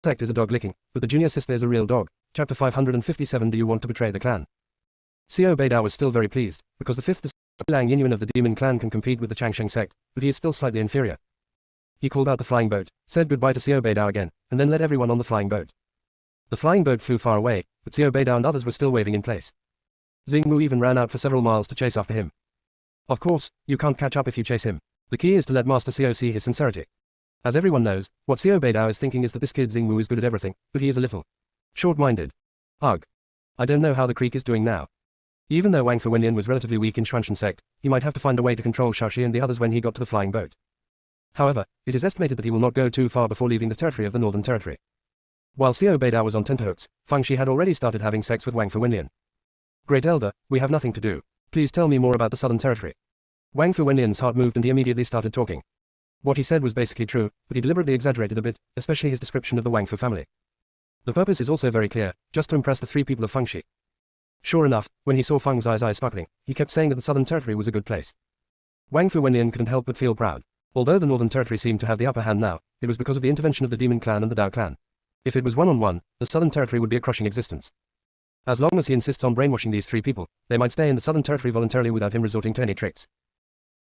Sect is a dog licking, but the junior sister is a real dog. Chapter 557. Do you want to betray the clan? Xiao Beidao was still very pleased, because the fifth Lang Yinyuan of the demon clan can compete with the Changsheng sect, but he is still slightly inferior. He called out the flying boat, said goodbye to Xiao Beidao again, and then led everyone on the flying boat. The flying boat flew far away, but Xiao Beidao and others were still waving in place. Xingwu even ran out for several miles to chase after him. Of course, you can't catch up if you chase him. The key is to let Master Xiao see his sincerity. As everyone knows, what Xiao Beidao is thinking is that this kid Xingwu is good at everything, but he is a little short-minded. Ugh. I don't know how the creek is doing now. Even though Wang Fu Wenyan was relatively weak in Xuanshan sect, he might have to find a way to control Shaoxi and the others when he got to the flying boat. However, it is estimated that he will not go too far before leaving the territory of the Northern Territory. While Xiao Beidao was on tenterhooks, Feng Shi had already started having sex with Wang Fu Wenyan. Great Elder, we have nothing to do. Please tell me more about the Southern Territory. Wang Fu Wenyan's heart moved and he immediately started talking. What he said was basically true, but he deliberately exaggerated a bit, especially his description of the Wang Fu family. The purpose is also very clear, just to impress the three people of Feng Shi. Sure enough, when he saw Feng's eyes sparkling, he kept saying that the Southern Territory was a good place. Wang Fu Wenyan couldn't help but feel proud. Although the Northern Territory seemed to have the upper hand now, it was because of the intervention of the Demon Clan and the Dao Clan. If it was one-on-one, the Southern Territory would be a crushing existence. As long as he insists on brainwashing these three people, they might stay in the Southern Territory voluntarily without him resorting to any tricks.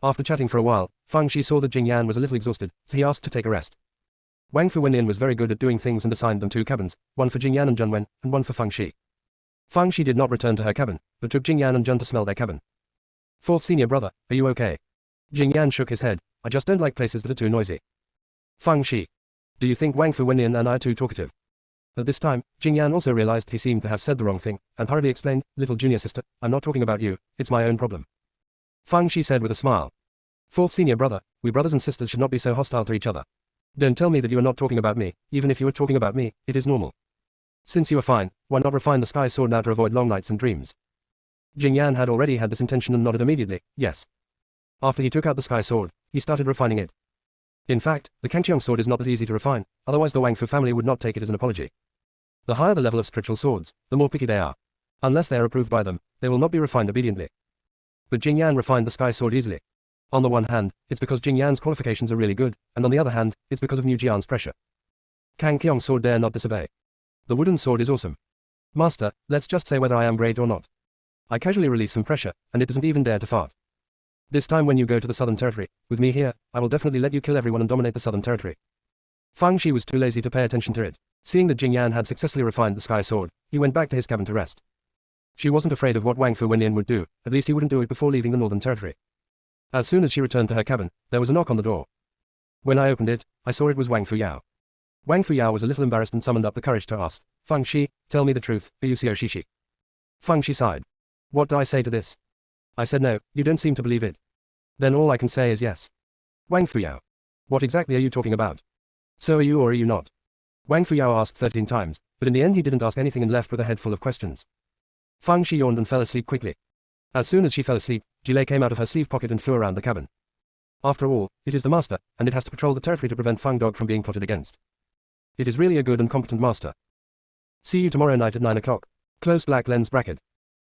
After chatting for a while, Feng Shi saw that Jing Yan was a little exhausted, so he asked to take a rest. Wang Fu Wenyan was very good at doing things and assigned them 2 cabins, one for Jing Yan and Zheng Wen, and one for Feng Shi. Feng Shi did not return to her cabin, but took Jing Yan and Zheng to smell their cabin. Fourth senior brother, are you okay? Jing Yan shook his head. I just don't like places that are too noisy. Feng Shi. Do you think Wang Fu Wenyan and I are too talkative? At this time, Jing Yan also realized he seemed to have said the wrong thing, and hurriedly explained, little junior sister, I'm not talking about you, it's my own problem. Feng Shi said with a smile. Fourth senior brother, we brothers and sisters should not be so hostile to each other. Don't tell me that you are not talking about me, even if you are talking about me, it is normal. Since you are fine, why not refine the sky sword now to avoid long nights and dreams? Jing Yan had already had this intention and nodded immediately, yes. After he took out the sky sword, he started refining it. In fact, the Kangqiong sword is not that easy to refine, otherwise the Wang Fu family would not take it as an apology. The higher the level of spiritual swords, the more picky they are. Unless they are approved by them, they will not be refined obediently. But Jing Yan refined the sky sword easily. On the one hand, it's because Jing Yan's qualifications are really good, and on the other hand, it's because of Niu Jian's pressure. Kangqiong sword dare not disobey. The wooden sword is awesome. Master, let's just say whether I am great or not. I casually release some pressure, and it doesn't even dare to fart. This time when you go to the Southern Territory, with me here, I will definitely let you kill everyone and dominate the Southern Territory. Feng Shi was too lazy to pay attention to it. Seeing that Jing Yan had successfully refined the sky sword, he went back to his cabin to rest. She wasn't afraid of what Wang Fu Wenyan would do, at least he wouldn't do it before leaving the Northern Territory. As soon as she returned to her cabin, there was a knock on the door. When I opened it, I saw it was Wang Fu Yao. Wang Fu Yao was a little embarrassed and summoned up the courage to ask, Feng Shi, tell me the truth, are you Xiao Shishi? Feng Shi sighed. What do I say to this? I said no, you don't seem to believe it. Then all I can say is yes. Wang Fu Yao. What exactly are you talking about? So are you or are you not? Wang Fu Yao asked 13 times, but in the end he didn't ask anything and left with a head full of questions. Feng Shi yawned and fell asleep quickly. As soon as she fell asleep, Jilei came out of her sleeve pocket and flew around the cabin. After all, it is the master, and it has to patrol the territory to prevent Feng Dog from being plotted against. It is really a good and competent master. See you tomorrow night at 9 o'clock. Close black lens bracket.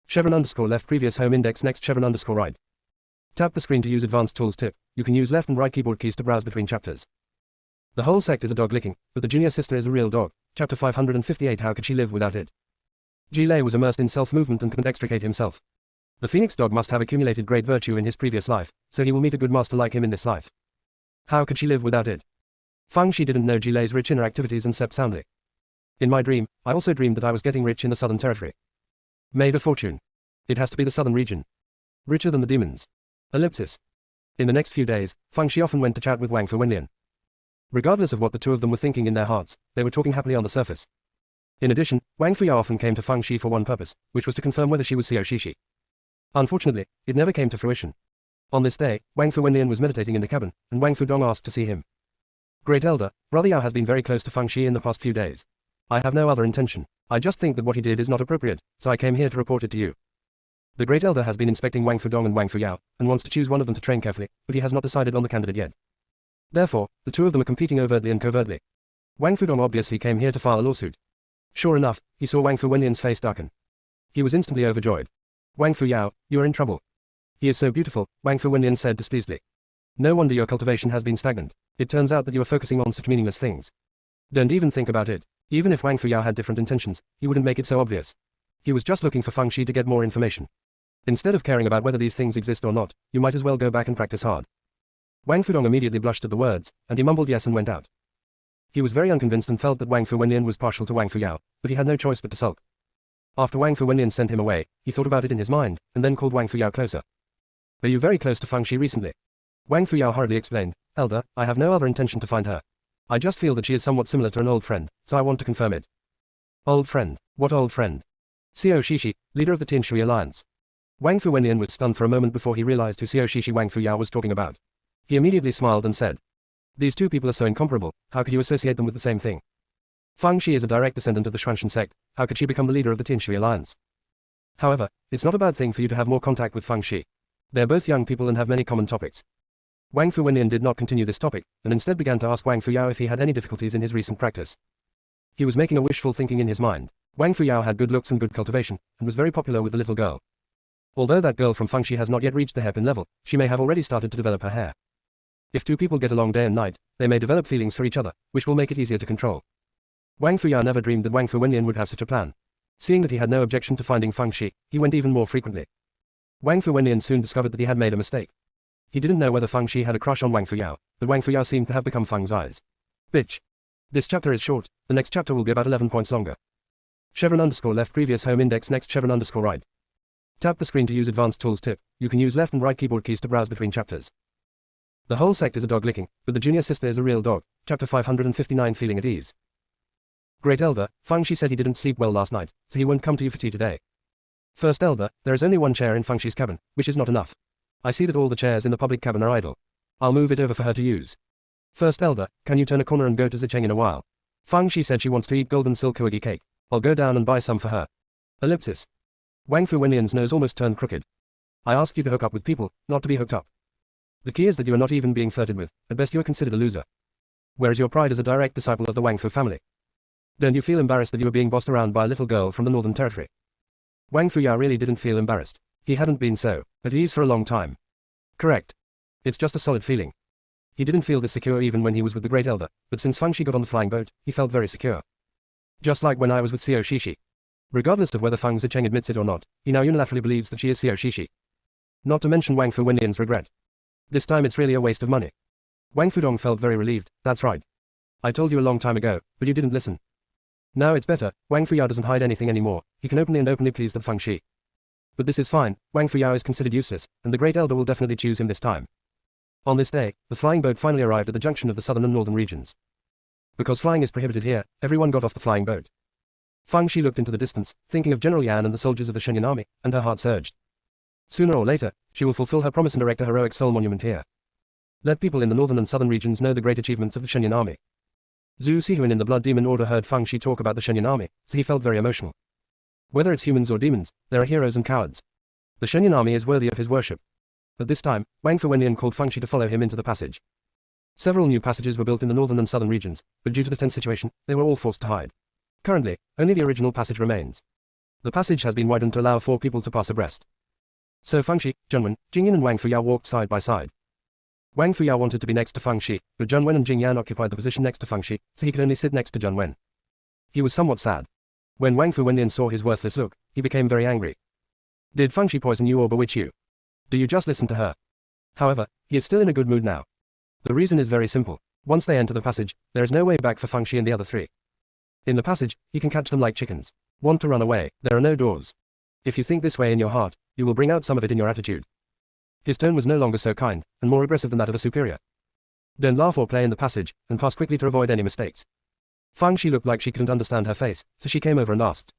Chevron underscore left previous home index next chevron underscore right. Tap the screen to use advanced tools tip. You can use left and right keyboard keys to browse between chapters. The whole sect is a dog licking, but the junior sister is a real dog. Chapter 558. How could she live without it? Jilei was immersed in self-movement and couldn't extricate himself. The phoenix dog must have accumulated great virtue in his previous life, so he will meet a good master like him in this life. How could she live without it? Feng Shi didn't know Jilei's rich inner activities and slept soundly. In my dream, I also dreamed that I was getting rich in the Southern Territory. Made a fortune. It has to be the Southern region. Richer than the demons. Ellipsis. In the next few days, Feng Shi often went to chat with Wang Fu Wenyan. Regardless of what the two of them were thinking in their hearts, they were talking happily on the surface. In addition, Wang Fu Yao often came to Feng Shi for one purpose, which was to confirm whether she was Xiao Shishi. Unfortunately, it never came to fruition. On this day, Wang Fu Wenyan was meditating in the cabin, and Wang Fu Dong asked to see him. Great Elder, Brother Yao has been very close to Feng Shi in the past few days. I have no other intention. I just think that what he did is not appropriate, so I came here to report it to you. The Great Elder has been inspecting Wang Fu Dong and Wang Fu Yao, and wants to choose one of them to train carefully, but he has not decided on the candidate yet. Therefore, the two of them are competing overtly and covertly. Wang Fu Dong obviously came here to file a lawsuit. Sure enough, he saw Wang Fu Wenyan's face darken. He was instantly overjoyed. Wang Fu Yao, you are in trouble. He is so beautiful, Wang Fu Wenyan said displeasedly. No wonder your cultivation has been stagnant. It turns out that you are focusing on such meaningless things. Don't even think about it. Even if Wang Fuyao had different intentions, he wouldn't make it so obvious. He was just looking for Feng Shi to get more information. Instead of caring about whether these things exist or not, you might as well go back and practice hard. Wang Fudong immediately blushed at the words, and he mumbled yes and went out. He was very unconvinced and felt that Wang Fu Wenlian was partial to Wang Fuyao, but he had no choice but to sulk. After Wang Fu Wenlian sent him away, he thought about it in his mind, and then called Wang Fuyao closer. Were you very close to Feng Shi recently? Wang Fuyao hurriedly explained, Elder, I have no other intention to find her. I just feel that she is somewhat similar to an old friend, so I want to confirm it. Old friend? What old friend? Xiao Shishi, leader of the Tianshui Alliance. Wang Fu Wenlian was stunned for a moment before he realized who Xiao Shishi Wang Fuyao was talking about. He immediately smiled and said, these two people are so incomparable, how could you associate them with the same thing? Feng Shi is a direct descendant of the Xuanshan Sect, how could she become the leader of the Tianshui Alliance? However, it's not a bad thing for you to have more contact with Feng Shi. They're both young people and have many common topics. Wang Fu Wenlian did not continue this topic, and instead began to ask Wang Fuyao if he had any difficulties in his recent practice. He was making a wishful thinking in his mind. Wang Fuyao had good looks and good cultivation, and was very popular with the little girl. Although that girl from Feng Shi has not yet reached the hairpin level, she may have already started to develop her hair. If two people get along day and night, they may develop feelings for each other, which will make it easier to control. Wang Fuyao never dreamed that Wang Fu Wenlian would have such a plan. Seeing that he had no objection to finding Feng Shi, he went even more frequently. Wang Fu Wenlian soon discovered that he had made a mistake. He didn't know whether Feng Shi had a crush on Wang Fuyao, but Wang Fuyao seemed to have become Feng's eyes. Bitch. This chapter is short, the next chapter will be about 11 points longer. _left previous home index next _right. Tap the screen to use advanced tools tip. You can use left and right keyboard keys to browse between chapters. The whole sect is a dog licking, but the junior sister is a real dog. Chapter 559 Feeling at ease. Great Elder, Feng Shi said he didn't sleep well last night, so he won't come to you for tea today. First Elder, there is only one chair in Feng Shi's cabin, which is not enough. I see that all the chairs in the public cabin are idle. I'll move it over for her to use. First Elder, can you turn a corner and go to Zicheng in a while? Feng Shi said she wants to eat golden silk huigi cake. I'll go down and buy some for her. Ellipsis. Wang Fu Wenlian's nose almost turned crooked. I asked you to hook up with people, not to be hooked up. The key is that you are not even being flirted with, at best you are considered a loser. Where is your pride as a direct disciple of the Wang Fu family? Don't you feel embarrassed that you are being bossed around by a little girl from the Northern Territory? Wang Fuyao really didn't feel embarrassed. He hadn't been so at ease for a long time. Correct. It's just a solid feeling. He didn't feel this secure even when he was with the Great Elder, but since Feng Shi got on the flying boat, he felt very secure. Just like when I was with Xiao Shishi. Regardless of whether Feng Zicheng admits it or not, he now unilaterally believes that she is Xiao Shishi. Not to mention Wang Fu Wenlian's regret. This time it's really a waste of money. Wang Fudong felt very relieved. That's right. I told you a long time ago, but you didn't listen. Now it's better. Wang Fuyao doesn't hide anything anymore. He can openly please the Feng Shi. But this is fine. Wang Fuyao is considered useless, and the Great Elder will definitely choose him this time. On this day, the flying boat finally arrived at the junction of the southern and northern regions. Because flying is prohibited here, everyone got off the flying boat. Feng Shi looked into the distance, thinking of General Yan and the soldiers of the Shenyang army, and her heart surged. Sooner or later, she will fulfill her promise and erect a heroic soul monument here. Let people in the northern and southern regions know the great achievements of the Shenyang army. Zhu Sihuan in the Blood Demon Order heard Feng Shi talk about the Shenyang army, so he felt very emotional. Whether it's humans or demons, there are heroes and cowards. The Shenyang army is worthy of his worship. At this time, Wang Fu Wenlian called Feng Shi to follow him into the passage. Several new passages were built in the northern and southern regions, but due to the tense situation, they were all forced to hide. Currently, only the original passage remains. The passage has been widened to allow 4 people to pass abreast. So Feng Shi, Zhengwen, Jingyan and Wang Fuyao walked side by side. Wang Fuyao wanted to be next to Feng Shi, but Zhengwen and Jingyan occupied the position next to Feng Shi, so he could only sit next to Zhengwen. He was somewhat sad. When Wang Fu Wenlian saw his worthless look, he became very angry. Did Feng Shi poison you or bewitch you? Do you just listen to her? However, he is still in a good mood now. The reason is very simple. Once they enter the passage, there is no way back for Feng Shi and the other 3. In the passage, he can catch them like chickens. Want to run away, there are no doors. If you think this way in your heart, you will bring out some of it in your attitude. His tone was no longer so kind, and more aggressive than that of a superior. Don't laugh or play in the passage, and pass quickly to avoid any mistakes. Feng Shi looked like she couldn't understand her face, so she came over and asked.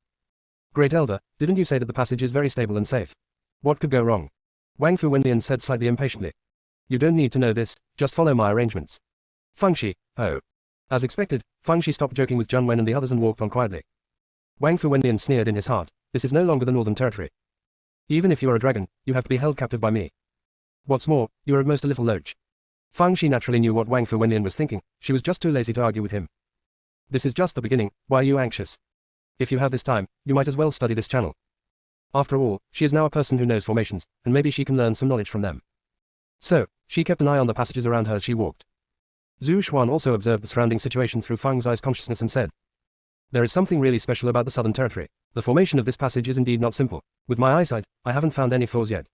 Great Elder, didn't you say that the passage is very stable and safe? What could go wrong? Wang Fu Wenlian said slightly impatiently. You don't need to know this, just follow my arrangements. Feng Shi, oh. As expected, Feng Shi stopped joking with Zhengwen and the others and walked on quietly. Wang Fu Wenlian sneered in his heart. This is no longer the Northern Territory. Even if you are a dragon, you have to be held captive by me. What's more, you are at most a little loach. Feng Shi naturally knew what Wang Fu Wenlian was thinking. She was just too lazy to argue with him. This is just the beginning. Why are you anxious? If you have this time, you might as well study this channel. After all, she is now a person who knows formations, and maybe she can learn some knowledge from them. So, she kept an eye on the passages around her as she walked. Zhu Xuan also observed the surrounding situation through Feng's eyes consciousness and said, There is something really special about the Southern Territory. The formation of this passage is indeed not simple. With my eyesight, I haven't found any flaws yet.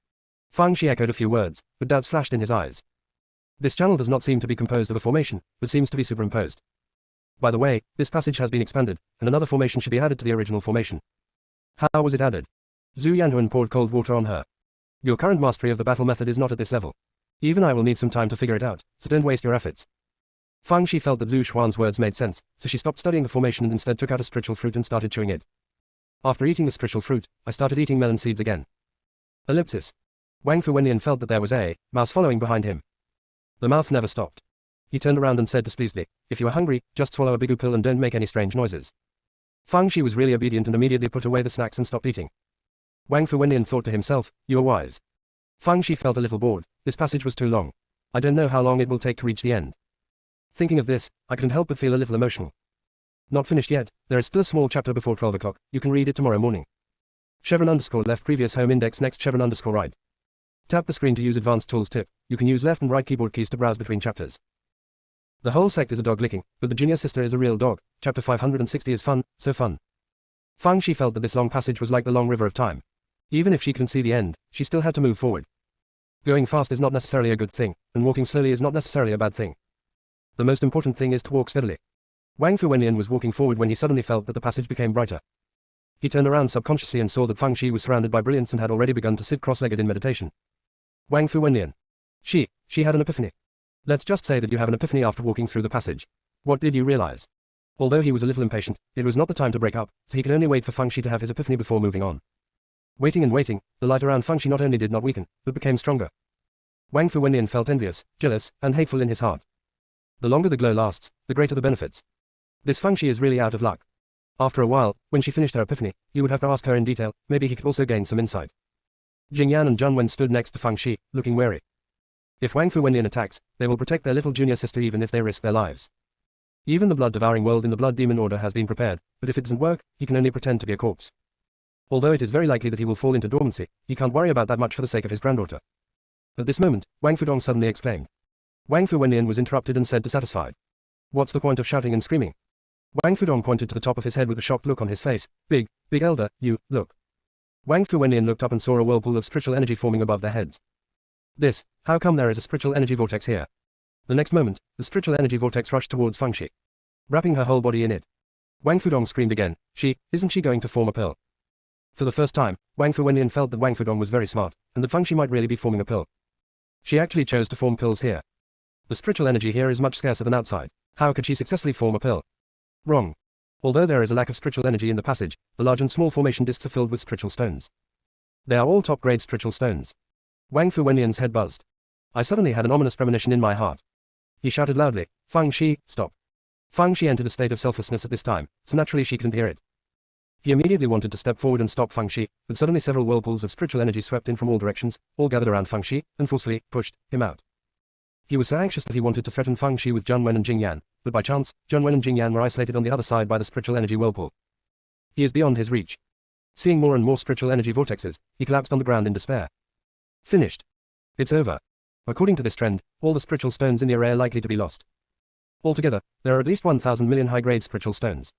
Fang Shi echoed a few words, but doubts flashed in his eyes. This channel does not seem to be composed of a formation, but seems to be superimposed. By the way, this passage has been expanded, and another formation should be added to the original formation. How was it added? Zhu Yanhuan poured cold water on her. Your current mastery of the battle method is not at this level. Even I will need some time to figure it out, so don't waste your efforts. Fang Shi felt that Zhu Xuan's words made sense, so she stopped studying the formation and instead took out a spiritual fruit and started chewing it. After eating the spiritual fruit, I started eating melon seeds again. Ellipsis. Wang Fu Wenlian felt that there was a mouse following behind him. The mouth never stopped. He turned around and said displeasedly, "If you are hungry, just swallow a bigu pill and don't make any strange noises." Fang Shi was really obedient and immediately put away the snacks and stopped eating. Wang Fu Wenlian thought to himself, "You are wise." Fang Shi felt a little bored. This passage was too long. I don't know how long it will take to reach the end. Thinking of this, I couldn't help but feel a little emotional. Not finished yet, there is still a small chapter before 12 o'clock, you can read it tomorrow morning. _left previous home index next _right. Tap the screen to use advanced tools tip, you can use left and right keyboard keys to browse between chapters. The whole sect is a dog licking, but the junior sister is a real dog. Chapter 560 is fun, so fun. Fang Shi felt that this long passage was like the long river of time. Even if she couldn't see the end, she still had to move forward. Going fast is not necessarily a good thing, and walking slowly is not necessarily a bad thing. The most important thing is to walk steadily. Wang Fu Wenlian was walking forward when he suddenly felt that the passage became brighter. He turned around subconsciously and saw that Fang Shi was surrounded by brilliance and had already begun to sit cross-legged in meditation. Wang Fu Wenlian. She had an epiphany. Let's just say that you have an epiphany after walking through the passage. What did you realize? Although he was a little impatient, it was not the time to break up, so he could only wait for Fang Shi to have his epiphany before moving on. Waiting and waiting, the light around Fang Shi not only did not weaken, but became stronger. Wang Fu Wenlian felt envious, jealous, and hateful in his heart. The longer the glow lasts, the greater the benefits. This Fang Shi is really out of luck. After a while, when she finished her epiphany, he would have to ask her in detail, maybe he could also gain some insight. Jingyan and Zhang Wen stood next to Fang Shi, looking wary. If Wang Fu Wenlian attacks, they will protect their little junior sister even if they risk their lives. Even the blood-devouring world in the Blood Demon Order has been prepared, but if it doesn't work, he can only pretend to be a corpse. Although it is very likely that he will fall into dormancy, he can't worry about that much for the sake of his granddaughter. At this moment, Wang Fudong suddenly exclaimed. Wang Fu Wenlian was interrupted and said dissatisfied. What's the point of shouting and screaming? Wang Fudong pointed to the top of his head with a shocked look on his face. Big elder, you, look. Wang Fu Wenlian looked up and saw a whirlpool of spiritual energy forming above their heads. How come there is a spiritual energy vortex here? The next moment, the spiritual energy vortex rushed towards Fang Shi, wrapping her whole body in it. Wang Fudong screamed again. Isn't she going to form a pill? For the first time, Wang Fu Wenlian felt that Wang Fudong was very smart, and that Fang Shi might really be forming a pill. She actually chose to form pills here. The spiritual energy here is much scarcer than outside. How could she successfully form a pill? Wrong. Although there is a lack of spiritual energy in the passage, the large and small formation discs are filled with spiritual stones. They are all top-grade spiritual stones. Wang Fu Wenlian's head buzzed. I suddenly had an ominous premonition in my heart. He shouted loudly, Fang Shi, stop. Fang Shi entered a state of selflessness at this time, so naturally she couldn't hear it. He immediately wanted to step forward and stop Fang Shi, but suddenly several whirlpools of spiritual energy swept in from all directions, all gathered around Fang Shi, and forcefully pushed him out. He was so anxious that he wanted to threaten Fang Shi with Zhang Wen and Jingyan, but by chance, Zhang Wen and Jingyan were isolated on the other side by the spiritual energy whirlpool. He is beyond his reach. Seeing more and more spiritual energy vortexes, he collapsed on the ground in despair. Finished. It's over. According to this trend, all the spiritual stones in the array are likely to be lost. Altogether, there are at least 1,000 million high-grade spiritual stones.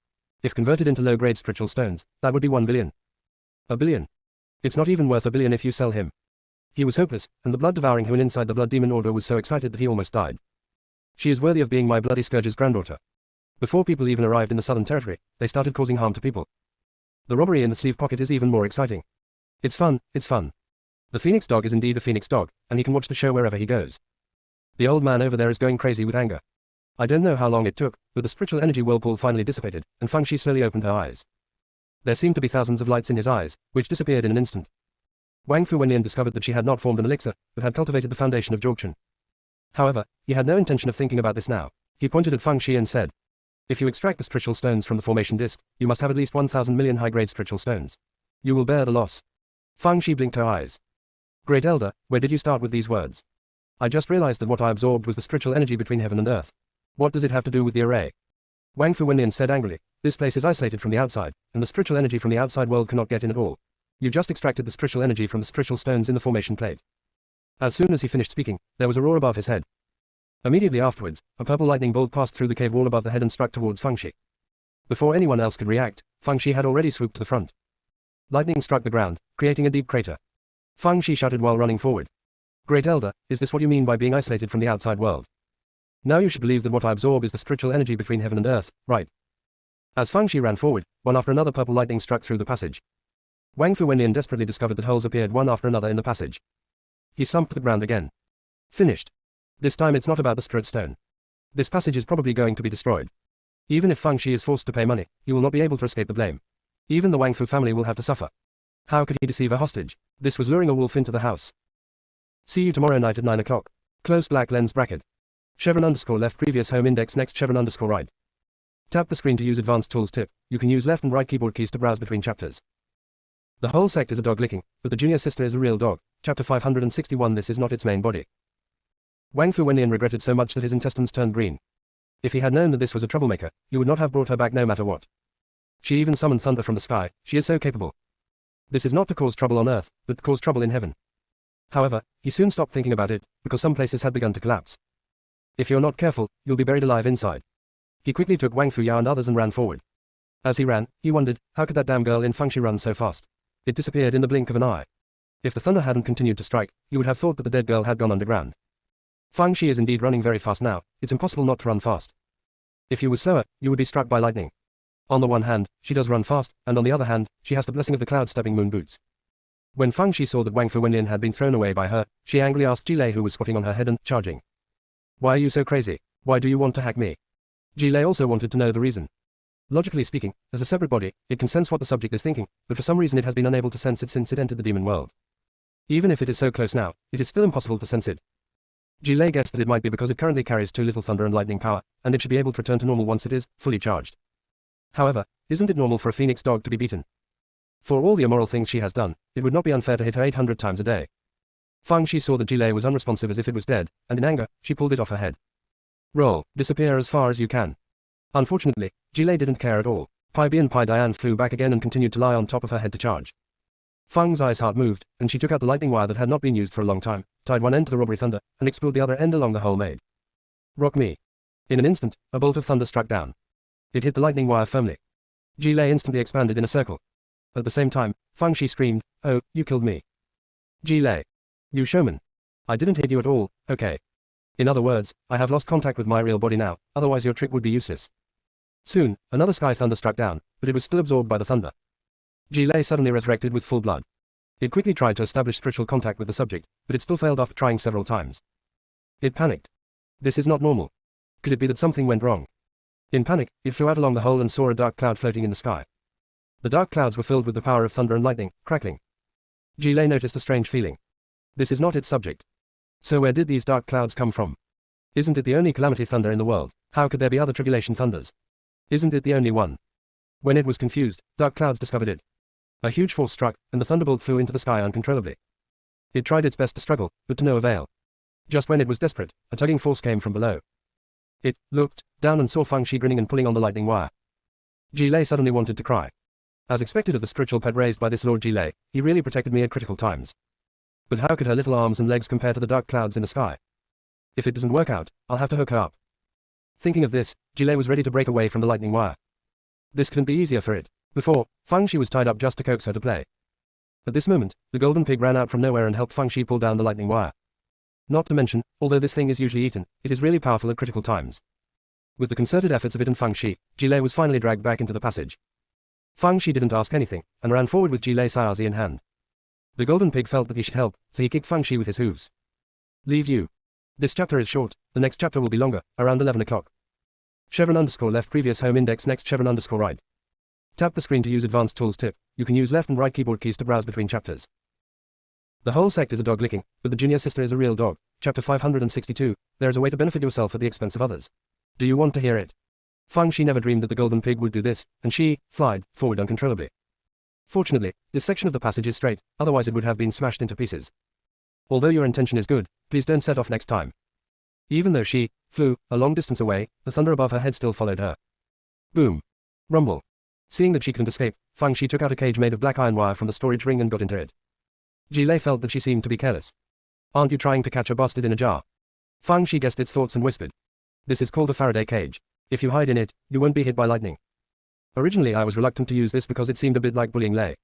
If converted into low-grade spiritual stones, that would be 1 billion. A billion. It's not even worth a billion if you sell him. He was hopeless, and the blood-devouring Huan inside the Blood Demon Order was so excited that he almost died. She is worthy of being my Bloody Scourge's granddaughter. Before people even arrived in the Southern Territory, they started causing harm to people. The robbery in the sleeve pocket is even more exciting. It's fun. The Phoenix Dog is indeed a Phoenix Dog, and he can watch the show wherever he goes. The old man over there is going crazy with anger. I don't know how long it took, but the spiritual energy whirlpool finally dissipated, and Fang Shi slowly opened her eyes. There seemed to be thousands of lights in his eyes, which disappeared in an instant. Wang Fu Wenlian discovered that she had not formed an elixir, but had cultivated the foundation of Zhogchen. However, he had no intention of thinking about this now. He pointed at Fang Shi and said, if you extract the spiritual stones from the formation disk, you must have at least 1,000 million high-grade spiritual stones. You will bear the loss. Fang Shi blinked her eyes. Great Elder, where did you start with these words? I just realized that what I absorbed was the spiritual energy between heaven and earth. What does it have to do with the array? Wang Fu Wenlian said angrily, this place is isolated from the outside, and the spiritual energy from the outside world cannot get in at all. You just extracted the spiritual energy from the spiritual stones in the formation plate. As soon as he finished speaking, there was a roar above his head. Immediately afterwards, a purple lightning bolt passed through the cave wall above the head and struck towards Fang Shi. Before anyone else could react, Feng Shi had already swooped to the front. Lightning struck the ground, creating a deep crater. Feng Shi shouted while running forward. Great Elder, is this what you mean by being isolated from the outside world? Now you should believe that what I absorb is the spiritual energy between heaven and earth, right? As Feng Shi ran forward, one after another purple lightning struck through the passage. Wang Fu Wenlian desperately discovered that holes appeared one after another in the passage. He thumped the ground again. Finished. This time it's not about the spirit stone. This passage is probably going to be destroyed. Even if Feng Shi is forced to pay money, he will not be able to escape the blame. Even the Wang Fu family will have to suffer. How could he deceive a hostage? This was luring a wolf into the house. See you tomorrow night at 9 o'clock. Closed black lens bracket. Chevron underscore left previous home index next chevron underscore right. Tap the screen to use advanced tools tip. You can use left and right keyboard keys to browse between chapters. The whole sect is a dog licking, but the junior sister is a real dog. Chapter 561. This is not its main body. Wang Fu Wenlian regretted so much that his intestines turned green. If he had known that this was a troublemaker, he would not have brought her back no matter what. She even summoned thunder from the sky. She is so capable. This is not to cause trouble on earth, but to cause trouble in heaven. However, he soon stopped thinking about it, because some places had begun to collapse. If you're not careful, you'll be buried alive inside. He quickly took Wang Fu Yao and others and ran forward. As he ran, he wondered, how could that damn girl in Feng Shi run so fast? It disappeared in the blink of an eye. If the thunder hadn't continued to strike, he would have thought that the dead girl had gone underground. Feng Shi is indeed running very fast now. It's impossible not to run fast. If you were slower, you would be struck by lightning. On the one hand, she does run fast, and on the other hand, she has the blessing of the cloud-stepping moon boots. When Feng Shi saw that Wang Fu Wenlian had been thrown away by her, she angrily asked Jilei, who was squatting on her head and charging. Why are you so crazy? Why do you want to hack me? Jilei also wanted to know the reason. Logically speaking, as a separate body, it can sense what the subject is thinking, but for some reason it has been unable to sense it since it entered the demon world. Even if it is so close now, it is still impossible to sense it. Jilei guessed that it might be because it currently carries too little thunder and lightning power, and it should be able to return to normal once it is fully charged. However, isn't it normal for a phoenix dog to be beaten? For all the immoral things she has done, it would not be unfair to hit her 800 times a day. Feng Shi saw that Jilei was unresponsive as if it was dead, and in anger, she pulled it off her head. Roll, disappear as far as you can. Unfortunately, Jilei didn't care at all. Pai Bi and Pai Diane flew back again and continued to lie on top of her head to charge. Feng's ice heart moved, and she took out the lightning wire that had not been used for a long time, tied one end to the robbery thunder, and explored the other end along the hole made. Rock me. In an instant, a bolt of thunder struck down. It hit the lightning wire firmly. Jilei instantly expanded in a circle. At the same time, Feng Shi screamed, "Oh, you killed me. Jilei. You showman. I didn't hit you at all, okay. In other words, I have lost contact with my real body now, otherwise your trick would be useless." Soon, another sky thunder struck down, but it was still absorbed by the thunder. Jilei suddenly resurrected with full blood. It quickly tried to establish spiritual contact with the subject, but it still failed after trying several times. It panicked. This is not normal. Could it be that something went wrong? In panic, it flew out along the hole and saw a dark cloud floating in the sky. The dark clouds were filled with the power of thunder and lightning, crackling. Jilei noticed a strange feeling. This is not its subject. So where did these dark clouds come from? Isn't it the only calamity thunder in the world? How could there be other tribulation thunders? Isn't it the only one? When it was confused, dark clouds discovered it. A huge force struck, and the thunderbolt flew into the sky uncontrollably. It tried its best to struggle, but to no avail. Just when it was desperate, a tugging force came from below. It looked down and saw Feng Shi grinning and pulling on the lightning wire. Jilei suddenly wanted to cry. As expected of the spiritual pet raised by this Lord Jilei, he really protected me at critical times. But how could her little arms and legs compare to the dark clouds in the sky? If it doesn't work out, I'll have to hook her up. Thinking of this, Jilei was ready to break away from the lightning wire. This couldn't be easier for it. Before, Feng Shi was tied up just to coax her to play. At this moment, the golden pig ran out from nowhere and helped Feng Shi pull down the lightning wire. Not to mention, although this thing is usually eaten, it is really powerful at critical times. With the concerted efforts of it and Feng Shi, Jilei was finally dragged back into the passage. Feng Shi didn't ask anything, and ran forward with Jilei Saozi in hand. The golden pig felt that he should help, so he kicked Feng Shi with his hooves. Leave you. This chapter is short, the next chapter will be longer, around 11 o'clock. Chevron underscore left previous home index next chevron underscore right. Tap the screen to use advanced tools tip. You can use left and right keyboard keys to browse between chapters. The whole sect is a dog licking, but the junior sister is a real dog. Chapter 562, there is a way to benefit yourself at the expense of others. Do you want to hear it? Feng Shi never dreamed that the golden pig would do this, and she flied forward uncontrollably. Fortunately, this section of the passage is straight, otherwise it would have been smashed into pieces. Although your intention is good, please don't set off next time. Even though she flew a long distance away, the thunder above her head still followed her. Boom. Rumble. Seeing that she couldn't escape, Feng Shi took out a cage made of black iron wire from the storage ring and got into it. Jilei felt that she seemed to be careless. Aren't you trying to catch a bastard in a jar? Feng Shi guessed its thoughts and whispered. This is called a Faraday cage. If you hide in it, you won't be hit by lightning. Originally I was reluctant to use this because it seemed a bit like bullying Lei.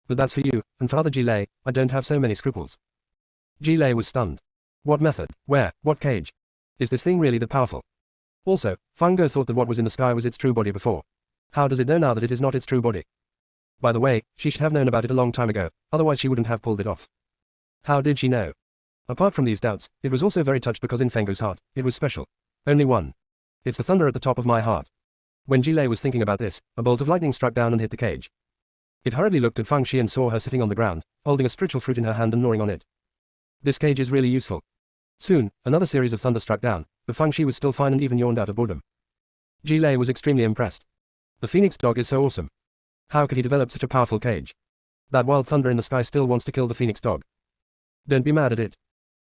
But that's for you, and Father Ji Lei, I don't have so many scruples. Ji Lei was stunned. What method? Where? What cage? Is this thing really that powerful? Also, Feng Go thought that what was in the sky was its true body before. How does it know now that it is not its true body? By the way, she should have known about it a long time ago, otherwise she wouldn't have pulled it off. How did she know? Apart from these doubts, it was also very touched because in Feng Go's heart, it was special. Only one. It's the thunder at the top of my heart. When Ji Lei was thinking about this, a bolt of lightning struck down and hit the cage. It hurriedly looked at Feng Shi and saw her sitting on the ground, holding a spiritual fruit in her hand and gnawing on it. This cage is really useful. Soon, another series of thunder struck down, but Feng Shi was still fine and even yawned out of boredom. Ji Lei was extremely impressed. The phoenix dog is so awesome. How could he develop such a powerful cage? That wild thunder in the sky still wants to kill the phoenix dog. Don't be mad at it.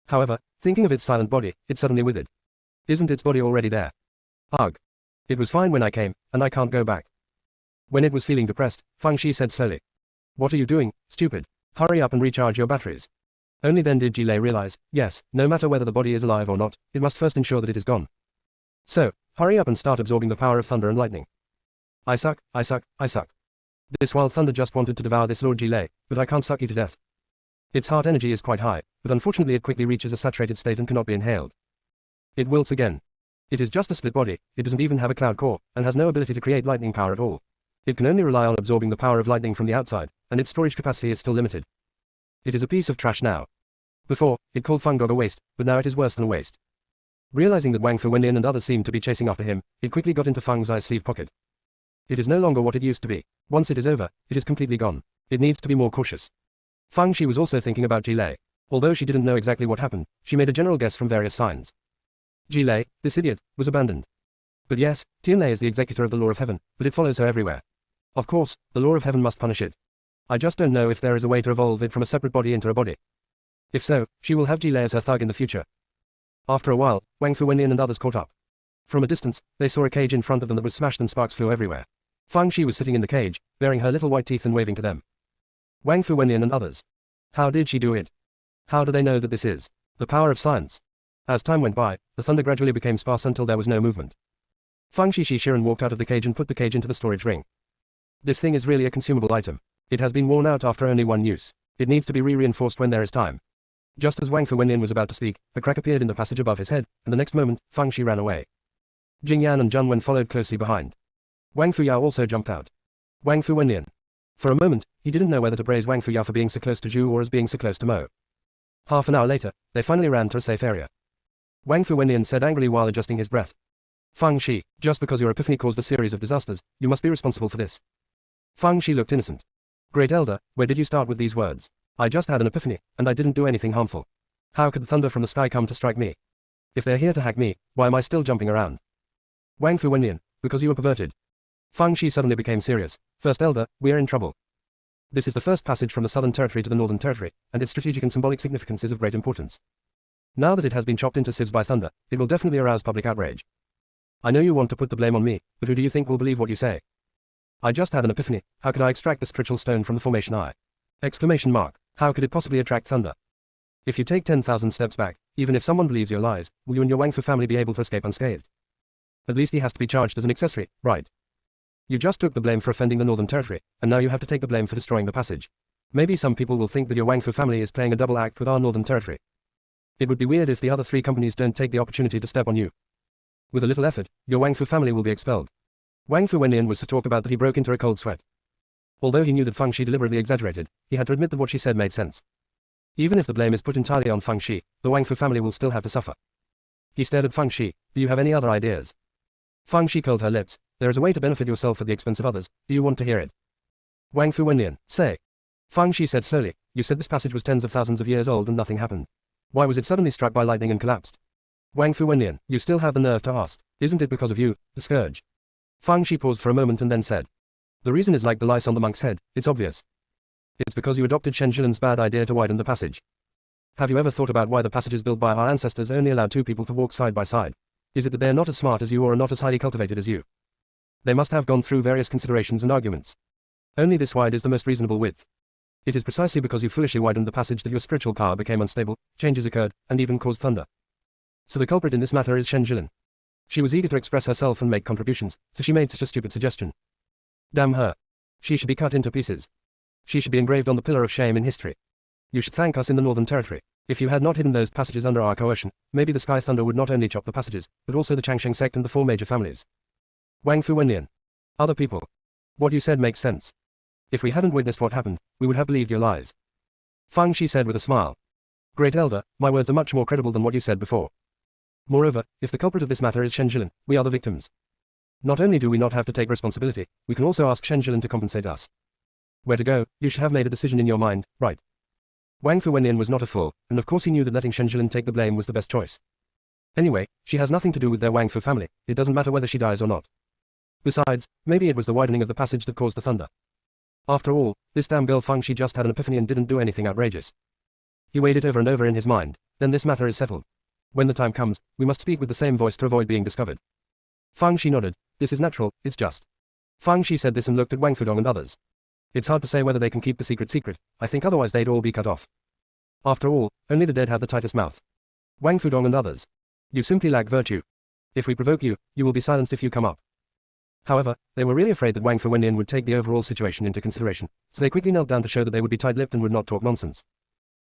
However, thinking of its silent body, it suddenly withered. Isn't its body already there? Ugh. It was fine when I came, and I can't go back. When it was feeling depressed, Feng Shi said slowly. What are you doing, stupid? Hurry up and recharge your batteries. Only then did Ji Lei realize, yes, no matter whether the body is alive or not, it must first ensure that it is gone. So, hurry up and start absorbing the power of thunder and lightning. I suck, I suck, I suck. This wild thunder just wanted to devour this Lord Ji Lei, but I can't suck you to death. Its heart energy is quite high, but unfortunately it quickly reaches a saturated state and cannot be inhaled. It wilts again. It is just a split body, it doesn't even have a cloud core, and has no ability to create lightning power at all. It can only rely on absorbing the power of lightning from the outside, and its storage capacity is still limited. It is a piece of trash now. Before, it called Feng Gog a waste, but now it is worse than a waste. Realizing that Wang Fu Wenlian and others seemed to be chasing after him, it quickly got into Feng Zai's sleeve pocket. It is no longer what it used to be. Once it is over, it is completely gone. It needs to be more cautious. Feng Shi was also thinking about Ji Lei. Although she didn't know exactly what happened, she made a general guess from various signs. Ji Lei, this idiot, was abandoned. But yes, Tian Lei is the executor of the law of heaven, but it follows her everywhere. Of course, the law of heaven must punish it. I just don't know if there is a way to evolve it from a separate body into a body. If so, she will have Ji Lei as her thug in the future. After a while, Wang Fu Wenlian and others caught up. From a distance, they saw a cage in front of them that was smashed and sparks flew everywhere. Feng Shi was sitting in the cage, baring her little white teeth and waving to them. Wang Fu Wenlian and others. How did she do it? How do they know that this is the power of science? As time went by, the thunder gradually became sparse until there was no movement. Feng Shi Shiren walked out of the cage and put the cage into the storage ring. This thing is really a consumable item. It has been worn out after only one use. It needs to be reinforced when there is time. Just as Wang Fu Wenlian was about to speak, a crack appeared in the passage above his head, and the next moment, Feng Shi ran away. Jing Yan and Zheng Wen followed closely behind. Wang Fu Yao also jumped out. Wang Fu Wenlian. For a moment, he didn't know whether to praise Wang Fu Yao for being so close to Zhu or as being so close to Mo. Half an hour later, they finally ran to a safe area. Wang Fu Wenlian said angrily while adjusting his breath. Feng Shi, just because your epiphany caused a series of disasters, you must be responsible for this. Feng Shi looked innocent. Great Elder, where did you start with these words? I just had an epiphany, and I didn't do anything harmful. How could the thunder from the sky come to strike me? If they're here to hack me, why am I still jumping around? Wang Fu Wenlian, because you were perverted. Feng Shi suddenly became serious. First Elder, we are in trouble. This is the first passage from the Southern Territory to the Northern Territory, and its strategic and symbolic significance is of great importance. Now that it has been chopped into sieves by thunder, it will definitely arouse public outrage. I know you want to put the blame on me, but who do you think will believe what you say? I just had an epiphany, how could I extract the spiritual stone from the formation eye? Exclamation mark, how could it possibly attract thunder? If you take 10,000 steps back, even if someone believes your lies, will you and your Wang Fu family be able to escape unscathed? At least he has to be charged as an accessory, right? You just took the blame for offending the Northern Territory, and now you have to take the blame for destroying the passage. Maybe some people will think that your Wang Fu family is playing a double act with our Northern Territory. It would be weird if the other three companies don't take the opportunity to step on you. With a little effort, your Wang Fu family will be expelled. Wang Fu Wenlian was so talked about that he broke into a cold sweat. Although he knew that Feng Shi deliberately exaggerated, he had to admit that what she said made sense. Even if the blame is put entirely on Feng Shi, the Wang Fu family will still have to suffer. He stared at Feng Shi. Do you have any other ideas? Feng Shi curled her lips. There is a way to benefit yourself at the expense of others. Do you want to hear it? Wang Fu Wenlian, say. Feng Shi said slowly. You said this passage was tens of thousands of years old and nothing happened. Why was it suddenly struck by lightning and collapsed? Wang Fu Wenlian, you still have the nerve to ask. Isn't it because of you, the scourge? Feng Shi paused for a moment and then said. The reason is like the lice on the monk's head, it's obvious. It's because you adopted Shen Zhilan's bad idea to widen the passage. Have you ever thought about why the passages built by our ancestors only allowed two people to walk side by side? Is it that they are not as smart as you or are not as highly cultivated as you? They must have gone through various considerations and arguments. Only this wide is the most reasonable width. It is precisely because you foolishly widened the passage that your spiritual power became unstable, changes occurred, and even caused thunder. So the culprit in this matter is Shen Zhilan. She was eager to express herself and make contributions, so she made such a stupid suggestion. Damn her. She should be cut into pieces. She should be engraved on the pillar of shame in history. You should thank us in the Northern Territory. If you had not hidden those passages under our coercion, maybe the Sky Thunder would not only chop the passages, but also the Changsheng sect and the 4 major families. Wang Fu Wenlian. Other people. What you said makes sense. If we hadn't witnessed what happened, we would have believed your lies. Fang Shi said with a smile. Great Elder, my words are much more credible than what you said before. Moreover, if the culprit of this matter is Shen Jilin, we are the victims. Not only do we not have to take responsibility, we can also ask Shen Jilin to compensate us. Where to go, you should have made a decision in your mind, right? Wang Fu Wenlian was not a fool, and of course he knew that letting Shen Jilin take the blame was the best choice. Anyway, she has nothing to do with their Wang Fu family, it doesn't matter whether she dies or not. Besides, maybe it was the widening of the passage that caused the thunder. After all, this damn girl Fang Shi just had an epiphany and didn't do anything outrageous. He weighed it over and over in his mind, then this matter is settled. When the time comes, we must speak with the same voice to avoid being discovered. Fang Shi nodded. This is natural, it's just. Fang Shi said this and looked at Wang Fudong and others. It's hard to say whether they can keep the secret. I think otherwise they'd all be cut off. After all, only the dead have the tightest mouth. Wang Fudong and others. You simply lack virtue. If we provoke you, you will be silenced if you come up. However, they were really afraid that Wang Fu Wenlian would take the overall situation into consideration, so they quickly knelt down to show that they would be tight-lipped and would not talk nonsense.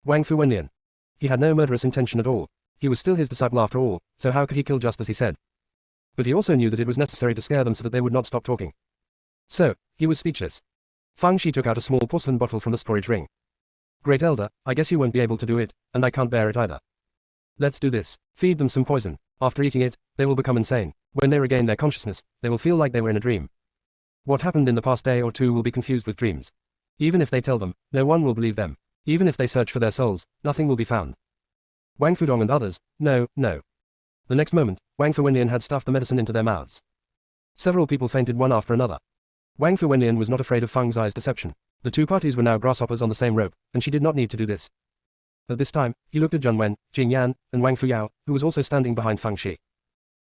Wang Fu Wenlian. He had no murderous intention at all. He was still his disciple after all, so how could he kill just as he said? But he also knew that it was necessary to scare them so that they would not stop talking. So, he was speechless. Fang Shi took out a small porcelain bottle from the storage ring. Great Elder, I guess you won't be able to do it, and I can't bear it either. Let's do this. Feed them some poison. After eating it, they will become insane. When they regain their consciousness, they will feel like they were in a dream. What happened in the past day or two will be confused with dreams. Even if they tell them, no one will believe them. Even if they search for their souls, nothing will be found. Wang Fudong and others, no. The next moment, Wang Fu Wenlian had stuffed the medicine into their mouths. Several people fainted one after another. Wang Fu Wenlian was not afraid of Fang Zai's deception. The two parties were now grasshoppers on the same rope, and she did not need to do this. At this time, he looked at Zheng Wen, Jing Yan, and Wang Fuyao, who was also standing behind Fang Shi.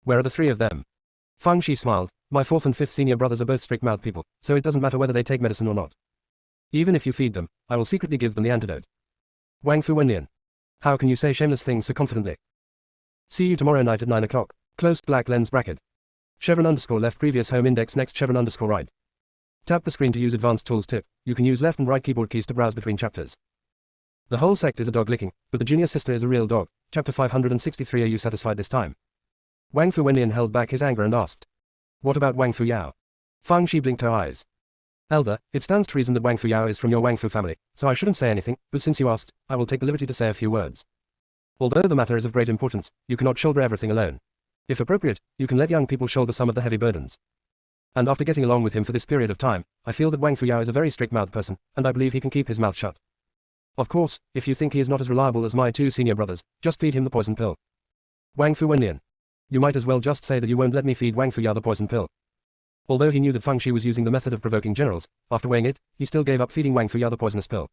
Where are the 3 of them? Fang Shi smiled. My 4th and 5th senior brothers are both strict-mouthed people, so it doesn't matter whether they take medicine or not. Even if you feed them, I will secretly give them the antidote. Wang Fu Wenlian. How can you say shameless things so confidently? See you tomorrow night at 9 o'clock. Closed black lens bracket. Chevron_left previous home index next chevron_right. Tap the screen to use advanced tools tip. You can use left and right keyboard keys to browse between chapters. The whole sect is a dog licking, but the junior sister is a real dog. Chapter 563. Are you satisfied this time? Wang Fu Wenlian held back his anger and asked. What about Wang Fuyao? Fang Shi blinked her eyes. Elder, it stands to reason that Wang Fuyao is from your Wang Fu family, so I shouldn't say anything, but since you asked, I will take the liberty to say a few words. Although the matter is of great importance, you cannot shoulder everything alone. If appropriate, you can let young people shoulder some of the heavy burdens. And after getting along with him for this period of time, I feel that Wang Fuyao is a very strict-mouthed person, and I believe he can keep his mouth shut. Of course, if you think he is not as reliable as my 2 senior brothers, just feed him the poison pill. Wang Fu Wenlian. You might as well just say that you won't let me feed Wang Fuyao the poison pill. Although he knew that Fang Shi was using the method of provoking generals, after weighing it, he still gave up feeding Wang Fuyao the poisonous pill.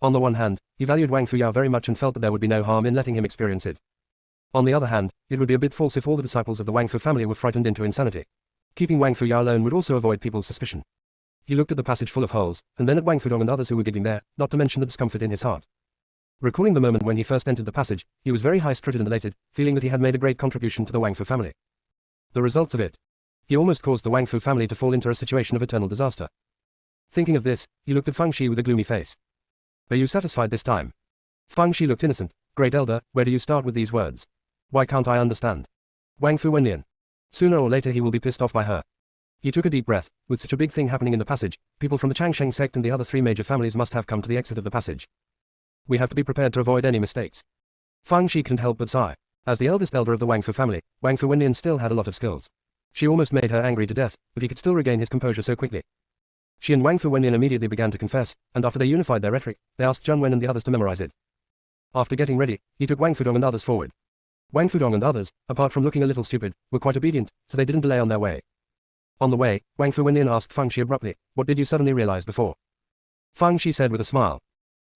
On the one hand, he valued Wang Fuyao very much and felt that there would be no harm in letting him experience it. On the other hand, it would be a bit false if all the disciples of the Wang Fu family were frightened into insanity. Keeping Wang Fuyao alone would also avoid people's suspicion. He looked at the passage full of holes, and then at Wang Fudong and others who were giggling there, not to mention the discomfort in his heart. Recalling the moment when he first entered the passage, he was very high-spirited and elated, feeling that he had made a great contribution to the Wang Fu family. The results of it. He almost caused the Wang Fu family to fall into a situation of eternal disaster. Thinking of this, he looked at Fang Shi with a gloomy face. Are you satisfied this time? Fang Shi looked innocent. Great Elder, where do you start with these words? Why can't I understand? Wang Fu Wenlian. Sooner or later he will be pissed off by her. He took a deep breath. With such a big thing happening in the passage, people from the Changsheng sect and the other 3 major families must have come to the exit of the passage. We have to be prepared to avoid any mistakes. Fang Shi couldn't help but sigh. As the eldest elder of the Wang Fu family, Wang Fu Wenlian still had a lot of skills. She almost made her angry to death, but he could still regain his composure so quickly. She and Wang Fu Wenlian immediately began to confess, and after they unified their rhetoric, they asked Zheng Wen and the others to memorize it. After getting ready, he took Wang Fudong and others forward. Wang Fudong and others, apart from looking a little stupid, were quite obedient, so they didn't delay on their way. On the way, Wang Fu Wenlian asked Fang Shi abruptly, what did you suddenly realize before? Fang Shi said with a smile.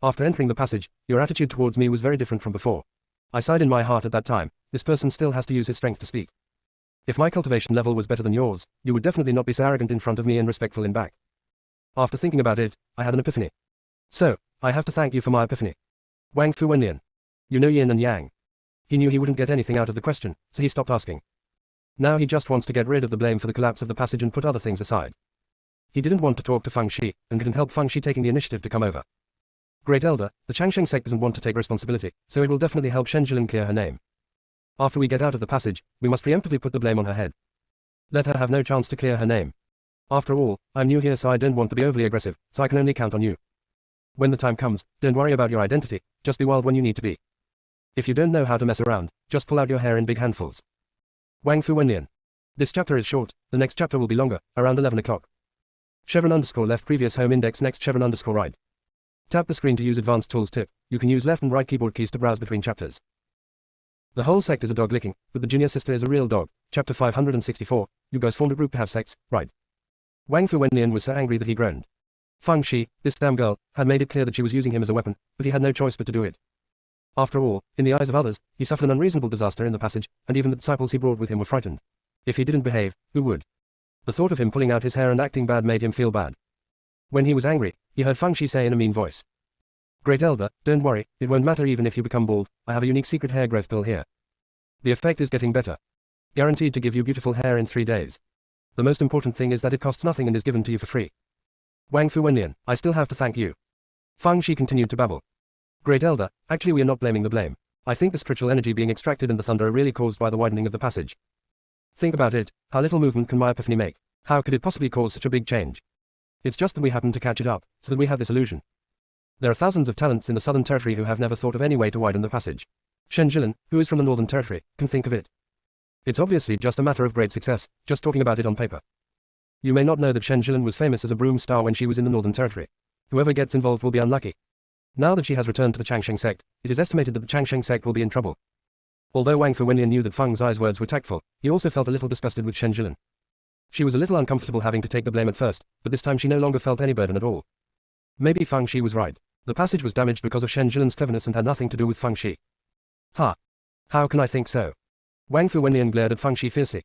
After entering the passage, your attitude towards me was very different from before. I sighed in my heart at that time, this person still has to use his strength to speak. If my cultivation level was better than yours, you would definitely not be so arrogant in front of me and respectful in back. After thinking about it, I had an epiphany. So, I have to thank you for my epiphany. Wang Fu Wenlian. You know yin and yang. He knew he wouldn't get anything out of the question, so he stopped asking. Now he just wants to get rid of the blame for the collapse of the passage and put other things aside. He didn't want to talk to Feng Shi, and couldn't help Feng Shi taking the initiative to come over. Great Elder, the Changsheng sect doesn't want to take responsibility, so it will definitely help Shen Jilin clear her name. After we get out of the passage, we must preemptively put the blame on her head. Let her have no chance to clear her name. After all, I'm new here, so I don't want to be overly aggressive, so I can only count on you. When the time comes, don't worry about your identity, just be wild when you need to be. If you don't know how to mess around, just pull out your hair in big handfuls. Wang Fu Wenlian. This chapter is short, the next chapter will be longer, around 11 o'clock. _left previous home index next _right. Tap the screen to use advanced tools tip. You can use left and right keyboard keys to browse between chapters. The whole sect is a dog licking, but the junior sister is a real dog. Chapter 564. You guys formed a group to have sex, right? Wang Fu Wenlian was so angry that he groaned. Feng Shi, this damn girl, had made it clear that she was using him as a weapon, but he had no choice but to do it. After all, in the eyes of others, he suffered an unreasonable disaster in the passage, and even the disciples he brought with him were frightened. If he didn't behave, who would? The thought of him pulling out his hair and acting bad made him feel bad. When he was angry, he heard Feng Shi say in a mean voice. Great Elder, don't worry, it won't matter even if you become bald, I have a unique secret hair growth pill here. The effect is getting better. Guaranteed to give you beautiful hair in 3 days. The most important thing is that it costs nothing and is given to you for free. Wang Fu Wenlian, I still have to thank you. Feng Shi continued to babble. Great Elder, actually we are not blaming the blame. I think the spiritual energy being extracted and the thunder are really caused by the widening of the passage. Think about it, how little movement can my epiphany make? How could it possibly cause such a big change? It's just that we happen to catch it up, so that we have this illusion. There are thousands of talents in the Southern Territory who have never thought of any way to widen the passage. Shen Jilin, who is from the Northern Territory, can think of it. It's obviously just a matter of great success, just talking about it on paper. You may not know that Shen Jilin was famous as a broom star when she was in the Northern Territory. Whoever gets involved will be unlucky. Now that she has returned to the Changsheng sect, it is estimated that the Changsheng sect will be in trouble. Although Wang Fu Wenlian knew that Feng Zai's words were tactful, he also felt a little disgusted with Shen Jilin. She was a little uncomfortable having to take the blame at first, but this time she no longer felt any burden at all. Maybe Feng Shi was right. The passage was damaged because of Shen Jilin's cleverness and had nothing to do with Feng Shi. Ha! How can I think so? Wang Fu Wenlian glared at Feng Shi fiercely.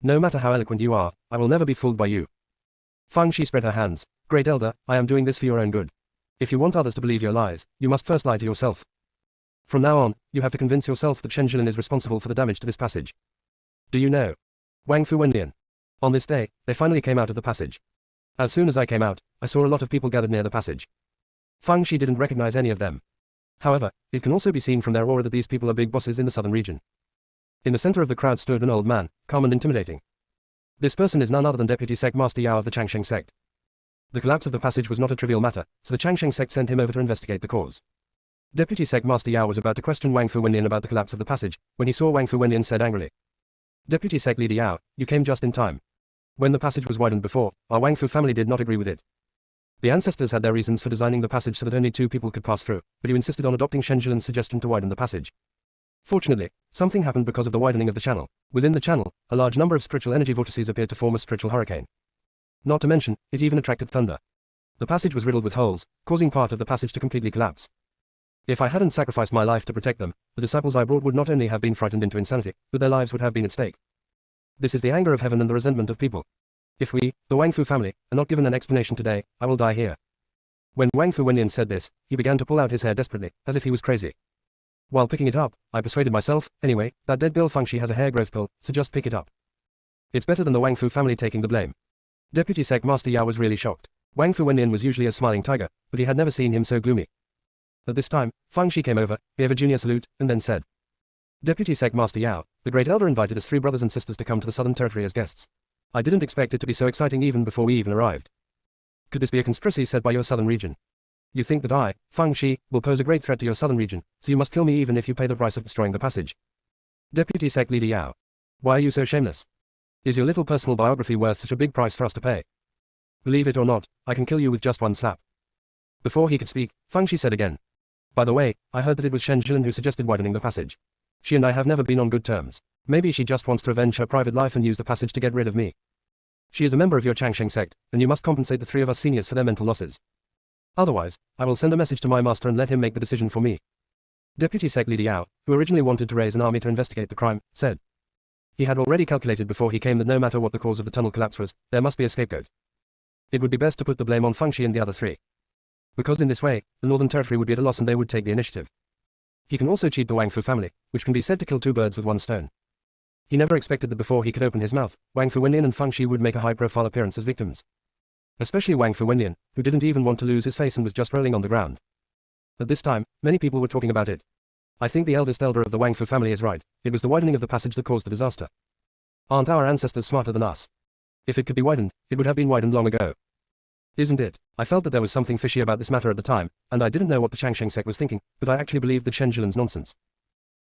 No matter how eloquent you are, I will never be fooled by you. Feng Shi spread her hands. Great Elder, I am doing this for your own good. If you want others to believe your lies, you must first lie to yourself. From now on, you have to convince yourself that Shen Jilin is responsible for the damage to this passage. Do you know? Wang Fu Wenlian. On this day, they finally came out of the passage. As soon as I came out, I saw a lot of people gathered near the passage. Feng Shi didn't recognize any of them. However, it can also be seen from their aura that these people are big bosses in the southern region. In the center of the crowd stood an old man, calm and intimidating. This person is none other than Deputy Sect Master Yao of the Changsheng sect. The collapse of the passage was not a trivial matter, so the Changsheng sect sent him over to investigate the cause. Deputy Sect Master Yao was about to question Wang Fu Wenlian about the collapse of the passage, when he saw Wang Fu Wenlian said angrily. Deputy Sect Leader Yao, you came just in time. When the passage was widened before, our Wang Fu family did not agree with it. The ancestors had their reasons for designing the passage so that only 2 people could pass through, but you insisted on adopting Shen Jilin's suggestion to widen the passage. Fortunately, something happened because of the widening of the channel. Within the channel, a large number of spiritual energy vortices appeared to form a spiritual hurricane. Not to mention, it even attracted thunder. The passage was riddled with holes, causing part of the passage to completely collapse. If I hadn't sacrificed my life to protect them, the disciples I brought would not only have been frightened into insanity, but their lives would have been at stake. This is the anger of heaven and the resentment of people. If we, the Wang Fu family, are not given an explanation today, I will die here. When Wang Fu Wenlian said this, he began to pull out his hair desperately, as if he was crazy. While picking it up, I persuaded myself, anyway, that dead girl Feng Shi has a hair growth pill, so just pick it up. It's better than the Wang Fu family taking the blame. Deputy Sect Master Yao was really shocked. Wang Fu Wenlian was usually a smiling tiger, but he had never seen him so gloomy. At this time, Feng Shi came over, gave a junior salute, and then said. Deputy Sect Master Yao, the Great Elder invited us 3 brothers and sisters to come to the Southern Territory as guests. I didn't expect it to be so exciting even before we even arrived. Could this be a conspiracy set by your southern region? You think that I, Feng Shi, will pose a great threat to your southern region, so you must kill me even if you pay the price of destroying the passage. Deputy Sect Leader Yao. Why are you so shameless? Is your little personal biography worth such a big price for us to pay? Believe it or not, I can kill you with just one slap. Before he could speak, Feng Shi said again. By the way, I heard that it was Shen Jilin who suggested widening the passage. She and I have never been on good terms. Maybe she just wants to avenge her private life and use the passage to get rid of me. She is a member of your Changsheng sect, and you must compensate the 3 of us seniors for their mental losses. Otherwise, I will send a message to my master and let him make the decision for me. Deputy Sect Leader Yao, who originally wanted to raise an army to investigate the crime, said. He had already calculated before he came that no matter what the cause of the tunnel collapse was, there must be a scapegoat. It would be best to put the blame on Feng Shi and the other 3. Because in this way, the Northern Territory would be at a loss and they would take the initiative. He can also cheat the Wang Fu family, which can be said to kill 2 birds with one stone. He never expected that before he could open his mouth, Wang Fu Wenlian and Feng Shi would make a high-profile appearance as victims. Especially Wang Fu Wenlian, who didn't even want to lose his face and was just rolling on the ground. At this time, many people were talking about it. I think the eldest elder of the Wang Fu family is right. It was the widening of the passage that caused the disaster. Aren't our ancestors smarter than us? If it could be widened, it would have been widened long ago. Isn't it? I felt that there was something fishy about this matter at the time, and I didn't know what the Changsheng sect was thinking, but I actually believed that Shen Jilan's nonsense.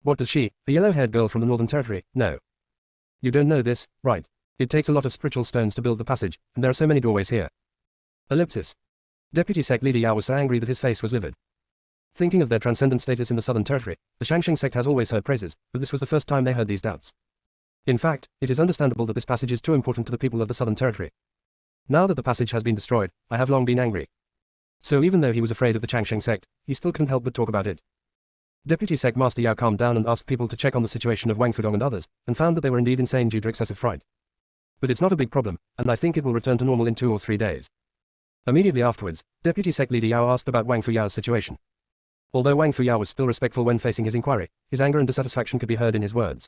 What does she, a yellow-haired girl from the Northern Territory, know? You don't know this, right? It takes a lot of spiritual stones to build the passage, and there are so many doorways here. Ellipsis. Deputy Sect leader Yao was so angry that his face was livid. Thinking of their transcendent status in the Southern Territory, the Changsheng sect has always heard praises, but this was the first time they heard these doubts. In fact, it is understandable that this passage is too important to the people of the Southern Territory. Now that the passage has been destroyed, I have long been angry. So even though he was afraid of the Changsheng sect, he still couldn't help but talk about it. Deputy Sect Master Yao calmed down and asked people to check on the situation of Wang Fudong and others, and found that they were indeed insane due to excessive fright. But it's not a big problem, and I think it will return to normal in 2 or 3 days. Immediately afterwards, Deputy Sect leader Yao asked about Wang Fuyao's situation. Although Wang Fuyao was still respectful when facing his inquiry, his anger and dissatisfaction could be heard in his words.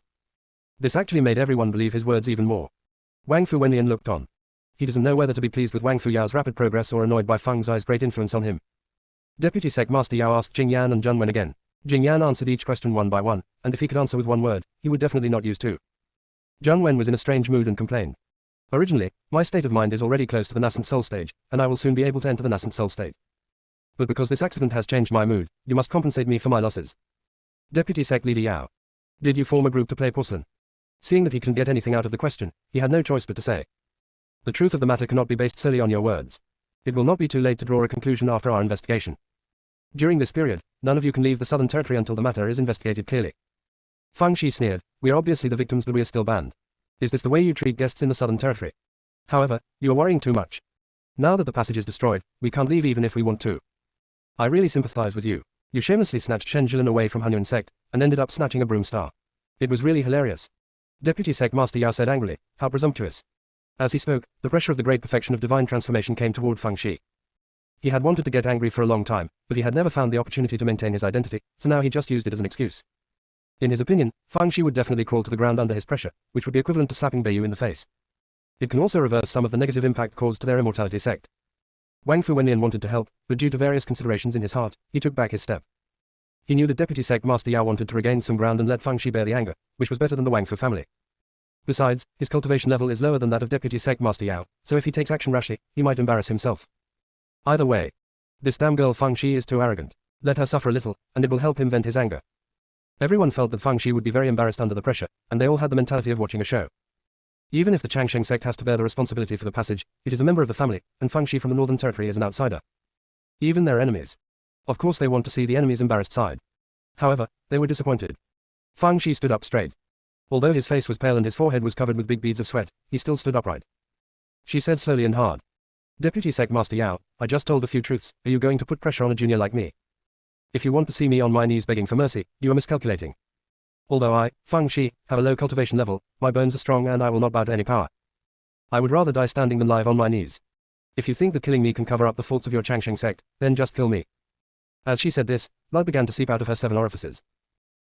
This actually made everyone believe his words even more. Wang Fu Wenlian looked on. He doesn't know whether to be pleased with Wang Fuyao's rapid progress or annoyed by Feng Zai's great influence on him. Deputy Sect Master Yao asked Jing Yan and Zhun Wen again. Jing Yan answered each question one by one, and if he could answer with one word, he would definitely not use 2. Zhun Wen was in a strange mood and complained. Originally, my state of mind is already close to the nascent soul stage, and I will soon be able to enter the nascent soul state. But because this accident has changed my mood, you must compensate me for my losses. Deputy Sect leader Yao. Did you form a group to play porcelain? Seeing that he couldn't get anything out of the question, he had no choice but to say. The truth of the matter cannot be based solely on your words. It will not be too late to draw a conclusion after our investigation. During this period, none of you can leave the Southern Territory until the matter is investigated clearly. Fang Shi sneered. We are obviously the victims, but we are still banned. Is this the way you treat guests in the Southern Territory? However, you are worrying too much. Now that the passage is destroyed, we can't leave even if we want to. I really sympathize with you. You shamelessly snatched Shen Jilan away from Hunyuan sect, and ended up snatching a broom star. It was really hilarious. Deputy Sect Master Yao said angrily, how presumptuous. As he spoke, the pressure of the great perfection of divine transformation came toward Feng Shi. He had wanted to get angry for a long time, but he had never found the opportunity to maintain his identity, so now he just used it as an excuse. In his opinion, Feng Shi would definitely crawl to the ground under his pressure, which would be equivalent to slapping Beiyu in the face. It can also reverse some of the negative impact caused to their immortality sect. Wang Fu Wenlian wanted to help, but due to various considerations in his heart, he took back his step. He knew that Deputy Sect Master Yao wanted to regain some ground and let Feng Shi bear the anger, which was better than the Wang Fu family. Besides, his cultivation level is lower than that of Deputy Sect Master Yao, so if he takes action rashly, he might embarrass himself. Either way. This damn girl Feng Shi is too arrogant. Let her suffer a little, and it will help him vent his anger. Everyone felt that Feng Shi would be very embarrassed under the pressure, and they all had the mentality of watching a show. Even if the Changsheng sect has to bear the responsibility for the passage, it is a member of the family, and Feng Shi from the Northern Territory is an outsider. Even their enemies. Of course they want to see the enemy's embarrassed side. However, they were disappointed. Feng Shi stood up straight. Although his face was pale and his forehead was covered with big beads of sweat, he still stood upright. She said slowly and hard. Deputy Sect Master Yao, I just told a few truths. Are you going to put pressure on a junior like me? If you want to see me on my knees begging for mercy, you are miscalculating. Although I, Feng Shi, have a low cultivation level, my bones are strong and I will not bow to any power. I would rather die standing than live on my knees. If you think that killing me can cover up the faults of your Changsheng sect, then just kill me. As she said this, blood began to seep out of her 7 orifices.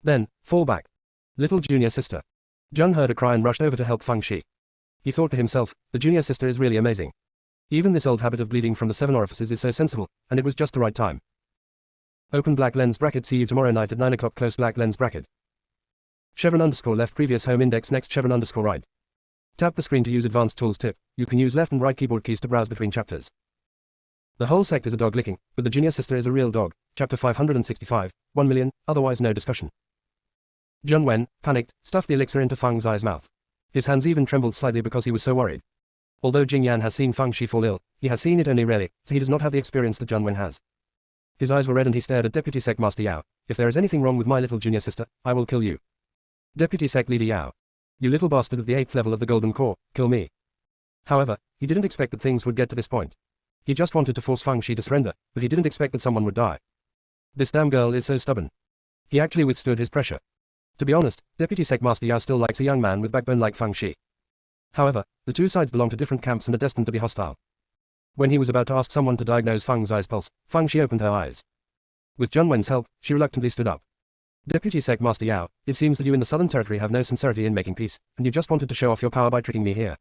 Then, fall back. Little junior sister. Zhun heard a cry and rushed over to help Feng Shi. He thought to himself, the junior sister is really amazing. Even this old habit of bleeding from the 7 orifices is so sensible, and it was just the right time. Open black lens bracket. See you tomorrow night at 9 o'clock. Close black lens bracket. Chevron underscore left previous home index next chevron underscore right. Tap the screen to use advanced tools tip. You can use left and right keyboard keys to browse between chapters. The whole sect is a dog licking, but the junior sister is a real dog. Chapter 565, 1 million, otherwise no discussion. Zhun Wen, panicked, stuffed the elixir into Feng Zai's mouth. His hands even trembled slightly because he was so worried. Although Jing Yan has seen Feng Shi fall ill, he has seen it only rarely, so he does not have the experience that Zhun Wen has. His eyes were red and he stared at Deputy Sect Master Yao. If there is anything wrong with my little junior sister, I will kill you. Deputy Sect Leader Yao. You little bastard of the 8th level of the Golden Core, kill me. However, he didn't expect that things would get to this point. He just wanted to force Feng Shi to surrender, but he didn't expect that someone would die. This damn girl is so stubborn. He actually withstood his pressure. To be honest, Deputy Sect Master Yao still likes a young man with backbone like Feng Shi. However, the two sides belong to different camps and are destined to be hostile. When he was about to ask someone to diagnose Feng Zai's pulse, Feng Shi opened her eyes. With Zhun Wen's help, she reluctantly stood up. Deputy Sect Master Yao, it seems that you in the Southern Territory have no sincerity in making peace, and you just wanted to show off your power by tricking me here.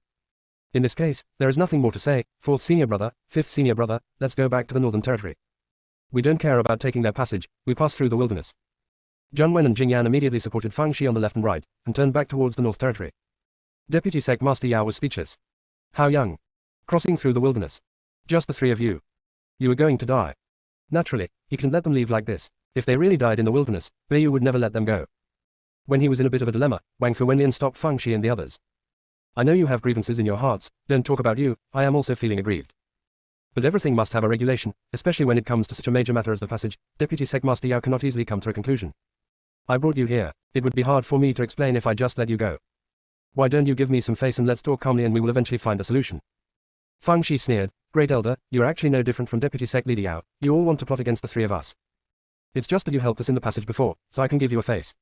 In this case, there is nothing more to say. Fourth senior brother, fifth senior brother, let's go back to the Northern Territory. We don't care about taking their passage, we pass through the wilderness. Jun Wen and Jing Yan immediately supported Fang Shi on the left and right, and turned back towards the North Territory. Deputy Sect Master Yao was speechless. How young? Crossing through the wilderness. Just the three of you. You were going to die. Naturally, he couldn't let them leave like this. If they really died in the wilderness, Beiyu would never let them go. When he was in a bit of a dilemma, Wang Fu Wenlian stopped Fang Shi and the others. I know you have grievances in your hearts, don't talk about you, I am also feeling aggrieved. But everything must have a regulation, especially when it comes to such a major matter as the passage. Deputy Sect Master Yao cannot easily come to a conclusion. I brought you here. It would be hard for me to explain if I just let you go. Why don't you give me some face and let's talk calmly and we will eventually find a solution. Fang Shi sneered. Great Elder, you are actually no different from Deputy Sect Leader Yao. You all want to plot against the three of us. It's just that you helped us in the passage before, so I can give you a face.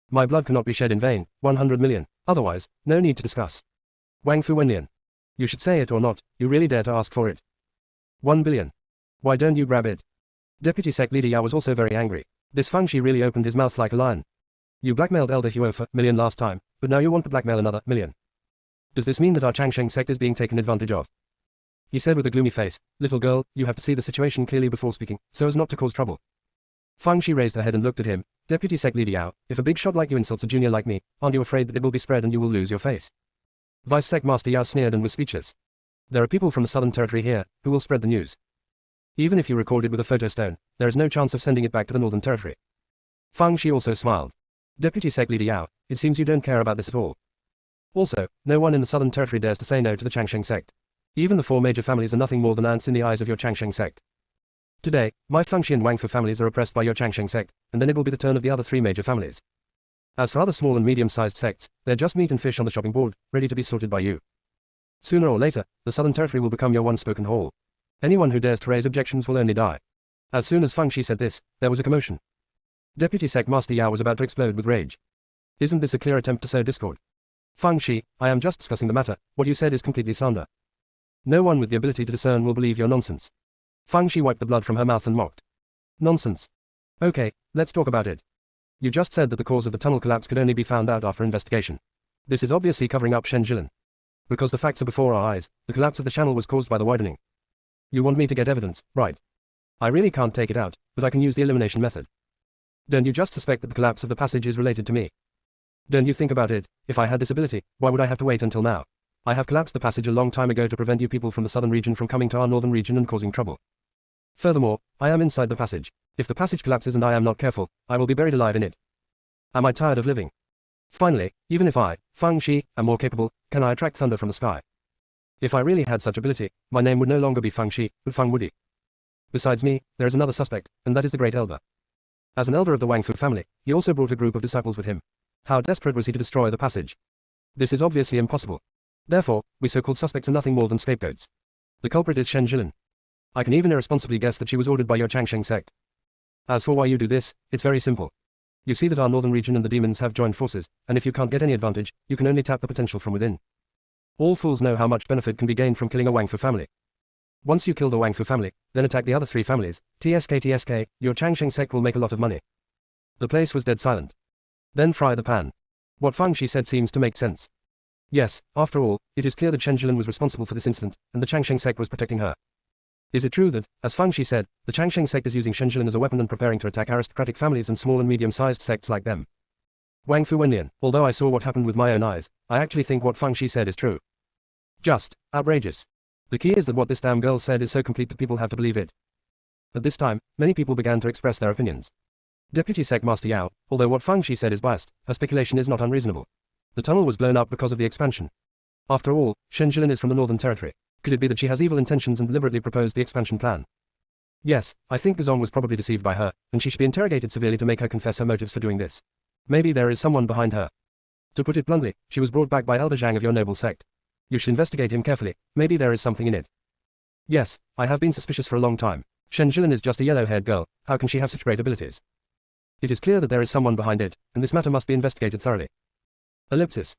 My blood cannot be shed in vain, 100 million. Otherwise, no need to discuss. Wang Fu Wenlian. You should say it or not, you really dare to ask for it. 1 billion. Why don't you grab it? Deputy Sect Leader Yao was also very angry. This Fang Shi really opened his mouth like a lion. You blackmailed Elder Huo for million last time, but now you want to blackmail another million. Does this mean that our Changsheng sect is being taken advantage of? He said with a gloomy face, little girl, you have to see the situation clearly before speaking, so as not to cause trouble. Fang Shi raised her head and looked at him. Deputy Sect Leader Yao, if a big shot like you insults a junior like me, aren't you afraid that it will be spread and you will lose your face? Vice Sect Master Yao sneered and was speechless. There are people from the Southern Territory here, who will spread the news. Even if you record it with a photo stone, there is no chance of sending it back to the Northern Territory. Fang Shi also smiled. Deputy Sect Leader Yao, it seems you don't care about this at all. Also, no one in the Southern Territory dares to say no to the Changsheng sect. Even the four major families are nothing more than ants in the eyes of your Changsheng sect. Today, my Fang Shi and Wang Fu families are oppressed by your Changsheng sect, and then it will be the turn of the other three major families. As for other small and medium-sized sects, they're just meat and fish on the chopping board, ready to be sorted by you. Sooner or later, the Southern Territory will become your one-spoken hall. Anyone who dares to raise objections will only die. As soon as Fang Shi said this, there was a commotion. Deputy Sect Master Yao was about to explode with rage. Isn't this a clear attempt to sow discord? Fang Shi, I am just discussing the matter, what you said is completely slander. No one with the ability to discern will believe your nonsense. Fang Shi wiped the blood from her mouth and mocked. Nonsense. Okay, let's talk about it. You just said that the cause of the tunnel collapse could only be found out after investigation. This is obviously covering up Shen Jilin. Because the facts are before our eyes, the collapse of the channel was caused by the widening. You want me to get evidence, right? I really can't take it out, but I can use the elimination method. Don't you just suspect that the collapse of the passage is related to me? Don't you think about it, if I had this ability, why would I have to wait until now? I have collapsed the passage a long time ago to prevent you people from the southern region from coming to our northern region and causing trouble. Furthermore, I am inside the passage. If the passage collapses and I am not careful, I will be buried alive in it. Am I tired of living? Finally, even if I, Fang Shi, am more capable, can I attract thunder from the sky? If I really had such ability, my name would no longer be Fang Shi, but Fang Wudi. Besides me, there is another suspect, and that is the Great Elder. As an elder of the Wang Fu family, he also brought a group of disciples with him. How desperate was he to destroy the passage? This is obviously impossible. Therefore, we so-called suspects are nothing more than scapegoats. The culprit is Shen Jilin. I can even irresponsibly guess that she was ordered by your Changsheng sect. As for why you do this, it's very simple. You see that our northern region and the demons have joined forces, and if you can't get any advantage, you can only tap the potential from within. All fools know how much benefit can be gained from killing a Wang Fu family. Once you kill the Wang Fu family, then attack the other three families, TSK, your Changsheng sect will make a lot of money. The place was dead silent. Then fry the pan. What Fang Shi said seems to make sense. Yes, after all, it is clear that Shen Jilin was responsible for this incident, and the Changsheng sect was protecting her. Is it true that, as Fang Shi said, the Changsheng sect is using Shen Jilin as a weapon and preparing to attack aristocratic families and small and medium-sized sects like them? Wang Fu Wenlian, although I saw what happened with my own eyes, I actually think what Fang Shi said is true. Just outrageous. The key is that what this damn girl said is so complete that people have to believe it. At this time, many people began to express their opinions. Deputy Sect Master Yao, although what Fang Shi said is biased, her speculation is not unreasonable. The tunnel was blown up because of the expansion. After all, Shen Jilin is from the Northern Territory. Could it be that she has evil intentions and deliberately proposed the expansion plan? Yes, I think Gazong was probably deceived by her, and she should be interrogated severely to make her confess her motives for doing this. Maybe there is someone behind her. To put it bluntly, she was brought back by Elder Zhang of your noble sect. You should investigate him carefully, maybe there is something in it. Yes, I have been suspicious for a long time. Shen Jilin is just a yellow-haired girl, how can she have such great abilities? It is clear that there is someone behind it, and this matter must be investigated thoroughly. Ellipsis.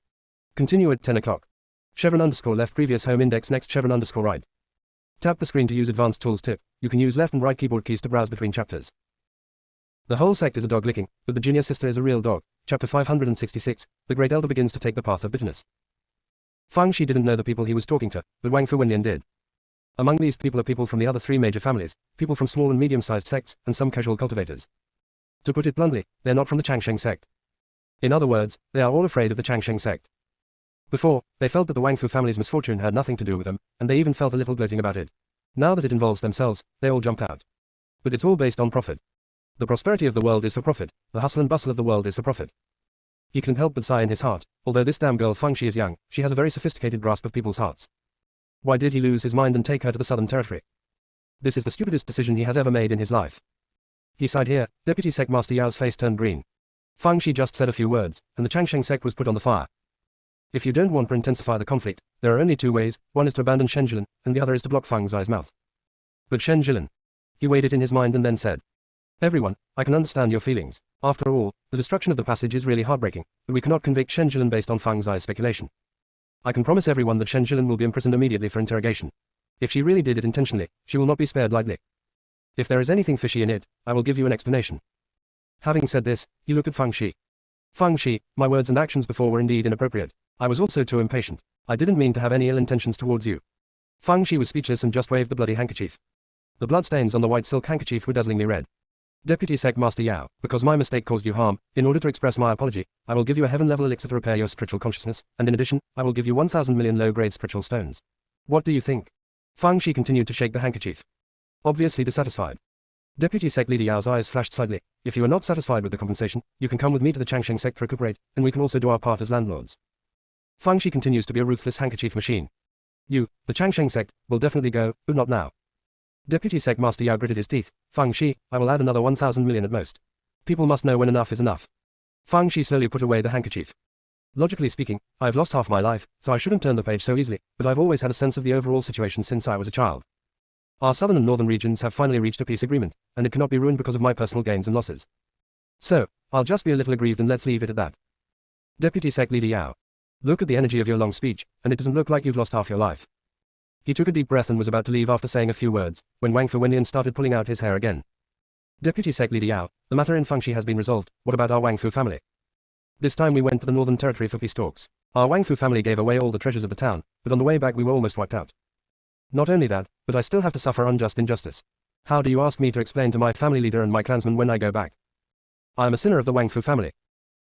Continue at 10 o'clock. Chevron underscore left previous home index next chevron underscore right. Tap the screen to use advanced tools tip. You can use left and right keyboard keys to browse between chapters. The whole sect is a dog licking, but the junior sister is a real dog. Chapter 566, the Great Elder begins to take the path of bitterness. Fang Shi didn't know the people he was talking to, but Wang Fu Wenlian did. Among these people are people from the other three major families, people from small and medium-sized sects, and some casual cultivators. To put it bluntly, they're not from the Changsheng sect. In other words, they are all afraid of the Changsheng sect. Before, they felt that the Wang Fu family's misfortune had nothing to do with them, and they even felt a little gloating about it. Now that it involves themselves, they all jumped out. But it's all based on profit. The prosperity of the world is for profit, the hustle and bustle of the world is for profit. He couldn't help but sigh in his heart, although this damn girl Fang Shi is young, she has a very sophisticated grasp of people's hearts. Why did he lose his mind and take her to the Southern Territory? This is the stupidest decision he has ever made in his life. He sighed here. Deputy Sect Master Yao's face turned green. Fang Shi just said a few words, and the Changsheng sect was put on the fire. If you don't want to intensify the conflict, there are only two ways, one is to abandon Shen Jilin, and the other is to block Fang Zai's mouth. But Shen Jilin. He weighed it in his mind and then said, "Everyone, I can understand your feelings. After all, the destruction of the passage is really heartbreaking, but we cannot convict Shen Jilin based on Fang Zai's speculation. I can promise everyone that Shen Jilin will be imprisoned immediately for interrogation. If she really did it intentionally, she will not be spared lightly. If there is anything fishy in it, I will give you an explanation." Having said this, he looked at Fang Shi. "Fang Shi, my words and actions before were indeed inappropriate. I was also too impatient. I didn't mean to have any ill intentions towards you." Fang Shi was speechless and just waved the bloody handkerchief. The bloodstains on the white silk handkerchief were dazzlingly red. "Deputy Sect Master Yao, because my mistake caused you harm, in order to express my apology, I will give you a heaven-level elixir to repair your spiritual consciousness, and in addition, I will give you 1,000 million low-grade spiritual stones. What do you think?" Fang Shi continued to shake the handkerchief. Obviously dissatisfied. Deputy Sect Leader Yao's eyes flashed slightly. "If you are not satisfied with the compensation, you can come with me to the Changsheng sect to recuperate, and we can also do our part as landlords." Fang Shi continues to be a ruthless handkerchief machine. "You, the Changsheng sect, will definitely go, but not now." Deputy Sect Master Yao gritted his teeth. "Fang Shi, I will add another 1,000 million at most. People must know when enough is enough." Fang Shi slowly put away the handkerchief. "Logically speaking, I have lost half my life, so I shouldn't turn the page so easily, but I've always had a sense of the overall situation since I was a child. Our southern and northern regions have finally reached a peace agreement, and it cannot be ruined because of my personal gains and losses. So, I'll just be a little aggrieved and let's leave it at that." Deputy Sect Leader Yao. "Look at the energy of your long speech, and it doesn't look like you've lost half your life." He took a deep breath and was about to leave after saying a few words, when Wang Fu Wenlian started pulling out his hair again. "Deputy Sect Leader Yao, the matter in Fang Shi has been resolved. What about our Wang Fu family? This time we went to the Northern Territory for peace talks. Our Wang Fu family gave away all the treasures of the town, but on the way back we were almost wiped out. Not only that, but I still have to suffer unjust injustice. How do you ask me to explain to my family leader and my clansmen when I go back? I am a sinner of the Wang Fu family.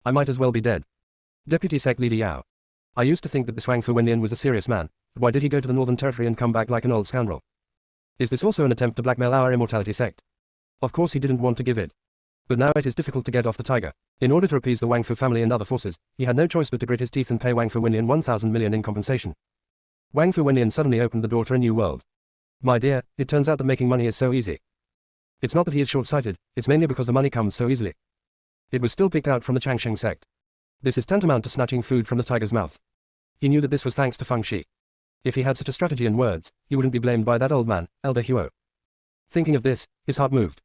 I might as well be dead." Deputy Sect Leader Yao. "I used to think that this Wang Fu Wenlian was a serious man, but why did he go to the Northern Territory and come back like an old scoundrel? Is this also an attempt to blackmail our immortality sect? Of course he didn't want to give it. But now it is difficult to get off the tiger. In order to appease the Wang Fu family and other forces, he had no choice but to grit his teeth and pay Wang Fu Wenlian 1,000 million in compensation." Wang Fu Wenlian suddenly opened the door to a new world. "My dear, it turns out that making money is so easy. It's not that he is short-sighted, it's mainly because the money comes so easily. It was still picked out from the Changsheng sect. This is tantamount to snatching food from the tiger's mouth." He knew that this was thanks to Fang Shi. If he had such a strategy in words, he wouldn't be blamed by that old man, Elder Huo. Thinking of this, his heart moved.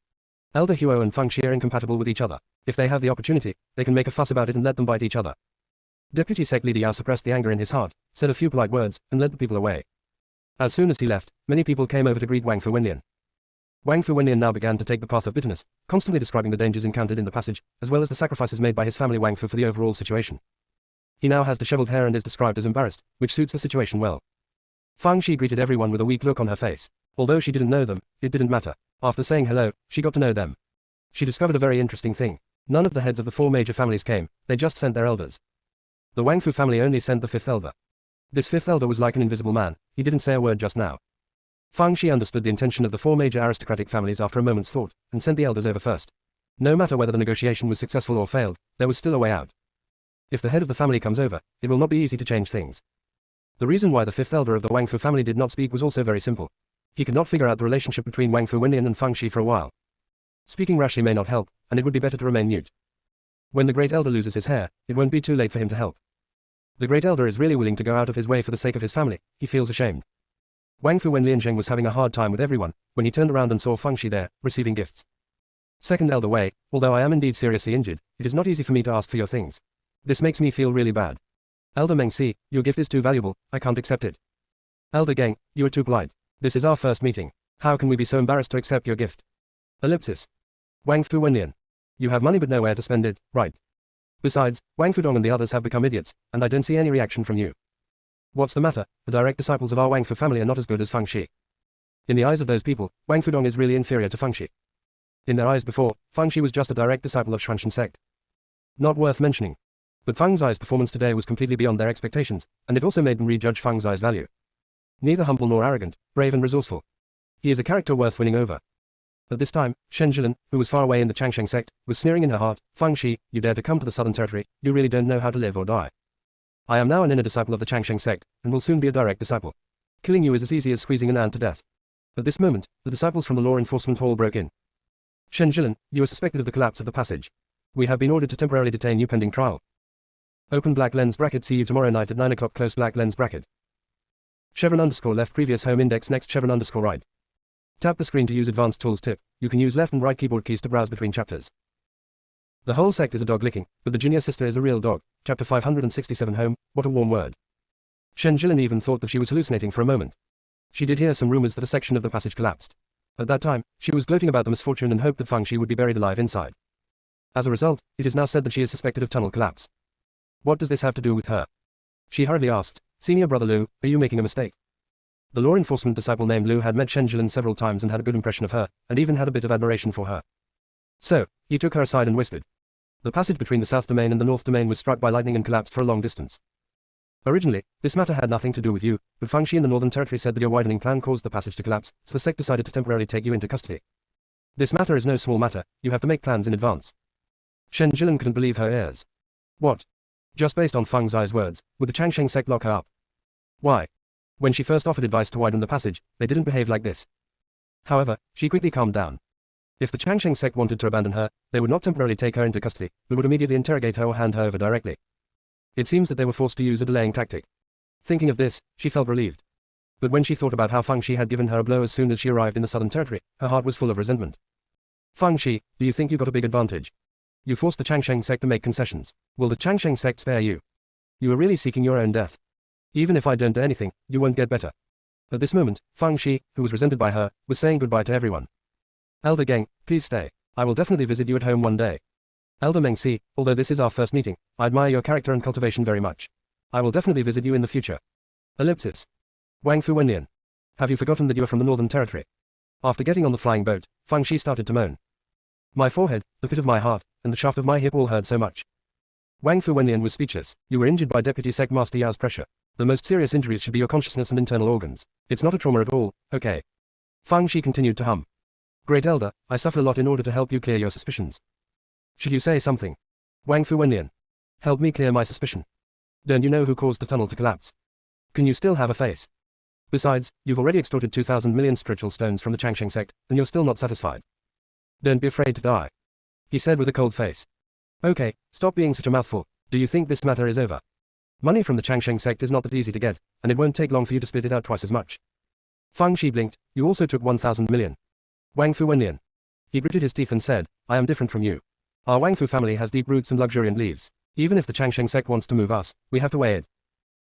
Elder Huo and Fang Shi are incompatible with each other. If they have the opportunity, they can make a fuss about it and let them bite each other. Deputy Sect Leader Yao suppressed the anger in his heart, said a few polite words, and led the people away. As soon as he left, many people came over to greet Wang Fu Wenlian. Wang Fu Wenlian now began to take the path of bitterness, constantly describing the dangers encountered in the passage, as well as the sacrifices made by his family Wang Fu for the overall situation. He now has disheveled hair and is described as embarrassed, which suits the situation well. Fang Shi greeted everyone with a weak look on her face. Although she didn't know them, it didn't matter. After saying hello, she got to know them. She discovered a very interesting thing. None of the heads of the four major families came, they just sent their elders. The Wang Fu family only sent the fifth elder. This fifth elder was like an invisible man, he didn't say a word just now. Fang Shi understood the intention of the four major aristocratic families after a moment's thought, and sent the elders over first. No matter whether the negotiation was successful or failed, there was still a way out. If the head of the family comes over, it will not be easy to change things. The reason why the fifth elder of the Wang Fu family did not speak was also very simple. He could not figure out the relationship between Wang Fu Wenlian and Fang Shi for a while. Speaking rashly may not help, and it would be better to remain mute. When the great elder loses his hair, it won't be too late for him to help. The great elder is really willing to go out of his way for the sake of his family, he feels ashamed. Wang Fu Wenlian was having a hard time with everyone, when he turned around and saw Fang Shi there, receiving gifts. Second elder Wei, although I am indeed seriously injured, it is not easy for me to ask for your things. This makes me feel really bad. Elder Meng Si, your gift is too valuable, I can't accept it. Elder Geng, you are too polite. This is our first meeting. How can we be so embarrassed to accept your gift? Ellipsis. Wang Fu Wenlian. You have money but nowhere to spend it, right? Besides, Wang Fudong and the others have become idiots, and I don't see any reaction from you. What's the matter? The direct disciples of our Wang Fu family are not as good as Feng Shi. In the eyes of those people, Wang Fudong is really inferior to Feng Shi. In their eyes before, Feng Shi was just a direct disciple of Xuanzhen Sect. Not worth mentioning. But Feng Zai's performance today was completely beyond their expectations, and it also made them rejudge Feng Zai's value. Neither humble nor arrogant, brave and resourceful. He is a character worth winning over. At this time, Shen Jilin, who was far away in the Changsheng sect, was sneering in her heart, Feng Shi, you dare to come to the southern territory, you really don't know how to live or die. I am now an inner disciple of the Changsheng sect, and will soon be a direct disciple. Killing you is as easy as squeezing an ant to death. At this moment, the disciples from the law enforcement hall broke in. Shen Jilin, you are suspected of the collapse of the passage. We have been ordered to temporarily detain you pending trial. Open black lens bracket, see you tomorrow night at 9 o'clock, close black lens bracket. Chevron underscore left, previous home index, next chevron underscore right. Tap the screen to use advanced tools tip. You can use left and right keyboard keys to browse between chapters. The whole sect is a dog licking, but the junior sister is a real dog. Chapter 567 Home, what a warm word. Shen Jilin even thought that she was hallucinating for a moment. She did hear some rumors that a section of the passage collapsed. At that time, she was gloating about the misfortune and hoped that Feng Shi would be buried alive inside. As a result, it is now said that she is suspected of tunnel collapse. What does this have to do with her? She hurriedly asked, Senior Brother Liu, are you making a mistake? The law enforcement disciple named Liu had met Shen Jilin several times and had a good impression of her, and even had a bit of admiration for her. So, he took her aside and whispered. The passage between the south domain and the north domain was struck by lightning and collapsed for a long distance. Originally, this matter had nothing to do with you, but Feng Shi in the northern territory said that your widening plan caused the passage to collapse, so the sect decided to temporarily take you into custody. This matter is no small matter, you have to make plans in advance. Shen Jilin couldn't believe her ears. What? Just based on Feng Zai's words, would the Changsheng sect lock her up? Why? When she first offered advice to widen the passage, they didn't behave like this. However, she quickly calmed down. If the Changsheng sect wanted to abandon her, they would not temporarily take her into custody, but would immediately interrogate her or hand her over directly. It seems that they were forced to use a delaying tactic. Thinking of this, she felt relieved. But when she thought about how Feng Shi had given her a blow as soon as she arrived in the southern territory, her heart was full of resentment. Feng Shi, do you think you got a big advantage? You forced the Changsheng sect to make concessions. Will the Changsheng sect spare you? You are really seeking your own death. Even if I don't do anything, you won't get better. At this moment, Feng Shi, who was resented by her, was saying goodbye to everyone. Elder Geng, please stay. I will definitely visit you at home one day. Elder Meng Si, although this is our first meeting, I admire your character and cultivation very much. I will definitely visit you in the future. Ellipsis. Wang Fu Wenlian. Have you forgotten that you are from the Northern Territory? After getting on the flying boat, Feng Shi started to moan. My forehead, the pit of my heart, and the shaft of my hip all hurt so much. Wang Fu Wenlian was speechless. You were injured by Deputy Sect Master Yao's pressure. The most serious injuries should be your consciousness and internal organs. It's not a trauma at all, okay. Feng Shi continued to hum. Great Elder, I suffered a lot in order to help you clear your suspicions. Should you say something? Wang Fu Wenlian. Help me clear my suspicion. Don't you know who caused the tunnel to collapse? Can you still have a face? Besides, you've already extorted 2,000 million spiritual stones from the Changsheng sect, and you're still not satisfied. Don't be afraid to die. He said with a cold face. Okay, stop being such a mouthful. Do you think this matter is over? Money from the Changsheng sect is not that easy to get, and it won't take long for you to split it out twice as much. Feng Shi blinked. You also took 1,000 million. Wang Fu Wenlian. He gritted his teeth and said, I am different from you. Our Wang Fu family has deep roots and luxuriant leaves. Even if the Changsheng sect wants to move us, we have to weigh it.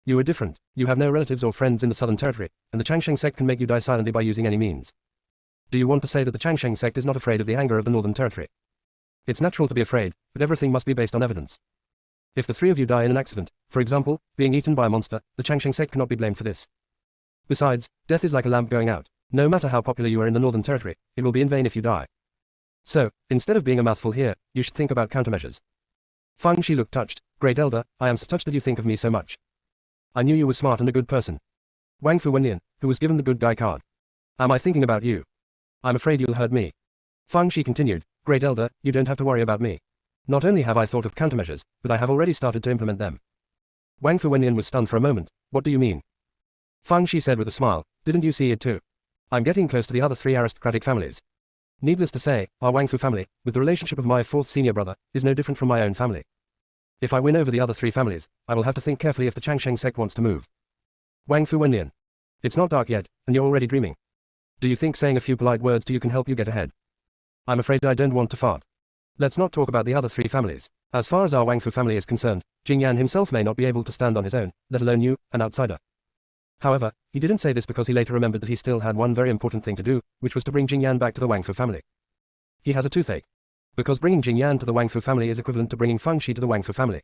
You are different. You have no relatives or friends in the southern territory, and the Changsheng sect can make you die silently by using any means. Do you want to say that the Changsheng sect is not afraid of the anger of the northern territory? It's natural to be afraid, but everything must be based on evidence. If the three of you die in an accident, for example, being eaten by a monster, the Changsheng sect cannot be blamed for this. Besides, death is like a lamp going out. No matter how popular you are in the northern territory, it will be in vain if you die. So, instead of being a mouthful here, you should think about countermeasures. Feng Shi looked touched. Great Elder, I am so touched that you think of me so much. I knew you were smart and a good person. Wang Fu Wenlian, who was given the good guy card. Am I thinking about you? I'm afraid you'll hurt me. Feng Shi continued, Great Elder, you don't have to worry about me. Not only have I thought of countermeasures, but I have already started to implement them. Wang Fu Wenlian was stunned for a moment. What do you mean? Feng Shi said with a smile, didn't you see it too? I'm getting close to the other three aristocratic families. Needless to say, our Wang Fu family, with the relationship of my fourth senior brother, is no different from my own family. If I win over the other three families, I will have to think carefully if the Changsheng sect wants to move. Wang Fu Wenlian. It's not dark yet, and you're already dreaming. Do you think saying a few polite words to you can help you get ahead? I'm afraid I don't want to fart. Let's not talk about the other three families. As far as our Wang Fu family is concerned, Jingyan himself may not be able to stand on his own, let alone you, an outsider. However, he didn't say this because he later remembered that he still had one very important thing to do, which was to bring Jingyan back to the Wang Fu family. He has a toothache. Because bringing Jingyan to the Wang Fu family is equivalent to bringing Feng Shi to the Wang Fu family.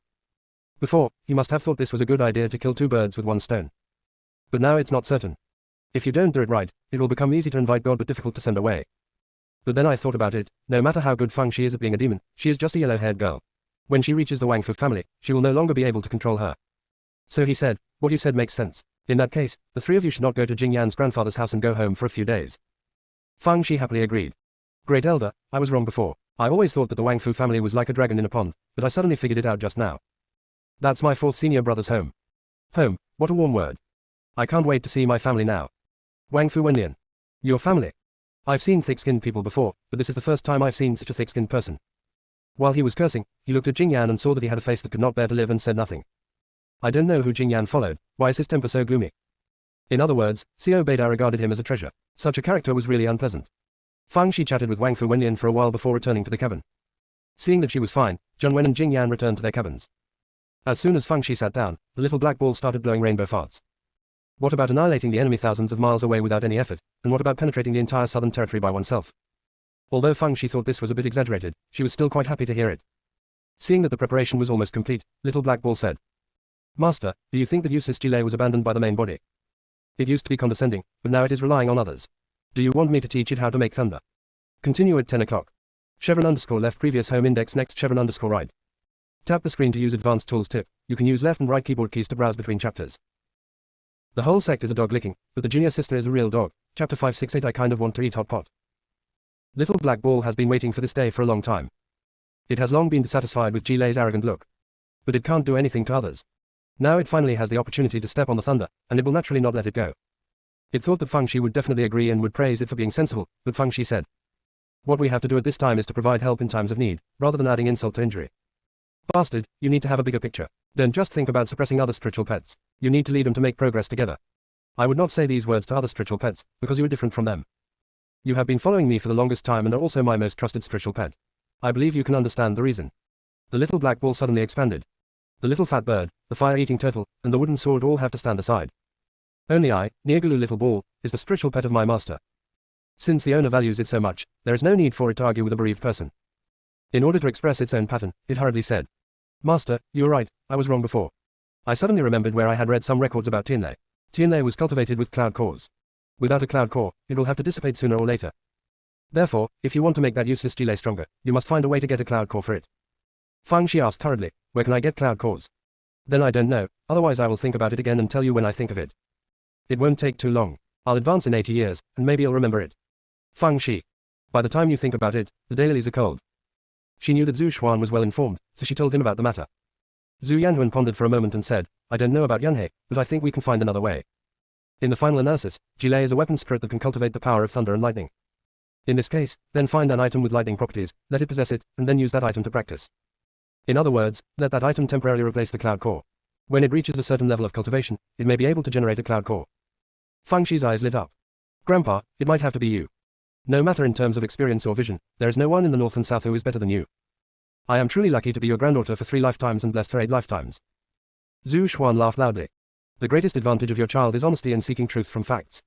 Before, he must have thought this was a good idea to kill two birds with one stone. But now it's not certain. If you don't do it right, it will become easy to invite God but difficult to send away. But then I thought about it, no matter how good Fang Shi is at being a demon, she is just a yellow-haired girl. When she reaches the Wang Fu family, she will no longer be able to control her. So he said, what you said makes sense. In that case, the three of you should not go to Jing Yan's grandfather's house and go home for a few days. Fang Shi happily agreed. Great elder, I was wrong before. I always thought that the Wang Fu family was like a dragon in a pond, but I suddenly figured it out just now. That's my fourth senior brother's home. Home, what a warm word. I can't wait to see my family now. Wang Fu Wenlian. Your family. I've seen thick-skinned people before, but this is the first time I've seen such a thick-skinned person. While he was cursing, he looked at Jing Yan and saw that he had a face that could not bear to live and said nothing. I don't know who Jing Yan followed, why is his temper so gloomy? In other words, Xiao Beidao regarded him as a treasure. Such a character was really unpleasant. Fang Shi chatted with Wang Fu Wenlian for a while before returning to the cabin. Seeing that she was fine, Zheng Wen and Jing Yan returned to their cabins. As soon as Fang Shi sat down, the little black ball started blowing rainbow farts. What about annihilating the enemy thousands of miles away without any effort, and what about penetrating the entire southern territory by oneself? Although Fang Shi thought this was a bit exaggerated, she was still quite happy to hear it. Seeing that the preparation was almost complete, little black ball said, Master, do you think that useless Jilei was abandoned by the main body? It used to be condescending, but now it is relying on others. Do you want me to teach it how to make thunder? Continue at 10 o'clock. Chevron _ left previous home index next chevron _ right. Tap the screen to use advanced tools tip. You can use left and right keyboard keys to browse between chapters. The whole sect is a dog licking, but the junior sister is a real dog. Chapter 568 I kind of want to eat hot pot. Little black ball has been waiting for this day for a long time. It has long been dissatisfied with Jilei's arrogant look. But it can't do anything to others. Now it finally has the opportunity to step on the thunder, and it will naturally not let it go. It thought that Fang Shi would definitely agree and would praise it for being sensible, but Fang Shi said, what we have to do at this time is to provide help in times of need, rather than adding insult to injury. Bastard, you need to have a bigger picture. Don't just think about suppressing other spiritual pets. You need to lead them to make progress together. I would not say these words to other spiritual pets, because you are different from them. You have been following me for the longest time and are also my most trusted spiritual pet. I believe you can understand the reason. The little black ball suddenly expanded. The little fat bird, the fire-eating turtle, and the wooden sword all have to stand aside. Only I, Niagulu Little Ball, is the spiritual pet of my master. Since the owner values it so much, there is no need for it to argue with a bereaved person. In order to express its own pattern, it hurriedly said, Master, you are right, I was wrong before. I suddenly remembered where I had read some records about Tianlei. Tianlei was cultivated with cloud cores. Without a cloud core, it will have to dissipate sooner or later. Therefore, if you want to make that useless Jilei stronger, you must find a way to get a cloud core for it. Fang Shi asked hurriedly, where can I get cloud cores? Then I don't know, otherwise I will think about it again and tell you when I think of it. It won't take too long. I'll advance in 80 years, and maybe you'll remember it. Fang Shi. By the time you think about it, the daylilies are cold. She knew that Zhu Xuan was well informed, so she told him about the matter. Zhu Yanhuan pondered for a moment and said, I don't know about Yanhei, but I think we can find another way. In the final analysis, Jilei is a weapon spirit that can cultivate the power of thunder and lightning. In this case, then find an item with lightning properties, let it possess it, and then use that item to practice. In other words, let that item temporarily replace the cloud core. When it reaches a certain level of cultivation, it may be able to generate a cloud core. Fang Shi's eyes lit up. Grandpa, it might have to be you. No matter in terms of experience or vision, there is no one in the north and south who is better than you. I am truly lucky to be your granddaughter for 3 lifetimes and blessed for 8 lifetimes. Zhu Xuan laughed loudly. The greatest advantage of your child is honesty and seeking truth from facts.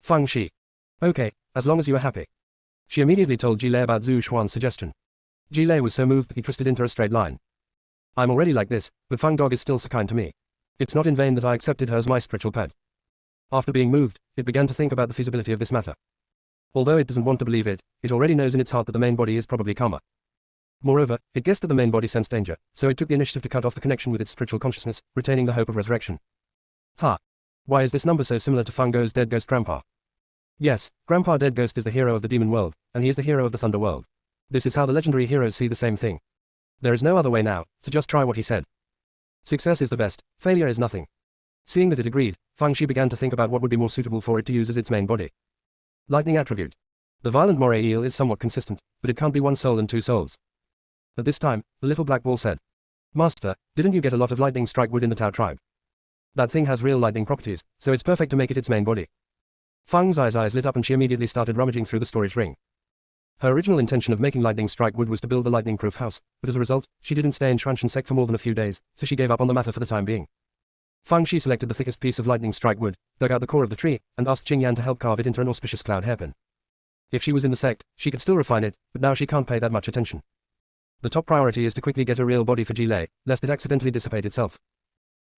Fang Shi. Okay, as long as you are happy. She immediately told Jilei about Zhu Xuan's suggestion. Jilei was so moved that he twisted into a straight line. I'm already like this, but Fang Dog is still so kind to me. It's not in vain that I accepted her as my spiritual pet. After being moved, it began to think about the feasibility of this matter. Although it doesn't want to believe it, it already knows in its heart that the main body is probably karma. Moreover, it guessed that the main body sensed danger, so it took the initiative to cut off the connection with its spiritual consciousness, retaining the hope of resurrection. Ha! Why is this number so similar to Fang Go's dead ghost grandpa? Yes, Grandpa Dead Ghost is the hero of the demon world, and he is the hero of the thunder world. This is how the legendary heroes see the same thing. There is no other way now, so just try what he said. Success is the best, failure is nothing. Seeing that it agreed, Fang Shi began to think about what would be more suitable for it to use as its main body. Lightning attribute. The violent moray eel is somewhat consistent, but it can't be 1 soul and 2 souls. At this time, the little black ball said, Master, didn't you get a lot of lightning strike wood in the Tao tribe? That thing has real lightning properties, so it's perfect to make it its main body. Fang's eyes lit up and she immediately started rummaging through the storage ring. Her original intention of making lightning strike wood was to build a lightning-proof house, but as a result, she didn't stay in Shuanshan Sect for more than a few days, so she gave up on the matter for the time being. Fang Shi selected the thickest piece of lightning strike wood, dug out the core of the tree, and asked Jing Yan to help carve it into an auspicious cloud hairpin. If she was in the sect, she could still refine it, but now she can't pay that much attention. The top priority is to quickly get a real body for Jilei, lest it accidentally dissipate itself.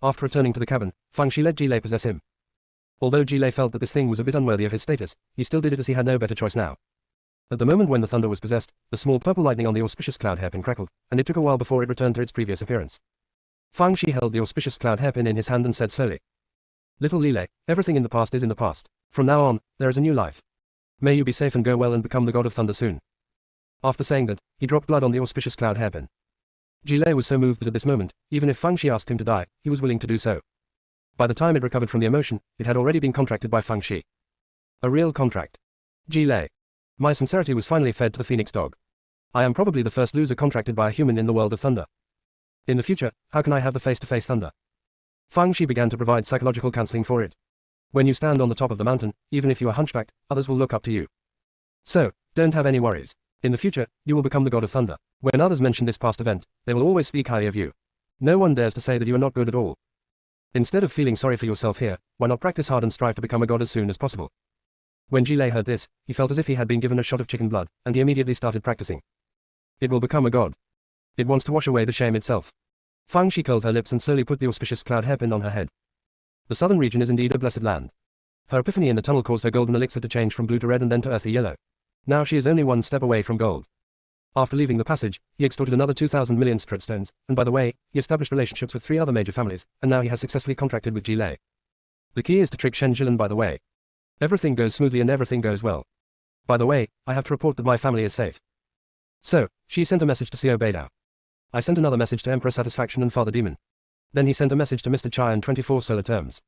After returning to the cabin, Fang Shi let Jilei possess him. Although Jilei felt that this thing was a bit unworthy of his status, he still did it as he had no better choice now. At the moment when the thunder was possessed, the small purple lightning on the auspicious cloud hairpin crackled, and it took a while before it returned to its previous appearance. Fang Shi held the auspicious cloud hairpin in his hand and said slowly, "Little Lilei, everything in the past is in the past. From now on, there is a new life. May you be safe and go well and become the god of thunder soon." After saying that, he dropped blood on the auspicious cloud hairpin. Jilei was so moved that at this moment, even if Fang Shi asked him to die, he was willing to do so. By the time it recovered from the emotion, it had already been contracted by Fang Shi. A real contract. Jilei. My sincerity was finally fed to the phoenix dog. I am probably the first loser contracted by a human in the world of thunder. In the future, how can I have the face-to-face thunder? Fang Shi began to provide psychological counseling for it. When you stand on the top of the mountain, even if you are hunchbacked, others will look up to you. So, don't have any worries. In the future, you will become the god of thunder. When others mention this past event, they will always speak highly of you. No one dares to say that you are not good at all. Instead of feeling sorry for yourself here, why not practice hard and strive to become a god as soon as possible? When Jilei heard this, he felt as if he had been given a shot of chicken blood, and he immediately started practicing. It will become a god. It wants to wash away the shame itself. Fang Shi curled her lips and slowly put the auspicious cloud hairpin on her head. The southern region is indeed a blessed land. Her epiphany in the tunnel caused her golden elixir to change from blue to red and then to earthy yellow. Now she is only one step away from gold. After leaving the passage, he extorted another 2,000 million spirit stones, and by the way, he established relationships with 3 other major families, and now he has successfully contracted with Jilei. The key is to trick Shen Jilan by the way. Everything goes smoothly and everything goes well. By the way, I have to report that my family is safe. So, she sent a message to Xiao Beidao. I sent another message to Emperor Satisfaction and Father Demon. Then he sent a message to Mr. Chai and 24 solar terms.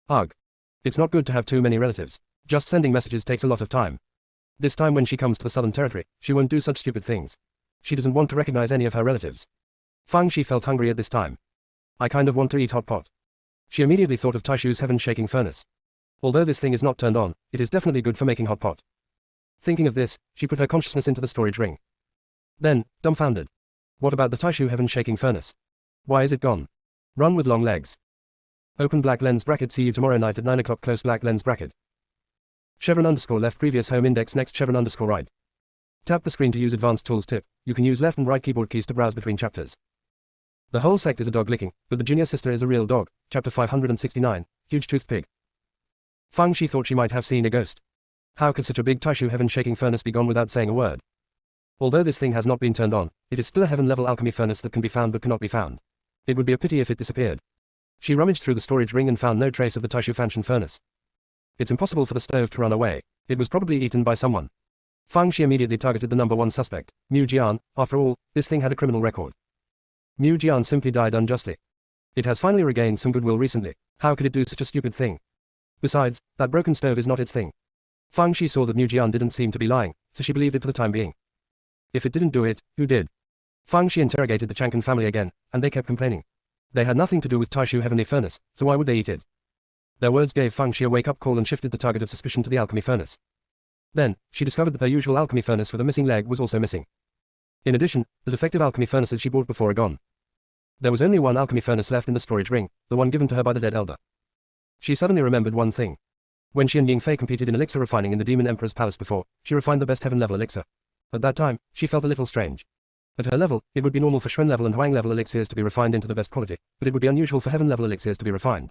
Ugh. It's not good to have too many relatives. Just sending messages takes a lot of time. This time when she comes to the southern territory, she won't do such stupid things. She doesn't want to recognize any of her relatives. Fang Shi felt hungry at this time. I kind of want to eat hot pot. She immediately thought of Taishu's heaven-shaking furnace. Although this thing is not turned on, it is definitely good for making hot pot. Thinking of this, she put her consciousness into the storage ring. Then, dumbfounded. What about the Taishu heaven-shaking furnace? Why is it gone? Run with long legs. Open black lens bracket. See you tomorrow night at 9 o'clock. Close black lens bracket. Chevron underscore left previous home index next chevron underscore right. Tap the screen to use advanced tools tip. You can use left and right keyboard keys to browse between chapters. The whole sect is a dog licking, but the junior sister is a real dog. Chapter 569, Huge Toothed Pig. Fang Shi thought she might have seen a ghost. How could such a big Taishu heaven-shaking furnace be gone without saying a word? Although this thing has not been turned on, it is still a heaven-level alchemy furnace that can be found but cannot be found. It would be a pity if it disappeared. She rummaged through the storage ring and found no trace of the Taishu Fanshan furnace. It's impossible for the stove to run away. It was probably eaten by someone. Fang Shi immediately targeted the number 1 suspect, Mu Jian. After all, this thing had a criminal record. Mu Jian simply died unjustly. It has finally regained some goodwill recently. How could it do such a stupid thing? Besides, that broken stove is not its thing. Fang Shi saw that Mu Jian didn't seem to be lying, so she believed it for the time being. If it didn't do it, who did? Fang Shi interrogated the Chang'an family again, and they kept complaining. They had nothing to do with Taishu heavenly furnace, so why would they eat it? Their words gave Fang Shi a wake-up call and shifted the target of suspicion to the alchemy furnace. Then, she discovered that her usual alchemy furnace with a missing leg was also missing. In addition, the defective alchemy furnaces she bought before are gone. There was only one alchemy furnace left in the storage ring, the one given to her by the dead elder. She suddenly remembered one thing. When she and Yingfei competed in elixir refining in the Demon Emperor's palace before, she refined the best heaven-level elixir. At that time, she felt a little strange. At her level, it would be normal for Xuan-level and Huang-level elixirs to be refined into the best quality, but it would be unusual for heaven-level elixirs to be refined.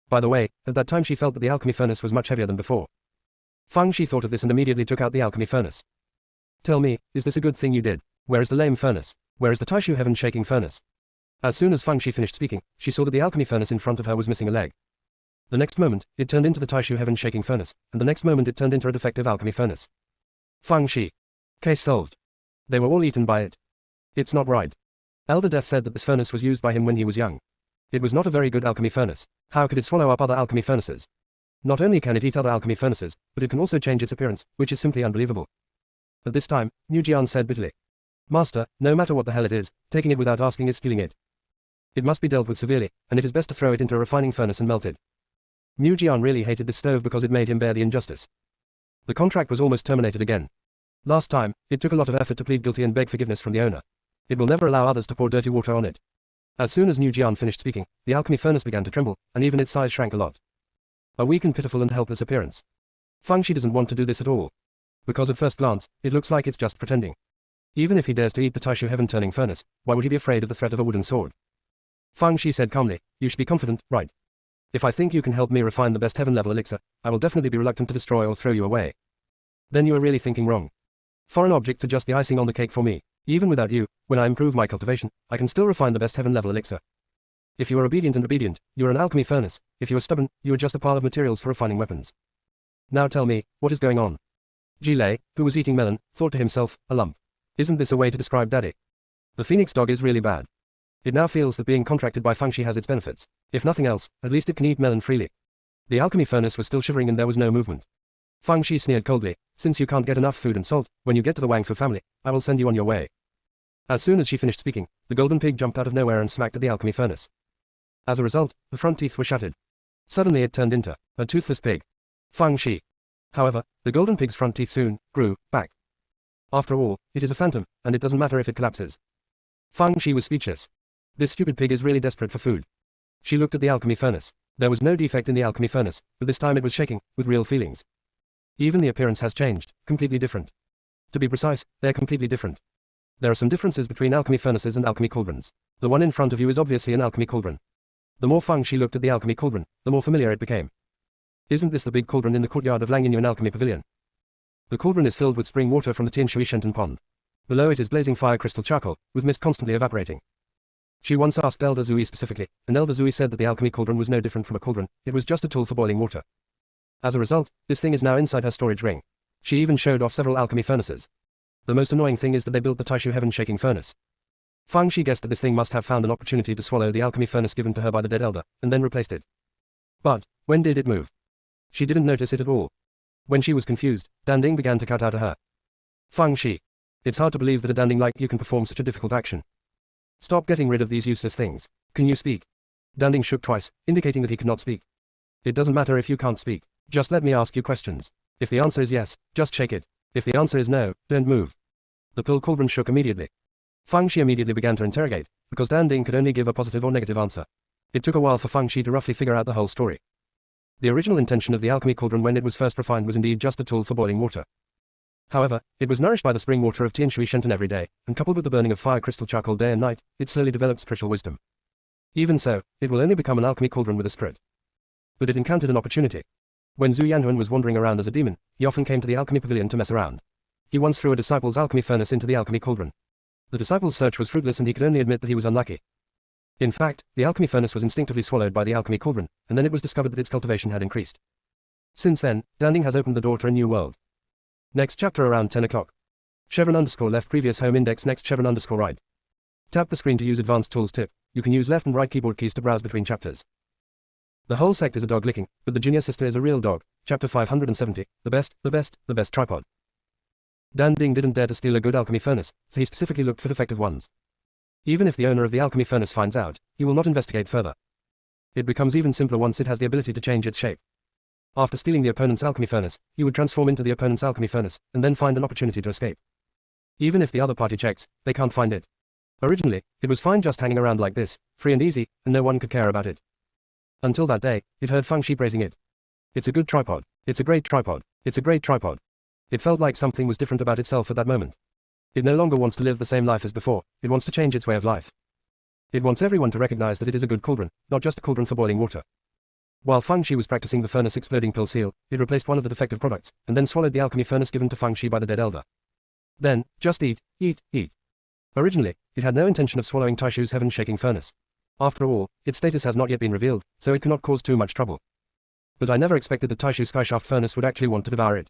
By the way, at that time she felt that the alchemy furnace was much heavier than before. Fang Shi thought of this and immediately took out the alchemy furnace. Tell me, is this a good thing you did? Where is the lame furnace? Where is the Taishu heaven-shaking furnace? As soon as Fang Shi finished speaking, she saw that the alchemy furnace in front of her was missing a leg. The next moment, it turned into the Taishu heaven-shaking furnace, and the next moment it turned into a defective alchemy furnace. Fang Shi. Case solved. They were all eaten by it. It's not right. Elder Death said that this furnace was used by him when he was young. It was not a very good alchemy furnace. How could it swallow up other alchemy furnaces? Not only can it eat other alchemy furnaces, but it can also change its appearance, which is simply unbelievable. At this time, Mu Jian said bitterly. Master, no matter what the hell it is, taking it without asking is stealing it. It must be dealt with severely, and it is best to throw it into a refining furnace and melt it. Mu Jian really hated this stove because it made him bear the injustice. The contract was almost terminated again. Last time, it took a lot of effort to plead guilty and beg forgiveness from the owner. It will never allow others to pour dirty water on it. As soon as Mu Jian finished speaking, the alchemy furnace began to tremble, and even its size shrank a lot. A weak and pitiful and helpless appearance. Fang Shi doesn't want to do this at all. Because at first glance, it looks like it's just pretending. Even if he dares to eat the Taishu heaven-turning furnace, why would he be afraid of the threat of a wooden sword? Fang Shi said calmly, you should be confident, right? If I think you can help me refine the best heaven level elixir, I will definitely be reluctant to destroy or throw you away. Then you are really thinking wrong. Foreign objects are just the icing on the cake for me. Even without you, when I improve my cultivation, I can still refine the best heaven level elixir. If you are obedient, you are an alchemy furnace. If you are stubborn, you are just a pile of materials for refining weapons. Now tell me, what is going on? Jilei, who was eating melon, thought to himself, a lump. Isn't this a way to describe Daddy? The phoenix dog is really bad. It now feels that being contracted by Fangshi has its benefits. If nothing else, at least it can eat melon freely. The alchemy furnace was still shivering and there was no movement. Fangshi sneered coldly, since you can't get enough food and salt, when you get to the Wang Fu family, I will send you on your way. As soon as she finished speaking, the golden pig jumped out of nowhere and smacked at the alchemy furnace. As a result, the front teeth were shattered. Suddenly it turned into a toothless pig. Fangshi. However, the golden pig's front teeth soon grew back. After all, it is a phantom, and it doesn't matter if it collapses. Fangshi was speechless. This stupid pig is really desperate for food. She looked at the alchemy furnace. There was no defect in the alchemy furnace, but this time it was shaking, with real feelings. Even the appearance has changed, completely different. To be precise, they're completely different. There are some differences between alchemy furnaces and alchemy cauldrons. The one in front of you is obviously an alchemy cauldron. The more Fangshi looked at the alchemy cauldron, the more familiar it became. Isn't this the big cauldron in the courtyard of Langyuan Alchemy Pavilion? The cauldron is filled with spring water from the Tianshui Shenton pond. Below it is blazing fire crystal charcoal, with mist constantly evaporating. She once asked Elder Zui specifically, and Elder Zui said that the alchemy cauldron was no different from a cauldron, it was just a tool for boiling water. As a result, this thing is now inside her storage ring. She even showed off several alchemy furnaces. The most annoying thing is that they built the Taishu heaven-shaking furnace. Fangshi guessed that this thing must have found an opportunity to swallow the alchemy furnace given to her by the dead elder, and then replaced it. But, when did it move? She didn't notice it at all. When she was confused, Danding began to cut out of her. Fangshi. It's hard to believe that a Danding like you can perform such a difficult action. Stop getting rid of these useless things. Can you speak? Danding shook twice, indicating that he could not speak. It doesn't matter if you can't speak. Just let me ask you questions. If the answer is yes, just shake it. If the answer is no, don't move. The pill cauldron shook immediately. Fangshi immediately began to interrogate, because Danding could only give a positive or negative answer. It took a while for Fangshi to roughly figure out the whole story. The original intention of the alchemy cauldron when it was first refined was indeed just a tool for boiling water. However, it was nourished by the spring water of Tianshui Shenton every day, and coupled with the burning of fire crystal charcoal day and night, it slowly developed spiritual wisdom. Even so, it will only become an alchemy cauldron with a spirit. But it encountered an opportunity. When Zhu Yanhuan was wandering around as a demon, he often came to the alchemy pavilion to mess around. He once threw a disciple's alchemy furnace into the alchemy cauldron. The disciple's search was fruitless and he could only admit that he was unlucky. In fact, the alchemy furnace was instinctively swallowed by the alchemy cauldron, and then it was discovered that its cultivation had increased. Since then, Danding has opened the door to a new world. Next chapter around 10 o'clock. _left previous home index next _right. Tap the screen to use advanced tools tip. You can use left and right keyboard keys to browse between chapters. The whole sect is a dog licking, but the junior sister is a real dog. Chapter 570, the best tripod. Danding didn't dare to steal a good alchemy furnace, so he specifically looked for defective ones. Even if the owner of the alchemy furnace finds out, he will not investigate further. It becomes even simpler once it has the ability to change its shape. After stealing the opponent's alchemy furnace, he would transform into the opponent's alchemy furnace, and then find an opportunity to escape. Even if the other party checks, they can't find it. Originally, it was fine just hanging around like this, free and easy, and no one could care about it. Until that day, it heard Fangshi praising it. It's a good tripod. It's a great tripod. It's a great tripod. It felt like something was different about itself at that moment. It no longer wants to live the same life as before, it wants to change its way of life. It wants everyone to recognize that it is a good cauldron, not just a cauldron for boiling water. While Fangshi was practicing the furnace exploding pill seal, it replaced one of the defective products, and then swallowed the alchemy furnace given to Fangshi by the dead elder. Then, just eat, eat, eat. Originally, it had no intention of swallowing Taishu's heaven-shaking furnace. After all, its status has not yet been revealed, so it cannot cause too much trouble. But I never expected that Taishu Skyshaft furnace would actually want to devour it.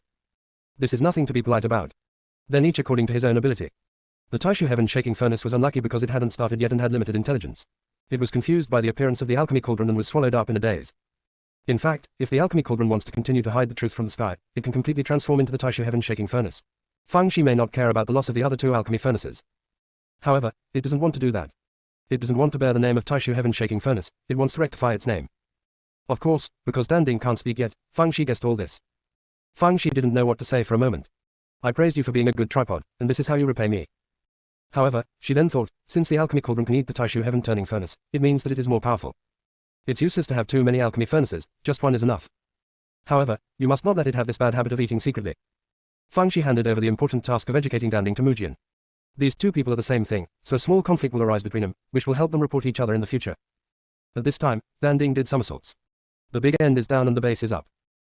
This is nothing to be polite about. Then each according to his own ability. The Taishu heaven-shaking furnace was unlucky because it hadn't started yet and had limited intelligence. It was confused by the appearance of the alchemy cauldron and was swallowed up in a daze. In fact, if the alchemy cauldron wants to continue to hide the truth from the sky, it can completely transform into the Taishu heaven-shaking furnace. Fangshi may not care about the loss of the other two alchemy furnaces. However, it doesn't want to do that. It doesn't want to bear the name of Taishu heaven-shaking furnace, it wants to rectify its name. Of course, because Danding can't speak yet, Fangshi guessed all this. Fangshi didn't know what to say for a moment. I praised you for being a good tripod, and this is how you repay me. However, she then thought, since the alchemy cauldron can eat the Taishu heaven-turning furnace, it means that it is more powerful. It's useless to have too many alchemy furnaces, just one is enough. However, you must not let it have this bad habit of eating secretly. Fangshi handed over the important task of educating Danding to Mujian. These two people are the same thing, so a small conflict will arise between them, which will help them report each other in the future. At this time, Danding did somersaults. The big end is down and the base is up.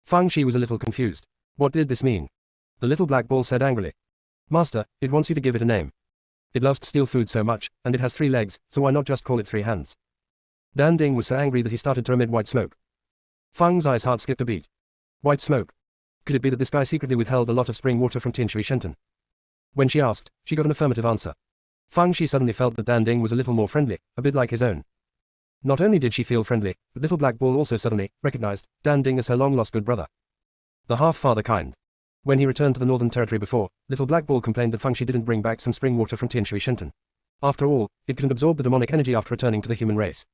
Fang Shi was a little confused. What did this mean? The little black ball said angrily. Master, it wants you to give it a name. It loves to steal food so much, and it has 3 legs, so why not just call it 3 hands? Dan Ding was so angry that he started to emit white smoke. Fang's eyes heart skipped a beat. White smoke. Could it be that this guy secretly withheld a lot of spring water from Tianshui Shenten? When she asked, she got an affirmative answer. Fang Shi suddenly felt that Dan Ding was a little more friendly, a bit like his own. Not only did she feel friendly, but little black ball also suddenly recognized Dan Ding as her long-lost good brother. The half-father kind. When he returned to the Northern Territory before, little black ball complained that Fang Shi didn't bring back some spring water from Tianshui Shenten. After all, it couldn't absorb the demonic energy after returning to the human race.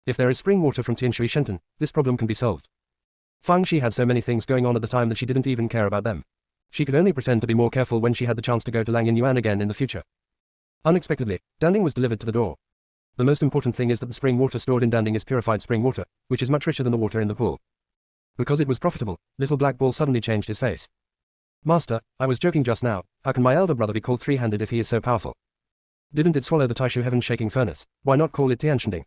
If there is spring water from Tianshui Shenten, this problem can be solved. Fang Shi had so many things going on at the time that she didn't even care about them. She could only pretend to be more careful when she had the chance to go to Langyan Yuan again in the future. Unexpectedly, Danding was delivered to the door. The most important thing is that the spring water stored in Danding is purified spring water, which is much richer than the water in the pool. Because it was profitable, little black ball suddenly changed his face. Master, I was joking just now. How can my elder brother be called 3-handed if he is so powerful? Didn't it swallow the Taishu heaven-shaking furnace? Why not call it Tianshending?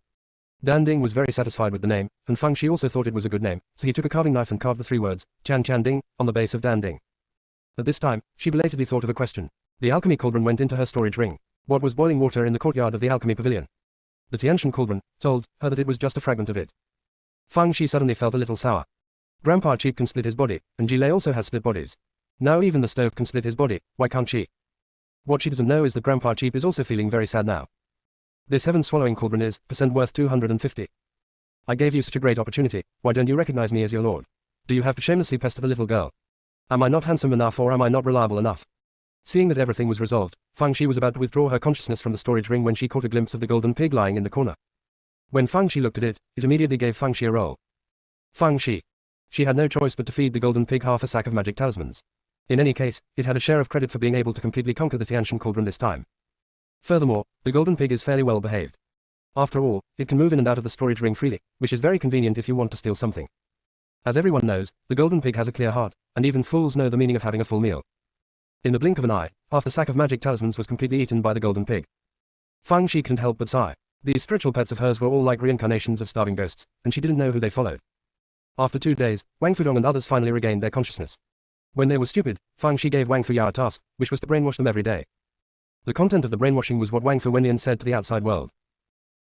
Danding was very satisfied with the name, and Fang Shi also thought it was a good name, so he took a carving knife and carved the 3 words, Tian Tian Ding, on the base of Danding. At this time, she belatedly thought of a question. The alchemy cauldron went into her storage ring. What was boiling water in the courtyard of the alchemy pavilion? The Tianshan cauldron told her that it was just a fragment of it. Fang Shi suddenly felt a little sour. Grandpa Cheap can split his body, and Jilei also has split bodies. Now even the stove can split his body, why can't she? What she doesn't know is that Grandpa Cheap is also feeling very sad now. This heaven-swallowing cauldron is worth 250. I gave you such a great opportunity, why don't you recognize me as your lord? Do you have to shamelessly pester the little girl? Am I not handsome enough or am I not reliable enough? Seeing that everything was resolved, Fang Shi was about to withdraw her consciousness from the storage ring when she caught a glimpse of the golden pig lying in the corner. When Fang Shi looked at it, it immediately gave Fang Shi a roll. Fang Shi. She had no choice but to feed the golden pig half a sack of magic talismans. In any case, it had a share of credit for being able to completely conquer the Tianshan cauldron this time. Furthermore, the golden pig is fairly well behaved. After all, it can move in and out of the storage ring freely, which is very convenient if you want to steal something. As everyone knows, the golden pig has a clear heart, and even fools know the meaning of having a full meal. In the blink of an eye, half the sack of magic talismans was completely eaten by the golden pig. Fang Shi couldn't help but sigh. These spiritual pets of hers were all like reincarnations of starving ghosts, and she didn't know who they followed. After 2 days, Wang Fudong and others finally regained their consciousness. When they were stupid, Fang Shi gave Wang Fuyao a task, which was to brainwash them every day. The content of the brainwashing was what Wang Fu Wenlian said to the outside world.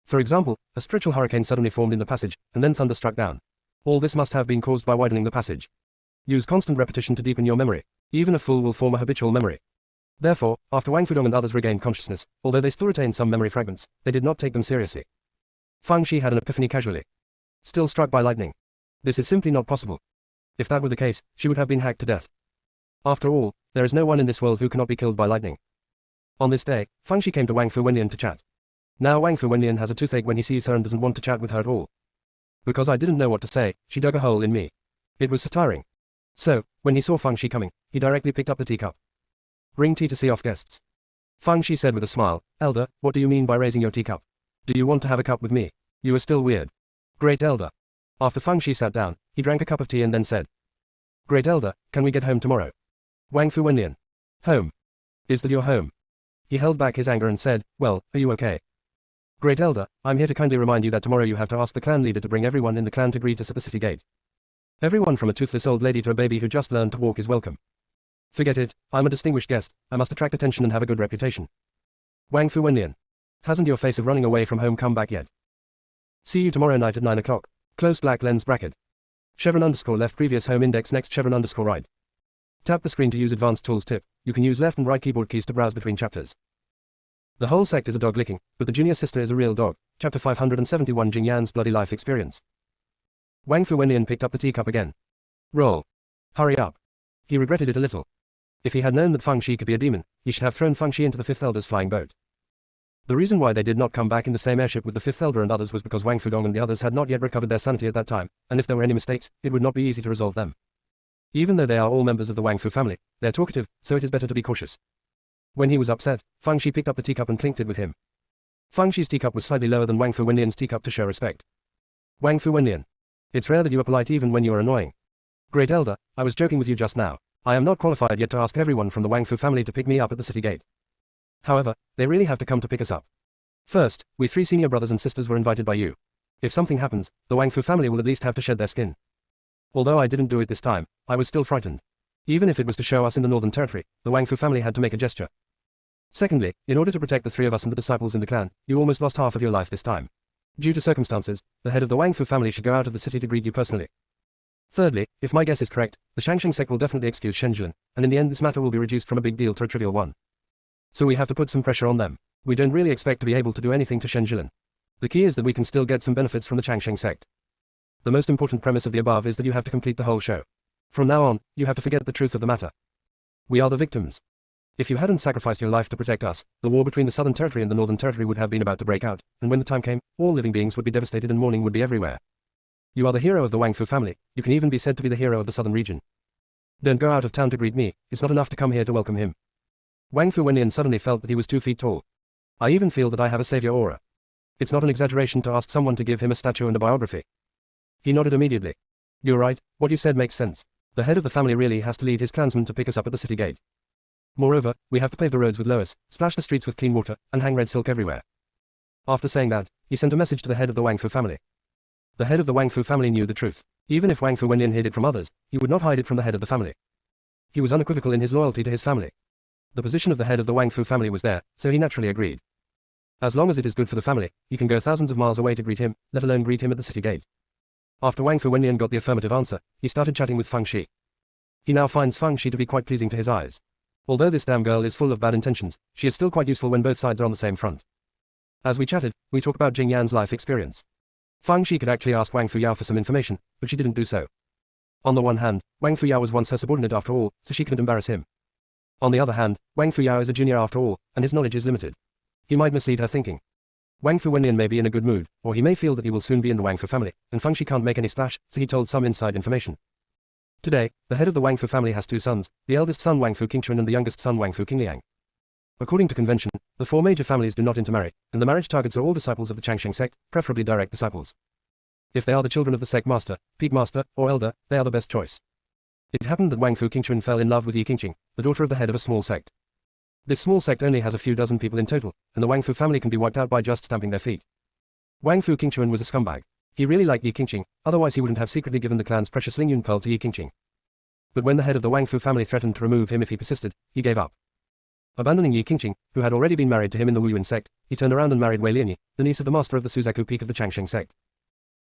For example, a spiritual hurricane suddenly formed in the passage, and then thunder struck down. All this must have been caused by widening the passage. Use constant repetition to deepen your memory. Even a fool will form a habitual memory. Therefore, after Wang Fudong and others regained consciousness, although they still retained some memory fragments, they did not take them seriously. Fang Shi had an epiphany casually. Still struck by lightning. This is simply not possible. If that were the case, she would have been hacked to death. After all, there is no one in this world who cannot be killed by lightning. On this day, Fang Shi came to Wang Fu Wenlian to chat. Now Wang Fu Wenlian has a toothache when he sees her and doesn't want to chat with her at all. Because I didn't know what to say, she dug a hole in me. It was so tiring. So, when he saw Fang Shi coming, he directly picked up the teacup. Bring tea to see off guests. Fang Shi said with a smile, Elder, what do you mean by raising your teacup? Do you want to have a cup with me? You are still weird. Great Elder. After Fang Shi sat down, he drank a cup of tea and then said, Great Elder, can we get home tomorrow? Wang Fu Wenlian. Home. Is that your home? He held back his anger and said, well, are you okay? Great Elder, I'm here to kindly remind you that tomorrow you have to ask the clan leader to bring everyone in the clan to greet us at the city gate. Everyone from a toothless old lady to a baby who just learned to walk is welcome. Forget it, I'm a distinguished guest, I must attract attention and have a good reputation. Wang Fu Wenlian. Hasn't your face of running away from home come back yet? See you tomorrow night at 9 o'clock. Close black lens bracket. Chevron underscore left previous home index next chevron underscore right. Tap the screen to use advanced tools tip. You can use left and right keyboard keys to browse between chapters. The whole sect is a dog licking, but the junior sister is a real dog. Chapter 571 Jing Yan's bloody life experience. Wang Fu Wenlian picked up the teacup again. Roll. Hurry up. He regretted it a little. If he had known that Fang Shi could be a demon, he should have thrown Fang Shi into the Fifth Elder's flying boat. The reason why they did not come back in the same airship with the Fifth Elder and others was because Wang Fudong and the others had not yet recovered their sanity at that time, and if there were any mistakes, it would not be easy to resolve them. Even though they are all members of the Wang Fu family, they are talkative, so it is better to be cautious. When he was upset, Fang Shi picked up the teacup and clinked it with him. Fang Shi's teacup was slightly lower than Wang Fu Wenlian's teacup to show respect. Wang Fu Wenlian. It's rare that you are polite even when you are annoying. Great Elder, I was joking with you just now. I am not qualified yet to ask everyone from the Wang Fu family to pick me up at the city gate. However, they really have to come to pick us up. First, we 3 senior brothers and sisters were invited by you. If something happens, the Wang Fu family will at least have to shed their skin. Although I didn't do it this time, I was still frightened. Even if it was to show us in the Northern Territory, the Wang Fu family had to make a gesture. Secondly, in order to protect the three of us and the disciples in the clan, you almost lost half of your life this time. Due to circumstances, the head of the Wang Fu family should go out of the city to greet you personally. Thirdly, if my guess is correct, the Shangsheng sect will definitely excuse Shen Jilin, and in the end this matter will be reduced from a big deal to a trivial one. So we have to put some pressure on them. We don't really expect to be able to do anything to Shen Jilin. The key is that we can still get some benefits from the Shangsheng sect. The most important premise of the above is that you have to complete the whole show. From now on, you have to forget the truth of the matter. We are the victims. If you hadn't sacrificed your life to protect us, the war between the Southern Territory and the Northern Territory would have been about to break out, and when the time came, all living beings would be devastated and mourning would be everywhere. You are the hero of the Wang Fu family, you can even be said to be the hero of the Southern region. Don't go out of town to greet me, it's not enough to come here to welcome him. Wang Fu Wenlian suddenly felt that he was 2 feet tall. I even feel that I have a savior aura. It's not an exaggeration to ask someone to give him a statue and a biography. He nodded immediately. You're right, what you said makes sense. The head of the family really has to lead his clansmen to pick us up at the city gate. Moreover, we have to pave the roads with loess, splash the streets with clean water, and hang red silk everywhere. After saying that, he sent a message to the head of the Wang Fu family. The head of the Wang Fu family knew the truth. Even if Wang Fu Wenlian hid it from others, he would not hide it from the head of the family. He was unequivocal in his loyalty to his family. The position of the head of the Wang Fu family was there, so he naturally agreed. As long as it is good for the family, he can go thousands of miles away to greet him, let alone greet him at the city gate. After Wang Fu Wenlian got the affirmative answer, he started chatting with Feng Shi. He now finds Feng Shi to be quite pleasing to his eyes. Although this damn girl is full of bad intentions, she is still quite useful when both sides are on the same front. As we chatted, we talked about Jing Yan's life experience. Feng Shi could actually ask Wang Fu Yao for some information, but she didn't do so. On the one hand, Wang Fu Yao was once her subordinate after all, so she couldn't embarrass him. On the other hand, Wang Fu Yao is a junior after all, and his knowledge is limited. He might mislead her thinking. Wang Fu Wenlian may be in a good mood, or he may feel that he will soon be in the Wang Fu family, and Feng Shi can't make any splash, so he told some inside information. Today, the head of the Wang Fu family has 2 sons, the eldest son Wang Fu Qingchuan and the youngest son Wang Fu Qingliang. According to convention, the 4 major families do not intermarry, and the marriage targets are all disciples of the Changsheng sect, preferably direct disciples. If they are the children of the sect master, peak master, or elder, they are the best choice. It happened that Wang Fu Qingchuan fell in love with Yi Qingqing, the daughter of the head of a small sect. This small sect only has a few dozen people in total, and the Wang Fu family can be wiped out by just stamping their feet. Wang Fu Qingchuan was a scumbag. He really liked Yi Qingqing, otherwise he wouldn't have secretly given the clan's precious Lingyun pearl to Yi Qingqing. But when the head of the Wang Fu family threatened to remove him if he persisted, he gave up. Abandoning Yi Qingqing, who had already been married to him in the Wuyuan sect, he turned around and married Wei Lianyi, the niece of the master of the Suzaku peak of the Changsheng sect.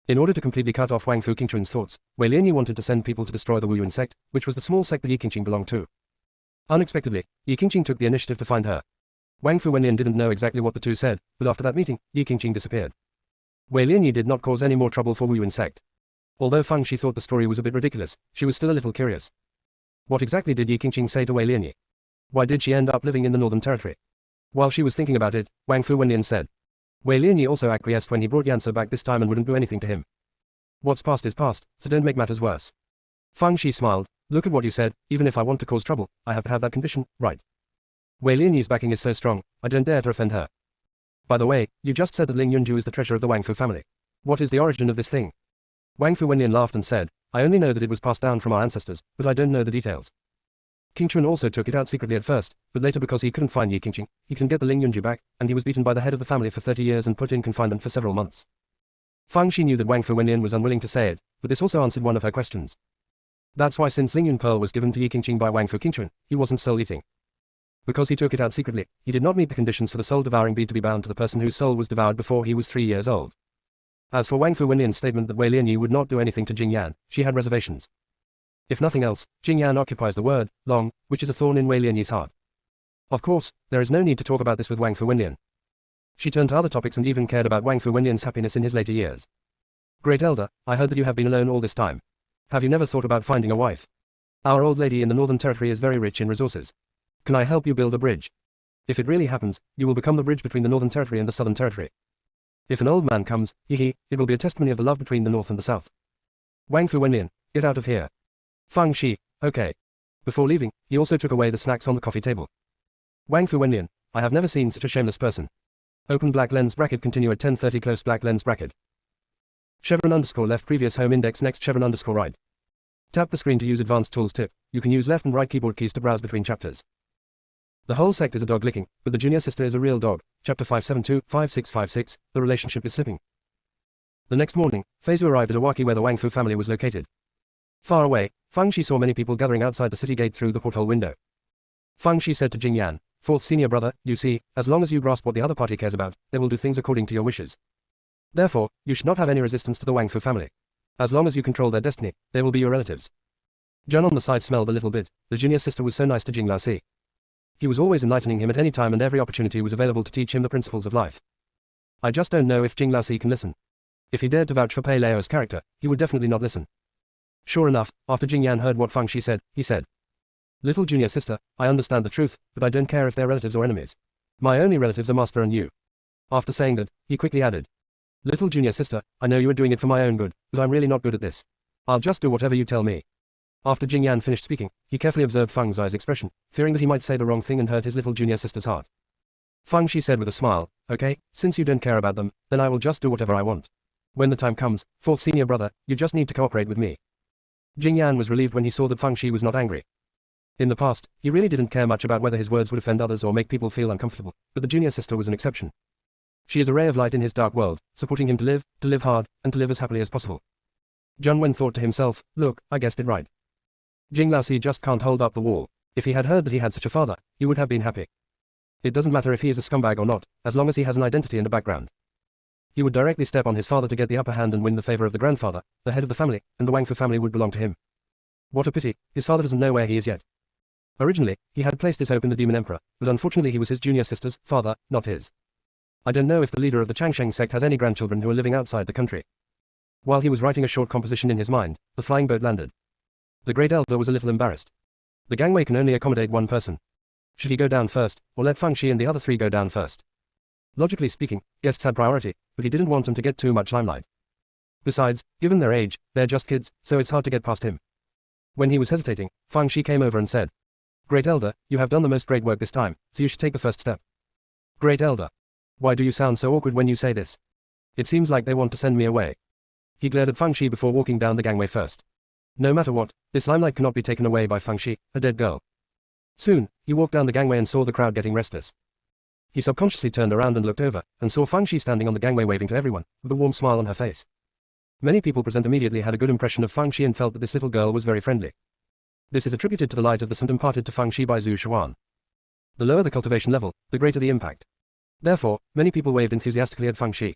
In order to completely cut off Wang Fu Qingchuan's thoughts, Wei Lianyi wanted to send people to destroy the Wuyuan sect, which was the small sect that Yi Qingqing belonged to. Unexpectedly, Yi Qingqing took the initiative to find her. Wang Fu Wenlian didn't know exactly what the two said, but after that meeting, Yi Qingqing disappeared. Wei Lianyi did not cause any more trouble for Wuyuan sect. Although Feng Shi thought the story was a bit ridiculous, she was still a little curious. What exactly did Yi Qingqing say to Wei Lianyi? Why did she end up living in the Northern Territory? While she was thinking about it, Wang Fu Wenlian said. Wei Lianyi also acquiesced when he brought Yansu back this time and wouldn't do anything to him. What's past is past, so don't make matters worse. Feng Shi smiled. Look at what you said, even if I want to cause trouble, I have to have that condition, right? Wei Lianyi's backing is so strong, I don't dare to offend her. By the way, you just said that Ling Yunju is the treasure of the Wang Fu family. What is the origin of this thing? Wang Fu Wenlian laughed and said, I only know that it was passed down from our ancestors, but I don't know the details. Qingchuan also took it out secretly at first, but later because he couldn't find Yi Qingqing, he can get the Ling Yunju back, and he was beaten by the head of the family for 30 years and put in confinement for several months. Feng Shi knew that Wang Fu Wenlian was unwilling to say it, but this also answered one of her questions. That's why since Lingyun Pearl was given to Yi Qingqing by Wang Fu Qingchuan, he wasn't soul-eating. Because he took it out secretly, he did not meet the conditions for the soul-devouring bead to be bound to the person whose soul was devoured before he was 3 years old. As for Wang Fu Wenlian's statement that Wei Lianyi would not do anything to Jing Yan, she had reservations. If nothing else, Jing Yan occupies the word, long, which is a thorn in Wei Lianyi's heart. Of course, there is no need to talk about this with Wang Fu Wenlian. She turned to other topics and even cared about Wang Fu Wenlian's happiness in his later years. Great Elder, I heard that you have been alone all this time. Have you never thought about finding a wife? Our old lady in the Northern Territory is very rich in resources. Can I help you build a bridge? If it really happens, you will become the bridge between the Northern Territory and the Southern Territory. If an old man comes, it will be a testimony of the love between the North and the South. Wang Fu Wenlian, get out of here. Feng Shi, okay. Before leaving, he also took away the snacks on the coffee table. Wang Fu Wenlian, I have never seen such a shameless person. Open black lens bracket continue at 10:30 close black lens bracket. Chevron underscore left previous home index next chevron underscore right. Tap the screen to use advanced tools tip. You can use left and right keyboard keys to browse between chapters. The whole sect is a dog licking, but the junior sister is a real dog. Chapter 572, 5656, the relationship is slipping. The next morning, Fei Zhu arrived at Awaki where the Wang Fu family was located. Far away, Fang Shi saw many people gathering outside the city gate through the porthole window. Fang Shi said to Jing Yan, "Fourth senior brother, you see, as long as you grasp what the other party cares about, they will do things according to your wishes. Therefore, you should not have any resistance to the Wang Fu family. As long as you control their destiny, they will be your relatives." Zhun on the side smelled a little bit. The junior sister was so nice to Jing Laosi. He was always enlightening him at any time and every opportunity was available to teach him the principles of life. I just don't know if Jing Laosi can listen. If he dared to vouch for Pei Leo's character, he would definitely not listen. Sure enough, after Jing Yan heard what Fang Shi said, he said, "Little junior sister, I understand the truth, but I don't care if they're relatives or enemies. My only relatives are master and you." After saying that, he quickly added, "Little junior sister, I know you are doing it for my own good, but I'm really not good at this. I'll just do whatever you tell me." After Jing Yan finished speaking, he carefully observed Fang Zai's expression, fearing that he might say the wrong thing and hurt his little junior sister's heart. Fang Shi said with a smile, "Okay, since you don't care about them, then I will just do whatever I want. When the time comes, fourth senior brother, you just need to cooperate with me." Jing Yan was relieved when he saw that Fang Shi was not angry. In the past, he really didn't care much about whether his words would offend others or make people feel uncomfortable, but the junior sister was an exception. She is a ray of light in his dark world, supporting him to live hard, and to live as happily as possible. Zhun Wen thought to himself, "Look, I guessed it right. Jing Laosi just can't hold up the wall. If he had heard that he had such a father, he would have been happy. It doesn't matter if he is a scumbag or not, as long as he has an identity and a background." He would directly step on his father to get the upper hand and win the favor of the grandfather, the head of the family, and the Wang Fu family would belong to him. What a pity, his father doesn't know where he is yet. Originally, he had placed his hope in the Demon Emperor, but unfortunately he was his junior sister's father, not his. I don't know if the leader of the Changsheng sect has any grandchildren who are living outside the country. While he was writing a short composition in his mind, the flying boat landed. The great elder was a little embarrassed. The gangway can only accommodate one person. Should he go down first, or let Fang Shi and the other three go down first? Logically speaking, guests had priority, but he didn't want them to get too much limelight. Besides, given their age, they're just kids, so it's hard to get past him. When he was hesitating, Fang Shi came over and said, "Great elder, you have done the most great work this time, so you should take the first step." "Great elder. Why do you sound so awkward when you say this? It seems like they want to send me away." He glared at Fang Shi before walking down the gangway first. No matter what, this limelight cannot be taken away by Fang Shi, a dead girl. Soon, he walked down the gangway and saw the crowd getting restless. He subconsciously turned around and looked over, and saw Fang Shi standing on the gangway waving to everyone, with a warm smile on her face. Many people present immediately had a good impression of Fang Shi and felt that this little girl was very friendly. This is attributed to the light of the sun imparted to Fang Shi by Zhu Xuan. The lower the cultivation level, the greater the impact. Therefore, many people waved enthusiastically at Fang Shi.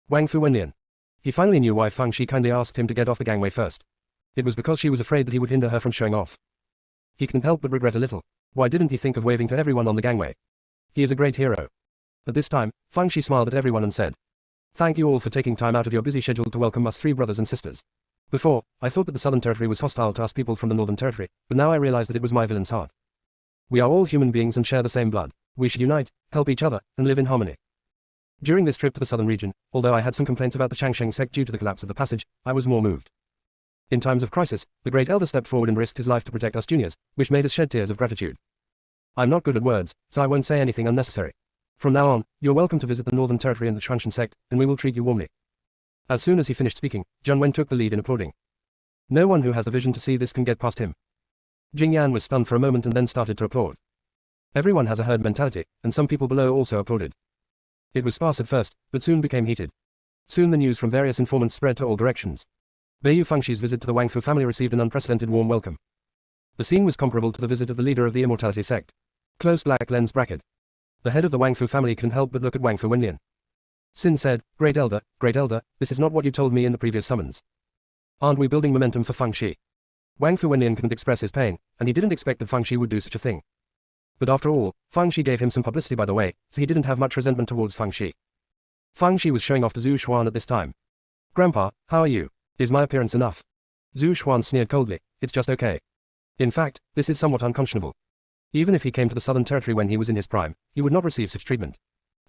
Wang Fu Wenlian. He finally knew why Fang Shi kindly asked him to get off the gangway first. It was because she was afraid that he would hinder her from showing off. He couldn't help but regret a little. Why didn't he think of waving to everyone on the gangway? He is a great hero. At this time, Fang Shi smiled at everyone and said, "Thank you all for taking time out of your busy schedule to welcome us three brothers and sisters. Before, I thought that the Southern Territory was hostile to us people from the Northern Territory, but now I realize that it was my villain's heart. We are all human beings and share the same blood. We should unite, help each other, and live in harmony." During this trip to the southern region, although I had some complaints about the Changsheng sect due to the collapse of the passage, I was more moved. In times of crisis, the great elder stepped forward and risked his life to protect us juniors, which made us shed tears of gratitude. I'm not good at words, so I won't say anything unnecessary. From now on, you're welcome to visit the Northern Territory and the Changsheng sect, and we will treat you warmly. As soon as he finished speaking, Zhun Wen took the lead in applauding. No one who has the vision to see this can get past him. Jing Yan was stunned for a moment and then started to applaud. Everyone has a herd mentality, and some people below also applauded. It was sparse at first, but soon became heated. Soon the news from various informants spread to all directions. Beiyu Fangshi's visit to the Wang Fu family received an unprecedented warm welcome. The scene was comparable to the visit of the leader of the Immortality sect. Close black lens bracket. The head of the Wang Fu family couldn't help but look at Wang Fu Wenlian. Sin said, Great elder, this is not what you told me in the previous summons. Aren't we building momentum for Fang Shi?" Wang Fu Wenlian couldn't express his pain, and he didn't expect that Fang Shi would do such a thing. But after all, Fang Shi gave him some publicity by the way, so he didn't have much resentment towards Fang Shi. Fang Shi was showing off to Zhu Xuan at this time. "Grandpa, how are you? Is my appearance enough?" Zhu Xuan sneered coldly, "It's just okay. In fact, this is somewhat unconscionable. Even if he came to the Southern Territory when he was in his prime, he would not receive such treatment.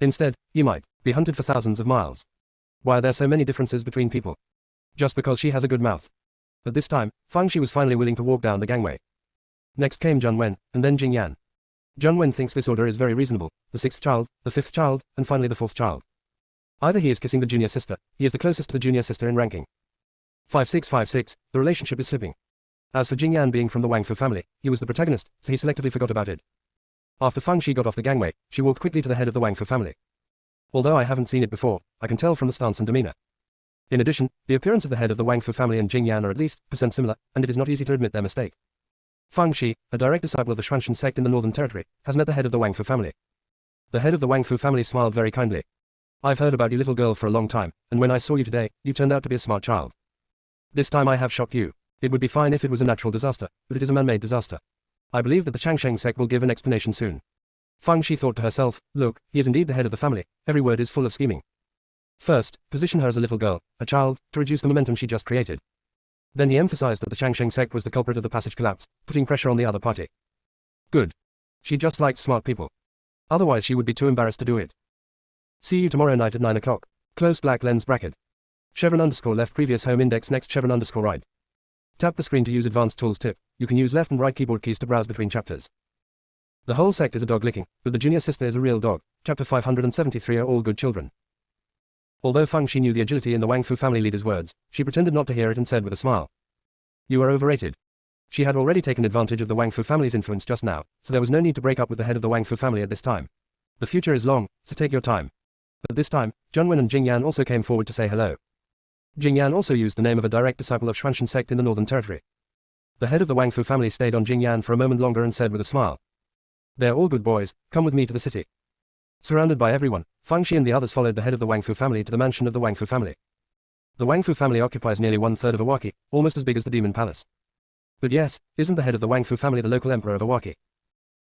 Instead, he might be hunted for thousands of miles. Why are there so many differences between people? Just because she has a good mouth." At this time, Fang Shi was finally willing to walk down the gangway. Next came Zhun Wen, and then Jing Yan. Zhun Wen thinks this order is very reasonable, the sixth child, the fifth child, and finally the fourth child. Either he is kissing the junior sister, he is the closest to the junior sister in ranking. 5656, the relationship is slipping. As for Jing Yan being from the Wang Fu family, he was the protagonist, so he selectively forgot about it. After Fang Shi got off the gangway, she walked quickly to the head of the Wang Fu family. Although I haven't seen it before, I can tell from the stance and demeanor. In addition, the appearance of the head of the Wang Fu family and Jing Yan are at least % similar, and it is not easy to admit their mistake. Fang Shi, a direct disciple of the Xuanshan sect in the Northern Territory, has met the head of the Wang Fu family. The head of the Wang Fu family smiled very kindly. I've heard about you, little girl, for a long time, and when I saw you today, you turned out to be a smart child. This time I have shocked you. It would be fine if it was a natural disaster, but it is a man-made disaster. I believe that the Changsheng sect will give an explanation soon. Fang Shi thought to herself, look, he is indeed the head of the family, every word is full of scheming. First, position her as a little girl, a child, to reduce the momentum she just created. Then he emphasized that the Changsheng sect was the culprit of the passage collapse, putting pressure on the other party. Good. She just liked smart people. Otherwise she would be too embarrassed to do it. See you tomorrow night at 9 o'clock. Close black lens bracket. Chevron underscore left previous home index next chevron underscore right. Tap the screen to use advanced tools tip. You can use left and right keyboard keys to browse between chapters. The whole sect is a dog licking, but the junior sister is a real dog. Chapter 573 are all good children. Although Fang Shi knew the agility in the Wang Fu family leader's words, she pretended not to hear it and said with a smile. You are overrated. She had already taken advantage of the Wang Fu family's influence just now, so there was no need to break up with the head of the Wang Fu family at this time. The future is long, so take your time. At this time, Zhongwen and Jing Yan also came forward to say hello. Jing Yan also used the name of a direct disciple of Xuanshan sect in the Northern Territory. The head of the Wang Fu family stayed on Jing Yan for a moment longer and said with a smile. They're all good boys, come with me to the city. Surrounded by everyone, Fang Shi and the others followed the head of the Wang Fu family to the mansion of the Wang Fu family. The Wang Fu family occupies nearly 1/3 of Awaki, almost as big as the Demon Palace. But yes, isn't the head of the Wang Fu family the local emperor of Awaki?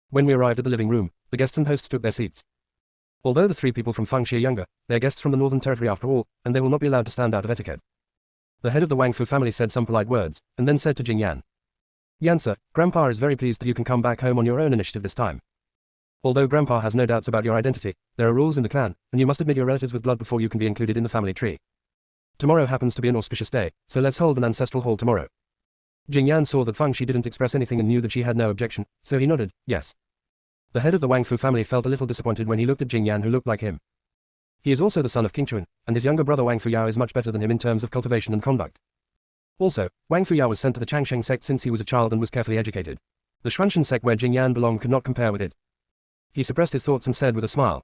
When we arrived at the living room, the guests and hosts took their seats. Although the three people from Fang Shi are younger, they are guests from the Northern Territory after all, and they will not be allowed to stand out of etiquette. The head of the Wang Fu family said some polite words, and then said to Jing Yan. Yan sir, Grandpa is very pleased that you can come back home on your own initiative this time. Although Grandpa has no doubts about your identity, there are rules in the clan, and you must admit your relatives with blood before you can be included in the family tree. Tomorrow happens to be an auspicious day, so let's hold an ancestral hall tomorrow. Jing Yan saw that Fang Shi didn't express anything and knew that she had no objection, so he nodded, yes. The head of the Wang Fu family felt a little disappointed when he looked at Jing Yan, who looked like him. He is also the son of King Chuan, and his younger brother Wang Fu Yao is much better than him in terms of cultivation and conduct. Also, Wang Fu Yao was sent to the Changsheng sect since he was a child and was carefully educated. The Xuanshan sect where Jing Yan belonged could not compare with it. He suppressed his thoughts and said with a smile.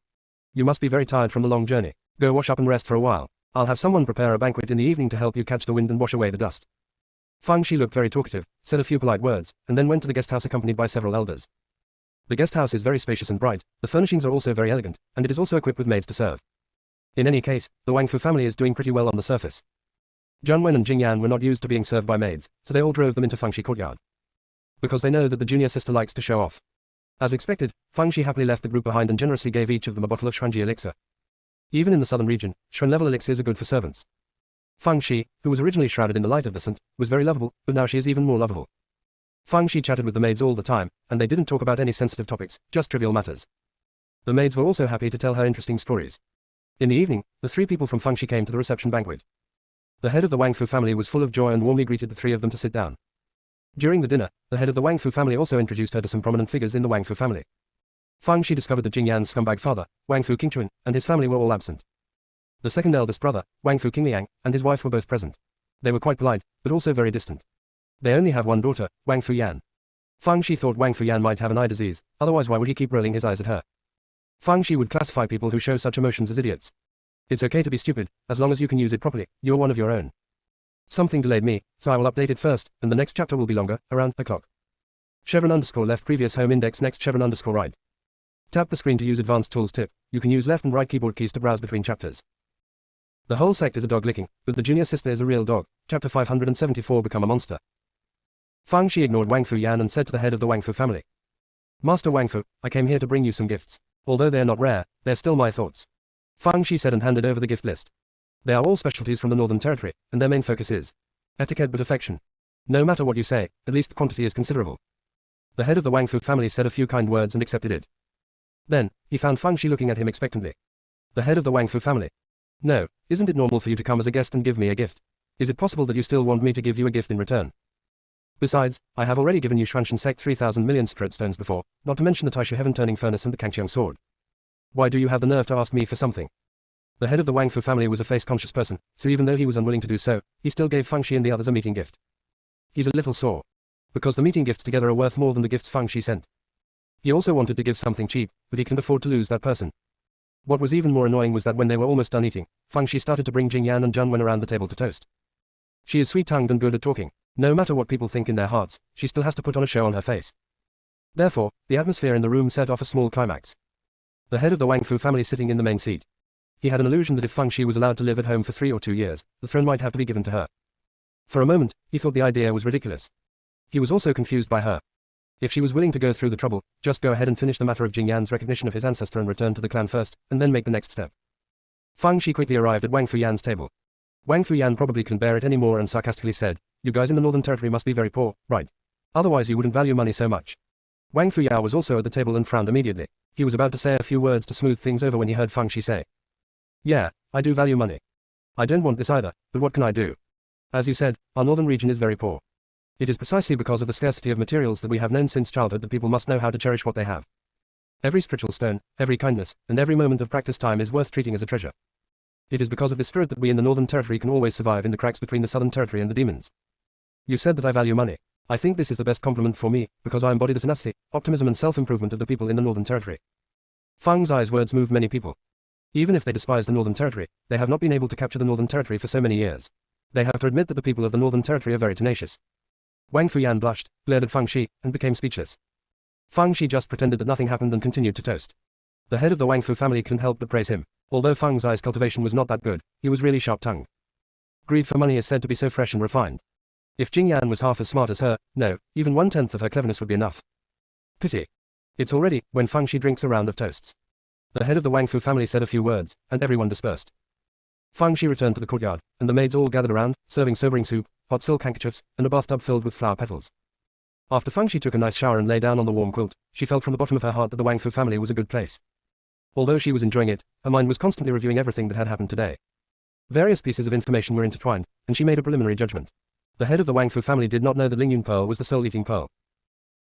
You must be very tired from the long journey. Go wash up and rest for a while. I'll have someone prepare a banquet in the evening to help you catch the wind and wash away the dust. Fang Shi looked very talkative, said a few polite words, and then went to the guest house accompanied by several elders. The guest house is very spacious and bright, the furnishings are also very elegant, and it is also equipped with maids to serve. In any case, the Wang Fu family is doing pretty well on the surface. Zhongwen and Jing Yan were not used to being served by maids, so they all drove them into Fang Shi courtyard. Because they know that the junior sister likes to show off. As expected, Fang Shi happily left the group behind and generously gave each of them a bottle of Xuanji elixir. Even in the southern region, Xuan level elixirs are good for servants. Fang Shi, who was originally shrouded in the light of the scent, was very lovable, but now she is even more lovable. Fang Shi chatted with the maids all the time, and they didn't talk about any sensitive topics, just trivial matters. The maids were also happy to tell her interesting stories. In the evening, the three people from Fang Shi came to the reception banquet. The head of the Wang Fu family was full of joy and warmly greeted the three of them to sit down. During the dinner, the head of the Wang Fu family also introduced her to some prominent figures in the Wang Fu family. Fang Shi discovered that Jing Yan's scumbag father, Wang Fu King Chuan, and his family were all absent. The second eldest brother, Wang Fu King Liang, and his wife were both present. They were quite polite, but also very distant. They only have one daughter, Wang Fu Yan. Fang Shi thought Wang Fu Yan might have an eye disease, otherwise why would he keep rolling his eyes at her? Fang Shi would classify people who show such emotions as idiots. It's okay to be stupid, as long as you can use it properly, you're one of your own. Something delayed me, so I will update it first, and the next chapter will be longer, around o'clock. Chevron underscore left previous home index next chevron underscore right. Tap the screen to use advanced tools tip. You can use left and right keyboard keys to browse between chapters. The whole sect is a dog licking, but the junior sister is a real dog. Chapter 574 Become a Monster. Fang Shi ignored Wang Fu Yan and said to the head of the Wang Fu family. Master Wang Fu, I came here to bring you some gifts. Although they are not rare, they're still my thoughts. Fang Shi said and handed over the gift list. They are all specialties from the Northern Territory, and their main focus is etiquette but affection. No matter what you say, at least the quantity is considerable. The head of the Wang Fu family said a few kind words and accepted it. Then, he found Fang Shi looking at him expectantly. The head of the Wang Fu family. No, isn't it normal for you to come as a guest and give me a gift? Is it possible that you still want me to give you a gift in return? Besides, I have already given you Xuanshan Sect 3,000 million strode stones before, not to mention the Taishu Heaven Turning Furnace and the Kangqiang sword. Why do you have the nerve to ask me for something? The head of the Wang Fu family was a face-conscious person, so even though he was unwilling to do so, he still gave Fang Shi and the others a meeting gift. He's a little sore. Because the meeting gifts together are worth more than the gifts Fang Shi sent. He also wanted to give something cheap, but he couldn't afford to lose that person. What was even more annoying was that when they were almost done eating, Feng Shi started to bring Jingyan and Zheng Wen around the table to toast. She is sweet-tongued and good at talking. No matter what people think in their hearts, she still has to put on a show on her face. Therefore, the atmosphere in the room set off a small climax. The head of the Wang Fu family sitting in the main seat. He had an illusion that if Feng Shi was allowed to live at home for 3 or 2 years, the throne might have to be given to her. For a moment, he thought the idea was ridiculous. He was also confused by her. If she was willing to go through the trouble, just go ahead and finish the matter of Jingyan's recognition of his ancestor and return to the clan first, and then make the next step. Feng Shi quickly arrived at Wang Fuyan's table. Wang Fuyan probably couldn't bear it anymore and sarcastically said, "You guys in the Northern Territory must be very poor, right? Otherwise you wouldn't value money so much." Wang Fuyao was also at the table and frowned immediately. He was about to say a few words to smooth things over when he heard Feng Shi say, "Yeah, I do value money. I don't want this either, but what can I do? As you said, our northern region is very poor. It is precisely because of the scarcity of materials that we have known since childhood that people must know how to cherish what they have. Every spiritual stone, every kindness, and every moment of practice time is worth treating as a treasure. It is because of this spirit that we in the Northern Territory can always survive in the cracks between the Southern Territory and the demons. You said that I value money. I think this is the best compliment for me, because I embody the tenacity, optimism and self-improvement of the people in the Northern Territory." Feng Zai's words moved many people. Even if they despise the Northern Territory, they have not been able to capture the Northern Territory for so many years. They have to admit that the people of the Northern Territory are very tenacious. Wang Fuyan blushed, glared at Feng Shi, and became speechless. Feng Shi just pretended that nothing happened and continued to toast. The head of the Wang Fu family couldn't help but praise him. Although Feng Zai's cultivation was not that good, he was really sharp-tongued. Greed for money is said to be so fresh and refined. If Jingyan was half as smart as her, no, even 1/10 of her cleverness would be enough. Pity. It's already when Feng Shi drinks a round of toasts. The head of the Wang Fu family said a few words, and everyone dispersed. Feng Shi returned to the courtyard, and the maids all gathered around, serving sobering soup, hot silk handkerchiefs, and a bathtub filled with flower petals. After Feng Shi took a nice shower and lay down on the warm quilt, she felt from the bottom of her heart that the Wang Fu family was a good place. Although she was enjoying it, her mind was constantly reviewing everything that had happened today. Various pieces of information were intertwined, and she made a preliminary judgment. The head of the Wang Fu family did not know that Lingyun Pearl was the soul-eating pearl.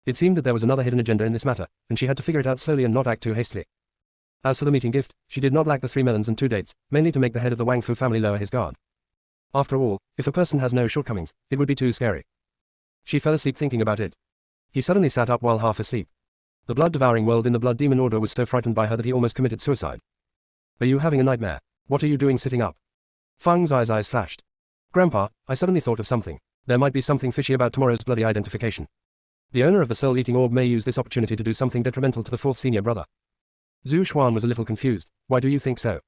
It seemed that there was another hidden agenda in this matter, and she had to figure it out slowly and not act too hastily. As for the meeting gift, she did not lack the 3 melons and 2 dates, mainly to make the head of the Wang Fu family lower his guard. After all, if a person has no shortcomings, it would be too scary. She fell asleep thinking about it. He suddenly sat up while half asleep. The blood-devouring world in the Blood Demon Order was so frightened by her that he almost committed suicide. "Are you having a nightmare? What are you doing sitting up?" Feng Zai's eyes flashed. "Grandpa, I suddenly thought of something. There might be something fishy about tomorrow's bloody identification. The owner of the soul-eating orb may use this opportunity to do something detrimental to the 4th senior brother." Zhu Xuan was a little confused. "Why do you think so?"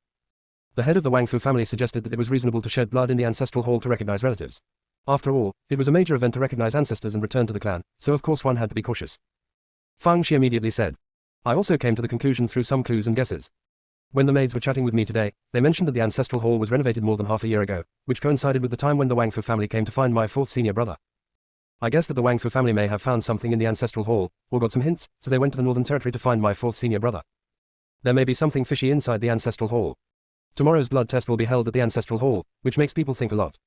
The head of the Wang Fu family suggested that it was reasonable to shed blood in the ancestral hall to recognize relatives. After all, it was a major event to recognize ancestors and return to the clan, so of course one had to be cautious. Feng Shi immediately said, "I also came to the conclusion through some clues and guesses. When the maids were chatting with me today, they mentioned that the ancestral hall was renovated more than half a year ago, which coincided with the time when the Wang Fu family came to find my 4th senior brother. I guess that the Wang Fu family may have found something in the ancestral hall, or got some hints, so they went to the Northern Territory to find my 4th senior brother. There may be something fishy inside the ancestral hall. Tomorrow's blood test will be held at the ancestral hall, which makes people think a lot.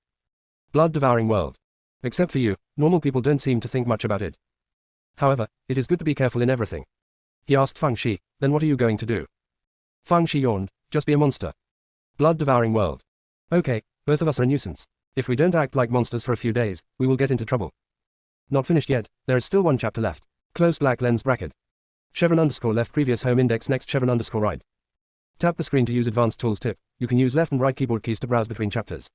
Blood-devouring world. Except for you, normal people don't seem to think much about it. However, it is good to be careful in everything." He asked Feng Shi, "Then what are you going to do?" Feng Shi yawned, "Just be a monster. Blood-devouring world. Okay, both of us are a nuisance. If we don't act like monsters for a few days, we will get into trouble." Not finished yet, there is still one chapter left. Close black lens bracket. Chevron_left previous home index next chevron_right. Tap the screen to use advanced tools tip. You can use left and right keyboard keys to browse between chapters.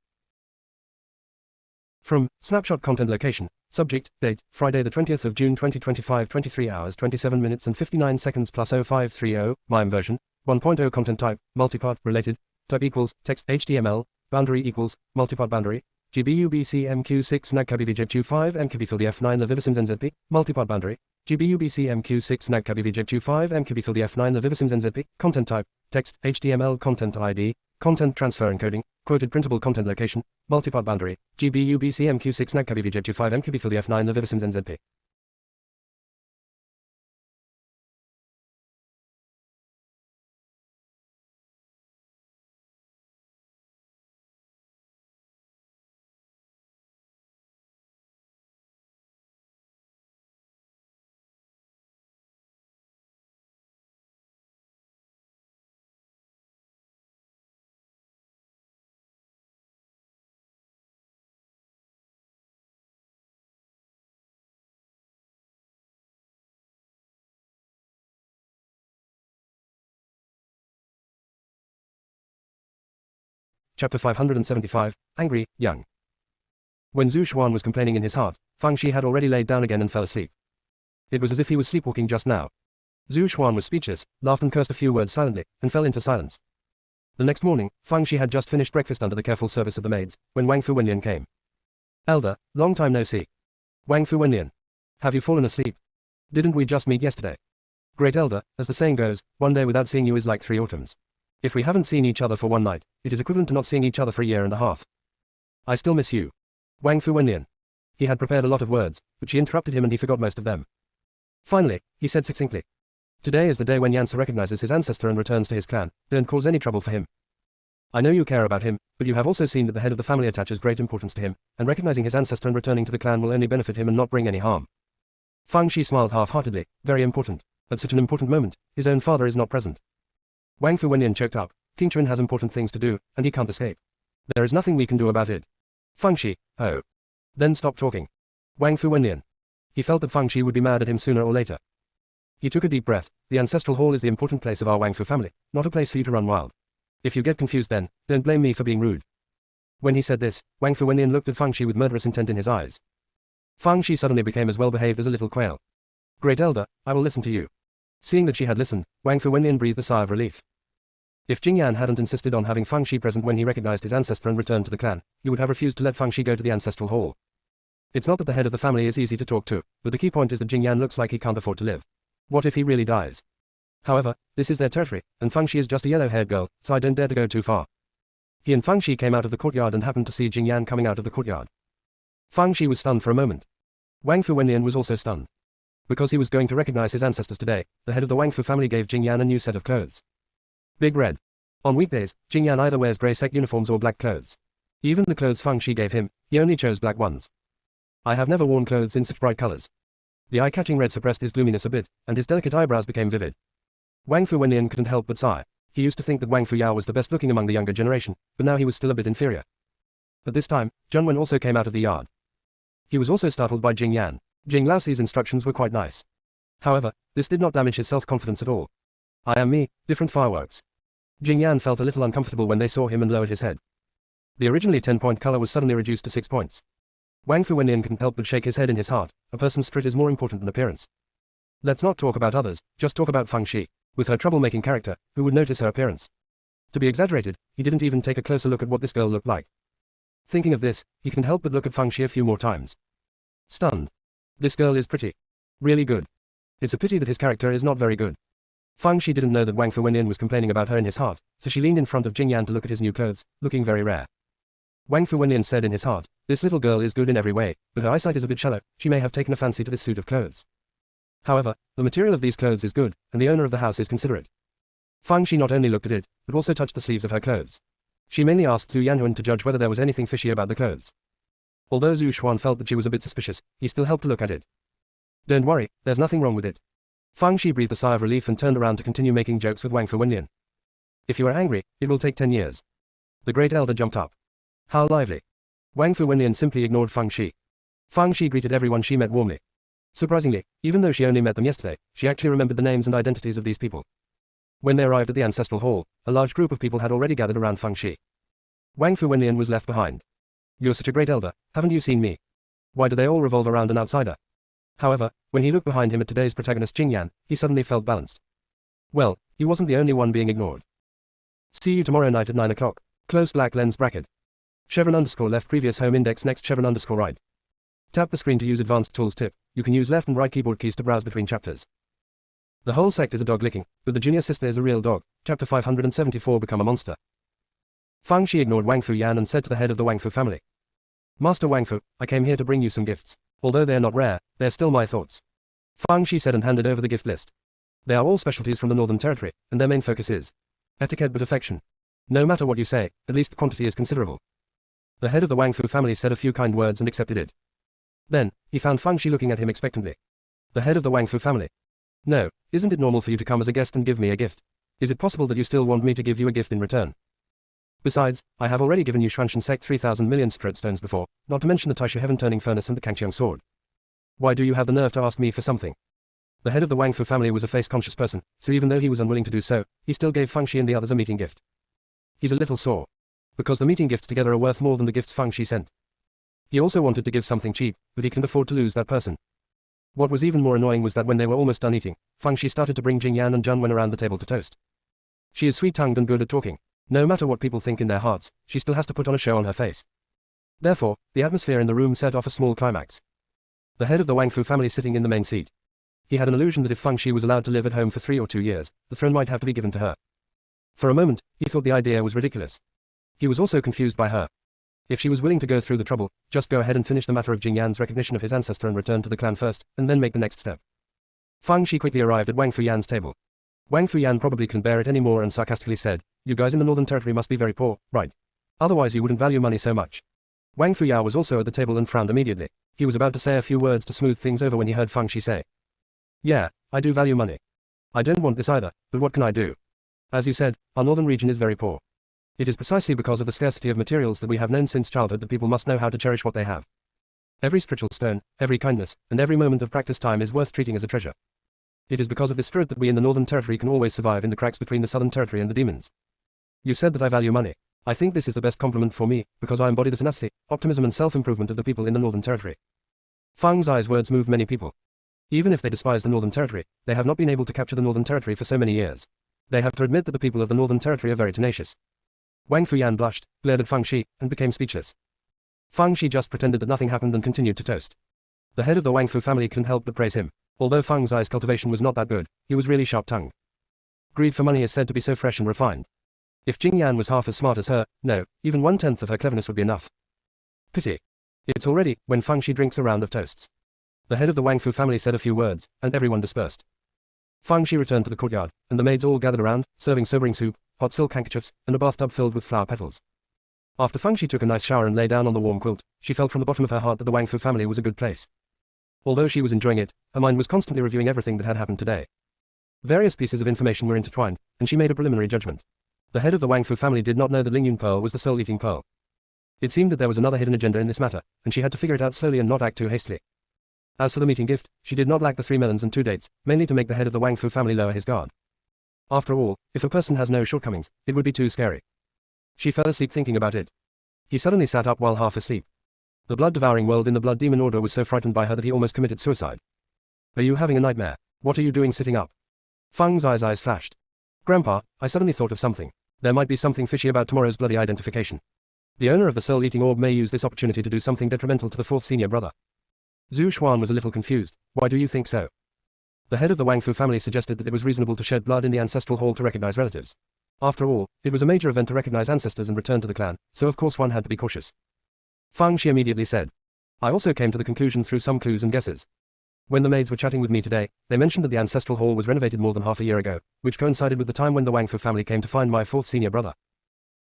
From Snapshot Content Location. Subject, date, Friday the 20th of June 2025 23 hours 27 minutes and 59 seconds plus 0530, MIME version, 1.0 content type, multipart, related, type equals, text HTML, boundary equals, multipart boundary, GBUBC MQ6 NAGKBVJ25 MQB the F9 Levivissims NZP, multipart boundary, GBUBC MQ6 NAGKBVJ25 MQB the F9 Levivissims NZP, content type, text, HTML content ID, content transfer encoding, quoted printable content location, multipart boundary, GBUBC MQ6 NAGKBVJ25 MQB the F9 Levivissims NZP. Chapter 575, Angry, Young. When Zhu Xuan was complaining in his heart, Fang Shi had already laid down again and fell asleep. It was as if he was sleepwalking just now. Zhu Xuan was speechless, laughed and cursed a few words silently, and fell into silence. The next morning, Fang Shi had just finished breakfast under the careful service of the maids, when Wang Fu Wenlian came. Elder, long time no see. Wang Fu Wenlian. Have you fallen asleep? Didn't we just meet yesterday? Great Elder, as the saying goes, one day without seeing you is like 3 autumns. If we haven't seen each other for one night, it is equivalent to not seeing each other for a year and a half. I still miss you. Wang Fu Wenlian. He had prepared a lot of words, but she interrupted him and he forgot most of them. Finally, he said succinctly. Today is the day when Yansa recognizes his ancestor and returns to his clan. Don't cause any trouble for him. I know you care about him, but you have also seen that the head of the family attaches great importance to him, and recognizing his ancestor and returning to the clan will only benefit him and not bring any harm. Fang Shi smiled half-heartedly. Very important. At such an important moment, his own father is not present. Wang Fu Wenlian choked up. King Chuan has important things to do, and he can't escape. There is nothing we can do about it. Fang Shi, oh. Then stop talking. Wang Fu Wenlian. He felt that Fang Shi would be mad at him sooner or later. He took a deep breath. The ancestral hall is the important place of our Wang Fu family, not a place for you to run wild. If you get confused then, don't blame me for being rude. When he said this, Wang Fu Wenlian looked at Fang Shi with murderous intent in his eyes. Fang Shi suddenly became as well behaved as a little quail. Great Elder, I will listen to you. Seeing that she had listened, Wang Fu Wenlian breathed a sigh of relief. If Jing Yan hadn't insisted on having Fang Shi present when he recognized his ancestor and returned to the clan, he would have refused to let Fang Shi go to the ancestral hall. It's not that the head of the family is easy to talk to, but the key point is that Jing Yan looks like he can't afford to live. What if he really dies? However, this is their territory, and Fang Shi is just a yellow-haired girl, so I don't dare to go too far. He and Fang Shi came out of the courtyard and happened to see Jing Yan coming out of the courtyard. Fang Shi was stunned for a moment. Wang Fu Wenlian was also stunned. Because he was going to recognize his ancestors today, the head of the Wang Fu family gave Jing Yan a new set of clothes. Big red. On weekdays, Jing Yan either wears grey Sect uniforms or black clothes. Even the clothes Fang Shi gave him, he only chose black ones. I have never worn clothes in such bright colors. The eye-catching red suppressed his gloominess a bit, and his delicate eyebrows became vivid. Wang Fu Wenlian couldn't help but sigh. He used to think that Wang Fu Yao was the best looking among the younger generation, but now he was still a bit inferior. At this time, Zheng Wen also came out of the yard. He was also startled by Jing Yan. Jing Laoxi's instructions were quite nice. However, this did not damage his self-confidence at all. I am me, different fireworks. Jing Yan felt a little uncomfortable when they saw him and lowered his head. The originally 10-point color was suddenly reduced to 6 points. Wang Fu Wenlian couldn't help but shake his head in his heart. A person's spirit is more important than appearance. Let's not talk about others, just talk about Fang Shi. With her troublemaking character, who would notice her appearance? To be exaggerated, he didn't even take a closer look at what this girl looked like. Thinking of this, he couldn't help but look at Fang Shi a few more times. Stunned. This girl is pretty. Really good. It's a pity that his character is not very good. Fang Shi didn't know that Wang Fu Wenlian was complaining about her in his heart, so she leaned in front of Jing Yan to look at his new clothes, looking very rare. Wang Fu Wenlian said in his heart, this little girl is good in every way, but her eyesight is a bit shallow, she may have taken a fancy to this suit of clothes. However, the material of these clothes is good, and the owner of the house is considerate. Fang Shi not only looked at it, but also touched the sleeves of her clothes. She mainly asked Zhu Yanhuan to judge whether there was anything fishy about the clothes. Although Zhu Xuan felt that she was a bit suspicious, he still helped to look at it. Don't worry, there's nothing wrong with it. Fang Shi breathed a sigh of relief and turned around to continue making jokes with Wang Fu Wenlian. If you are angry, it will take 10 years. The great elder jumped up. How lively. Wang Fu Wenlian simply ignored Fang Shi. Fang Shi greeted everyone she met warmly. Surprisingly, even though she only met them yesterday, she actually remembered the names and identities of these people. When they arrived at the ancestral hall, a large group of people had already gathered around Fang Shi. Wang Fu Wenlian was left behind. You're such a great elder, haven't you seen me? Why do they all revolve around an outsider? However, when he looked behind him at today's protagonist Jing Yan, he suddenly felt balanced. Well, he wasn't the only one being ignored. See you tomorrow night at 9 o'clock. Close black lens bracket. Chevron underscore left previous home index next chevron underscore right. Tap the screen to use advanced tools tip. You can use left and right keyboard keys to browse between chapters. The whole sect is a dog licking, but the junior sister is a real dog. Chapter 574 Become a Monster. Fang Shi ignored Wang Fu Yan and said to the head of the Wang Fu family. Master Wang Fu, I came here to bring you some gifts. Although they are not rare, they are still my thoughts. Fang Shi said and handed over the gift list. They are all specialties from the Northern Territory, and their main focus is etiquette but affection. No matter what you say, at least the quantity is considerable. The head of the Wang Fu family said a few kind words and accepted it. Then, he found Fang Shi looking at him expectantly. The head of the Wang Fu family. No, isn't it normal for you to come as a guest and give me a gift? Is it possible that you still want me to give you a gift in return? Besides, I have already given you Xuanshan Sect 3,000 million spirit stones before, not to mention the Taishu heaven-turning furnace and the Kangqiang sword. Why do you have the nerve to ask me for something? The head of the Wang Fu family was a face-conscious person, so even though he was unwilling to do so, he still gave Fang Shi and the others a meeting gift. He's a little sore. because the meeting gifts together are worth more than the gifts Feng Shi sent. He also wanted to give something cheap, but he couldn't afford to lose that person. What was even more annoying was that when they were almost done eating, Feng Shi started to bring Jingyan and Junwen around the table to toast. She is sweet-tongued and good at talking. No matter what people think in their hearts, she still has to put on a show on her face. Therefore, the atmosphere in the room set off a small climax. The head of the Wang Fu family sitting in the main seat. He had an illusion that if Feng Shi was allowed to live at home for 3 or 2 years, the throne might have to be given to her. For a moment, he thought the idea was ridiculous. He was also confused by her. If she was willing to go through the trouble, just go ahead and finish the matter of Jingyan's recognition of his ancestor and return to the clan first, and then make the next step. Feng Shi quickly arrived at Wang Fuyan's table. Wang Fuyan probably couldn't bear it anymore and sarcastically said, "You guys in the Northern Territory must be very poor, right? Otherwise you wouldn't value money so much." Wang Fuya was also at the table and frowned immediately. He was about to say a few words to smooth things over when he heard Feng Shi say, "Yeah, I do value money. I don't want this either, but what can I do? As you said, our northern region is very poor. It is precisely because of the scarcity of materials that we have known since childhood that people must know how to cherish what they have. Every spiritual stone, every kindness, and every moment of practice time is worth treating as a treasure. It is because of this spirit that we in the Northern Territory can always survive in the cracks between the Southern Territory and the demons. You said that I value money. I think this is the best compliment for me, because I embody the tenacity, optimism and self-improvement of the people in the Northern Territory." Feng Zai's words moved many people. Even if they despise the Northern Territory, they have not been able to capture the Northern Territory for so many years. They have to admit that the people of the Northern Territory are very tenacious. Wang Fuyan blushed, glared at Feng Shi, and became speechless. Feng Shi just pretended that nothing happened and continued to toast. The head of the Wang Fu family couldn't help but praise him. Although Feng Zai's cultivation was not that good, he was really sharp-tongued. Greed for money is said to be so fresh and refined. If Jingyan was half as smart as her, no, even 1/10 of her cleverness would be enough. Pity. It's already when Feng Shi drinks a round of toasts. The head of the Wang Fu family said a few words, and everyone dispersed. Feng Shi returned to the courtyard, and the maids all gathered around, serving sobering soup, hot silk handkerchiefs, and a bathtub filled with flower petals. After Feng Shi took a nice shower and lay down on the warm quilt, she felt from the bottom of her heart that the Wang Fu family was a good place. Although she was enjoying it, her mind was constantly reviewing everything that had happened today. Various pieces of information were intertwined, and she made a preliminary judgment. The head of the Wang Fu family did not know that Lingyun Pearl was the soul-eating pearl. It seemed that there was another hidden agenda in this matter, and she had to figure it out slowly and not act too hastily. As for the meeting gift, she did not lack the 3 melons and 2 dates, mainly to make the head of the Wang Fu family lower his guard. After all, if a person has no shortcomings, it would be too scary. She fell asleep thinking about it. He suddenly sat up while half asleep. The blood-devouring world in the Blood Demon Order was so frightened by her that he almost committed suicide. "Are you having a nightmare? What are you doing sitting up?" Feng Zai's eyes flashed. "Grandpa, I suddenly thought of something. There might be something fishy about tomorrow's bloody identification. The owner of the soul-eating orb may use this opportunity to do something detrimental to the 4th senior brother." Zhu Xuan was a little confused. "Why do you think so?" The head of the Wang Fu family suggested that it was reasonable to shed blood in the ancestral hall to recognize relatives. After all, it was a major event to recognize ancestors and return to the clan, so of course one had to be cautious. Feng Shi immediately said, "I also came to the conclusion through some clues and guesses. When the maids were chatting with me today, they mentioned that the ancestral hall was renovated more than half a year ago, which coincided with the time when the Wang Fu family came to find my 4th senior brother.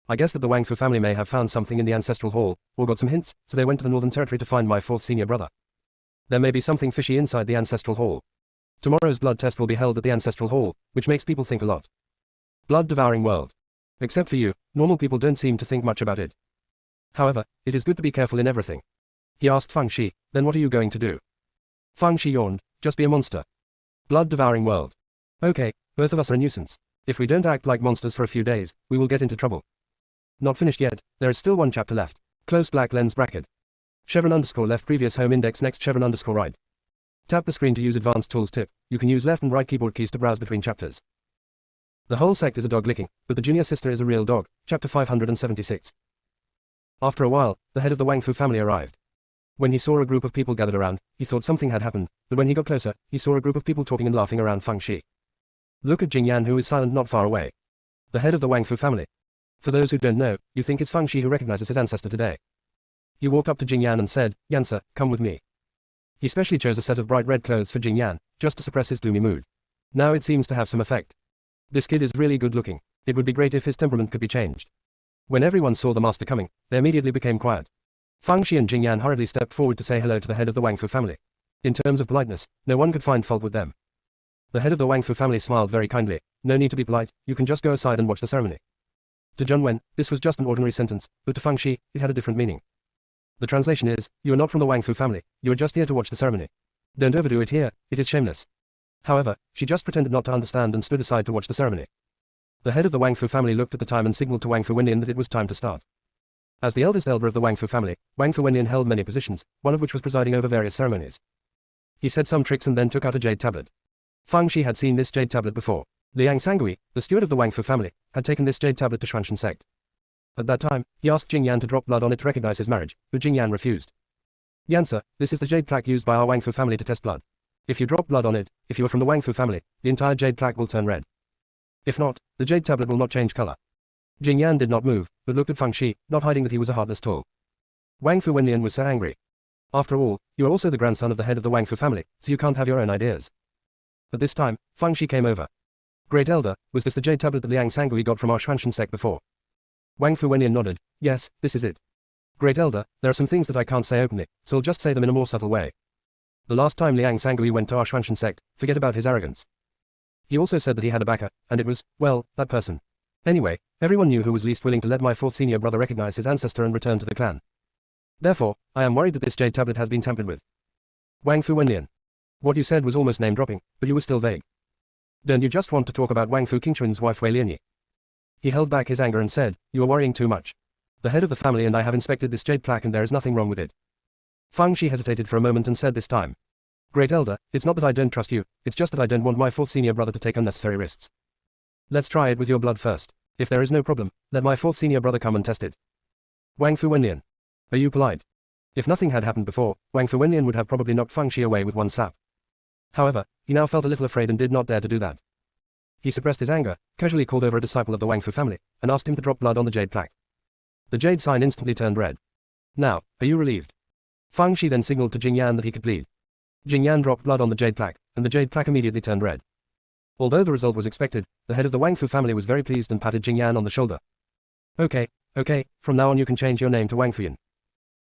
I guess that the Wang Fu family may have found something in the ancestral hall, or got some hints, so they went to the Northern Territory to find my 4th senior brother. There may be something fishy inside the ancestral hall. Tomorrow's blood test will be held at the ancestral hall, which makes people think a lot. Blood-devouring world. Except for you, normal people don't seem to think much about it. However, it is good to be careful in everything." He asked Feng Shi, "Then what are you going to do?" Feng Shi yawned, "Just be a monster. Blood-devouring world. Okay, both of us are a nuisance. If we don't act like monsters for a few days, we will get into trouble." Not finished yet, there is still one chapter left. Close black lens bracket. Chevron _left previous home index next chevron _right. Tap the screen to use advanced tools tip. You can use left and right keyboard keys to browse between chapters. The whole sect is a dog licking, but the junior sister is a real dog. Chapter 576. After a while, the head of the Wang Fu family arrived. When he saw a group of people gathered around, he thought something had happened, but when he got closer, he saw a group of people talking and laughing around Feng Shi. Look at Jingyan, who is silent not far away. The head of the Wang Fu family. For those who don't know, you think it's Feng Shi who recognizes his ancestor today. He walked up to Jingyan and said, "Yansa, come with me." He specially chose a set of bright red clothes for Jingyan, just to suppress his gloomy mood. Now it seems to have some effect. This kid is really good looking. It would be great if his temperament could be changed. When everyone saw the master coming, they immediately became quiet. Feng Shi and Jingyan hurriedly stepped forward to say hello to the head of the Wang Fu family. In terms of politeness, no one could find fault with them. The head of the Wang Fu family smiled very kindly. "No need to be polite, you can just go aside and watch the ceremony." To Junwen, this was just an ordinary sentence, but to Feng Shi, it had a different meaning. The translation is, "You are not from the Wang Fu family, you are just here to watch the ceremony. Don't overdo it here, it is shameless." However, she just pretended not to understand and stood aside to watch the ceremony. The head of the Wang Fu family looked at the time and signaled to Wang Fu Wenlian that it was time to start. As the eldest elder of the Wang Fu family, Wang Fu Wenlian held many positions, one of which was presiding over various ceremonies. He said some tricks and then took out a jade tablet. Fang Shi had seen this jade tablet before. Liang Sangui, the steward of the Wang Fu family, had taken this jade tablet to Xuanshan Sect. At that time, he asked Jing Yan to drop blood on it to recognize his marriage, but Jing Yan refused. Yan sir, this is the jade plaque used by our Wang Fu family to test blood. If you drop blood on it, if you are from the Wang Fu family, the entire jade plaque will turn red. If not, the jade tablet will not change color. Jing Yan did not move, but looked at Fang Shi, not hiding that he was a heartless tool. Wang Fu Wenlian was so angry. After all, you are also the grandson of the head of the Wang Fu family, so you can't have your own ideas. At this time, Fang Shi came over. Great Elder, was this the jade tablet that Liang Sangui got from our Xuanshan Sect before? Wang Fu Wenlian nodded. Yes, this is it. Great Elder, there are some things that I can't say openly, so I'll just say them in a more subtle way. The last time Liang Sangui went to our Xuanshan Sect, forget about his arrogance. He also said that he had a backer, and it was, well, that person. Anyway, everyone knew who was least willing to let my fourth senior brother recognize his ancestor and return to the clan. Therefore, I am worried that this jade tablet has been tampered with. Wang Fu Wenlian. What you said was almost name-dropping, but you were still vague. Don't you just want to talk about Wang Fu Qingchuan's wife Wei Lianyi? He held back his anger and said, you are worrying too much. The head of the family and I have inspected this jade plaque and there is nothing wrong with it. Fang Shi hesitated for a moment and said this time. Great Elder, it's not that I don't trust you, it's just that I don't want my fourth senior brother to take unnecessary risks. Let's try it with your blood first. If there is no problem, let my fourth senior brother come and test it. Wang Fu Wenlian. Are you polite? If nothing had happened before, Wang Fu Wenlian would have probably knocked Fang Shi away with one slap. However, he now felt a little afraid and did not dare to do that. He suppressed his anger, casually called over a disciple of the Wang Fu family, and asked him to drop blood on the jade plaque. The jade sign instantly turned red. Now, are you relieved? Fang Shi then signaled to Jing Yan that he could bleed. Jing Yan dropped blood on the jade plaque, and the jade plaque immediately turned red. Although the result was expected, the head of the Wang Fu family was very pleased and patted Jing Yan on the shoulder. Okay, from now on you can change your name to Wang Fuyan.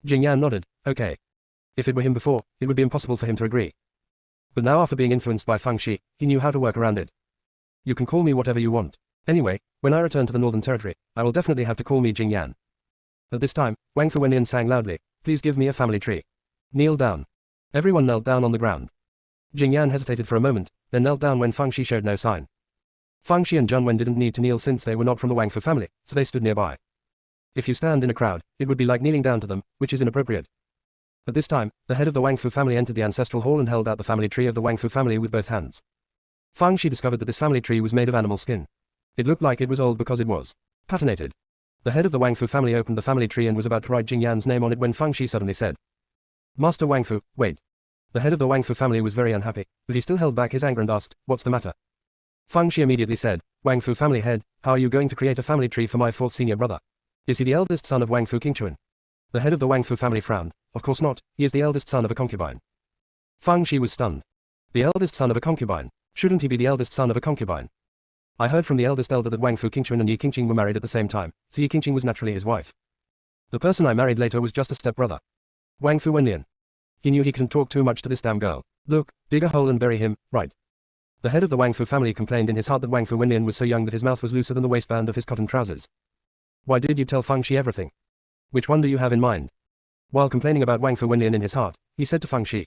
Jing Yan nodded, okay. If it were him before, it would be impossible for him to agree. But now after being influenced by Fang Shi, he knew how to work around it. You can call me whatever you want. Anyway, when I return to the Northern Territory, I will definitely have to call me Jing Yan. At this time, Wang Fu Wenlian sang loudly, please give me a family tree. Kneel down. Everyone knelt down on the ground. Jing Yan hesitated for a moment, then knelt down when Fang Shi showed no sign. Fang Shi and Zheng Wen didn't need to kneel since they were not from the Wang Fu family, so they stood nearby. If you stand in a crowd, it would be like kneeling down to them, which is inappropriate. At this time, the head of the Wang Fu family entered the ancestral hall and held out the family tree of the Wang Fu family with both hands. Fang Shi discovered that this family tree was made of animal skin. It looked like it was old because it was patinated. The head of the Wang Fu family opened the family tree and was about to write Jing Yan's name on it when Fang Shi suddenly said, Master Wang Fu, wait. The head of the Wang Fu family was very unhappy, but he still held back his anger and asked, what's the matter? Fang Shi immediately said, Wang Fu family head, how are you going to create a family tree for my fourth senior brother? Is he the eldest son of Wang Fu Qingchuan? The head of the Wang Fu family frowned. Of course not, he is the eldest son of a concubine. Fang Shi was stunned. The eldest son of a concubine? Shouldn't he be the eldest son of a concubine? I heard from the eldest elder that Wang Fu Qingchuan and Yi Qingqing were married at the same time, so Yi Qingqing was naturally his wife. The person I married later was just a stepbrother. Wang Fu Wenlian. He knew he couldn't talk too much to this damn girl. Look, dig a hole and bury him, right? The head of the Wang Fu family complained in his heart that Wang Fu Wenlian was so young that his mouth was looser than the waistband of his cotton trousers. Why did you tell Fang Shi everything? Which one do you have in mind? While complaining about Wang Fu Wenlian in his heart, he said to Fang Shi,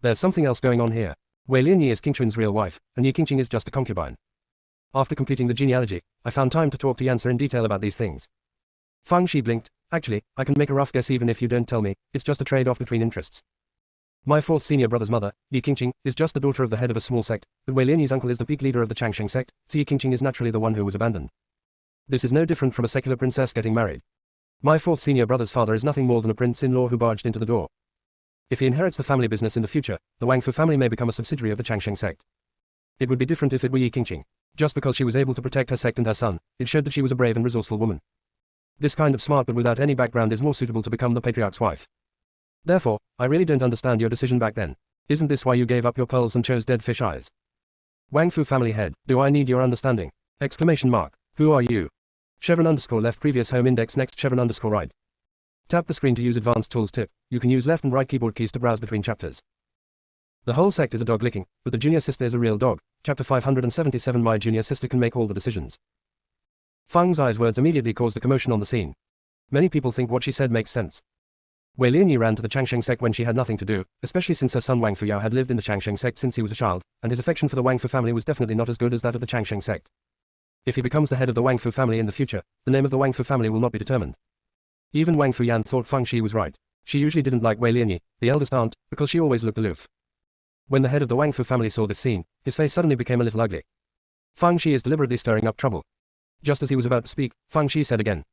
there's something else going on here. Wei Lianyi is Qingchuan's real wife, and Yi Qingqing is just a concubine. After completing the genealogy, I found time to talk to Yan sir in detail about these things. Fang Shi blinked. Actually, I can make a rough guess even if you don't tell me, it's just a trade-off between interests. My fourth senior brother's mother, Yi Qingqing, is just the daughter of the head of a small sect, but Wei Lianyi's uncle is the peak leader of the Changsheng sect, so Yi Qingqing is naturally the one who was abandoned. This is no different from a secular princess getting married. My fourth senior brother's father is nothing more than a prince-in-law who barged into the door. If he inherits the family business in the future, the Wang Fu family may become a subsidiary of the Changsheng sect. It would be different if it were Yi Qingqing. Just because she was able to protect her sect and her son, it showed that she was a brave and resourceful woman. This kind of smart but without any background is more suitable to become the patriarch's wife. Therefore, I really don't understand your decision back then. Isn't this why you gave up your pearls and chose dead fish eyes? Wang Fu family head, do I need your understanding? Exclamation mark. Who are you? Chevron underscore left previous home index next chevron underscore right. Tap the screen to use advanced tools tip. You can use left and right keyboard keys to browse between chapters. The whole sect is a dog licking, but the junior sister is a real dog. Chapter 577 My junior sister can make all the decisions. Fang's eyes words immediately caused a commotion on the scene. Many people think what she said makes sense. Wei Lianyi ran to the Changsheng sect when she had nothing to do, especially since her son Wang Fuyao had lived in the Changsheng sect since he was a child, and his affection for the Wang Fu family was definitely not as good as that of the Changsheng sect. If he becomes the head of the Wang Fu family in the future, the name of the Wang Fu family will not be determined. Even Wang Fuyan thought Feng Shi was right. She usually didn't like Wei Lianyi, the eldest aunt, because she always looked aloof. When the head of the Wang Fu family saw this scene, his face suddenly became a little ugly. Feng Shi is deliberately stirring up trouble. Just as he was about to speak, Feng Shi said again,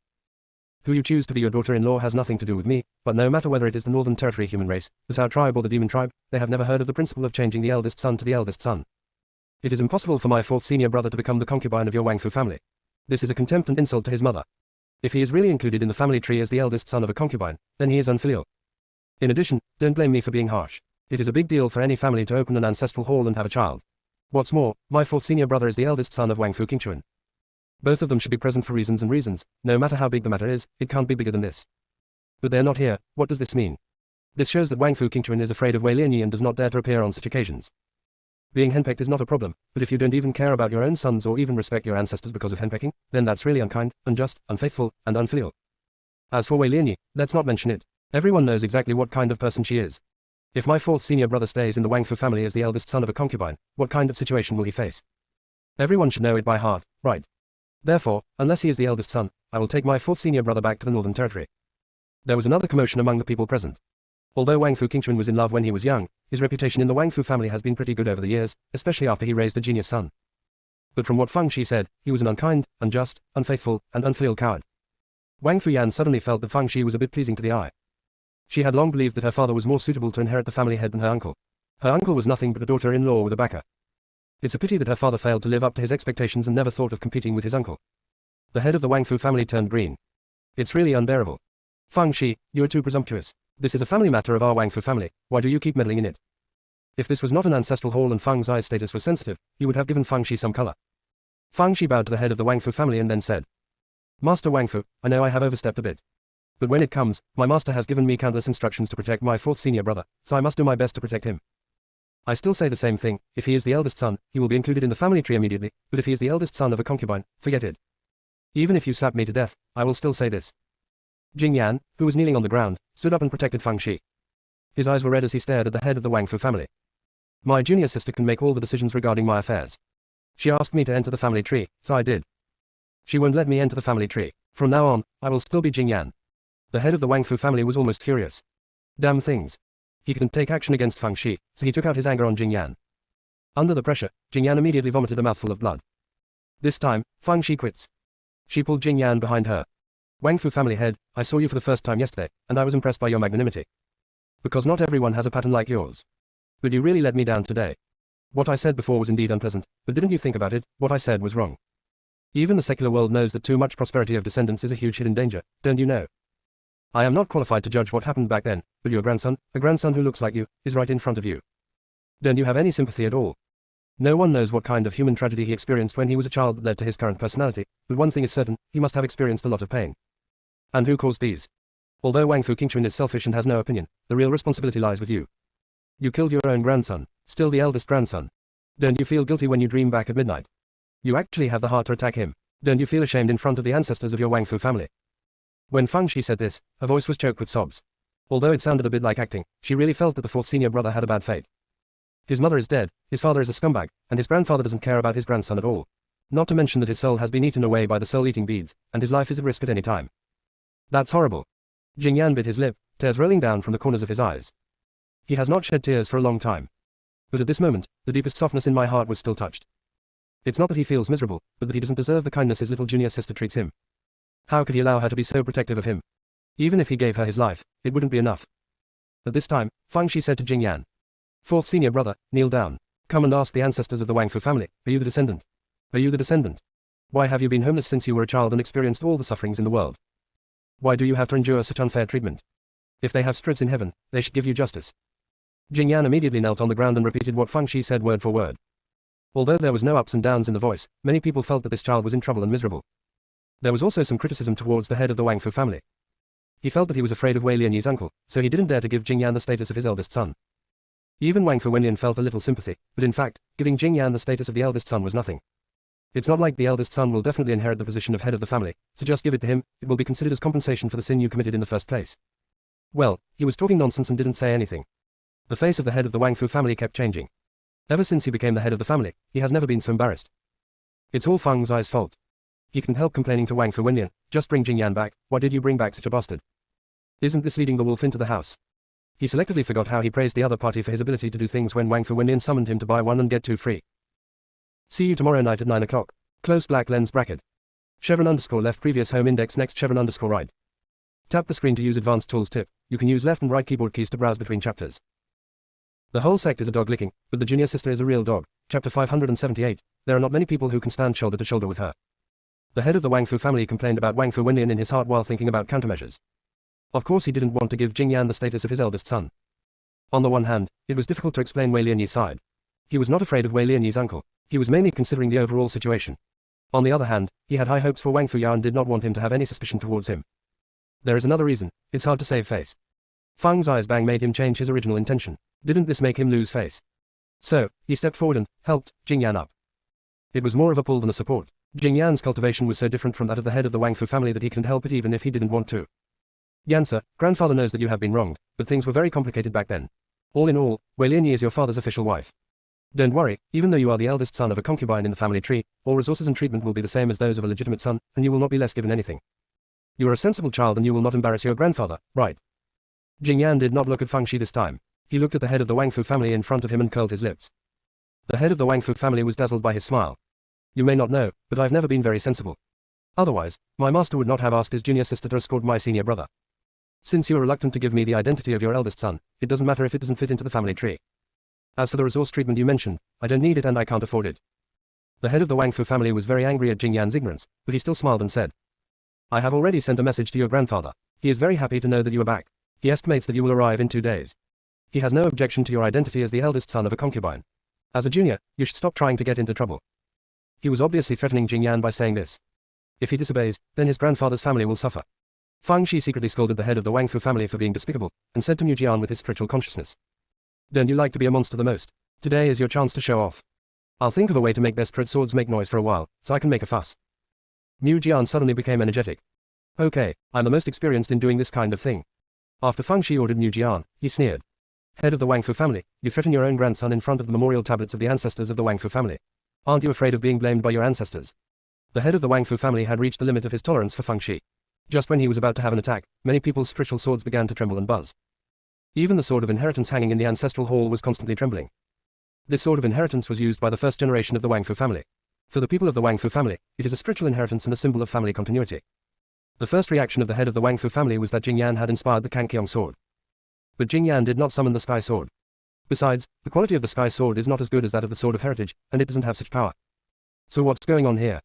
"Who you choose to be your daughter-in-law has nothing to do with me, but no matter whether it is the Northern Territory human race, the Tao tribe or the demon tribe, they have never heard of the principle of changing the eldest son to the eldest son. It is impossible for my fourth senior brother to become the concubine of your Wang Fu family. This is a contempt and insult to his mother. If he is really included in the family tree as the eldest son of a concubine, then he is unfilial. In addition, don't blame me for being harsh. It is a big deal for any family to open an ancestral hall and have a child. What's more, my fourth senior brother is the eldest son of Wang Fu Qingchuan. Both of them should be present for reasons and reasons. No matter how big the matter is, it can't be bigger than this. But they're not here. What does this mean? This shows that Wang Fu Qingchuan is afraid of Wei Lianyi and does not dare to appear on such occasions. Being henpecked is not a problem, but if you don't even care about your own sons or even respect your ancestors because of henpecking, then that's really unkind, unjust, unfaithful, and unfilial. As for Wei Lianyi, let's not mention it. Everyone knows exactly what kind of person she is. If my fourth senior brother stays in the Wang Fu family as the eldest son of a concubine, what kind of situation will he face? Everyone should know it by heart, right? Therefore, unless he is the eldest son, I will take my fourth senior brother back to the Northern Territory." There was another commotion among the people present. Although Wang Fu Qingchuan was in love when he was young, his reputation in the Wang Fu family has been pretty good over the years, especially after he raised a genius son. But from what Feng Shi said, he was an unkind, unjust, unfaithful, and unfilial coward. Wang Fuyan suddenly felt that Feng Shi was a bit pleasing to the eye. She had long believed that her father was more suitable to inherit the family head than her uncle. Her uncle was nothing but a daughter-in-law with a backer. It's a pity that her father failed to live up to his expectations and never thought of competing with his uncle. The head of the Wang Fu family turned green. It's really unbearable. Feng Shi, you are too presumptuous. This is a family matter of our Wang Fu family. Why do you keep meddling in it? If this was not an ancestral hall and Feng Zai's status was sensitive, he would have given Feng Shi some color. Feng Shi bowed to the head of the Wang Fu family and then said, "Master Wang Fu, I know I have overstepped a bit. But when it comes, my master has given me countless instructions to protect my fourth senior brother, so I must do my best to protect him. I still say the same thing. If he is the eldest son, he will be included in the family tree immediately, but if he is the eldest son of a concubine, forget it. Even if you slap me to death, I will still say this." Jing Yan, who was kneeling on the ground, stood up and protected Feng Shi. His eyes were red as he stared at the head of the Wang Fu family. "My junior sister can make all the decisions regarding my affairs. She asked me to enter the family tree, so I did. She won't let me enter the family tree. From now on, I will still be Jing Yan." The head of the Wang Fu family was almost furious. Damn things. He couldn't take action against Feng Shi, so he took out his anger on Jing Yan. Under the pressure, Jing Yan immediately vomited a mouthful of blood. This time, Feng Shi quits. She pulled Jing Yan behind her. "Wang Fu family head, I saw you for the first time yesterday, and I was impressed by your magnanimity. Because not everyone has a pattern like yours. But you really let me down today. What I said before was indeed unpleasant, but didn't you think about it? What I said was wrong. Even the secular world knows that too much prosperity of descendants is a huge hidden danger, don't you know? I am not qualified to judge what happened back then, but your grandson, a grandson who looks like you, is right in front of you. Don't you have any sympathy at all? No one knows what kind of human tragedy he experienced when he was a child that led to his current personality, but one thing is certain, he must have experienced a lot of pain. And who caused these? Although Wang Fu Qingchuan is selfish and has no opinion, the real responsibility lies with you. You killed your own grandson, still the eldest grandson. Don't you feel guilty when you dream back at midnight? You actually have the heart to attack him. Don't you feel ashamed in front of the ancestors of your Wang Fu family?" When Feng Shi said this, her voice was choked with sobs. Although it sounded a bit like acting, she really felt that the fourth senior brother had a bad fate. His mother is dead, his father is a scumbag, and his grandfather doesn't care about his grandson at all. Not to mention that his soul has been eaten away by the soul-eating beads, and his life is at risk at any time. That's horrible. Jing Yan bit his lip, tears rolling down from the corners of his eyes. He has not shed tears for a long time. But at this moment, the deepest softness in my heart was still touched. It's not that he feels miserable, but that he doesn't deserve the kindness his little junior sister treats him. How could he allow her to be so protective of him? Even if he gave her his life, it wouldn't be enough. At this time, Feng Shi said to Jing Yan, "Fourth senior brother, kneel down. Come and ask the ancestors of the Wang Fu family, are you the descendant? Are you the descendant? Why have you been homeless since you were a child and experienced all the sufferings in the world? Why do you have to endure such unfair treatment? If they have spirits in heaven, they should give you justice." Jing Yan immediately knelt on the ground and repeated what Feng Shi said word for word. Although there was no ups and downs in the voice, many people felt that this child was in trouble and miserable. There was also some criticism towards the head of the Wang Fu family. He felt that he was afraid of Wei Lianyi's uncle, so he didn't dare to give Jing Yan the status of his eldest son. Even Wang Fu Wenlian felt a little sympathy, but in fact, giving Jing Yan the status of the eldest son was nothing. It's not like the eldest son will definitely inherit the position of head of the family, so just give it to him, it will be considered as compensation for the sin you committed in the first place. Well, he was talking nonsense and didn't say anything. The face of the head of the Wang Fu family kept changing. Ever since he became the head of the family, he has never been so embarrassed. It's all Feng Zai's fault. He couldn't help complaining to Wang Fu Wenlian, just bring Jingyan back, why did you bring back such a bastard? Isn't this leading the wolf into the house? He selectively forgot how he praised the other party for his ability to do things when Wang Fu Wenlian summoned him to buy one and get two free. See you tomorrow night at 9 o'clock. Close black lens bracket. Chevron underscore left previous home index next chevron underscore right. Tap the screen to use advanced tools tip. You can use left and right keyboard keys to browse between chapters. The whole sect is a dog licking, but the junior sister is a real dog. Chapter 578. There are not many people who can stand shoulder to shoulder with her. The head of the Wang Fu family complained about Wang Fu Wenlian in his heart while thinking about countermeasures. Of course he didn't want to give Jingyan the status of his eldest son. On the one hand, it was difficult to explain Wei Lianyi's side. He was not afraid of Wei Lianyi's uncle. He was mainly considering the overall situation. On the other hand, he had high hopes for Wang Fu Ya and did not want him to have any suspicion towards him. There is another reason. It's hard to save face. Fang's eyes bang made him change his original intention. Didn't this make him lose face? So, he stepped forward and helped Jingyan up. It was more of a pull than a support. Jingyan's cultivation was so different from that of the head of the Wang Fu family that he couldn't help it even if he didn't want to. Yansa, grandfather knows that you have been wronged, but things were very complicated back then. All in all, Wei Lianyi is your father's official wife. Don't worry, even though you are the eldest son of a concubine in the family tree, all resources and treatment will be the same as those of a legitimate son, and you will not be less given anything. You are a sensible child and you will not embarrass your grandfather, right? Jingyan did not look at Fangxi this time. He looked at the head of the Wang Fu family in front of him and curled his lips. The head of the Wang Fu family was dazzled by his smile. You may not know, but I've never been very sensible. Otherwise, my master would not have asked his junior sister to escort my senior brother. Since you are reluctant to give me the identity of your eldest son, it doesn't matter if it doesn't fit into the family tree. As for the resource treatment you mentioned, I don't need it and I can't afford it. The head of the Wang Fu family was very angry at Jingyan's ignorance, but he still smiled and said, I have already sent a message to your grandfather. He is very happy to know that you are back. He estimates that you will arrive in 2 days. He has no objection to your identity as the eldest son of a concubine. As a junior, you should stop trying to get into trouble. He was obviously threatening Jingyan by saying this. If he disobeys, then his grandfather's family will suffer. Fangxi secretly scolded the head of the Wang Fu family for being despicable, and said to Mu Jian with his spiritual consciousness. Don't you like to be a monster the most? Today is your chance to show off. I'll think of a way to make desperate swords make noise for a while, so I can make a fuss. Mu Jian suddenly became energetic. Okay, I'm the most experienced in doing this kind of thing. After Fangxi ordered Mu Jian, he sneered. Head of the Wang Fu family, you threaten your own grandson in front of the memorial tablets of the ancestors of the Wang Fu family. Aren't you afraid of being blamed by your ancestors? The head of the Wang Fu family had reached the limit of his tolerance for Fangxi. Just when he was about to have an attack, many people's spiritual swords began to tremble and buzz. Even the sword of inheritance hanging in the ancestral hall was constantly trembling. This sword of inheritance was used by the first generation of the Wang Fu family. For the people of the Wang Fu family, it is a spiritual inheritance and a symbol of family continuity. The first reaction of the head of the Wang Fu family was that Jingyan had inspired the Kangqiong sword. But Jingyan did not summon the sky sword. Besides, the quality of the sky sword is not as good as that of the sword of heritage, and it doesn't have such power. So what's going on here?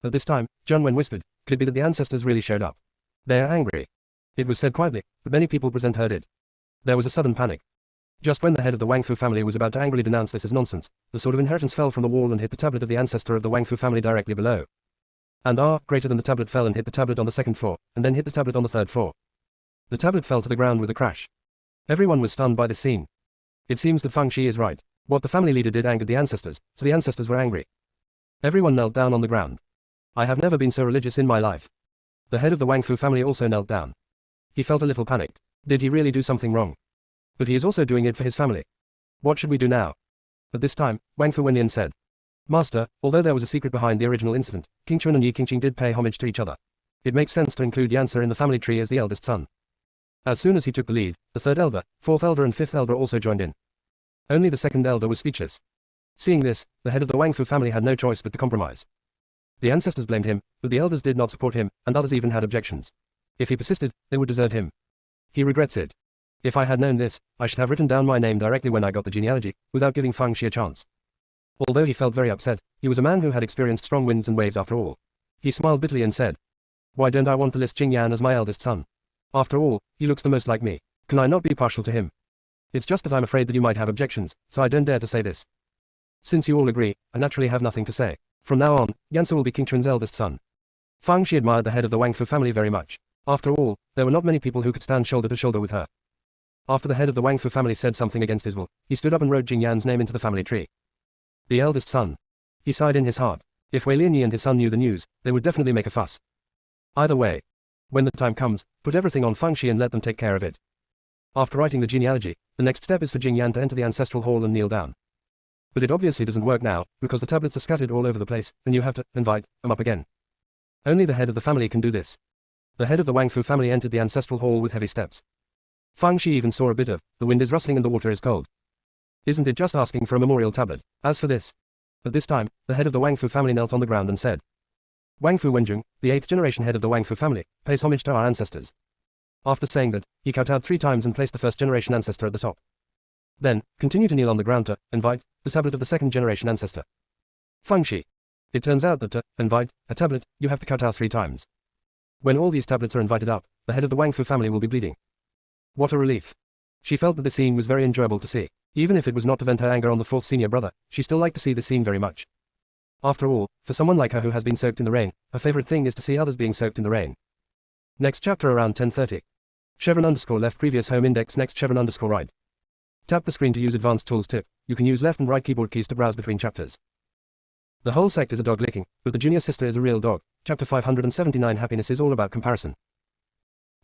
At this time, Junwen whispered, could it be that the ancestors really showed up? They are angry. It was said quietly, but many people present heard it. There was a sudden panic. Just when the head of the Wang Fu family was about to angrily denounce this as nonsense, the sword of inheritance fell from the wall and hit the tablet of the ancestor of the Wang Fu family directly below. And greater than the tablet fell and hit the tablet on the second floor, and then hit the tablet on the third floor. The tablet fell to the ground with a crash. Everyone was stunned by this scene. It seems that Fangxi is right. What the family leader did angered the ancestors, so the ancestors were angry. Everyone knelt down on the ground. I have never been so religious in my life. The head of the Wang Fu family also knelt down. He felt a little panicked. Did he really do something wrong? But he is also doing it for his family. What should we do now? At this time, Wang Fu Wenlian said. Master, although there was a secret behind the original incident, King Chun and Yi Qingqing did pay homage to each other. It makes sense to include Yansa in the family tree as the eldest son. As soon as he took the lead, the third elder, fourth elder and fifth elder also joined in. Only the second elder was speechless. Seeing this, the head of the Wang Fu family had no choice but to compromise. The ancestors blamed him, but the elders did not support him, and others even had objections. If he persisted, they would desert him. He regrets it. If I had known this, I should have written down my name directly when I got the genealogy, without giving Fangxi a chance. Although he felt very upset, he was a man who had experienced strong winds and waves after all. He smiled bitterly and said, why don't I want to list Jingyan as my eldest son? After all, he looks the most like me. Can I not be partial to him? It's just that I'm afraid that you might have objections, so I don't dare to say this. Since you all agree, I naturally have nothing to say. From now on, Yansa will be King Chun's eldest son. Fangxi admired the head of the Wang Fu family very much. After all, there were not many people who could stand shoulder to shoulder with her. After the head of the Wang Fu family said something against his will, he stood up and wrote Jingyan's name into the family tree. The eldest son. He sighed in his heart. If Wei Lianyi and his son knew the news, they would definitely make a fuss. Either way. When the time comes, put everything on Fangxi and let them take care of it. After writing the genealogy, the next step is for Jingyan to enter the ancestral hall and kneel down. But it obviously doesn't work now, because the tablets are scattered all over the place, and you have to invite them up again. Only the head of the family can do this. The head of the Wang Fu family entered the ancestral hall with heavy steps. Fang Shi even saw a bit of, the wind is rustling and the water is cold. Isn't it just asking for a memorial tablet? As for this. At this time, the head of the Wang Fu family knelt on the ground and said, Wang Fu Wenjing, the 8th generation head of the Wang Fu family, pays homage to our ancestors. After saying that, he kowtowed 3 times and placed the 1st generation ancestor at the top. Then, continue to kneel on the ground to invite the tablet of the 2nd generation ancestor. Fang Shi. It turns out that to invite a tablet, you have to kowtow 3 times. When all these tablets are invited up, the head of the Wang Fu family will be bleeding. What a relief. She felt that the scene was very enjoyable to see. Even if it was not to vent her anger on the 4th senior brother, she still liked to see the scene very much. After all, for someone like her who has been soaked in the rain, her favorite thing is to see others being soaked in the rain. Next chapter around 10:30. Chevron_left previous home index next chevron_right. Tap the screen to use advanced tools tip. You can use left and right keyboard keys to browse between chapters. The whole sect is a dog licking, but the junior sister is a real dog. Chapter 579 Happiness is all about comparison.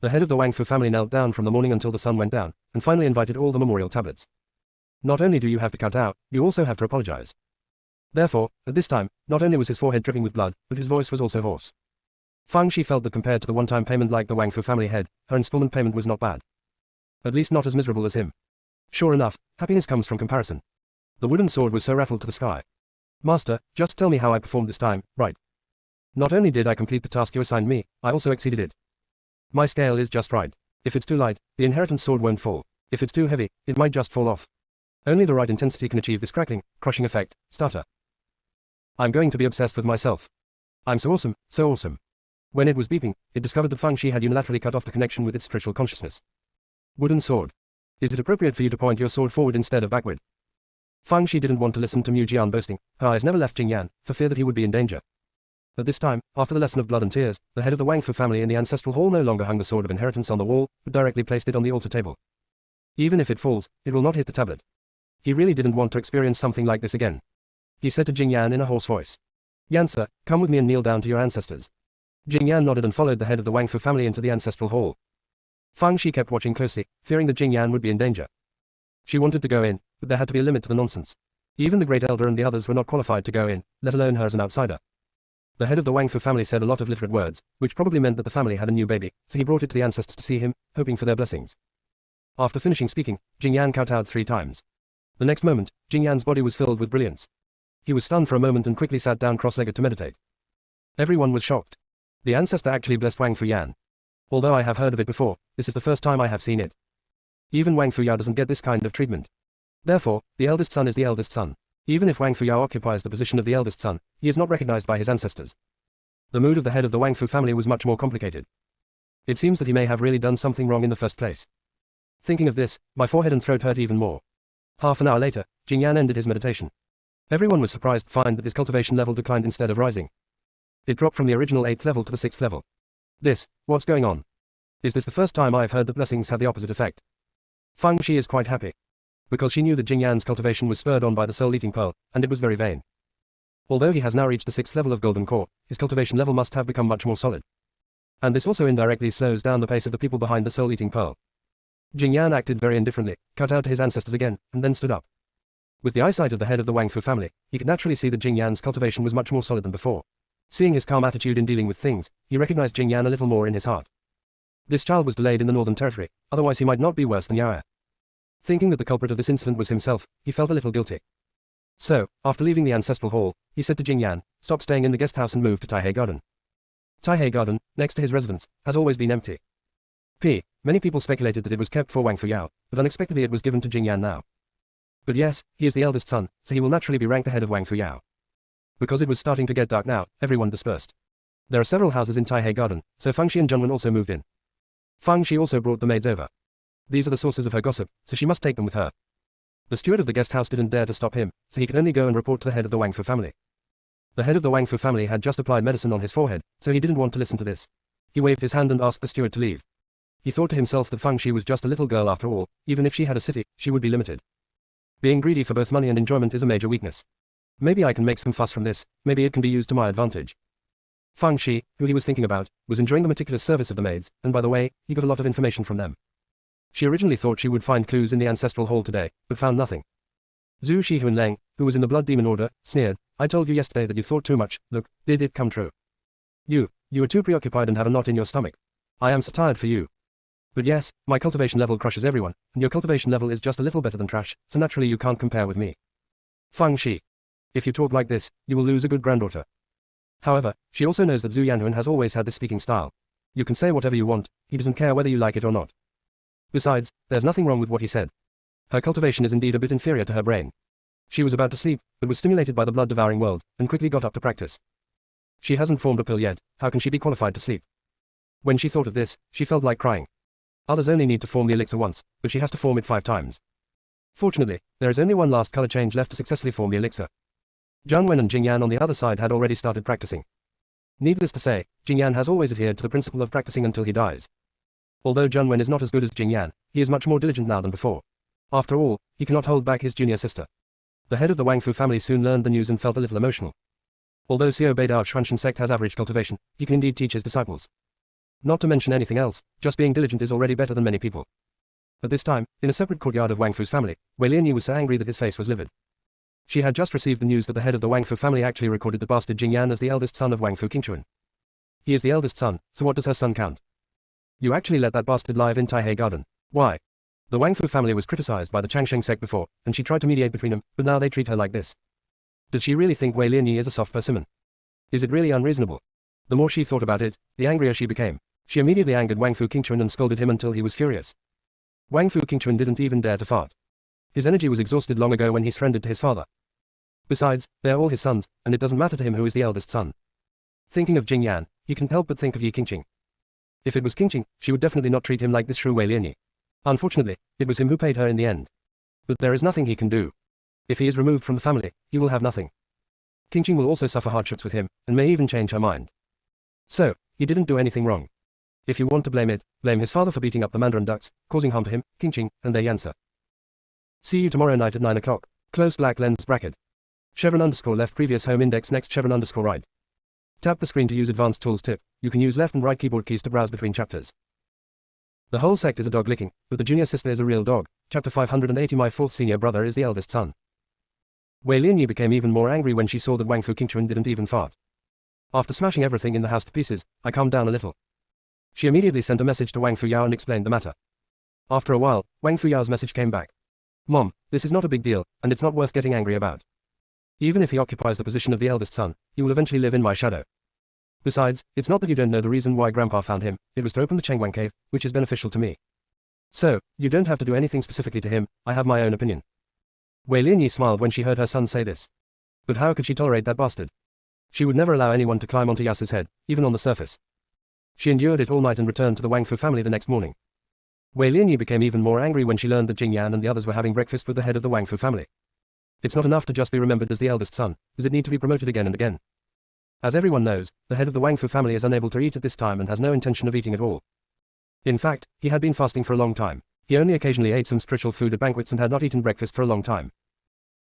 The head of the Wang Fu family knelt down from the morning until the sun went down, and finally invited all the memorial tablets. Not only do you have to kowtow, you also have to apologize. Therefore, at this time, not only was his forehead dripping with blood, but his voice was also hoarse. Fang Shi felt that compared to the one-time payment like the Wang Fu family head, her installment payment was not bad. At least not as miserable as him. Sure enough, happiness comes from comparison. The wooden sword was so rattled to the sky. Master, just tell me how I performed this time, right? Not only did I complete the task you assigned me, I also exceeded it. My scale is just right. If it's too light, the inheritance sword won't fall. If it's too heavy, it might just fall off. Only the right intensity can achieve this crackling, crushing effect. Starter. I'm going to be obsessed with myself. I'm so awesome, so awesome. When it was beeping, it discovered that Fang Shi had unilaterally cut off the connection with its spiritual consciousness. Wooden sword. Is it appropriate for you to point your sword forward instead of backward? Fang Shi didn't want to listen to Mu Jian boasting. Her eyes never left Jing Yan, for fear that he would be in danger. At this time, after the lesson of blood and tears, the head of the Wang Fu family in the ancestral hall no longer hung the sword of inheritance on the wall, but directly placed it on the altar table. Even if it falls, it will not hit the tablet. He really didn't want to experience something like this again. He said to Jing Yan in a hoarse voice. Yan sir, come with me and kneel down to your ancestors. Jing Yan nodded and followed the head of the Wang Fu family into the ancestral hall. Fang Shi kept watching closely, fearing that Jing Yan would be in danger. She wanted to go in, but there had to be a limit to the nonsense. Even the great elder and the others were not qualified to go in, let alone her as an outsider. The head of the Wang Fu family said a lot of literate words, which probably meant that the family had a new baby, so he brought it to the ancestors to see him, hoping for their blessings. After finishing speaking, Jing Yan kowtowed 3 times. The next moment, Jing Yan's body was filled with brilliance. He was stunned for a moment and quickly sat down cross-legged to meditate. Everyone was shocked. The ancestor actually blessed Wang Fu Yan. Although I have heard of it before, this is the first time I have seen it. Even Wang Fu Yao doesn't get this kind of treatment. Therefore, the eldest son is the eldest son. Even if Wang Fu Yao occupies the position of the eldest son, he is not recognized by his ancestors. The mood of the head of the Wang Fu family was much more complicated. It seems that he may have really done something wrong in the first place. Thinking of this, my forehead and throat hurt even more. Half an hour later, Jing Yan ended his meditation. Everyone was surprised to find that his cultivation level declined instead of rising. It dropped from the original 8th level to the 6th level. What's going on? Is this the first time I've heard that blessings have the opposite effect? Fang Shi is quite happy. Because she knew that Jing Yan's cultivation was spurred on by the soul-eating pearl, and it was very vain. Although he has now reached the 6th level of Golden Core, his cultivation level must have become much more solid. And this also indirectly slows down the pace of the people behind the soul-eating pearl. Jing Yan acted very indifferently, kowtowed to his ancestors again, and then stood up. With the eyesight of the head of the Wang Fu family, he could naturally see that Jing Yan's cultivation was much more solid than before. Seeing his calm attitude in dealing with things, he recognized Jing Yan a little more in his heart. This child was delayed in the Northern Territory, otherwise he might not be worse than Yao. Thinking that the culprit of this incident was himself, he felt a little guilty. So, after leaving the ancestral hall, he said to Jing Yan, stop staying in the guest house and move to Taihei Garden. Taihei Garden, next to his residence, has always been empty. Many people speculated that it was kept for Wang Fu Yao, but unexpectedly it was given to Jing Yan now. But yes, he is the eldest son, so he will naturally be ranked ahead of Wang Fu Yao. Because it was starting to get dark now, everyone dispersed. There are several houses in Taihei Garden, so Fang Shi and Zhengwen also moved in. Fang Shi also brought the maids over. These are the sources of her gossip, so she must take them with her. The steward of the guest house didn't dare to stop him, so he could only go and report to the head of the Wang Fu family. The head of the Wang Fu family had just applied medicine on his forehead, so he didn't want to listen to this. He waved his hand and asked the steward to leave. He thought to himself that Fang Shi was just a little girl after all, even if she had a city, she would be limited. Being greedy for both money and enjoyment is a major weakness. Maybe I can make some fuss from this, maybe it can be used to my advantage. Fang Shi, who he was thinking about, was enjoying the meticulous service of the maids, and by the way, he got a lot of information from them. She originally thought she would find clues in the ancestral hall today, but found nothing. Zhu Shihuan Leng, who was in the Blood Demon Order, sneered, I told you yesterday that you thought too much, look, did it come true? You You are too preoccupied and have a knot in your stomach. I am so tired for you. But yes, my cultivation level crushes everyone, and your cultivation level is just a little better than trash, so naturally you can't compare with me. Fang Shi. If you talk like this, you will lose a good granddaughter. However, she also knows that Zhu Yanhuan has always had this speaking style. You can say whatever you want, he doesn't care whether you like it or not. Besides, there's nothing wrong with what he said. Her cultivation is indeed a bit inferior to her brain. She was about to sleep, but was stimulated by the blood-devouring world, and quickly got up to practice. She hasn't formed a pill yet, how can she be qualified to sleep? When she thought of this, she felt like crying. Others only need to form the elixir once, but she has to form it 5 times. Fortunately, there is only one last color change left to successfully form the elixir. Jiang Wen and Jing Yan on the other side had already started practicing. Needless to say, Jing Yan has always adhered to the principle of practicing until he dies. Although Jiang Wen is not as good as Jing Yan, he is much more diligent now than before. After all, he cannot hold back his junior sister. The head of the Wang Fu family soon learned the news and felt a little emotional. Although Xiao Beidao of Xuanshan Sect has average cultivation, he can indeed teach his disciples. Not to mention anything else, just being diligent is already better than many people. At this time, in a separate courtyard of Wang Fu's family, Wei Lianyi was so angry that his face was livid. She had just received the news that the head of the Wang Fu family actually recorded the bastard Jing Yan as the eldest son of Wang Fu Qingchuan. He is the eldest son, so what does her son count? You actually let that bastard live in Taihei Garden. Why? The Wang Fu family was criticized by the Changsheng sect before, and she tried to mediate between them, but now they treat her like this. Does she really think Wei Lianyi is a soft persimmon? Is it really unreasonable? The more she thought about it, the angrier she became. She immediately angered Wang Fu Qingchuan and scolded him until he was furious. Wang Fu Qingchuan didn't even dare to fart. His energy was exhausted long ago when he surrendered to his father. Besides, they are all his sons, and it doesn't matter to him who is the eldest son. Thinking of Jing Yan, he can't help but think of Yi Qingqing. If it was Qingqing, she would definitely not treat him like this shrew Wei Lianyi. Unfortunately, it was him who paid her in the end. But there is nothing he can do. If he is removed from the family, he will have nothing. Qingqing will also suffer hardships with him, and may even change her mind. So, he didn't do anything wrong. If you want to blame it, blame his father for beating up the Mandarin ducks, causing harm to him, Qingqing, and their Yansa. See you tomorrow night at 9 o'clock. Closed black lens bracket. Chevron_left previous home index next Chevron_right. Tap the screen to use advanced tools tip. You can use left and right keyboard keys to browse between chapters. The whole sect is a dog licking, but the junior sister is a real dog. Chapter 580 My fourth senior brother is the eldest son. Wei Lianyi became even more angry when she saw that Wang Fu Qingchuan didn't even fart. After smashing everything in the house to pieces, I calmed down a little. She immediately sent a message to Wang Fuyao and explained the matter. After a while, Wang Fuyao's message came back. Mom, this is not a big deal, and it's not worth getting angry about. Even if he occupies the position of the eldest son, he will eventually live in my shadow. Besides, it's not that you don't know the reason why Grandpa found him, it was to open the Chengguang cave, which is beneficial to me. So, you don't have to do anything specifically to him, I have my own opinion. Wei Lianyi smiled when she heard her son say this. But how could she tolerate that bastard? She would never allow anyone to climb onto Yasa's head, even on the surface. She endured it all night and returned to the Wang Fu family the next morning. Wei Lianyi became even more angry when she learned that Jing Yan and the others were having breakfast with the head of the Wang Fu family. It's not enough to just be remembered as the eldest son, does it need to be promoted again and again? As everyone knows, the head of the Wang Fu family is unable to eat at this time and has no intention of eating at all. In fact, he had been fasting for a long time. He only occasionally ate some spiritual food at banquets and had not eaten breakfast for a long time.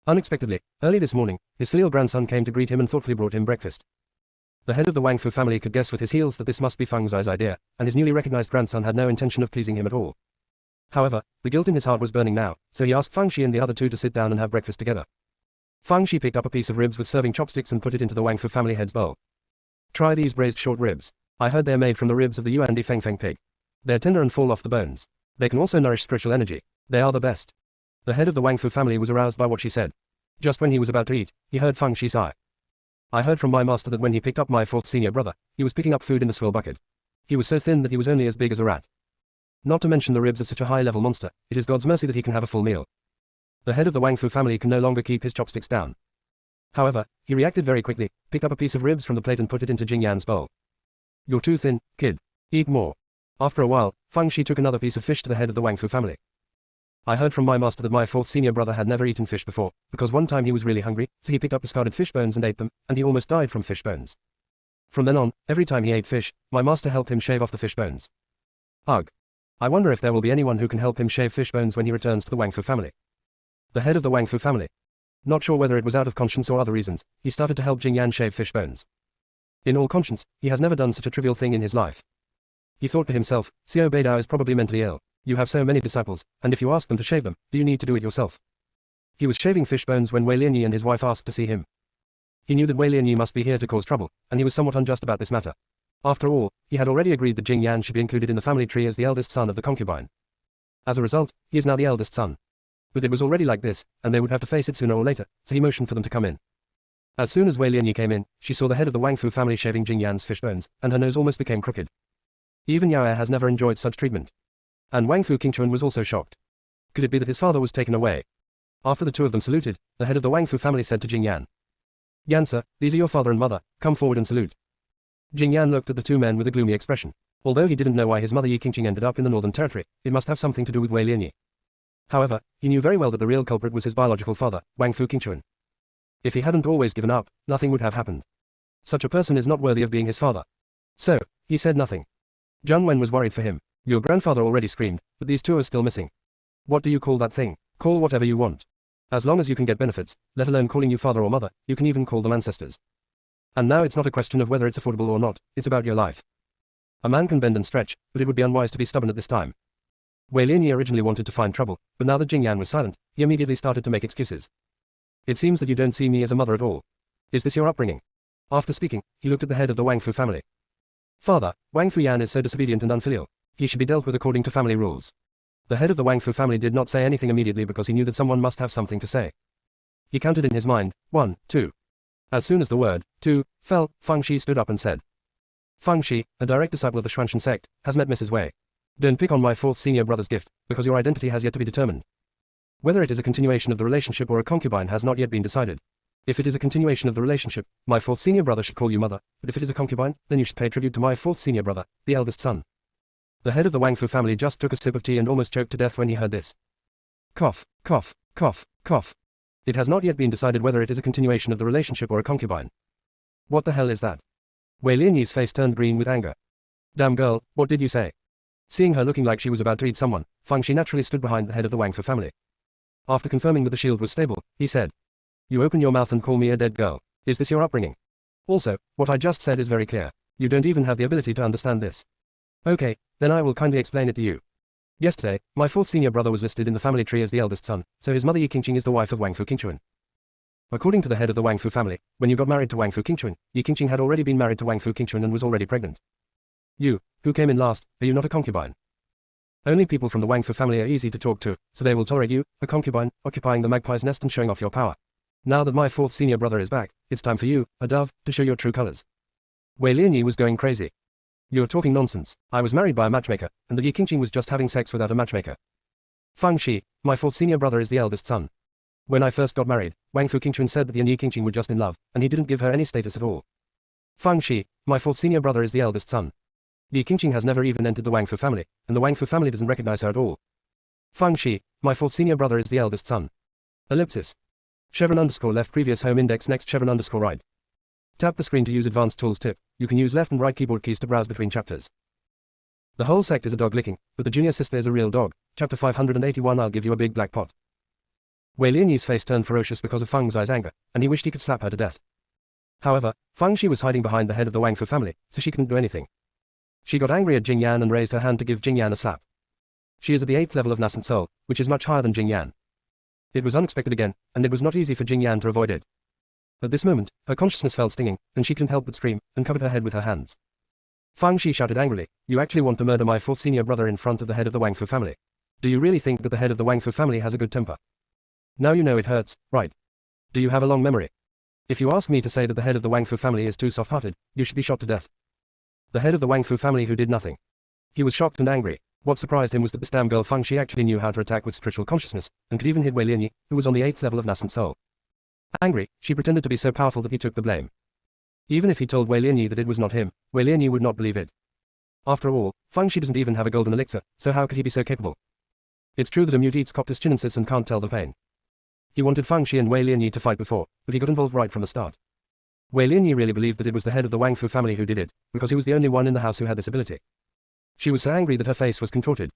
Unexpectedly, early this morning, his filial grandson came to greet him and thoughtfully brought him breakfast. The head of the Wang Fu family could guess with his heels that this must be Feng Zai's idea, and his newly recognized grandson had no intention of pleasing him at all. However, the guilt in his heart was burning now, so he asked Feng Shi and the other two to sit down and have breakfast together. Feng Shi picked up a piece of ribs with serving chopsticks and put it into the Wang Fu family head's bowl. Try these braised short ribs. I heard they're made from the ribs of the Yuan Di Feng Feng pig. They're tender and fall off the bones. They can also nourish spiritual energy. They are the best. The head of the Wang Fu family was aroused by what she said. Just when he was about to eat, he heard Feng Shi sigh. I heard from my master that when he picked up my fourth senior brother, he was picking up food in the swill bucket. He was so thin that he was only as big as a rat. Not to mention the ribs of such a high-level monster, it is God's mercy that he can have a full meal. The head of the Wang Fu family can no longer keep his chopsticks down. However, he reacted very quickly, picked up a piece of ribs from the plate and put it into Jing Yan's bowl. You're too thin, kid. Eat more. After a while, Feng Shi took another piece of fish to the head of the Wang Fu family. I heard from my master that my fourth senior brother had never eaten fish before, because one time he was really hungry, so he picked up discarded fish bones and ate them, and he almost died from fish bones. From then on, every time he ate fish, my master helped him shave off the fish bones. Ugh. I wonder if there will be anyone who can help him shave fish bones when he returns to the Wang Fu family. The head of the Wang Fu family. Not sure whether it was out of conscience or other reasons, he started to help Jing Yan shave fish bones. In all conscience, he has never done such a trivial thing in his life. He thought to himself, Xiao Beidao is probably mentally ill. You have so many disciples, and if you ask them to shave them, do you need to do it yourself? He was shaving fish bones when Wei Lianyi and his wife asked to see him. He knew that Wei Lianyi must be here to cause trouble, and he was somewhat unjust about this matter. After all, he had already agreed that Jing Yan should be included in the family tree as the eldest son of the concubine. As a result, he is now the eldest son. But it was already like this, and they would have to face it sooner or later, so he motioned for them to come in. As soon as Wei Lianyi came in, she saw the head of the Wang Fu family shaving Jing Yan's fish bones, and her nose almost became crooked. Even Yao has never enjoyed such treatment. And Wang Fu Qingchuan was also shocked. Could it be that his father was taken away? After the two of them saluted, the head of the Wang Fu family said to Jing Yan, "Yan sir, these are your father and mother, come forward and salute." Jing Yan looked at the two men with a gloomy expression. Although he didn't know why his mother Yi Qingqing ended up in the Northern Territory, it must have something to do with Wei Lianyi. However, he knew very well that the real culprit was his biological father, Wang Fu Qingchuan. If he hadn't always given up, nothing would have happened. Such a person is not worthy of being his father. So, he said nothing. Zhang Wen was worried for him. Your grandfather already screamed, but these two are still missing. What do you call that thing? Call whatever you want. As long as you can get benefits, let alone calling you father or mother, you can even call them ancestors. And now it's not a question of whether it's affordable or not, it's about your life. A man can bend and stretch, but it would be unwise to be stubborn at this time. Wei Lianyi originally wanted to find trouble, but now that Jing Yan was silent, he immediately started to make excuses. It seems that you don't see me as a mother at all. Is this your upbringing? After speaking, he looked at the head of the Wang Fu family. Father, Wang Fu Yan is so disobedient and unfilial. He should be dealt with according to family rules. The head of the Wang Fu family did not say anything immediately because he knew that someone must have something to say. He counted in his mind, 1, 2. As soon as the word, 2, fell, Feng Shi stood up and said, Feng Shi, a direct disciple of the Xuanshan sect, has met Mrs. Wei. Don't pick on my fourth senior brother's gift, because your identity has yet to be determined. Whether it is a continuation of the relationship or a concubine has not yet been decided. If it is a continuation of the relationship, my fourth senior brother should call you mother, but if it is a concubine, then you should pay tribute to my fourth senior brother, the eldest son. The head of the Wang Fu family just took a sip of tea and almost choked to death when he heard this. Cough, cough, cough, cough. It has not yet been decided whether it is a continuation of the relationship or a concubine. What the hell is that? Wei Lianyi's face turned green with anger. Damn girl, what did you say? Seeing her looking like she was about to eat someone, Feng Shi naturally stood behind the head of the Wang Fu family. After confirming that the shield was stable, he said, You open your mouth and call me a dead girl. Is this your upbringing? Also, what I just said is very clear. You don't even have the ability to understand this. Okay, then I will kindly explain it to you. Yesterday, my fourth senior brother was listed in the family tree as the eldest son, so his mother Yi Qingqing is the wife of Wang Fu Qingchuan. According to the head of the Wang Fu family, when you got married to Wang Fu Qingchuan, Yi Qingqing had already been married to Wang Fu Qingchuan and was already pregnant. You, who came in last, are you not a concubine? Only people from the Wang Fu family are easy to talk to, so they will tolerate you, a concubine, occupying the magpie's nest and showing off your power. Now that my fourth senior brother is back, it's time for you, a dove, to show your true colors. Wei Lianyi was going crazy. You're talking nonsense. I was married by a matchmaker, and the Yi Qingqing was just having sex without a matchmaker. Feng Shi, my fourth senior brother is the eldest son. When I first got married, Wang Fu Qingchuan said that the Yi Qingqing were just in love, and he didn't give her any status at all. Feng Shi, my fourth senior brother is the eldest son. Yi Qingqing has never even entered the Wang Fu family, and the Wang Fu family doesn't recognize her at all. Feng Shi, my fourth senior brother is the eldest son. Ellipsis. Chevron underscore left previous home index next chevron underscore right. Tap the screen to use advanced tools tip. You can use left and right keyboard keys to browse between chapters. The whole sect is a dog licking, but the junior sister is a real dog. Chapter 581 I'll give you a big black pot. Wei Lianyi's face turned ferocious because of Feng Xi's anger, and he wished he could slap her to death. However, Feng Shi was hiding behind the head of the Wang Fu family, so she couldn't do anything. She got angry at Jing Yan and raised her hand to give Jing Yan a slap. She is at the 8th level of nascent soul, which is much higher than Jing Yan. It was unexpected again, and it was not easy for Jing Yan to avoid it. At this moment, her consciousness felt stinging, and she couldn't help but scream, and covered her head with her hands. Feng Shi shouted angrily, You actually want to murder my fourth senior brother in front of the head of the Wang Fu family? Do you really think that the head of the Wang Fu family has a good temper? Now you know it hurts, right? Do you have a long memory? If you ask me to say that the head of the Wang Fu family is too soft-hearted, you should be shot to death. The head of the Wang Fu family who did nothing. He was shocked and angry. What surprised him was that this damn girl Feng Shi actually knew how to attack with spiritual consciousness, and could even hit Wei Lianyi, who was on the 8th level of nascent soul. Angry, she pretended to be so powerful that he took the blame. Even if he told Wei Lianyi that it was not him, Wei Lianyi would not believe it. After all, Feng Shi doesn't even have a golden elixir, so how could he be so capable? It's true that a mute eats coptis chinensis and can't tell the pain. He wanted Feng Shi and Wei Lianyi to fight before, but he got involved right from the start. Wei Lianyi really believed that it was the head of the Wang Fu family who did it, because he was the only one in the house who had this ability. She was so angry that her face was contorted.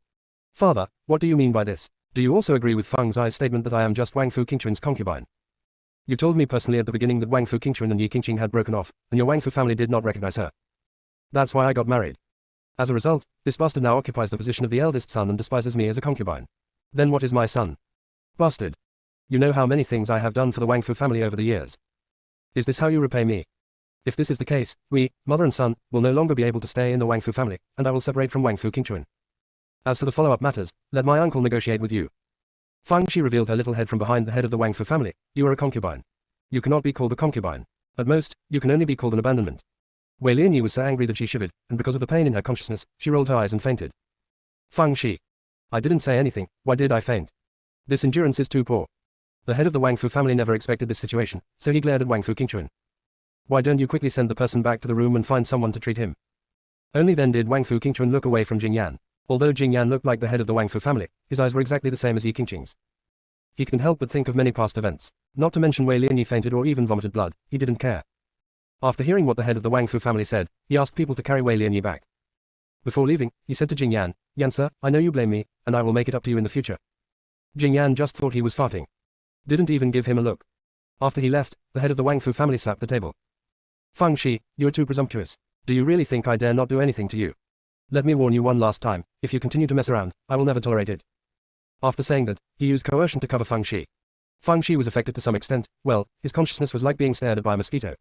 Father, what do you mean by this? Do you also agree with Feng Xi's statement that I am just Wang Fu Qingchuan's concubine? You told me personally at the beginning that Wang Fu Qingchuan and Yi Qingqing had broken off, and your Wang Fu family did not recognize her. That's why I got married. As a result, this bastard now occupies the position of the eldest son and despises me as a concubine. Then what is my son? Bastard. You know how many things I have done for the Wang Fu family over the years. Is this how you repay me? If this is the case, we, mother and son, will no longer be able to stay in the Wangfu family, and I will separate from Wangfu Qingchuan. As for the follow-up matters, let my uncle negotiate with you. Fang Shi revealed her little head from behind the head of the Wangfu family. You are a concubine. You cannot be called a concubine. At most, you can only be called an abandonment. Wei Lianyi was so angry that she shivered, and because of the pain in her consciousness, she rolled her eyes and fainted. Fang Shi. I didn't say anything, why did I faint? This endurance is too poor. The head of the Wangfu family never expected this situation, so he glared at Wangfu Qingchuan. Why don't you quickly send the person back to the room and find someone to treat him? Only then did Wangfu Qingchuan look away from Jingyan. Although Jingyan looked like the head of the Wangfu family, his eyes were exactly the same as Yi Qingqing's. He couldn't help but think of many past events. Not to mention Wei Lianyi fainted or even vomited blood, he didn't care. After hearing what the head of the Wangfu family said, he asked people to carry Wei Lianyi back. Before leaving, he said to Jingyan, Yan sir, I know you blame me, and I will make it up to you in the future. Jingyan just thought he was farting. Didn't even give him a look. After he left, the head of the Wangfu family slapped the table. Fang Shi, you are too presumptuous. Do you really think I dare not do anything to you? Let me warn you one last time, if you continue to mess around, I will never tolerate it. After saying that, he used coercion to cover Fang Shi. Fang Shi was affected to some extent, well, his consciousness was like being stared at by a mosquito.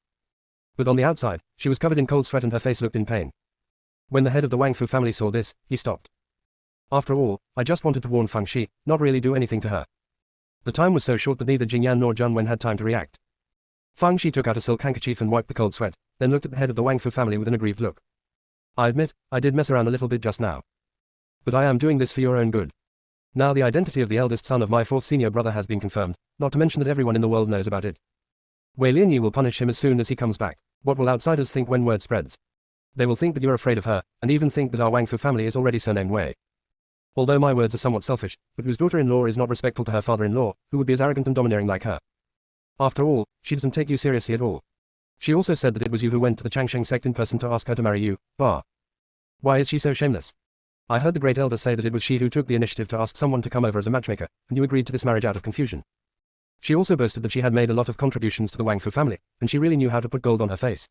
But on the outside, she was covered in cold sweat and her face looked in pain. When the head of the Wangfu family saw this, he stopped. After all, I just wanted to warn Fang Shi, not really do anything to her. The time was so short that neither Jingyan nor Zhang Wen had time to react. Fang Shi took out a silk handkerchief and wiped the cold sweat, then looked at the head of the Wangfu family with an aggrieved look. I admit, I did mess around a little bit just now. But I am doing this for your own good. Now the identity of the eldest son of my fourth senior brother has been confirmed, not to mention that everyone in the world knows about it. Wei Lianyi will punish him as soon as he comes back. What will outsiders think when word spreads? They will think that you're afraid of her, and even think that our Wangfu family is already surnamed Wei. Although my words are somewhat selfish, but whose daughter-in-law is not respectful to her father-in-law, who would be as arrogant and domineering like her? After all, she doesn't take you seriously at all. She also said that it was you who went to the Changsheng sect in person to ask her to marry you, Bah. Why is she so shameless? I heard the great elder say that it was she who took the initiative to ask someone to come over as a matchmaker, and you agreed to this marriage out of confusion. She also boasted that she had made a lot of contributions to the Wangfu family, and she really knew how to put gold on her face.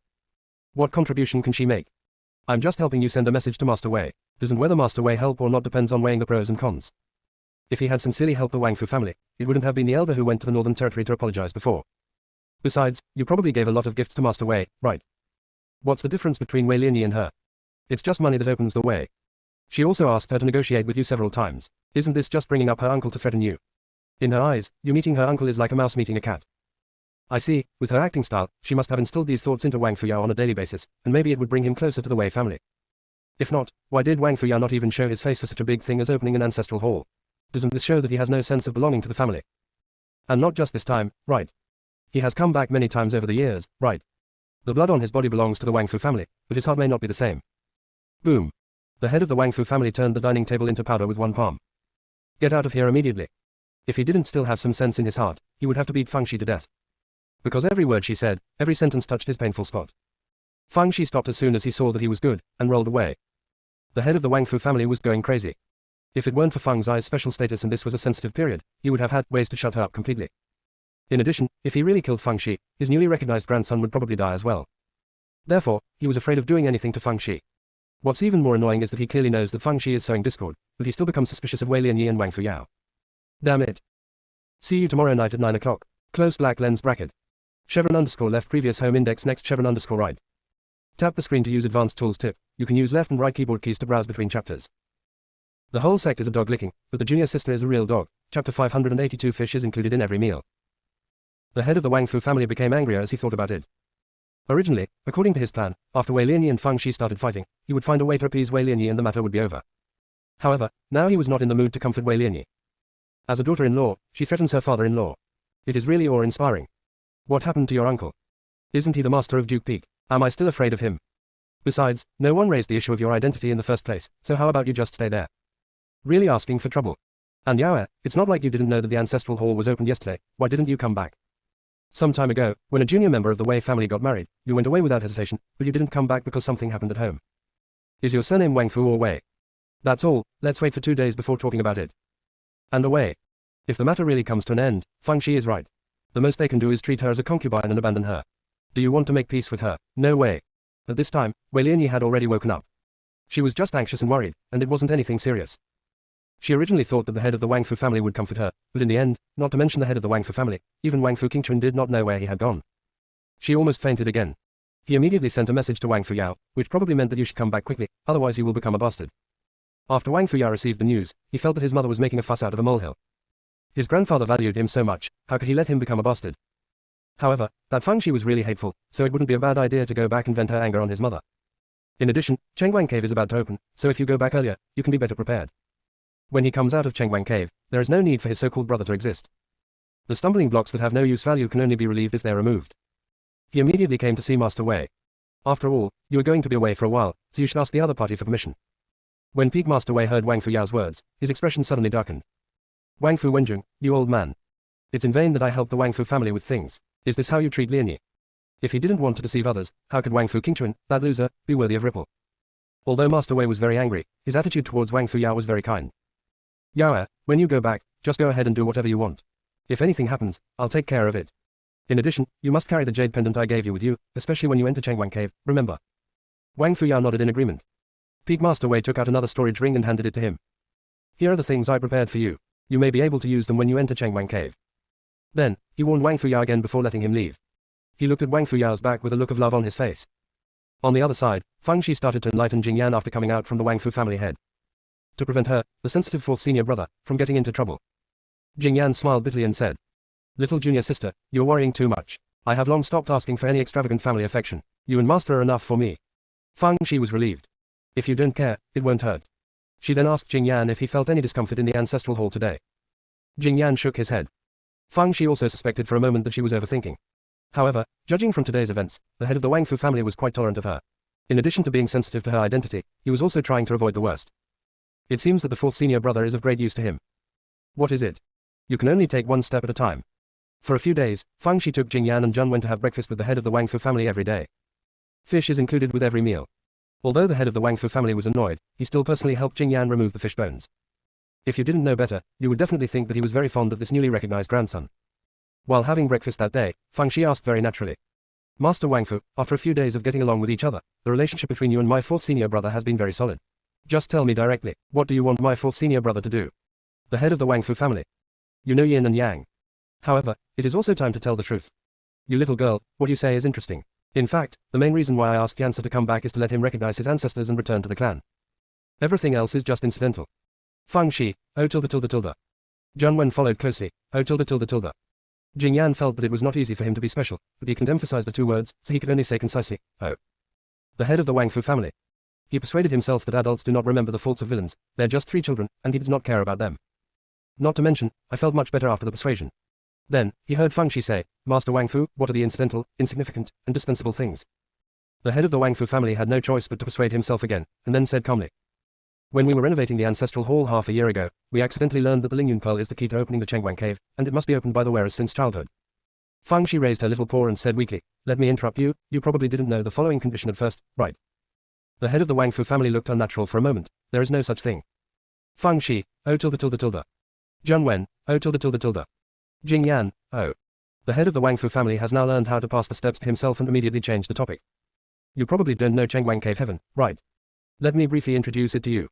What contribution can she make? I'm just helping you send a message to Master Wei. Doesn't whether Master Wei help or not depends on weighing the pros and cons. If he had sincerely helped the Wangfu family, it wouldn't have been the elder who went to the Northern Territory to apologize before. Besides, you probably gave a lot of gifts to Master Wei, right? What's the difference between Wei Lianyi and her? It's just money that opens the way. She also asked her to negotiate with you several times. Isn't this just bringing up her uncle to threaten you? In her eyes, you meeting her uncle is like a mouse meeting a cat. I see, with her acting style, she must have instilled these thoughts into Wang Fuyao on a daily basis, and maybe it would bring him closer to the Wei family. If not, why did Wang Fuyao not even show his face for such a big thing as opening an ancestral hall? Doesn't this show that he has no sense of belonging to the family? And not just this time, right? He has come back many times over the years, right? The blood on his body belongs to the Wangfu family, but his heart may not be the same. Boom. The head of the Wangfu family turned the dining table into powder with one palm. Get out of here immediately. If he didn't still have some sense in his heart, he would have to beat Fang Shi to death. Because every word she said, every sentence touched his painful spot. Fang Shi stopped as soon as he saw that he was good, and rolled away. The head of the Wangfu family was going crazy. If it weren't for Fang Zai's special status and this was a sensitive period, he would have had ways to shut her up completely. In addition, if he really killed Fang Shi, his newly recognized grandson would probably die as well. Therefore, he was afraid of doing anything to Fang Shi. What's even more annoying is that he clearly knows that Fang Shi is sowing discord, but he still becomes suspicious of Wei Lianyi and Wang Fuyao. Damn it. See you tomorrow night at 9 o'clock. Close black lens bracket. Chevron underscore left previous home index next chevron underscore right. Tap the screen to use advanced tools tip. You can use left and right keyboard keys to browse between chapters. The whole sect is a dog licking, but the junior sister is a real dog. Chapter 582 fish is included in every meal. The head of the Wangfu family became angrier as he thought about it. Originally, according to his plan, after Wei Lianyi and Fang Shi started fighting, he would find a way to appease Wei Lianyi and the matter would be over. However, now he was not in the mood to comfort Wei Lianyi. As a daughter-in-law, she threatens her father-in-law. It is really awe-inspiring. What happened to your uncle? Isn't he the master of Duke Peak? Am I still afraid of him? Besides, no one raised the issue of your identity in the first place, so how about you just stay there? Really asking for trouble. And Yao, it's not like you didn't know that the ancestral hall was opened yesterday, why didn't you come back? Some time ago, when a junior member of the Wei family got married, you went away without hesitation, but you didn't come back because something happened at home. Is your surname Wang Fu or Wei? That's all, let's wait for 2 days before talking about it. And away. If the matter really comes to an end, Fang Shi is right. The most they can do is treat her as a concubine and abandon her. Do you want to make peace with her? No way. At this time, Wei Lianyi had already woken up. She was just anxious and worried, and it wasn't anything serious. She originally thought that the head of the Wangfu family would comfort her, but in the end, not to mention the head of the Wangfu family, even Wangfu Qingchuan did not know where he had gone. She almost fainted again. He immediately sent a message to Wang Fuyao, which probably meant that you should come back quickly, otherwise you will become a bastard. After Wang Fuyao received the news, he felt that his mother was making a fuss out of a molehill. His grandfather valued him so much, how could he let him become a bastard? However, that Feng Shi was really hateful, so it wouldn't be a bad idea to go back and vent her anger on his mother. In addition, Chengguang Cave is about to open, so if you go back earlier, you can be better prepared. When he comes out of Chengguang Cave, there is no need for his so-called brother to exist. The stumbling blocks that have no use value can only be relieved if they are removed. He immediately came to see Master Wei. After all, you are going to be away for a while, so you should ask the other party for permission. When Peak Master Wei heard Wang Fuyao's words, his expression suddenly darkened. Wang Fu Wenjing, you old man. It's in vain that I helped the Wang Fu family with things. Is this how you treat Lian Yi? If he didn't want to deceive others, how could Wang Fu Qingchuan, that loser, be worthy of Ripple? Although Master Wei was very angry, his attitude towards Wang Fuyao was very kind. Yao, when you go back, just go ahead and do whatever you want. If anything happens, I'll take care of it. In addition, you must carry the jade pendant I gave you with you, especially when you enter Chengguang Cave, remember. Wang Fuyao nodded in agreement. Peak Master Wei took out another storage ring and handed it to him. Here are the things I prepared for you. You may be able to use them when you enter Chengguang Cave. Then, he warned Wang Fuyao again before letting him leave. He looked at Wang Fuyao's back with a look of love on his face. On the other side, Feng Shi started to enlighten Jingyan after coming out from the Wang Fu family head. To prevent her, the sensitive fourth senior brother, from getting into trouble. Jingyan smiled bitterly and said, Little junior sister, you're worrying too much. I have long stopped asking for any extravagant family affection. You and master are enough for me. Feng Shi was relieved. If you don't care, it won't hurt. She then asked Jingyan if he felt any discomfort in the ancestral hall today. Jingyan shook his head. Feng Shi also suspected for a moment that she was overthinking. However, judging from today's events, the head of the Wang Fu family was quite tolerant of her. In addition to being sensitive to her identity, he was also trying to avoid the worst. It seems that the fourth senior brother is of great use to him. What is it? You can only take one step at a time. For a few days, Feng Shi took Jingyan and Zhun went to have breakfast with the head of the Wang Fu family every day. Fish is included with every meal. Although the head of the Wang Fu family was annoyed, he still personally helped Jingyan remove the fish bones. If you didn't know better, you would definitely think that he was very fond of this newly recognized grandson. While having breakfast that day, Feng Shi asked very naturally. Master Wang Fu, after a few days of getting along with each other, the relationship between you and my fourth senior brother has been very solid. Just tell me directly, what do you want my fourth senior brother to do? The head of the Wang Fu family. You know yin and yang. However, it is also time to tell the truth. You little girl, what you say is interesting. In fact, the main reason why I asked Yansa to come back is to let him recognize his ancestors and return to the clan. Everything else is just incidental. Feng Shi, oh tilde tilde tilde. Zhun Wen followed closely, oh tilde tilde tilde. Jingyan felt that it was not easy for him to be special, but he couldn't emphasize the two words, so he could only say concisely, oh. The head of the Wang Fu family. He persuaded himself that adults do not remember the faults of villains, they're just 3 children, and he does not care about them. Not to mention, I felt much better after the persuasion. Then, he heard Feng Shi say, Master Wang Fu, what are the incidental, insignificant, and dispensable things? The head of the Wang Fu family had no choice but to persuade himself again, and then said calmly. When we were renovating the ancestral hall half a year ago, we accidentally learned that the Lingyun Pearl is the key to opening the Chengguang Cave, and it must be opened by the wearers since childhood. Feng Shi raised her little paw and said weakly, let me interrupt you, you probably didn't know the following condition at first, right? The head of the Wang Fu family looked unnatural for a moment, there is no such thing. Feng Shi, oh tilde tilde tilde. Zhun Wen, oh tilde tilde tilde. Jingyan, oh. The head of the Wang Fu family has now learned how to pass the steps to himself and immediately changed the topic. You probably don't know Chengguang Cave Heaven, right? Let me briefly introduce it to you.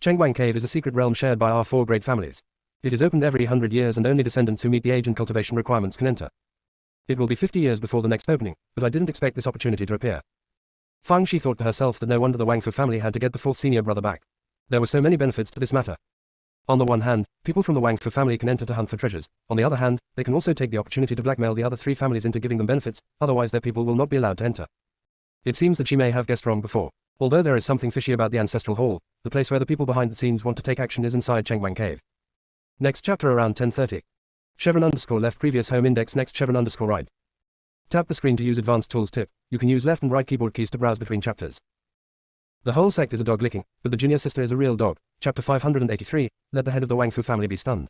Chengguang Cave is a secret realm shared by our 4 great families. It is opened every 100 years and only descendants who meet the age and cultivation requirements can enter. It will be 50 years before the next opening, but I didn't expect this opportunity to appear. Feng Shi thought to herself that no wonder the Wang Fu family had to get the 4th senior brother back. There were so many benefits to this matter. On the one hand, people from the Wang Fu family can enter to hunt for treasures. On the other hand, they can also take the opportunity to blackmail the other 3 families into giving them benefits, otherwise their people will not be allowed to enter. It seems that she may have guessed wrong before. Although there is something fishy about the ancestral hall, the place where the people behind the scenes want to take action is inside Chengguang Cave. Next chapter around 10:30. Chevron underscore left previous home index next chevron underscore right. Tap the screen to use advanced tools tip. You can use left and right keyboard keys to browse between chapters. The whole sect is a dog licking, but the junior sister is a real dog. Chapter 583, let the head of the Wang Fu family be stunned.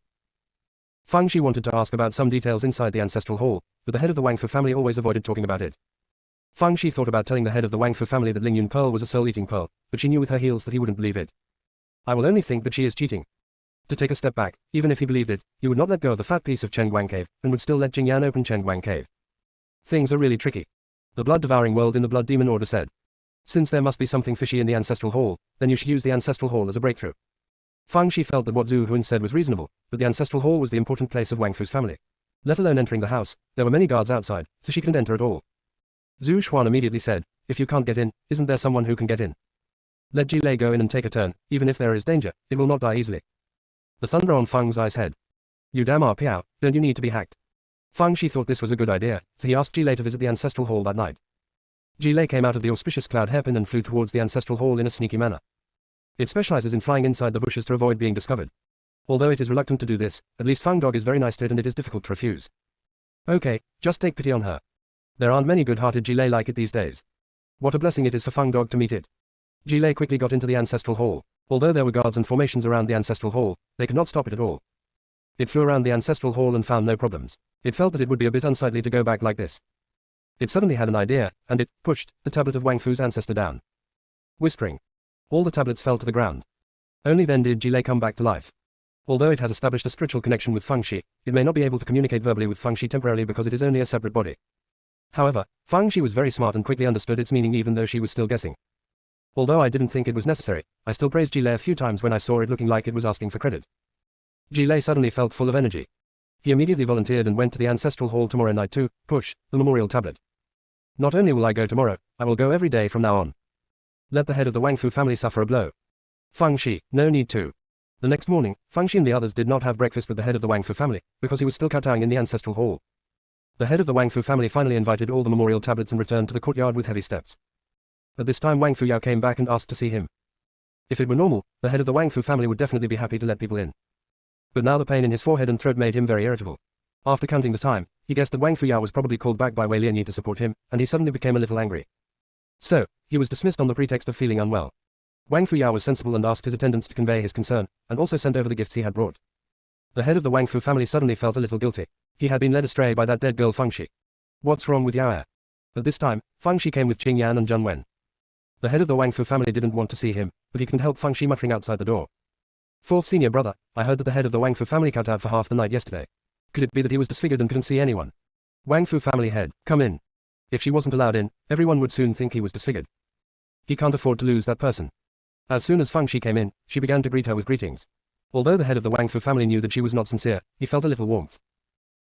Feng Shi wanted to ask about some details inside the ancestral hall, but the head of the Wang Fu family always avoided talking about it. Feng Shi thought about telling the head of the Wang Fu family that Lingyun Pearl was a soul-eating pearl, but she knew with her heels that he wouldn't believe it. I will only think that she is cheating. To take a step back, even if he believed it, he would not let go of the fat piece of Chengguang Cave, and would still let Jingyan open Chengguang Cave. Things are really tricky. The blood-devouring world in the Blood Demon Order said. Since there must be something fishy in the ancestral hall, then you should use the ancestral hall as a breakthrough. Feng Shi felt that what Zhu Huan said was reasonable, but the ancestral hall was the important place of Wang Fu's family. Let alone entering the house, there were many guards outside, so she couldn't enter at all. Zhu Xuan immediately said, if you can't get in, isn't there someone who can get in? Let Jilei go in and take a turn, even if there is danger, it will not die easily. The thunder on Feng Zai's head. You damn Piao, don't you need to be hacked? Feng Shi thought this was a good idea, so he asked Jilei to visit the ancestral hall that night. Jilei came out of the auspicious cloud hairpin and flew towards the ancestral hall in a sneaky manner. It specializes in flying inside the bushes to avoid being discovered. Although it is reluctant to do this, at least Feng Dog is very nice to it and it is difficult to refuse. Okay, just take pity on her. There aren't many good-hearted Jilei like it these days. What a blessing it is for Feng Dog to meet it. Jilei quickly got into the ancestral hall. Although there were guards and formations around the ancestral hall, they could not stop it at all. It flew around the ancestral hall and found no problems. It felt that it would be a bit unsightly to go back like this. It suddenly had an idea, and it pushed the tablet of Wang Fu's ancestor down. Whispering. All the tablets fell to the ground. Only then did Jilei come back to life. Although it has established a spiritual connection with Feng Shi, it may not be able to communicate verbally with Feng Shi temporarily because it is only a separate body. However, Feng Shi was very smart and quickly understood its meaning even though she was still guessing. Although I didn't think it was necessary, I still praised Jilei a few times when I saw it looking like it was asking for credit. Jilei suddenly felt full of energy. He immediately volunteered and went to the ancestral hall tomorrow night to push the memorial tablet. Not only will I go tomorrow, I will go every day from now on. Let the head of the Wang Fu family suffer a blow. Feng Shi, no need to. The next morning, Feng Shi and the others did not have breakfast with the head of the Wang Fu family, because he was still kowtowing in the ancestral hall. The head of the Wang Fu family finally invited all the memorial tablets and returned to the courtyard with heavy steps. At this time Wang Fu Yao came back and asked to see him. If it were normal, the head of the Wang Fu family would definitely be happy to let people in. But now the pain in his forehead and throat made him very irritable. After counting the time, he guessed that Wang Fu Yao was probably called back by Wei Lianyi to support him, and he suddenly became a little angry. So, he was dismissed on the pretext of feeling unwell. Wang Fu Yao was sensible and asked his attendants to convey his concern, and also sent over the gifts he had brought. The head of the Wang Fu family suddenly felt a little guilty. He had been led astray by that dead girl Feng Shi. What's wrong with Yao? At this time, Feng Shi came with Qing Yan and Zheng Wen. The head of the Wang Fu family didn't want to see him, but he couldn't help Feng Shi muttering outside the door. Fourth senior brother, I heard that the head of the Wang Fu family kowtowed for half the night yesterday. Could it be that he was disfigured and couldn't see anyone? Wang Fu family head, come in. If she wasn't allowed in, everyone would soon think he was disfigured. He can't afford to lose that person. As soon as Feng Shi came in, she began to greet her with greetings. Although the head of the Wang Fu family knew that she was not sincere, he felt a little warmth.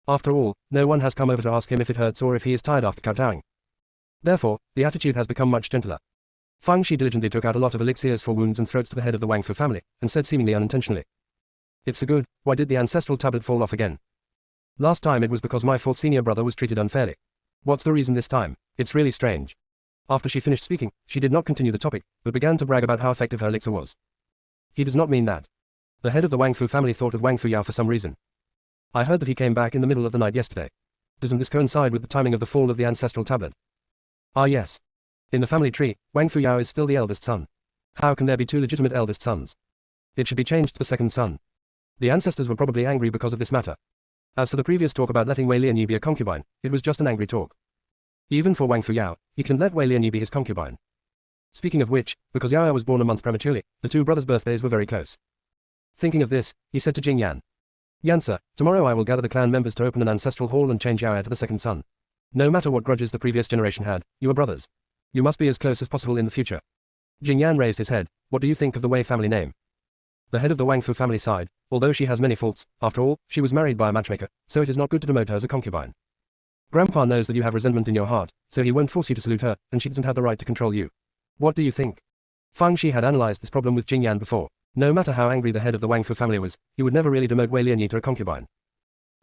After all, no one has come over to ask him if it hurts or if he is tired after kowtowing. Therefore, the attitude has become much gentler. Feng Shi diligently took out a lot of elixirs for wounds and throats to the head of the Wang Fu family, and said seemingly unintentionally. It's so good, why did the ancestral tablet fall off again? Last time it was because my fourth senior brother was treated unfairly. What's the reason this time? It's really strange. After she finished speaking, she did not continue the topic, but began to brag about how effective her elixir was. He does not mean that. The head of the Wang Fu family thought of Wang Fu Yao for some reason. I heard that he came back in the middle of the night yesterday. Doesn't this coincide with the timing of the fall of the ancestral tablet? Ah yes. In the family tree, Wang Fu Yao is still the eldest son. How can there be two legitimate eldest sons? It should be changed to the second son. The ancestors were probably angry because of this matter. As for the previous talk about letting Wei Lianyi be a concubine, it was just an angry talk. Even for Wang Fu Yao, he can let Wei Lianyi be his concubine. Speaking of which, because Yao was born a month prematurely, the two brothers' birthdays were very close. Thinking of this, he said to Jing Yan. Yan sir, tomorrow I will gather the clan members to open an ancestral hall and change Yao to the second son. No matter what grudges the previous generation had, you are brothers. You must be as close as possible in the future. Jing Yan raised his head. What do you think of the Wei family name? The head of the Wang Fu family sighed. Although she has many faults, after all, she was married by a matchmaker, so it is not good to demote her as a concubine. Grandpa knows that you have resentment in your heart, so he won't force you to salute her, and she doesn't have the right to control you. What do you think? Feng Shi had analyzed this problem with Jing Yan before. No matter how angry the head of the Wang Fu family was, he would never really demote Wei Lianyi to a concubine.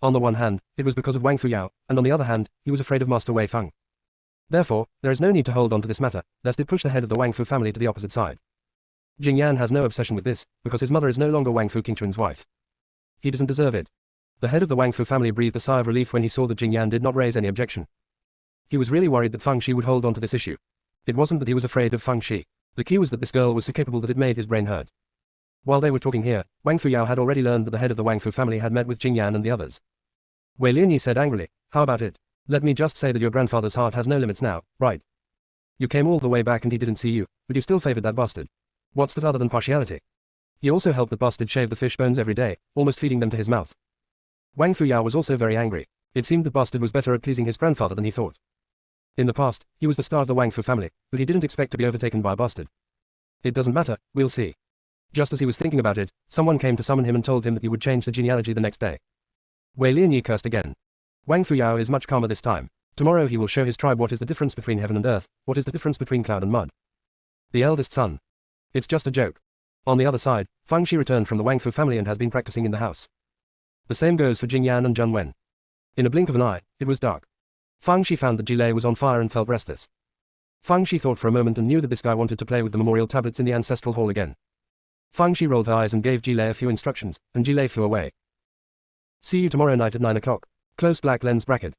On the one hand, it was because of Wang Fu Yao, and on the other hand, he was afraid of Master Wei Feng. Therefore, there is no need to hold on to this matter, lest it push the head of the Wang Fu family to the opposite side. Jing Yan has no obsession with this, because his mother is no longer Wang Fu Qingchun's wife. He doesn't deserve it. The head of the Wang Fu family breathed a sigh of relief when he saw that Jing Yan did not raise any objection. He was really worried that Feng Shi would hold on to this issue. It wasn't that he was afraid of Feng Shi. The key was that this girl was so capable that it made his brain hurt. While they were talking here, Wang Fu Yao had already learned that the head of the Wang Fu family had met with Jing Yan and the others. Wei Lianyi said angrily, how about it? Let me just say that your grandfather's heart has no limits now, right? You came all the way back and he didn't see you, but you still favored that bastard. What's that other than partiality? He also helped that bastard shave the fish bones every day, almost feeding them to his mouth. Wang Fu Yao was also very angry. It seemed that bastard was better at pleasing his grandfather than he thought. In the past, he was the star of the Wang Fu family, but he didn't expect to be overtaken by a bastard. It doesn't matter, we'll see. Just as he was thinking about it, someone came to summon him and told him that he would change the genealogy the next day. Wei Lianyi cursed again. Wang Fu Yao is much calmer this time. Tomorrow he will show his tribe what is the difference between heaven and earth, what is the difference between cloud and mud. The eldest son. It's just a joke. On the other side, Fang Shi returned from the Wang Fu family and has been practicing in the house. The same goes for Jing Yan and Zheng Wen. In a blink of an eye, it was dark. Fang Shi found that Jilei was on fire and felt restless. Fang Shi thought for a moment and knew that this guy wanted to play with the memorial tablets in the ancestral hall again. Fang Shi rolled her eyes and gave Jilei a few instructions, and Jilei flew away. See you tomorrow night at 9 o'clock. Close black lens bracket.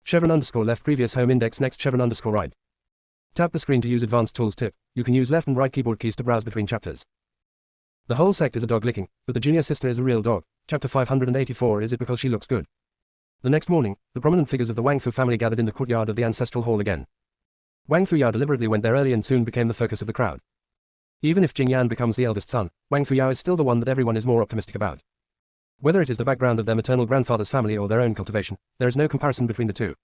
Chevron underscore left previous home index next chevron underscore right. Tap the screen to use advanced tools tip. You can use left and right keyboard keys to browse between chapters. The whole sect is a dog licking, but the junior sister is a real dog. Chapter 584. Is it because she looks good? The next morning, the prominent figures of the Wang Fu family gathered in the courtyard of the ancestral hall again. Wang Fuyao deliberately went there early and soon became the focus of the crowd. Even if Jing Yan becomes the eldest son, Wang Fuyao is still the one that everyone is more optimistic about. Whether it is the background of their maternal grandfather's family or their own cultivation, there is no comparison between the two.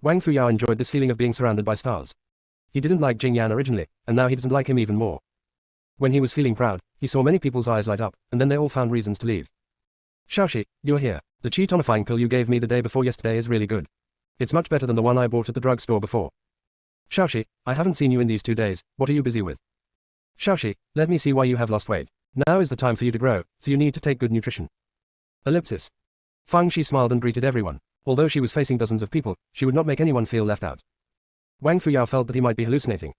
Wang Fuyao enjoyed this feeling of being surrounded by stars. He didn't like Jing Yan originally, and now he doesn't like him even more. When he was feeling proud, he saw many people's eyes light up, and then they all found reasons to leave. Xiaoxi, you're here. The qi tonifying pill you gave me the day before yesterday is really good. It's much better than the one I bought at the drugstore before. Xiaoxi, I haven't seen you in these 2 days, what are you busy with? Xiaoxi, let me see why you have lost weight. Now is the time for you to grow, so you need to take good nutrition. Ellipsis. Fang Shi smiled and greeted everyone. Although she was facing dozens of people, she would not make anyone feel left out. Wang Fuyao felt that he might be hallucinating.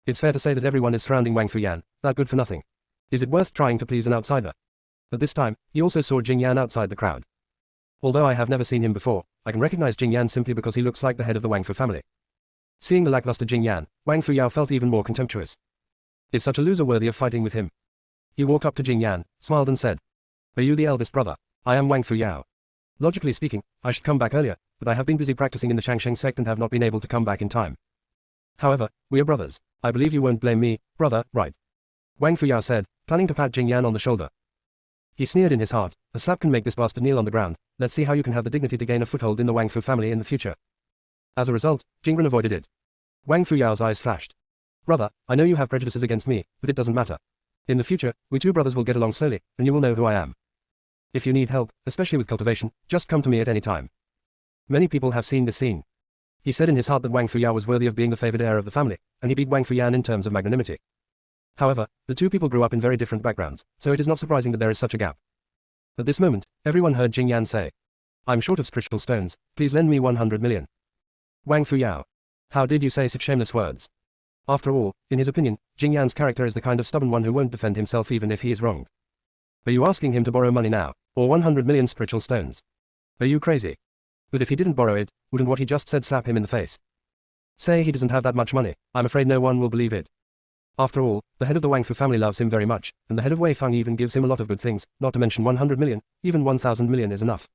It's fair to say that everyone is surrounding Wang Fuyan, that good for nothing. Is it worth trying to please an outsider? But this time, he also saw Jing Yan outside the crowd. Although I have never seen him before, I can recognize Jing Yan simply because he looks like the head of the Wang Fu family. Seeing the lackluster Jing Yan, Wang Fuyao felt even more contemptuous. Is such a loser worthy of fighting with him? He walked up to Jing Yan, smiled and said, "Are you the eldest brother? I am Wang Fuyao. Logically speaking, I should come back earlier, but I have been busy practicing in the Changsheng sect and have not been able to come back in time. However, we are brothers. I believe you won't blame me, brother, right?" Wang Fuyao said, planning to pat Jing Yan on the shoulder. He sneered in his heart, "A slap can make this bastard kneel on the ground. Let's see how you can have the dignity to gain a foothold in the Wang Fu family in the future." As a result, Jingren avoided it. Wang Fuyao's eyes flashed. "Brother, I know you have prejudices against me, but it doesn't matter. In the future, we two brothers will get along slowly, and you will know who I am. If you need help, especially with cultivation, just come to me at any time." Many people have seen this scene. He said in his heart that Wang Fuyao was worthy of being the favored heir of the family, and he beat Wang Fuyan in terms of magnanimity. However, the two people grew up in very different backgrounds, so it is not surprising that there is such a gap. At this moment, everyone heard Jing Yan say, "I'm short of spiritual stones, please lend me 100 million. Wang Fuyao. How did you say such shameless words? After all, in his opinion, Jing Yan's character is the kind of stubborn one who won't defend himself even if he is wronged. Are you asking him to borrow money now, or 100 million spiritual stones? Are you crazy? But if he didn't borrow it, wouldn't what he just said slap him in the face? Say he doesn't have that much money, I'm afraid no one will believe it. After all, the head of the Wang Fu family loves him very much, and the head of Wei Fang even gives him a lot of good things, not to mention 100 million, even 1,000 million is enough."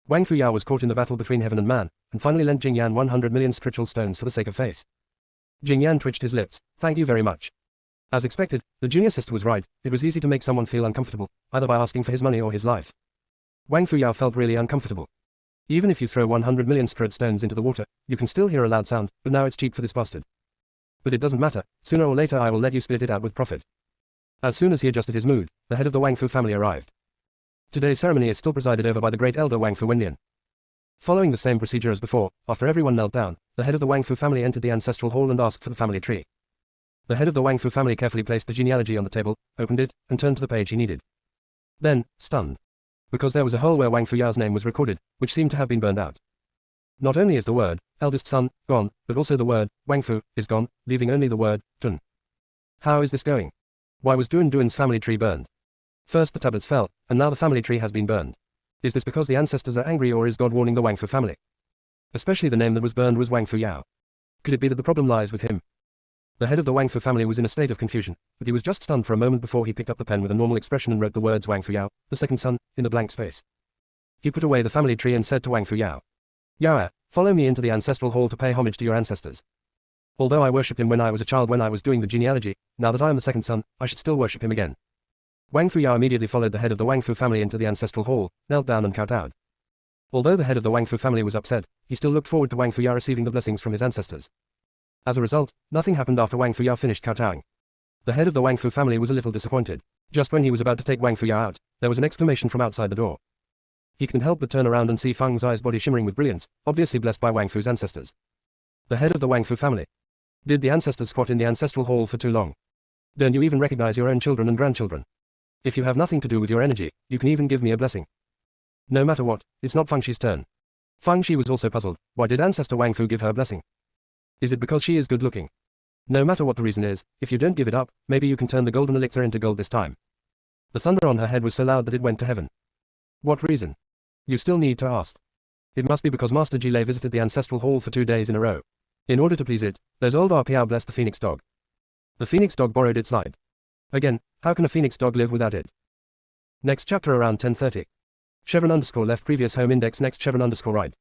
Wang Fuyao was caught in the battle between heaven and man, and finally lent Jing Yan 100 million spiritual stones for the sake of face. Jing Yan twitched his lips, "Thank you very much." As expected, the junior sister was right, it was easy to make someone feel uncomfortable, either by asking for his money or his life. Wang Fuyao felt really uncomfortable. Even if you throw 100 million spirit stones into the water, you can still hear a loud sound, but now it's cheap for this bastard. But it doesn't matter, sooner or later I will let you spit it out with profit. As soon as he adjusted his mood, the head of the Wang Fu family arrived. Today's ceremony is still presided over by the great elder Wang Fu Wenlian. Following the same procedure as before, after everyone knelt down, the head of the Wang Fu family entered the ancestral hall and asked for the family tree. The head of the Wang Fu family carefully placed the genealogy on the table, opened it, and turned to the page he needed. Then, stunned. Because there was a hole where Wang Fuyao's name was recorded, which seemed to have been burned out. Not only is the word, eldest son, gone, but also the word, Wang Fu, is gone, leaving only the word, Dun. How is this going? Why was Duan's family tree burned? First the tablets fell, and now the family tree has been burned. Is this because the ancestors are angry or is God warning the Wang Fu family? Especially the name that was burned was Wang Fuyao. Could it be that the problem lies with him? The head of the Wang Fu family was in a state of confusion, but he was just stunned for a moment before he picked up the pen with a normal expression and wrote the words Wang Fuyao, the second son, in the blank space. He put away the family tree and said to Wang Fuyao, "Yao, follow me into the ancestral hall to pay homage to your ancestors. Although I worshipped him when I was a child when I was doing the genealogy, now that I am the second son, I should still worship him again." Wang Fuyao immediately followed the head of the Wang Fu family into the ancestral hall, knelt down and kowtowed. Although the head of the Wang Fu family was upset, he still looked forward to Wang Fuyao receiving the blessings from his ancestors. As a result, nothing happened after Wang Fuyao finished kowtowing. The head of the Wang Fu family was a little disappointed. Just when he was about to take Wang Fuyao out, there was an exclamation from outside the door. He couldn't help but turn around and see Feng Zai's body shimmering with brilliance, obviously blessed by Wang Fu's ancestors. The head of the Wang Fu family. Did the ancestors squat in the ancestral hall for too long? Don't you even recognize your own children and grandchildren? If you have nothing to do with your energy, you can even give me a blessing. No matter what, it's not Feng Shi's turn. Feng Shi was also puzzled. Why did ancestor Wang Fu give her a blessing? Is it because she is good looking? No matter what the reason is, if you don't give it up, maybe you can turn the golden elixir into gold this time. The thunder on her head was so loud that it went to heaven. What reason? You still need to ask. It must be because Master Jilei visited the ancestral hall for 2 days in a row. In order to please it, those old RPO blessed the phoenix dog. The phoenix dog borrowed its light. Again, how can a phoenix dog live without it? Next chapter around 10:30. Chevron _ left previous home index next chevron _ right.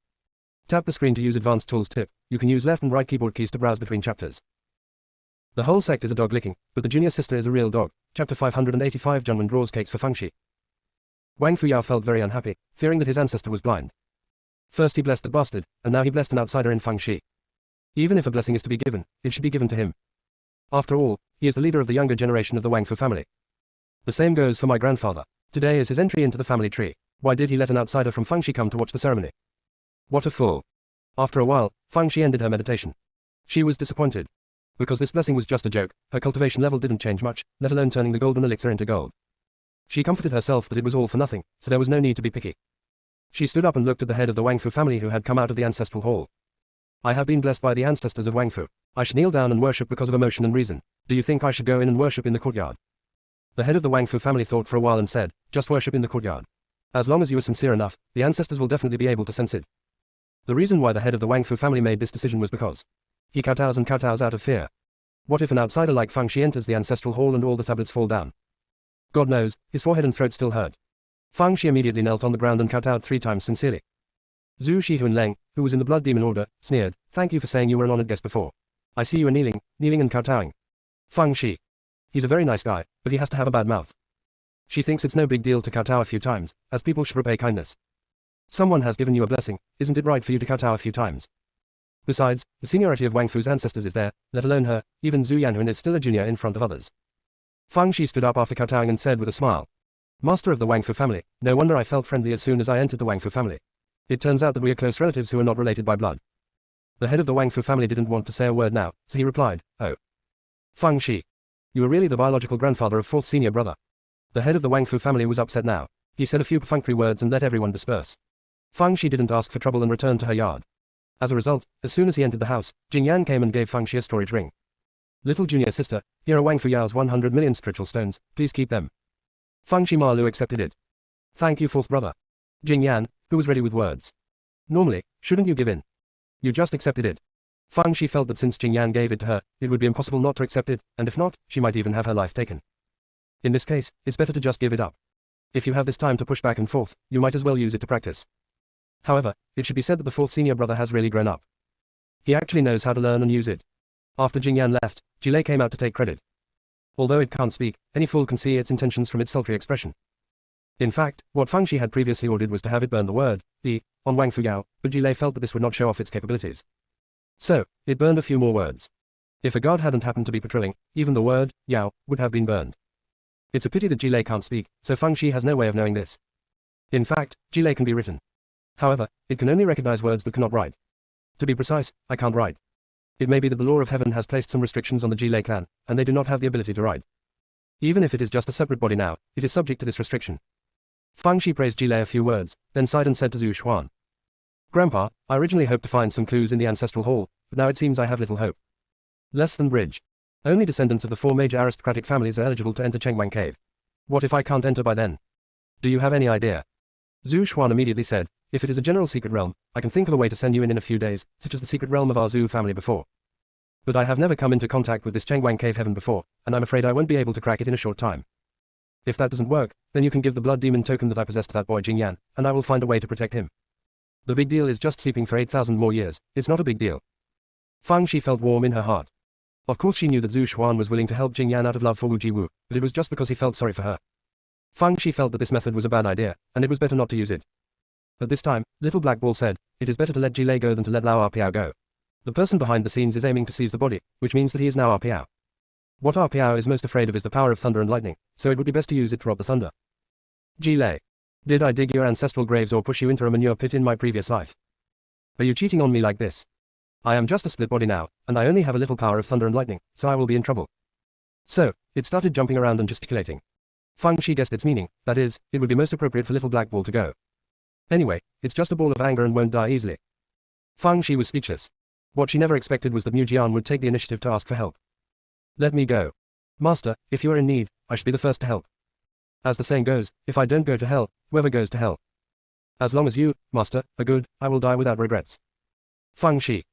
Tap the screen to use advanced tools tip. You can use left and right keyboard keys to browse between chapters. The whole sect is a dog licking, but the junior sister is a real dog. Chapter 585 Junwen draws cakes for Feng Shi. Wang Fuyao felt very unhappy, fearing that his ancestor was blind. First he blessed the bastard, and now he blessed an outsider in Feng Shi. Even if a blessing is to be given, it should be given to him. After all, he is the leader of the younger generation of the Wang Fu family. The same goes for my grandfather. Today is his entry into the family tree. Why did he let an outsider from Feng Shi come to watch the ceremony? What a fool. After a while, Feng Shi ended her meditation. She was disappointed. Because this blessing was just a joke, her cultivation level didn't change much, let alone turning the golden elixir into gold. She comforted herself that it was all for nothing, so there was no need to be picky. She stood up and looked at the head of the Wang Fu family who had come out of the ancestral hall. I have been blessed by the ancestors of Wang Fu. I should kneel down and worship because of emotion and reason. Do you think I should go in and worship in the courtyard? The head of the Wang Fu family thought for a while and said, just worship in the courtyard. As long as you are sincere enough, the ancestors will definitely be able to sense it. The reason why the head of the Wang Fu family made this decision was because he kowtows and kowtows out of fear. What if an outsider like Feng Shi enters the ancestral hall and all the tablets fall down? God knows, his forehead and throat still hurt. Feng Shi immediately knelt on the ground and kowtowed 3 times sincerely. Zhu Shihuan Leng, who was in the Blood Demon Order, sneered, thank you for saying you were an honored guest before. I see you are kneeling and kowtowing. Feng Shi. He's a very nice guy, but he has to have a bad mouth. She thinks it's no big deal to kowtow a few times, as people should repay kindness. Someone has given you a blessing, isn't it right for you to kowtow a few times? Besides, the seniority of Wang Fu's ancestors is there, let alone her, even Zhu Yanhuan is still a junior in front of others. Feng Shi stood up after kowtowing and said with a smile. Master of the Wang Fu family, no wonder I felt friendly as soon as I entered the Wang Fu family. It turns out that we are close relatives who are not related by blood. The head of the Wang Fu family didn't want to say a word now, so he replied, oh. Feng Shi. You are really the biological grandfather of 4th senior brother. The head of the Wang Fu family was upset now. He said a few perfunctory words and let everyone disperse. Feng Shi didn't ask for trouble and returned to her yard. As a result, as soon as he entered the house, Jing Yan came and gave Feng Shi a storage ring. Little junior sister, here are Wang Fu Yao's 100 million spiritual stones, please keep them. Feng Shi Malu accepted it. Thank you 4th brother. Jing Yan, who was ready with words. Normally, shouldn't you give in? You just accepted it. Feng Shi felt that since Jing Yan gave it to her, it would be impossible not to accept it, and if not, she might even have her life taken. In this case, it's better to just give it up. If you have this time to push back and forth, you might as well use it to practice. However, it should be said that the 4th senior brother has really grown up. He actually knows how to learn and use it. After Jing Yan left, Jilei came out to take credit. Although it can't speak, any fool can see its intentions from its sultry expression. In fact, what Feng Shi had previously ordered was to have it burn the word, "the," on Wang Fu Yao, but Jilei felt that this would not show off its capabilities. So, it burned a few more words. If a god hadn't happened to be patrolling, even the word, Yao, would have been burned. It's a pity that Jilei can't speak, so Feng Shi has no way of knowing this. In fact, Jilei can be written. However, it can only recognize words but cannot write. To be precise, I can't write. It may be that the law of heaven has placed some restrictions on the Jilei clan, and they do not have the ability to write. Even if it is just a separate body now, it is subject to this restriction. Feng Shi praised Jilei a few words, then sighed and said to Zhu Xuan. Grandpa, I originally hoped to find some clues in the ancestral hall, but now it seems I have little hope. Less than bridge. Only descendants of the 4 major aristocratic families are eligible to enter Chengwang Cave. What if I can't enter by then? Do you have any idea? Zhu Xuan immediately said, if it is a general secret realm, I can think of a way to send you in a few days, such as the secret realm of our Zhu family before. But I have never come into contact with this Chengwang Cave heaven before, and I'm afraid I won't be able to crack it in a short time. If that doesn't work, then you can give the blood demon token that I possess to that boy Jing Yan, and I will find a way to protect him. The big deal is just sleeping for 8,000 more years, it's not a big deal. Feng Shi felt warm in her heart. Of course she knew that Zhu Xuan was willing to help Jing Yan out of love for Wu Jiwu, but it was just because he felt sorry for her. Feng Shi felt that this method was a bad idea, and it was better not to use it. At this time, Little Black Ball said, it is better to let Jilei go than to let Lao Rpiao go. The person behind the scenes is aiming to seize the body, which means that he is now Rpiao. What Rpiao is most afraid of is the power of thunder and lightning, so it would be best to use it to rob the thunder. Jilei. Did I dig your ancestral graves or push you into a manure pit in my previous life? Are you cheating on me like this? I am just a split body now, and I only have a little power of thunder and lightning, so I will be in trouble. So, it started jumping around and gesticulating. Fang Shi guessed its meaning, that is, it would be most appropriate for little black ball to go. Anyway, it's just a ball of anger and won't die easily. Fang Shi was speechless. What she never expected was that Mu Jian would take the initiative to ask for help. Let me go. Master, if you are in need, I should be the first to help. As the saying goes, if I don't go to hell, whoever goes to hell. As long as you, Master, are good, I will die without regrets. Fang Shi.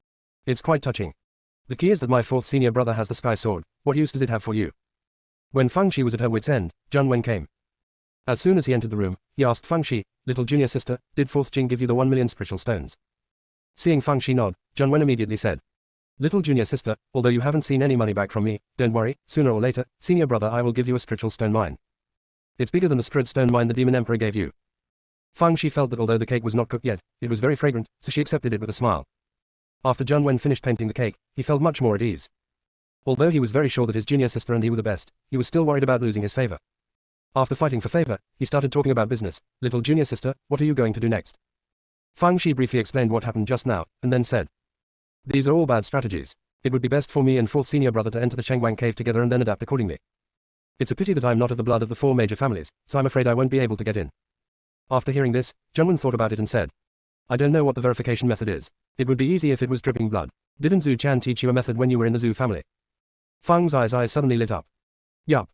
It's quite touching. The key is that my fourth senior brother has the sky sword. What use does it have for you? When Fang Shi was at her wit's end, Zhang Wen came. As soon as he entered the room, he asked Fang Shi, little junior sister, did fourth Jing give you the 1 million spiritual stones? Seeing Fang Shi nod, Zhang Wen immediately said, little junior sister, although you haven't seen any money back from me, don't worry, sooner or later, senior brother, I will give you a spiritual stone mine. It's bigger than the spirit stone mine the demon emperor gave you. Fang Shi felt that although the cake was not cooked yet, it was very fragrant, so she accepted it with a smile. After Zhang Wen finished painting the cake, he felt much more at ease. Although he was very sure that his junior sister and he were the best, he was still worried about losing his favor. After fighting for favor, he started talking about business. Little junior sister, what are you going to do next? Fang Shi briefly explained what happened just now, and then said, these are all bad strategies. It would be best for me and fourth senior brother to enter the Chengguang cave together and then adapt accordingly. It's a pity that I'm not of the blood of the 4 major families, so I'm afraid I won't be able to get in. After hearing this, Zhang Wen thought about it and said, I don't know what the verification method is. It would be easy if it was dripping blood. Didn't Zhu Chan teach you a method when you were in the Zhu family? Fang's eyes suddenly lit up. Yup.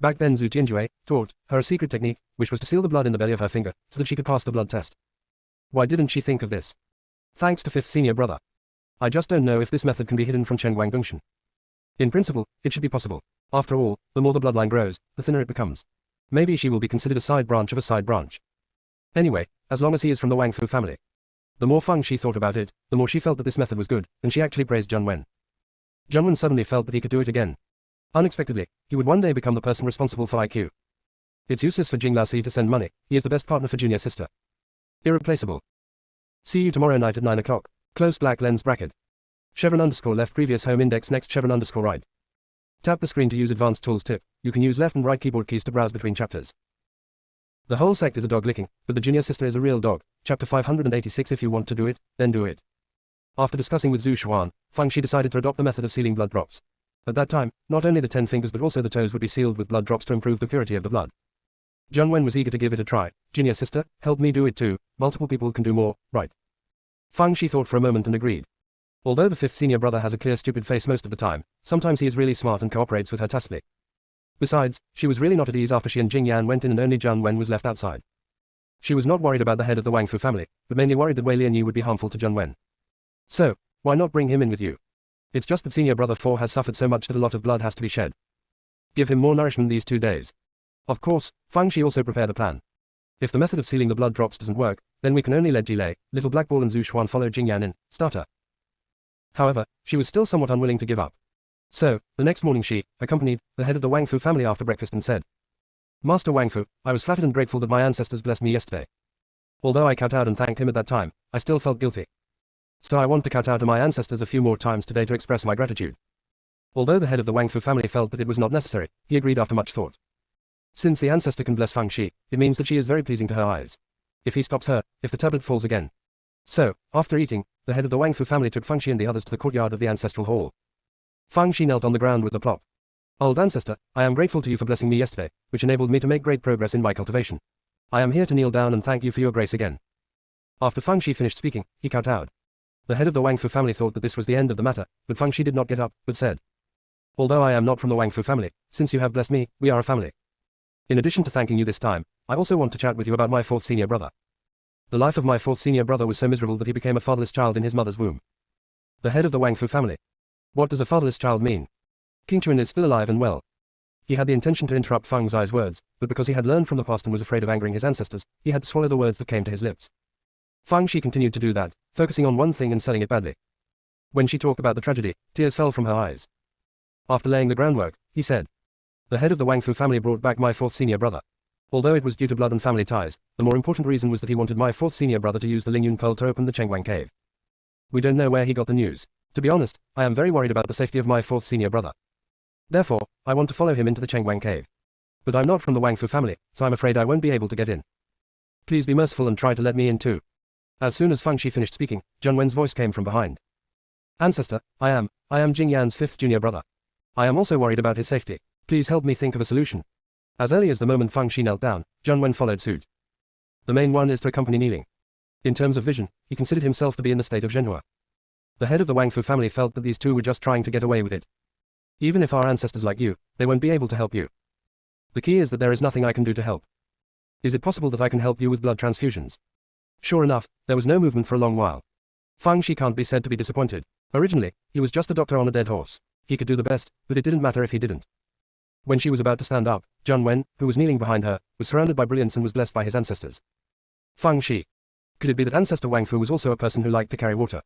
Back then Zhu Tianjue taught her a secret technique, which was to seal the blood in the belly of her finger, so that she could pass the blood test. Why didn't she think of this? Thanks to fifth senior brother. I just don't know if this method can be hidden from Chengguang Gongchen. In principle, it should be possible. After all, the more the bloodline grows, the thinner it becomes. Maybe she will be considered a side branch of a side branch. Anyway, as long as he is from the Wang Fu family. The more Fang Shi thought about it, the more she felt that this method was good, and she actually praised Zhang Wen. Zhang Wen suddenly felt that he could do it again. Unexpectedly, he would one day become the person responsible for IQ. It's useless for Jing Laosi to send money, he is the best partner for junior sister. Irreplaceable. See you tomorrow night at 9 o'clock. Close black lens bracket. Chevron underscore left previous home index next chevron underscore right. Tap the screen to use advanced tools tip. You can use left and right keyboard keys to browse between chapters. The whole sect is a dog licking, but the junior sister is a real dog. Chapter 586. If you want to do it, then do it. After discussing with Zhu Xuan, Fang Shi decided to adopt the method of sealing blood drops. At that time, not only the 10 fingers but also the toes would be sealed with blood drops to improve the purity of the blood. Zhang Wen was eager to give it a try. Junior sister, help me do it too. Multiple people can do more, right? Fang Shi thought for a moment and agreed. Although the fifth senior brother has a clear stupid face most of the time, sometimes he is really smart and cooperates with her tacitly. Besides, she was really not at ease after she and Jing Yan went in and only Zhang Wen was left outside. She was not worried about the head of the Wang Fu family, but mainly worried that Wei Lianyi would be harmful to Zhang Wen. So, why not bring him in with you? It's just that senior brother 4 has suffered so much that a lot of blood has to be shed. Give him more nourishment these 2 days. Of course, Fang Shi also prepared a plan. If the method of sealing the blood drops doesn't work, then we can only let Jilei, Little Black Ball and Zhu Xuan follow Jing Yan in, starter. However, she was still somewhat unwilling to give up. So, the next morning she accompanied the head of the Wang Fu family after breakfast and said, Master Wang Fu, I was flattered and grateful that my ancestors blessed me yesterday. Although I kowtowed and thanked him at that time, I still felt guilty. So I want to kowtow to my ancestors a few more times today to express my gratitude. Although the head of the Wang Fu family felt that it was not necessary, he agreed after much thought. Since the ancestor can bless Fang Shi, it means that she is very pleasing to her eyes. If he stops her, if the tablet falls again. So, after eating, the head of the Wang Fu family took Fang Shi and the others to the courtyard of the ancestral hall. Fang Shi knelt on the ground with the plop. Old ancestor, I am grateful to you for blessing me yesterday, which enabled me to make great progress in my cultivation. I am here to kneel down and thank you for your grace again. After Fang Shi finished speaking, he kowtowed. The head of the Wang Fu family thought that this was the end of the matter, but Fang Shi did not get up, but said, Although I am not from the Wang Fu family, since you have blessed me, we are a family. In addition to thanking you this time, I also want to chat with you about my fourth senior brother. The life of my fourth senior brother was so miserable that he became a fatherless child in his mother's womb. The head of the Wang Fu family. What does a fatherless child mean? King Chuan is still alive and well. He had the intention to interrupt Fang Zai's words, but because he had learned from the past and was afraid of angering his ancestors, he had to swallow the words that came to his lips. Fang Shi continued to do that, focusing on one thing and selling it badly. When she talked about the tragedy, tears fell from her eyes. After laying the groundwork, he said, The head of the Wang Fu family brought back my fourth senior brother. Although it was due to blood and family ties, the more important reason was that he wanted my fourth senior brother to use the Lingyun pearl to open the Chengguang cave. We don't know where he got the news. To be honest, I am very worried about the safety of my fourth senior brother. Therefore, I want to follow him into the Chengguang cave. But I'm not from the Wang Fu family, so I'm afraid I won't be able to get in. Please be merciful and try to let me in too. As soon as Feng Shi finished speaking, Zheng Wen's voice came from behind. Ancestor, I am Jing Yan's 5th junior brother. I am also worried about his safety. Please help me think of a solution. As early as the moment Feng Shi knelt down, Zheng Wen followed suit. The main one is to accompany kneeling. In terms of vision, he considered himself to be in the state of Zhenhua. The head of the Wang Fu family felt that these two were just trying to get away with it. Even if our ancestors like you, they won't be able to help you. The key is that there is nothing I can do to help. Is it possible that I can help you with blood transfusions? Sure enough, there was no movement for a long while. Feng Shi can't be said to be disappointed. Originally, he was just a doctor on a dead horse. He could do the best, but it didn't matter if he didn't. When she was about to stand up, Zheng Wen, who was kneeling behind her, was surrounded by brilliance and was blessed by his ancestors. Feng Shi. Could it be that ancestor Wang Fu was also a person who liked to carry water?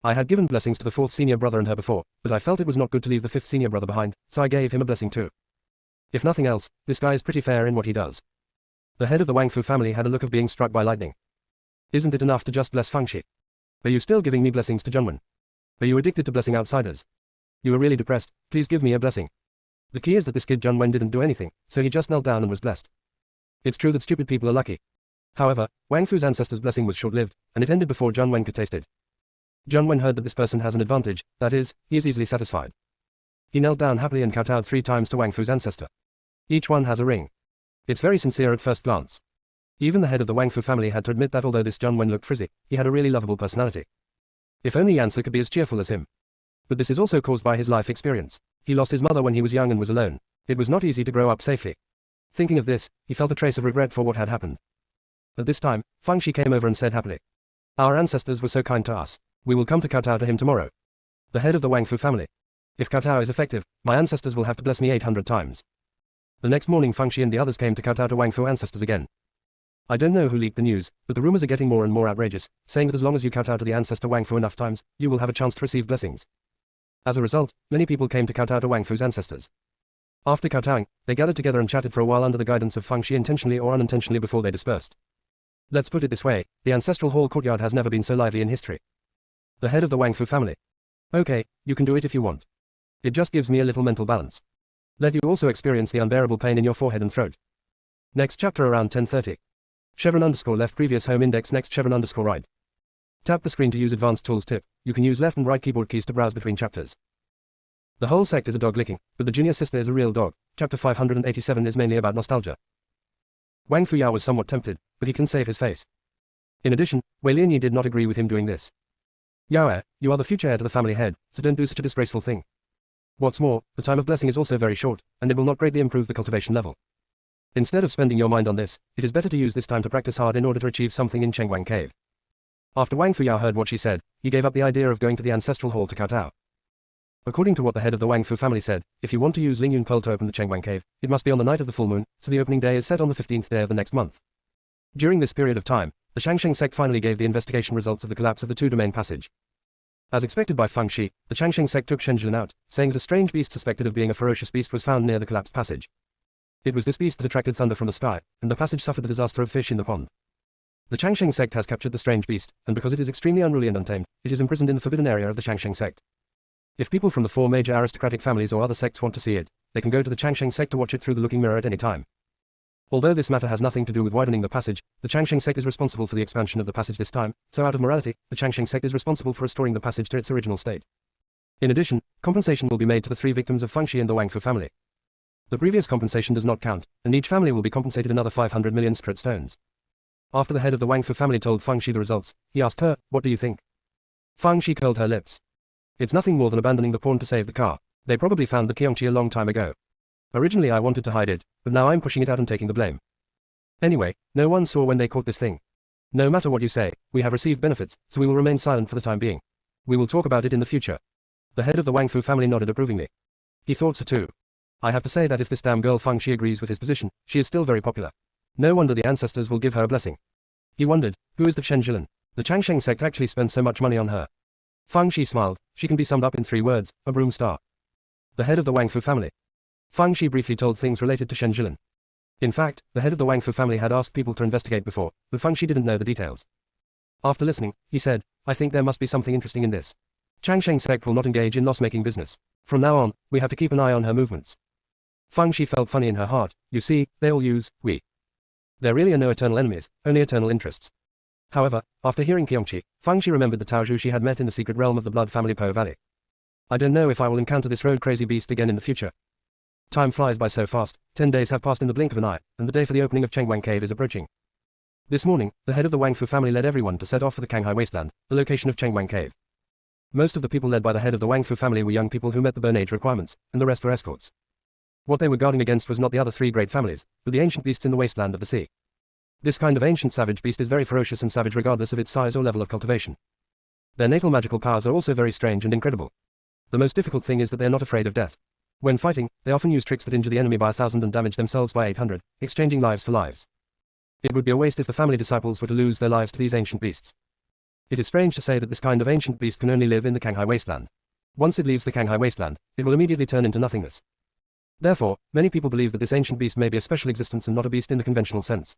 I had given blessings to the 4th senior brother and her before, but I felt it was not good to leave the 5th senior brother behind, so I gave him a blessing too. If nothing else, this guy is pretty fair in what he does. The head of the Wang Fu family had a look of being struck by lightning. Isn't it enough to just bless Feng Shi? Are you still giving me blessings to Zheng Wen? Are you addicted to blessing outsiders? You are really depressed, please give me a blessing. The key is that this kid Zheng Wen didn't do anything, so he just knelt down and was blessed. It's true that stupid people are lucky. However, Wang Fu's ancestor's blessing was short-lived, and it ended before Zheng Wen could taste it. Zheng Wen heard that this person has an advantage, that is, he is easily satisfied. He knelt down happily and kowtowed 3 times to Wang Fu's ancestor. Each one has a ring. It's very sincere at first glance. Even the head of the Wang Fu family had to admit that although this Zheng Wen looked frizzy, he had a really lovable personality. If only Yansu could be as cheerful as him. But this is also caused by his life experience. He lost his mother when he was young and was alone. It was not easy to grow up safely. Thinking of this, he felt a trace of regret for what had happened. At this time, Feng Shi came over and said happily, "Our ancestors were so kind to us. We will come to kowtow to him tomorrow." The head of the Wang Fu family. If kowtow is effective, my ancestors will have to bless me 800 times. The next morning Feng Shi and the others came to kowtow to Wang Fu ancestors again. I don't know who leaked the news, but the rumors are getting more and more outrageous, saying that as long as you kowtow to the ancestor Wang Fu enough times, you will have a chance to receive blessings. As a result, many people came to kowtow to Wang Fu's ancestors. After kowtowing, they gathered together and chatted for a while under the guidance of Feng Shi intentionally or unintentionally before they dispersed. Let's put it this way, the ancestral hall courtyard has never been so lively in history. The head of the Wang Fu family. Okay, you can do it if you want. It just gives me a little mental balance. Let you also experience the unbearable pain in your forehead and throat. Next chapter around 10:30. Chevron underscore left previous home index next chevron underscore right. Tap the screen to use advanced tools tip. You can use left and right keyboard keys to browse between chapters. The whole sect is a dog licking, but the junior sister is a real dog. Chapter 587 is mainly about nostalgia. Wang Fuyao was somewhat tempted, but he couldn't save his face. In addition, Wei Lianyi did not agree with him doing this. Yao, you are the future heir to the family head, so don't do such a disgraceful thing. What's more, the time of blessing is also very short, and it will not greatly improve the cultivation level. Instead of spending your mind on this, it is better to use this time to practice hard in order to achieve something in Chengwang Cave. After Wang Fuyao heard what she said, he gave up the idea of going to the ancestral hall to kowtow. According to what the head of the Wang Fu family said, if you want to use Lingyun Pearl to open the Chengwang Cave, it must be on the night of the full moon, so the opening day is set on the 15th day of the next month. During this period of time, the Changsheng Sect finally gave the investigation results of the collapse of the two-domain passage. As expected by Feng Shi, the Changsheng Sect took Shen Jilin out, saying that a strange beast suspected of being a ferocious beast was found near the collapsed passage. It was this beast that attracted thunder from the sky, and the passage suffered the disaster of fish in the pond. The Changsheng Sect has captured the strange beast, and because it is extremely unruly and untamed, it is imprisoned in the forbidden area of the Changsheng Sect. If people from the 4 major aristocratic families or other sects want to see it, they can go to the Changsheng Sect to watch it through the looking mirror at any time. Although this matter has nothing to do with widening the passage, the Changsheng Sect is responsible for the expansion of the passage this time, so out of morality, the Changsheng Sect is responsible for restoring the passage to its original state. In addition, compensation will be made to the 3 victims of Feng Shi and the Wang Fu family. The previous compensation does not count, and each family will be compensated another 500 million spirit stones. After the head of the Wang Fu family told Feng Shi the results, he asked her, "What do you think?" Feng Shi curled her lips. It's nothing more than abandoning the pawn to save the car. They probably found the Qiongqi a long time ago. Originally I wanted to hide it, but now I'm pushing it out and taking the blame. Anyway, no one saw when they caught this thing. No matter what you say, we have received benefits, so we will remain silent for the time being. We will talk about it in the future. The head of the Wang Fu family nodded approvingly. He thought so too. I have to say that if this damn girl Feng Shi agrees with his position, she is still very popular. No wonder the ancestors will give her a blessing. He wondered, who is the Shen Jilin? The Changsheng Sect actually spends so much money on her. Feng Shi smiled. She can be summed up in 3 words, a broom star. The head of the Wang Fu family. Feng Shi briefly told things related to Shen Jilin. In fact, the head of the Wang Fu family had asked people to investigate before, but Feng Shi didn't know the details. After listening, he said, I think there must be something interesting in this. Changsheng Sect will not engage in loss-making business. From now on, we have to keep an eye on her movements. Feng Shi felt funny in her heart. You see, they all use we. There really are no eternal enemies, only eternal interests. However, after hearing Qiongqi, Fang Shi remembered the Taozhu she had met in the secret realm of the blood family Po Valley. I don't know if I will encounter this road-crazy beast again in the future. Time flies by so fast, 10 days have passed in the blink of an eye, and the day for the opening of Chengguang Cave is approaching. This morning, the head of the Wangfu family led everyone to set off for the Canghai Wasteland, the location of Chengguang Cave. Most of the people led by the head of the Wangfu family were young people who met the Bone Age requirements, and the rest were escorts. What they were guarding against was not the other three great families, but the ancient beasts in the wasteland of the sea. This kind of ancient savage beast is very ferocious and savage regardless of its size or level of cultivation. Their natal magical powers are also very strange and incredible. The most difficult thing is that they are not afraid of death. When fighting, they often use tricks that injure the enemy by 1,000 and damage themselves by 800, exchanging lives for lives. It would be a waste if the family disciples were to lose their lives to these ancient beasts. It is strange to say that this kind of ancient beast can only live in the Canghai Wasteland. Once it leaves the Canghai Wasteland, it will immediately turn into nothingness. Therefore, many people believe that this ancient beast may be a special existence and not a beast in the conventional sense.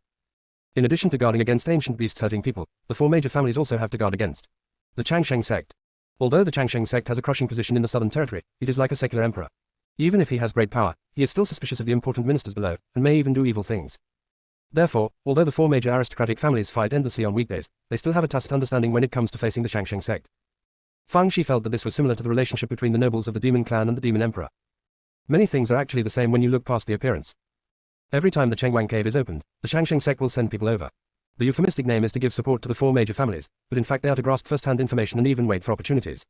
In addition to guarding against ancient beasts hurting people, the four major families also have to guard against the Changsheng Sect. Although the Changsheng Sect has a crushing position in the southern territory, it is like a secular emperor. Even if he has great power, he is still suspicious of the important ministers below, and may even do evil things. Therefore, although the four major aristocratic families fight endlessly on weekdays, they still have a tacit understanding when it comes to facing the Changsheng Sect. Fang Shi felt that this was similar to the relationship between the nobles of the demon clan and the demon emperor. Many things are actually the same when you look past the appearance. Every time the Chengguang Cave is opened, the Changsheng Sect will send people over. The euphemistic name is to give support to the four major families, but in fact they are to grasp first-hand information and even wait for opportunities.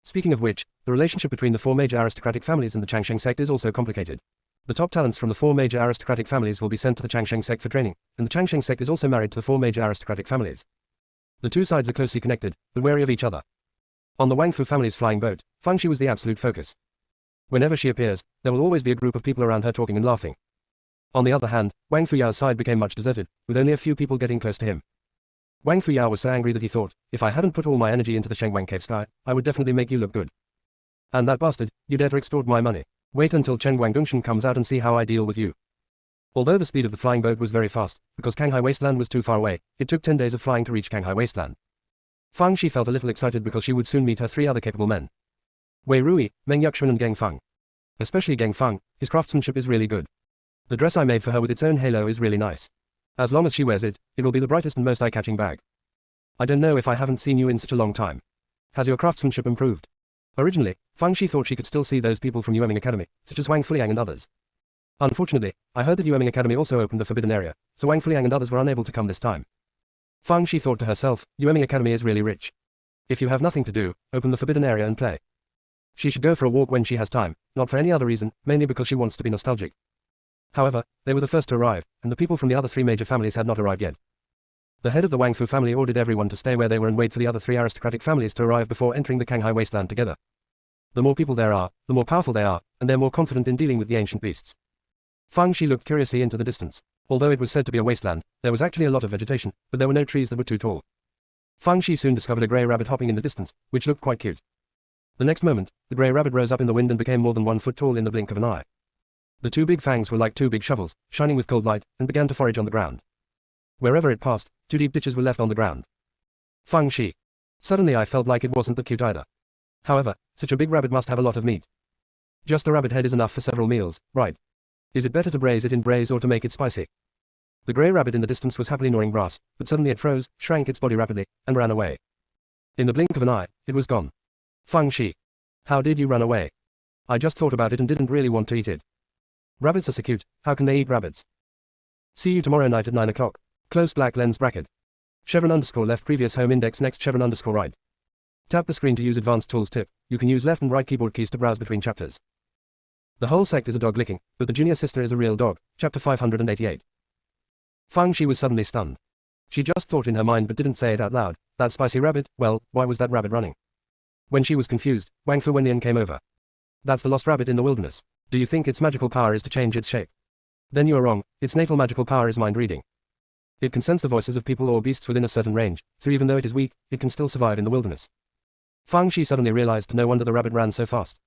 Speaking of which, the relationship between the four major aristocratic families and the Changsheng Sect is also complicated. The top talents from the four major aristocratic families will be sent to the Changsheng Sect for training, and the Changsheng Sect is also married to the four major aristocratic families. The two sides are closely connected, but wary of each other. On the Wangfu family's flying boat, Fang Shi was the absolute focus. Whenever she appears, there will always be a group of people around her talking and laughing. On the other hand, Wang Fuyao's side became much deserted, with only a few people getting close to him. Wang Fuyao was so angry that he thought, if I hadn't put all my energy into the Chengguang Cave sky, I would definitely make you look good. And that bastard, you dare to extort my money. Wait until Chengguang Gungshan comes out and see how I deal with you. Although the speed of the flying boat was very fast, because Canghai Wasteland was too far away, it took 10 days of flying to reach Canghai Wasteland. Fang Shi felt a little excited because she would soon meet her three other capable men. Wei Rui, Meng Yuxuan and Geng Feng. Especially Geng Feng, his craftsmanship is really good. The dress I made for her with its own halo is really nice. As long as she wears it, it will be the brightest and most eye-catching bag. I don't know if I haven't seen you in such a long time. Has your craftsmanship improved? Originally, Fang Shi thought she could still see those people from Yueming Academy, such as Wang Fuliang and others. Unfortunately, I heard that Yueming Academy also opened the forbidden area, so Wang Fuliang and others were unable to come this time. Fang Shi thought to herself, Yueming Academy is really rich. If you have nothing to do, open the forbidden area and play. She should go for a walk when she has time, not for any other reason, mainly because she wants to be nostalgic. However, they were the first to arrive, and the people from the other three major families had not arrived yet. The head of the Wangfu family ordered everyone to stay where they were and wait for the other three aristocratic families to arrive before entering the Canghai Wasteland together. The more people there are, the more powerful they are, and they're more confident in dealing with the ancient beasts. Fang Shi looked curiously into the distance. Although it was said to be a wasteland, there was actually a lot of vegetation, but there were no trees that were too tall. Fang Shi soon discovered a grey rabbit hopping in the distance, which looked quite cute. The next moment, the grey rabbit rose up in the wind and became more than 1 foot tall in the blink of an eye. The two big fangs were like two big shovels, shining with cold light, and began to forage on the ground. Wherever it passed, 2 deep ditches were left on the ground. Fang Shi. Suddenly I felt like it wasn't that cute either. However, such a big rabbit must have a lot of meat. Just a rabbit head is enough for several meals, right? Is it better to braise it in braise or to make it spicy? The grey rabbit in the distance was happily gnawing grass, but suddenly it froze, shrank its body rapidly, and ran away. In the blink of an eye, it was gone. Fang Shi. How did you run away? I just thought about it and didn't really want to eat it. Rabbits are so cute, how can they eat rabbits? See you tomorrow night at 9 o'clock. Close black lens bracket. Chevron underscore left previous home index next chevron underscore right. Tap the screen to use advanced tools tip. You can use left and right keyboard keys to browse between chapters. The whole sect is a dog licking, but the junior sister is a real dog. Chapter 588. Fang Shi was suddenly stunned. She just thought in her mind but didn't say it out loud. That spicy rabbit, well, why was that rabbit running? When she was confused, Wang Fu Wenlian came over. That's the lost rabbit in the wilderness. Do you think its magical power is to change its shape? Then you are wrong, its natal magical power is mind reading. It can sense the voices of people or beasts within a certain range, so even though it is weak, it can still survive in the wilderness. Fang Shi suddenly realized no wonder the rabbit ran so fast.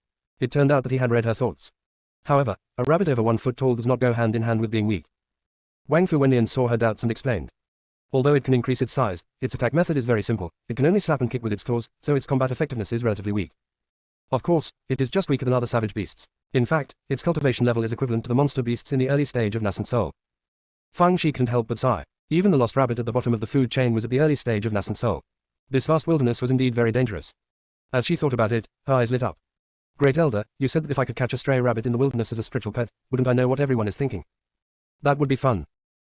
It turned out that he had read her thoughts. However, a rabbit over 1 foot tall does not go hand in hand with being weak. Wang Fu Wenlian saw her doubts and explained. Although it can increase its size, its attack method is very simple. It can only slap and kick with its claws, so its combat effectiveness is relatively weak. Of course, it is just weaker than other savage beasts. In fact, its cultivation level is equivalent to the monster beasts in the early stage of nascent soul. Fang Shi couldn't help but sigh. Even the lost rabbit at the bottom of the food chain was at the early stage of nascent soul. This vast wilderness was indeed very dangerous. As she thought about it, her eyes lit up. Great Elder, you said that if I could catch a stray rabbit in the wilderness as a spiritual pet, wouldn't I know what everyone is thinking? That would be fun.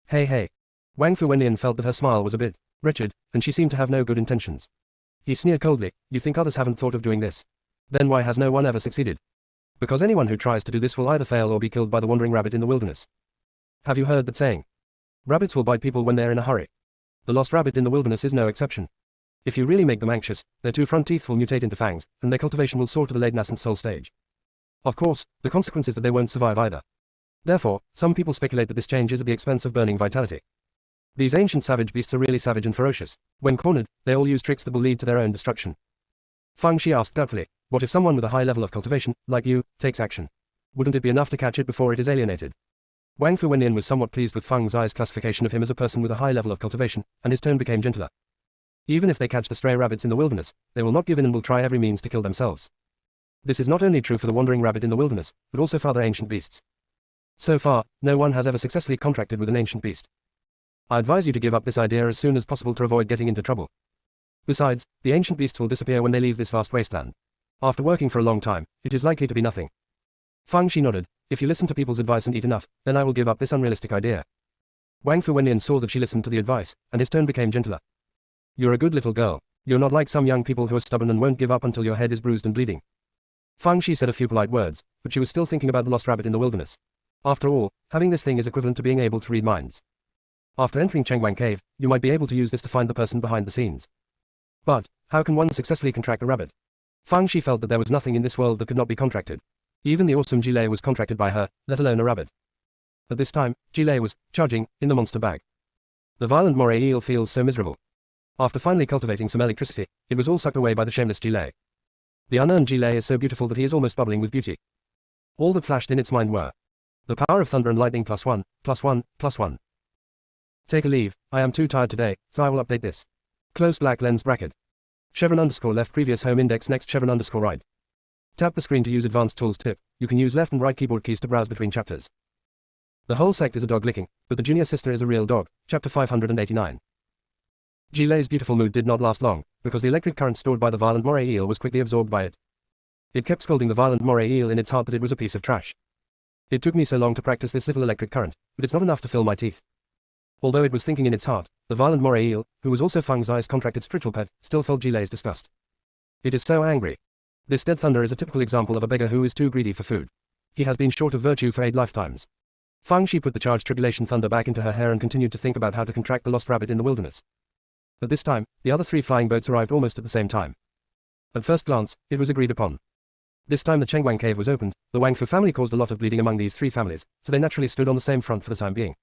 Hey hey. Wang Fu Wenlian felt that her smile was a bit wretched, and she seemed to have no good intentions. He sneered coldly, you think others haven't thought of doing this? Then why has no one ever succeeded? Because anyone who tries to do this will either fail or be killed by the wandering rabbit in the wilderness. Have you heard that saying? Rabbits will bite people when they're in a hurry. The lost rabbit in the wilderness is no exception. If you really make them anxious, their two front teeth will mutate into fangs, and their cultivation will soar to the late nascent soul stage. Of course, the consequence is that they won't survive either. Therefore, some people speculate that this change is at the expense of burning vitality. These ancient savage beasts are really savage and ferocious. When cornered, they all use tricks that will lead to their own destruction. Fang Shi asked doubtfully, what if someone with a high level of cultivation, like you, takes action? Wouldn't it be enough to catch it before it is alienated? Wang Fu Wenlian was somewhat pleased with Fang Zai's classification of him as a person with a high level of cultivation, and his tone became gentler. Even if they catch the stray rabbits in the wilderness, they will not give in and will try every means to kill themselves. This is not only true for the wandering rabbit in the wilderness, but also for other ancient beasts. So far, no one has ever successfully contracted with an ancient beast. I advise you to give up this idea as soon as possible to avoid getting into trouble. Besides, the ancient beasts will disappear when they leave this vast wasteland. After working for a long time, it is likely to be nothing. Fang Shi nodded, if you listen to people's advice and eat enough, then I will give up this unrealistic idea. Wang Fu Wenlian saw that she listened to the advice, and his tone became gentler. You're a good little girl. You're not like some young people who are stubborn and won't give up until your head is bruised and bleeding. Fang Shi said a few polite words, but she was still thinking about the lost rabbit in the wilderness. After all, having this thing is equivalent to being able to read minds. After entering Chengguang Cave, you might be able to use this to find the person behind the scenes. But, how can one successfully contract a rabbit? Fang Shi felt that there was nothing in this world that could not be contracted. Even the awesome Jilei was contracted by her, let alone a rabbit. At this time, Jilei was charging in the monster bag. The violent moray eel feels so miserable. After finally cultivating some electricity, it was all sucked away by the shameless Jilei. The unearned Jilei is so beautiful that he is almost bubbling with beauty. All that flashed in its mind were the power of thunder and lightning +1, +1, +1. Take a leave, I am too tired today, so I will update this. Close black lens bracket. Chevron underscore left previous home index next chevron underscore right. Tap the screen to use advanced tools tip. You can use left and right keyboard keys to browse between chapters. The whole sect is a dog licking, but the junior sister is a real dog. Chapter 589. Jilei's beautiful mood did not last long, because the electric current stored by the violent moray eel was quickly absorbed by it. It kept scolding the violent moray eel in its heart that it was a piece of trash. It took me so long to practice this little electric current, but it's not enough to fill my teeth. Although it was thinking in its heart, the violent moray eel, who was also Fang Zai's contracted spiritual pet, still felt Jilei's disgust. It is so angry. This dead thunder is a typical example of a beggar who is too greedy for food. He has been short of virtue for 8 lifetimes. Fang Shi put the charged tribulation thunder back into her hair and continued to think about how to contract the lost rabbit in the wilderness. At this time, the other 3 flying boats arrived almost at the same time. At first glance, it was agreed upon. This time the Chengguang cave was opened, the Wang Fu family caused a lot of bleeding among these 3 families, so they naturally stood on the same front for the time being.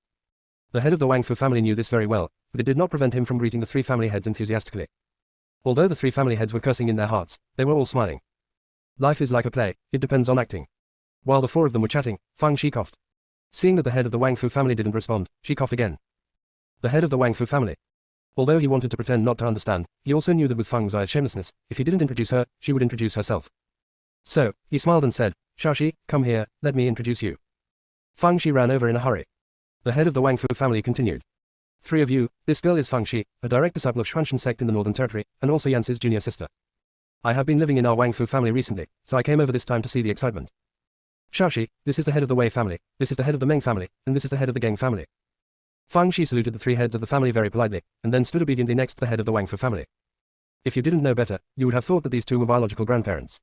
The head of the Wang Fu family knew this very well, but it did not prevent him from greeting the 3 family heads enthusiastically. Although the 3 family heads were cursing in their hearts, they were all smiling. Life is like a play, it depends on acting. While the 4 of them were chatting, Fang Shi coughed. Seeing that the head of the Wang Fu family didn't respond, she coughed again. The head of the Wang Fu family. Although he wanted to pretend not to understand, he also knew that with Fang Zai's shamelessness, if he didn't introduce her, she would introduce herself. So, he smiled and said, Shaoxi, come here, let me introduce you. Fang Shi ran over in a hurry. The head of the Wang Fu family continued. 3 of you, this girl is Fang Shi, a direct disciple of Xuanshan Sect in the Northern Territory, and also Yance's junior sister. I have been living in our Wang Fu family recently, so I came over this time to see the excitement. Shaoxi, this is the head of the Wei family, this is the head of the Meng family, and this is the head of the Geng family. Fang Shi saluted the 3 heads of the family very politely, and then stood obediently next to the head of the Wang Fu family. If you didn't know better, you would have thought that these 2 were biological grandparents.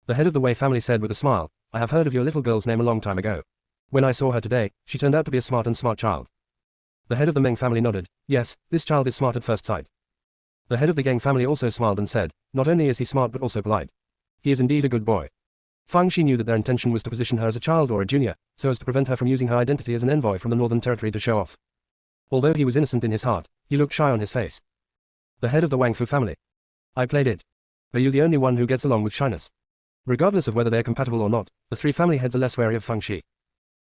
The head of the Wei family said with a smile, I have heard of your little girl's name a long time ago. When I saw her today, she turned out to be a smart child. The head of the Meng family nodded, yes, this child is smart at first sight. The head of the Geng family also smiled and said, not only is he smart but also polite. He is indeed a good boy. Fang Shi knew that their intention was to position her as a child or a junior, so as to prevent her from using her identity as an envoy from the Northern Territory to show off. Although he was innocent in his heart, he looked shy on his face. The head of the Wang Fu family. I played it. Are you the only one who gets along with shyness? Regardless of whether they are compatible or not, the 3 family heads are less wary of Fang Shi.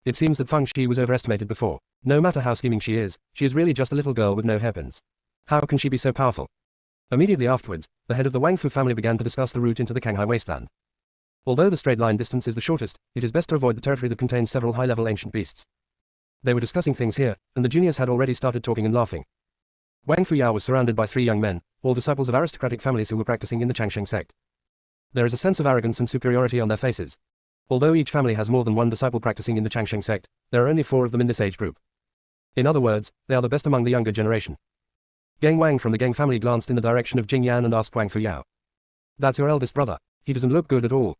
It seems that Fang Shi was overestimated before. No matter how scheming she is really just a little girl with no hairpins. How can she be so powerful? Immediately afterwards, the head of the Wang Fu family began to discuss the route into the Kanghai wasteland. Although the straight line distance is the shortest, it is best to avoid the territory that contains several high-level ancient beasts. They were discussing things here, and the juniors had already started talking and laughing. Wang Fuyao was surrounded by 3 young men, all disciples of aristocratic families who were practicing in the Changsheng sect. There is a sense of arrogance and superiority on their faces. Although each family has more than one disciple practicing in the Changsheng sect, there are only 4 of them in this age group. In other words, they are the best among the younger generation. Geng Wang from the Geng family glanced in the direction of Jing Yan and asked Wang Fuyao. That's your eldest brother. He doesn't look good at all.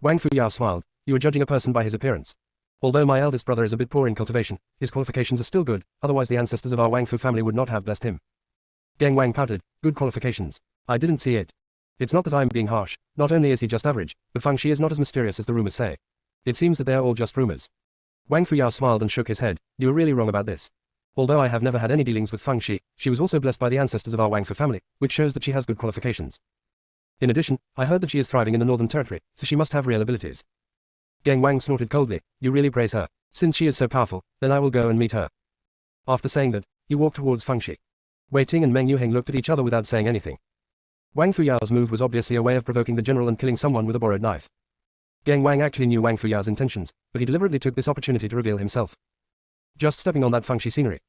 Wang Fuyao smiled. You are judging a person by his appearance. Although my eldest brother is a bit poor in cultivation, his qualifications are still good, otherwise the ancestors of our Wang Fu family would not have blessed him. Geng Wang pouted. Good qualifications. I didn't see it. It's not that I'm being harsh, not only is he just average, but Feng Shi is not as mysterious as the rumors say. It seems that they are all just rumors. Wang Fuyao smiled and shook his head. You are really wrong about this. Although I have never had any dealings with Feng Shi, she was also blessed by the ancestors of our Wang Fu family, which shows that she has good qualifications. In addition, I heard that she is thriving in the Northern Territory, so she must have real abilities. Geng Wang snorted coldly. You really praise her. Since she is so powerful, then I will go and meet her. After saying that, he walked towards Feng Shi. Wei Ting and Meng Yuheng looked at each other without saying anything. Wang Fuyao's move was obviously a way of provoking the general and killing someone with a borrowed knife. Geng Wang actually knew Wang Fuyao's intentions, but he deliberately took this opportunity to reveal himself. Just stepping on that Feng Shi scenery.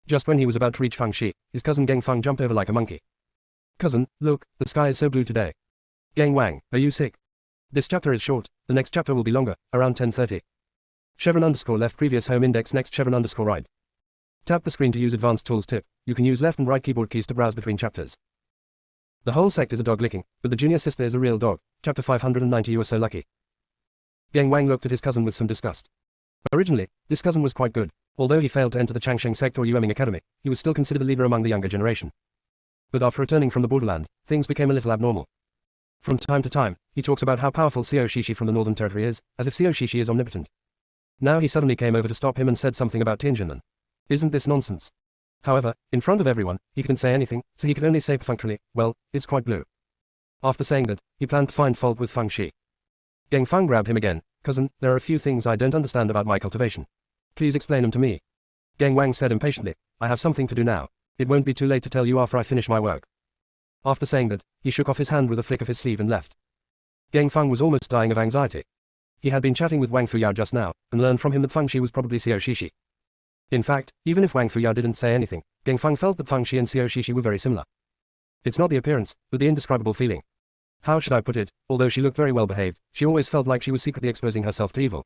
Just when he was about to reach Feng Shi, his cousin Geng Feng jumped over like a monkey. Cousin, look, the sky is so blue today. Geng Wang, are you sick? This chapter is short, the next chapter will be longer, around 10:30. _left previous home index next _right. Tap the screen to use advanced tools tip. You can use left and right keyboard keys to browse between chapters. The whole sect is a dog licking, but the junior sister is a real dog. Chapter 590. You are so lucky. Geng Wang looked at his cousin with some disgust. Originally, this cousin was quite good. Although he failed to enter the Changsheng sect or Yueming Academy, he was still considered a leader among the younger generation. But after returning from the borderland, things became a little abnormal. From time to time, he talks about how powerful Xiao Shishi from the Northern Territory is, as if Xiao Shishi is omnipotent. Now he suddenly came over to stop him and said something about Tianjinmen. Isn't this nonsense? However, in front of everyone, he couldn't say anything, so he could only say perfunctorily, well, it's quite blue. After saying that, he planned to find fault with Feng Shi. Geng Feng grabbed him again. Cousin, there are a few things I don't understand about my cultivation. Please explain them to me. Geng Wang said impatiently, I have something to do now. It won't be too late to tell you after I finish my work. After saying that, he shook off his hand with a flick of his sleeve and left. Geng Feng was almost dying of anxiety. He had been chatting with Wang Fuyao just now, and learned from him that Feng Shi was probably Xiao Shishi. In fact, even if Wang Fuyao didn't say anything, Geng Feng felt that Feng Shi and Xiao Shishi were very similar. It's not the appearance, but the indescribable feeling. How should I put it? Although she looked very well behaved, she always felt like she was secretly exposing herself to evil.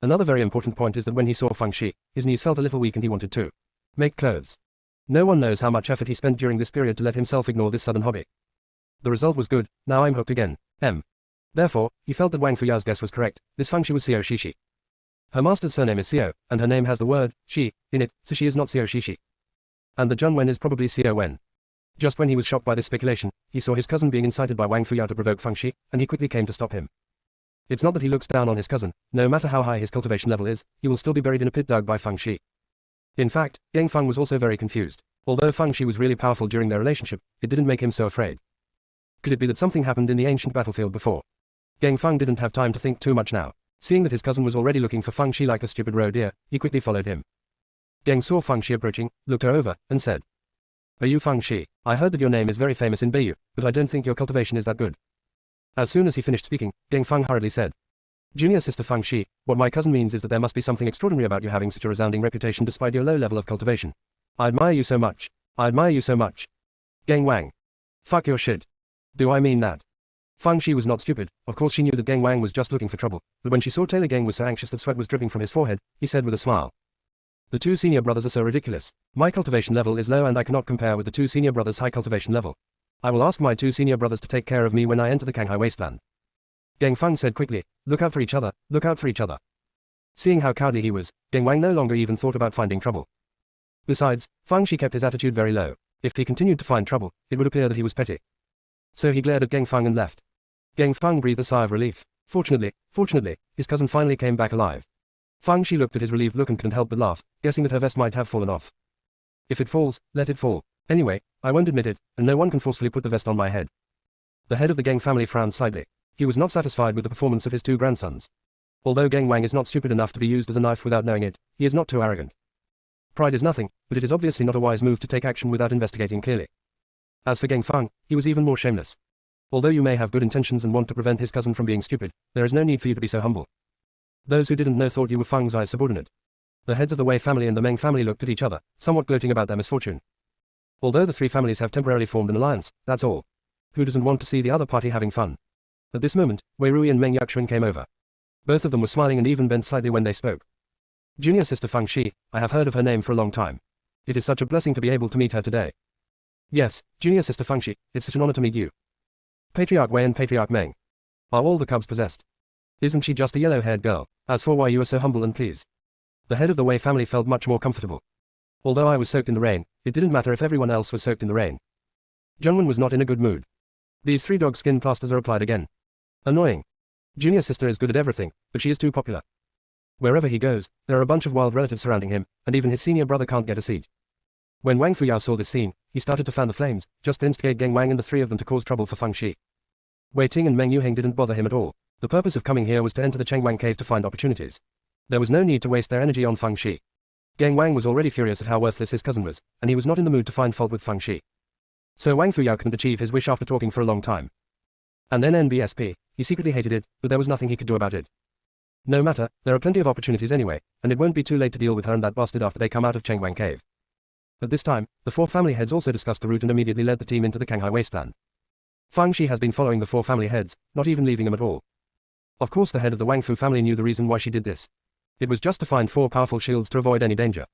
Another very important point is that when he saw Feng Shi, his knees felt a little weak and he wanted to make clothes. No one knows how much effort he spent during this period to let himself ignore this sudden hobby. The result was good. Now I'm hooked again. Therefore, he felt that Wang Fuyao's guess was correct. This Feng Shi was Xiao Shishi. Her master's surname is Xiao, and her name has the word Shi in it, so she is not Xiao Shishi. And the Jun Wen is probably Xiao Wen. Just when he was shocked by this speculation, he saw his cousin being incited by Wang Fuyao to provoke Feng Shi, and he quickly came to stop him. It's not that he looks down on his cousin. No matter how high his cultivation level is, he will still be buried in a pit dug by Feng Shi. In fact, Geng Feng was also very confused. Although Feng Shi was really powerful during their relationship, it didn't make him so afraid. Could it be that something happened in the ancient battlefield before? Geng Feng didn't have time to think too much now. Seeing that his cousin was already looking for Feng Shi like a stupid roe deer, he quickly followed him. Geng saw Feng Shi approaching, looked her over, and said, Are you Feng Shi? I heard that your name is very famous in Beiyu, but I don't think your cultivation is that good. As soon as he finished speaking, Geng Feng hurriedly said, Junior sister Feng Shi, what my cousin means is that there must be something extraordinary about you having such a resounding reputation despite your low level of cultivation. I admire you so much. I admire you so much. Geng Wang. Fuck your shit. Do I mean that? Feng Shi was not stupid. Of course she knew that Geng Wang was just looking for trouble, but when she saw Taylor Geng was so anxious that sweat was dripping from his forehead, he said with a smile. The 2 senior brothers are so ridiculous. My cultivation level is low and I cannot compare with the 2 senior brothers' high cultivation level. I will ask my 2 senior brothers to take care of me when I enter the Kanghai wasteland. Geng Feng said quickly, look out for each other, look out for each other. Seeing how cowardly he was, Geng Wang no longer even thought about finding trouble. Besides, Feng Shi kept his attitude very low. If he continued to find trouble, it would appear that he was petty. So he glared at Geng Feng and left. Geng Feng breathed a sigh of relief. Fortunately, his cousin finally came back alive. Feng Shi looked at his relieved look and couldn't help but laugh, guessing that her vest might have fallen off. If it falls, let it fall. Anyway, I won't admit it, and no one can forcefully put the vest on my head. The head of the Geng family frowned slightly. He was not satisfied with the performance of his 2 grandsons. Although Geng Wang is not stupid enough to be used as a knife without knowing it, he is not too arrogant. Pride is nothing, but it is obviously not a wise move to take action without investigating clearly. As for Geng Feng, he was even more shameless. Although you may have good intentions and want to prevent his cousin from being stupid, there is no need for you to be so humble. Those who didn't know thought you were Feng's subordinate. The heads of the Wei family and the Meng family looked at each other, somewhat gloating about their misfortune. Although the three families have temporarily formed an alliance, that's all. Who doesn't want to see the other party having fun? At this moment, Wei Rui and Meng Yuxuan came over. Both of them were smiling and even bent slightly when they spoke. Junior sister Fang Shi, I have heard of her name for a long time. It is such a blessing to be able to meet her today. Yes, junior sister Fang Shi, it's such an honor to meet you. Patriarch Wei and Patriarch Meng. Are all the cubs possessed? Isn't she just a yellow-haired girl? As for why you are so humble and pleased. The head of the Wei family felt much more comfortable. Although I was soaked in the rain, it didn't matter if everyone else was soaked in the rain. Jungwon was not in a good mood. These 3 dog skin plasters are applied again. Annoying. Junior sister is good at everything, but she is too popular. Wherever he goes, there are a bunch of wild relatives surrounding him, and even his senior brother can't get a seat. When Wang Fuyao saw this scene, he started to fan the flames, just to instigate Geng Wang and the 3 of them to cause trouble for Fang Shi. Wei Ting and Meng Yuheng didn't bother him at all. The purpose of coming here was to enter the Chengwang cave to find opportunities. There was no need to waste their energy on Fang Shi. Geng Wang was already furious at how worthless his cousin was, and he was not in the mood to find fault with Fang Shi. So Wang Fuyao couldn't achieve his wish after talking for a long time. And then NBSP, he secretly hated it, but there was nothing he could do about it. No matter, there are plenty of opportunities anyway, and it won't be too late to deal with her and that bastard after they come out of Chengwang cave. At this time, the 4 family heads also discussed the route and immediately led the team into the Kanghai wasteland. Fang Shi has been following the 4 family heads, not even leaving them at all. Of course the head of the Wang Fu family knew the reason why she did this. It was just to find 4 powerful shields to avoid any danger.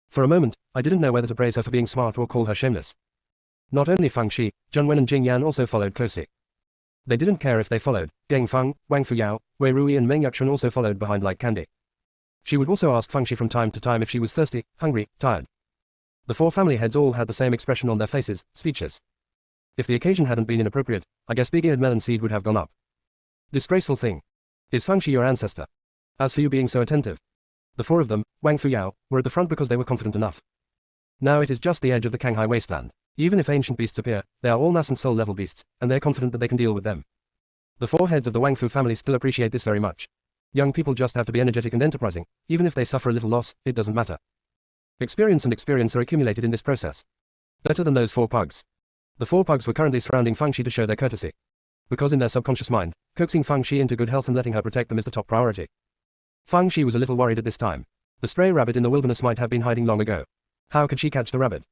For a moment, I didn't know whether to praise her for being smart or call her shameless. Not only Fang Shi, Zheng and Jing Yan also followed closely. They didn't care if they followed. Geng Feng, Wang Fuyao, Wei Rui and Meng Yuxuan also followed behind like candy. She would also ask Fang Shi from time to time if she was thirsty, hungry, tired. The 4 family heads all had the same expression on their faces, speechless. If the occasion hadn't been inappropriate, I guess big-eared melon seed would have gone up. Disgraceful thing. Is Fang Shi your ancestor? As for you being so attentive. The 4 of them, Wang Fuyao, were at the front because they were confident enough. Now it is just the edge of the Kanghai wasteland. Even if ancient beasts appear, they are all nascent soul level beasts, and they're confident that they can deal with them. The 4 heads of the Wang Fu family still appreciate this very much. Young people just have to be energetic and enterprising, even if they suffer a little loss, it doesn't matter. Experience are accumulated in this process. Better than those 4 pugs. The 4 pugs were currently surrounding Fang Shi to show their courtesy. Because in their subconscious mind, coaxing Fang Shi into good health and letting her protect them is the top priority. Fang Shi was a little worried at this time. The stray rabbit in the wilderness might have been hiding long ago. How could she catch the rabbit?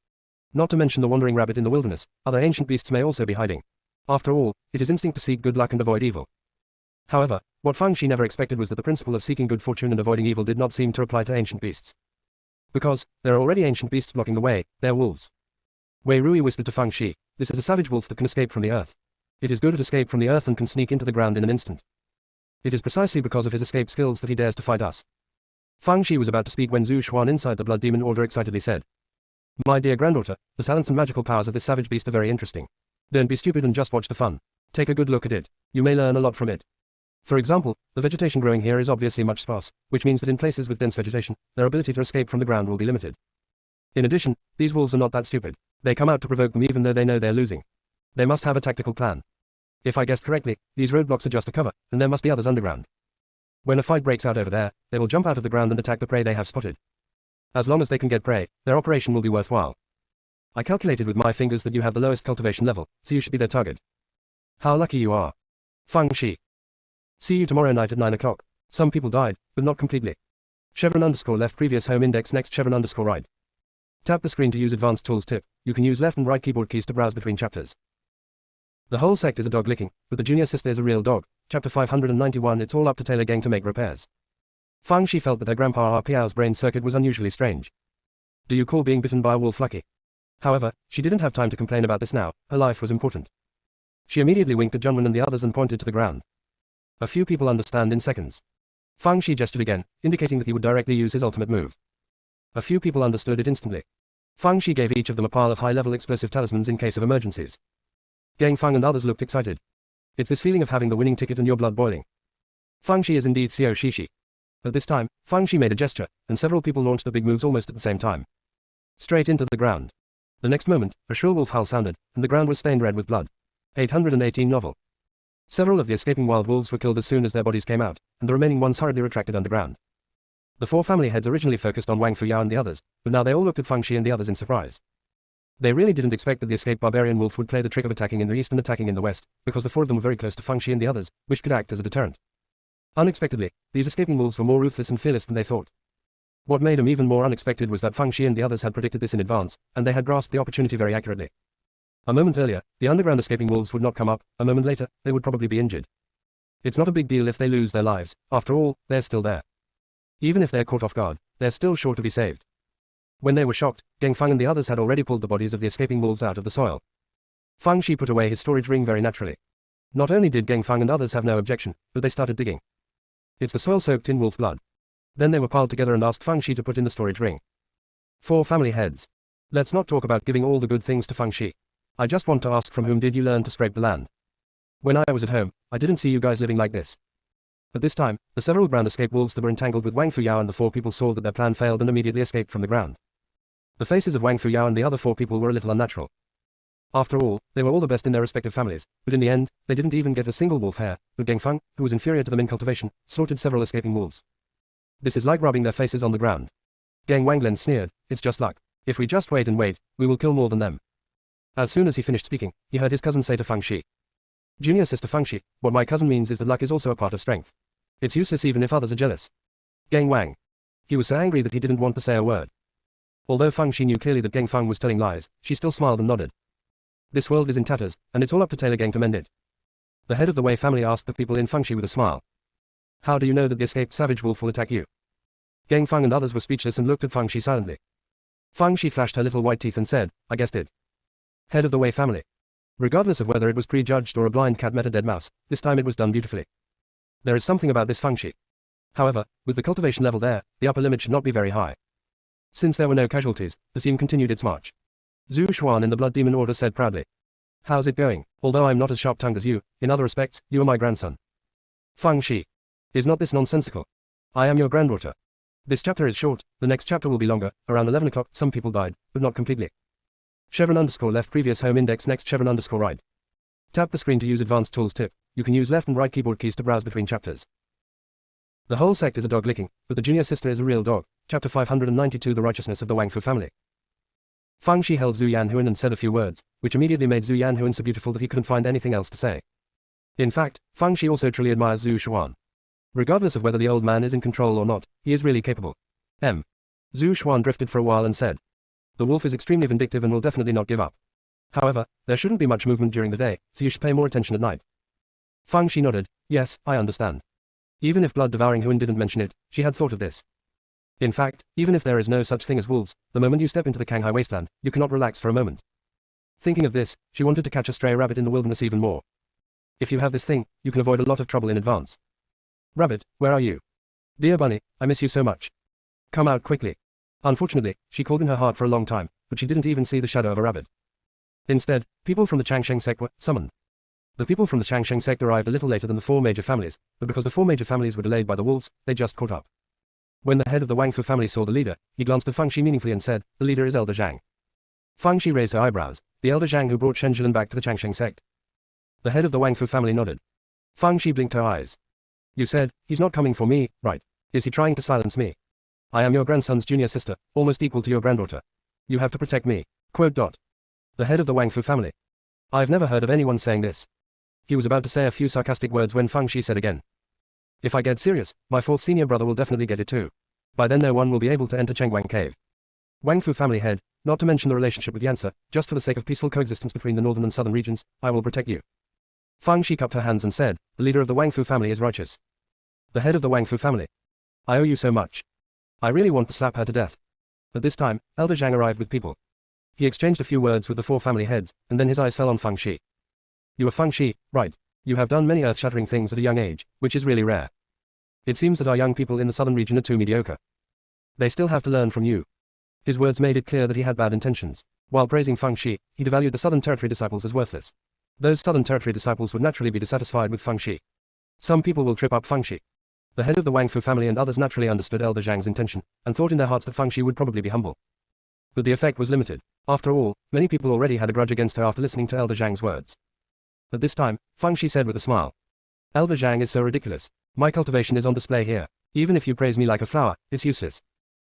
Not to mention the wandering rabbit in the wilderness, other ancient beasts may also be hiding. After all, it is instinct to seek good luck and avoid evil. However, what Fang Shi never expected was that the principle of seeking good fortune and avoiding evil did not seem to apply to ancient beasts. Because, there are already ancient beasts blocking the way, they're wolves. Wei Rui whispered to Fang Shi, this is a savage wolf that can escape from the earth. It is good at escape from the earth and can sneak into the ground in an instant. It is precisely because of his escape skills that he dares to fight us. Fang Shi was about to speak when Zhu Xuan inside the Blood Demon Order excitedly said, my dear granddaughter, the talents and magical powers of this savage beast are very interesting. Don't be stupid and just watch the fun. Take a good look at it. You may learn a lot from it. For example, the vegetation growing here is obviously much sparse, which means that in places with dense vegetation, their ability to escape from the ground will be limited. In addition, these wolves are not that stupid. They come out to provoke them even though they know they're losing. They must have a tactical plan. If I guessed correctly, these roadblocks are just a cover, and there must be others underground. When a fight breaks out over there, they will jump out of the ground and attack the prey they have spotted. As long as they can get prey, their operation will be worthwhile. I calculated with my fingers that you have the lowest cultivation level, so you should be their target. How lucky you are. Fang Shi. See you tomorrow night at 9 o'clock. Some people died, but not completely. _left previous home index next _right. Tap the screen to use advanced tools tip. You can use left and right keyboard keys to browse between chapters. The whole sect is a dog licking, but the junior sister is a real dog. Chapter 591. It's all up to Taylor Gang to make repairs. Fang Shi felt that her grandpa Piao's brain circuit was unusually strange. Do you call being bitten by a wolf lucky? However, she didn't have time to complain about this now, her life was important. She immediately winked at Junwen and the others and pointed to the ground. A few people understand in seconds. Fang Shi gestured again, indicating that he would directly use his ultimate move. A few people understood it instantly. Fang Shi gave each of them a pile of high-level explosive talismans in case of emergencies. Gang Fang and others looked excited. It's this feeling of having the winning ticket and your blood boiling. Fang Shi is indeed Xiao Shishi. At this time, Fang Shi made a gesture, and several people launched the big moves almost at the same time. Straight into the ground. The next moment, a shrill wolf howl sounded, and the ground was stained red with blood. 818 novel. Several of the escaping wild wolves were killed as soon as their bodies came out, and the remaining ones hurriedly retracted underground. The 4 family heads originally focused on Wang Fuyao and the others, but now they all looked at Fang Shi and the others in surprise. They really didn't expect that the escaped barbarian wolf would play the trick of attacking in the east and attacking in the west, because the 4 of them were very close to Fang Shi and the others, which could act as a deterrent. Unexpectedly, these escaping wolves were more ruthless and fearless than they thought. What made him even more unexpected was that Feng Shi and the others had predicted this in advance, and they had grasped the opportunity very accurately. A moment earlier, the underground escaping wolves would not come up, a moment later, they would probably be injured. It's not a big deal if they lose their lives, after all, they're still there. Even if they're caught off guard, they're still sure to be saved. When they were shocked, Geng Feng and the others had already pulled the bodies of the escaping wolves out of the soil. Feng Shi put away his storage ring very naturally. Not only did Geng Feng and others have no objection, but they started digging. It's the soil soaked in wolf blood. Then they were piled together and asked Feng Shi to put in the storage ring. 4 family heads. Let's not talk about giving all the good things to Feng Shi. I just want to ask, from whom did you learn to scrape the land? When I was at home, I didn't see you guys living like this. But this time, the several ground escape wolves that were entangled with Wang Fuyao and the 4 people saw that their plan failed and immediately escaped from the ground. The faces of Wang Fuyao and the other 4 people were a little unnatural. After all, they were all the best in their respective families, but in the end, they didn't even get a single wolf hair, but Geng Feng, who was inferior to them in cultivation, slaughtered several escaping wolves. This is like rubbing their faces on the ground. Geng Wanglen sneered, it's just luck. If we just wait and wait, we will kill more than them. As soon as he finished speaking, he heard his cousin say to Feng Shi. Junior sister Feng Shi, what my cousin means is that luck is also a part of strength. It's useless even if others are jealous. Geng Wang. He was so angry that he didn't want to say a word. Although Feng Shi knew clearly that Geng Feng was telling lies, she still smiled and nodded. This world is in tatters, and it's all up to Taylor Geng to mend it. The head of the Wei family asked the people in Feng Shi with a smile. How do you know that the escaped savage wolf will attack you? Geng Feng and others were speechless and looked at Feng Shi silently. Feng Shi flashed her little white teeth and said, I guessed it. Head of the Wei family. Regardless of whether it was prejudged or a blind cat met a dead mouse, this time it was done beautifully. There is something about this Feng Shi. However, with the cultivation level there, the upper limit should not be very high. Since there were no casualties, the team continued its march. Zhu Xuan in the Blood Demon Order said proudly. How's it going? Although I'm not as sharp-tongued as you, in other respects, you are my grandson. Feng Shi. Is not this nonsensical? I am your granddaughter. This chapter is short, the next chapter will be longer, around 11 o'clock, some people died, but not completely. Chevron underscore left previous home index next chevron underscore right. Tap the screen to use advanced tools tip. You can use left and right keyboard keys to browse between chapters. The whole sect is a dog licking, but the junior sister is a real dog. Chapter 592 The Righteousness of the Wang Fu Family. Feng Shi held Zhu Yanhuan and said a few words, which immediately made Zhu Yanhuan so beautiful that he couldn't find anything else to say. In fact, Feng Shi also truly admires Zhu Xuan. Regardless of whether the old man is in control or not, he is really capable. Zhu Xuan drifted for a while and said. The wolf is extremely vindictive and will definitely not give up. However, there shouldn't be much movement during the day, so you should pay more attention at night. Feng Shi nodded. Yes, I understand. Even if blood-devouring Huan didn't mention it, she had thought of this. In fact, even if there is no such thing as wolves, the moment you step into the Kanghai wasteland, you cannot relax for a moment. Thinking of this, she wanted to catch a stray rabbit in the wilderness even more. If you have this thing, you can avoid a lot of trouble in advance. Rabbit, where are you? Dear bunny, I miss you so much. Come out quickly. Unfortunately, she called in her heart for a long time, but she didn't even see the shadow of a rabbit. Instead, people from the Changsheng sect were summoned. The people from the Changsheng sect arrived a little later than the 4 major families, but because the 4 major families were delayed by the wolves, they just caught up. When the head of the Wang Fu family saw the leader, he glanced at Feng Shi meaningfully and said, the leader is Elder Zhang. Feng Shi raised her eyebrows, the Elder Zhang who brought Shen Jilan back to the Changsheng sect. The head of the Wang Fu family nodded. Feng Shi blinked her eyes. You said, he's not coming for me, right? Is he trying to silence me? I am your grandson's junior sister, almost equal to your granddaughter. You have to protect me. Quote dot. The head of the Wang Fu family. I've never heard of anyone saying this. He was about to say a few sarcastic words when Feng Shi said again. If I get serious, my 4th senior brother will definitely get it too. By then no one will be able to enter Chengwang Cave. Wang Fu family head, not to mention the relationship with Yansa, just for the sake of peaceful coexistence between the northern and southern regions, I will protect you. Feng Shi cupped her hands and said, the leader of the Wang Fu family is righteous. The head of the Wang Fu family. I owe you so much. I really want to slap her to death. But this time, Elder Zhang arrived with people. He exchanged a few words with the 4 family heads, and then his eyes fell on Feng Shi. You are Feng Shi, right? You have done many earth-shattering things at a young age, which is really rare. It seems that our young people in the southern region are too mediocre. They still have to learn from you. His words made it clear that he had bad intentions. While praising Feng Shi, he devalued the Southern Territory disciples as worthless. Those Southern Territory disciples would naturally be dissatisfied with Feng Shi. Some people will trip up Feng Shi. The head of the Wang Fu family and others naturally understood Elder Zhang's intention, and thought in their hearts that Feng Shi would probably be humble. But the effect was limited. After all, many people already had a grudge against her after listening to Elder Zhang's words. But this time, Feng Shi said with a smile. Elder Zhang is so ridiculous. My cultivation is on display here. Even if you praise me like a flower, it's useless.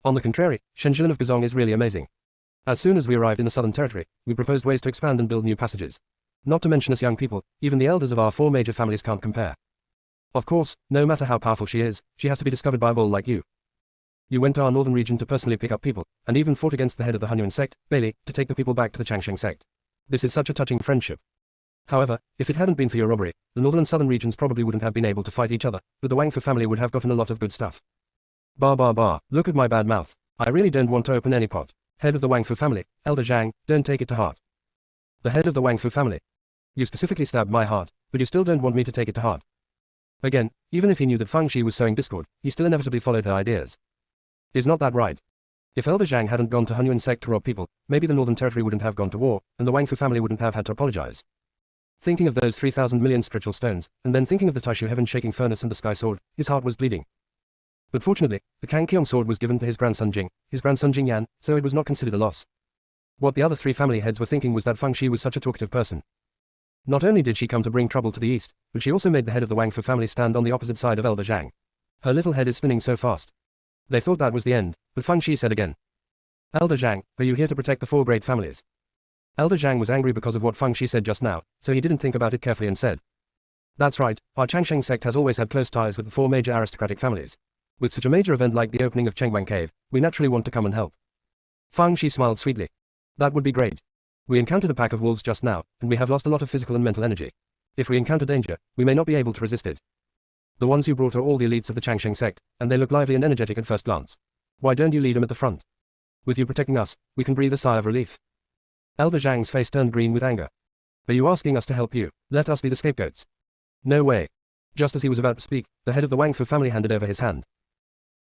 On the contrary, Shen Jilan of Gazong is really amazing. As soon as we arrived in the Southern Territory, we proposed ways to expand and build new passages. Not to mention us young people, even the elders of our 4 major families can't compare. Of course, no matter how powerful she is, she has to be discovered by a bull like you. You went to our northern region to personally pick up people, and even fought against the head of the Hunyuan sect, Bailey, to take the people back to the Changsheng sect. This is such a touching friendship. However, if it hadn't been for your robbery, the northern and southern regions probably wouldn't have been able to fight each other, but the Wang Fu family would have gotten a lot of good stuff. Look at my bad mouth. I really don't want to open any pot. Head of the Wang Fu family, Elder Zhang, don't take it to heart. The head of the Wang Fu family. You specifically stabbed my heart, but you still don't want me to take it to heart. Again, even if he knew that Fang Shi was sowing discord, he still inevitably followed her ideas. Is not that right? If Elder Zhang hadn't gone to Hunyuan sect to rob people, maybe the northern territory wouldn't have gone to war, and the Wang Fu family wouldn't have had to apologize. Thinking of those 3,000 million spiritual stones, and then thinking of the Taishu heaven-shaking furnace and the sky sword, his heart was bleeding. But fortunately, the Kang Keong sword was given to his grandson Jing Yan, so it was not considered a loss. What the other three family heads were thinking was that Fang Shi was such a talkative person. Not only did she come to bring trouble to the east, but she also made the head of the Wang Fu family stand on the opposite side of Elder Zhang. Her little head is spinning so fast. They thought that was the end, but Fang Shi said again. Elder Zhang, are you here to protect the four great families? Elder Zhang was angry because of what Fang Shi said just now, so he didn't think about it carefully and said. That's right, our Changsheng sect has always had close ties with the four major aristocratic families. With such a major event like the opening of Chengguang Cave, we naturally want to come and help. Fang Shi smiled sweetly. That would be great. We encountered a pack of wolves just now, and we have lost a lot of physical and mental energy. If we encounter danger, we may not be able to resist it. The ones you brought are all the elites of the Changsheng sect, and they look lively and energetic at first glance. Why don't you lead them at the front? With you protecting us, we can breathe a sigh of relief. Elder Zhang's face turned green with anger. Are you asking us to help you? Let us be the scapegoats. No way. Just as he was about to speak, the head of the Wang Fu family handed over his hand.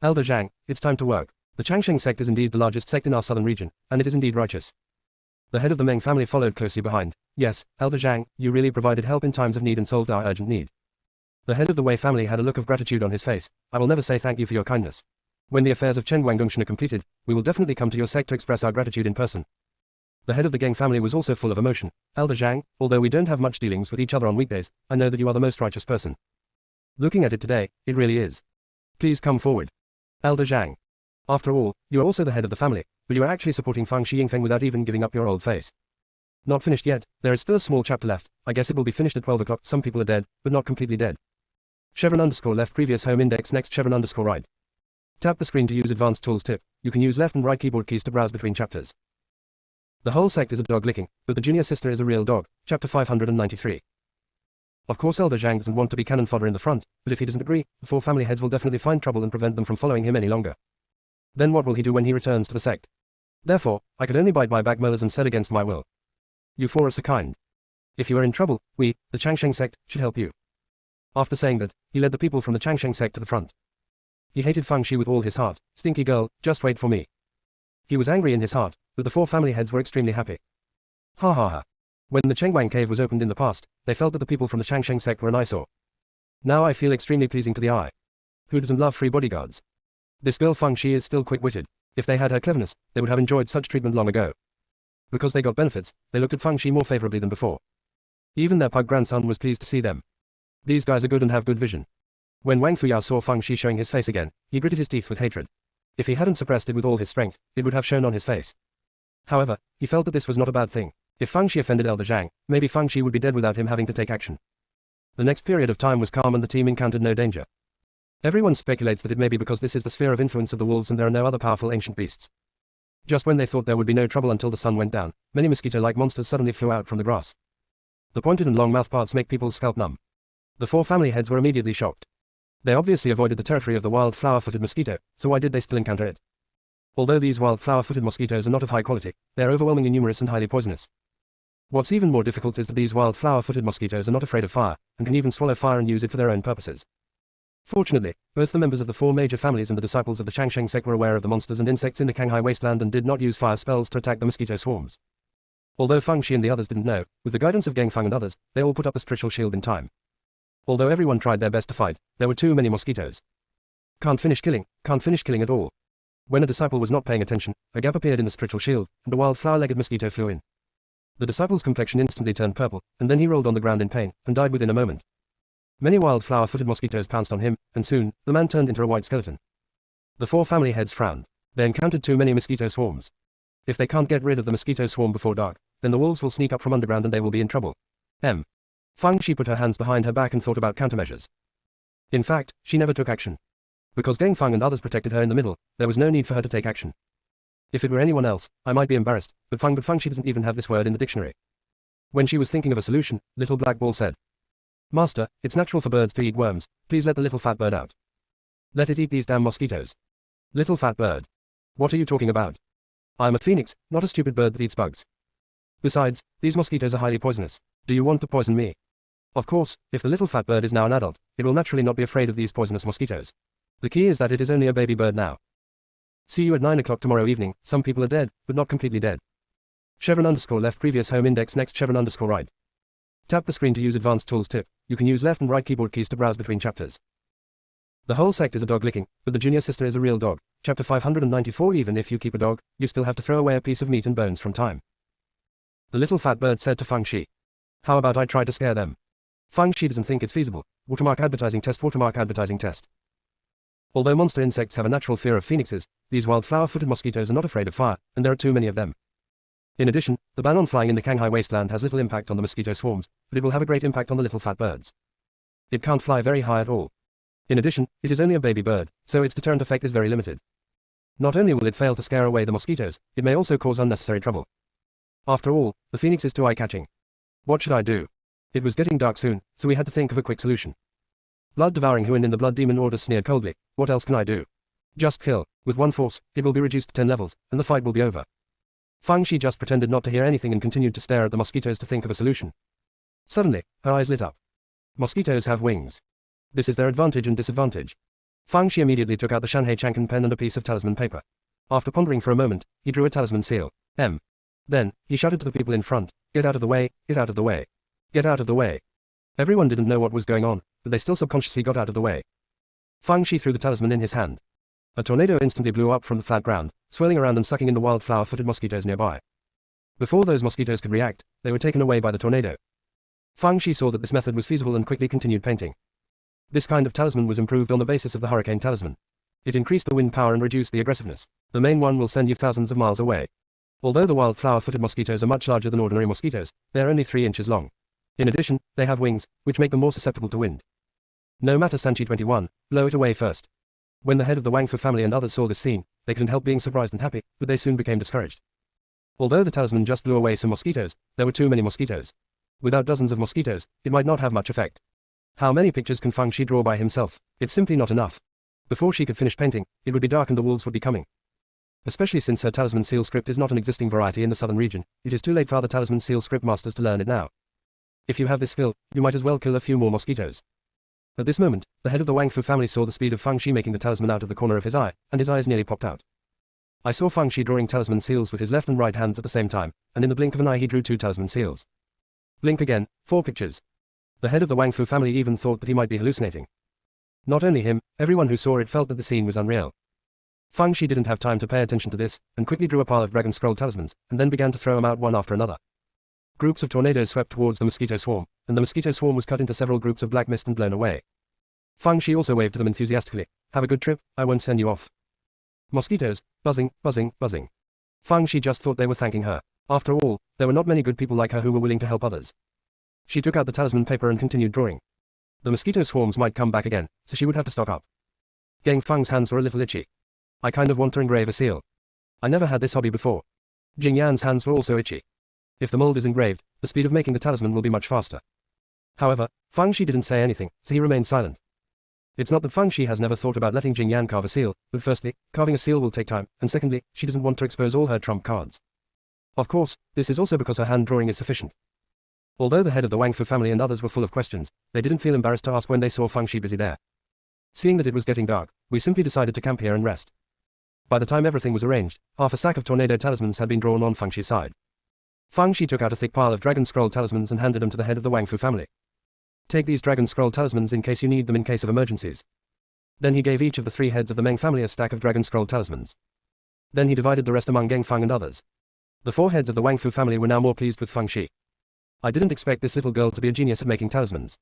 Elder Zhang, it's time to work. The Changsheng sect is indeed the largest sect in our southern region, and it is indeed righteous. The head of the Meng family followed closely behind. Yes, Elder Zhang, you really provided help in times of need and solved our urgent need. The head of the Wei family had a look of gratitude on his face. I will never say thank you for your kindness. When the affairs of Chengguang Dongshan are completed, we will definitely come to your sect to express our gratitude in person. The head of the Geng family was also full of emotion. Elder Zhang, although we don't have much dealings with each other on weekdays, I know that you are the most righteous person. Looking at it today, it really is. Please come forward. Elder Zhang. After all, you are also the head of the family, but you are actually supporting Fang Shi Yingfeng without even giving up your old face. Not finished yet, there is still a small chapter left. I guess it will be finished at 12 o'clock. Some people are dead, but not completely dead. _left previous home index next _right. Tap the screen to use advanced tools tip. You can use left and right keyboard keys to browse between chapters. The whole sect is a dog licking, but the junior sister is a real dog. Chapter 593. Of course Elder Zhang doesn't want to be cannon fodder in the front, but if he doesn't agree, the four family heads will definitely find trouble and prevent them from following him any longer. Then what will he do when he returns to the sect? Therefore, I could only bite my back molars and said against my will. You four are so kind. If you are in trouble, we, the Changsheng sect, should help you. After saying that, he led the people from the Changsheng sect to the front. He hated Fang Shi with all his heart. Stinky girl, just wait for me. He was angry in his heart, but the four family heads were extremely happy. Ha ha ha. When the Chengguang cave was opened in the past, they felt that the people from the Changsheng sect were an eyesore. Now I feel extremely pleasing to the eye. Who doesn't love free bodyguards? This girl Fang Shi is still quick-witted. If they had her cleverness, they would have enjoyed such treatment long ago. Because they got benefits, they looked at Fang Shi more favorably than before. Even their pug grandson was pleased to see them. These guys are good and have good vision. When Wang Fuyao saw Fang Shi showing his face again, he gritted his teeth with hatred. If he hadn't suppressed it with all his strength, it would have shown on his face. However, he felt that this was not a bad thing. If Fang Shi offended Elder Zhang, maybe Fang Shi would be dead without him having to take action. The next period of time was calm and the team encountered no danger. Everyone speculates that it may be because this is the sphere of influence of the wolves and there are no other powerful ancient beasts. Just when they thought there would be no trouble until the sun went down, many mosquito-like monsters suddenly flew out from the grass. The pointed and long mouth parts make people's scalp numb. The four family heads were immediately shocked. They obviously avoided the territory of the wild flower-footed mosquito, so why did they still encounter it? Although these wild flower-footed mosquitoes are not of high quality, they are overwhelmingly numerous and highly poisonous. What's even more difficult is that these wild flower-footed mosquitoes are not afraid of fire, and can even swallow fire and use it for their own purposes. Fortunately, both the members of the four major families and the disciples of the Changsheng sect were aware of the monsters and insects in the Kanghai wasteland and did not use fire spells to attack the mosquito swarms. Although Fang Shi and the others didn't know, with the guidance of Geng Fang and others, they all put up the spiritual shield in time. Although everyone tried their best to fight, there were too many mosquitoes. Can't finish killing at all. When a disciple was not paying attention, a gap appeared in the spiritual shield, and a wild flower-legged mosquito flew in. The disciple's complexion instantly turned purple, and then he rolled on the ground in pain, and died within a moment. Many wild flower-footed mosquitoes pounced on him, and soon, the man turned into a white skeleton. The four family heads frowned. They encountered too many mosquito swarms. If they can't get rid of the mosquito swarm before dark, then the wolves will sneak up from underground and they will be in trouble. Fang Shi put her hands behind her back and thought about countermeasures. In fact, she never took action. Because Gang Feng and others protected her in the middle, there was no need for her to take action. If it were anyone else, I might be embarrassed, but Feng she doesn't even have this word in the dictionary. When she was thinking of a solution, Little Black Ball said, Master, it's natural for birds to eat worms, please let the little fat bird out. Let it eat these damn mosquitoes. Little fat bird. What are you talking about? I'm a phoenix, not a stupid bird that eats bugs. Besides, these mosquitoes are highly poisonous. Do you want to poison me? Of course, if the little fat bird is now an adult, it will naturally not be afraid of these poisonous mosquitoes. The key is that it is only a baby bird now. See you at 9 o'clock tomorrow evening. Some people are dead, but not completely dead. _left previous home index next _right. Tap the screen to use advanced tools tip. You can use left and right keyboard keys to browse between chapters. The whole sect is a dog licking, but the junior sister is a real dog. Chapter 594. Even if you keep a dog, you still have to throw away a piece of meat and bones from time. The little fat bird said to Feng Shi. How about I try to scare them? Feng Shi doesn't think it's feasible. Watermark advertising test. Watermark advertising test. Although monster insects have a natural fear of phoenixes, these wild flower-footed mosquitoes are not afraid of fire, and there are too many of them. In addition, the ban on flying in the Shanghai wasteland has little impact on the mosquito swarms, but it will have a great impact on the little fat birds. It can't fly very high at all. In addition, it is only a baby bird, so its deterrent effect is very limited. Not only will it fail to scare away the mosquitoes, it may also cause unnecessary trouble. After all, the phoenix is too eye-catching. What should I do? It was getting dark soon, so we had to think of a quick solution. Blood-devouring Huan in the Blood Demon Order sneered coldly. What else can I do? Just kill. With one force, it will be reduced to 10 levels, and the fight will be over. Feng Shi just pretended not to hear anything and continued to stare at the mosquitoes to think of a solution. Suddenly, her eyes lit up. Mosquitoes have wings. This is their advantage and disadvantage. Feng Shi immediately took out the Shanhei Chang'an pen and a piece of talisman paper. After pondering for a moment, he drew a talisman seal. M. Then, he shouted to the people in front, get out of the way, get out of the way. Get out of the way. Everyone didn't know what was going on, but they still subconsciously got out of the way. Feng Shi threw the talisman in his hand. A tornado instantly blew up from the flat ground, swirling around and sucking in the wild flower-footed mosquitoes nearby. Before those mosquitoes could react, they were taken away by the tornado. Feng Shi saw that this method was feasible and quickly continued painting. This kind of talisman was improved on the basis of the hurricane talisman. It increased the wind power and reduced the aggressiveness. The main one will send you thousands of miles away. Although the wild flower-footed mosquitoes are much larger than ordinary mosquitoes, they are only 3 inches long. In addition, they have wings, which make them more susceptible to wind. No matter Sanchi 21, blow it away first. When the head of the Wang Fu family and others saw this scene, they couldn't help being surprised and happy, but they soon became discouraged. Although the talisman just blew away some mosquitoes, there were too many mosquitoes. Without dozens of mosquitoes, it might not have much effect. How many pictures can Feng Shi draw by himself? It's simply not enough. Before she could finish painting, it would be dark and the wolves would be coming. Especially since her talisman seal script is not an existing variety in the southern region, it is too late for other talisman seal script masters to learn it now. If you have this skill, you might as well kill a few more mosquitoes. At this moment, the head of the Wang Fu family saw the speed of Feng Shi making the talisman out of the corner of his eye, and his eyes nearly popped out. I saw Feng Shi drawing talisman seals with his left and right hands at the same time, and in the blink of an eye he drew 2 talisman seals. Blink again, 4 pictures. The head of the Wang Fu family even thought that he might be hallucinating. Not only him, everyone who saw it felt that the scene was unreal. Feng Shi didn't have time to pay attention to this, and quickly drew a pile of dragon scroll talismans, and then began to throw them out one after another. Groups of tornadoes swept towards the mosquito swarm, and the mosquito swarm was cut into several groups of black mist and blown away. Feng Shi also waved to them enthusiastically. Have a good trip, I won't send you off. Mosquitoes, buzzing, buzzing, buzzing. Feng Shi just thought they were thanking her. After all, there were not many good people like her who were willing to help others. She took out the talisman paper and continued drawing. The mosquito swarms might come back again, so she would have to stock up. Gang Feng's hands were a little itchy. I kind of want to engrave a seal. I never had this hobby before. Jing Yan's hands were also itchy. If the mold is engraved, the speed of making the talisman will be much faster. However, Feng Shi didn't say anything, so he remained silent. It's not that Feng Shi has never thought about letting Jing Yan carve a seal, but firstly, carving a seal will take time, and secondly, she doesn't want to expose all her trump cards. Of course, this is also because her hand drawing is sufficient. Although the head of the Wang Fu family and others were full of questions, they didn't feel embarrassed to ask when they saw Feng Shi busy there. Seeing that it was getting dark, we simply decided to camp here and rest. By the time everything was arranged, half a sack of tornado talismans had been drawn on Feng Shi's side. Feng Shi took out a thick pile of dragon scroll talismans and handed them to the head of the Wang Fu family. Take these dragon scroll talismans in case you need them in case of emergencies. Then he gave each of the 3 heads of the Meng family a stack of dragon scroll talismans. Then he divided the rest among Gang Feng and others. The 4 heads of the Wang Fu family were now more pleased with Feng Shi. I didn't expect this little girl to be a genius at making talismans.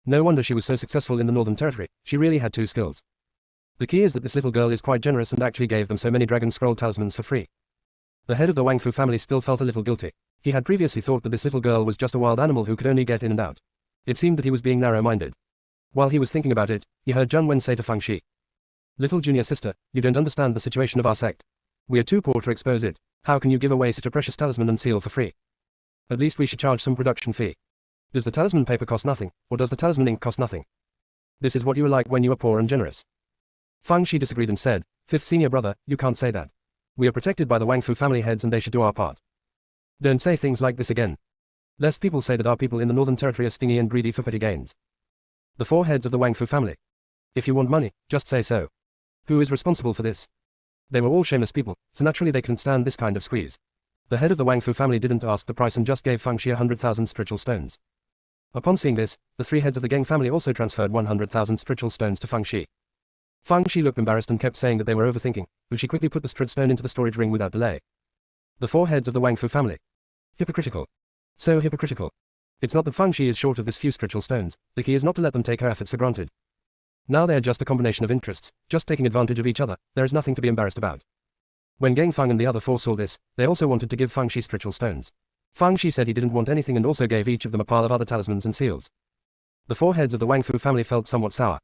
No wonder she was so successful in the Northern Territory, she really had 2 skills. The key is that this little girl is quite generous and actually gave them so many dragon scroll talismans for free. The head of the Wang Fu family still felt a little guilty. He had previously thought that this little girl was just a wild animal who could only get in and out. It seemed that he was being narrow-minded. While he was thinking about it, he heard Zheng Wen say to Feng Shi. Little junior sister, you don't understand the situation of our sect. We are too poor to expose it. How can you give away such a precious talisman and seal for free? At least we should charge some production fee. Does the talisman paper cost nothing, or does the talisman ink cost nothing? This is what you are like when you are poor and generous. Fang Shi disagreed and said, "Fifth senior brother, you can't say that. We are protected by the Wang Fu family heads and they should do our part. Don't say things like this again. Lest people say that our people in the Northern Territory are stingy and greedy for petty gains." The four heads of the Wang Fu family. If you want money, just say so. Who is responsible for this? They were all shameless people, so naturally they couldn't stand this kind of squeeze. The head of the Wang Fu family didn't ask the price and just gave Fang Shi 100,000 spiritual stones. Upon seeing this, the three heads of the Geng family also transferred 100,000 spiritual stones to Fang Shi. Fang Shi looked embarrassed and kept saying that they were overthinking, but she quickly put the spiritual stone into the storage ring without delay. The four heads of the Wang Fu family. Hypocritical. So hypocritical. It's not that Fang Shi is short of this few spiritual stones, the key is not to let them take her efforts for granted. Now they are just a combination of interests, just taking advantage of each other, there is nothing to be embarrassed about. When Geng Fang and the other four saw this, they also wanted to give Fang Shi spiritual stones. Fang Shi said he didn't want anything and also gave each of them a pile of other talismans and seals. The four heads of the Wang Fu family felt somewhat sour.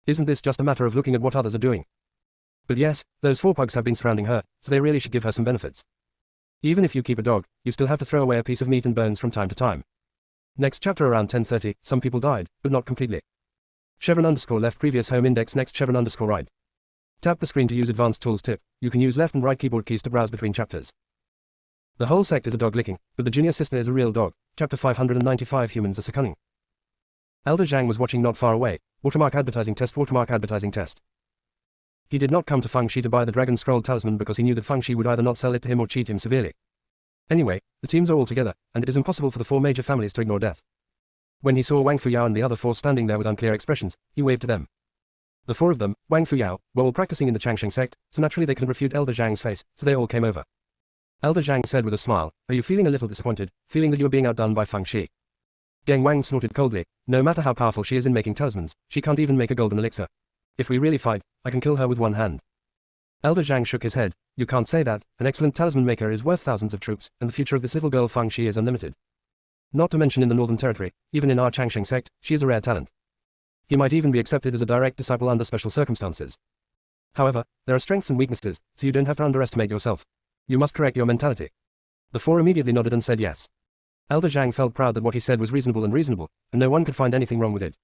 Isn't this just a matter of looking at what others are doing? But yes, those four pugs have been surrounding her, so they really should give her some benefits. Even if you keep a dog, you still have to throw away a piece of meat and bones from time to time. Next chapter around 10:30, some people died, but not completely. _left previous home index next _right. Tap the screen to use advanced tools tip. You can use left and right keyboard keys to browse between chapters. The whole sect is a dog licking, but the junior sister is a real dog. Chapter 595 Humans are so cunning. Elder Zhang was watching not far away. Watermark advertising test. He did not come to Fang Shi to buy the Dragon Scroll talisman because he knew that Fang Shi would either not sell it to him or cheat him severely. Anyway, the teams are all together, and it is impossible for the four major families to ignore death. When he saw Wang Fuyao and the other four standing there with unclear expressions, he waved to them. The four of them, Wang Fuyao, were all practicing in the Changsheng sect, so naturally they couldn't refute Elder Zhang's face, so they all came over. Elder Zhang said with a smile, "Are you feeling a little disappointed, feeling that you are being outdone by Fang Shi?" Geng Wang snorted coldly. "No matter how powerful she is in making talismans, she can't even make a golden elixir. If we really fight, I can kill her with one hand." Elder Zhang shook his head. "You can't say that, an excellent talisman maker is worth thousands of troops, and the future of this little girl Fang Shi is unlimited. Not to mention in the Northern Territory, even in our Changsheng sect, she is a rare talent. He might even be accepted as a direct disciple under special circumstances. However, there are strengths and weaknesses, so you don't have to underestimate yourself. You must correct your mentality." The four immediately nodded and said yes. Elder Zhang felt proud that what he said was reasonable, and no one could find anything wrong with it.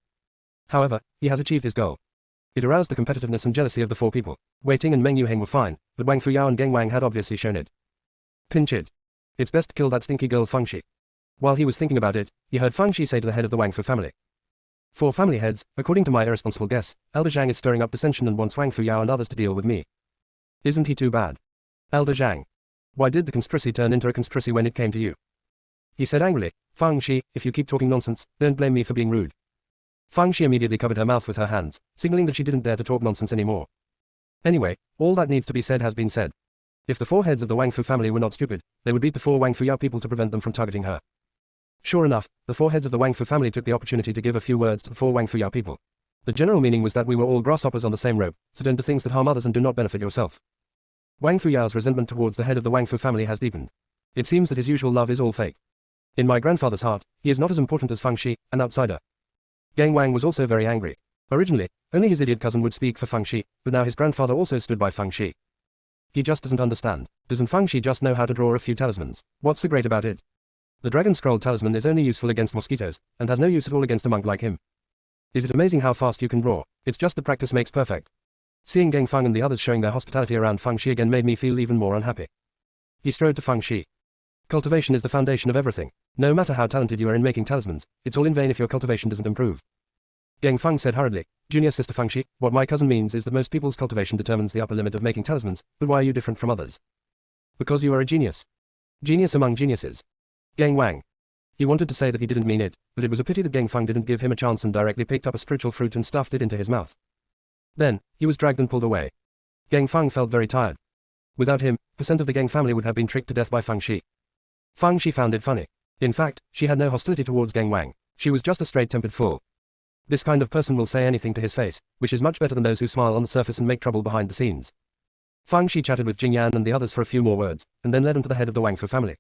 However, he has achieved his goal. It aroused the competitiveness and jealousy of the four people. Wei Ting and Meng Yuheng were fine, but Wang Fuyao and Geng Wang had obviously shown it. Pinch it. It's best to kill that stinky girl Fang Shi. While he was thinking about it, he heard Fang Shi say to the head of the Wang Fu family. "Four family heads, according to my irresponsible guess, Elder Zhang is stirring up dissension and wants Wang Fuyao and others to deal with me. Isn't he too bad? Elder Zhang. Why did the conspiracy turn into a conspiracy when it came to you?" He said angrily. "Fang Shi, if you keep talking nonsense, don't blame me for being rude." Fang Shi immediately covered her mouth with her hands, signaling that she didn't dare to talk nonsense anymore. Anyway, all that needs to be said has been said. If the four heads of the Wang Fu family were not stupid, they would beat the four Wang Fuyao people to prevent them from targeting her. Sure enough, the four heads of the Wang Fu family took the opportunity to give a few words to the four Wang Fuyao people. The general meaning was that we were all grasshoppers on the same rope, so don't do things that harm others and do not benefit yourself. Wang Fuyao's resentment towards the head of the Wang Fu family has deepened. It seems that his usual love is all fake. In my grandfather's heart, he is not as important as Fang Shi, an outsider. Geng Wang was also very angry. Originally, only his idiot cousin would speak for Fang Shi, but now his grandfather also stood by Fang Shi. He just doesn't understand. Doesn't Fang Shi just know how to draw a few talismans? What's so great about it? The Dragon Scroll talisman is only useful against mosquitoes, and has no use at all against a monk like him. Is it amazing how fast you can draw? It's just that practice makes perfect. Seeing Geng Fang and the others showing their hospitality around Fang Shi again made me feel even more unhappy. He strode to Fang Shi. Cultivation is the foundation of everything. No matter how talented you are in making talismans, it's all in vain if your cultivation doesn't improve. Geng Fang said hurriedly, "Junior sister Fang Shi, what my cousin means is that most people's cultivation determines the upper limit of making talismans, but why are you different from others? Because you are a genius. Genius among geniuses." Geng Wang. He wanted to say that he didn't mean it, but it was a pity that Geng Fang didn't give him a chance and directly picked up a spiritual fruit and stuffed it into his mouth. Then, he was dragged and pulled away. Geng Fang felt very tired. Without him, percent of the Geng family would have been tricked to death by Fang Shi. Fang Shi found it funny. In fact, she had no hostility towards Geng Wang. She was just a straight-tempered fool. This kind of person will say anything to his face, which is much better than those who smile on the surface and make trouble behind the scenes. Fang Shi chatted with Jing Yan and the others for a few more words, and then led him to the head of the Wang Fu family.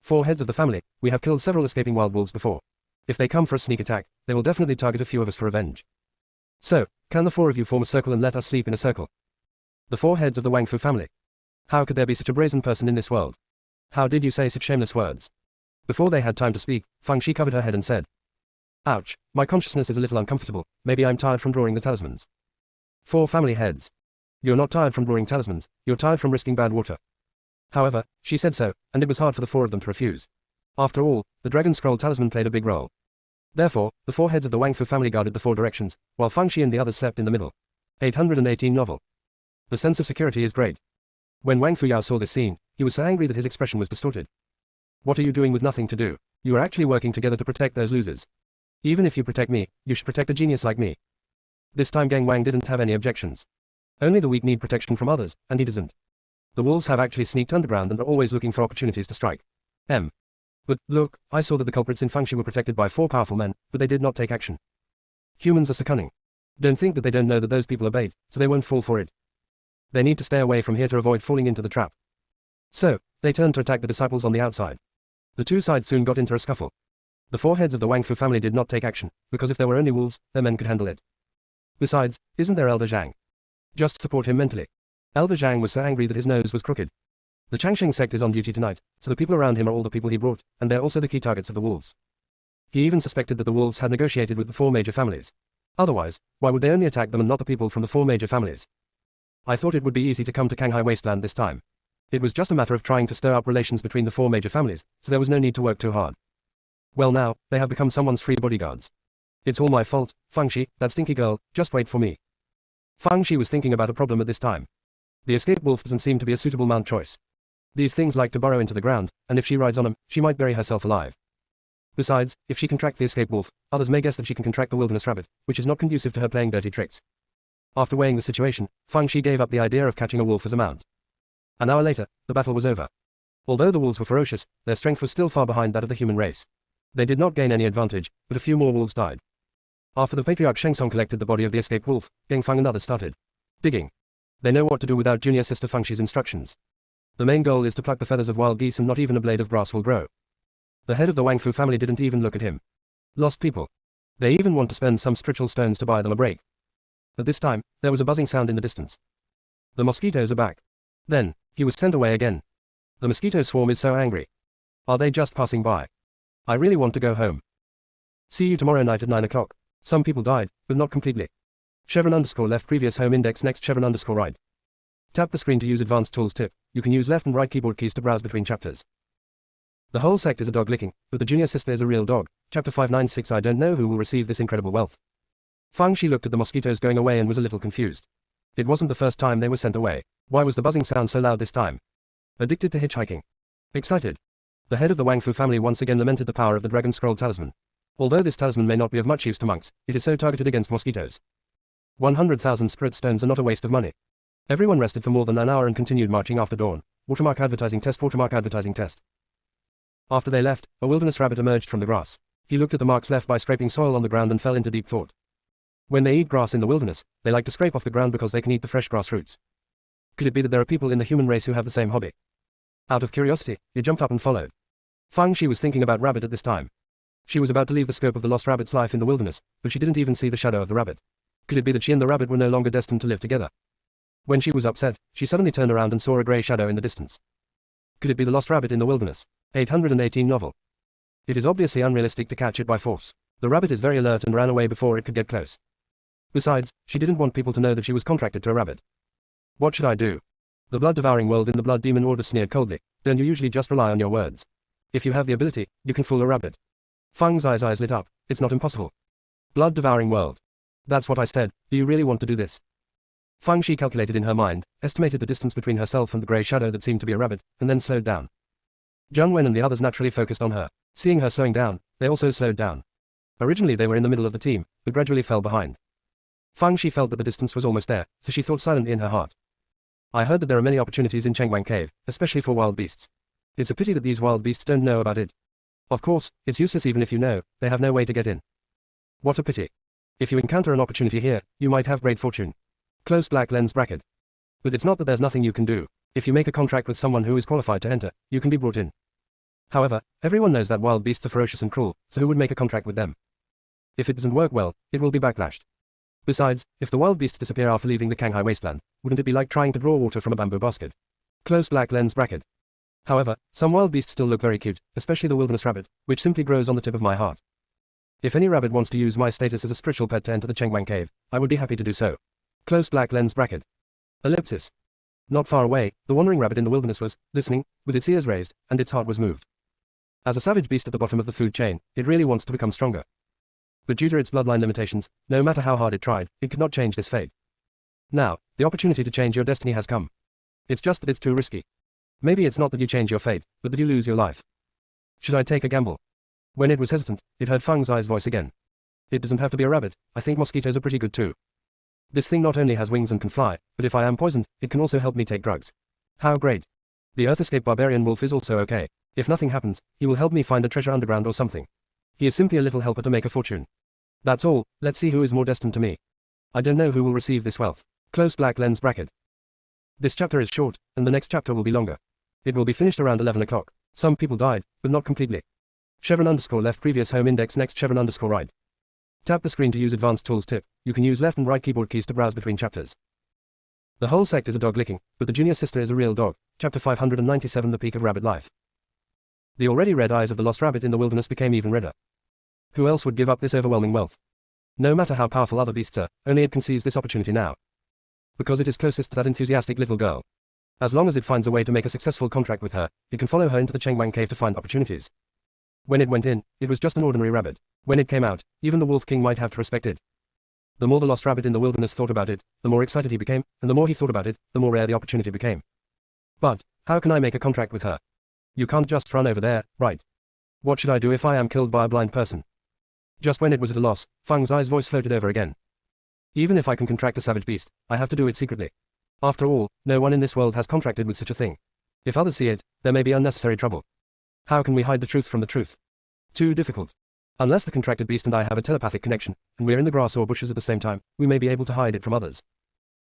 "Four heads of the family, we have killed several escaping wild wolves before. If they come for a sneak attack, they will definitely target a few of us for revenge. So, can the four of you form a circle and let us sleep in a circle? The four heads of the Wang Fu family. How could there be such a brazen person in this world? How did you say such shameless words? Before they had time to speak, Fang Shi covered her head and said, Ouch, my consciousness is a little uncomfortable, maybe I'm tired from drawing the talismans. Four family heads. You're not tired from drawing talismans, you're tired from risking bad water. However, she said so, and it was hard for the four of them to refuse. After all, the Dragon Scroll talisman played a big role. Therefore, the four heads of the Wang Fu family guarded the four directions, while Fang Shi and the others slept in the middle. 818 novel. The sense of security is great. When Wang Fuyao saw this scene, he was so angry that his expression was distorted. What are you doing with nothing to do? You are actually working together to protect those losers. Even if you protect me, you should protect a genius like me. This time Gang Wang didn't have any objections. Only the weak need protection from others, and he doesn't. The wolves have actually sneaked underground and are always looking for opportunities to strike. But, look, I saw that the culprits in Fangxi were protected by four powerful men, but they did not take action. Humans are so cunning. Don't think that they don't know that those people are bait, so they won't fall for it. They need to stay away from here to avoid falling into the trap. So, they turned to attack the disciples on the outside. The two sides soon got into a scuffle. The four heads of the Wang Fu family did not take action, because if there were only wolves, their men could handle it. Besides, isn't there Elder Zhang? Just support him mentally. Elder Zhang was so angry that his nose was crooked. The Changsheng sect is on duty tonight, so the people around him are all the people he brought, and they're also the key targets of the wolves. He even suspected that the wolves had negotiated with the four major families. Otherwise, why would they only attack them and not the people from the four major families? I thought it would be easy to come to Canghai Wasteland this time. It was just a matter of trying to stir up relations between the four major families, so there was no need to work too hard. Well now, they have become someone's free bodyguards. It's all my fault, Fangxi, that stinky girl, just wait for me. Fangxi was thinking about a problem at this time. The escape wolf doesn't seem to be a suitable mount choice. These things like to burrow into the ground, and if she rides on them, she might bury herself alive. Besides, if she can track the escape wolf, others may guess that she can contract the wilderness rabbit, which is not conducive to her playing dirty tricks. After weighing the situation, Fangxi gave up the idea of catching a wolf as a mount. An hour later, the battle was over. Although the wolves were ferocious, their strength was still far behind that of the human race. They did not gain any advantage, but a few more wolves died. After the patriarch Shengsong collected the body of the escaped wolf, Geng Fang and others started digging. They know what to do without junior sister Fangxi's instructions. The main goal is to pluck the feathers of wild geese and not even a blade of grass will grow. The head of the Wang Fu family didn't even look at him. Lost people. They even want to spend some spiritual stones to buy them a break. At this time, there was a buzzing sound in the distance. The mosquitoes are back. Then, he was sent away again. The mosquito swarm is so angry. Are they just passing by? I really want to go home. See you tomorrow night at 9 o'clock. Some people died, but not completely. Chevron underscore left previous home index next chevron underscore right. Tap the screen to use advanced tools tip. You can use left and right keyboard keys to browse between chapters. The whole sect is a dog licking, but the junior sister is a real dog. Chapter 596. I don't know who will receive this incredible wealth. Fangxi looked at the mosquitoes going away and was a little confused. It wasn't the first time they were sent away. Why was the buzzing sound so loud this time? Addicted to hitchhiking. Excited. The head of the Wang Fu family once again lamented the power of the Dragon Scroll talisman. Although this talisman may not be of much use to monks, it is so targeted against mosquitoes. 100,000 spirit stones are not a waste of money. Everyone rested for more than an hour and continued marching after dawn. Watermark advertising test. Watermark advertising test. After they left, a wilderness rabbit emerged from the grass. He looked at the marks left by scraping soil on the ground and fell into deep thought. When they eat grass in the wilderness, they like to scrape off the ground because they can eat the fresh grass roots. Could it be that there are people in the human race who have the same hobby? Out of curiosity, he jumped up and followed. Fangxi was thinking about rabbit at this time. She was about to leave the scope of the lost rabbit's life in the wilderness, but she didn't even see the shadow of the rabbit. Could it be that she and the rabbit were no longer destined to live together? When she was upset, she suddenly turned around and saw a grey shadow in the distance. Could it be the lost rabbit in the wilderness? 818 novel. It is obviously unrealistic to catch it by force. The rabbit is very alert and ran away before it could get close. Besides, she didn't want people to know that she was contracted to a rabbit. What should I do? The blood-devouring world in the blood demon order sneered coldly. Don't you usually just rely on your words? If you have the ability, you can fool a rabbit. Fang's eyes lit up. It's not impossible. Blood-devouring world. That's what I said. Do you really want to do this? Fangxi calculated in her mind, estimated the distance between herself and the grey shadow that seemed to be a rabbit, and then slowed down. Zhang Wen and the others naturally focused on her. Seeing her slowing down, they also slowed down. Originally they were in the middle of the team, but gradually fell behind. Fangxi felt that the distance was almost there, so she thought silently in her heart. I heard that there are many opportunities in Chengwang Cave, especially for wild beasts. It's a pity that these wild beasts don't know about it. Of course, it's useless even if you know, they have no way to get in. What a pity. If you encounter an opportunity here, you might have great fortune. Close black lens bracket. But it's not that there's nothing you can do. If you make a contract with someone who is qualified to enter, you can be brought in. However, everyone knows that wild beasts are ferocious and cruel, so who would make a contract with them? If it doesn't work well, it will be backlashed. Besides, if the wild beasts disappear after leaving the Shanghai wasteland, wouldn't it be like trying to draw water from a bamboo basket? Close black lens bracket. However, some wild beasts still look very cute, especially the wilderness rabbit, which simply grows on the tip of my heart. If any rabbit wants to use my status as a spiritual pet to enter the Chengwang cave, I would be happy to do so. Close black lens bracket. Ellipsis. Not far away, the wandering rabbit in the wilderness was, listening, with its ears raised, and its heart was moved. As a savage beast at the bottom of the food chain, it really wants to become stronger. But due to its bloodline limitations, no matter how hard it tried, it could not change this fate. Now, the opportunity to change your destiny has come. It's just that it's too risky. Maybe it's not that you change your fate, but that you lose your life. Should I take a gamble? When it was hesitant, it heard Feng Zai's voice again. It doesn't have to be a rabbit, I think mosquitoes are pretty good too. This thing not only has wings and can fly, but if I am poisoned, it can also help me take drugs. How great. The Earth Escape Barbarian Wolf is also okay. If nothing happens, he will help me find a treasure underground or something. He is simply a little helper to make a fortune. That's all, let's see who is more destined to me. I don't know who will receive this wealth. Close black lens bracket. This chapter is short, and the next chapter will be longer. It will be finished around 11 o'clock. Some people died, but not completely. _left previous home index next _right. Tap the screen to use advanced tools tip. You can use left and right keyboard keys to browse between chapters. The whole sect is a dog licking, but the junior sister is a real dog. Chapter 597 The Peak of Rabbit Life. The already red eyes of the lost rabbit in the wilderness became even redder. Who else would give up this overwhelming wealth? No matter how powerful other beasts are, only it can seize this opportunity now. Because it is closest to that enthusiastic little girl. As long as it finds a way to make a successful contract with her, it can follow her into the Chengwang cave to find opportunities. When it went in, it was just an ordinary rabbit. When it came out, even the Wolf King might have to respect it. The more the lost rabbit in the wilderness thought about it, the more excited he became, and the more he thought about it, the more rare the opportunity became. But, how can I make a contract with her? You can't just run over there, right? What should I do if I am killed by a blind person? Just when it was at a loss, Feng Zai's voice floated over again. Even if I can contract a savage beast, I have to do it secretly. After all, no one in this world has contracted with such a thing. If others see it, there may be unnecessary trouble. How can we hide the truth from the truth? Too difficult. Unless the contracted beast and I have a telepathic connection, and we're in the grass or bushes at the same time, we may be able to hide it from others.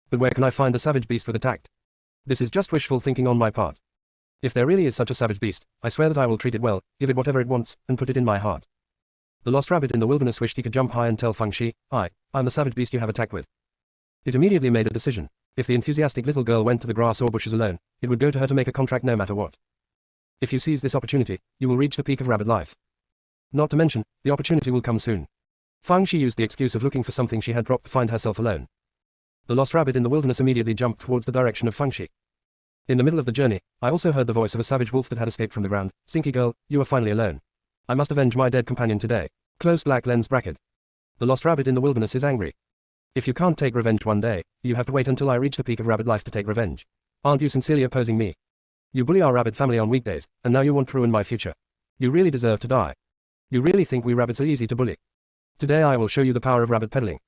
But where can I find a savage beast with a tact? This is just wishful thinking on my part. If there really is such a savage beast, I swear that I will treat it well, give it whatever it wants, and put it in my heart. The lost rabbit in the wilderness wished he could jump high and tell Feng Shi, I'm the savage beast you have attacked with. It immediately made a decision. If the enthusiastic little girl went to the grass or bushes alone, it would go to her to make a contract no matter what. If you seize this opportunity, you will reach the peak of rabbit life. Not to mention, the opportunity will come soon. Feng Shi used the excuse of looking for something she had dropped to find herself alone. The lost rabbit in the wilderness immediately jumped towards the direction of Feng Shi. In the middle of the journey, I also heard the voice of a savage wolf that had escaped from the ground. Sinky girl, you are finally alone. I must avenge my dead companion today. Close black lens bracket. The lost rabbit in the wilderness is angry. If you can't take revenge one day, you have to wait until I reach the peak of rabbit life to take revenge. Aren't you sincerely opposing me? You bully our rabbit family on weekdays, and now you want to ruin my future. You really deserve to die. You really think we rabbits are easy to bully? Today I will show you the power of rabbit peddling.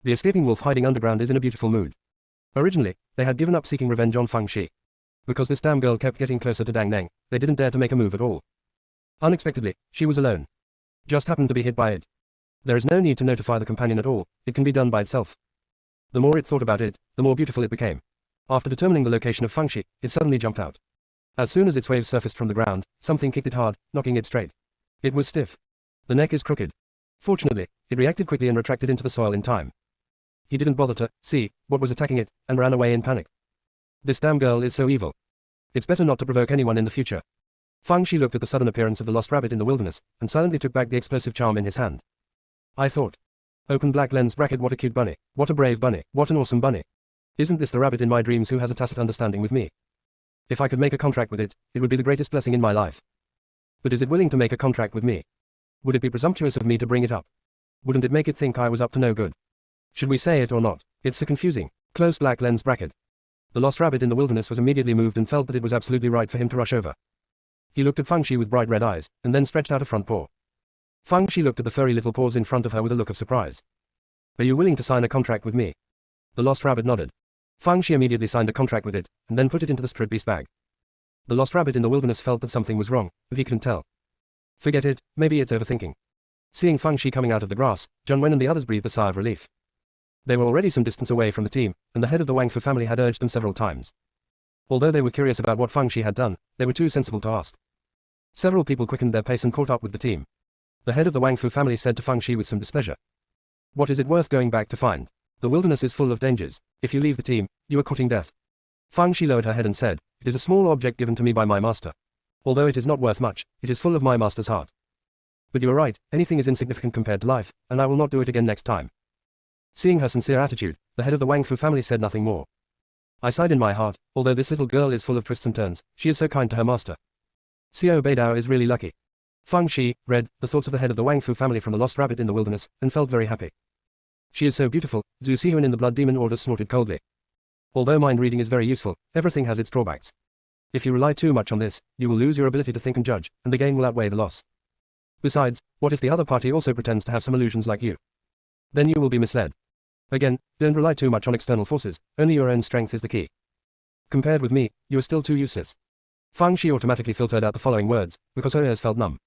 The escaping wolf hiding underground is in a beautiful mood. Originally, they had given up seeking revenge on Feng Shi. Because this damn girl kept getting closer to Dang Neng, they didn't dare to make a move at all. Unexpectedly, she was alone. Just happened to be hit by it. There is no need to notify the companion at all, it can be done by itself. The more it thought about it, the more beautiful it became. After determining the location of Feng Shi, it suddenly jumped out. As soon as its waves surfaced from the ground, something kicked it hard, knocking it straight. It was stiff. The neck is crooked. Fortunately, it reacted quickly and retracted into the soil in time. He didn't bother to see what was attacking it, and ran away in panic. This damn girl is so evil. It's better not to provoke anyone in the future. Feng Shi looked at the sudden appearance of the lost rabbit in the wilderness, and silently took back the explosive charm in his hand. I thought. Open black lens bracket, what a cute bunny, what a brave bunny, what an awesome bunny. Isn't this the rabbit in my dreams who has a tacit understanding with me? If I could make a contract with it, it would be the greatest blessing in my life. But is it willing to make a contract with me? Would it be presumptuous of me to bring it up? Wouldn't it make it think I was up to no good? Should we say it or not? It's so confusing. Close black lens bracket. The lost rabbit in the wilderness was immediately moved and felt that it was absolutely right for him to rush over. He looked at Feng Shi with bright red eyes, and then stretched out a front paw. Feng Shi looked at the furry little paws in front of her with a look of surprise. Are you willing to sign a contract with me? The lost rabbit nodded. Feng Shi immediately signed a contract with it, and then put it into the strip beast bag. The lost rabbit in the wilderness felt that something was wrong, but he couldn't tell. Forget it, maybe it's overthinking. Seeing Feng Shi coming out of the grass, Zhang Wen and the others breathed a sigh of relief. They were already some distance away from the team, and the head of the Wang Fu family had urged them several times. Although they were curious about what Feng Shi had done, they were too sensible to ask. Several people quickened their pace and caught up with the team. The head of the Wang Fu family said to Feng Shi with some displeasure. What is it worth going back to find? The wilderness is full of dangers. If you leave the team, you are courting death. Fang Shi lowered her head and said, "It is a small object given to me by my master. Although it is not worth much, it is full of my master's heart. But you are right, anything is insignificant compared to life, and I will not do it again next time." Seeing her sincere attitude, the head of the Wang Fu family said nothing more. I sighed in my heart, although this little girl is full of twists and turns, she is so kind to her master. Xiao Beidao is really lucky. Fang Shi read the thoughts of the head of the Wang Fu family from the lost rabbit in the wilderness, and felt very happy. She is so beautiful, Zhu Xihuan in the Blood Demon Order snorted coldly. Although mind reading is very useful, everything has its drawbacks. If you rely too much on this, you will lose your ability to think and judge, and the gain will outweigh the loss. Besides, what if the other party also pretends to have some illusions like you? Then you will be misled. Again, don't rely too much on external forces, only your own strength is the key. Compared with me, you are still too useless. Fang Shi automatically filtered out the following words, because her ears felt numb.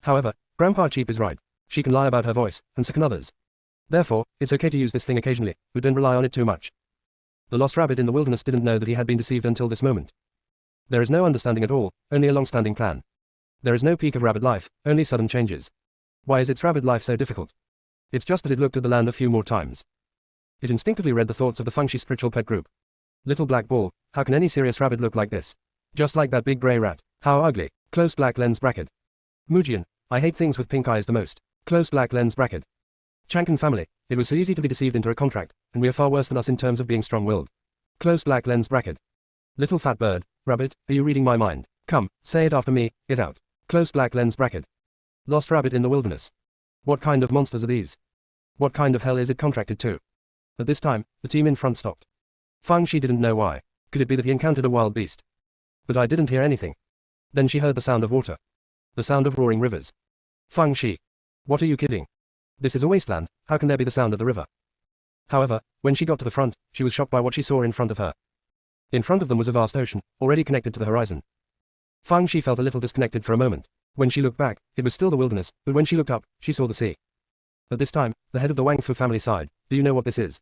However, Grandpa Cheap is right. She can lie about her voice, and so can others. Therefore, it's okay to use this thing occasionally, but don't rely on it too much. The lost rabbit in the wilderness didn't know that he had been deceived until this moment. There is no understanding at all, only a long-standing plan. There is no peak of rabbit life, only sudden changes. Why is its rabbit life so difficult? It's just that it looked at the land a few more times. It instinctively read the thoughts of the Feng Shi spiritual pet group. Little black ball, how can any serious rabbit look like this? Just like that big grey rat, how ugly, close black lens bracket. Mujian, I hate things with pink eyes the most, close black lens bracket. Chang'an family, it was so easy to be deceived into a contract, and we are far worse than us in terms of being strong-willed. Close black lens bracket. Little fat bird, rabbit, are you reading my mind? Come, say it after me, it out. Close black lens bracket. Lost rabbit in the wilderness. What kind of monsters are these? What kind of hell is it contracted to? At this time, the team in front stopped. Fang Shi didn't know why. Could it be that he encountered a wild beast? But I didn't hear anything. Then she heard the sound of water. The sound of roaring rivers. Fang Shi. What are you kidding? This is a wasteland, how can there be the sound of the river? However, when she got to the front, she was shocked by what she saw in front of her. In front of them was a vast ocean, already connected to the horizon. Fang Shi felt a little disconnected for a moment. When she looked back, it was still the wilderness, but when she looked up, she saw the sea. At this time, the head of the Wang Fu family sighed. Do you know what this is?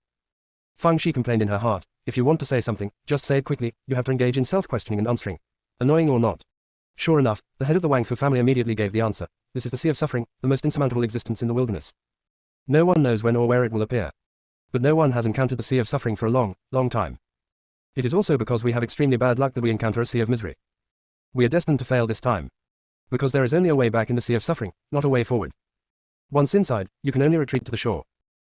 Fang Shi complained in her heart. If you want to say something, just say it quickly, you have to engage in self-questioning and answering. Annoying or not. Sure enough, the head of the Wang Fu family immediately gave the answer. This is the Sea of Suffering, the most insurmountable existence in the wilderness. No one knows when or where it will appear. But no one has encountered the Sea of Suffering for a long, long time. It is also because we have extremely bad luck that we encounter a Sea of Misery. We are destined to fail this time. Because there is only a way back in the Sea of Suffering, not a way forward. Once inside, you can only retreat to the shore.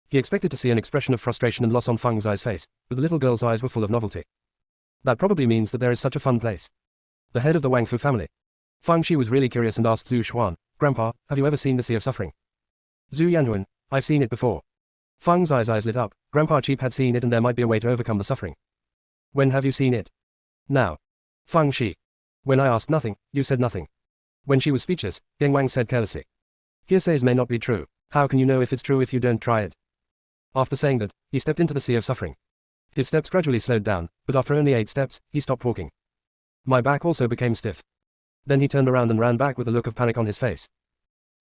He expected to see an expression of frustration and loss on Feng Zai's face, but the little girl's eyes were full of novelty. That probably means that there is such a fun place. The head of the Wang Fu family. Fang Shi was really curious and asked Zhu Xuan, Grandpa, have you ever seen the Sea of Suffering? Zhu Yanhuan, I've seen it before. Feng Zai's eyes lit up. Grandpa Cheap had seen it and there might be a way to overcome the suffering. When have you seen it? Now. Feng Shi. When I asked nothing, you said nothing. When she was speechless, Geng Wang said carelessly. Hearsays may not be true. How can you know if it's true if you don't try it? After saying that, he stepped into the Sea of Suffering. His steps gradually slowed down, but after only 8 steps, he stopped walking. My back also became stiff. Then he turned around and ran back with a look of panic on his face.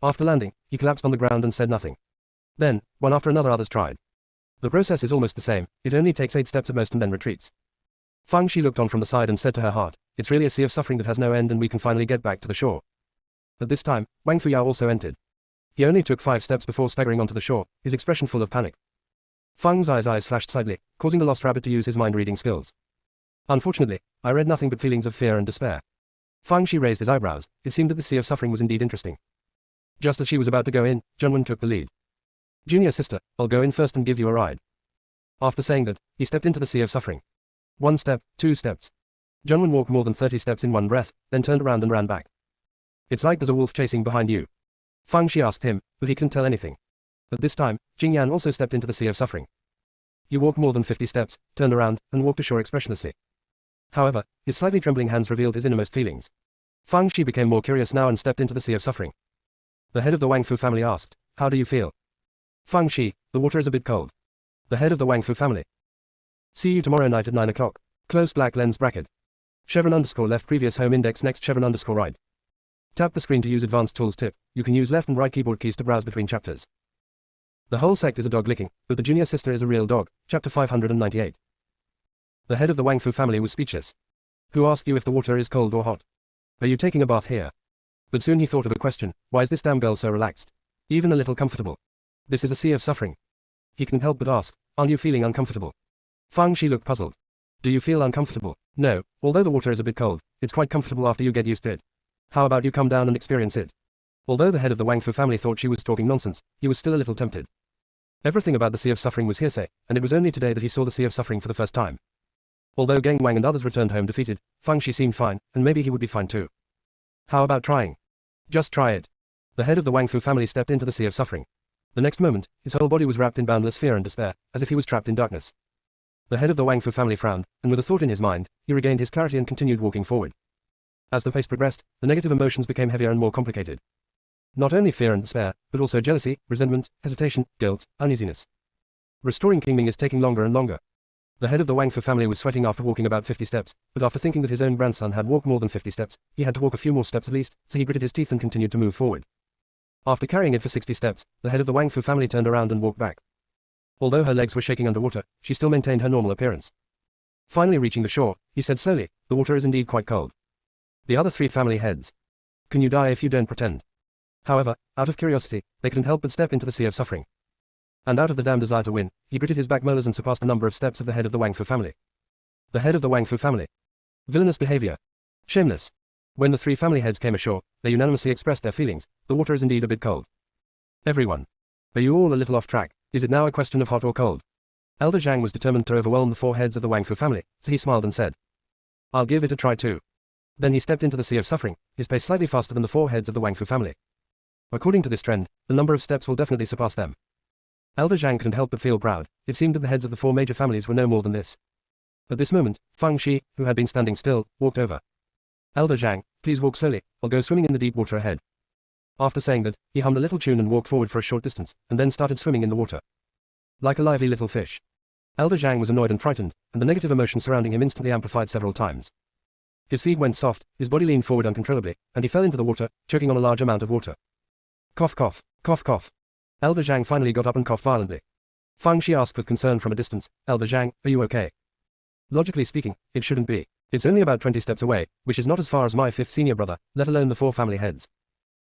After landing, he collapsed on the ground and said nothing. Then, one after another others tried. The process is almost the same, it only takes 8 steps at most and then retreats. Fang Shi looked on from the side and said to her heart, it's really a sea of suffering that has no end and we can finally get back to the shore. At this time, Wang Fuyao also entered. He only took 5 steps before staggering onto the shore, his expression full of panic. Feng Zai's eyes flashed slightly, causing the lost rabbit to use his mind-reading skills. Unfortunately, I read nothing but feelings of fear and despair. Feng Shi raised his eyebrows, it seemed that the Sea of Suffering was indeed interesting. Just as she was about to go in, Junwen took the lead. Junior sister, I'll go in first and give you a ride. After saying that, he stepped into the Sea of Suffering. 1 step, 2 steps. Junwen walked more than 30 steps in one breath, then turned around and ran back. It's like there's a wolf chasing behind you. Feng Shi asked him, but he couldn't tell anything. At this time, Jing Yan also stepped into the Sea of Suffering. He walked more than 50 steps, turned around, and walked ashore expressionlessly. However, his slightly trembling hands revealed his innermost feelings. Feng Shi became more curious now and stepped into the Sea of Suffering. The head of the Wang Fu family asked, how do you feel? Feng Shi, the water is a bit cold. The head of the Wang Fu family. See you tomorrow night at 9 o'clock. Close black lens bracket. Chevron underscore left previous home index next chevron underscore right. Tap the screen to use advanced tools tip. You can use left and right keyboard keys to browse between chapters. The whole sect is a dog licking, but the junior sister is a real dog. Chapter 598. The head of the Wang Fu family was speechless. Who asked you if the water is cold or hot? Are you taking a bath here? But soon he thought of a question. Why is this damn girl so relaxed? Even a little comfortable. This is a sea of suffering. he couldn't help but ask, "Aren't you feeling uncomfortable?" Fang Shi looked puzzled. "Do you feel uncomfortable?" "No, although the water is a bit cold, it's quite comfortable after you get used to it. How about you come down and experience it?" Although the head of the Wang Fu family thought she was talking nonsense, he was still a little tempted. Everything about the Sea of Suffering was hearsay, and it was only today that he saw the Sea of Suffering for the first time. Although Geng Wang and others returned home defeated, Fang Shi seemed fine, and maybe he would be fine too. How about trying? Just try it. The head of the Wang Fu family stepped into the Sea of Suffering. The next moment, his whole body was wrapped in boundless fear and despair, as if he was trapped in darkness. The head of the Wang Fu family frowned, and with a thought in his mind, he regained his clarity and continued walking forward. As the pace progressed, the negative emotions became heavier and more complicated. Not only fear and despair, but also jealousy, resentment, hesitation, guilt, uneasiness. Restoring Qingming is taking longer and longer. The head of the Wang Fu family was sweating after walking about 50 steps, but after thinking that his own grandson had walked more than 50 steps, he had to walk a few more steps at least, so he gritted his teeth and continued to move forward. After carrying it for 60 steps, the head of the Wang Fu family turned around and walked back. Although her legs were shaking underwater, she still maintained her normal appearance. Finally reaching the shore, he said slowly, "The water is indeed quite cold." The other three family heads. "Can you die if you don't pretend?" However, out of curiosity, they couldn't help but step into the Sea of Suffering. And out of the damn desire to win, he gritted his back molars and surpassed the number of steps of the head of the Wang Fu family. The head of the Wang Fu family. Villainous behavior. Shameless. When the three family heads came ashore, they unanimously expressed their feelings. "The water is indeed a bit cold." "Everyone. Are you all a little off track? Is it now a question of hot or cold?" Elder Zhang was determined to overwhelm the four heads of the Wang Fu family, so he smiled and said, "I'll give it a try too." Then he stepped into the Sea of Suffering, his pace slightly faster than the four heads of the Wang Fu family. According to this trend, the number of steps will definitely surpass them. Elder Zhang couldn't help but feel proud. It seemed that the heads of the four major families were no more than this. At this moment, Fang Shi, who had been standing still, walked over. "Elder Zhang, please walk slowly, I'll go swimming in the deep water ahead." After saying that, he hummed a little tune and walked forward for a short distance, and then started swimming in the water. Like a lively little fish. Elder Zhang was annoyed and frightened, and the negative emotion surrounding him instantly amplified several times. His feet went soft, his body leaned forward uncontrollably, and he fell into the water, choking on a large amount of water. Cough cough, cough cough. Elder Zhang finally got up and coughed violently. Fang Shi asked with concern from a distance, "Elder Zhang, are you okay?" Logically speaking, it shouldn't be. It's only about 20 steps away, which is not as far as my fifth senior brother, let alone the four family heads.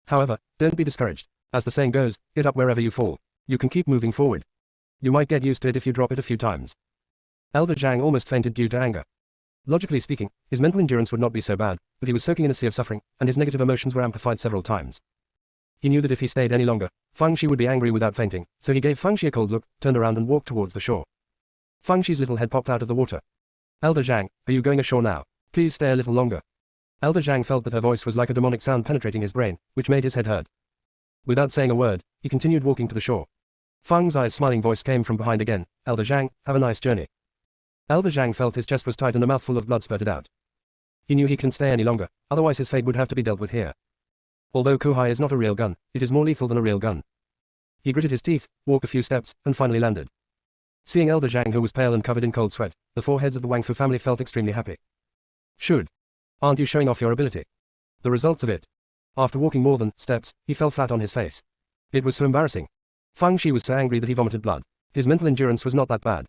However, don't be discouraged. As the saying goes, get up wherever you fall. You can keep moving forward. You might get used to it if you drop it a few times. Elder Zhang almost fainted due to anger. Logically speaking, his mental endurance would not be so bad, but he was soaking in a sea of suffering, and his negative emotions were amplified several times. He knew that if he stayed any longer, Fang Shi would be angry without fainting, so he gave Fang Shi a cold look, turned around and walked towards the shore. Fang Shi's little head popped out of the water. "Elder Zhang, are you going ashore now? Please stay a little longer." Elder Zhang felt that her voice was like a demonic sound penetrating his brain, which made his head hurt. Without saying a word, he continued walking to the shore. Fang's eyes smiling voice came from behind again, "Elder Zhang, have a nice journey." Elder Zhang felt his chest was tight and a mouthful of blood spurted out. He knew he couldn't stay any longer, otherwise his fate would have to be dealt with here. Although Kuhai is not a real gun, it is more lethal than a real gun. He gritted his teeth, walked a few steps, and finally landed. Seeing Elder Zhang who was pale and covered in cold sweat, the four heads of the Wang Fu family felt extremely happy. Aren't you showing off your ability? The results of it. After walking more than steps, he fell flat on his face. It was so embarrassing. Fang Shi was so angry that he vomited blood. His mental endurance was not that bad.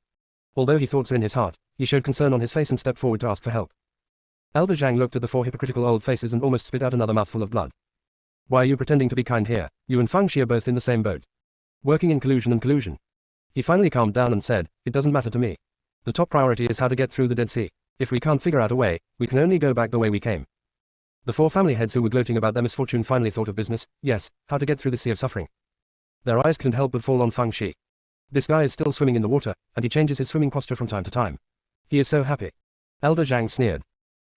Although he thought so in his heart, he showed concern on his face and stepped forward to ask for help. Elder Zhang looked at the four hypocritical old faces and almost spit out another mouthful of blood. "Why are you pretending to be kind here? You and Fang Shi are both in the same boat. Working in collusion and collusion." He finally calmed down and said, "It doesn't matter to me. The top priority is how to get through the Dead Sea. If we can't figure out a way, we can only go back the way we came." The four family heads who were gloating about their misfortune finally thought of business, yes, how to get through the Sea of Suffering. Their eyes couldn't help but fall on Fang Shi. This guy is still swimming in the water, and he changes his swimming posture from time to time. He is so happy. Elder Zhang sneered.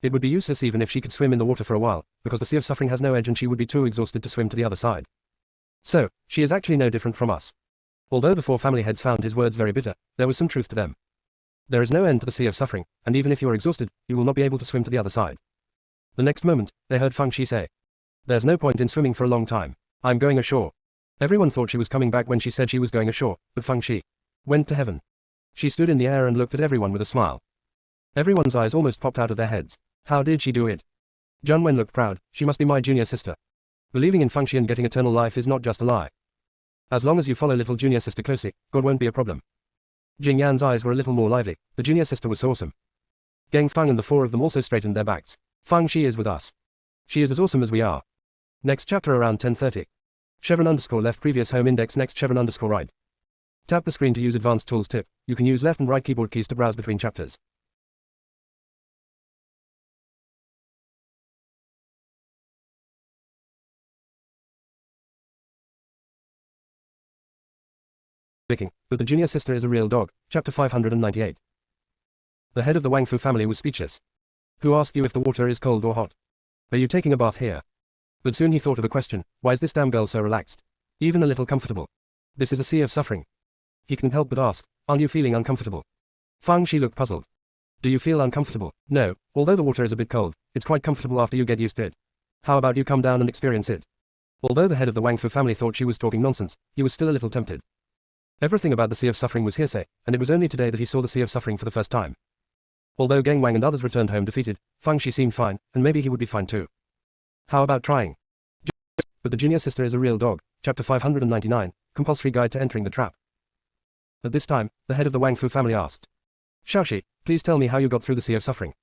It would be useless even if she could swim in the water for a while, because the Sea of Suffering has no edge and she would be too exhausted to swim to the other side. So, she is actually no different from us. Although the four family heads found his words very bitter, there was some truth to them. There is no end to the Sea of Suffering, and even if you are exhausted, you will not be able to swim to the other side. The next moment, they heard Fang Shi say, "There's no point in swimming for a long time. I'm going ashore." Everyone thought she was coming back when she said she was going ashore, but Fang Shi went to heaven. She stood in the air and looked at everyone with a smile. Everyone's eyes almost popped out of their heads. How did she do it? Jun Wen looked proud. She must be my junior sister. Believing in Fang Shi and getting eternal life is not just a lie. As long as you follow little junior sister closely, God won't be a problem. Jing Yan's eyes were a little more lively. The junior sister was so awesome. Geng Fang and the four of them also straightened their backs. Fang Shi is with us. She is as awesome as we are. Next chapter around 10:30. Chevron_left previous home index next chevron_right. Tap the screen to use Advanced Tools tip. You can use left and right keyboard keys to browse between chapters. Speaking, but the junior sister is a real dog. Chapter 598. The head of the Wang Fu family was speechless. Who asked you if the water is cold or hot? Are you taking a bath here? But soon he thought of a question. Why is this damn girl so relaxed? Even a little comfortable. This is a sea of suffering. He couldn't help but ask, aren't you feeling uncomfortable? Fang Shi looked puzzled. Do you feel uncomfortable? No, although the water is a bit cold, it's quite comfortable after you get used to it. How about you come down and experience it? Although the head of the Wang Fu family thought she was talking nonsense, he was still a little tempted. Everything about the Sea of Suffering was hearsay, and it was only today that he saw the Sea of Suffering for the first time. Although Geng Wang and others returned home defeated, Fang Shi seemed fine, and maybe he would be fine too. How about trying? But the junior sister is a real dog. Chapter 599, Compulsory Guide to Entering the Trap. At this time, the head of the Wang Fu family asked, Shaoxi, please tell me how you got through the Sea of Suffering.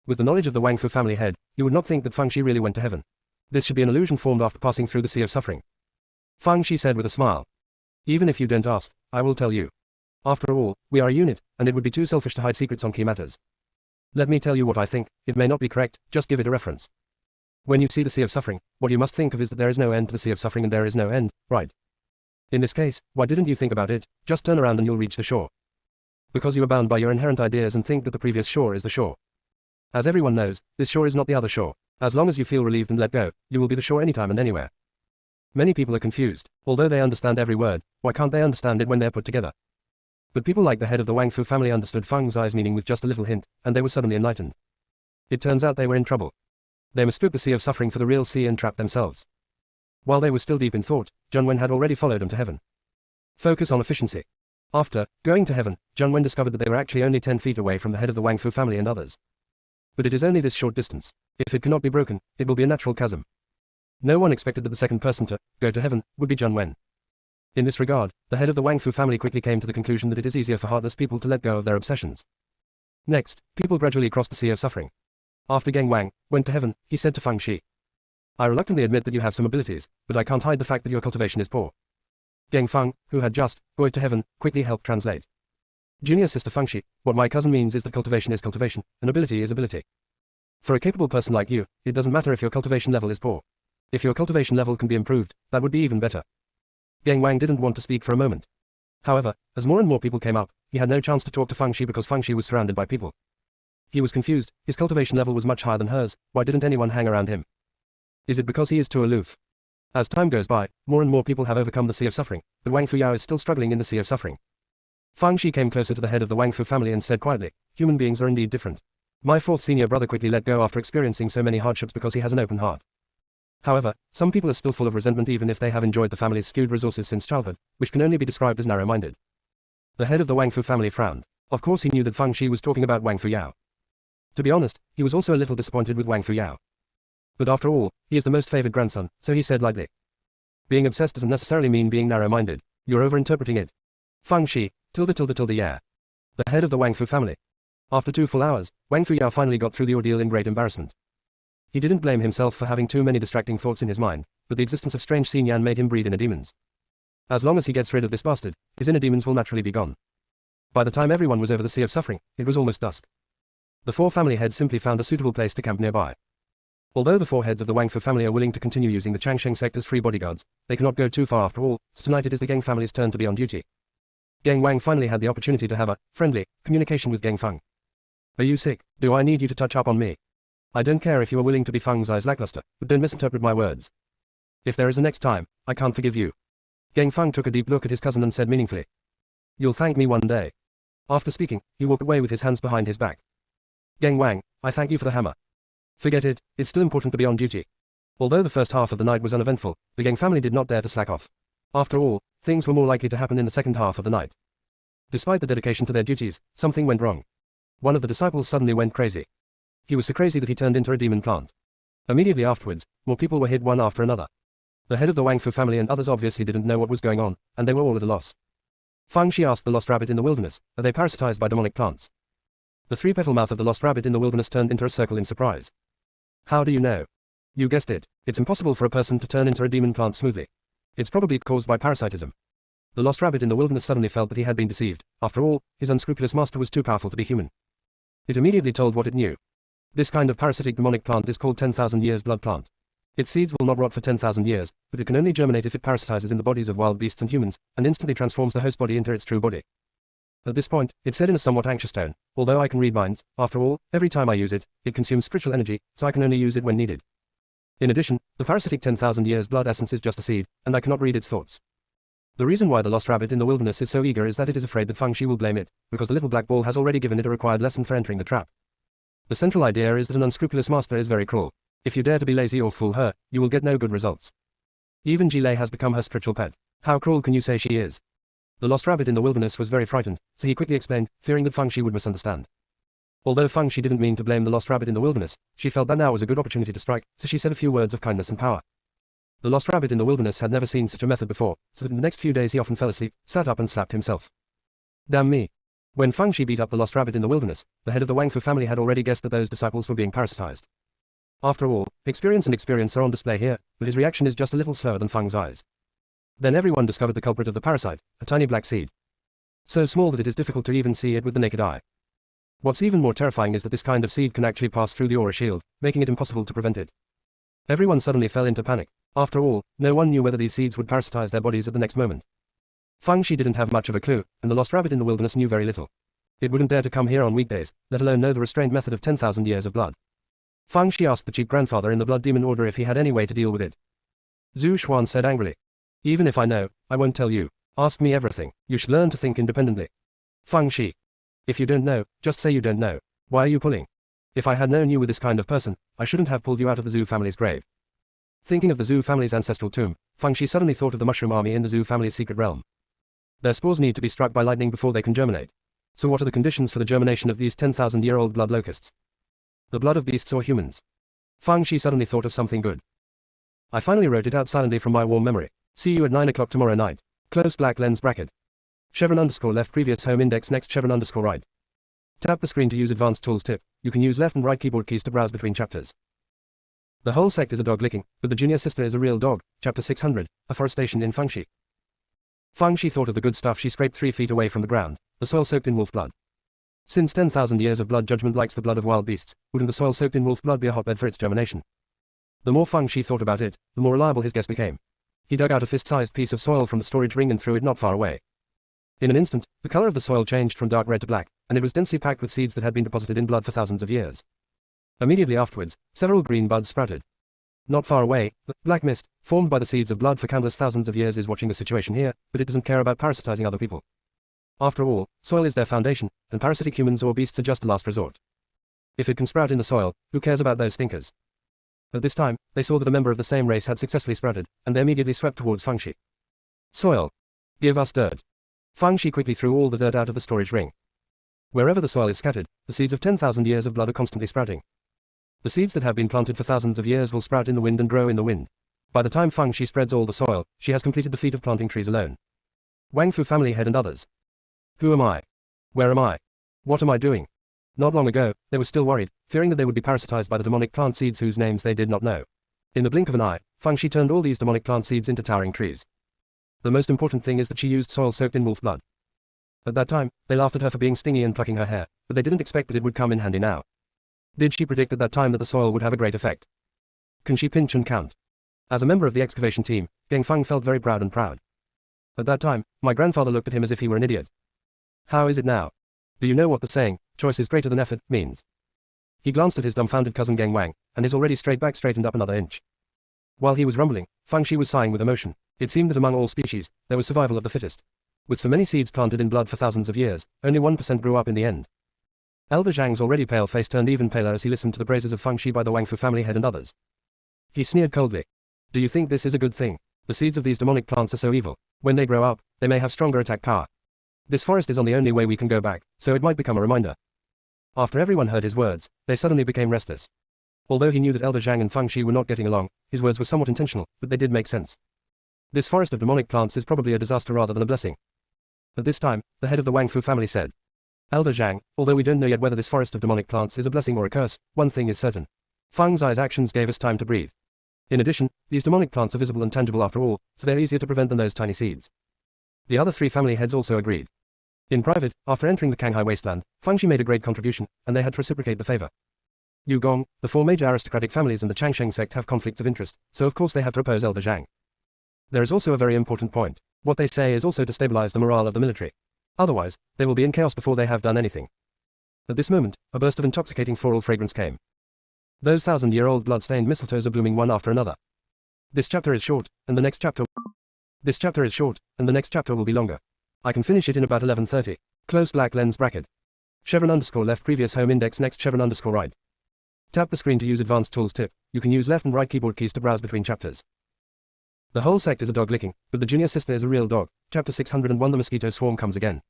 With the knowledge of the Wang Fu family head, you would not think that Fang Shi really went to heaven. This should be an illusion formed after passing through the Sea of Suffering. Fang Shi said with a smile. Even if you don't ask, I will tell you. After all, we are a unit, and it would be too selfish to hide secrets on key matters. Let me tell you what I think. It may not be correct, just give it a reference. When you see the Sea of Suffering, what you must think of is that there is no end to the Sea of Suffering and there is no end, right? In this case, why didn't you think about it? Just turn around and you'll reach the shore. Because you are bound by your inherent ideas and think that the previous shore is the shore. As everyone knows, this shore is not the other shore. As long as you feel relieved and let go, you will be the shore anytime and anywhere. Many people are confused. Although they understand every word, why can't they understand it when they're put together? But people like the head of the Wang Fu family understood Fang's eyes meaning with just a little hint, and they were suddenly enlightened. It turns out they were in trouble. They mistook the Sea of Suffering for the real sea and trapped themselves. While they were still deep in thought, Zheng Wen had already followed them to heaven. Focus on efficiency. After going to heaven, Zheng Wen discovered that they were actually only 10 feet away from the head of the Wang Fu family and others. But it is only this short distance. If it cannot be broken, it will be a natural chasm. No one expected that the second person to go to heaven would be Zheng Wen. In this regard, the head of the Wang Fu family quickly came to the conclusion that it is easier for heartless people to let go of their obsessions. Next, people gradually crossed the Sea of Suffering. After Geng Wang went to heaven, he said to Fang Shi, I reluctantly admit that you have some abilities, but I can't hide the fact that your cultivation is poor. Geng Fang, who had just gone to heaven, quickly helped translate. Junior sister Fang Shi, what my cousin means is that cultivation is cultivation, and ability is ability. For a capable person like you, it doesn't matter if your cultivation level is poor. If your cultivation level can be improved, that would be even better. Geng Wang didn't want to speak for a moment. However, as more and more people came up, he had no chance to talk to Fang Shi because Fang Shi was surrounded by people. He was confused. His cultivation level was much higher than hers. Why didn't anyone hang around him? Is it because he is too aloof? As time goes by, more and more people have overcome the Sea of Suffering, but Wang Fuyao is still struggling in the Sea of Suffering. Fang Shi came closer to the head of the Wang Fu family and said quietly, human beings are indeed different. My fourth senior brother quickly let go after experiencing so many hardships because he has an open heart. However, some people are still full of resentment even if they have enjoyed the family's skewed resources since childhood, which can only be described as narrow-minded. The head of the Wang Fu family frowned. Of course he knew that Fang Shi was talking about Wang Fuyao. To be honest, he was also a little disappointed with Wang Fuyao. But after all, he is the most favored grandson, so he said lightly. Being obsessed doesn't necessarily mean being narrow-minded. You're overinterpreting it. Fang Shi, yeah. The head of the Wang Fu family. After 2 full hours, Wang Fuyao finally got through the ordeal in great embarrassment. He didn't blame himself for having too many distracting thoughts in his mind, but the existence of strange Xinyan made him breed inner demons. As long as he gets rid of this bastard, his inner demons will naturally be gone. By the time everyone was over the Sea of Suffering, it was almost dusk. The 4 family heads simply found a suitable place to camp nearby. Although the 4 heads of the Wang Fu family are willing to continue using the Changsheng Sect as free bodyguards, they cannot go too far after all, so tonight it is the Geng family's turn to be on duty. Geng Wang finally had the opportunity to have a friendly communication with Geng Feng. Are you sick? Do I need you to touch up on me? I don't care if you are willing to be Feng's eyes lackluster, but don't misinterpret my words. If there is a next time, I can't forgive you. Geng Feng took a deep look at his cousin and said meaningfully. You'll thank me one day. After speaking, he walked away with his hands behind his back. Geng Wang, I thank you for the hammer. Forget it, it's still important to be on duty. Although the first half of the night was uneventful, the Geng family did not dare to slack off. After all, things were more likely to happen in the second half of the night. Despite the dedication to their duties, something went wrong. One of the disciples suddenly went crazy. He was so crazy that he turned into a demon plant. Immediately afterwards, more people were hit one after another. The head of the Wang Fu family and others obviously didn't know what was going on, and they were all at a loss. Fang Shi asked the lost rabbit in the wilderness, are they parasitized by demonic plants? The 3-petal mouth of the lost rabbit in the wilderness turned into a circle in surprise. How do you know? You guessed it, it's impossible for a person to turn into a demon plant smoothly. It's probably caused by parasitism. The lost rabbit in the wilderness suddenly felt that he had been deceived. After all, his unscrupulous master was too powerful to be human. It immediately told what it knew. This kind of parasitic demonic plant is called 10,000 years blood plant. Its seeds will not rot for 10,000 years, but it can only germinate if it parasitizes in the bodies of wild beasts and humans, and instantly transforms the host body into its true body. At this point, it said in a somewhat anxious tone, although I can read minds, after all, every time I use it, it consumes spiritual energy, so I can only use it when needed. In addition, the parasitic 10,000 years blood essence is just a seed, and I cannot read its thoughts. The reason why the lost rabbit in the wilderness is so eager is that it is afraid that Feng Shi will blame it, because the little black ball has already given it a required lesson for entering the trap. The central idea is that an unscrupulous master is very cruel. If you dare to be lazy or fool her, you will get no good results. Even Ji Lei has become her spiritual pet. How cruel can you say she is? The lost rabbit in the wilderness was very frightened, so he quickly explained, fearing that Feng Shi would misunderstand. Although Feng Shi didn't mean to blame the lost rabbit in the wilderness, she felt that now was a good opportunity to strike, so she said a few words of kindness and power. The lost rabbit in the wilderness had never seen such a method before, so that in the next few days he often fell asleep, sat up and slapped himself. Damn me. When Feng Shi beat up the lost rabbit in the wilderness, the head of the Wang Fu family had already guessed that those disciples were being parasitized. After all, experience are on display here, but his reaction is just a little slower than Feng's eyes. Then everyone discovered the culprit of the parasite, a tiny black seed. So small that it is difficult to even see it with the naked eye. What's even more terrifying is that this kind of seed can actually pass through the aura shield, making it impossible to prevent it. Everyone suddenly fell into panic. After all, no one knew whether these seeds would parasitize their bodies at the next moment. Feng Shi didn't have much of a clue, and the lost rabbit in the wilderness knew very little. It wouldn't dare to come here on weekdays, let alone know the restrained method of 10,000 years of blood. Feng Shi asked the chief grandfather in the blood demon order if he had any way to deal with it. Zhu Xuan said angrily. Even if I know, I won't tell you. Ask me everything. You should learn to think independently. Feng Shi. If you don't know, just say you don't know. Why are you pulling? If I had known you were this kind of person, I shouldn't have pulled you out of the Zhu family's grave. Thinking of the Zhu family's ancestral tomb, Feng Shi suddenly thought of the mushroom army in the Zhu family's secret realm. Their spores need to be struck by lightning before they can germinate. So what are the conditions for the germination of these 10,000-year-old blood locusts? The blood of beasts or humans? Feng Shi suddenly thought of something good. I finally wrote it out silently from my warm memory. See you at 9 o'clock tomorrow night. Close black lens bracket. Chevron underscore left previous home index next chevron underscore right. Tap the screen to use advanced tools tip. You can use left and right keyboard keys to browse between chapters. The whole sect is a dog licking, but the junior sister is a real dog. Chapter 600, Afforestation in Feng Shi. Feng Shi thought of the good stuff she scraped 3 feet away from the ground, the soil soaked in wolf blood. Since 10,000 years of blood judgment likes the blood of wild beasts, wouldn't the soil soaked in wolf blood be a hotbed for its germination? The more Feng Shi thought about it, the more reliable his guess became. He dug out a fist-sized piece of soil from the storage ring and threw it not far away. In an instant, the color of the soil changed from dark red to black, and it was densely packed with seeds that had been deposited in blood for thousands of years. Immediately afterwards, several green buds sprouted. Not far away, the black mist, formed by the seeds of blood for countless thousands of years, is watching the situation here, but it doesn't care about parasitizing other people. After all, soil is their foundation, and parasitic humans or beasts are just the last resort. If it can sprout in the soil, who cares about those stinkers? At this time, they saw that a member of the same race had successfully sprouted, and they immediately swept towards Feng Shi. Soil. Give us dirt. Feng Shi quickly threw all the dirt out of the storage ring. Wherever the soil is scattered, the seeds of 10,000 years of blood are constantly sprouting. The seeds that have been planted for thousands of years will sprout in the wind and grow in the wind. By the time Feng Shi spreads all the soil, she has completed the feat of planting trees alone. Wang Fu family head and others. Who am I? Where am I? What am I doing? Not long ago, they were still worried, fearing that they would be parasitized by the demonic plant seeds whose names they did not know. In the blink of an eye, Feng Shi turned all these demonic plant seeds into towering trees. The most important thing is that she used soil soaked in wolf blood. At that time, they laughed at her for being stingy and plucking her hair, but they didn't expect that it would come in handy now. Did she predict at that time that the soil would have a great effect? Can she pinch and count? As a member of the excavation team, Geng Feng felt very proud. At that time, my grandfather looked at him as if he were an idiot. How is it now? Do you know what the saying, choice is greater than effort, means? He glanced at his dumbfounded cousin Geng Wang, and his already straight back straightened up another inch. While he was rumbling, Feng Shi was sighing with emotion. It seemed that among all species, there was survival of the fittest. With so many seeds planted in blood for thousands of years, only 1% grew up in the end. Elder Zhang's already pale face turned even paler as he listened to the praises of Feng Shi by the Wang Fu family head and others. He sneered coldly. Do you think this is a good thing? The seeds of these demonic plants are so evil. When they grow up, they may have stronger attack power. This forest is on the only way we can go back, so it might become a reminder. After everyone heard his words, they suddenly became restless. Although he knew that Elder Zhang and Feng Shi were not getting along, his words were somewhat intentional, but they did make sense. This forest of demonic plants is probably a disaster rather than a blessing. At this time, the head of the Wang Fu family said, Elder Zhang, although we don't know yet whether this forest of demonic plants is a blessing or a curse, one thing is certain. Feng Zai's actions gave us time to breathe. In addition, these demonic plants are visible and tangible after all, so they're easier to prevent than those tiny seeds. The other 3 family heads also agreed. In private, after entering the Shanghai wasteland, Fang Shi made a great contribution, and they had to reciprocate the favor. Yu Gong, the 4 major aristocratic families and the Changsheng sect have conflicts of interest, so of course they have to oppose Elder Zhang. There is also a very important point. What they say is also to stabilize the morale of the military. Otherwise, they will be in chaos before they have done anything. At this moment, a burst of intoxicating floral fragrance came. Those 1,000-year-old blood-stained mistletoes are blooming one after another. This chapter is short, and the next chapter will be longer. I can finish it in about 11:30. Close black lens bracket. Chevron underscore left previous home index next chevron underscore right. Tap the screen to use advanced tools tip. You can use left and right keyboard keys to browse between chapters. The whole sect is a dog licking, but the junior sister is a real dog. Chapter 601 The mosquito swarm comes again.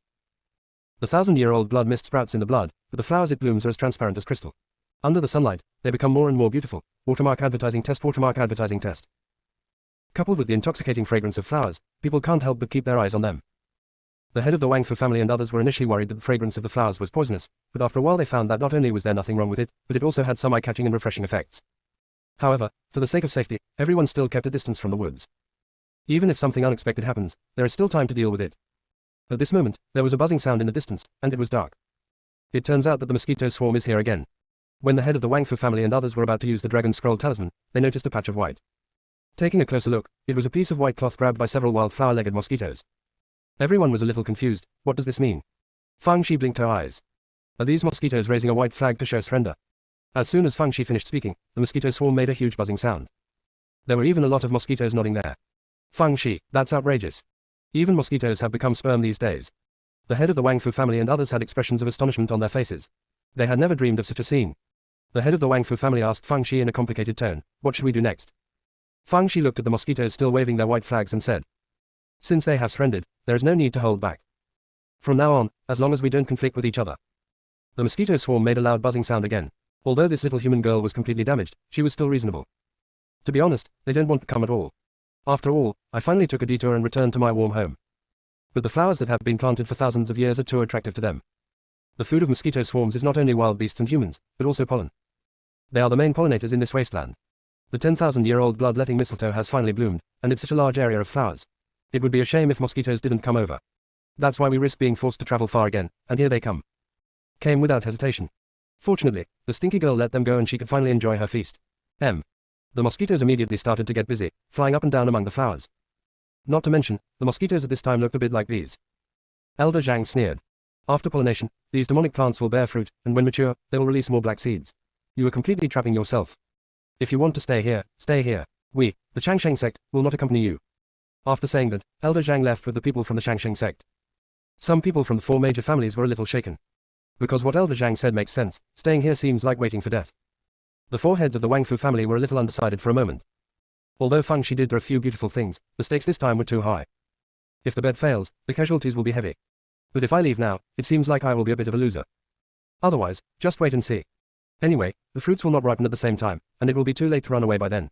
The 1,000-year-old blood mist sprouts in the blood, but the flowers it blooms are as transparent as crystal. Under the sunlight, they become more and more beautiful. Watermark advertising test. Coupled with the intoxicating fragrance of flowers, people can't help but keep their eyes on them. The head of the Wang Fu family and others were initially worried that the fragrance of the flowers was poisonous, but after a while they found that not only was there nothing wrong with it, but it also had some eye-catching and refreshing effects. However, for the sake of safety, everyone still kept a distance from the woods. Even if something unexpected happens, there is still time to deal with it. At this moment, there was a buzzing sound in the distance, and it was dark. It turns out that the mosquito swarm is here again. When the head of the Wang Fu family and others were about to use the dragon scroll talisman, they noticed a patch of white. Taking a closer look, it was a piece of white cloth grabbed by several wildflower-legged mosquitoes. Everyone was a little confused. What does this mean? Fang Shi blinked her eyes. Are these mosquitoes raising a white flag to show surrender? As soon as Fang Shi finished speaking, the mosquito swarm made a huge buzzing sound. There were even a lot of mosquitoes nodding there. Fang Shi, that's outrageous. Even mosquitoes have become sperm these days. The head of the Wang Fu family and others had expressions of astonishment on their faces. They had never dreamed of such a scene. The head of the Wang Fu family asked Fang Shi in a complicated tone, what should we do next? Fang Shi looked at the mosquitoes still waving their white flags and said, since they have surrendered, there is no need to hold back. From now on, as long as we don't conflict with each other. The mosquito swarm made a loud buzzing sound again. Although this little human girl was completely damaged, she was still reasonable. To be honest, they don't want to come at all. After all, I finally took a detour and returned to my warm home. But the flowers that have been planted for thousands of years are too attractive to them. The food of mosquito swarms is not only wild beasts and humans, but also pollen. They are the main pollinators in this wasteland. The 10,000-year-old bloodletting mistletoe has finally bloomed, and it's such a large area of flowers. It would be a shame if mosquitoes didn't come over. That's why we risk being forced to travel far again, and here they come. Came without hesitation. Fortunately, the stinky girl let them go and she could finally enjoy her feast. The mosquitoes immediately started to get busy, flying up and down among the flowers. Not to mention, the mosquitoes at this time looked a bit like bees. Elder Zhang sneered. After pollination, these demonic plants will bear fruit, and when mature, they will release more black seeds. You are completely trapping yourself. If you want to stay here, stay here. We, the Changsheng sect, will not accompany you. After saying that, Elder Zhang left with the people from the Changsheng sect. Some people from the 4 major families were a little shaken. Because what Elder Zhang said makes sense, staying here seems like waiting for death. The 4 heads of the Wang Fu family were a little undecided for a moment. Although Fang Shi did a few beautiful things, the stakes this time were too high. If the bet fails, the casualties will be heavy. But if I leave now, it seems like I will be a bit of a loser. Otherwise, just wait and see. Anyway, the fruits will not ripen at the same time, and it will be too late to run away by then.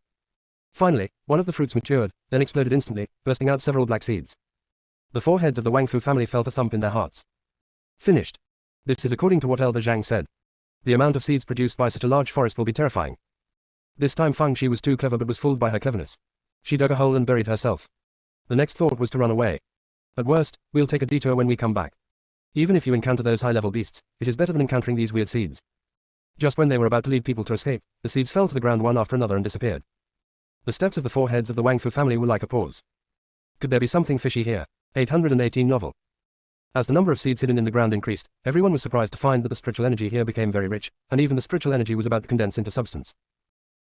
Finally, one of the fruits matured, then exploded instantly, bursting out several black seeds. The 4 heads of the Wang Fu family felt a thump in their hearts. Finished. This is according to what Elder Zhang said. The amount of seeds produced by such a large forest will be terrifying. This time Fang Shi was too clever but was fooled by her cleverness. She dug a hole and buried herself. The next thought was to run away. At worst, we'll take a detour when we come back. Even if you encounter those high-level beasts, it is better than encountering these weird seeds. Just when they were about to lead people to escape, the seeds fell to the ground one after another and disappeared. The steps of the 4 heads of the Wang Fu family were like a pause. Could there be something fishy here? 818 novel. As the number of seeds hidden in the ground increased, everyone was surprised to find that the spiritual energy here became very rich, and even the spiritual energy was about to condense into substance.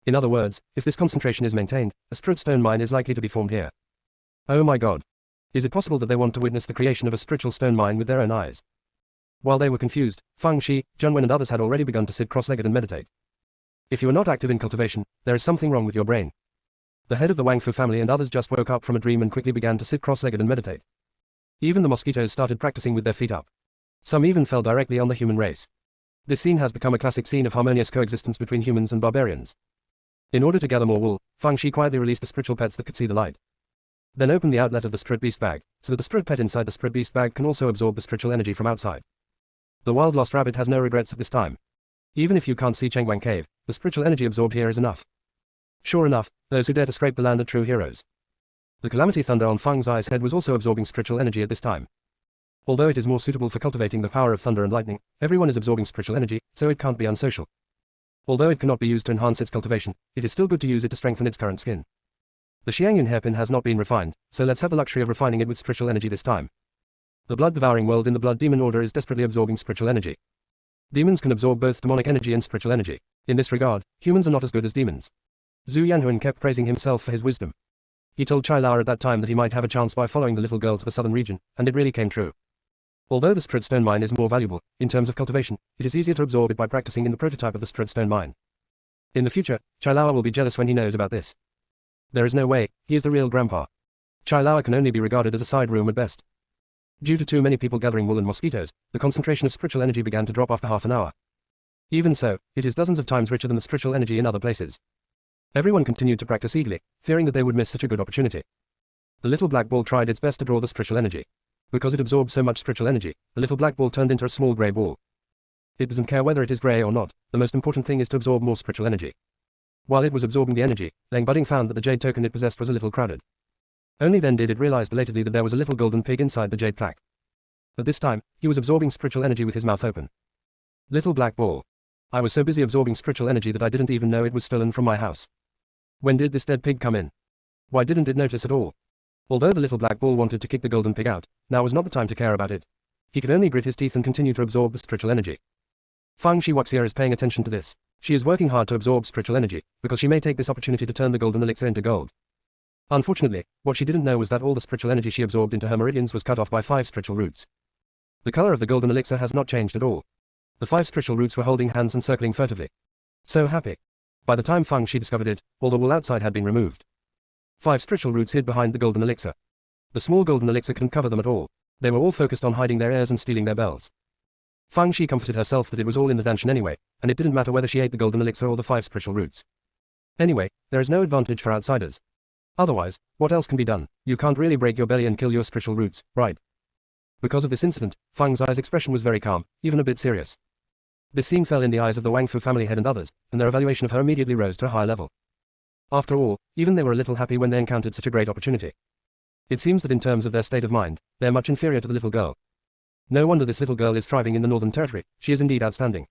In other words, if this concentration is maintained, a spiritual stone mine is likely to be formed here. Oh my god. Is it possible that they want to witness the creation of a spiritual stone mine with their own eyes? While they were confused, Fang Shi, Zheng Wen and others had already begun to sit cross-legged and meditate. If you are not active in cultivation, there is something wrong with your brain. The head of the Wang Fu family and others just woke up from a dream and quickly began to sit cross-legged and meditate. Even the mosquitoes started practicing with their feet up. Some even fell directly on the human race. This scene has become a classic scene of harmonious coexistence between humans and barbarians. In order to gather more wool, Fang Shi quietly released the spiritual pets that could see the light. Then opened the outlet of the spirit beast bag, so that the spirit pet inside the spirit beast bag can also absorb the spiritual energy from outside. The wild lost rabbit has no regrets at this time. Even if you can't see Chengguang Cave, the spiritual energy absorbed here is enough. Sure enough, those who dare to scrape the land are true heroes. The calamity thunder on Feng Zai's head was also absorbing spiritual energy at this time. Although it is more suitable for cultivating the power of thunder and lightning, everyone is absorbing spiritual energy, so it can't be unsocial. Although it cannot be used to enhance its cultivation, it is still good to use it to strengthen its current skin. The Xiangyun hairpin has not been refined, so let's have the luxury of refining it with spiritual energy this time. The blood-devouring world in the blood demon order is desperately absorbing spiritual energy. Demons can absorb both demonic energy and spiritual energy. In this regard, humans are not as good as demons. Zhu Yanhuan kept praising himself for his wisdom. He told Chai Lao at that time that he might have a chance by following the little girl to the southern region, and it really came true. Although the Spirit Stone Mine is more valuable, in terms of cultivation, it is easier to absorb it by practicing in the prototype of the Spirit Stone Mine. In the future, Chai Lao will be jealous when he knows about this. There is no way, he is the real grandpa. Chai Lao can only be regarded as a side room at best. Due to too many people gathering wool and mosquitoes, the concentration of spiritual energy began to drop after half an hour. Even so, it is dozens of times richer than the spiritual energy in other places. Everyone continued to practice eagerly, fearing that they would miss such a good opportunity. The little black ball tried its best to draw the spiritual energy. Because it absorbed so much spiritual energy, the little black ball turned into a small grey ball. It doesn't care whether it is grey or not, the most important thing is to absorb more spiritual energy. While it was absorbing the energy, Lang Budding found that the jade token it possessed was a little crowded. Only then did it realize belatedly that there was a little golden pig inside the jade plaque. At this time, he was absorbing spiritual energy with his mouth open. Little black ball. I was so busy absorbing spiritual energy that I didn't even know it was stolen from my house. When did this dead pig come in? Why didn't it notice at all? Although the little black ball wanted to kick the golden pig out, now was not the time to care about it. He could only grit his teeth and continue to absorb the spiritual energy. Fang Shiwaxia is paying attention to this. She is working hard to absorb spiritual energy, because she may take this opportunity to turn the golden elixir into gold. Unfortunately, what she didn't know was that all the spiritual energy she absorbed into her meridians was cut off by 5 spiritual roots. The color of the golden elixir has not changed at all. The 5 spiritual roots were holding hands and circling furtively. So happy. By the time Fang Shi discovered it, all the wool outside had been removed. 5 spiritual roots hid behind the golden elixir. The small golden elixir couldn't cover them at all. They were all focused on hiding their ears and stealing their bells. Fang Shi comforted herself that it was all in the danshan anyway, and it didn't matter whether she ate the golden elixir or the 5 spiritual roots. Anyway, there is no advantage for outsiders. Otherwise, what else can be done? You can't really break your belly and kill your spiritual roots, right? Because of this incident, Fang Zai's expression was very calm, even a bit serious. This scene fell in the eyes of the Wang Fu family head and others, and their evaluation of her immediately rose to a high level. After all, even they were a little happy when they encountered such a great opportunity. It seems that in terms of their state of mind, they are much inferior to the little girl. No wonder this little girl is thriving in the Northern Territory, she is indeed outstanding.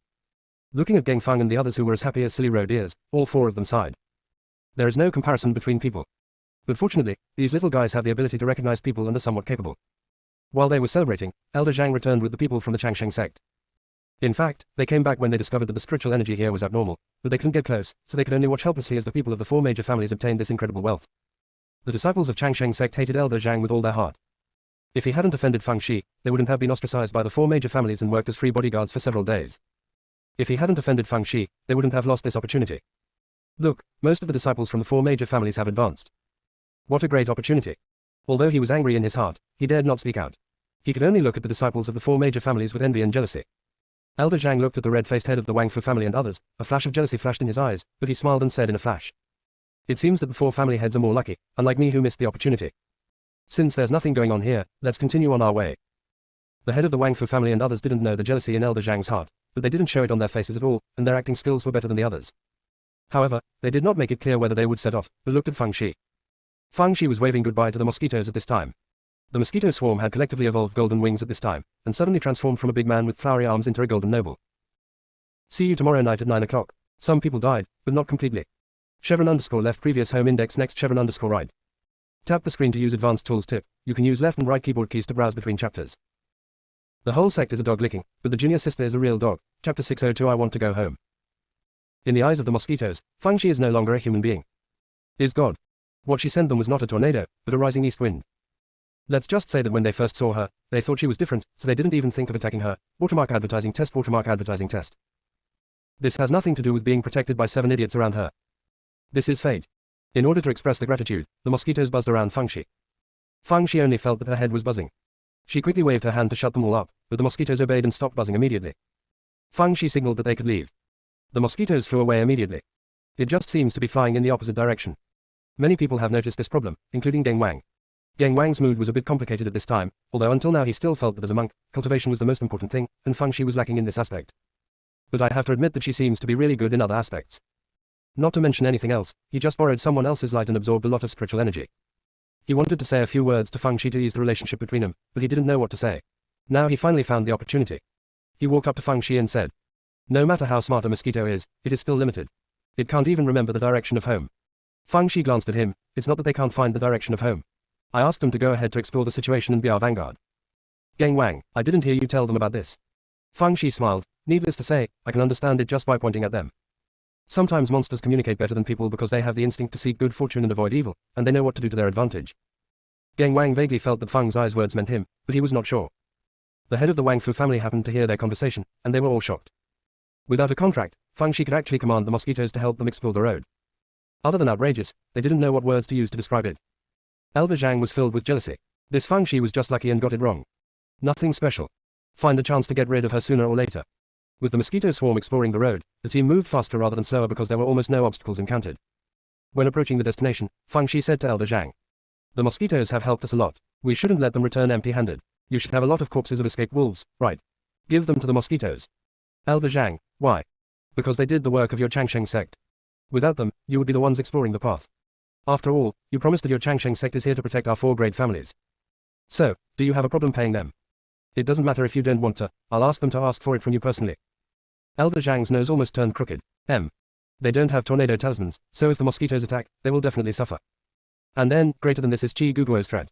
Looking at Geng Fang and the others who were as happy as silly roe deers, all 4 of them sighed. There is no comparison between people. But fortunately, these little guys have the ability to recognize people and are somewhat capable. While they were celebrating, Elder Zhang returned with the people from the Changsheng sect. In fact, they came back when they discovered that the spiritual energy here was abnormal, but they couldn't get close, so they could only watch helplessly as the people of the 4 major families obtained this incredible wealth. The disciples of Changsheng sect hated Elder Zhang with all their heart. If he hadn't offended Fang Shi, they wouldn't have been ostracized by the 4 major families and worked as free bodyguards for several days. If he hadn't offended Fang Shi, they wouldn't have lost this opportunity. Look, most of the disciples from the 4 major families have advanced. What a great opportunity. Although he was angry in his heart, he dared not speak out. He could only look at the disciples of the 4 major families with envy and jealousy. Elder Zhang looked at the red-faced head of the Wang Fu family and others, a flash of jealousy flashed in his eyes, but he smiled and said in a flash. It seems that the 4 family heads are more lucky, unlike me who missed the opportunity. Since there's nothing going on here, let's continue on our way. The head of the Wang Fu family and others didn't know the jealousy in Elder Zhang's heart, but they didn't show it on their faces at all, and their acting skills were better than the others. However, they did not make it clear whether they would set off, but looked at Fang Shi. Fang Shi was waving goodbye to the mosquitoes at this time. The mosquito swarm had collectively evolved golden wings at this time, and suddenly transformed from a big man with flowery arms into a golden noble. See you tomorrow night at 9 o'clock. Some people died, but not completely. Chevron underscore left previous home index next chevron underscore right. Tap the screen to use advanced tools tip. You can use left and right keyboard keys to browse between chapters. The whole sect is a dog licking, but the junior sister is a real dog. Chapter 602 I want to go home. In the eyes of the mosquitoes, Fang Shi is no longer a human being. Is God. What she sent them was not a tornado, but a rising east wind. Let's just say that when they first saw her, they thought she was different, so they didn't even think of attacking her. Watermark advertising test. This has nothing to do with being protected by 7 idiots around her. This is fate. In order to express the gratitude, the mosquitoes buzzed around Fang Shi. Fang Shi only felt that her head was buzzing. She quickly waved her hand to shut them all up, but the mosquitoes obeyed and stopped buzzing immediately. Fang Shi signaled that they could leave. The mosquitoes flew away immediately. It just seems to be flying in the opposite direction. Many people have noticed this problem, including Geng Wang. Geng Wang's mood was a bit complicated at this time, although until now he still felt that as a monk, cultivation was the most important thing, and Fang Shi was lacking in this aspect. But I have to admit that she seems to be really good in other aspects. Not to mention anything else, he just borrowed someone else's light and absorbed a lot of spiritual energy. He wanted to say a few words to Feng Shi to ease the relationship between them, but he didn't know what to say. Now he finally found the opportunity. He walked up to Feng Shi and said, "No matter how smart a mosquito is, it is still limited. It can't even remember the direction of home." Feng Shi glanced at him. "It's not that they can't find the direction of home. I asked them to go ahead to explore the situation and be our vanguard." "Gang Wang, I didn't hear you tell them about this." Feng Shi smiled. "Needless to say, I can understand it just by pointing at them. Sometimes monsters communicate better than people because they have the instinct to seek good fortune and avoid evil, and they know what to do to their advantage." Gang Wang vaguely felt that Feng Zai's words meant him, but he was not sure. The head of the Wang Fu family happened to hear their conversation, and they were all shocked. Without a contract, Feng Shi could actually command the mosquitoes to help them explore the road. Other than outrageous, they didn't know what words to use to describe it. Elder Zhang was filled with jealousy. This Feng Shi was just lucky and got it wrong. Nothing special. Find a chance to get rid of her sooner or later. With the mosquito swarm exploring the road, the team moved faster rather than slower because there were almost no obstacles encountered. When approaching the destination, Feng Shi said to Elder Zhang, "The mosquitoes have helped us a lot. We shouldn't let them return empty-handed. You should have a lot of corpses of escaped wolves, right? Give them to the mosquitoes." Elder Zhang, "Why?" "Because they did the work of your Changsheng sect. Without them, you would be the ones exploring the path. After all, you promised that your Changsheng sect is here to protect our 4 great families. So, do you have a problem paying them? It doesn't matter if you don't want to, I'll ask them to ask for it from you personally." Elder Zhang's nose almost turned crooked. They don't have tornado talismans, so if the mosquitoes attack, they will definitely suffer. And then, greater than this is Chi Guguo's threat.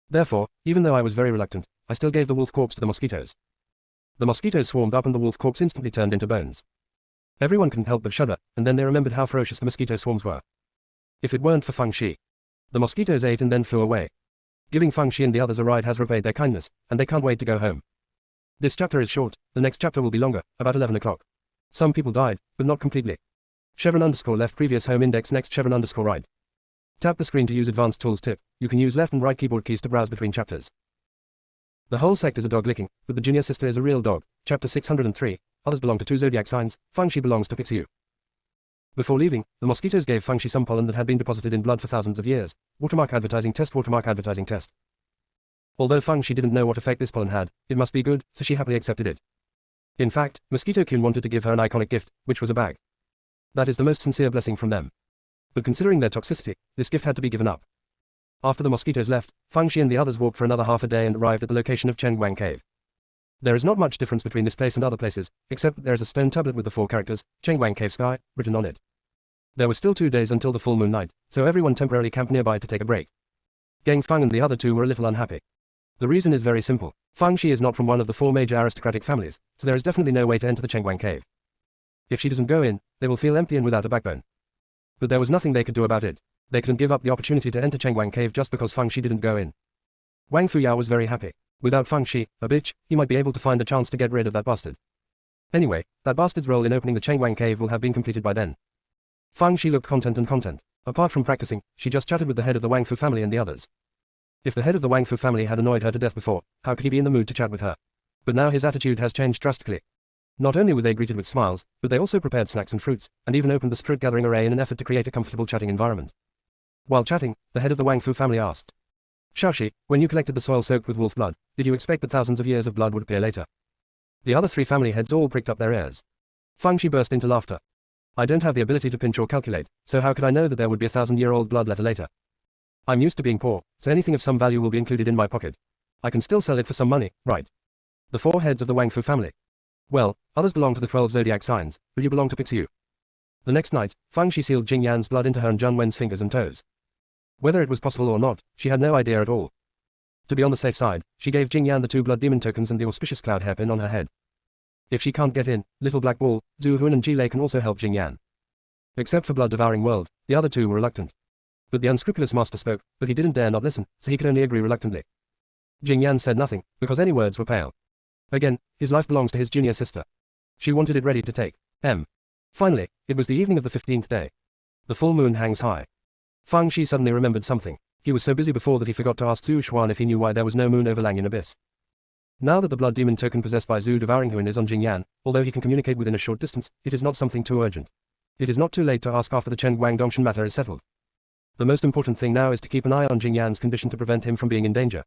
Therefore, even though I was very reluctant, I still gave the wolf corpse to the mosquitoes. The mosquitoes swarmed up and the wolf corpse instantly turned into bones. Everyone couldn't help but shudder, and then they remembered how ferocious the mosquito swarms were. If it weren't for Feng Shi. The mosquitoes ate and then flew away. Giving Feng Shi and the others a ride has repaid their kindness, and they can't wait to go home. This chapter is short, the next chapter will be longer, about 11 o'clock. Some people died, but not completely. _left previous home index next _right. Tap the screen to use advanced tools tip. You can use left and right keyboard keys to browse between chapters. The whole sect is a dog licking, but the junior sister is a real dog. Chapter 603. Others belong to 2 zodiac signs. Feng Shi belongs to Pixiu. Before leaving, the mosquitoes gave Feng Shi some pollen that had been deposited in blood for thousands of years. Watermark advertising test. Although Feng Shi didn't know what effect this pollen had, it must be good, so she happily accepted it. In fact, Mosquito-kun wanted to give her an iconic gift, which was a bag. That is the most sincere blessing from them. But considering their toxicity, this gift had to be given up. After the mosquitoes left, Feng Shi and the others walked for another half a day and arrived at the location of Chengguang Cave. There is not much difference between this place and other places, except that there is a stone tablet with the 4 characters, Chengguang Cave Sky, written on it. There were still 2 days until the full moon night, so everyone temporarily camped nearby to take a break. Gang Feng and the other 2 were a little unhappy. The reason is very simple. Feng Shi is not from one of the 4 major aristocratic families, so there is definitely no way to enter the Chengguang Cave. If she doesn't go in, they will feel empty and without a backbone. But there was nothing they could do about it. They couldn't give up the opportunity to enter Chengguang Cave just because Feng Shi didn't go in. Wang Fuyao was very happy. Without Feng Shi, a bitch, he might be able to find a chance to get rid of that bastard. Anyway, that bastard's role in opening the Chengguang Cave will have been completed by then. Feng Shi looked content. Apart from practicing, she just chatted with the head of the Wang Fu family and the others. If the head of the Wang Fu family had annoyed her to death before, how could he be in the mood to chat with her? But now his attitude has changed drastically. Not only were they greeted with smiles, but they also prepared snacks and fruits, and even opened the fruit gathering array in an effort to create a comfortable chatting environment. While chatting, the head of the Wang Fu family asked, "Shaoxi, when you collected the soil soaked with wolf blood, did you expect that thousands of years of blood would appear later?" The other 3 family heads all pricked up their ears. Feng Shi burst into laughter. "I don't have the ability to pinch or calculate, so how could I know that there would be a 1,000-year-old blood letter later? I'm used to being poor, so anything of some value will be included in my pocket. I can still sell it for some money, right?" The 4 heads of the Wang Fu family. "Well, others belong to the 12 zodiac signs, but you belong to Pixiu." The next night, Feng Shi sealed Jing Yan's blood into her and Zheng Wen's fingers and toes. Whether it was possible or not, she had no idea at all. To be on the safe side, she gave Jing Yan the 2 blood demon tokens and the auspicious cloud hairpin on her head. If she can't get in, Little Black Ball, Zhu Hun and Ji Lei can also help Jing Yan. Except for Blood Devouring World, the other 2 were reluctant. But the unscrupulous master spoke, but he didn't dare not listen, so he could only agree reluctantly. Jing Yan said nothing, because any words were pale. Again, his life belongs to his junior sister. She wanted it ready to take. Finally, it was the evening of the 15th day. The full moon hangs high. Feng Shi suddenly remembered something. He was so busy before that he forgot to ask Zhu Xuan if he knew why there was no moon over Langyan Abyss. Now that the blood demon token possessed by Zhu Devouring Hun is on Jing Yan, although he can communicate within a short distance, it is not something too urgent. It is not too late to ask after the Chen Guangdongshan matter is settled. The most important thing now is to keep an eye on Jing Yan's condition to prevent him from being in danger.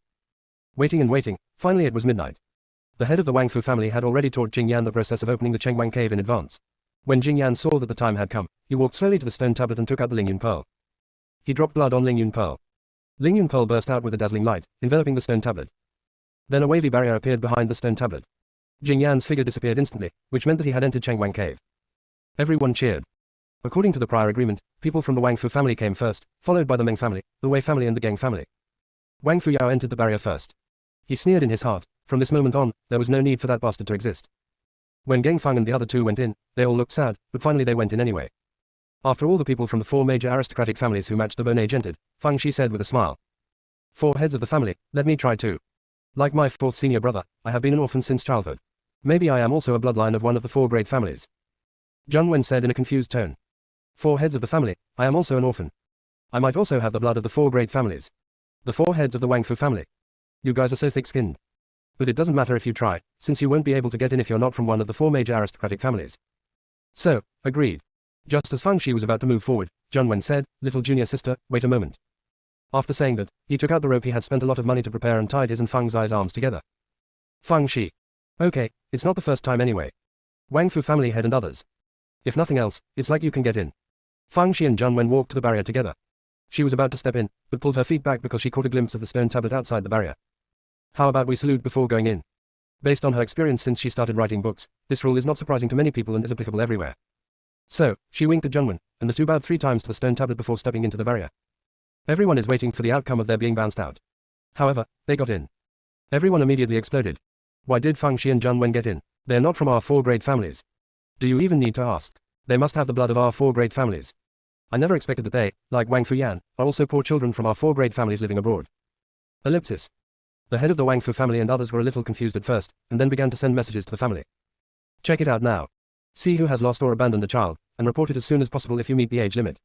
Waiting and waiting, finally it was midnight. The head of the Wang Fu family had already taught Jing Yan the process of opening the Chengguang cave in advance. When Jing Yan saw that the time had come, he walked slowly to the stone tablet and took out the Lingyun pearl. He dropped blood on Lingyun pearl. Ling Yun Pearl burst out with a dazzling light, enveloping the stone tablet. Then a wavy barrier appeared behind the stone tablet. Jing Yan's figure disappeared instantly, which meant that he had entered Chengwang Cave. Everyone cheered. According to the prior agreement, people from the Wang Fu family came first, followed by the Meng family, the Wei family and the Geng family. Wang Fu Yao entered the barrier first. He sneered in his heart. From this moment on, there was no need for that bastard to exist. When Geng Feng and the other two went in, they all looked sad, but finally they went in anyway. After all the people from the 4 major aristocratic families who matched the Bone Age entered, Feng Shi said with a smile. 4 heads of the family, let me try too. Like my 4th senior brother, I have been an orphan since childhood. Maybe I am also a bloodline of one of the 4 great families. Zheng Wen said in a confused tone. 4 heads of the family, I am also an orphan. I might also have the blood of the 4 great families. The 4 heads of the Wang Fu family. You guys are so thick-skinned. But it doesn't matter if you try, since you won't be able to get in if you're not from one of the 4 major aristocratic families. So, agreed. Just as Feng Shi was about to move forward, Zheng Wen said, little junior sister, wait a moment. After saying that, he took out the rope he had spent a lot of money to prepare and tied his and Feng Zai's arms together. Feng Shi. Okay, it's not the first time anyway. Wang Fu family head and others. If nothing else, it's like you can get in. Feng Shi and Zheng Wen walked to the barrier together. She was about to step in, but pulled her feet back because she caught a glimpse of the stone tablet outside the barrier. How about we salute before going in? Based on her experience since she started writing books, this rule is not surprising to many people and is applicable everywhere. So, she winked at Zheng Wen, and the two bowed 3 times to the stone tablet before stepping into the barrier. Everyone is waiting for the outcome of their being bounced out. However, they got in. Everyone immediately exploded. Why did Feng Shi and Zheng Wen get in? They're not from our 4 great families. Do you even need to ask? They must have the blood of our 4 great families. I never expected that they, like Wang Fu Yan, are also poor children from our 4 great families living abroad. Ellipsis. The head of the Wang Fu family and others were a little confused at first, and then began to send messages to the family. Check it out now. See who has lost or abandoned a child, and report it as soon as possible if you meet the age limit.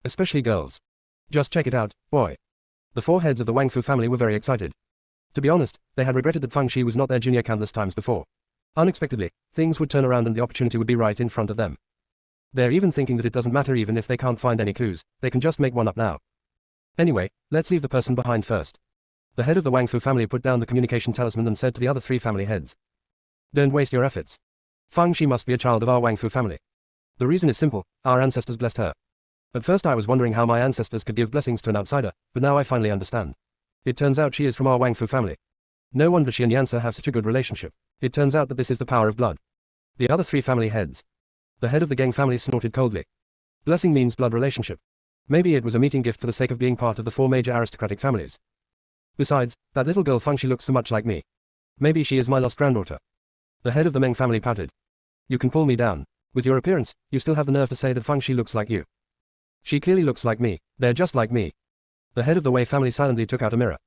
Especially girls. Just check it out, boy. The 4 heads of the Wang Fu family were very excited. To be honest, they had regretted that Feng Shi was not their junior countless times before. Unexpectedly, things would turn around and the opportunity would be right in front of them. They're even thinking that it doesn't matter even if they can't find any clues, they can just make one up now. Anyway, let's leave the person behind first. The head of the Wang Fu family put down the communication talisman and said to the other 3 family heads. Don't waste your efforts. Feng Shi must be a child of our Wang Fu family. The reason is simple, our ancestors blessed her. At first I was wondering how my ancestors could give blessings to an outsider, but now I finally understand. It turns out she is from our Wang Fu family. No wonder she and Yansa have such a good relationship. It turns out that this is the power of blood. The other 3 family heads. The head of the Geng family snorted coldly. Blessing means blood relationship. Maybe it was a meeting gift for the sake of being part of the 4 major aristocratic families. Besides, that little girl Feng Shi looks so much like me. Maybe she is my lost granddaughter. The head of the Meng family pouted. You can pull me down. With your appearance, you still have the nerve to say that Feng Shi looks like you. She clearly looks like me. They're just like me. The head of the Wei family silently took out a mirror.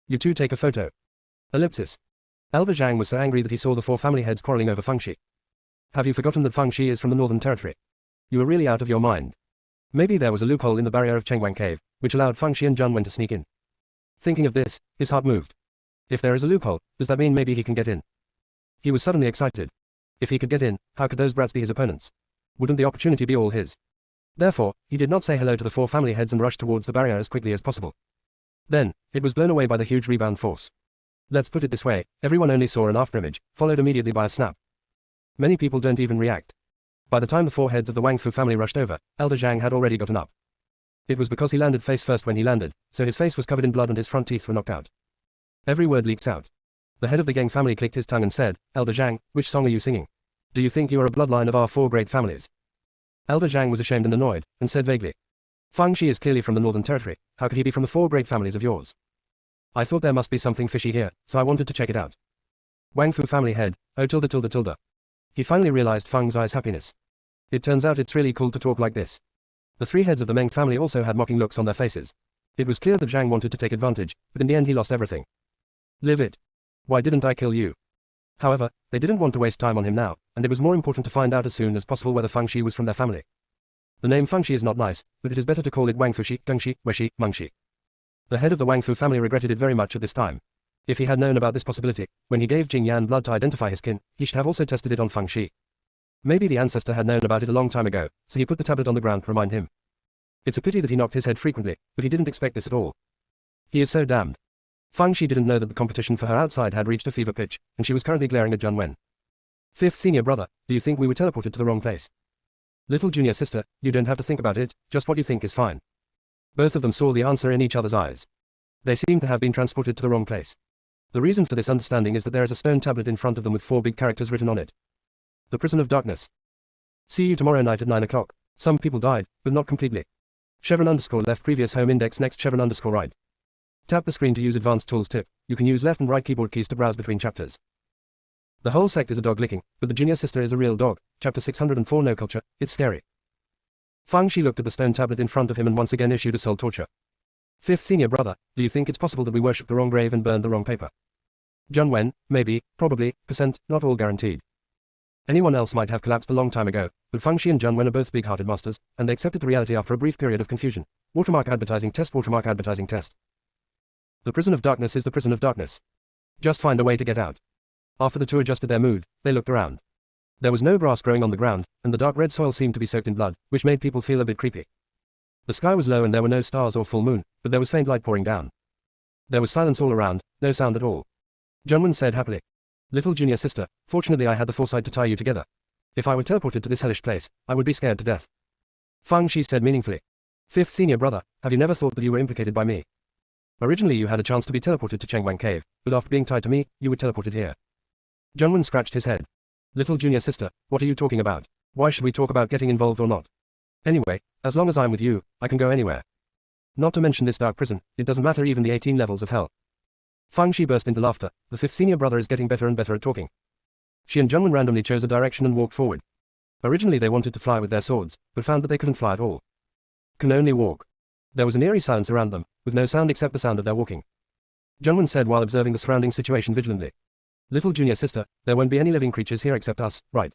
You two take a photo. Ellipsis. Elder Zhang was so angry that he saw the 4 family heads quarreling over Feng Shi. Have you forgotten that Feng Shi is from the Northern Territory? You are really out of your mind. Maybe there was a loophole in the barrier of Chengwang Cave, which allowed Feng Shi and Zheng Wen to sneak in. Thinking of this, his heart moved. If there is a loophole, does that mean maybe he can get in? He was suddenly excited. If he could get in, how could those brats be his opponents? Wouldn't the opportunity be all his? Therefore, he did not say hello to the 4 family heads and rushed towards the barrier as quickly as possible. Then, it was blown away by the huge rebound force. Let's put it this way, everyone only saw an afterimage, followed immediately by a snap. Many people don't even react. By the time the 4 heads of the Wang Fu family rushed over, Elder Zhang had already gotten up. It was because he landed face first when he landed, so his face was covered in blood and his front teeth were knocked out. Every word leaks out. The head of the Geng family clicked his tongue and said, Elder Zhang, which song are you singing? Do you think you are a bloodline of our 4 great families? Elder Zhang was ashamed and annoyed, and said vaguely. Feng Shi is clearly from the Northern Territory, how could he be from the 4 great families of yours? I thought there must be something fishy here, so I wanted to check it out. Wang Fu family head, oh tilde tilde tilde. He finally realized Feng Zai's happiness. It turns out it's really cool to talk like this. The 3 heads of the Meng family also had mocking looks on their faces. It was clear that Zhang wanted to take advantage, but in the end he lost everything. Live it. Why didn't I kill you? However, they didn't want to waste time on him now, and it was more important to find out as soon as possible whether Feng Shi was from their family. The name Feng Shi is not nice, but it is better to call it Wang Fu Shi, Geng Shi, Wei Shi, Meng Shi. The head of the Wang Fu family regretted it very much at this time. If he had known about this possibility, when he gave Jing Yan blood to identify his kin, he should have also tested it on Feng Shi. Maybe the ancestor had known about it a long time ago, so he put the tablet on the ground to remind him. It's a pity that he knocked his head frequently, but he didn't expect this at all. He is so damned. Feng Shi didn't know that the competition for her outside had reached a fever pitch, and she was currently glaring at Zheng Wen. 5th senior brother, do you think we were teleported to the wrong place? Little junior sister, you don't have to think about it, just what you think is fine. Both of them saw the answer in each other's eyes. They seem to have been transported to the wrong place. The reason for this understanding is that there is a stone tablet in front of them with 4 big characters written on it. The Prison of Darkness. See you tomorrow night at 9 o'clock. Some people died, but not completely. _left previous home index next _right. Tap the screen to use advanced tools tip. You can use left and right keyboard keys to browse between chapters. The whole sect is a dog licking, but the junior sister is a real dog. Chapter 604 No culture, it's scary. Fang Shi looked at the stone tablet in front of him and once again issued a soul torture. 5th senior brother, do you think it's possible that we worshipped the wrong grave and burned the wrong paper? Jun Wen, maybe, probably, %, not all guaranteed. Anyone else might have collapsed a long time ago, but Fang Shi and Jun Wen are both big-hearted masters, and they accepted the reality after a brief period of confusion. Watermark advertising test. The prison of darkness is the prison of darkness. Just find a way to get out. After the two adjusted their mood, they looked around. There was no grass growing on the ground, and the dark red soil seemed to be soaked in blood, which made people feel a bit creepy. The sky was low and there were no stars or full moon, but there was faint light pouring down. There was silence all around, no sound at all. Junwen said happily. Little junior sister, fortunately I had the foresight to tie you together. If I were teleported to this hellish place, I would be scared to death. Fang Shi said meaningfully. 5th senior brother, have you never thought that you were implicated by me? Originally you had a chance to be teleported to Chengwang Cave, but after being tied to me, you were teleported here. Junwen scratched his head. Little junior sister, what are you talking about? Why should we talk about getting involved or not? Anyway, as long as I'm with you, I can go anywhere. Not to mention this dark prison, it doesn't matter even the 18 levels of hell. Fang Shi burst into laughter. The 5th senior brother is getting better and better at talking. She and Junwen randomly chose a direction and walked forward. Originally they wanted to fly with their swords, but found that they couldn't fly at all. Can only walk. There was an eerie silence around them, with no sound except the sound of their walking. Junwen said while observing the surrounding situation vigilantly. Little junior sister, there won't be any living creatures here except us, right?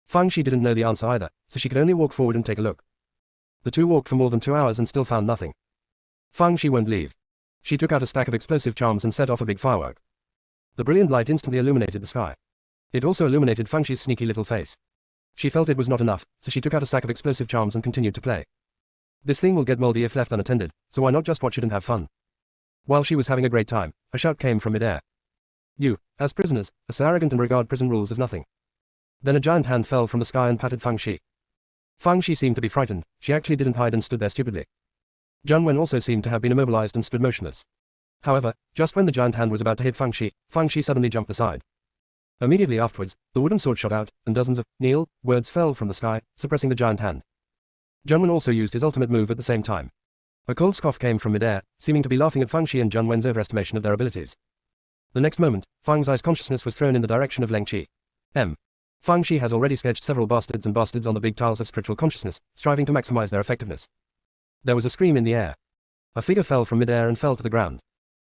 Fang Shi didn't know the answer either, so she could only walk forward and take a look. The two walked for more than 2 hours and still found nothing. Fang Shi won't leave. She took out a stack of explosive charms and set off a big firework. The brilliant light instantly illuminated the sky. It also illuminated Fang Shi's sneaky little face. She felt it was not enough, so she took out a stack of explosive charms and continued to play. This thing will get moldy if left unattended, so why not just watch it and have fun? While she was having a great time, a shout came from midair. You, as prisoners, are so arrogant and regard prison rules as nothing. Then a giant hand fell from the sky and patted Fang Shi. Fang Shi seemed to be frightened, she actually didn't hide and stood there stupidly. Junwen also seemed to have been immobilized and stood motionless. However, just when the giant hand was about to hit Fang Shi suddenly jumped aside. Immediately afterwards, the wooden sword shot out, and dozens of kneel words fell from the sky, suppressing the giant hand. Junwen also used his ultimate move at the same time. A cold scoff came from midair, seeming to be laughing at Fang Shi and Junwen's overestimation of their abilities. The next moment, Fang Xi's consciousness was thrown in the direction of Leng Qi. Fang Shi has already sketched several bastards on the big tiles of spiritual consciousness, striving to maximize their effectiveness. There was a scream in the air. A figure fell from midair and fell to the ground.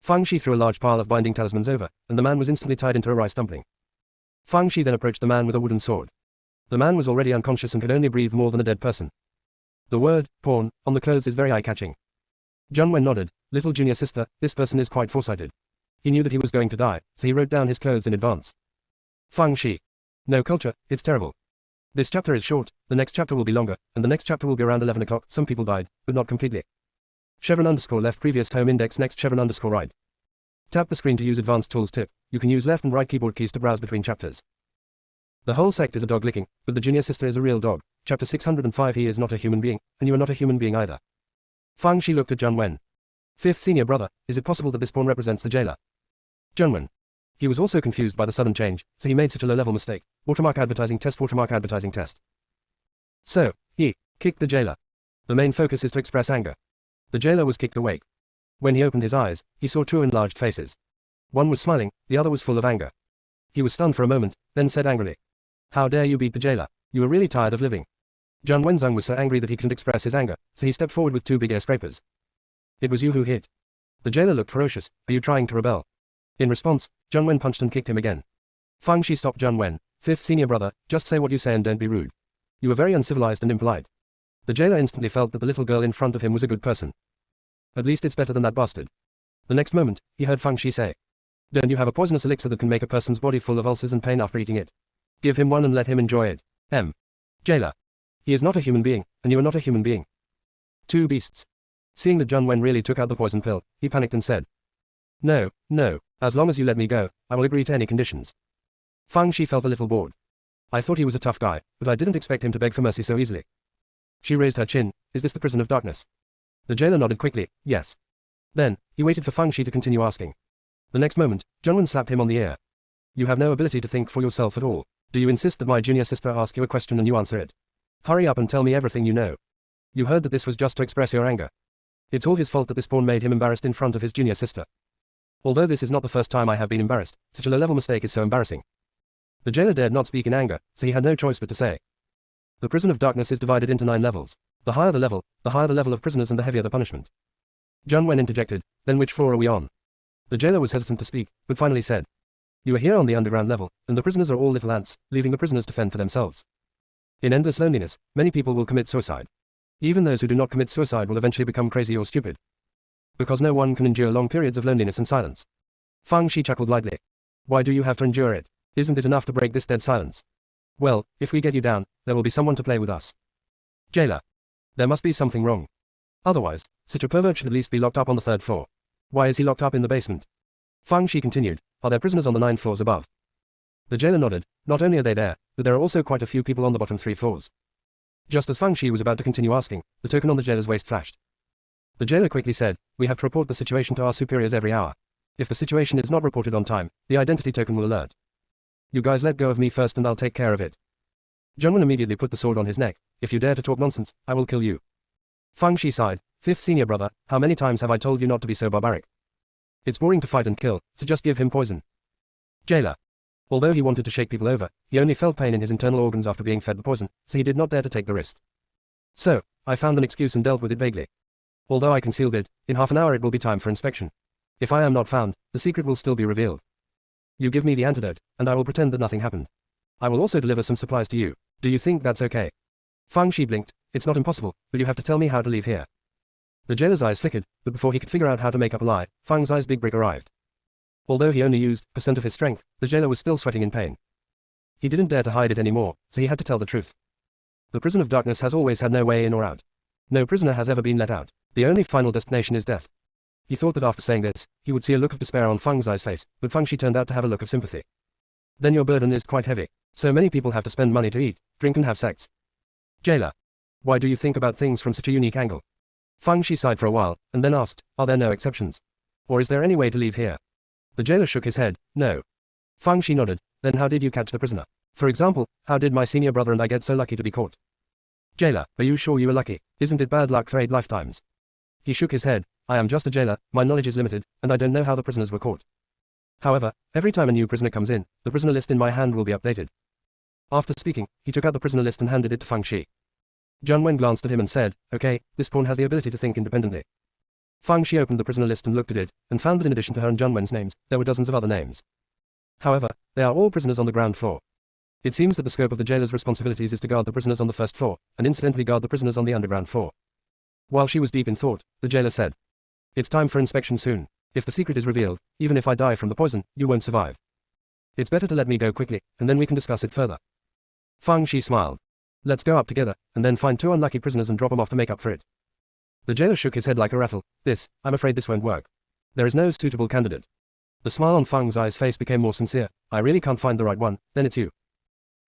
Fang Shi threw a large pile of binding talismans over, and the man was instantly tied into a rice dumpling. Fang Shi then approached the man with a wooden sword. The man was already unconscious and could only breathe more than a dead person. The word, porn, on the clothes is very eye-catching. Junwen nodded. Little junior sister, this person is quite foresighted. He knew that he was going to die, so he wrote down his clothes in advance. Fang Shi. No culture, it's terrible. This chapter is short, the next chapter will be longer, and the next chapter will be around 11 o'clock. Some people died, but not completely. _left previous home index next _right. Tap the screen to use advanced tools tip. You can use left and right keyboard keys to browse between chapters. The whole sect is a dog licking, but the junior sister is a real dog. Chapter 605 He is not a human being, and you are not a human being either. Fang Shi looked at Junwen. 5th senior brother, is it possible that this pawn represents the jailer? Junwen. He was also confused by the sudden change, so he made such a low-level mistake. Watermark advertising test. So, he kicked the jailer. The main focus is to express anger. The jailer was kicked awake. When he opened his eyes, he saw 2 enlarged faces. One was smiling, the other was full of anger. He was stunned for a moment, then said angrily. How dare you beat the jailer? You are really tired of living. Jun Wenzhang was so angry that he couldn't express his anger, so he stepped forward with 2 big air scrapers. It was you who hit. The jailer looked ferocious. Are you trying to rebel? In response, Junwen punched and kicked him again. Fang Shi stopped Junwen. 5th senior brother, just say what you say and don't be rude. You are very uncivilized and impolite. The jailer instantly felt that the little girl in front of him was a good person. At least it's better than that bastard. The next moment, he heard Fang Shi say. Don't you have a poisonous elixir that can make a person's body full of ulcers and pain after eating it? Give him one and let him enjoy it. Jailer. He is not a human being, and you are not a human being. 2 beasts. Seeing that Junwen really took out the poison pill, he panicked and said. No, as long as you let me go, I will agree to any conditions. Fang Shi felt a little bored. I thought he was a tough guy, but I didn't expect him to beg for mercy so easily. She raised her chin. Is this the prison of darkness? The jailer nodded quickly. Yes. Then, he waited for Fang Shi to continue asking. The next moment, Junwen slapped him on the ear. You have no ability to think for yourself at all. Do you insist that my junior sister ask you a question and you answer it? Hurry up and tell me everything you know. You heard that this was just to express your anger. It's all his fault that this pawn made him embarrassed in front of his junior sister. Although this is not the first time I have been embarrassed, such a low-level mistake is so embarrassing. The jailer dared not speak in anger, so he had no choice but to say. The prison of darkness is divided into 9 levels. The higher the level of prisoners and the heavier the punishment. Junwen interjected, then which floor are we on? The jailer was hesitant to speak, but finally said. You are here on the underground level, and the prisoners are all little ants, leaving the prisoners to fend for themselves. In endless loneliness, many people will commit suicide. Even those who do not commit suicide will eventually become crazy or stupid. Because no one can endure long periods of loneliness and silence. Fang Shi chuckled lightly. Why do you have to endure it? Isn't it enough to break this dead silence? Well, if we get you down, there will be someone to play with us. Jailer. There must be something wrong. Otherwise, such a pervert should at least be locked up on the 3rd floor. Why is he locked up in the basement? Fang Shi continued, are there prisoners on the 9 floors above? The jailer nodded, not only are they there, but there are also quite a few people on the bottom 3 floors. Just as Fang Shi was about to continue asking, the token on the jailer's waist flashed. The jailer quickly said, we have to report the situation to our superiors every hour. If the situation is not reported on time, the identity token will alert. You guys let go of me first and I'll take care of it. Junwen immediately put the sword on his neck. If you dare to talk nonsense, I will kill you. Fang Shi sighed, 5th senior brother, how many times have I told you not to be so barbaric? It's boring to fight and kill, so just give him poison. Jailer. Although he wanted to shake people over, he only felt pain in his internal organs after being fed the poison, so he did not dare to take the risk. So, I found an excuse and dealt with it vaguely. Although I concealed it, in half an hour it will be time for inspection. If I am not found, the secret will still be revealed. You give me the antidote, and I will pretend that nothing happened. I will also deliver some supplies to you. Do you think that's okay? Fang Shi blinked. It's not impossible, but you have to tell me how to leave here. The jailer's eyes flickered, but before he could figure out how to make up a lie, Fang's eyes big brick arrived. Although he only used % of his strength, the jailer was still sweating in pain. He didn't dare to hide it anymore, so he had to tell the truth. The prison of darkness has always had no way in or out. No prisoner has ever been let out. The only final destination is death. He thought that after saying this, he would see a look of despair on Fang's eyes face, but Fang Shi turned out to have a look of sympathy. Then your burden is quite heavy. So many people have to spend money to eat, drink and have sex. Jailer. Why do you think about things from such a unique angle? Fang Shi sighed for a while, and then asked, are there no exceptions? Or is there any way to leave here? The jailer shook his head, no. Fang Shi nodded, then how did you catch the prisoner? For example, how did my senior brother and I get so lucky to be caught? Jailer, are you sure you were lucky? Isn't it bad luck for 8 lifetimes? He shook his head, I am just a jailer, my knowledge is limited, and I don't know how the prisoners were caught. However, every time a new prisoner comes in, the prisoner list in my hand will be updated. After speaking, he took out the prisoner list and handed it to Fang Shi. Junwen glanced at him and said, okay, this pawn has the ability to think independently. Fang Shi opened the prisoner list and looked at it, and found that in addition to her and Junwen's names, there were dozens of other names. However, they are all prisoners on the ground floor. It seems that the scope of the jailer's responsibilities is to guard the prisoners on the 1st floor, and incidentally guard the prisoners on the underground floor. While she was deep in thought, the jailer said, it's time for inspection soon. If the secret is revealed, even if I die from the poison, you won't survive. It's better to let me go quickly, and then we can discuss it further. Fang Shi smiled. Let's go up together, and then find 2 unlucky prisoners and drop them off to make up for it. The jailer shook his head like a rattle. I'm afraid this won't work. There is no suitable candidate. The smile on Fang's eyes face became more sincere. I really can't find the right one, then it's you.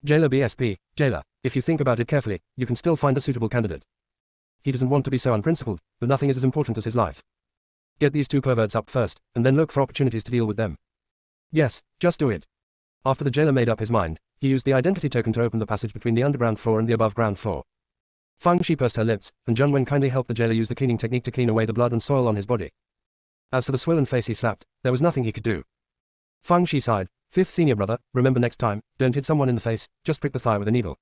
Jailer BSP, jailer, if you think about it carefully, you can still find a suitable candidate. He doesn't want to be so unprincipled, but nothing is as important as his life. Get these 2 perverts up first, and then look for opportunities to deal with them. Yes, just do it. After the jailer made up his mind, he used the identity token to open the passage between the underground floor and the above ground floor. Fang Shi pursed her lips, and Junwen kindly helped the jailer use the cleaning technique to clean away the blood and soil on his body. As for the swollen face he slapped, there was nothing he could do. Fang Shi sighed, 5th senior brother, remember next time, don't hit someone in the face, just prick the thigh with a needle.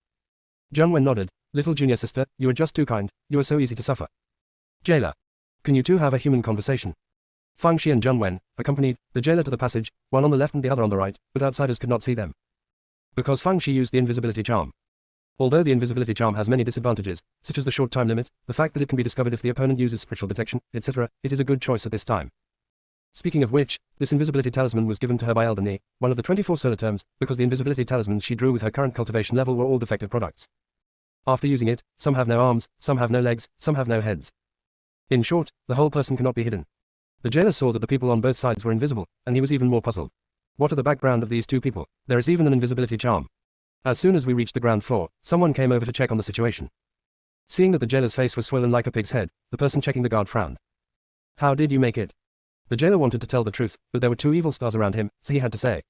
Junwen nodded, little junior sister, you are just too kind, you are so easy to suffer. Jailer. Can you 2 have a human conversation? Fang Shi and Junwen accompanied the jailer to the passage, one on the left and the other on the right, but outsiders could not see them. Because Fang Shi used the invisibility charm. Although the invisibility charm has many disadvantages, such as the short time limit, the fact that it can be discovered if the opponent uses spiritual detection, etc., it is a good choice at this time. Speaking of which, this invisibility talisman was given to her by Elden Ni, one of the 24 solar terms, because the invisibility talismans she drew with her current cultivation level were all defective products. After using it, some have no arms, some have no legs, some have no heads. In short, the whole person cannot be hidden. The jailer saw that the people on both sides were invisible, and he was even more puzzled. What are the background of these 2 people? There is even an invisibility charm. As soon as we reached the ground floor, someone came over to check on the situation. Seeing that the jailer's face was swollen like a pig's head, the person checking the guard frowned. How did you make it? The jailer wanted to tell the truth, but there were two evil stars around him, so he had to say.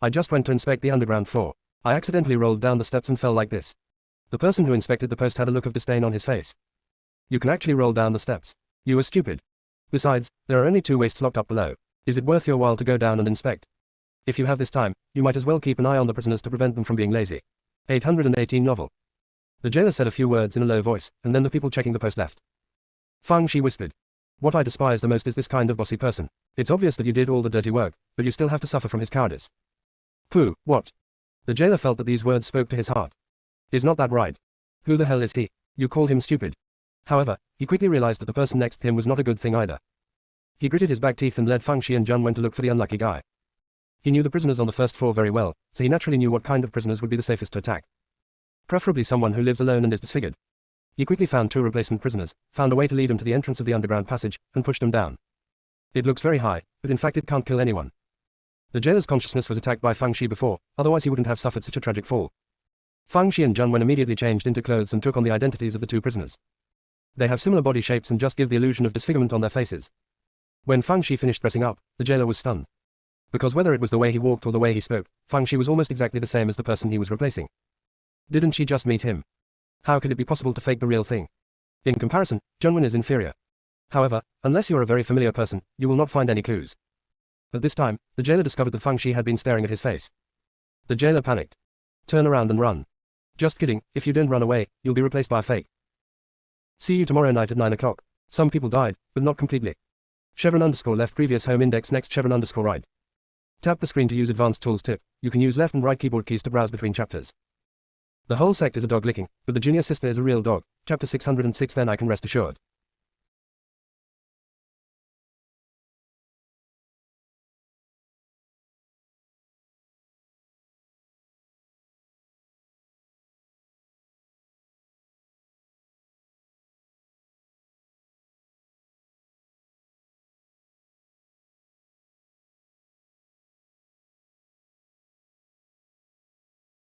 I just went to inspect the underground floor. I accidentally rolled down the steps and fell like this. The person who inspected the post had a look of disdain on his face. You can actually roll down the steps. You were stupid. Besides, there are only two wastes locked up below. Is it worth your while to go down and inspect? If you have this time, you might as well keep an eye on the prisoners to prevent them from being lazy. 818 novel. The jailer said a few words in a low voice, and then the people checking the post left. Fang Shi whispered. What I despise the most is this kind of bossy person. It's obvious that you did all the dirty work, but you still have to suffer from his cowardice. Pooh, what? The jailer felt that these words spoke to his heart. Is not that right? Who the hell is he? You call him stupid. However, he quickly realized that the person next to him was not a good thing either. He gritted his back teeth and led Fang Shi and Jun Wen to look for the unlucky guy. He knew the prisoners on the first floor very well, so he naturally knew what kind of prisoners would be the safest to attack. Preferably someone who lives alone and is disfigured. He quickly found two replacement prisoners, found a way to lead them to the entrance of the underground passage, and pushed them down. It looks very high, but in fact it can't kill anyone. The jailer's consciousness was attacked by Fang Shi before, otherwise he wouldn't have suffered such a tragic fall. Fang Shi and Jun Wen immediately changed into clothes and took on the identities of the two prisoners. They have similar body shapes and just give the illusion of disfigurement on their faces. When Fang Shi finished dressing up, the jailer was stunned. Because whether it was the way he walked or the way he spoke, Fang Shi was almost exactly the same as the person he was replacing. Didn't she just meet him? How could it be possible to fake the real thing? In comparison, Jun Wen is inferior. However, unless you're a very familiar person, you will not find any clues. At this time, the jailer discovered that Fang Shi had been staring at his face. The jailer panicked. Turn around and run. Just kidding, if you don't run away, you'll be replaced by a fake. See you tomorrow night at 9 o'clock. Some people died, but not completely. _left previous home index next _right. Tap the screen to use advanced tools tip. You can use left and right keyboard keys to browse between chapters. The whole sect is a dog licking, but the junior sister is a real dog. Chapter 606 then I can rest assured.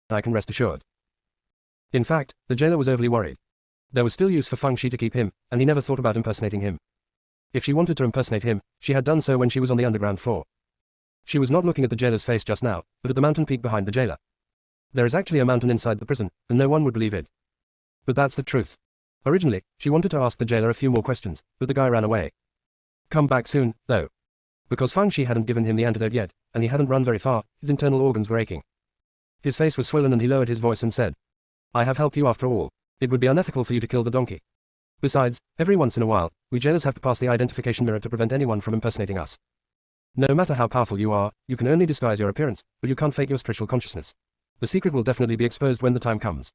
I can rest assured. In fact, the jailer was overly worried. There was still use for Fang Shi to keep him, and he never thought about impersonating him. If she wanted to impersonate him, she had done so when she was on the underground floor. She was not looking at the jailer's face just now, but at the mountain peak behind the jailer. There is actually a mountain inside the prison, and no one would believe it. But that's the truth. Originally, she wanted to ask the jailer a few more questions, but the guy ran away. Come back soon, though. Because Fang Shi hadn't given him the antidote yet, and he hadn't run very far, his internal organs were aching. His face was swollen and he lowered his voice and said, I have helped you after all. It would be unethical for you to kill the donkey. Besides, every once in a while, we jailers have to pass the identification mirror to prevent anyone from impersonating us. No matter how powerful you are, you can only disguise your appearance, but you can't fake your spiritual consciousness. The secret will definitely be exposed when the time comes.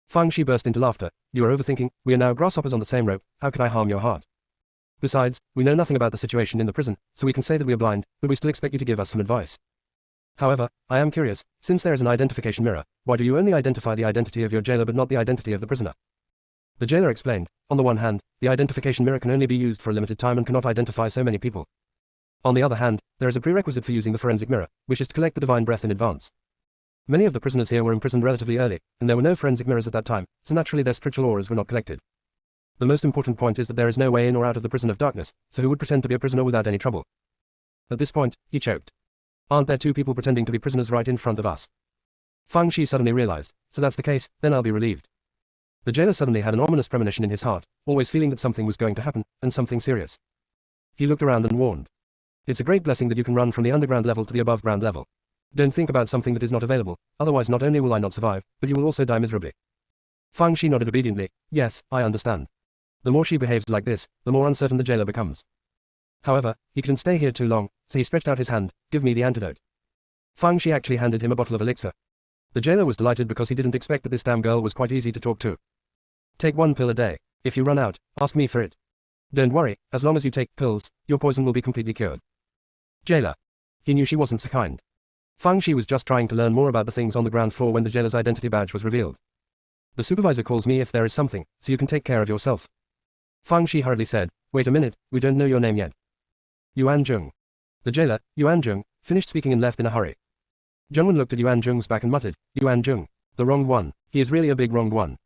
Fang Shi burst into laughter. You are overthinking. We are now grasshoppers on the same rope. How could I harm your heart? Besides, we know nothing about the situation in the prison, so we can say that we are blind, but we still expect you to give us some advice. However, I am curious, since there is an identification mirror, why do you only identify the identity of your jailer but not the identity of the prisoner? The jailer explained, on the one hand, the identification mirror can only be used for a limited time and cannot identify so many people. On the other hand, there is a prerequisite for using the forensic mirror, which is to collect the divine breath in advance. Many of the prisoners here were imprisoned relatively early, and there were no forensic mirrors at that time, so naturally their spiritual auras were not collected. The most important point is that there is no way in or out of the prison of darkness, so who would pretend to be a prisoner without any trouble? At this point, he choked. Aren't there two people pretending to be prisoners right in front of us? Fang Shi suddenly realized, so that's the case, then I'll be relieved. The jailer suddenly had an ominous premonition in his heart, always feeling that something was going to happen, and something serious. He looked around and warned. It's a great blessing that you can run from the underground level to the above ground level. Don't think about something that is not available, otherwise not only will I not survive, but you will also die miserably. Fang Shi nodded obediently. Yes, I understand. The more she behaves like this, the more uncertain the jailer becomes. However, he couldn't stay here too long, so he stretched out his hand. Give me the antidote. Fang Shi actually handed him a bottle of elixir. The jailer was delighted because he didn't expect that this damn girl was quite easy to talk to. Take 1 pill a day. If you run out, ask me for it. Don't worry, as long as you take pills, your poison will be completely cured. Jailer. He knew she wasn't so kind. Fang Shi was just trying to learn more about the things on the ground floor when the jailer's identity badge was revealed. The supervisor calls me if there is something, so you can take care of yourself. Fang Shi hurriedly said, wait a minute, we don't know your name yet. Yuan Zheng. The jailer, Yuan Zheng, finished speaking and left in a hurry. Zhengwen looked at Yuan Zheng's back and muttered, Yuan Zheng. The wronged one. He is really a big wronged one.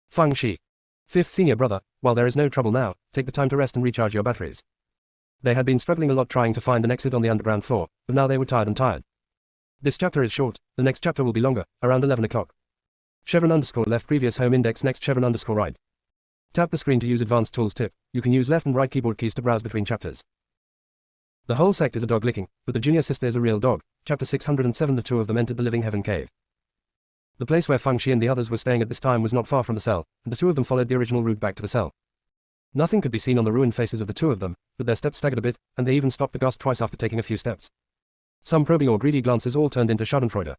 Fang Shi. Fifth senior brother, while there is no trouble now, take the time to rest and recharge your batteries. They had been struggling a lot trying to find an exit on the underground floor, but now they were tired. This chapter is short, the next chapter will be longer, around 11 o'clock. Chevron_left previous home index next Chevron_right. Tap the screen to use advanced tools tip. You can use left and right keyboard keys to browse between chapters. The whole sect is a dog licking, but the junior sister is a real dog. Chapter 607. The two of them entered the living heaven cave. The place where Feng Shi and the others were staying at this time was not far from the cell, and the two of them followed the original route back to the cell. Nothing could be seen on the ruined faces of the two of them, but their steps staggered a bit, and they even stopped to gasp twice after taking a few steps. Some probing or greedy glances all turned into schadenfreude.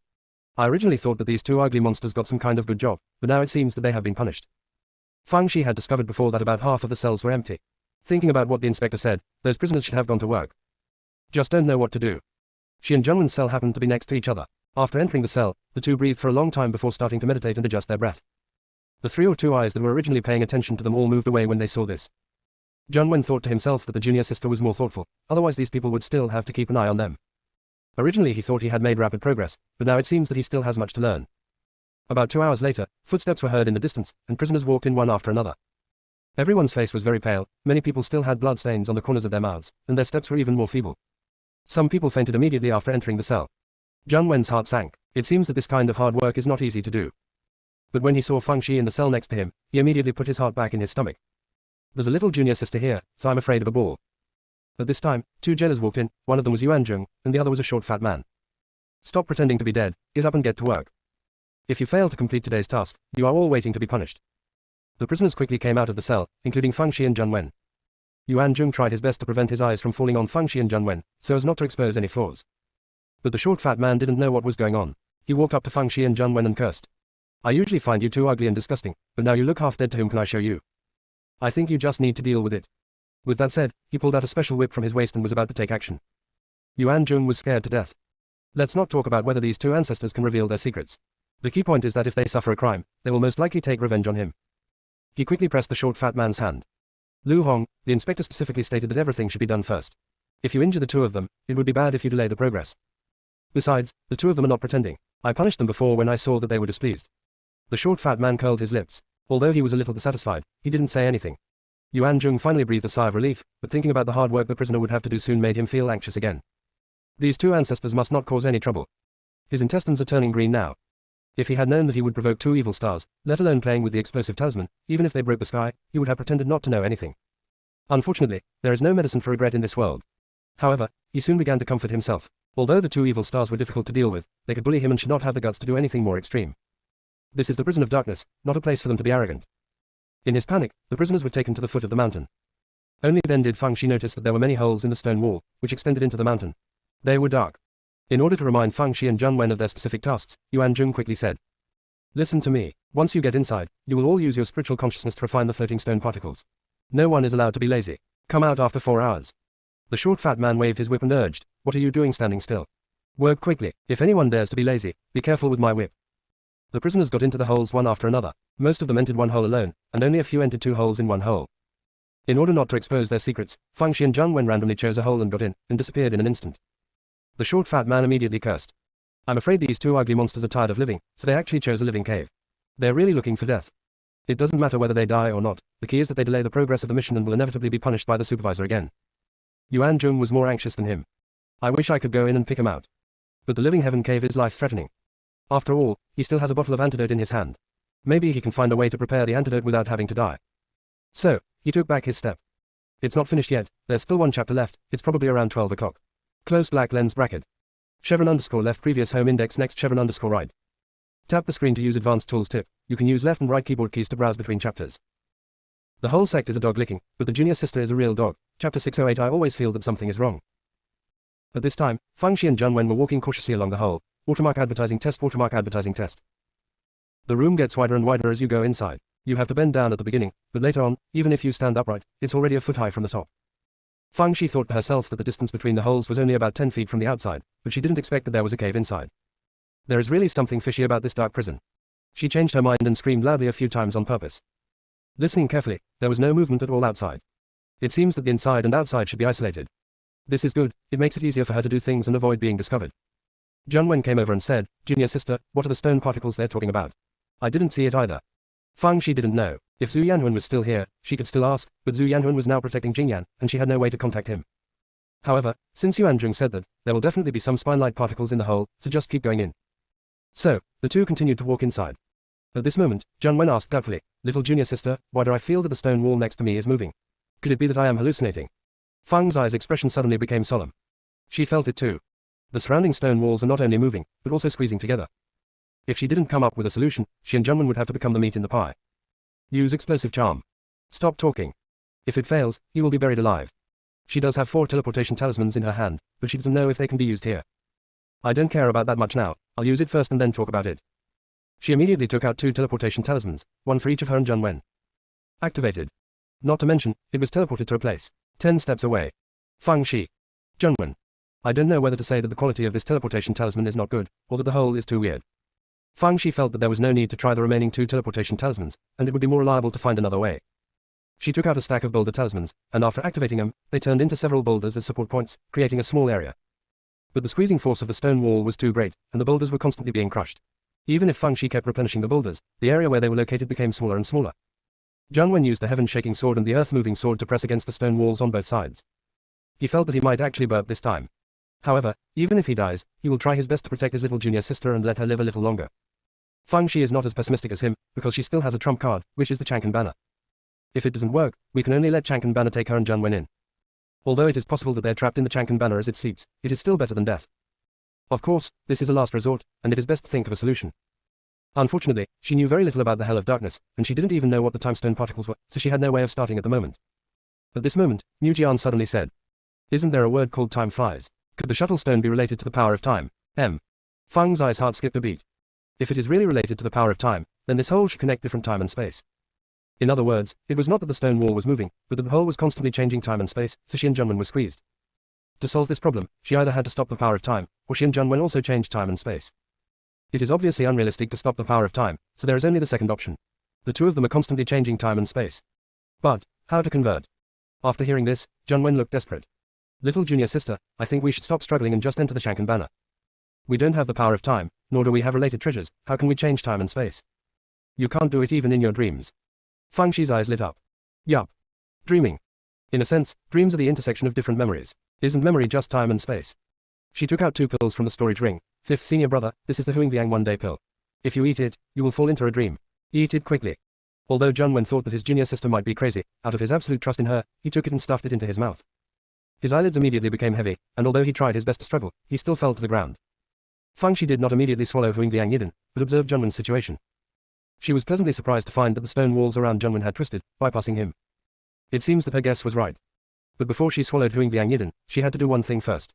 I originally thought that these two ugly monsters got some kind of good job, but now it seems that they have been punished. Feng Shi had discovered before that about half of the cells were empty. Thinking about what the inspector said, those prisoners should have gone to work. Just don't know what to do. She and Junwen's cell happened to be next to each other. After entering the cell, the two breathed for a long time before starting to meditate and adjust their breath. The 3 or 2 eyes that were originally paying attention to them all moved away when they saw this. Junwen thought to himself that the junior sister was more thoughtful, otherwise these people would still have to keep an eye on them. Originally he thought he had made rapid progress, but now it seems that he still has much to learn. About 2 hours later, footsteps were heard in the distance, and prisoners walked in one after another. Everyone's face was very pale, many people still had blood stains on the corners of their mouths, and their steps were even more feeble. Some people fainted immediately after entering the cell. Junwen's heart sank. It seems that this kind of hard work is not easy to do. But when he saw Feng Shi in the cell next to him, he immediately put his heart back in his stomach. There's a little junior sister here, so I'm afraid of a ball. At this time, 2 jailers walked in, one of them was Yuanjun, and the other was a short fat man. Stop pretending to be dead, get up and get to work. If you fail to complete today's task, you are all waiting to be punished. The prisoners quickly came out of the cell, including Feng Shi and Junwen. Yuanjun tried his best to prevent his eyes from falling on Feng Shi and Junwen, so as not to expose any flaws. But the short fat man didn't know what was going on. He walked up to Feng Shi and Junwen and cursed. I usually find you too ugly and disgusting, but now you look half dead. To whom can I show you? I think you just need to deal with it. With that said, he pulled out a special whip from his waist and was about to take action. Yuanjun was scared to death. Let's not talk about whether these 2 ancestors can reveal their secrets. The key point is that if they suffer a crime, they will most likely take revenge on him. He quickly pressed the short fat man's hand. Lu Hong, the inspector specifically stated that everything should be done first. If you injure the 2 of them, it would be bad if you delay the progress. Besides, the 2 of them are not pretending. I punished them before when I saw that they were displeased. The short fat man curled his lips. Although he was a little dissatisfied, he didn't say anything. Yuanjun finally breathed a sigh of relief, but thinking about the hard work the prisoner would have to do soon made him feel anxious again. These 2 ancestors must not cause any trouble. His intestines are turning green now. If he had known that he would provoke 2 evil stars, let alone playing with the explosive talisman, even if they broke the sky, he would have pretended not to know anything. Unfortunately, there is no medicine for regret in this world. However, he soon began to comfort himself. Although the 2 evil stars were difficult to deal with, they could bully him and should not have the guts to do anything more extreme. This is the prison of darkness, not a place for them to be arrogant. In his panic, the prisoners were taken to the foot of the mountain. Only then did Feng Shi notice that there were many holes in the stone wall, which extended into the mountain. They were dark. In order to remind Feng Shi and Junwen of their specific tasks, Yuanjun quickly said, Listen to me. Once you get inside, you will all use your spiritual consciousness to refine the floating stone particles. No one is allowed to be lazy. Come out after 4 hours. The short fat man waved his whip and urged, What are you doing standing still? Work quickly. If anyone dares to be lazy, be careful with my whip. The prisoners got into the holes one after another. Most of them entered one hole alone, and only a few entered 2 holes in one hole. In order not to expose their secrets, Feng Shi and Junwen randomly chose a hole and got in, and disappeared in an instant. The short fat man immediately cursed. I'm afraid these 2 ugly monsters are tired of living, so they actually chose a living cave. They're really looking for death. It doesn't matter whether they die or not, the key is that they delay the progress of the mission and will inevitably be punished by the supervisor again. Yuanjun was more anxious than him. I wish I could go in and pick him out. But the living heaven cave is life-threatening. After all, he still has a bottle of antidote in his hand. Maybe he can find a way to prepare the antidote without having to die. So, he took back his step. It's not finished yet, there's still 1 chapter left, it's probably around 12 o'clock. Close black lens bracket. Chevron_left previous home index next Chevron_right. Tap the screen to use advanced tools tip. You can use left and right keyboard keys to browse between chapters. The whole sect is a dog licking, but the junior sister is a real dog. Chapter 608. I always feel that something is wrong. At this time, Feng Shi and Junwen were walking cautiously along the hole. Watermark advertising test. Watermark advertising test. The room gets wider and wider as you go inside. You have to bend down at the beginning, but later on, even if you stand upright, it's already a foot high from the top. Feng Shi thought to herself that the distance between the holes was only about 10 feet from the outside, but she didn't expect that there was a cave inside. There is really something fishy about this dark prison. She changed her mind and screamed loudly a few times on purpose. Listening carefully, there was no movement at all outside. It seems that the inside and outside should be isolated. This is good, it makes it easier for her to do things and avoid being discovered. Junwen came over and said, Junior sister, what are the stone particles they're talking about? I didn't see it either. Feng Shi didn't know. If Zhu Yanhuan was still here, she could still ask, but Zhu Yanhuan was now protecting Jingyan, and she had no way to contact him. However, since Yuan Jung said that, there will definitely be some spine-like particles in the hole, so just keep going in. So, the two continued to walk inside. At this moment, Zhang Wen asked doubtfully, "Little junior sister, why do I feel that the stone wall next to me is moving? Could it be that I am hallucinating?" Fang's eyes expression suddenly became solemn. She felt it too. The surrounding stone walls are not only moving, but also squeezing together. If she didn't come up with a solution, she and Zhang Wen would have to become the meat in the pie. Use explosive charm. Stop talking. If it fails, you will be buried alive. She does have 4 teleportation talismans in her hand, but she doesn't know if they can be used here. I don't care about that much now, I'll use it first and then talk about it. She immediately took out 2 teleportation talismans, one for each of her and Zhang Wen. Activated. Not to mention, it was teleported to a place 10 steps away. Fang Shi. Zhang Wen. I don't know whether to say that the quality of this teleportation talisman is not good, or that the hole is too weird. Fang Shi felt that there was no need to try the remaining 2 teleportation talismans, and it would be more reliable to find another way. She took out a stack of boulder talismans, and after activating them, they turned into several boulders as support points, creating a small area. But the squeezing force of the stone wall was too great, and the boulders were constantly being crushed. Even if Fang Shi kept replenishing the boulders, the area where they were located became smaller and smaller. Zhang Wen used the heaven-shaking sword and the earth-moving sword to press against the stone walls on both sides. He felt that he might actually burp this time. However, even if he dies, he will try his best to protect his little junior sister and let her live a little longer. Fang Shi is not as pessimistic as him, because she still has a trump card, which is the Chang'an banner. If it doesn't work, we can only let Chang'an banner take her and Zhang Wen in. Although it is possible that they're trapped in the Chang'an banner as it sleeps, it is still better than death. Of course, this is a last resort, and it is best to think of a solution. Unfortunately, she knew very little about the Hell of Darkness, and she didn't even know what the time stone particles were, so she had no way of starting at the moment. At this moment, Mu Jian suddenly said, "Isn't there a word called time flies? Could the shuttle stone be related to the power of time?" Fang's eyes heart skipped a beat. If it is really related to the power of time, then this hole should connect different time and space. In other words, it was not that the stone wall was moving, but that the hole was constantly changing time and space, so she and Zhang Wen were squeezed. To solve this problem, she either had to stop the power of time, or she and Zhang Wen also changed time and space. It is obviously unrealistic to stop the power of time, so there is only the second option. The two of them are constantly changing time and space. But, how to convert? After hearing this, Zhang Wen looked desperate. "Little junior sister, I think we should stop struggling and just enter the Chang'an banner. We don't have the power of time, nor do we have related treasures, how can we change time and space? You can't do it even in your dreams." Fang Shi's eyes lit up. Yup. Dreaming. In a sense, dreams are the intersection of different memories. Isn't memory just time and space? She took out 2 pills from the storage ring. "Fifth senior brother, this is the Huangdiang one-day pill. If you eat it, you will fall into a dream. Eat it quickly." Although Zhang Wen thought that his junior sister might be crazy, out of his absolute trust in her, he took it and stuffed it into his mouth. His eyelids immediately became heavy, and although he tried his best to struggle, he still fell to the ground. Fang Shi did not immediately swallow Huangdiang Yiden, but observed Zhang Wen's situation. She was pleasantly surprised to find that the stone walls around Zhang Wen had twisted, bypassing him. It seems that her guess was right. But before she swallowed Huangdiang Yiden, she had to do one thing first.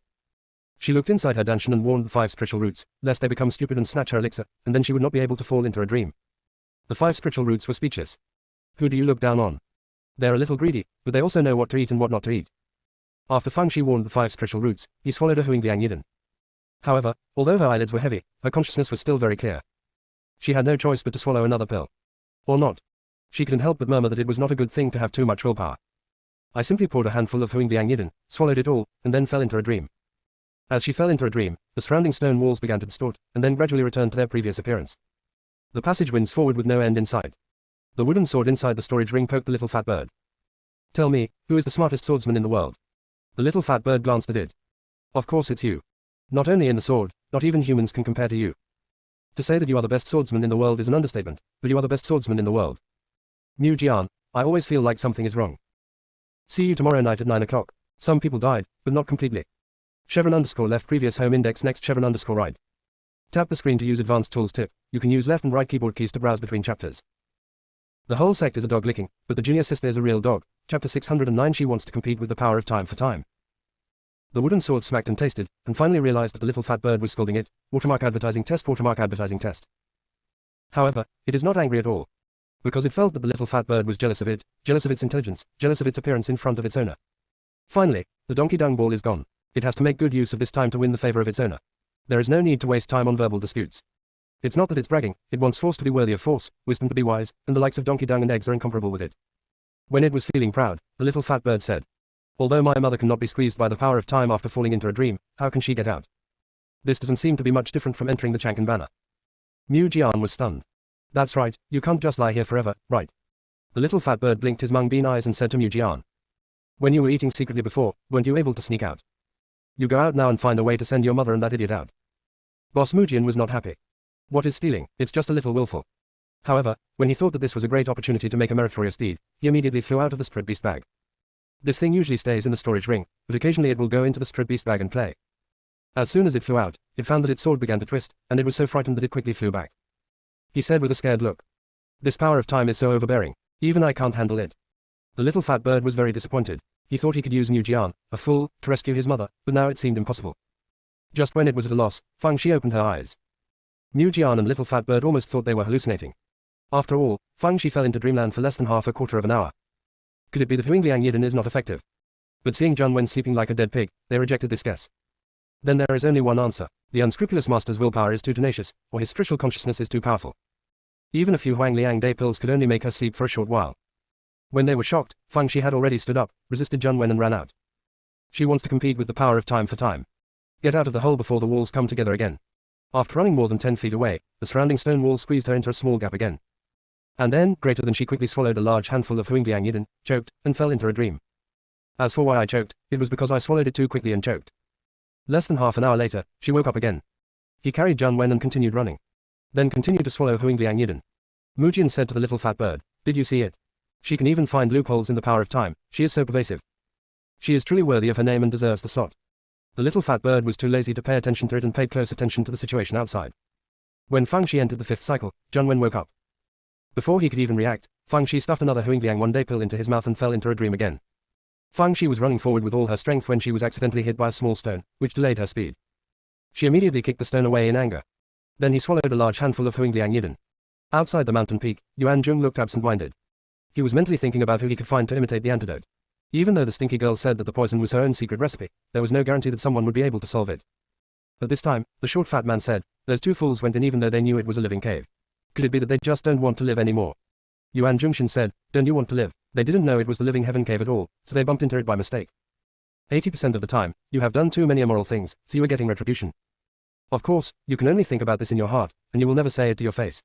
She looked inside her danshan and warned the 5 spiritual roots, lest they become stupid and snatch her elixir, and then she would not be able to fall into a dream. The 5 spiritual roots were speechless. Who do you look down on? They're a little greedy, but they also know what to eat and what not to eat. After Fang Shi warned the 5 spiritual roots, he swallowed a Huangdiang Yiden. However, although her eyelids were heavy, her consciousness was still very clear. She had no choice but to swallow another pill. Or not. She couldn't help but murmur that it was not a good thing to have too much willpower. I simply poured a handful of Huangdiang Yiden, swallowed it all, and then fell into a dream. As she fell into a dream, the surrounding stone walls began to distort, and then gradually returned to their previous appearance. The passage winds forward with no end in sight. The wooden sword inside the storage ring poked the little fat bird. "Tell me, who is the smartest swordsman in the world?" The little fat bird glanced at it. "Of course it's you. Not only in the sword, not even humans can compare to you. To say that you are the best swordsman in the world is an understatement, but you are the best swordsman in the world. Mu Jian, I always feel like something is wrong. See you tomorrow night at 9 o'clock. Some people died, but not completely. _left previous home index next _right. Tap the screen to use advanced tools tip. You can use left and right keyboard keys to browse between chapters. The whole sect is a dog licking, but the junior sister is a real dog. Chapter 609 She wants to compete with the power of time for time. The wooden sword smacked and tasted, and finally realized that the little fat bird was scolding it. Watermark advertising test, watermark advertising test. However, it is not angry at all. Because it felt that the little fat bird was jealous of it, jealous of its intelligence, jealous of its appearance in front of its owner. Finally, the donkey dung ball is gone. It has to make good use of this time to win the favor of its owner. There is no need to waste time on verbal disputes. It's not that it's bragging, it wants force to be worthy of force, wisdom to be wise, and the likes of donkey dung and eggs are incomparable with it. When it was feeling proud, the little fat bird said, "Although my mother cannot be squeezed by the power of time after falling into a dream, how can she get out? This doesn't seem to be much different from entering the Chang'an banner." Mu Jian was stunned. "That's right, you can't just lie here forever, right?" The little fat bird blinked his mung bean eyes and said to Mu Jian, "When you were eating secretly before, weren't you able to sneak out? You go out now and find a way to send your mother and that idiot out. Boss Mujian was not happy. What is stealing? It's just a little willful. However, when he thought that this was a great opportunity to make a meritorious deed, he immediately flew out of the strip beast bag. This thing usually stays in the storage ring, but occasionally it will go into the strip beast bag and play. As soon as it flew out, it found that its sword began to twist, and it was so frightened that it quickly flew back. He said with a scared look, "This power of time is so overbearing. Even I can't handle it." The little fat bird was very disappointed. He thought he could use Mu Jian, a fool, to rescue his mother, but now it seemed impossible. Just when it was at a loss, Fang Shi opened her eyes. Mu Jian and little fat bird almost thought they were hallucinating. After all, Fang Shi fell into dreamland for less than half a quarter of an hour. Could it be that Huingliang Yidin is not effective? But seeing Zhang Wen sleeping like a dead pig, they rejected this guess. Then there is only one answer. The unscrupulous master's willpower is too tenacious, or his spiritual consciousness is too powerful. Even a few Huangliang Day pills could only make her sleep for a short while. When they were shocked, Fang Shi had already stood up, resisted Zhang Wen and ran out. She wants to compete with the power of time for time. Get out of the hole before the walls come together again. After running more than 10 feet away, the surrounding stone wall squeezed her into a small gap again. And then, greater than she quickly swallowed a large handful of Huingliang Yidin, choked, and fell into a dream. As for why I choked, it was because I swallowed it too quickly and choked. Less than half an hour later, she woke up again. He carried Zhang Wen and continued running. Then continued to swallow Huingliang Yidin. Mujian said to the little fat bird, "Did you see it? She can even find loopholes in the power of time, she is so pervasive. She is truly worthy of her name and deserves the slot." The little fat bird was too lazy to pay attention to it and paid close attention to the situation outside. When Fang Shi entered the 5th cycle, Zhang Wen woke up. Before he could even react, Fang Shi stuffed another Huingliang one-day pill into his mouth and fell into a dream again. Fang Shi was running forward with all her strength when she was accidentally hit by a small stone, which delayed her speed. She immediately kicked the stone away in anger. Then he swallowed a large handful of Huingliang Yidin. Outside the mountain peak, Yuan Zhong looked absent-minded. He was mentally thinking about who he could find to imitate the antidote. Even though the stinky girl said that the poison was her own secret recipe, there was no guarantee that someone would be able to solve it. But this time, the short fat man said, "Those two fools went in even though they knew it was a living cave. Could it be that they just don't want to live anymore?" Yuan Zhongshin said, "Don't you want to live?" They didn't know it was the living heaven cave at all, so they bumped into it by mistake. 80% of the time, you have done too many immoral things, so you are getting retribution. Of course, you can only think about this in your heart, and you will never say it to your face.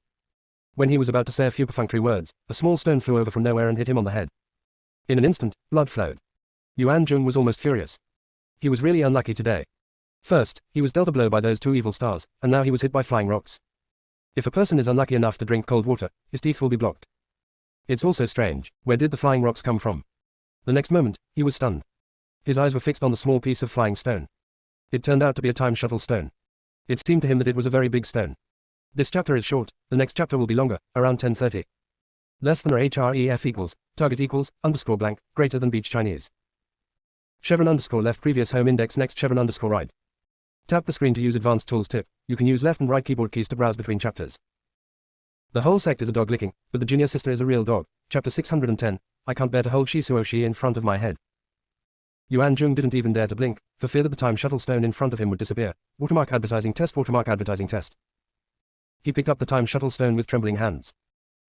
When he was about to say a few perfunctory words, a small stone flew over from nowhere and hit him on the head. In an instant, blood flowed. Yuan Zhong was almost furious. He was really unlucky today. First, he was dealt a blow by those two evil stars, and now he was hit by flying rocks. If a person is unlucky enough to drink cold water, his teeth will be blocked. It's also strange, where did the flying rocks come from? The next moment, he was stunned. His eyes were fixed on the small piece of flying stone. It turned out to be a time shuttle stone. It seemed to him that it was a very big stone. This chapter is short, the next chapter will be longer, around 10:30. Less than or href equals, target equals, underscore blank, greater than beach Chinese. Chevron underscore left previous home index next chevron underscore right. Tap the screen to use advanced tools tip. You can use left and right keyboard keys to browse between chapters. The whole sect is a dog licking, but the junior sister is a real dog. Chapter 610, I can't bear to hold Shisuoshi in front of my head. Yuan Zhong didn't even dare to blink, for fear that the time shuttle stone in front of him would disappear. Watermark advertising test, watermark advertising test. He picked up the time shuttle stone with trembling hands.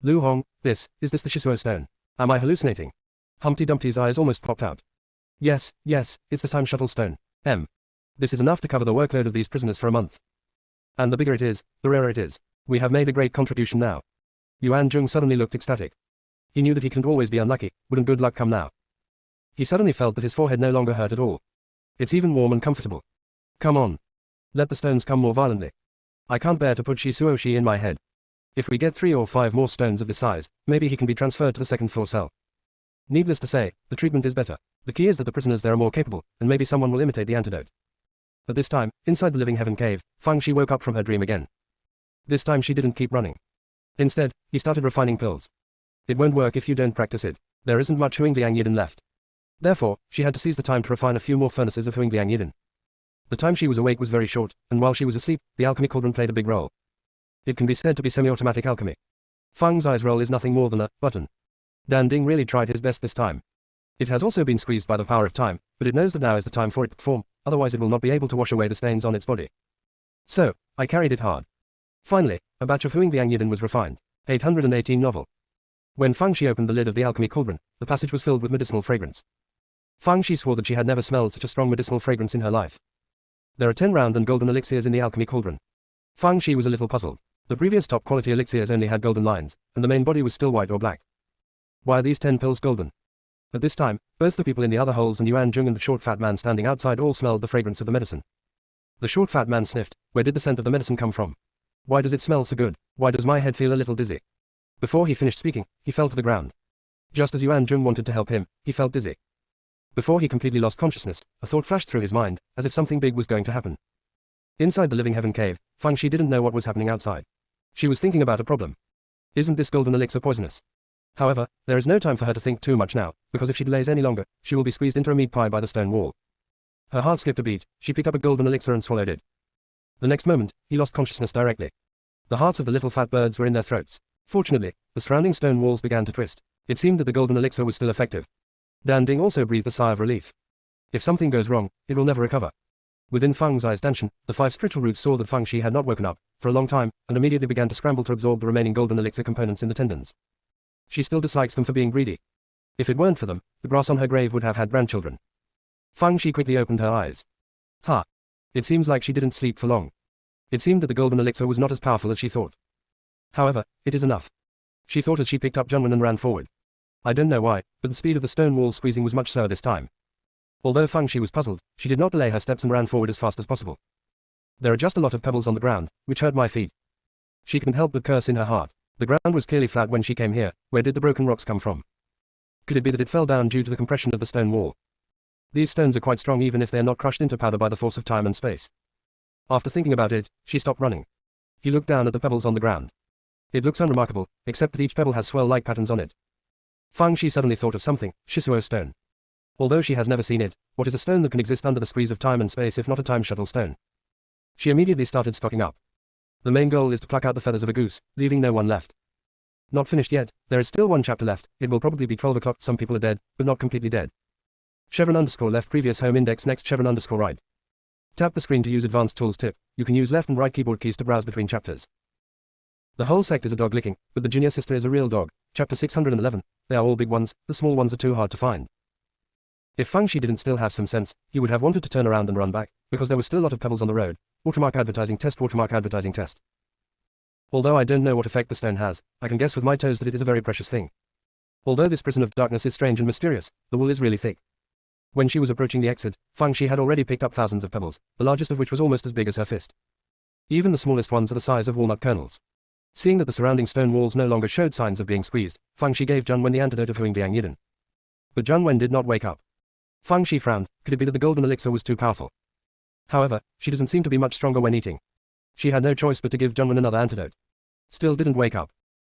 Lu Hong, is this the Shisuo stone? Am I hallucinating? Humpty Dumpty's eyes almost popped out. Yes, it's the time shuttle stone. This is enough to cover the workload of these prisoners for a month. And the bigger it is, the rarer it is. We have made a great contribution now. Yuan Zhong suddenly looked ecstatic. He knew that he couldn't always be unlucky, wouldn't good luck come now? He suddenly felt that his forehead no longer hurt at all. It's even warm and comfortable. Come on. Let the stones come more violently. I can't bear to put Shisuoshi in my head. If we get 3 or 5 more stones of this size, maybe he can be transferred to the second floor cell. Needless to say, the treatment is better. The key is that the prisoners there are more capable, and maybe someone will imitate the antidote. But this time, inside the living heaven cave, Fang Shi woke up from her dream again. This time she didn't keep running. Instead, he started refining pills. It won't work if you don't practice it. There isn't much Huingliang Yidin left. Therefore, she had to seize the time to refine a few more furnaces of Huingliang Yidin. The time she was awake was very short, and while she was asleep, the alchemy cauldron played a big role. It can be said to be semi-automatic alchemy. Fang's eyes roll is nothing more than a button. Dan Ding really tried his best this time. It has also been squeezed by the power of time, but it knows that now is the time for it to perform, otherwise it will not be able to wash away the stains on its body. So, I carried it hard. Finally, a batch of Huingliang Yidin was refined. 818 novel. When Fang Shi opened the lid of the alchemy cauldron, the passage was filled with medicinal fragrance. Fang Shi swore that she had never smelled such a strong medicinal fragrance in her life. There are 10 round and golden elixirs in the alchemy cauldron. Fang Shi was a little puzzled. The previous top quality elixirs only had golden lines, and the main body was still white or black. Why are these 10 pills golden? At this time, both the people in the other holes and Yuan Jung and the short fat man standing outside all smelled the fragrance of the medicine. The short fat man sniffed. Where did the scent of the medicine come from? Why does it smell so good? Why does my head feel a little dizzy? Before he finished speaking, he fell to the ground. Just as Yuan Jung wanted to help him, he felt dizzy. Before he completely lost consciousness, a thought flashed through his mind, as if something big was going to happen. Inside the living heaven cave, Fang Shi didn't know what was happening outside. She was thinking about a problem. Isn't this golden elixir poisonous? However, there is no time for her to think too much now, because if she delays any longer, she will be squeezed into a meat pie by the stone wall. Her heart skipped a beat. She picked up a golden elixir and swallowed it. The next moment, he lost consciousness directly. The hearts of the little fat birds were in their throats. Fortunately, the surrounding stone walls began to twist. It seemed that the golden elixir was still effective. Dan Ding also breathed a sigh of relief. If something goes wrong, it will never recover. Within Feng's eyes Danshan, the 5 spiritual roots saw that Feng Shi had not woken up for a long time, and immediately began to scramble to absorb the remaining golden elixir components in the tendons. She still dislikes them for being greedy. If it weren't for them, the grass on her grave would have had grandchildren. Feng Shi quickly opened her eyes. Ha! It seems like she didn't sleep for long. It seemed that the golden elixir was not as powerful as she thought. However, it is enough. She thought as she picked up Junwen and ran forward. I don't know why, but the speed of the stone wall squeezing was much slower this time. Although Feng Shi was puzzled, she did not delay her steps and ran forward as fast as possible. There are just a lot of pebbles on the ground, which hurt my feet. She couldn't help but curse in her heart. The ground was clearly flat when she came here. Where did the broken rocks come from? Could it be that it fell down due to the compression of the stone wall? These stones are quite strong even if they are not crushed into powder by the force of time and space. After thinking about it, she stopped running. He looked down at the pebbles on the ground. It looks unremarkable, except that each pebble has swirl-like patterns on it. Feng Shi suddenly thought of something, Shisuo stone. Although she has never seen it, what is a stone that can exist under the squeeze of time and space if not a time shuttle stone? She immediately started stocking up. The main goal is to pluck out the feathers of a goose, leaving no one left. Not finished yet, there is still one chapter left. It will probably be 12 o'clock. Some people are dead, but not completely dead. Chevron_left previous home index next chevron_right. Tap the screen to use advanced tools tip. You can use left and right keyboard keys to browse between chapters. The whole sect is a dog licking, but the junior sister is a real dog. Chapter 611. They are all big ones, the small ones are too hard to find. If Feng Shi didn't still have some sense, he would have wanted to turn around and run back, because there was still a lot of pebbles on the road. Watermark advertising test. Although I don't know what effect the stone has, I can guess with my toes that it is a very precious thing. Although this prison of darkness is strange and mysterious, the wool is really thick. When she was approaching the exit, Feng Shi had already picked up thousands of pebbles, the largest of which was almost as big as her fist. Even the smallest ones are the size of walnut kernels. Seeing that the surrounding stone walls no longer showed signs of being squeezed, Feng Shi gave Junwen the antidote of Huang Biang Yiden. But Junwen did not wake up. Feng Shi frowned. Could it be that the golden elixir was too powerful? However, she doesn't seem to be much stronger when eating. She had no choice but to give Junwen another antidote. Still didn't wake up.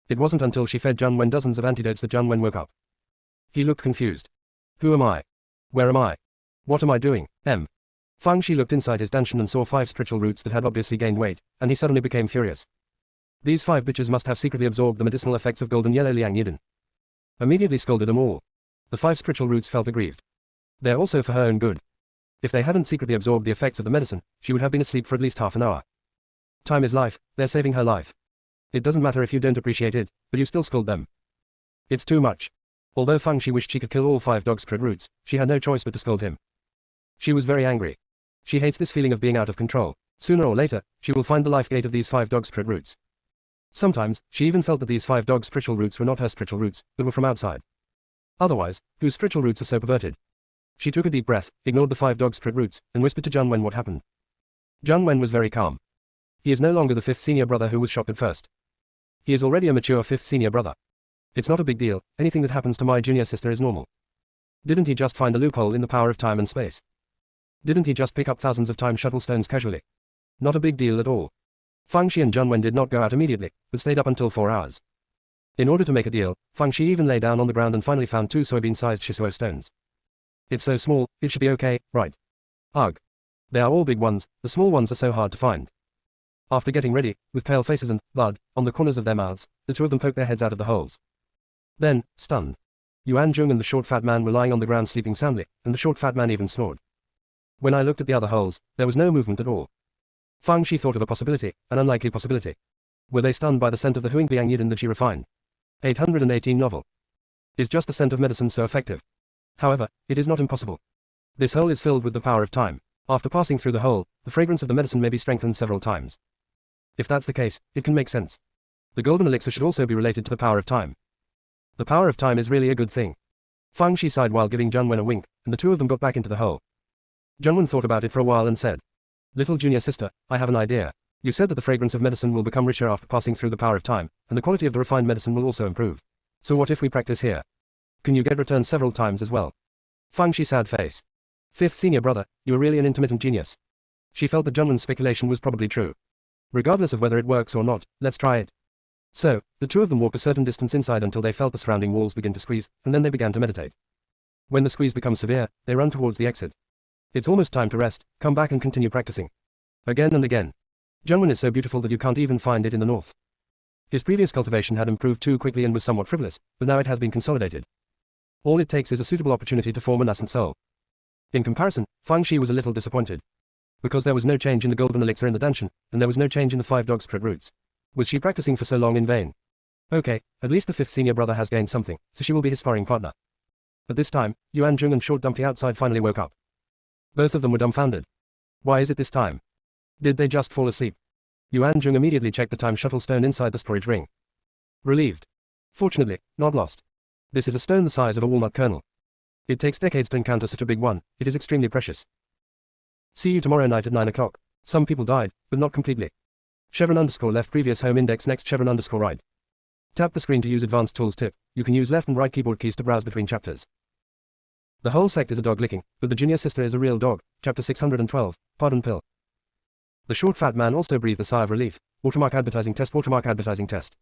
It wasn't until she fed Junwen dozens of antidotes that Junwen woke up. He looked confused. Who am I? Where am I? What am I doing? Feng Shi looked inside his danshan and saw 5 spiritual roots that had obviously gained weight, and he suddenly became furious. These 5 bitches must have secretly absorbed the medicinal effects of golden yellow liang yiden. Immediately scolded them all. The 5 spiritual roots felt aggrieved. They're also for her own good. If they hadn't secretly absorbed the effects of the medicine, she would have been asleep for at least half an hour. Time is life, they're saving her life. It doesn't matter if you don't appreciate it, but you still scold them. It's too much. Although Feng Shi wished she could kill all 5 dog spirit roots, she had no choice but to scold him. She was very angry. She hates this feeling of being out of control. Sooner or later, she will find the life gate of these 5 dog spirit roots. Sometimes, she even felt that these 5 dog spiritual roots were not her spiritual roots, but were from outside. Otherwise, whose spiritual roots are so perverted? She took a deep breath, ignored the 5 dog spirit roots, and whispered to Junwen what happened. Junwen was very calm. He is no longer the 5th senior brother who was shocked at first. He is already a mature 5th senior brother. It's not a big deal, anything that happens to my junior sister is normal. Didn't he just find a loophole in the power of time and space? Didn't he just pick up thousands of time shuttle stones casually? Not a big deal at all. Feng Shi and Junwen did not go out immediately, but stayed up until 4 hours. In order to make a deal, Feng Shi even lay down on the ground and finally found 2 soybean-sized Shisuo stones. It's so small, it should be okay, right? Ugh. They are all big ones, the small ones are so hard to find. After getting ready, with pale faces and blood on the corners of their mouths, the 2 of them poked their heads out of the holes. Then, stunned, Yuan Jung and the short fat man were lying on the ground sleeping soundly, and the short fat man even snored. When I looked at the other holes, there was no movement at all. Feng Shi thought of a possibility, an unlikely possibility. Were they stunned by the scent of the Huang Biang Yiden that she refined? 818 novel. Is just the scent of medicine so effective? However, it is not impossible. This hole is filled with the power of time. After passing through the hole, the fragrance of the medicine may be strengthened several times. If that's the case, it can make sense. The golden elixir should also be related to the power of time. The power of time is really a good thing. Fang Shi sighed while giving Junwen a wink, and the two of them got back into the hole. Junwen thought about it for a while and said, "Little junior sister, I have an idea. You said that the fragrance of medicine will become richer after passing through the power of time, and the quality of the refined medicine will also improve. So what if we practice here? Can you get returns several times as well?" Fang Shi sad face. Fifth senior brother, you are really an intermittent genius. She felt that Junwen's speculation was probably true. Regardless of whether it works or not, let's try it. So, the two of them walked a certain distance inside until they felt the surrounding walls begin to squeeze, and then they began to meditate. When the squeeze becomes severe, they run towards the exit. It's almost time to rest, come back and continue practicing. Again and again. Junwen is so beautiful that you can't even find it in the north. His previous cultivation had improved too quickly and was somewhat frivolous, but now it has been consolidated. All it takes is a suitable opportunity to form a nascent soul. In comparison, Fang Shi was a little disappointed. Because there was no change in the golden elixir in the dungeon, and there was no change in the 5 dog spirit roots. Was she practicing for so long in vain? Okay, at least the fifth senior brother has gained something, so she will be his sparring partner. At this time, Yuan Jung and Short Dumpty outside finally woke up. Both of them were dumbfounded. Why is it this time? Did they just fall asleep? Yuan Jung immediately checked the time shuttle stone inside the storage ring. Relieved. Fortunately, not lost. This is a stone the size of a walnut kernel. It takes decades to encounter such a big one, it is extremely precious. See you tomorrow night at 9 o'clock. Some people died, but not completely. Chevron _ left previous home index next chevron _ right. Tap the screen to use advanced tools tip. You can use left and right keyboard keys to browse between chapters. The whole sect is a dog licking, but the junior sister is a real dog. Chapter 612, Pardon Pill. The short fat man also breathed a sigh of relief. Watermark advertising test, watermark advertising test.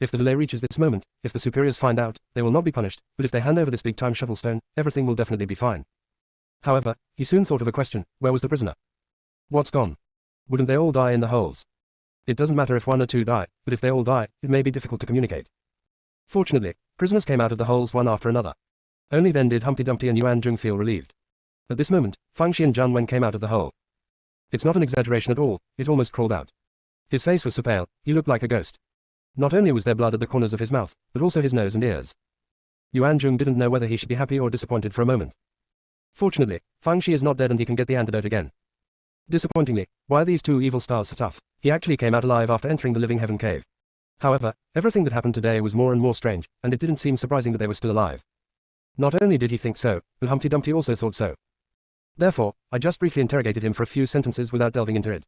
If the delay reaches this moment, if the superiors find out, they will not be punished, but if they hand over this big time shuttle stone, everything will definitely be fine. However, he soon thought of a question: where was the prisoner? What's gone? Wouldn't they all die in the holes? It doesn't matter if 1 or 2 die, but if they all die, it may be difficult to communicate. Fortunately, prisoners came out of the holes one after another. Only then did Humpty Dumpty and Yuan Jung feel relieved. At this moment, Fang Shi and Junwen came out of the hole. It's not an exaggeration at all, it almost crawled out. His face was so pale, he looked like a ghost. Not only was there blood at the corners of his mouth, but also his nose and ears. Yuan Jung didn't know whether he should be happy or disappointed for a moment. Fortunately, Fang Shi is not dead and he can get the antidote again. Disappointingly, why are these two evil stars so tough? He actually came out alive after entering the living heaven cave. However, everything that happened today was more and more strange, and it didn't seem surprising that they were still alive. Not only did he think so, but Humpty Dumpty also thought so. Therefore, I just briefly interrogated him for a few sentences without delving into it.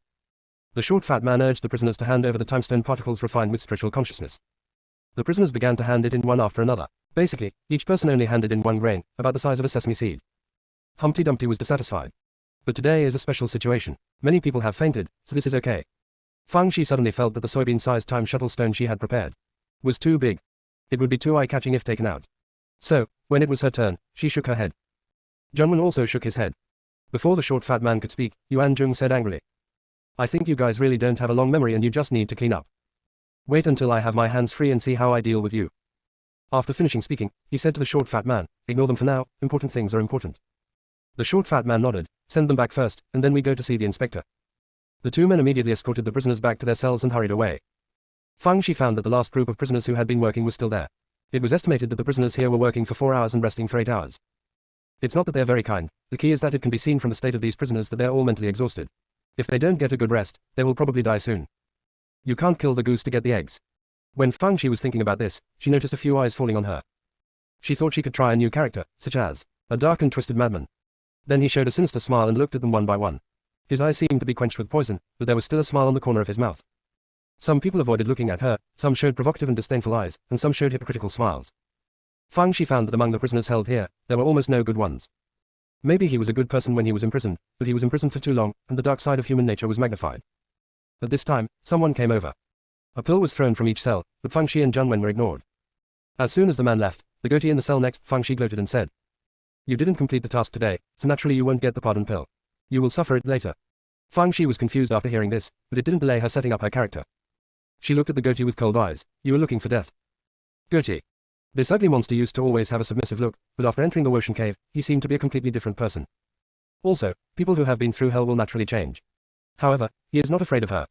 The short fat man urged the prisoners to hand over the timestone particles refined with spiritual consciousness. The prisoners began to hand it in one after another. Basically, each person only handed in 1 grain, about the size of a sesame seed. Humpty Dumpty was dissatisfied. But today is a special situation. Many people have fainted, so this is okay. Fang Shi suddenly felt that the soybean-sized time shuttle stone she had prepared was too big. It would be too eye-catching if taken out. So, when it was her turn, she shook her head. Junwen also shook his head. Before the short fat man could speak, Yuan Jung said angrily, "I think you guys really don't have a long memory and you just need to clean up. Wait until I have my hands free and see how I deal with you." After finishing speaking, he said to the short fat man, "Ignore them for now, important things are important." The short fat man nodded. "Send them back first, and then we go to see the inspector." The two men immediately escorted the prisoners back to their cells and hurried away. Fang Shi found that the last group of prisoners who had been working was still there. It was estimated that the prisoners here were working for 4 hours and resting for 8 hours. It's not that they're very kind, the key is that it can be seen from the state of these prisoners that they're all mentally exhausted. If they don't get a good rest, they will probably die soon. You can't kill the goose to get the eggs. When Fang Shi was thinking about this, she noticed a few eyes falling on her. She thought she could try a new character, such as a dark and twisted madman. Then he showed a sinister smile and looked at them one by one. His eyes seemed to be quenched with poison, but there was still a smile on the corner of his mouth. Some people avoided looking at her, some showed provocative and disdainful eyes, and some showed hypocritical smiles. Fang Shi found that among the prisoners held here, there were almost no good ones. Maybe he was a good person when he was imprisoned, but he was imprisoned for too long, and the dark side of human nature was magnified. At this time, someone came over. A pill was thrown from each cell, but Fang Shi and Junwen were ignored. As soon as the man left, the goatee in the cell next, Fang Shi gloated and said, "You didn't complete the task today, so naturally you won't get the pardon pill. You will suffer it later." Fang Shi was confused after hearing this, but it didn't delay her setting up her character. She looked at the goatee with cold eyes. "You were looking for death." Goatee. This ugly monster used to always have a submissive look, but after entering the Wotion Cave, he seemed to be a completely different person. Also, people who have been through hell will naturally change. However, he is not afraid of her.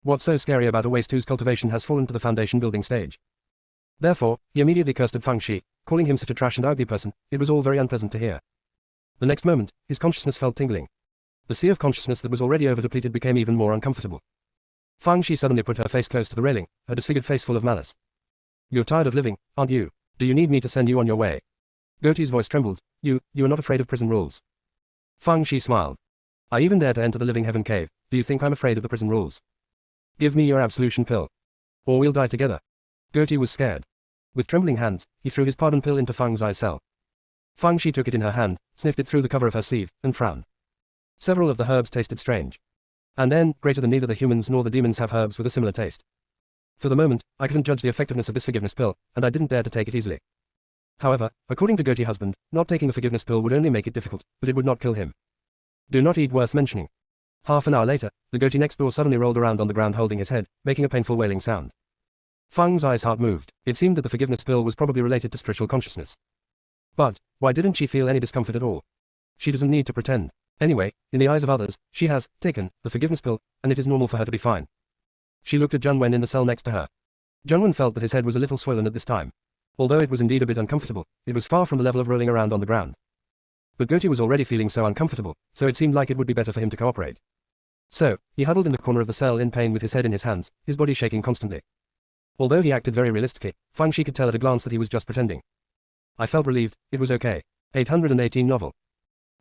What's so scary about a waste whose cultivation has fallen to the foundation building stage? Therefore, he immediately cursed at Fang Shi, calling him such a trash and ugly person. It was all very unpleasant to hear. The next moment, his consciousness felt tingling. The sea of consciousness that was already over-depleted became even more uncomfortable. Fang Shi suddenly put her face close to the railing, her disfigured face full of malice. "You're tired of living, aren't you? Do you need me to send you on your way?" Goatee's voice trembled. You are not afraid of prison rules. Fang Shi smiled. I even dare to enter the living heaven cave. Do you think I'm afraid of the prison rules? Give me your absolution pill. Or we'll die together. Goatee was scared. With trembling hands, he threw his pardon pill into Fang's eye cell. Fang Shi took it in her hand, sniffed it through the cover of her sleeve, and frowned. Several of the herbs tasted strange. And then, greater than neither the humans nor the demons have herbs with a similar taste. For the moment, I couldn't judge the effectiveness of this forgiveness pill, and I didn't dare to take it easily. However, according to Goatee husband, not taking the forgiveness pill would only make it difficult, but it would not kill him. Do not eat worth mentioning. Half an hour later, the goatee next door suddenly rolled around on the ground holding his head, making a painful wailing sound. Fang's eyes heart moved. It seemed that the forgiveness pill was probably related to spiritual consciousness. But, why didn't she feel any discomfort at all? She doesn't need to pretend. Anyway, in the eyes of others, she has taken the forgiveness pill, and it is normal for her to be fine. She looked at Junwen in the cell next to her. Junwen felt that his head was a little swollen at this time. Although it was indeed a bit uncomfortable, it was far from the level of rolling around on the ground. But Goatee was already feeling so uncomfortable, so it seemed like it would be better for him to cooperate. So, he huddled in the corner of the cell in pain with his head in his hands, his body shaking constantly. Although he acted very realistically, Fang Shi could tell at a glance that he was just pretending. I felt relieved. It was okay. 818 novel.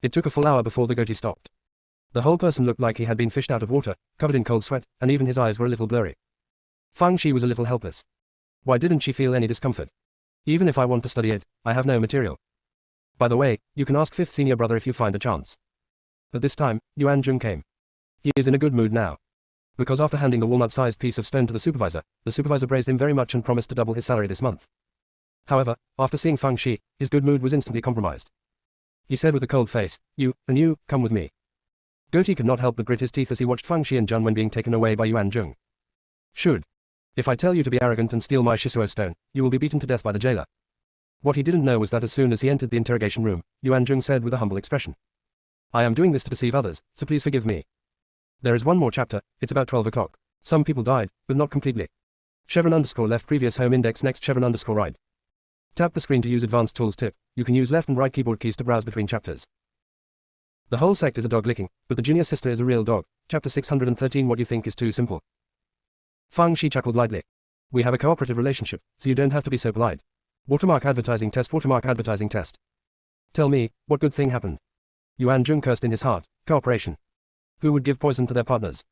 It took a full hour before the goatee stopped. The whole person looked like he had been fished out of water, covered in cold sweat, and even his eyes were a little blurry. Fang Shi was a little helpless. Why didn't she feel any discomfort? Even if I want to study it, I have no material. By the way, you can ask fifth senior brother if you find a chance. At this time, Yuan Jung came. He is in a good mood now. Because after handing the walnut-sized piece of stone to the supervisor praised him very much and promised to double his salary this month. However, after seeing Fang Shi, his good mood was instantly compromised. He said with a cold face, you, come with me. Goatee could not help but grit his teeth as he watched Fang Shi and Junwen being taken away by Yuan Jung. Should. If I tell you to be arrogant and steal my Shisuo stone, you will be beaten to death by the jailer. What he didn't know was that as soon as he entered the interrogation room, Yuan Jung said with a humble expression. I am doing this to deceive others, so please forgive me. There is one more chapter, it's about 12 o'clock. Some people died, but not completely. _left previous home index next _right. Tap the screen to use advanced tools tip. You can use left and right keyboard keys to browse between chapters. The whole sect is a dog licking, but the junior sister is a real dog. Chapter 613 What you think is too simple. Fang Shi chuckled lightly. We have a cooperative relationship, so you don't have to be so polite. Watermark advertising test. Tell me, what good thing happened? Yuan Jung cursed in his heart. Cooperation. Who would give poison to their partners?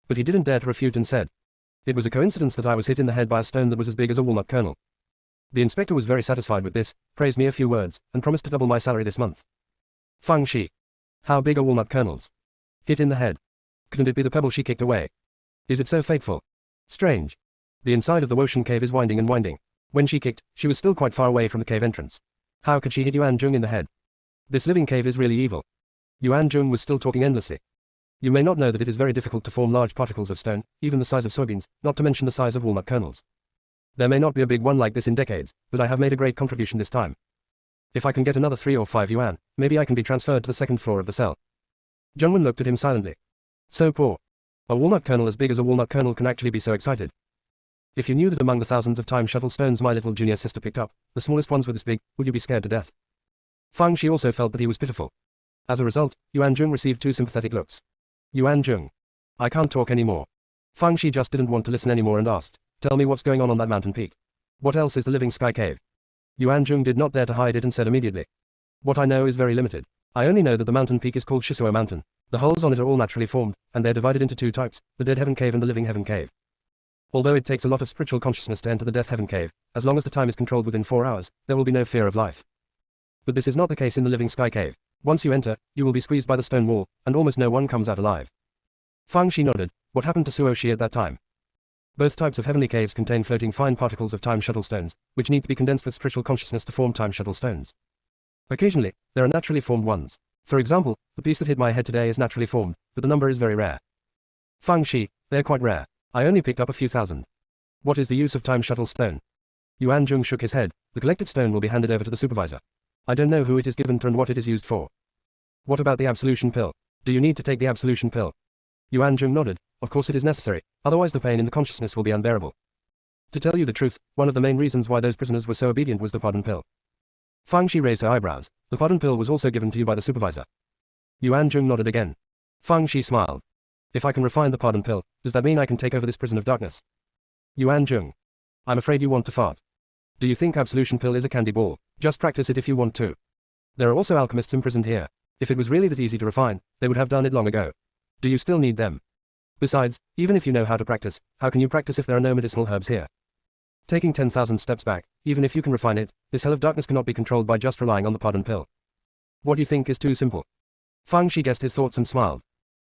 But he didn't dare to refute and said. It was a coincidence that I was hit in the head by a stone that was as big as a walnut kernel. The inspector was very satisfied with this, praised me a few words, and promised to double my salary this month. Fang Shi. How big are walnut kernels? Hit in the head. Couldn't it be the pebble she kicked away? Is it so fateful? Strange. The inside of the Woshan cave is winding and winding. When she kicked, she was still quite far away from the cave entrance. How could she hit Yuan Jung in the head? This living cave is really evil. Yuan Jung was still talking endlessly. You may not know that it is very difficult to form large particles of stone, even the size of soybeans, not to mention the size of walnut kernels. There may not be a big one like this in decades, but I have made a great contribution this time. If I can get another 3 or 5 yuan, maybe I can be transferred to the second floor of the cell. Junwen looked at him silently. So poor. A walnut kernel as big as a walnut kernel can actually be so excited. If you knew that among the thousands of time shuttle stones my little junior sister picked up, the smallest ones were this big, would you be scared to death? Fang Shi also felt that he was pitiful. As a result, Yuan Jung received 2 sympathetic looks. Yuan Jung. I can't talk anymore. Fang Shi just didn't want to listen anymore and asked, tell me what's going on that mountain peak. What else is the living sky cave? Yuan Jung did not dare to hide it and said immediately. What I know is very limited. I only know that the mountain peak is called Shisuo Mountain. The holes on it are all naturally formed, and they're divided into 2 types, the Dead Heaven Cave and the Living Heaven Cave. Although it takes a lot of spiritual consciousness to enter the Death Heaven Cave, as long as the time is controlled within 4 hours, there will be no fear of life. But this is not the case in the Living Sky Cave. Once you enter, you will be squeezed by the stone wall, and almost no one comes out alive. Fang Shi nodded. What happened to Suo Shi at that time? Both types of heavenly caves contain floating fine particles of time shuttle stones, which need to be condensed with spiritual consciousness to form time shuttle stones. Occasionally, there are naturally formed ones. For example, the piece that hit my head today is naturally formed, but the number is very rare. Fang Shi, they're quite rare. I only picked up a few thousand. What is the use of time shuttle stone? Yuan Jung shook his head. The collected stone will be handed over to the supervisor. I don't know who it is given to and what it is used for. What about the absolution pill? Do you need to take the absolution pill? Yuan Jung nodded. Of course it is necessary, otherwise the pain in the consciousness will be unbearable. To tell you the truth, one of the main reasons why those prisoners were so obedient was the pardon pill. Fang Shi raised her eyebrows. The pardon pill was also given to you by the supervisor. Yuan Jung nodded again. Fang Shi smiled. If I can refine the pardon pill, does that mean I can take over this prison of darkness? Yuan Jung. I'm afraid you want to fart. Do you think Absolution Pill is a candy ball? Just practice it if you want to. There are also alchemists imprisoned here. If it was really that easy to refine, they would have done it long ago. Do you still need them? Besides, even if you know how to practice, how can you practice if there are no medicinal herbs here? Taking 10,000 steps back, even if you can refine it, this hell of darkness cannot be controlled by just relying on the pardon pill. What do you think is too simple? Fang Shi guessed his thoughts and smiled.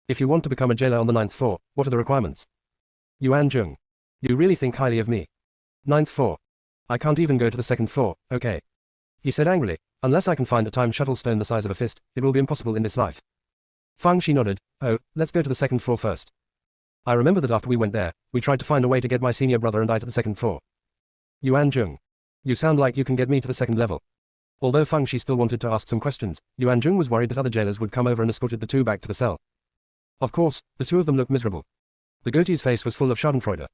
If you want to become a jailer on the 9th floor, what are the requirements? Yuan Zheng. You really think highly of me. 9th floor. I can't even go to the 2nd floor, okay. He said angrily, unless I can find a time shuttle stone the size of a fist, it will be impossible in this life. Fang Shi nodded. Oh, let's go to the 2nd floor first. I remember that after we went there, we tried to find a way to get my senior brother and I to the 2nd floor. Yuan Zheng. You sound like you can get me to the 2nd level. Although Fang Shi still wanted to ask some questions, Yuan Zheng was worried that other jailers would come over and escorted the two back to the cell. Of course, the two of them looked miserable. The goatee's face was full of schadenfreude.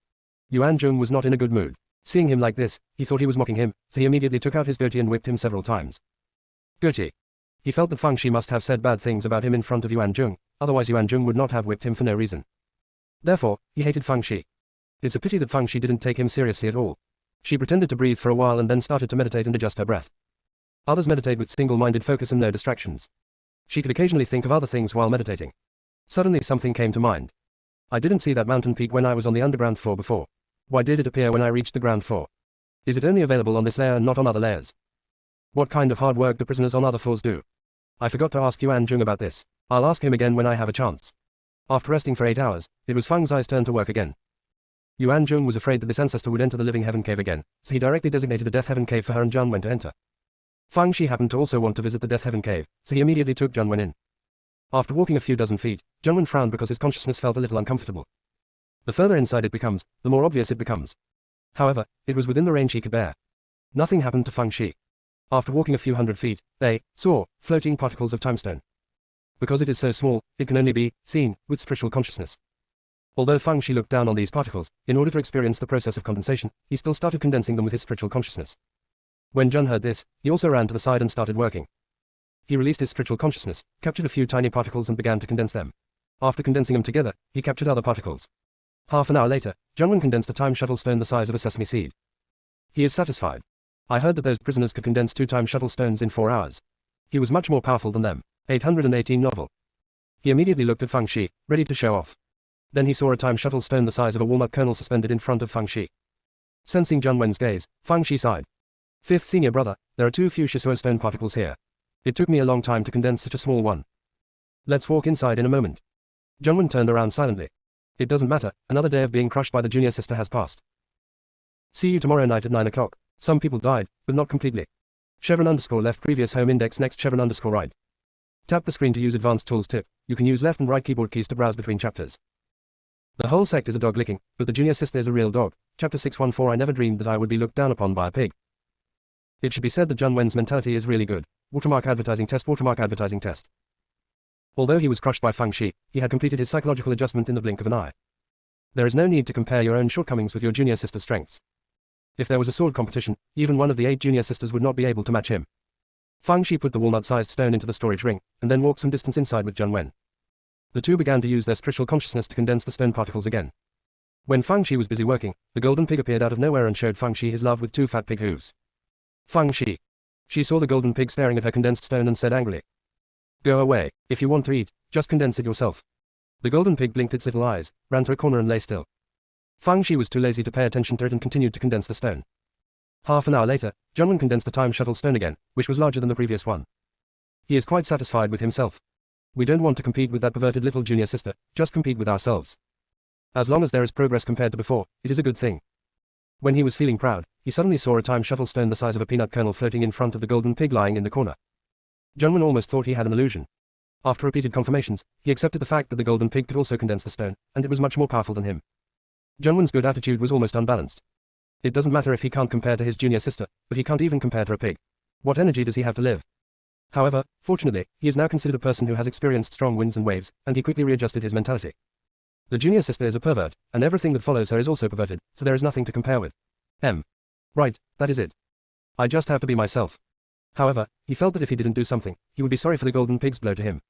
Yuan Zheng was not in a good mood. Seeing him like this, he thought he was mocking him, so he immediately took out his goatee and whipped him several times. Goatee. He felt that Fang Shi must have said bad things about him in front of Yuan Zheng, otherwise Yuan Zheng would not have whipped him for no reason. Therefore, he hated Fang Shi. It's a pity that Fang Shi didn't take him seriously at all. She pretended to breathe for a while and then started to meditate and adjust her breath. Others meditate with single-minded focus and no distractions. She could occasionally think of other things while meditating. Suddenly something came to mind. I didn't see that mountain peak when I was on the underground floor before. Why did it appear when I reached the ground floor? Is it only available on this layer and not on other layers? What kind of hard work do prisoners on other floors do? I forgot to ask Yuan Zheng about this. I'll ask him again when I have a chance. After resting for 8 hours, it was Fang Zai's turn to work again. Yuan Zheng was afraid that this ancestor would enter the living heaven cave again, so he directly designated a death heaven cave for her and Zhang Wen to enter. Fang Shi happened to also want to visit the death heaven cave, so he immediately took Zhang Wen in. After walking a few dozen feet, Zhang Wen frowned because his consciousness felt a little uncomfortable. The further inside it becomes, the more obvious it becomes. However, it was within the range he could bear. Nothing happened to Fang Shi. After walking a few hundred feet, they saw floating particles of timestone. Because it is so small, it can only be seen with spiritual consciousness. Although Fang Shi looked down on these particles, in order to experience the process of condensation, he still started condensing them with his spiritual consciousness. When Zheng heard this, he also ran to the side and started working. He released his spiritual consciousness, captured a few tiny particles and began to condense them. After condensing them together, he captured other particles. Half an hour later, Zheng Wen condensed a time shuttle stone the size of a sesame seed. He is satisfied. I heard that those prisoners could condense 2 time shuttle stones in 4 hours. He was much more powerful than them. 818 novel. He immediately looked at Fang Shi, ready to show off. Then he saw a time shuttle stone the size of a walnut kernel suspended in front of Fang Shi. Sensing Zheng Wen's gaze, Fang Shi sighed. 5th senior brother, there are 2 few Shishuo stone particles here. It took me a long time to condense such a small one. Let's walk inside in a moment. Zheng Wen turned around silently. It doesn't matter, another day of being crushed by the junior sister has passed. See you tomorrow night at 9 o'clock. Some people died, but not completely. Chevron underscore left previous home index next chevron underscore right. Tap the screen to use advanced tools tip. You can use left and right keyboard keys to browse between chapters. The whole sect is a dog licking, but the junior sister is a real dog. Chapter 614 I never dreamed that I would be looked down upon by a pig. It should be said that Zheng Wen's mentality is really good. Watermark advertising test. Although he was crushed by Fang Shi, he had completed his psychological adjustment in the blink of an eye. There is no need to compare your own shortcomings with your junior sister's strengths. If there was a sword competition, even one of the 8 junior sisters would not be able to match him. Fang Shi put the walnut-sized stone into the storage ring, and then walked some distance inside with Zheng Wen. The two began to use their spiritual consciousness to condense the stone particles again. When Fang Shi was busy working, the golden pig appeared out of nowhere and showed Fang Shi his love with 2 fat pig hooves. Fang Shi. She saw the golden pig staring at her condensed stone and said angrily, "Go away, if you want to eat, just condense it yourself." The golden pig blinked its little eyes, ran to a corner and lay still. Fang Shi was too lazy to pay attention to it and continued to condense the stone. Half an hour later, Zheng Wen condensed the time shuttle stone again, which was larger than the previous one. He is quite satisfied with himself. We don't want to compete with that perverted little junior sister, just compete with ourselves. As long as there is progress compared to before, it is a good thing. When he was feeling proud, he suddenly saw a time shuttle stone the size of a peanut kernel floating in front of the golden pig lying in the corner. Zheng Wen almost thought he had an illusion. After repeated confirmations, he accepted the fact that the golden pig could also condense the stone, and it was much more powerful than him. Zheng Wen's good attitude was almost unbalanced. It doesn't matter if he can't compare to his junior sister, but he can't even compare to a pig. What energy does he have to live? However, fortunately, he is now considered a person who has experienced strong winds and waves, and he quickly readjusted his mentality. The junior sister is a pervert, and everything that follows her is also perverted, so there is nothing to compare with. Right, that is it. I just have to be myself. However, he felt that if he didn't do something, he would be sorry for the golden pig's blow to him.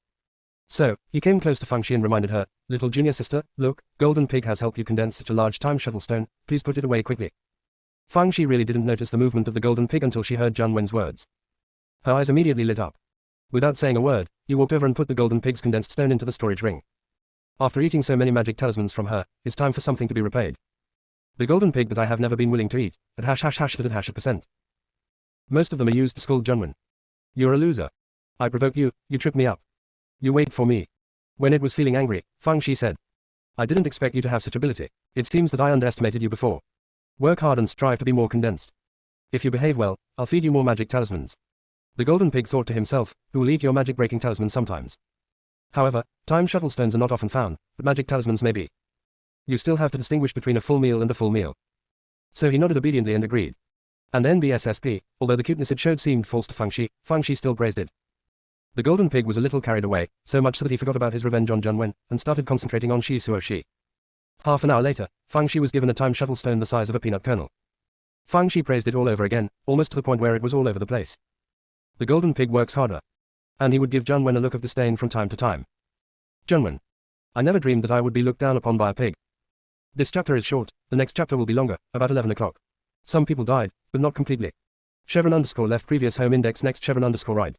So, he came close to Fang Shi and reminded her, "Little junior sister, look, golden pig has helped you condense such a large time shuttle stone, please put it away quickly." Fang Shi really didn't notice the movement of the golden pig until she heard Zhang Wen's words. Her eyes immediately lit up. Without saying a word, he walked over and put the golden pig's condensed stone into the storage ring. After eating so many magic talismans from her, it's time for something to be repaid. The golden pig that I have never been willing to eat, at ###%. Most of them are used to scold Zhang Wen. You're a loser. I provoke you, you trip me up. You wait for me. When it was feeling angry, Fang Shi said. I didn't expect you to have such ability. It seems that I underestimated you before. Work hard and strive to be more condensed. If you behave well, I'll feed you more magic talismans. The golden pig thought to himself, who will eat your magic breaking talisman sometimes. However, time shuttle stones are not often found, but magic talismans may be. You still have to distinguish between a full meal and a full meal. So he nodded obediently and agreed. And NBSSP, although the cuteness it showed seemed false to Fang Shi still praised it. The golden pig was a little carried away, so much so that he forgot about his revenge on Zhang Wen, and started concentrating on Shi Suo Shi. Half an hour later, Fang Shi was given a time shuttle stone the size of a peanut kernel. Fang Shi praised it all over again, almost to the point where it was all over the place. The golden pig works harder. And he would give Zhang Wen a look of disdain from time to time. Zhang Wen. I never dreamed that I would be looked down upon by a pig. This chapter is short, the next chapter will be longer, about 11 o'clock. Some people died, but not completely. _left previous home index next _right.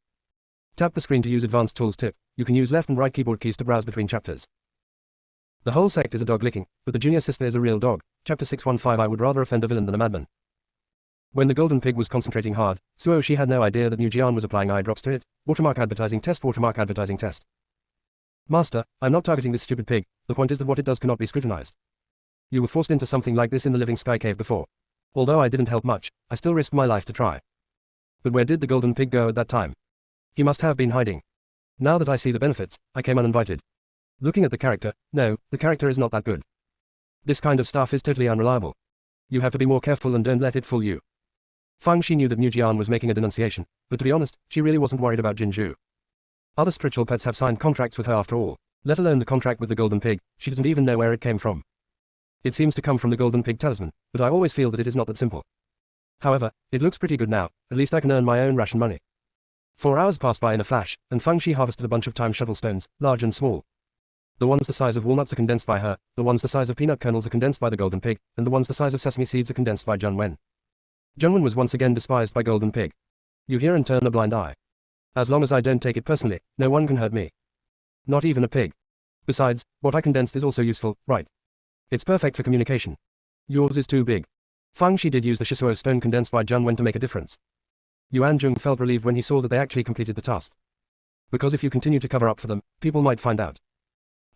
Tap the screen to use advanced tools tip. You can use left and right keyboard keys to browse between chapters. The whole sect is a dog licking, but the junior sister is a real dog. Chapter 615 I would rather offend a villain than a madman. When the golden pig was concentrating hard, Suo Shi had no idea that New Jian was applying eye drops to it. Watermark advertising test. Master, I'm not targeting this stupid pig, the point is that what it does cannot be scrutinized. You were forced into something like this in the living sky cave before. Although I didn't help much, I still risked my life to try. But where did the golden pig go at that time? He must have been hiding. Now that I see the benefits, I came uninvited. Looking at the character, no, the character is not that good. This kind of stuff is totally unreliable. You have to be more careful and don't let it fool you. Fang Shi knew that New Jian was making a denunciation, but to be honest, she really wasn't worried about Jinzhu. Other spiritual pets have signed contracts with her after all, let alone the contract with the golden pig. She doesn't even know where it came from. It seems to come from the golden pig talisman, but I always feel that it is not that simple. However, it looks pretty good now, at least I can earn my own ration money. 4 hours passed by in a flash, and Fang Shi harvested a bunch of time shuttle stones, large and small. The ones the size of walnuts are condensed by her, the ones the size of peanut kernels are condensed by the golden pig, and the ones the size of sesame seeds are condensed by Zhang Wen. Zhang Wen was once again despised by golden pig. You hear and turn a blind eye. As long as I don't take it personally, no one can hurt me. Not even a pig. Besides, what I condensed is also useful, right? It's perfect for communication. Yours is too big. Fang Shi did use the Shisuo stone condensed by Zhang Wen to make a difference. Yuan Zhong felt relieved when he saw that they actually completed the task. Because if you continue to cover up for them, people might find out.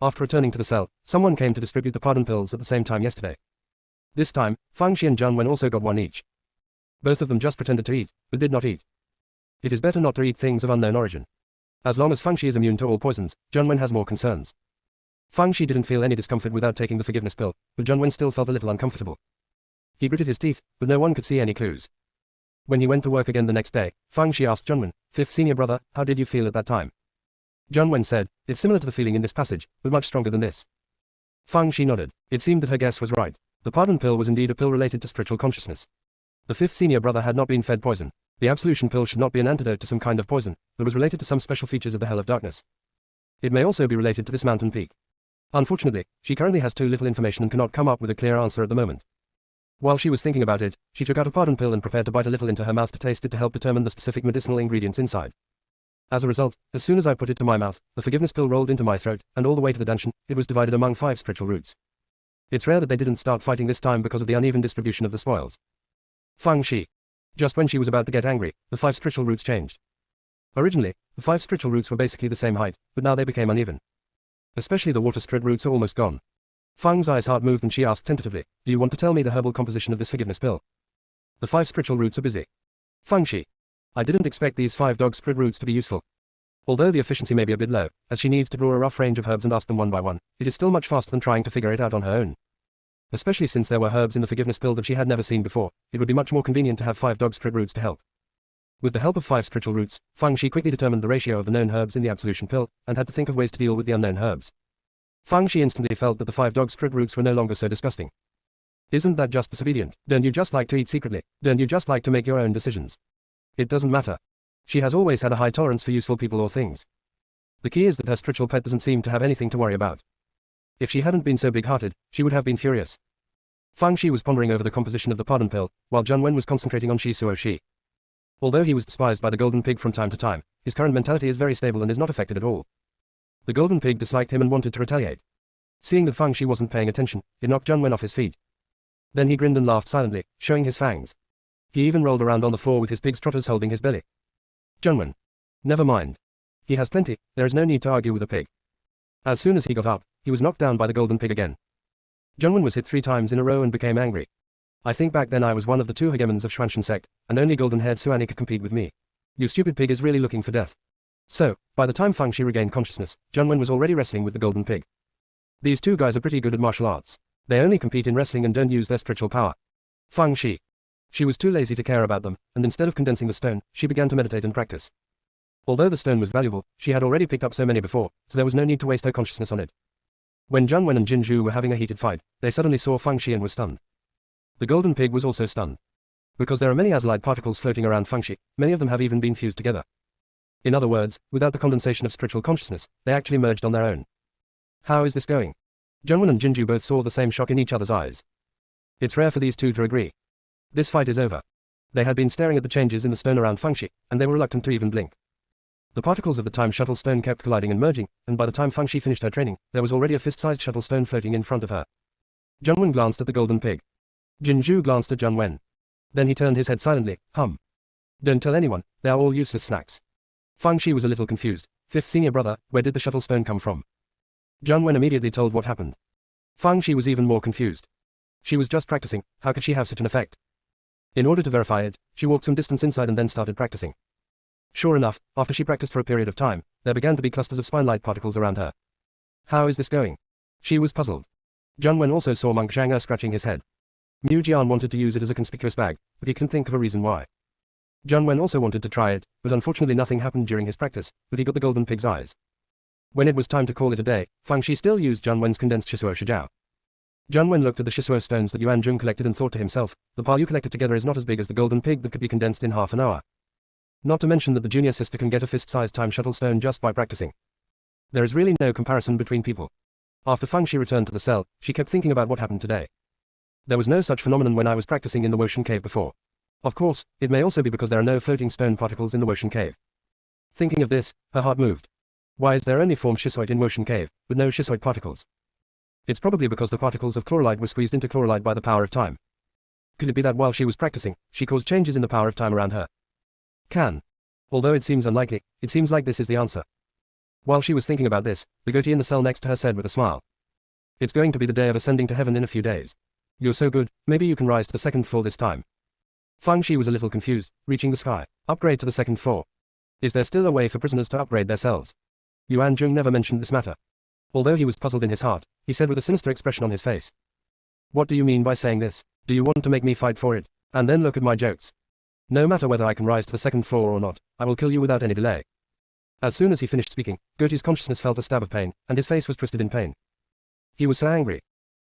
After returning to the cell, someone came to distribute the pardon pills at the same time yesterday. This time, Fang Shi and Zhang Wen also got one each. Both of them just pretended to eat, but did not eat. It is better not to eat things of unknown origin. As long as Fang Shi is immune to all poisons, Zhang Wen has more concerns. Fang Shi didn't feel any discomfort without taking the forgiveness pill, but Zhang Wen still felt a little uncomfortable. He gritted his teeth, but no one could see any clues. When he went to work again the next day, Fang Shi asked Zhang Wen, fifth senior brother, how did you feel at that time? Zhang Wen said, it's similar to the feeling in this passage, but much stronger than this. Fang Shi nodded. It seemed that her guess was right. The pardon pill was indeed a pill related to spiritual consciousness. The fifth senior brother had not been fed poison. The absolution pill should not be an antidote to some kind of poison, but was related to some special features of the Hell of Darkness. It may also be related to this mountain peak. Unfortunately, she currently has too little information and cannot come up with a clear answer at the moment. While she was thinking about it, she took out a pardon pill and prepared to bite a little into her mouth to taste it to help determine the specific medicinal ingredients inside. As a result, as soon as I put it to my mouth, the forgiveness pill rolled into my throat, and all the way to the dungeon, it was divided among 5 spiritual roots. It's rare that they didn't start fighting this time because of the uneven distribution of the spoils. Fang Shi. Just when she was about to get angry, the 5 spiritual roots changed. Originally, the 5 spiritual roots were basically the same height, but now they became uneven. Especially the water spirit roots are almost gone. Fang's eyes heart moved and she asked tentatively, do you want to tell me the herbal composition of this forgiveness pill? The 5 spiritual roots are busy. Fang Shi. I didn't expect these 5 dog spirit roots to be useful. Although the efficiency may be a bit low, as she needs to draw a rough range of herbs and ask them one by one, it is still much faster than trying to figure it out on her own. Especially since there were herbs in the forgiveness pill that she had never seen before, it would be much more convenient to have 5 dog spirit roots to help. With the help of 5 spiritual roots, Fang Shi quickly determined the ratio of the known herbs in the absolution pill, and had to think of ways to deal with the unknown herbs. Fang Shi instantly felt that the 5 dog spirit roots were no longer so disgusting. Isn't that just disobedient? Don't you just like to eat secretly? Don't you just like to make your own decisions? It doesn't matter. She has always had a high tolerance for useful people or things. The key is that her spiritual pet doesn't seem to have anything to worry about. If she hadn't been so big-hearted, she would have been furious. Fang Shi was pondering over the composition of the pardon pill, while Zhang Wen was concentrating on Shi Suo Shi. Although he was despised by the Golden Pig from time to time, his current mentality is very stable and is not affected at all. The Golden Pig disliked him and wanted to retaliate. Seeing that Fang Shi wasn't paying attention, it knocked Zhang Wen off his feet. Then he grinned and laughed silently, showing his fangs. He even rolled around on the floor with his pig's trotters holding his belly. Zhang Wen. Never mind. He has plenty, there is no need to argue with a pig. As soon as he got up, he was knocked down by the Golden Pig again. Zhang Wen was hit 3 times in a row and became angry. I think back then I was one of the 2 hegemons of Xuanshan Sect, and only golden-haired Suani could compete with me. You stupid pig is really looking for death. So, by the time Fang Shi regained consciousness, Zhang Wen was already wrestling with the Golden Pig. These 2 guys are pretty good at martial arts. They only compete in wrestling and don't use their spiritual power. Fang Shi. She was too lazy to care about them, and instead of condensing the stone, she began to meditate and practice. Although the stone was valuable, she had already picked up so many before, so there was no need to waste her consciousness on it. When Zhang Wen and Jin Zhu were having a heated fight, they suddenly saw Fang Shi and were stunned. The Golden Pig was also stunned. Because there are many azalite particles floating around Fang Shi, many of them have even been fused together. In other words, without the condensation of spiritual consciousness, they actually merged on their own. How is this going? Zhang Wen and Jin Zhu both saw the same shock in each other's eyes. It's rare for these 2 to agree. This fight is over. They had been staring at the changes in the stone around Fang Shi, and they were reluctant to even blink. The particles of the time shuttle stone kept colliding and merging, and by the time Fang Shi finished her training, there was already a fist-sized shuttle stone floating in front of her. Zhang Wen glanced at the Golden Pig. Jin Zhu glanced at Zhang Wen. Then he turned his head silently, Don't tell anyone, they are all useless snacks. Fang Shi was a little confused. 5th senior brother, where did the shuttle stone come from? Zhang Wen immediately told what happened. Fang Shi was even more confused. She was just practicing, how could she have such an effect? In order to verify it, she walked some distance inside and then started practicing. Sure enough, after she practiced for a period of time, there began to be clusters of spine-like particles around her. How is this going? She was puzzled. Zhang Wen also saw Monk Zhang scratching his head. Mu Jian wanted to use it as a conspicuous bag, but he couldn't think of a reason why. Zhang Wen also wanted to try it, but unfortunately nothing happened during his practice, but he got the Golden Pig's eyes. When it was time to call it a day, Fang Shi still used Zhang Wen's condensed Shisuo Shijiao. Zhang Wen looked at the Shisuo stones that Yuan Zhong collected and thought to himself, the pile you collected together is not as big as the Golden Pig that could be condensed in half an hour. Not to mention that the junior sister can get a fist-sized time shuttle stone just by practicing. There is really no comparison between people. After Fang Shi returned to the cell, she kept thinking about what happened today. There was no such phenomenon when I was practicing in the Woshan cave before. Of course, it may also be because there are no floating stone particles in the Woshan cave. Thinking of this, her heart moved. Why is there only formed Shisoite in Woshan cave, with no Shisoite particles? It's probably because the particles of chlorolite were squeezed into chlorolite by the power of time. Could it be that while she was practicing, she caused changes in the power of time around her? Although it seems unlikely, it seems like this is the answer. While she was thinking about this, the goatee in the cell next to her said with a smile. It's going to be the day of ascending to heaven in a few days. You're so good, maybe you can rise to the 2nd floor this time. Fang Shi was a little confused, reaching the sky. Upgrade to the 2nd floor. Is there still a way for prisoners to upgrade their cells? Yuan Zhong never mentioned this matter. Although he was puzzled in his heart, he said with a sinister expression on his face. What do you mean by saying this? Do you want to make me fight for it? And then look at my jokes. No matter whether I can rise to the 2nd floor or not, I will kill you without any delay. As soon as he finished speaking, Goatee's consciousness felt a stab of pain, and his face was twisted in pain. He was so angry.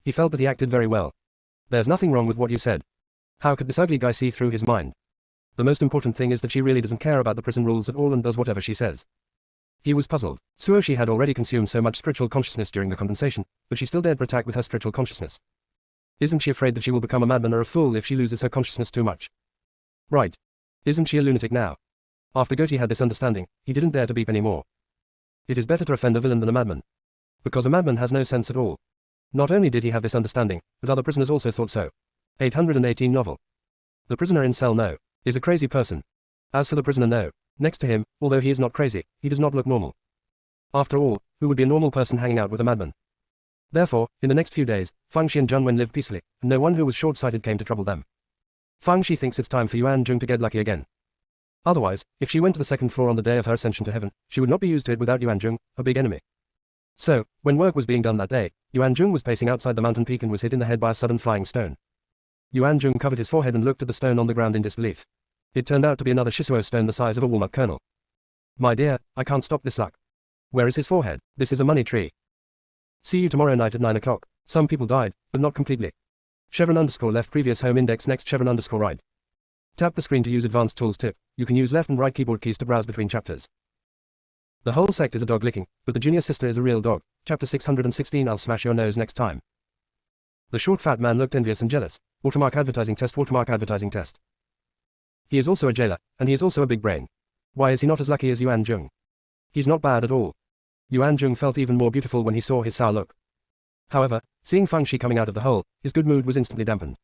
He felt that he acted very well. There's nothing wrong with what you said. How could this ugly guy see through his mind? The most important thing is that she really doesn't care about the prison rules at all and does whatever she says. He was puzzled. Suoshi had already consumed so much spiritual consciousness during the condensation, but she still dared to attack with her spiritual consciousness. Isn't she afraid that she will become a madman or a fool if she loses her consciousness too much? Right. Isn't she a lunatic now? After Goatee had this understanding, he didn't dare to beep anymore. It is better to offend a villain than a madman. Because a madman has no sense at all. Not only did he have this understanding, but other prisoners also thought so. 818 novel. The prisoner in cell No is a crazy person. As for the prisoner No, next to him, although he is not crazy, he does not look normal. After all, who would be a normal person hanging out with a madman? Therefore, in the next few days, Fang Shi and Zhang Wen lived peacefully, and no one who was short-sighted came to trouble them. Fang Shi thinks it's time for Yuan Zhong to get lucky again. Otherwise, if she went to the 2nd floor on the day of her ascension to heaven, she would not be used to it without Yuan Zhong, her big enemy. So, when work was being done that day, Yuan Zhong was pacing outside the mountain peak and was hit in the head by a sudden flying stone. Yuan Zhong covered his forehead and looked at the stone on the ground in disbelief. It turned out to be another Shisuo stone the size of a walnut kernel. My dear, I can't stop this luck. Where is his forehead? This is a money tree. See you tomorrow night at 9 o'clock. Some people died, but not completely. Chevron underscore left previous home index next chevron underscore right. Tap the screen to use advanced tools tip. You can use left and right keyboard keys to browse between chapters. The whole sect is a dog licking, but the junior sister is a real dog. Chapter 616. I'll smash your nose next time. The short fat man looked envious and jealous. Watermark advertising test, watermark advertising test. He is also a jailer, and he is also a big brain. Why is he not as lucky as Yuan Jung? He's not bad at all. Yuan Jung felt even more beautiful when he saw his sour look. However, seeing Fang Shi coming out of the hole, his good mood was instantly dampened.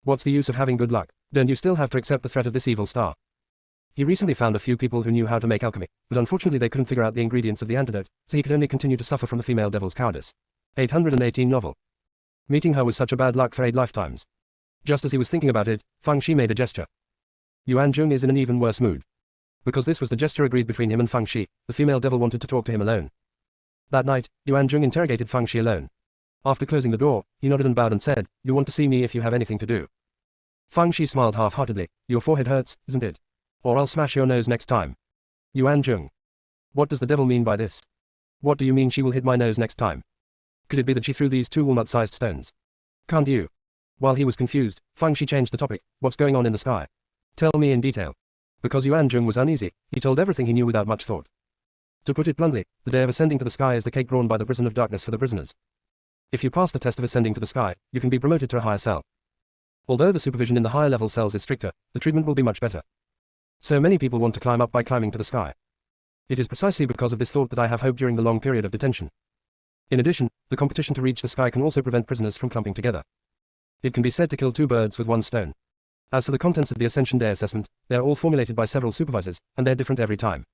What's the use of having good luck? Don't you still have to accept the threat of this evil star? He recently found a few people who knew how to make alchemy, but unfortunately they couldn't figure out the ingredients of the antidote, so he could only continue to suffer from the female devil's cowardice. 818 novel. Meeting her was such a bad luck for 8 lifetimes. Just as he was thinking about it, Fang Shi made a gesture. Yuan Jung is in an even worse mood. Because this was the gesture agreed between him and Fang Shi, the female devil wanted to talk to him alone. That night, Yuan Jung interrogated Fang Shi alone. After closing the door, he nodded and bowed and said, "You want to see me if you have anything to do." Fang Shi smiled half-heartedly. "Your forehead hurts, isn't it? Or I'll smash your nose next time." Yuan Jung. What does the devil mean by this? What do you mean she will hit my nose next time? Could it be that she threw these 2 walnut-sized stones? Can't you? While he was confused, Fang Shi changed the topic. What's going on in the sky? Tell me in detail. Because Yuan Jung was uneasy, he told everything he knew without much thought. To put it bluntly, the day of ascending to the sky is the cake drawn by the prison of darkness for the prisoners. If you pass the test of ascending to the sky, you can be promoted to a higher cell. Although the supervision in the higher level cells is stricter, the treatment will be much better. So many people want to climb up by climbing to the sky. It is precisely because of this thought that I have hope during the long period of detention. In addition, the competition to reach the sky can also prevent prisoners from clumping together. It can be said to kill 2 birds with 1 stone. As for the contents of the Ascension Day assessment, they are all formulated by several supervisors, and they're different every time.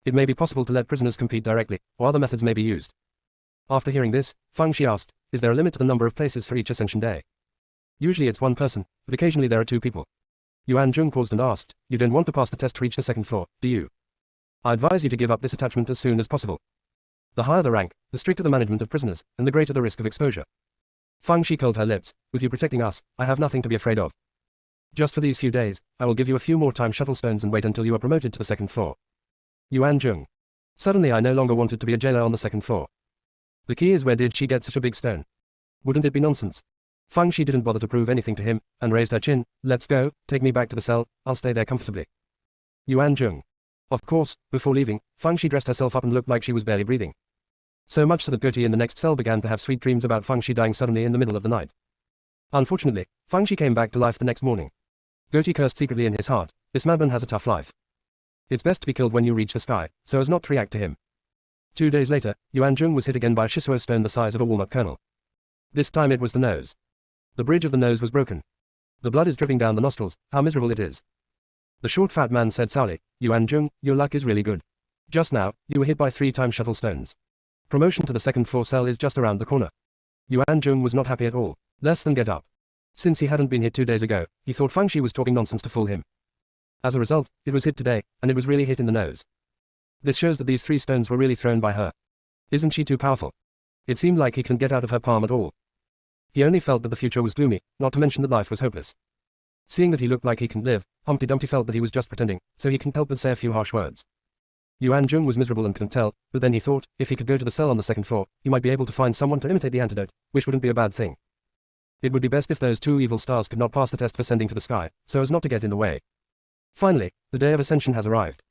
It may be possible to let prisoners compete directly, or other methods may be used. After hearing this, Fang Shi asked, "Is there a limit to the number of places for each Ascension Day?" Usually it's 1 person, but occasionally there are 2 people. Yuan Jung paused and asked, "You don't want to pass the test to reach the 2nd floor, do you? I advise you to give up this attachment as soon as possible. The higher the rank, the stricter the management of prisoners, and the greater the risk of exposure." Fang Shi curled her lips. "With you protecting us, I have nothing to be afraid of. Just for these few days, I will give you a few more time shuttle stones and wait until you are promoted to the 2nd floor. Yuan Jung. Suddenly I no longer wanted to be a jailer on the 2nd floor. The key is, where did she get such a big stone? Wouldn't it be nonsense? Fang Shi didn't bother to prove anything to him, and raised her chin. "Let's go, take me back to the cell, I'll stay there comfortably." Yuan Jung. Of course, before leaving, Fang Shi dressed herself up and looked like she was barely breathing. So much so that Gertie in the next cell began to have sweet dreams about Fang Shi dying suddenly in the middle of the night. Unfortunately, Fang Shi came back to life the next morning. Gertie cursed secretly in his heart, "This madman has a tough life. It's best to be killed when you reach the sky, so as not to react to him." 2 days later, Yuan Jung was hit again by a Shisuo stone the size of a walnut kernel. This time it was the nose. The bridge of the nose was broken. The blood is dripping down the nostrils. How miserable it is. The short fat man said sourly, "Yuan Jung, your luck is really good. Just now, you were hit by 3 time shuttle stones. Promotion to the 2nd floor cell is just around the corner." Yuan Jung was not happy at all. Less than get up. Since he hadn't been hit 2 days ago, he thought Fang Shi was talking nonsense to fool him. As a result, it was hit today, and it was really hit in the nose. This shows that these 3 stones were really thrown by her. Isn't she too powerful? It seemed like he couldn't get out of her palm at all. He only felt that the future was gloomy, not to mention that life was hopeless. Seeing that he looked like he couldn't live, Humpty Dumpty felt that he was just pretending, so he couldn't help but say a few harsh words. Yuan Jung was miserable and couldn't tell, but then he thought, if he could go to the cell on the 2nd floor, he might be able to find someone to imitate the antidote, which wouldn't be a bad thing. It would be best if those 2 evil stars could not pass the test for ascending to the sky, so as not to get in the way. Finally, the day of ascension has arrived.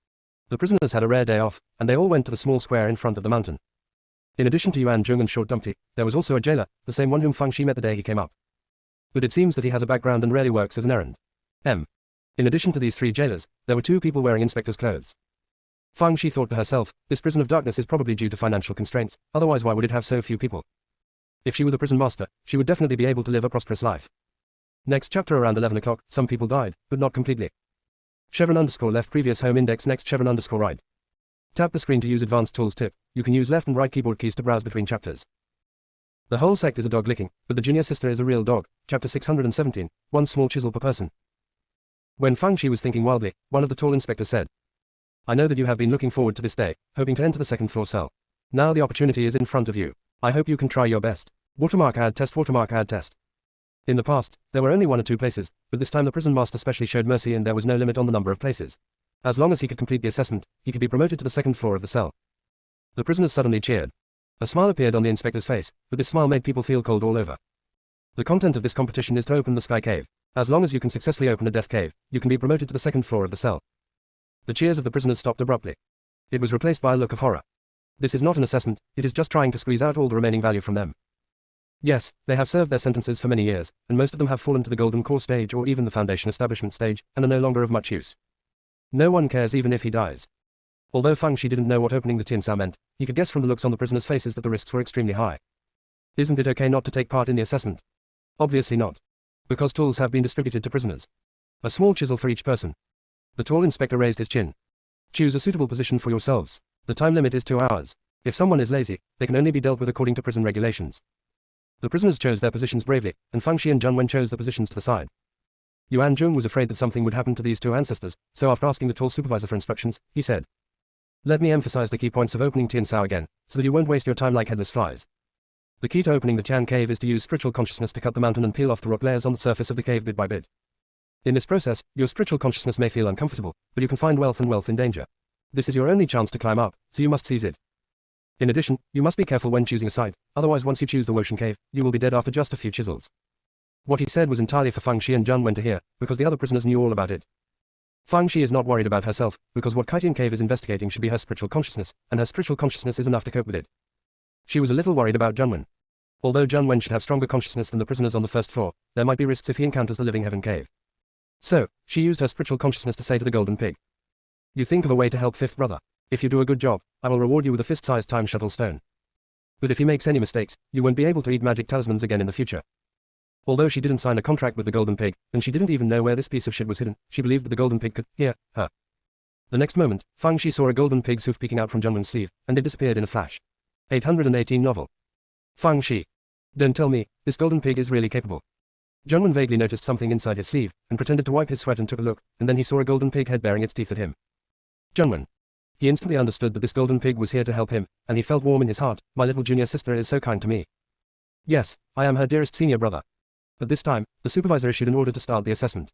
The prisoners had a rare day off, and they all went to the small square in front of the mountain. In addition to Yuan Jung and Short Dumpty, there was also a jailer, the same one whom Fang Shi met the day he came up. But it seems that he has a background and rarely works as an errand. In addition to these 3 jailers, there were 2 people wearing inspector's clothes. Fang Shi thought to herself, this prison of darkness is probably due to financial constraints, otherwise why would it have so few people? If she were the prison master, she would definitely be able to live a prosperous life. Next chapter around 11 o'clock, some people died, but not completely. _left previous home index next _right. Tap the screen to use advanced tools tip. You can use left and right keyboard keys to browse between chapters. The whole sect is a dog licking, but the junior sister is a real dog. Chapter 617, 1 small chisel per person. When Fang Shi was thinking wildly, one of the tall inspectors said, "I know that you have been looking forward to this day, hoping to enter the 2nd floor cell. Now the opportunity is in front of you. I hope you can try your best. Watermark add test, watermark add test." In the past, there were only 1 or 2 places, but this time the prison master specially showed mercy and there was no limit on the number of places. As long as he could complete the assessment, he could be promoted to the 2nd floor of the cell. The prisoners suddenly cheered. A smile appeared on the inspector's face, but this smile made people feel cold all over. The content of this competition is to open the sky cave. As long as you can successfully open a death cave, you can be promoted to the 2nd floor of the cell. The cheers of the prisoners stopped abruptly. It was replaced by a look of horror. This is not an assessment, it is just trying to squeeze out all the remaining value from them. Yes, they have served their sentences for many years, and most of them have fallen to the golden core stage or even the foundation establishment stage, and are no longer of much use. No one cares even if he dies. Although Fang Shi didn't know what opening the Tiansao meant, he could guess from the looks on the prisoners' faces that the risks were extremely high. Isn't it okay not to take part in the assessment? Obviously not. Because tools have been distributed to prisoners. A small chisel for each person. The tall inspector raised his chin. Choose a suitable position for yourselves. The time limit is 2 hours. If someone is lazy, they can only be dealt with according to prison regulations. The prisoners chose their positions bravely, and Fang Shi and Zhang Wen chose the positions to the side. Yuan Zhong was afraid that something would happen to these two ancestors, so after asking the tall supervisor for instructions, he said, "Let me emphasize the key points of opening Tiansao again, so that you won't waste your time like headless flies. The key to opening the Tian cave is to use spiritual consciousness to cut the mountain and peel off the rock layers on the surface of the cave bit by bit. In this process, your spiritual consciousness may feel uncomfortable, but you can find wealth and wealth in danger. This is your only chance to climb up, so you must seize it. In addition, you must be careful when choosing a site, otherwise once you choose the Wotion cave, you will be dead after just a few chisels." What he said was entirely for Fang Shi and Zhang Wen to hear, because the other prisoners knew all about it. Fang Shi is not worried about herself, because what Kaitian Cave is investigating should be her spiritual consciousness, and her spiritual consciousness is enough to cope with it. She was a little worried about Zhang Wen. Although Zhang Wen should have stronger consciousness than the prisoners on the first floor, there might be risks if he encounters the Living Heaven Cave. So, she used her spiritual consciousness to say to the Golden Pig, "You think of a way to help fifth brother. If you do a good job, I will reward you with a fist-sized time shuttle stone. But if he makes any mistakes, you won't be able to eat magic talismans again in the future." Although she didn't sign a contract with the Golden Pig, and she didn't even know where this piece of shit was hidden, she believed that the Golden Pig could hear her. The next moment, Fang Shi saw a golden pig's hoof peeking out from Zhang Wen's sleeve, and it disappeared in a flash. 818 novel. Fang Shi. Don't tell me, this golden pig is really capable. Zhang Wen vaguely noticed something inside his sleeve, and pretended to wipe his sweat and took a look, and then he saw a golden pig head baring its teeth at him. Zhang Wen. He instantly understood that this golden pig was here to help him, and he felt warm in his heart. My little junior sister is so kind to me. Yes, I am her dearest senior brother. At this time, the supervisor issued an order to start the assessment.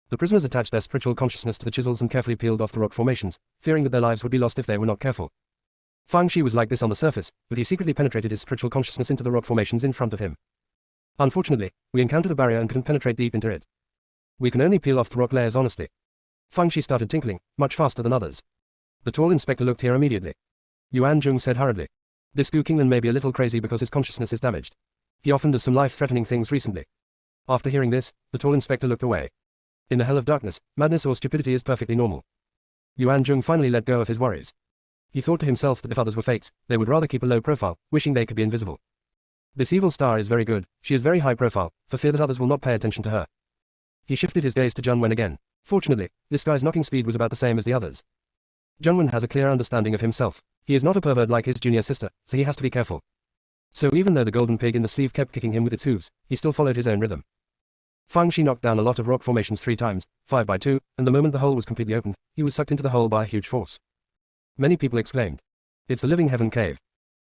The prisoners attached their spiritual consciousness to the chisels and carefully peeled off the rock formations, fearing that their lives would be lost if they were not careful. Fang Shi was like this on the surface, but he secretly penetrated his spiritual consciousness into the rock formations in front of him. Unfortunately, we encountered a barrier and couldn't penetrate deep into it. We can only peel off the rock layers honestly. Fang Shi started tinkling, much faster than others. The tall inspector looked here immediately. Yuan Zhong said hurriedly, "This Gu Qinglan may be a little crazy because his consciousness is damaged. He often does some life-threatening things recently." After hearing this, the tall inspector looked away. In the hell of darkness, madness or stupidity is perfectly normal. Yuan Zhong finally let go of his worries. He thought to himself that if others were fakes, they would rather keep a low profile, wishing they could be invisible. This evil star is very good, she is very high profile, for fear that others will not pay attention to her. He shifted his gaze to Zhang Wen again. Fortunately, this guy's knocking speed was about the same as the others. Zhang Wen has a clear understanding of himself. He is not a pervert like his junior sister, so he has to be careful. So even though the golden pig in the sleeve kept kicking him with its hooves, he still followed his own rhythm. Fang Shi knocked down a lot of rock formations 3 times, 5 by 2, and the moment the hole was completely opened, he was sucked into the hole by a huge force. Many people exclaimed, "It's the Living Heaven Cave."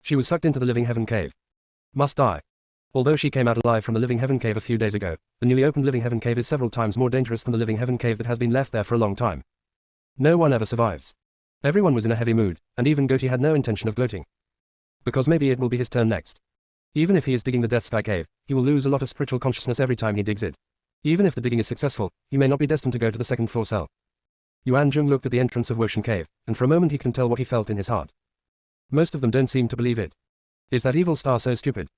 She was sucked into the Living Heaven Cave. Must die. Although she came out alive from the Living Heaven Cave a few days ago, the newly opened Living Heaven Cave is several times more dangerous than the Living Heaven Cave that has been left there for a long time. No one ever survives. Everyone was in a heavy mood, and even Goatee had no intention of gloating. Because maybe it will be his turn next. Even if he is digging the Death Sky Cave, he will lose a lot of spiritual consciousness every time he digs it. Even if the digging is successful, he may not be destined to go to the second floor cell. Yuan Zhong looked at the entrance of Wotion Cave, and for a moment he couldn't tell what he felt in his heart. Most of them don't seem to believe it. Is that evil star so stupid?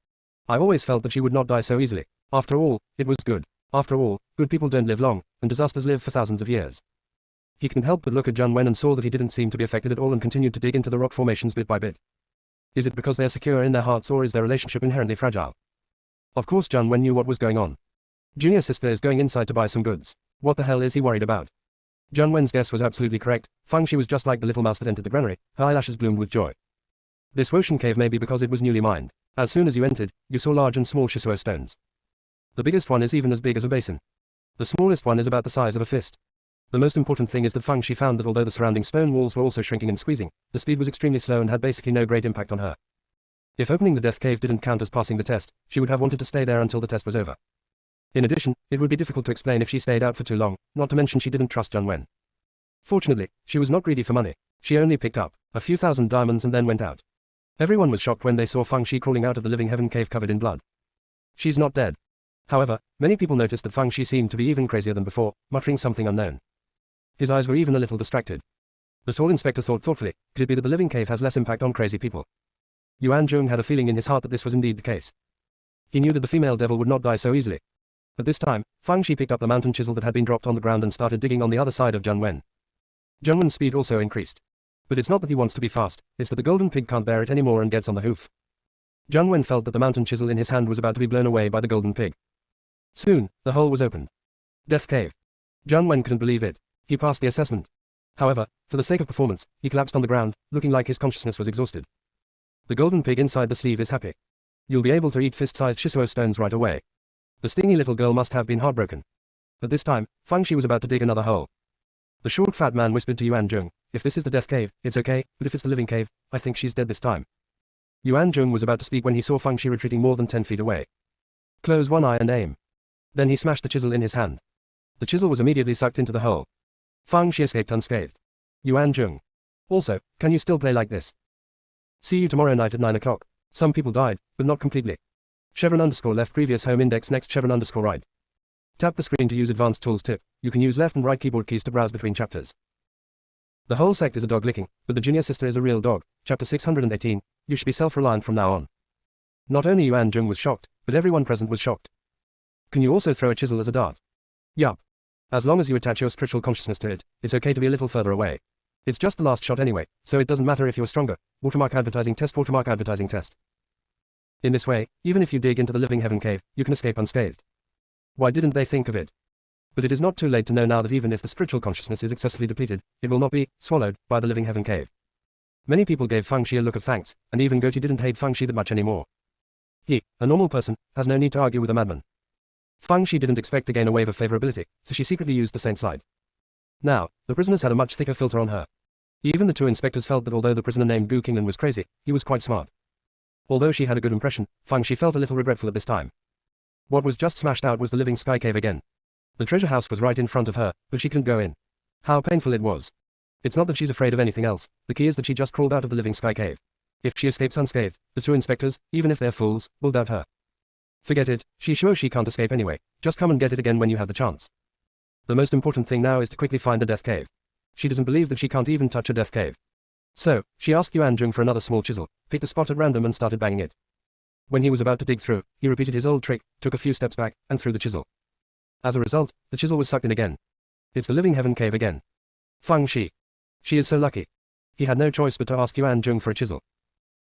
I always felt that she would not die so easily. After all, it was good. After all, good people don't live long, and disasters live for thousands of years. He couldn't help but look at Zhang Wen and saw that he didn't seem to be affected at all and continued to dig into the rock formations bit by bit. Is it because they are secure in their hearts or is their relationship inherently fragile? Of course Zhang Wen knew what was going on. Junior sister is going inside to buy some goods. What the hell is he worried about? Zhang Wen's guess was absolutely correct. Fang Shi was just like the little mouse that entered the granary, her eyelashes bloomed with joy. This Wotion Cave may be because it was newly mined. As soon as you entered, you saw large and small Shisuo stones. The biggest one is even as big as a basin. The smallest one is about the size of a fist. The most important thing is that Fang Shi found that although the surrounding stone walls were also shrinking and squeezing, the speed was extremely slow and had basically no great impact on her. If opening the Death Cave didn't count as passing the test, she would have wanted to stay there until the test was over. In addition, it would be difficult to explain if she stayed out for too long, not to mention she didn't trust Zhang Wen. Fortunately, she was not greedy for money. She only picked up a few thousand diamonds and then went out. Everyone was shocked when they saw Fang Shi crawling out of the Living Heaven Cave covered in blood. She's not dead. However, many people noticed that Fang Shi seemed to be even crazier than before, muttering something unknown. His eyes were even a little distracted. The tall inspector thought thoughtfully, could it be that the living cave has less impact on crazy people? Yuan Zhong had a feeling in his heart that this was indeed the case. He knew that the female devil would not die so easily. At this time, Fang Shi picked up the mountain chisel that had been dropped on the ground and started digging on the other side of Zheng Wen. Zheng Wen's speed also increased. But it's not that he wants to be fast, it's that the golden pig can't bear it anymore and gets on the hoof. Zheng Wen felt that the mountain chisel in his hand was about to be blown away by the golden pig. Soon, the hole was opened. Death Cave. Zheng Wen couldn't believe it. He passed the assessment. However, for the sake of performance, he collapsed on the ground, looking like his consciousness was exhausted. The golden pig inside the sleeve is happy. You'll be able to eat fist-sized Shisuo stones right away. The stingy little girl must have been heartbroken. At this time, Fang Shi was about to dig another hole. The short fat man whispered to Yuan Zheng, if this is the death cave, it's okay, but if it's the living cave, I think she's dead this time. Yuan Zheng was about to speak when he saw Fang Shi retreating more than 10 feet away. Close one eye and aim. Then he smashed the chisel in his hand. The chisel was immediately sucked into the hole. Fang Shi escaped unscathed. Yuan Zheng. Also, can you still play like this? See you tomorrow night at 9 o'clock. Some people died, but not completely. Chevron underscore left previous home index next chevron underscore right. Tap the screen to use advanced tools tip. You can use left and right keyboard keys to browse between chapters. The whole sect is a dog licking, but the junior sister is a real dog. Chapter 618. You should be self-reliant from now on. Not only Yuan Zheng was shocked, but everyone present was shocked. Can you also throw a chisel as a dart? Yup. As long as you attach your spiritual consciousness to it, it's okay to be a little further away. It's just the last shot anyway, so it doesn't matter if you're stronger. Watermark advertising test. Watermark advertising test. In this way, even if you dig into the living heaven cave, you can escape unscathed. Why didn't they think of it? But it is not too late to know now that even if the spiritual consciousness is excessively depleted, it will not be swallowed by the living heaven cave. Many people gave Fang Shi a look of thanks, and even Goji didn't hate Fang Shi that much anymore. He, a normal person, has no need to argue with a madman. Fang Shi didn't expect to gain a wave of favorability, so she secretly used the saint slide. Now, the prisoners had a much thicker filter on her. Even the two inspectors felt that although the prisoner named Gu Qinglan was crazy, he was quite smart. Although she had a good impression, Fang Shi felt a little regretful at this time. What was just smashed out was the living sky cave again. The treasure house was right in front of her, but she couldn't go in. How painful it was. It's not that she's afraid of anything else, the key is that she just crawled out of the living sky cave. If she escapes unscathed, the two inspectors, even if they're fools, will doubt her. Forget it, she's sure she can't escape anyway, just come and get it again when you have the chance. The most important thing now is to quickly find the death cave. She doesn't believe that she can't even touch a death cave. So, she asked Yuan Zheng for another small chisel, picked a spot at random and started banging it. When he was about to dig through, he repeated his old trick, took a few steps back, and threw the chisel. As a result, the chisel was sucked in again. It's the living heaven cave again. Fang Shi. She is so lucky. He had no choice but to ask Yuan Zheng for a chisel.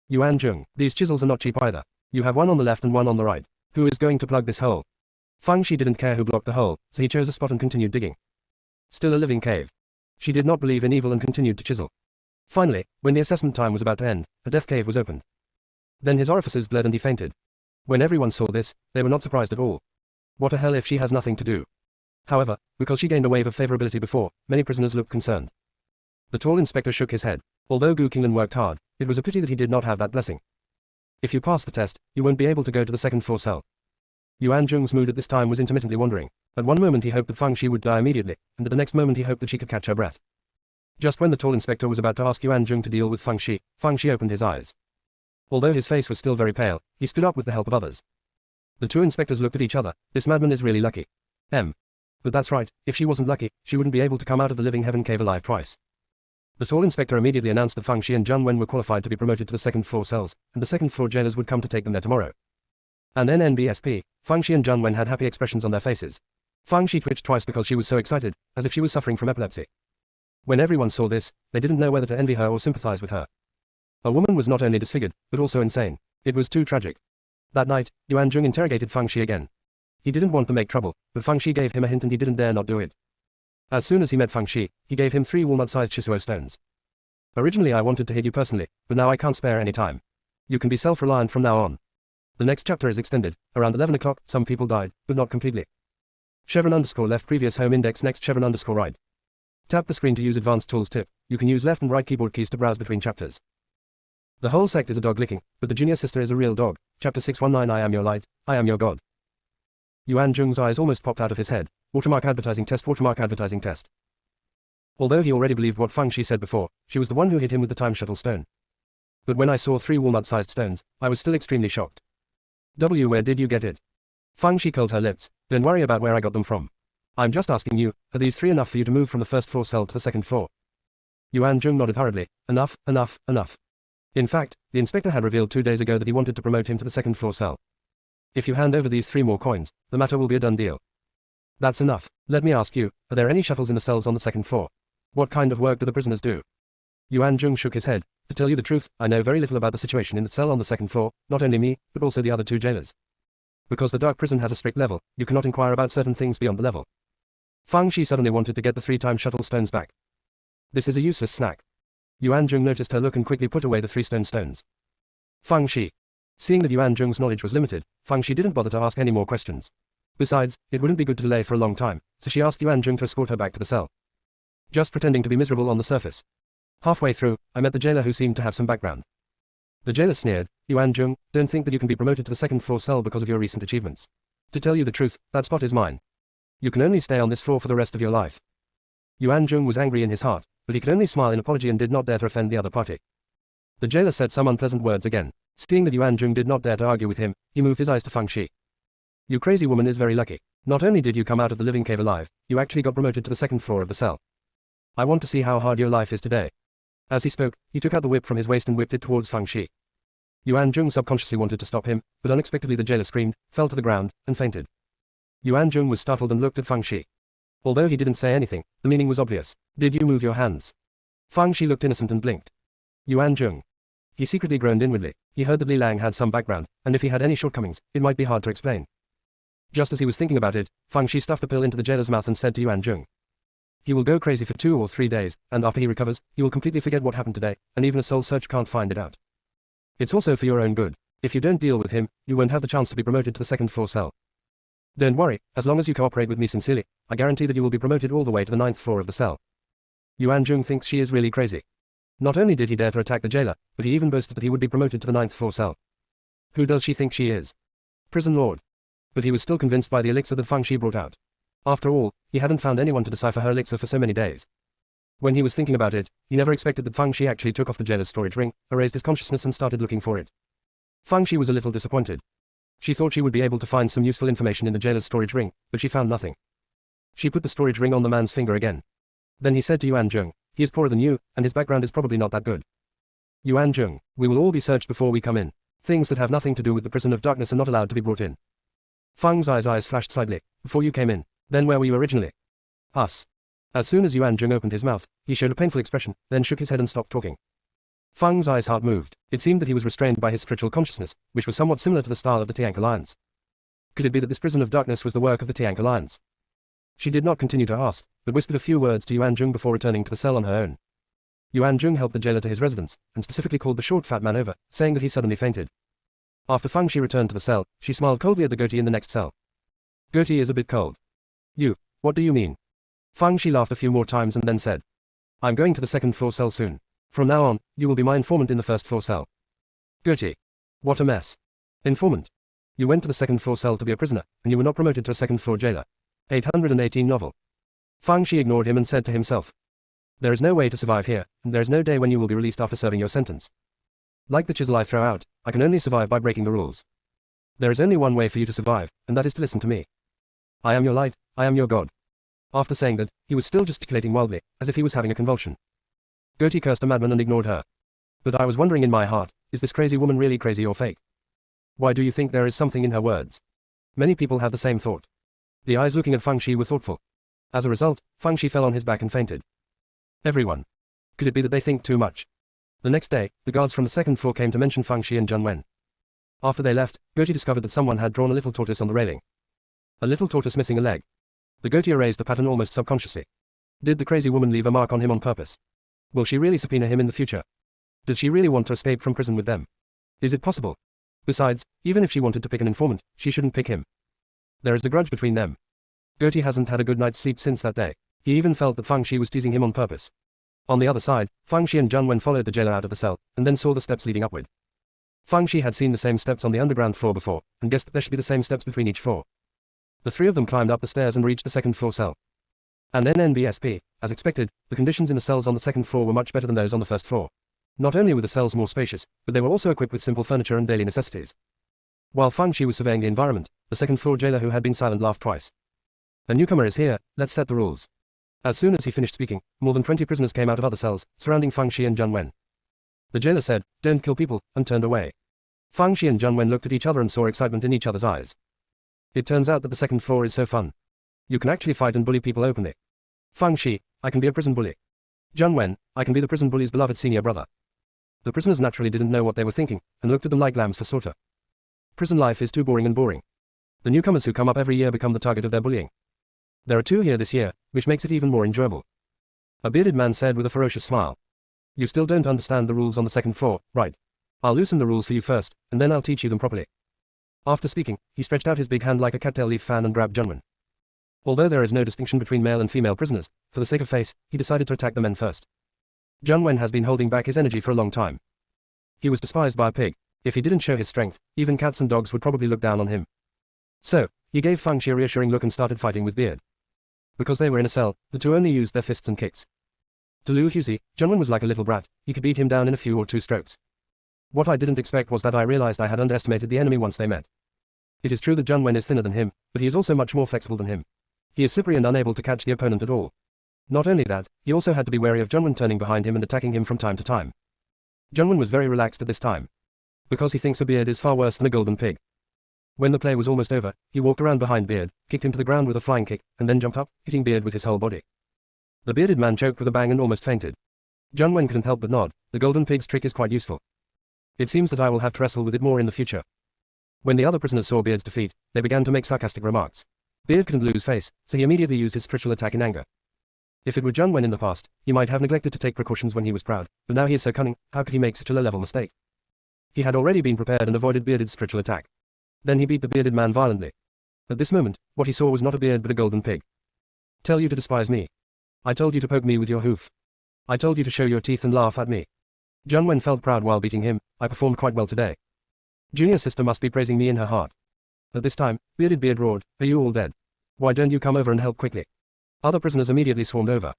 Yuan Zheng, these chisels are not cheap either. You have one on the left and one on the right. Who is going to plug this hole? Fang Shi didn't care who blocked the hole, so he chose a spot and continued digging. Still a living cave. She did not believe in evil and continued to chisel. Finally, when the assessment time was about to end, a death cave was opened. Then his orifices bled and he fainted. When everyone saw this, they were not surprised at all. What a hell if she has nothing to do. However, because she gained a wave of favorability before, many prisoners looked concerned. The tall inspector shook his head. Although Gu Qinglan worked hard, it was a pity that he did not have that blessing. If you pass the test, you won't be able to go to the second floor cell. Yuan Zheng's mood at this time was intermittently wandering. At one moment he hoped that Fang Shi would die immediately, and at the next moment he hoped that she could catch her breath. Just when the tall inspector was about to ask Yuan Zheng to deal with Fang Shi opened his eyes. Although his face was still very pale, he stood up with the help of others. The two inspectors looked at each other. This madman is really lucky. But that's right, if she wasn't lucky, she wouldn't be able to come out of the living heaven cave alive twice. The tall inspector immediately announced that Fang Shi and Zheng Wen were qualified to be promoted to the second floor cells, and the second floor jailers would come to take them there tomorrow. And NNBSP, Fang Shi and Zheng Wen had happy expressions on their faces. Fang Shi twitched twice because she was so excited, as if she was suffering from epilepsy. When everyone saw this, they didn't know whether to envy her or sympathize with her. A woman was not only disfigured, but also insane. It was too tragic. That night, Yuan Zheng interrogated Fang Shi again. He didn't want to make trouble, but Fang Shi gave him a hint and he didn't dare not do it. As soon as he met Fang Shi, he gave him 3 walnut-sized Shisuo stones. Originally I wanted to hit you personally, but now I can't spare any time. You can be self-reliant from now on. The next chapter is extended. Around 11 o'clock, some people died, but not completely. Chevron underscore left previous home index next chevron underscore right. Tap the screen to use advanced tools tip. You can use left and right keyboard keys to browse between chapters. The whole sect is a dog licking, but the junior sister is a real dog. Chapter 619 I am your light, I am your god. Yuan Zheng's eyes almost popped out of his head. Watermark advertising test. Watermark advertising test. Although he already believed what Fang Shi said before, she was the one who hit him with the time shuttle stone. But when I saw 3 walnut-sized stones, I was still extremely shocked. Where did you get it? Fang Shi curled her lips. Don't worry about where I got them from. I'm just asking you, are these 3 enough for you to move from the first floor cell to the second floor? Yuan Zheng nodded hurriedly. Enough, enough, enough. In fact, the inspector had revealed 2 days ago that he wanted to promote him to the second floor cell. If you hand over these 3 more coins, the matter will be a done deal. That's enough. Let me ask you, are there any shuttles in the cells on the 2nd floor? What kind of work do the prisoners do? Yuan Zheng shook his head. To tell you the truth, I know very little about the situation in the cell on the 2nd floor, not only me, but also the other 2 jailers. Because the dark prison has a strict level, you cannot inquire about certain things beyond the level. Fang Shi suddenly wanted to get the 3-time shuttle stones back. This is a useless snack. Yuan Zheng noticed her look and quickly put away the 3 stone stones. Fang Shi. Seeing that Yuan Zheng's knowledge was limited, Fang Shi didn't bother to ask any more questions. Besides, it wouldn't be good to delay for a long time, so she asked Yuan Zheng to escort her back to the cell. Just pretending to be miserable on the surface. Halfway through, I met the jailer who seemed to have some background. The jailer sneered, Yuan Zheng, don't think that you can be promoted to the 2nd floor cell because of your recent achievements. To tell you the truth, that spot is mine. You can only stay on this floor for the rest of your life. Yuan Zheng was angry in his heart, but he could only smile in apology and did not dare to offend the other party. The jailer said some unpleasant words again. Seeing that Yuan Zheng did not dare to argue with him, he moved his eyes to Fang Shi. You crazy woman is very lucky. Not only did you come out of the living cave alive, you actually got promoted to the 2nd floor of the cell. I want to see how hard your life is today. As he spoke, he took out the whip from his waist and whipped it towards Fang Shi. Yuan Zheng subconsciously wanted to stop him, but unexpectedly the jailer screamed, fell to the ground, and fainted. Yuan Zheng was startled and looked at Fang Shi. Although he didn't say anything, the meaning was obvious. Did you move your hands? Fang Shi looked innocent and blinked. Yuan Zheng. He secretly groaned inwardly. He heard that Li Lang had some background, and if he had any shortcomings, it might be hard to explain. Just as he was thinking about it, Fang Shi stuffed a pill into the jailer's mouth and said to Yuan Zheng. He will go crazy for 2 or 3 days, and after he recovers, he will completely forget what happened today, and even a soul search can't find it out. It's also for your own good. If you don't deal with him, you won't have the chance to be promoted to the 2nd floor cell. Don't worry, as long as you cooperate with me sincerely, I guarantee that you will be promoted all the way to the 9th floor of the cell. Yuan Zheng thinks she is really crazy. Not only did he dare to attack the jailer, but he even boasted that he would be promoted to the 9th floor cell. Who does she think she is? Prison lord. But he was still convinced by the elixir that Fang Shi brought out. After all, he hadn't found anyone to decipher her elixir for so many days. When he was thinking about it, he never expected that Fang Shi actually took off the jailer's storage ring, erased his consciousness and started looking for it. Fang Shi was a little disappointed. She thought she would be able to find some useful information in the jailer's storage ring, but she found nothing. She put the storage ring on the man's finger again. Then he said to Yuan Zheng, he is poorer than you, and his background is probably not that good. Yuan Zheng, we will all be searched before we come in. Things that have nothing to do with the prison of darkness are not allowed to be brought in. Fang's eyes flashed slightly. Before you came in. Then where were you originally? Us. As soon as Yuan Zheng opened his mouth, he showed a painful expression, then shook his head and stopped talking. Fang's heart moved. It seemed that he was restrained by his spiritual consciousness, which was somewhat similar to the style of the Tiank Alliance. Could it be that this prison of darkness was the work of the Tiank Alliance? She did not continue to ask, but whispered a few words to Yuan Zheng before returning to the cell on her own. Yuan Zheng helped the jailer to his residence, and specifically called the short fat man over, saying that he suddenly fainted. After Fang Shi returned to the cell, she smiled coldly at the goatee in the next cell. Goatee is a bit cold. You, what do you mean? Fang Shi laughed a few more times and then said. I'm going to the 2nd floor cell soon. From now on, you will be my informant in the 1st floor cell. Goatee. What a mess. Informant. You went to the 2nd floor cell to be a prisoner, and you were not promoted to a 2nd floor jailer. 818 novel. Fang Shi ignored him and said to himself. There is no way to survive here, and there is no day when you will be released after serving your sentence. Like the chisel I throw out, I can only survive by breaking the rules. There is only one way for you to survive, and that is to listen to me. I am your light, I am your God. After saying that, he was still gesticulating wildly, as if he was having a convulsion. Goatee cursed a madman and ignored her. But I was wondering in my heart, is this crazy woman really crazy or fake? Why do you think there is something in her words? Many people have the same thought. The eyes looking at Fang Shi were thoughtful. As a result, Fang Shi fell on his back and fainted. Everyone. Could it be that they think too much? The next day, the guards from the 2nd floor came to mention Fang Shi and Zheng Wen. After they left, Goatee discovered that someone had drawn a little tortoise on the railing. A little tortoise missing a leg. The goatee erased the pattern almost subconsciously. Did the crazy woman leave a mark on him on purpose? Will she really subpoena him in the future? Does she really want to escape from prison with them? Is it possible? Besides, even if she wanted to pick an informant, she shouldn't pick him. There is a grudge between them. Goatee hasn't had a good night's sleep since that day. He even felt that Fang Shi was teasing him on purpose. On the other side, Fang Shi and Zheng Wen followed the jailer out of the cell, and then saw the steps leading upward. Fang Shi had seen the same steps on the underground floor before, and guessed that there should be the same steps between each floor. The 3 of them climbed up the stairs and reached the 2nd floor cell. And NNBSP, as expected, the conditions in the cells on the 2nd floor were much better than those on the 1st floor. Not only were the cells more spacious, but they were also equipped with simple furniture and daily necessities. While Fang Shi was surveying the environment, the 2nd floor jailer who had been silent laughed twice. A newcomer is here, let's set the rules. As soon as he finished speaking, more than 20 prisoners came out of other cells, surrounding Fang Shi and Zheng Wen. The jailer said, don't kill people, and turned away. Fang Shi and Zheng Wen looked at each other and saw excitement in each other's eyes. It turns out that the second floor is so fun. You can actually fight and bully people openly. Fang Shi, I can be a prison bully. Zheng Wen, I can be the prison bully's beloved senior brother. The prisoners naturally didn't know what they were thinking, and looked at them like lambs for slaughter. Prison life is too boring and boring. The newcomers who come up every year become the target of their bullying. There are 2 here this year, which makes it even more enjoyable. A bearded man said with a ferocious smile. You still don't understand the rules on the second floor, right? I'll loosen the rules for you first, and then I'll teach you them properly. After speaking, he stretched out his big hand like a cattail leaf fan and grabbed Zheng Wen. Although there is no distinction between male and female prisoners, for the sake of face, he decided to attack the men first. Zheng Wen has been holding back his energy for a long time. He was despised by a pig. If he didn't show his strength, even cats and dogs would probably look down on him. So, he gave Fang Shi a reassuring look and started fighting with Beard. Because they were in a cell, the two only used their fists and kicks. To Liu Huzi, Zheng Wen was like a little brat. He could beat him down in a few or 2 strokes. What I didn't expect was that I realized I had underestimated the enemy once they met. It is true that Zheng Wen is thinner than him, but he is also much more flexible than him. He is slippery and unable to catch the opponent at all. Not only that, he also had to be wary of Zheng Wen turning behind him and attacking him from time to time. Zheng Wen was very relaxed at this time. Because he thinks a beard is far worse than a golden pig. When the play was almost over, he walked around behind Beard, kicked him to the ground with a flying kick, and then jumped up, hitting Beard with his whole body. The bearded man choked with a bang and almost fainted. Zheng Wen couldn't help but nod. The golden pig's trick is quite useful. It seems that I will have to wrestle with it more in the future. When the other prisoners saw Beard's defeat, they began to make sarcastic remarks. Beard couldn't lose face, so he immediately used his spiritual attack in anger. If it were Zheng Wen in the past, he might have neglected to take precautions when he was proud, but now he is so cunning, how could he make such a low-level mistake? He had already been prepared and avoided Bearded's spiritual attack. Then he beat the bearded man violently. At this moment, what he saw was not a beard but a golden pig. Tell you to despise me. I told you to poke me with your hoof. I told you to show your teeth and laugh at me. Zheng Wen felt proud while beating him. I performed quite well today. Junior sister must be praising me in her heart. At this time, Bearded Beard roared, are you all dead? Why don't you come over and help quickly? Other prisoners immediately swarmed over.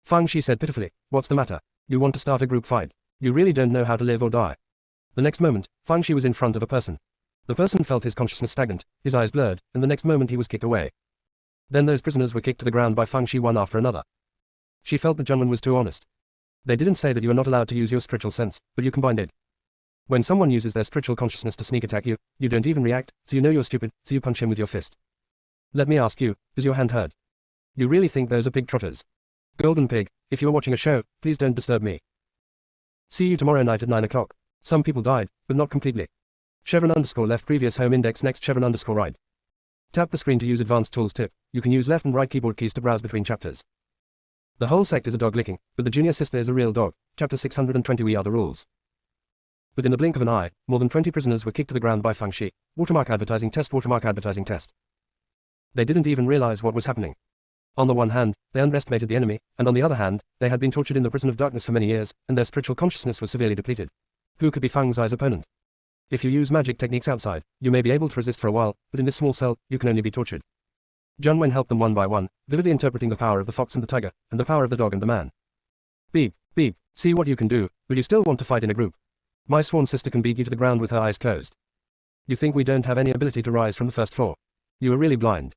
Fang Shi said pitifully, what's the matter? You want to start a group fight? You really don't know how to live or die. The next moment, Fang Shi was in front of a person. The person felt his consciousness stagnant, his eyes blurred, and the next moment he was kicked away. Then those prisoners were kicked to the ground by Fang Shi one after another. She felt that Zheng Wen was too honest. They didn't say that you are not allowed to use your spiritual sense, but you combined it. When someone uses their spiritual consciousness to sneak attack you, you don't even react, so you know you're stupid, so you punch him with your fist. Let me ask you, does your hand hurt? You really think those are pig trotters? Golden pig, if you are watching a show, please don't disturb me. See you tomorrow night at 9 o'clock. Some people died, but not completely. Chevron _ left previous home index next chevron _ right. Tap the screen to use advanced tools tip. You can use left and right keyboard keys to browse between chapters. The whole sect is a dog licking, but the junior sister is a real dog. Chapter 620 We are the rules. But in the blink of an eye, more than 20 prisoners were kicked to the ground by Fang Shi. Watermark advertising test. They didn't even realize what was happening. On the one hand, they underestimated the enemy, and on the other hand, they had been tortured in the prison of darkness for many years, and their spiritual consciousness was severely depleted. Who could be Fang Zai's opponent? If you use magic techniques outside, you may be able to resist for a while, but in this small cell, you can only be tortured. Zheng Wen helped them one by one, vividly interpreting the power of the fox and the tiger, and the power of the dog and the man. Beep, beep, see what you can do, will you still want to fight in a group? My sworn sister can beat you to the ground with her eyes closed. You think we don't have any ability to rise from the first floor? You are really blind.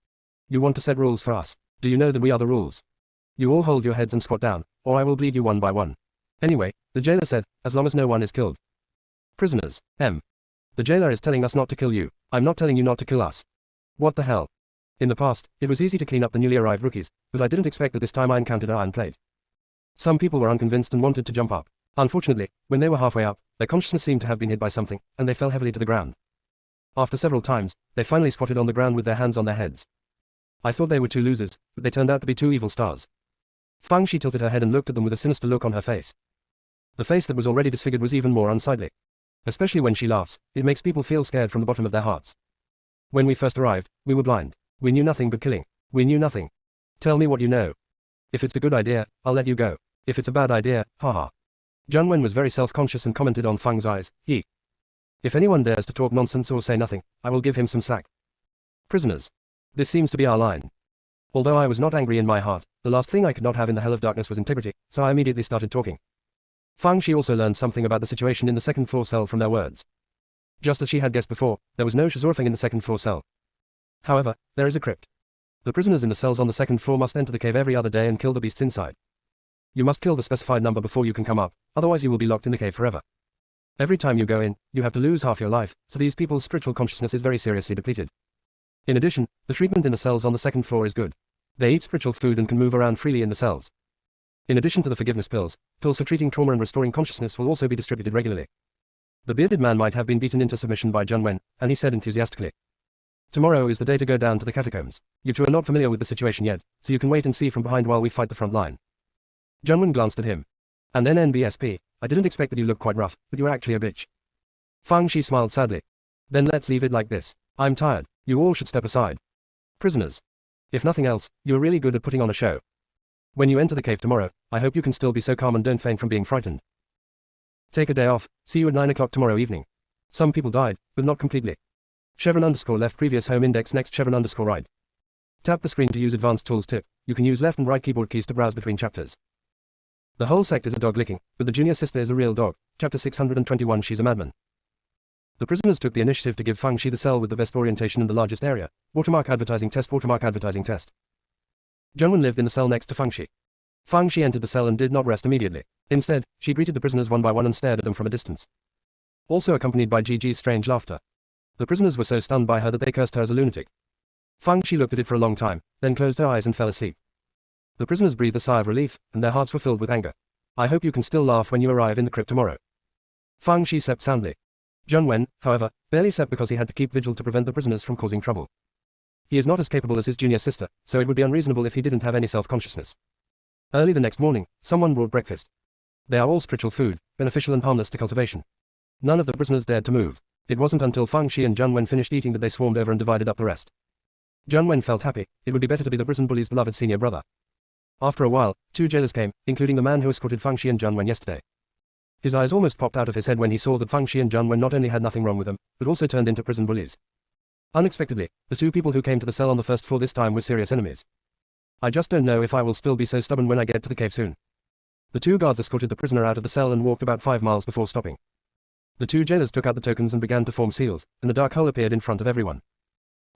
You want to set rules for us. Do you know that we are the rules? You all hold your heads and squat down, or I will bleed you one by one. Anyway, the jailer said, as long as no one is killed. Prisoners, The jailer is telling us not to kill you. I'm not telling you not to kill us. What the hell? In the past, it was easy to clean up the newly arrived rookies, but I didn't expect that this time I encountered iron plate. Some people were unconvinced and wanted to jump up. Unfortunately, when they were halfway up, their consciousness seemed to have been hit by something, and they fell heavily to the ground. After several times, they finally squatted on the ground with their hands on their heads. I thought they were 2 losers, but they turned out to be 2 evil stars. Fang Shi tilted her head and looked at them with a sinister look on her face. The face that was already disfigured was even more unsightly. Especially when she laughs, it makes people feel scared from the bottom of their hearts. When we first arrived, we were blind. We knew nothing but killing. We knew nothing. Tell me what you know. If it's a good idea, I'll let you go. If it's a bad idea, haha. Zheng Wen was very self-conscious and commented on Fang's eyes. If anyone dares to talk nonsense or say nothing, I will give him some slack. Prisoners. This seems to be our line. Although I was not angry in my heart, the last thing I could not have in the hell of darkness was integrity, so I immediately started talking. Fang Shi also learned something about the situation in the second floor cell from their words. Just as she had guessed before, there was no Shizorfeng in the second floor cell. However, there is a crypt. The prisoners in the cells on the second floor must enter the cave every other day and kill the beasts inside. You must kill the specified number before you can come up, otherwise you will be locked in the cave forever. Every time you go in, you have to lose half your life, so these people's spiritual consciousness is very seriously depleted. In addition, the treatment in the cells on the second floor is good. They eat spiritual food and can move around freely in the cells. In addition to the forgiveness pills, pills for treating trauma and restoring consciousness will also be distributed regularly. The bearded man might have been beaten into submission by Junwen, and he said enthusiastically, "Tomorrow is the day to go down to the catacombs. You two are not familiar with the situation yet, so you can wait and see from behind while we fight the front line." Junwen glanced at him. "And then NBSP, I didn't expect that you looked quite rough, but you were actually a bitch." Fang Shi smiled sadly. "Then let's leave it like this. I'm tired. You all should step aside. Prisoners. If nothing else, you are really good at putting on a show. When you enter the cave tomorrow, I hope you can still be so calm and don't faint from being frightened. Take a day off. See you at 9 o'clock tomorrow evening. Some people died, but not completely. _left previous home index next _right. Tap the screen to use advanced tools tip. You can use left and right keyboard keys to browse between chapters. The whole sect is a dog licking, but the junior sister is a real dog. Chapter 621 She's a madman. The prisoners took the initiative to give Fang Shi the cell with the best orientation and the largest area. Watermark advertising test. Watermark advertising test. Junwen lived in the cell next to Fang Shi. Fang Shi entered the cell and did not rest immediately. Instead, she greeted the prisoners one by one and stared at them from a distance. Also accompanied by Gigi's strange laughter. The prisoners were so stunned by her that they cursed her as a lunatic. Fang Shi looked at it for a long time, then closed her eyes and fell asleep. The prisoners breathed a sigh of relief, and their hearts were filled with anger. I hope you can still laugh when you arrive in the crypt tomorrow. Fang Shi slept soundly. Junwen, however, barely slept because he had to keep vigil to prevent the prisoners from causing trouble. He is not as capable as his junior sister, so it would be unreasonable if he didn't have any self-consciousness. Early the next morning, someone brought breakfast. They are all spiritual food, beneficial and harmless to cultivation. None of the prisoners dared to move. It wasn't until Fang Shi and Junwen finished eating that they swarmed over and divided up the rest. Junwen felt happy. It would be better to be the prison bully's beloved senior brother. After a while, 2 jailers came, including the man who escorted Fang Shi and Junwen yesterday. His eyes almost popped out of his head when he saw that Fang Shi and Junwen not only had nothing wrong with them, but also turned into prison bullies. Unexpectedly, the 2 people who came to the cell on the first floor this time were serious enemies. I just don't know if I will still be so stubborn when I get to the cave soon. The 2 guards escorted the prisoner out of the cell and walked about 5 miles before stopping. The 2 jailers took out the tokens and began to form seals, and the dark hole appeared in front of everyone.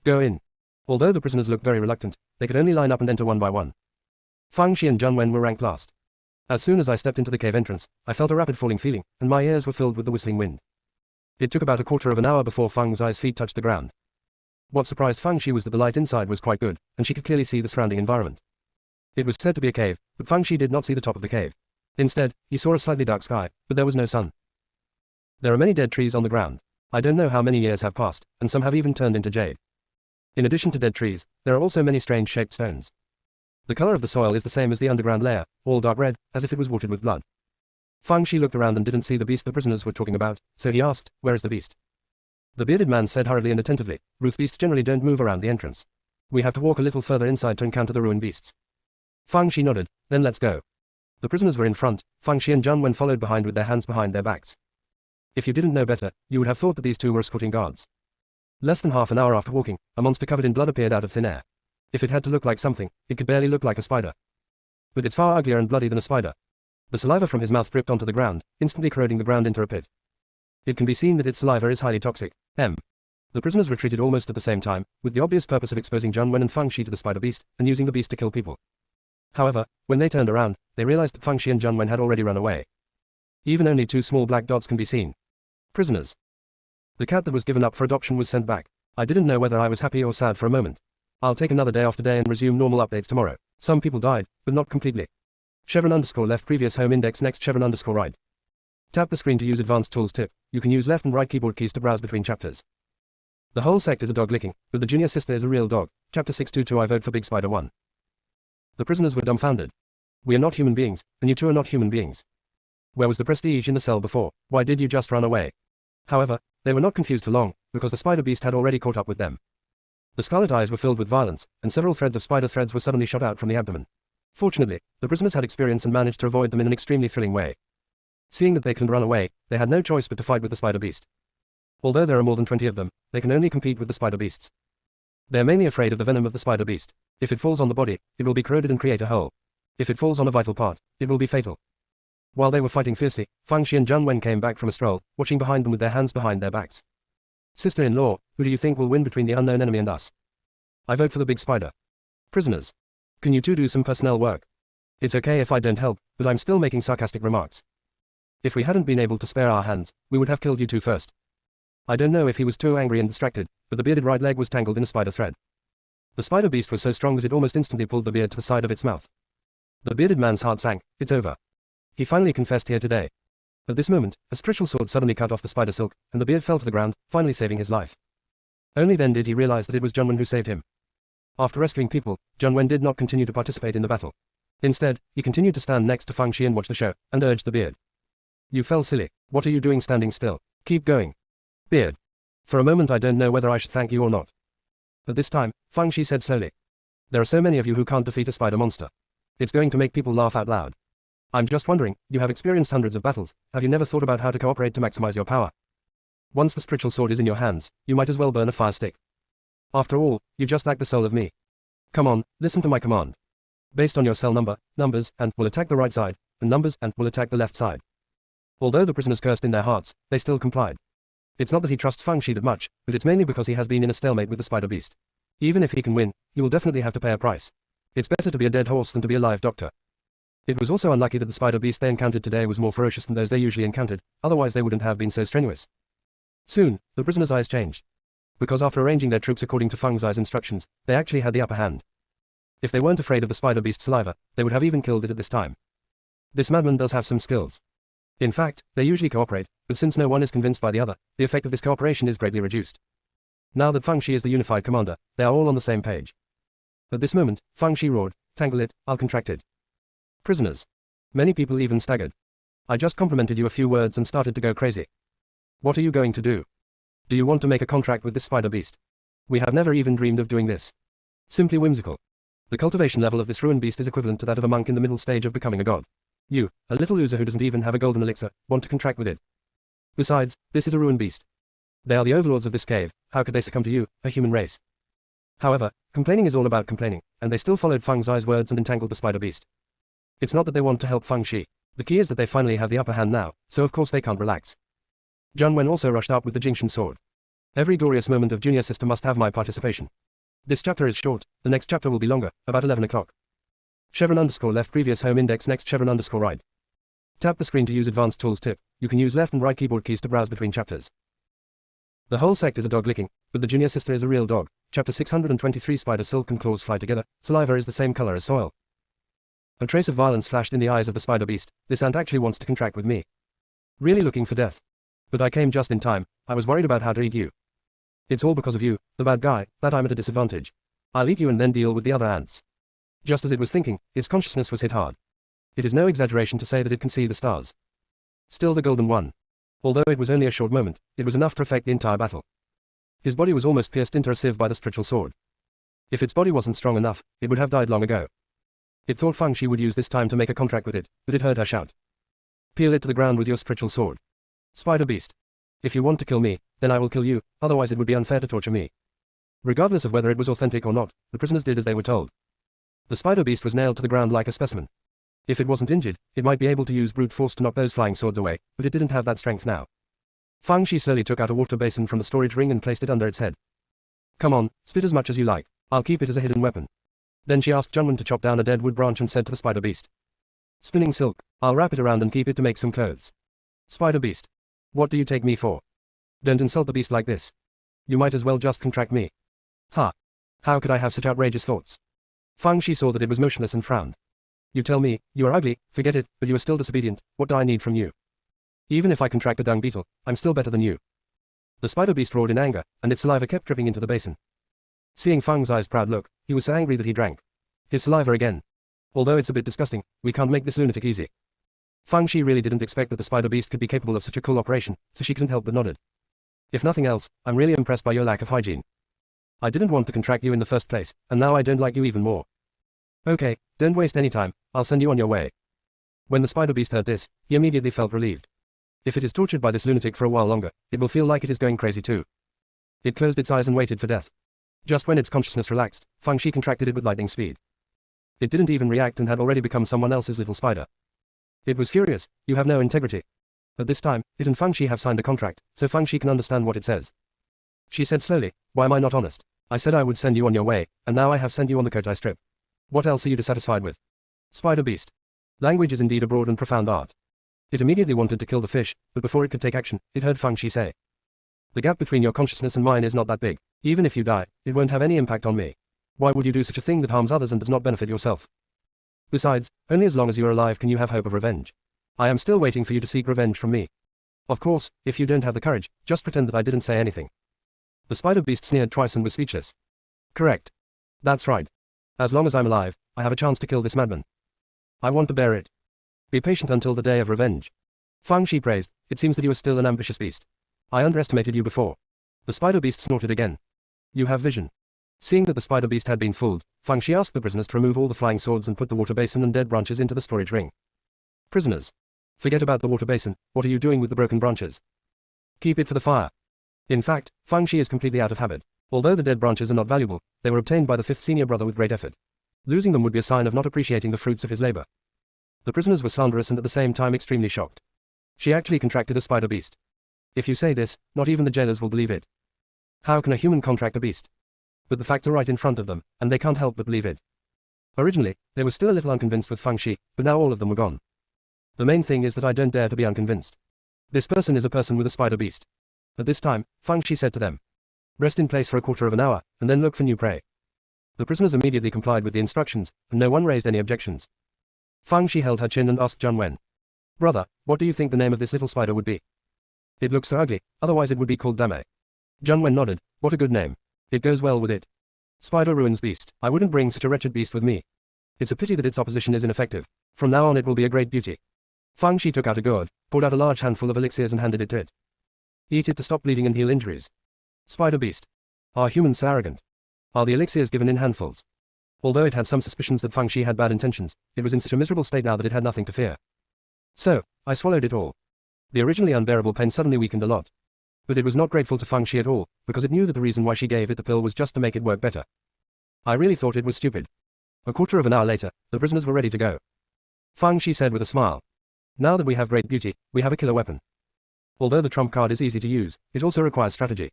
Go in. Although the prisoners looked very reluctant, they could only line up and enter one by one. Fang Shi and Junwen were ranked last. As soon as I stepped into the cave entrance, I felt a rapid falling feeling, and my ears were filled with the whistling wind. It took about a quarter of an hour before Fang's eyes feet touched the ground. What surprised Fang Shi was that the light inside was quite good, and she could clearly see the surrounding environment. It was said to be a cave, but Fang Shi did not see the top of the cave. Instead, he saw a slightly dark sky, but there was no sun. There are many dead trees on the ground. I don't know how many years have passed, and some have even turned into jade. In addition to dead trees, there are also many strange shaped stones. The color of the soil is the same as the underground layer, all dark red, as if it was watered with blood. Fang Shi looked around and didn't see the beast the prisoners were talking about, so he asked, "Where is the beast?" The bearded man said hurriedly and attentively, "Ruth beasts generally don't move around the entrance. We have to walk a little further inside to encounter the ruined beasts." Fang Shi nodded. "Then let's go." The prisoners were in front, Fang Shi and Junwen followed behind with their hands behind their backs. If you didn't know better, you would have thought that these 2 were escorting guards. Less than half an hour after walking, a monster covered in blood appeared out of thin air. If it had to look like something, it could barely look like a spider. But it's far uglier and bloody than a spider. The saliva from his mouth dripped onto the ground, instantly corroding the ground into a pit. It can be seen that its saliva is highly toxic. The prisoners retreated almost at the same time, with the obvious purpose of exposing Junwen and Fang Shi to the spider beast, and using the beast to kill people. However, when they turned around, they realized that Fang Shi and Junwen had already run away. Even only 2 small black dots can be seen. Prisoners. The cat that was given up for adoption was sent back. I didn't know whether I was happy or sad for a moment. I'll take another day off today and resume normal updates tomorrow. Some people died, but not completely. _left previous home index next _right. Tap the screen to use advanced tools tip. You can use left and right keyboard keys to browse between chapters. The whole sect is a dog licking, but the junior sister is a real dog. Chapter 622 I vote for Big Spider 1. The prisoners were dumbfounded. We are not human beings, and you 2 are not human beings. Where was the prestige in the cell before? Why did you just run away? However, they were not confused for long, because the spider beast had already caught up with them. The scarlet eyes were filled with violence, and several threads of spider threads were suddenly shot out from the abdomen. Fortunately, the prisoners had experience and managed to avoid them in an extremely thrilling way. Seeing that they couldn't run away, they had no choice but to fight with the spider beast. Although there are more than 20 of them, they can only compete with the spider beasts. They are mainly afraid of the venom of the spider beast. If it falls on the body, it will be corroded and create a hole. If it falls on a vital part, it will be fatal. While they were fighting fiercely, Fang Shi and Junwen came back from a stroll, watching behind them with their hands behind their backs. Sister-in-law, who do you think will win between the unknown enemy and us? I vote for the big spider. Prisoners. Can you 2 do some personnel work? It's okay if I don't help, but I'm still making sarcastic remarks. If we hadn't been able to spare our hands, we would have killed you two first. I don't know if he was too angry and distracted, but the bearded right leg was tangled in a spider thread. The spider beast was so strong that it almost instantly pulled the beard to the side of its mouth. The bearded man's heart sank. It's over. He finally confessed here today. At this moment, a spiritual sword suddenly cut off the spider silk, and the beard fell to the ground, finally saving his life. Only then did he realize that it was Junwen who saved him. After rescuing people, Junwen did not continue to participate in the battle. Instead, he continued to stand next to Fang Shi and watch the show, and urged the beard. You fell silly. What are you doing standing still? Keep going. Beard. For a moment I don't know whether I should thank you or not. At this time, Fang Shi said slowly. There are so many of you who can't defeat a spider monster. It's going to make people laugh out loud. I'm just wondering, you have experienced hundreds of battles, have you never thought about how to cooperate to maximize your power? Once the spiritual sword is in your hands, you might as well burn a fire stick. After all, you just lack the soul of me. Come on, listen to my command. Based on your cell number, numbers, and will attack the right side, and numbers, and will attack the left side. Although the prisoners cursed in their hearts, they still complied. It's not that he trusts Fang Shi that much, but it's mainly because he has been in a stalemate with the spider beast. Even if he can win, he will definitely have to pay a price. It's better to be a dead horse than to be a live doctor. It was also unlucky that the spider beast they encountered today was more ferocious than those they usually encountered, otherwise they wouldn't have been so strenuous. Soon, the prisoners' eyes changed. Because after arranging their troops according to Fang Zai's instructions, they actually had the upper hand. If they weren't afraid of the spider beast's saliva, they would have even killed it at this time. This madman does have some skills. In fact, they usually cooperate, but since no one is convinced by the other, the effect of this cooperation is greatly reduced. Now that Fang Shi is the unified commander, they are all on the same page. At this moment, Fang Shi roared, "Tangle it, I'll contract it." Prisoners. Many people even staggered. I just complimented you a few words and started to go crazy. What are you going to do? Do you want to make a contract with this spider beast? We have never even dreamed of doing this. Simply whimsical. The cultivation level of this ruined beast is equivalent to that of a monk in the middle stage of becoming a god. You, a little loser who doesn't even have a golden elixir, want to contract with it. Besides, this is a ruined beast. They are the overlords of this cave, how could they succumb to you, a human race? However, complaining is all about complaining, and they still followed Fang Zai's words and entangled the spider beast. It's not that they want to help Fang Shi. The key is that they finally have the upper hand now, so of course they can't relax. Junwen also rushed up with the Jingshan sword. Every glorious moment of junior sister must have my participation. This chapter is short, the next chapter will be longer, about 11 o'clock. _left previous home index next _right. Tap the screen to use advanced tools tip. You can use left and right keyboard keys to browse between chapters. The whole sect is a dog licking, but the junior sister is a real dog. Chapter 623 Spider silk and claws fly together, saliva is the same color as soil. A trace of violence flashed in the eyes of the spider beast. This ant actually wants to contract with me. Really looking for death. But I came just in time, I was worried about how to eat you. It's all because of you, the bad guy, that I'm at a disadvantage. I'll eat you and then deal with the other ants. Just as it was thinking, its consciousness was hit hard. It is no exaggeration to say that it can see the stars. Still the golden one. Although it was only a short moment, it was enough to affect the entire battle. His body was almost pierced into a sieve by the spiritual sword. If its body wasn't strong enough, it would have died long ago. It thought Fang Shi would use this time to make a contract with it, but it heard her shout. Peel it to the ground with your spiritual sword. Spider beast. If you want to kill me, then I will kill you, otherwise it would be unfair to torture me. Regardless of whether it was authentic or not, the prisoners did as they were told. The spider beast was nailed to the ground like a specimen. If it wasn't injured, it might be able to use brute force to knock those flying swords away, but it didn't have that strength now. Fang Shi slowly took out a water basin from the storage ring and placed it under its head. Come on, spit as much as you like, I'll keep it as a hidden weapon. Then she asked Junwen to chop down a dead wood branch and said to the spider beast. Spinning silk, I'll wrap it around and keep it to make some clothes. Spider beast. What do you take me for? Don't insult the beast like this. You might as well just contract me. Ha! How could I have such outrageous thoughts? Fang Shi saw that it was motionless and frowned. You tell me, you are ugly, forget it, but you are still disobedient, what do I need from you? Even if I contract a dung beetle, I'm still better than you. The spider beast roared in anger, and its saliva kept dripping into the basin. Seeing Fang Zai's proud look, he was so angry that he drank his saliva again. Although it's a bit disgusting, we can't make this lunatic easy. Fang Shi really didn't expect that the spider beast could be capable of such a cool operation, so she couldn't help but nodded. If nothing else, I'm really impressed by your lack of hygiene. I didn't want to contract you in the first place, and now I don't like you even more. Okay, don't waste any time, I'll send you on your way. When the spider beast heard this, he immediately felt relieved. If it is tortured by this lunatic for a while longer, it will feel like it is going crazy too. It closed its eyes and waited for death. Just when its consciousness relaxed, Fang Shi contracted it with lightning speed. It didn't even react and had already become someone else's little spider. It was furious, you have no integrity. At this time, it and Fang Shi have signed a contract, so Fang Shi can understand what it says. She said slowly, why am I not honest? I said I would send you on your way, and now I have sent you on the Kotai strip. What else are you dissatisfied with? Spider beast. Language is indeed a broad and profound art. It immediately wanted to kill the fish, but before it could take action, it heard Fang Shi say, "The gap between your consciousness and mine is not that big. Even if you die, it won't have any impact on me. Why would you do such a thing that harms others and does not benefit yourself? Besides, only as long as you are alive can you have hope of revenge. I am still waiting for you to seek revenge from me. Of course, if you don't have the courage, just pretend that I didn't say anything." The spider beast sneered twice and was speechless. "Correct. That's right. As long as I'm alive, I have a chance to kill this madman. I want to bear it. Be patient until the day of revenge." Fang Shi praised, "It seems that you are still an ambitious beast. I underestimated you before." The spider beast snorted again. "You have vision." Seeing that the spider beast had been fooled, Fang Shi asked the prisoners to remove all the flying swords and put the water basin and dead branches into the storage ring. "Prisoners, forget about the water basin. What are you doing with the broken branches? Keep it for the fire." In fact, Fang Shi is completely out of habit. Although the dead branches are not valuable, they were obtained by the fifth senior brother with great effort. Losing them would be a sign of not appreciating the fruits of his labor. The prisoners were slanderous and at the same time extremely shocked. She actually contracted a spider beast. If you say this, not even the jailers will believe it. How can a human contract a beast? But the facts are right in front of them, and they can't help but believe it. Originally, they were still a little unconvinced with Fang Shi, but now all of them were gone. The main thing is that I don't dare to be unconvinced. This person is a person with a spider beast. At this time, Fang Shi said to them, "Rest in place for a quarter of an hour, and then look for new prey." The prisoners immediately complied with the instructions, and no one raised any objections. Fang Shi held her chin and asked Zhang Wen, "Brother, what do you think the name of this little spider would be? It looks so ugly, otherwise it would be called Dame." Zhang Wen nodded, "What a good name. It goes well with it. Spider ruins beast. I wouldn't bring such a wretched beast with me. It's a pity that its opposition is ineffective. From now on it will be a great beauty." Fang Shi took out a gourd, poured out a large handful of elixirs and handed it to it. "Eat it to stop bleeding and heal injuries." Spider beast. Are humans so arrogant? Are the elixirs given in handfuls? Although it had some suspicions that Fang Shi had bad intentions, it was in such a miserable state now that it had nothing to fear. "So, I swallowed it all." The originally unbearable pain suddenly weakened a lot. But it was not grateful to Fang Shi at all, because it knew that the reason why she gave it the pill was just to make it work better. "I really thought it was stupid." A quarter of an hour later, the prisoners were ready to go. Fang Shi said with a smile, "Now that we have great beauty, we have a killer weapon. Although the trump card is easy to use, it also requires strategy.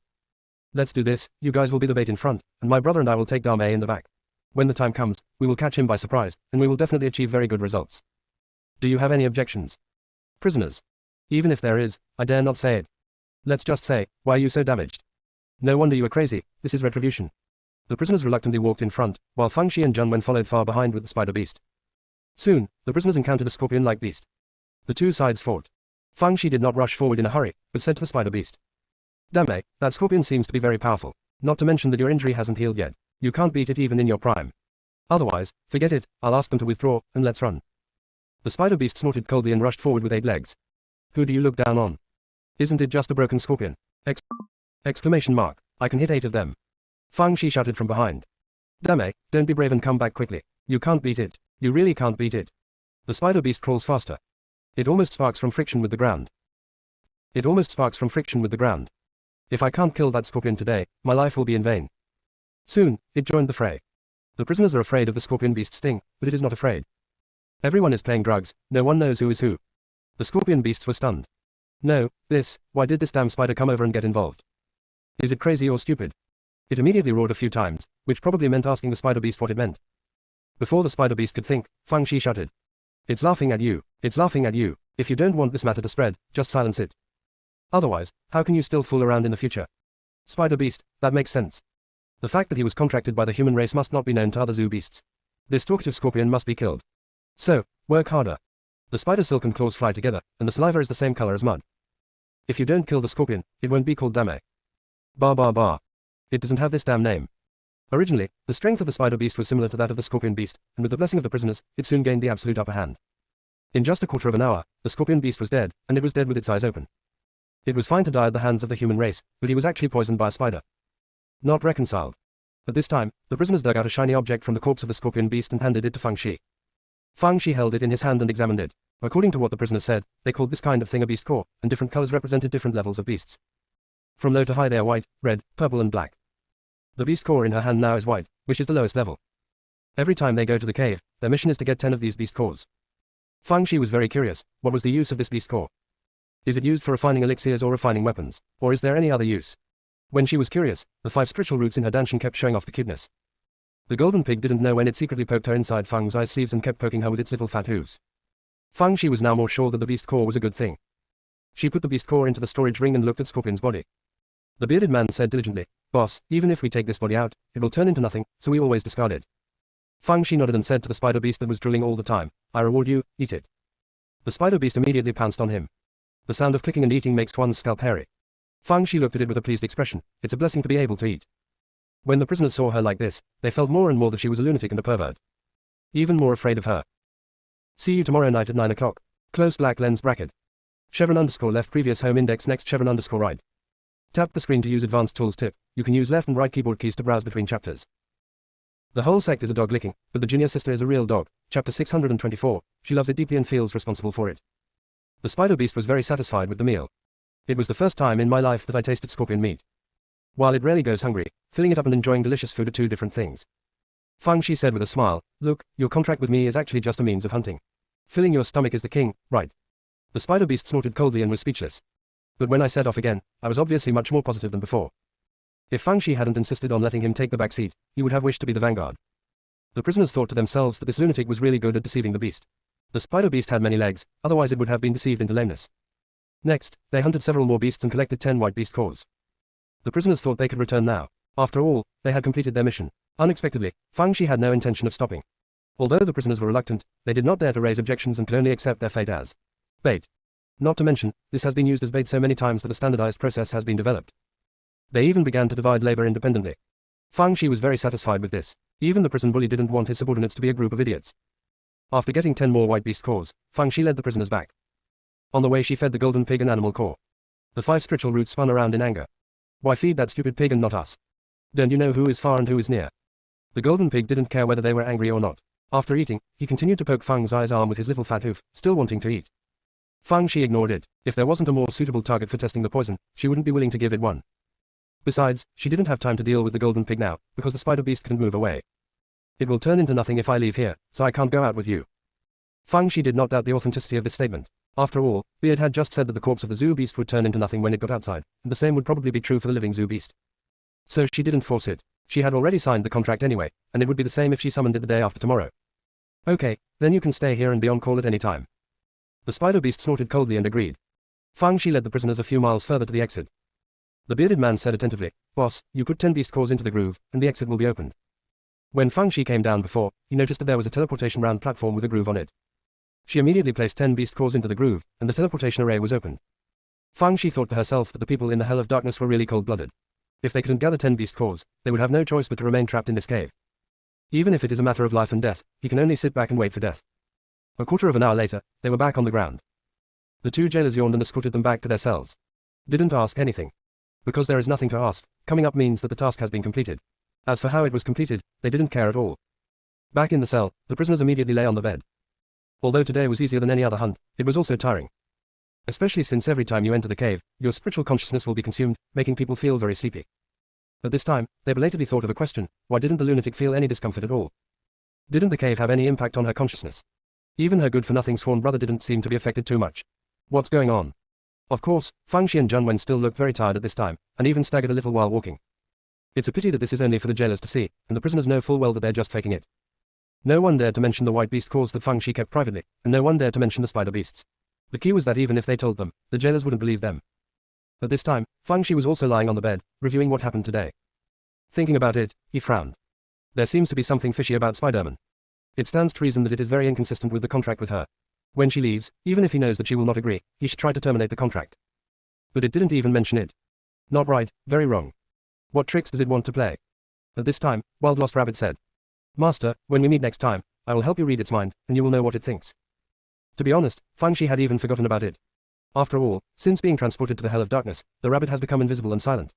Let's do this. You guys will be the bait in front, and my brother and I will take Dame in the back. When the time comes, we will catch him by surprise, and we will definitely achieve very good results. Do you have any objections?" "Prisoners. Even if there is, I dare not say it. Let's just say, why are you so damaged? No wonder you are crazy, this is retribution." The prisoners reluctantly walked in front, while Fang Shi and Zhang Wen followed far behind with the spider beast. Soon, the prisoners encountered a scorpion-like beast. The two sides fought. Fang Shi did not rush forward in a hurry, but said to the spider beast, "Dame, that scorpion seems to be very powerful, not to mention that your injury hasn't healed yet. You can't beat it even in your prime. Otherwise, forget it, I'll ask them to withdraw, and let's run." The spider beast snorted coldly and rushed forward with 8 legs. "Who do you look down on? Isn't it just a broken scorpion?" Exclamation mark. "I can hit 8 of them." Fang Shi shouted from behind. "Dame, don't be brave and come back quickly. You can't beat it. You really can't beat it." The spider beast crawls faster. It almost sparks from friction with the ground. If I can't kill that scorpion today, my life will be in vain. Soon, it joined the fray. The prisoners are afraid of the scorpion beast's sting, but it is not afraid. Everyone is playing drugs, no one knows who is who. The scorpion beasts were stunned. No, why did this damn spider come over and get involved? Is it crazy or stupid? It immediately roared a few times, which probably meant asking the spider beast what it meant. Before the spider beast could think, Fang Shi shouted, "It's laughing at you, it's laughing at you. If you don't want this matter to spread, just silence it. Otherwise, how can you still fool around in the future?" Spider beast, that makes sense. The fact that he was contracted by the human race must not be known to other zoo beasts. This talkative scorpion must be killed. So, work harder. The spider's silk and claws fly together, and the saliva is the same color as mud. If you don't kill the scorpion, it won't be called Dame. Bar bar bar. It doesn't have this damn name. Originally, the strength of the spider beast was similar to that of the scorpion beast, and with the blessing of the prisoners, it soon gained the absolute upper hand. In just a quarter of an hour, the scorpion beast was dead, and it was dead with its eyes open. It was fine to die at the hands of the human race, but he was actually poisoned by a spider. Not reconciled. At this time, the prisoners dug out a shiny object from the corpse of the scorpion beast and handed it to Fang Shi. Fang Shi held it in his hand and examined it. According to what the prisoners said, they called this kind of thing a beast core, and different colors represented different levels of beasts. From low to high they are white, red, purple and black. The beast core in her hand now is white, which is the lowest level. Every time they go to the cave, their mission is to get 10 of these beast cores. Fang Shi was very curious, what was the use of this beast core? Is it used for refining elixirs or refining weapons, or is there any other use? When she was curious, the 5 spiritual roots in her dancing kept showing off the cuteness. The golden pig didn't know when it secretly poked her inside Fang's eye sleeves and kept poking her with its little fat hooves. Fang Shi was now more sure that the beast core was a good thing. She put the beast core into the storage ring and looked at Scorpion's body. The bearded man said diligently, "Boss, even if we take this body out, it will turn into nothing, so we always discard it." Fang Shi nodded and said to the spider beast that was drilling all the time, "I reward you, eat it." The spider beast immediately pounced on him. The sound of clicking and eating makes one's scalp hairy. Fang Shi looked at it with a pleased expression. It's a blessing to be able to eat. When the prisoners saw her like this, they felt more and more that she was a lunatic and a pervert. Even more afraid of her. See you tomorrow night at 9 o'clock. Close black lens bracket. Chevron_left previous home index next Chevron_right. Tap the screen to use advanced tools tip. You can use left and right keyboard keys to browse between chapters. The whole sect is a dog licking, but the junior sister is a real dog. Chapter 624. She loves it deeply and feels responsible for it. The spider beast was very satisfied with the meal. It was the first time in my life that I tasted scorpion meat. While it rarely goes hungry, filling it up and enjoying delicious food are two different things. Fang Shi said with a smile, "Look, your contract with me is actually just a means of hunting. Filling your stomach is the king, right?" The spider beast snorted coldly and was speechless. But when I set off again, I was obviously much more positive than before. If Fang Shi hadn't insisted on letting him take the back seat, he would have wished to be the vanguard. The prisoners thought to themselves that this lunatic was really good at deceiving the beast. The spider beast had many legs, otherwise it would have been deceived into lameness. Next, they hunted several more beasts and collected 10 white beast cores. The prisoners thought they could return now. After all, they had completed their mission. Unexpectedly, Fang Shi had no intention of stopping. Although the prisoners were reluctant, they did not dare to raise objections and could only accept their fate as bait. Not to mention, this has been used as bait so many times that a standardized process has been developed. They even began to divide labor independently. Fang Shi was very satisfied with this. Even the prison bully didn't want his subordinates to be a group of idiots. After getting 10 more white beast cores, Fang Shi led the prisoners back. On the way she fed the golden pig an animal core. The 5 spiritual roots spun around in anger. "Why feed that stupid pig and not us? Don't you know who is far and who is near?" The golden pig didn't care whether they were angry or not. After eating, he continued to poke Fang Xi's arm with his little fat hoof, still wanting to eat. Fang Shi ignored it. If there wasn't a more suitable target for testing the poison, she wouldn't be willing to give it one. Besides, she didn't have time to deal with the golden pig now, because the spider beast couldn't move away. "It will turn into nothing if I leave here, so I can't go out with you." Fang Shi did not doubt the authenticity of this statement. After all, Beard had just said that the corpse of the zoo beast would turn into nothing when it got outside, and the same would probably be true for the living zoo beast. So she didn't force it. She had already signed the contract anyway, and it would be the same if she summoned it the day after tomorrow. "Okay, then you can stay here and be on call at any time." The spider beast snorted coldly and agreed. Fang Shi led the prisoners a few miles further to the exit. The bearded man said attentively, "Boss, you put 10 beast cores into the groove, and the exit will be opened." When Fang Shi came down before, he noticed that there was a teleportation round platform with a groove on it. She immediately placed 10 beast cores into the groove, and the teleportation array was opened. Fang Shi thought to herself that the people in the Hell of Darkness were really cold-blooded. If they couldn't gather 10 beast cores, they would have no choice but to remain trapped in this cave. Even if it is a matter of life and death, he can only sit back and wait for death. A quarter of an hour later, they were back on the ground. The 2 jailers yawned and escorted them back to their cells. Didn't ask anything. Because there is nothing to ask, coming up means that the task has been completed. As for how it was completed, they didn't care at all. Back in the cell, the prisoners immediately lay on the bed. Although today was easier than any other hunt, it was also tiring. Especially since every time you enter the cave, your spiritual consciousness will be consumed, making people feel very sleepy. At this time, they belatedly thought of a question: why didn't the lunatic feel any discomfort at all? Didn't the cave have any impact on her consciousness? Even her good-for-nothing sworn brother didn't seem to be affected too much. What's going on? Of course, Fang Shi and Junwen still looked very tired at this time, and even staggered a little while walking. It's a pity that this is only for the jailers to see, and the prisoners know full well that they're just faking it. No one dared to mention the white beast cores that Fang Shi kept privately, and no one dared to mention the spider beasts. The key was that even if they told them, the jailers wouldn't believe them. At this time, Fang Shi was also lying on the bed, reviewing what happened today. Thinking about it, he frowned. There seems to be something fishy about Spider-Man. It stands to reason that it is very inconsistent with the contract with her. When she leaves, even if he knows that she will not agree, he should try to terminate the contract. But it didn't even mention it. Not right, very wrong. What tricks does it want to play? At this time, Wild Lost Rabbit said, "Master, when we meet next time, I will help you read its mind, and you will know what it thinks." To be honest, Fang Shi had even forgotten about it. After all, since being transported to the Hell of Darkness, the rabbit has become invisible and silent.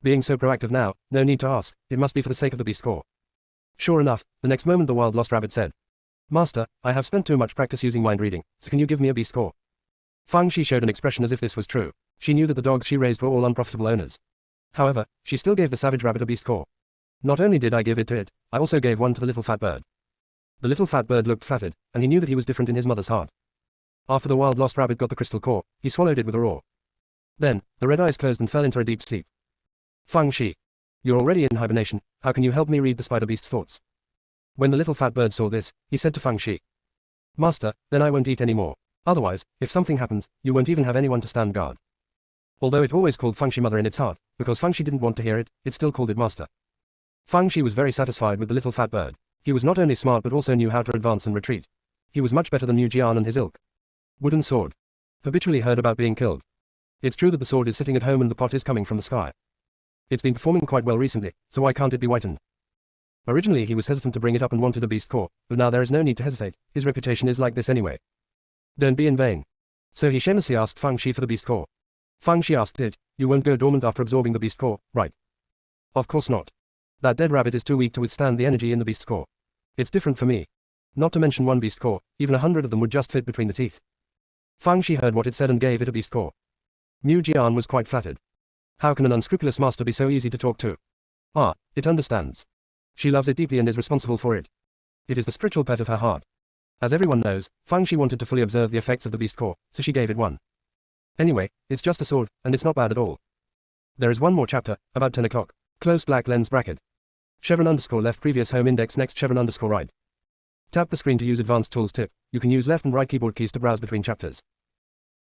Being so proactive now, no need to ask, it must be for the sake of the beast core. Sure enough, the next moment the Wild Lost Rabbit said, "Master, I have spent too much practice using mind reading, so can you give me a beast core?" Fang Shi showed an expression as if this was true. She knew that the dogs she raised were all unprofitable owners. However, she still gave the savage rabbit a beast core. "Not only did I give it to it, I also gave one to the little fat bird." The little fat bird looked flattered, and he knew that he was different in his mother's heart. After the Wild Lost Rabbit got the crystal core, he swallowed it with a roar. Then, the red eyes closed and fell into a deep sleep. "Fang Shi, you're already in hibernation, how can you help me read the spider beast's thoughts?" When the little fat bird saw this, he said to Fang Shi, Master, then I won't eat any more. Otherwise, if something happens, you won't even have anyone to stand guard. Although it always called Fangshi mother in its heart, because Fangshi didn't want to hear it still called it master. Fangshi was very satisfied with the little fat bird. He was not only smart but also knew how to advance and retreat. He was much better than Mu Jian and his ilk. Wooden sword. Habitually heard about being killed. It's true that the sword is sitting at home and the pot is coming from the sky. It's been performing quite well recently, so why can't it be whitened? Originally he was hesitant to bring it up and wanted a beast core, but now there is no need to hesitate, his reputation is like this anyway. Don't be in vain. So he shamelessly asked Fangshi for the beast core. Fangshi asked it, you won't go dormant after absorbing the beast core, right? Of course not. That dead rabbit is too weak to withstand the energy in the beast's core. It's different for me. Not to mention one beast core, even 100 of them would just fit between the teeth. Fangshi heard what it said and gave it a beast core. Mu Jian was quite flattered. How can an unscrupulous master be so easy to talk to? Ah, it understands. She loves it deeply and is responsible for it. It is the spiritual pet of her heart. As everyone knows, Fangshi wanted to fully observe the effects of the beast core, so she gave it one. Anyway, it's just a sword, and it's not bad at all. There is one more chapter, about 10 o'clock. Closed black lens bracket. Chevron underscore left previous home index next chevron underscore right. Tap the screen to use advanced tools tip. You can use left and right keyboard keys to browse between chapters.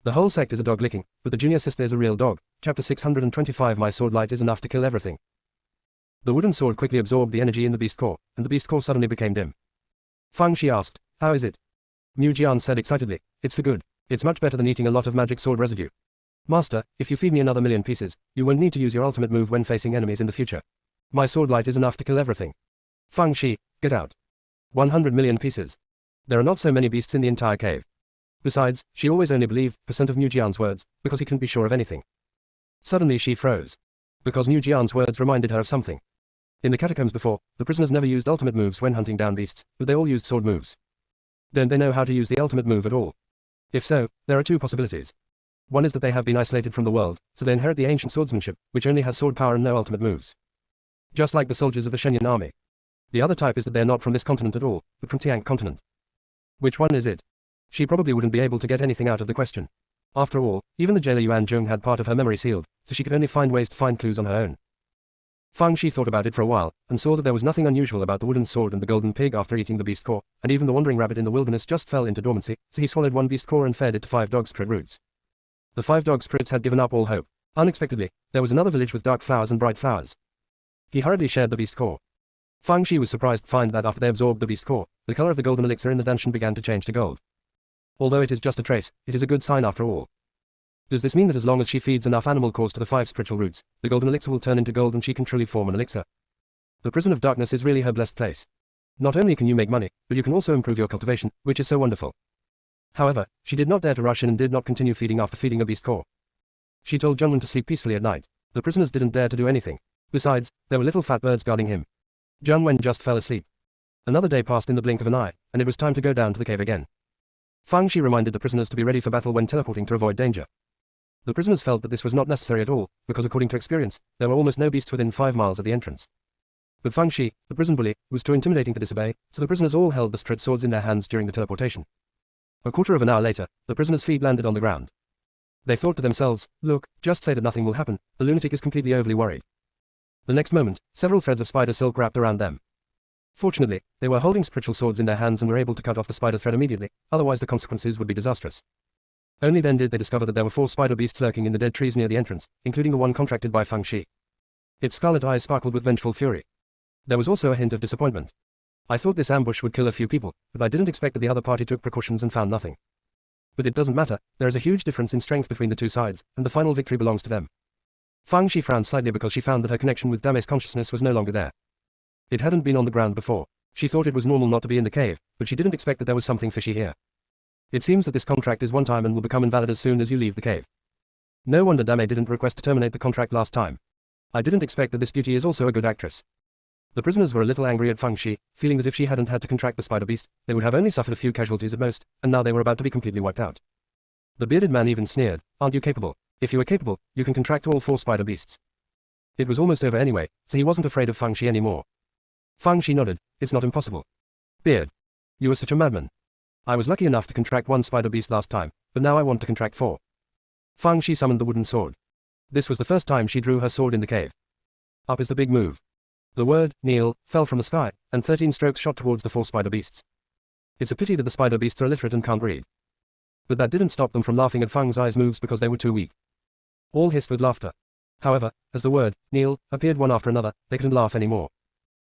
The whole sect is a dog licking, but the junior sister is a real dog. Chapter 625 My sword light is enough to kill everything. The wooden sword quickly absorbed the energy in the beast core, and the beast core suddenly became dim. Fangshi asked, how is it? Mu Jian said excitedly, it's so good. It's much better than eating a lot of magic sword residue. Master, if you feed me another 1,000,000 pieces, you won't need to use your ultimate move when facing enemies in the future. My sword light is enough to kill everything. Fangshi, get out. 100 million pieces. There are not so many beasts in the entire cave. Besides, she always only believed % of Mu Jian's words, because he couldn't be sure of anything. Suddenly she froze. Because Mu Jian's words reminded her of something. In the catacombs before, the prisoners never used ultimate moves when hunting down beasts, but they all used sword moves. Don't they know how to use the ultimate move at all? If so, there are two possibilities. One is that they have been isolated from the world, so they inherit the ancient swordsmanship, which only has sword power and no ultimate moves. Just like the soldiers of the Shenyan army. The other type is that they are not from this continent at all, but from Tiank continent. Which one is it? She probably wouldn't be able to get anything out of the question. After all, even the jailer Yuan Zhong had part of her memory sealed, so she could only find ways to find clues on her own. Fangshi thought about it for a while, and saw that there was nothing unusual about the wooden sword and the golden pig after eating the beast core, and even the wandering rabbit in the wilderness just fell into dormancy, so he swallowed one beast core and fed it to 5 dog spirit roots. The 5 dog spirits had given up all hope. Unexpectedly, there was another village with dark flowers and bright flowers. He hurriedly shared the beast core. Fangshi was surprised to find that after they absorbed the beast core, the color of the golden elixir in the dungeon began to change to gold. Although it is just a trace, it is a good sign after all. Does this mean that as long as she feeds enough animal cores to the 5 spiritual roots, the golden elixir will turn into gold and she can truly form an elixir? The prison of darkness is really her blessed place. Not only can you make money, but you can also improve your cultivation, which is so wonderful. However, she did not dare to rush in and did not continue feeding after feeding a beast core. She told Junwen to sleep peacefully at night. The prisoners didn't dare to do anything. Besides, there were little fat birds guarding him. Junwen just fell asleep. Another day passed in the blink of an eye, and it was time to go down to the cave again. Fangshi reminded the prisoners to be ready for battle when teleporting to avoid danger. The prisoners felt that this was not necessary at all, because according to experience, there were almost no beasts within 5 miles of the entrance. But Fangshi, the prison bully, was too intimidating to disobey, so the prisoners all held the straight swords in their hands during the teleportation. A quarter of an hour later, the prisoners' feet landed on the ground. They thought to themselves, look, just say that nothing will happen, the lunatic is completely overly worried. The next moment, several threads of spider silk wrapped around them. Fortunately, they were holding spiritual swords in their hands and were able to cut off the spider thread immediately, otherwise the consequences would be disastrous. Only then did they discover that there were 4 spider beasts lurking in the dead trees near the entrance, including the one contracted by Fangshi. Its scarlet eyes sparkled with vengeful fury. There was also a hint of disappointment. I thought this ambush would kill a few people, but I didn't expect that the other party took precautions and found nothing. But it doesn't matter, there is a huge difference in strength between the two sides, and the final victory belongs to them. Fangshi frowned slightly because she found that her connection with Dame's consciousness was no longer there. It hadn't been on the ground before. She thought it was normal not to be in the cave, but she didn't expect that there was something fishy here. It seems that this contract is one time and will become invalid as soon as you leave the cave. No wonder Dame didn't request to terminate the contract last time. I didn't expect that this beauty is also a good actress. The prisoners were a little angry at Fangshi, feeling that if she hadn't had to contract the spider beast, they would have only suffered a few casualties at most, and now they were about to be completely wiped out. The bearded man even sneered, aren't you capable? If you are capable, you can contract all 4 spider beasts. It was almost over anyway, so he wasn't afraid of Fangshi anymore. Fangshi nodded, it's not impossible. Beard. You are such a madman. I was lucky enough to contract 1 spider beast last time, but now I want to contract 4. Fangshi summoned the wooden sword. This was the first time she drew her sword in the cave. Up is the big move. The word, kneel, fell from the sky, and 13 strokes shot towards the 4 spider beasts. It's a pity that the spider beasts are illiterate and can't read. But that didn't stop them from laughing at Fang's eyes moves because they were too weak. All hissed with laughter. However, as the word, kneel, appeared one after another, they couldn't laugh anymore.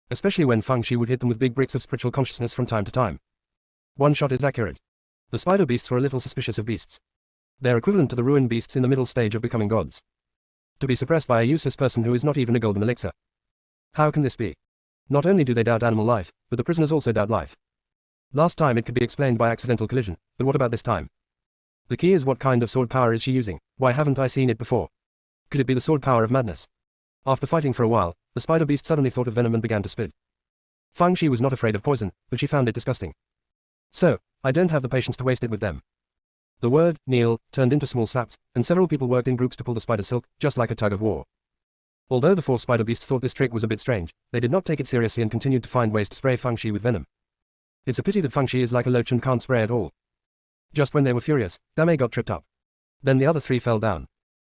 Especially when Fang Shi would hit them with big bricks of spiritual consciousness from time to time. One shot is accurate. The spider beasts were a little suspicious of beasts. They're equivalent to the ruined beasts in the middle stage of becoming gods. To be suppressed by a useless person who is not even a golden elixir. How can this be? Not only do they doubt animal life, but the prisoners also doubt life. Last time it could be explained by accidental collision, but what about this time? The key is what kind of sword power is she using? Why haven't I seen it before? Could it be the sword power of madness? After fighting for a while, the spider beast suddenly thought of venom and began to spit. Fang Shi was not afraid of poison, but she found it disgusting. So, I don't have the patience to waste it with them. The word, kneel, turned into small slaps, and several people worked in groups to pull the spider silk, just like a tug of war. Although the 4 spider beasts thought this trick was a bit strange, they did not take it seriously and continued to find ways to spray Fang Shi with venom. It's a pity that Fang Shi is like a loach and can't spray at all. Just when they were furious, Dame got tripped up. Then the other 3 fell down.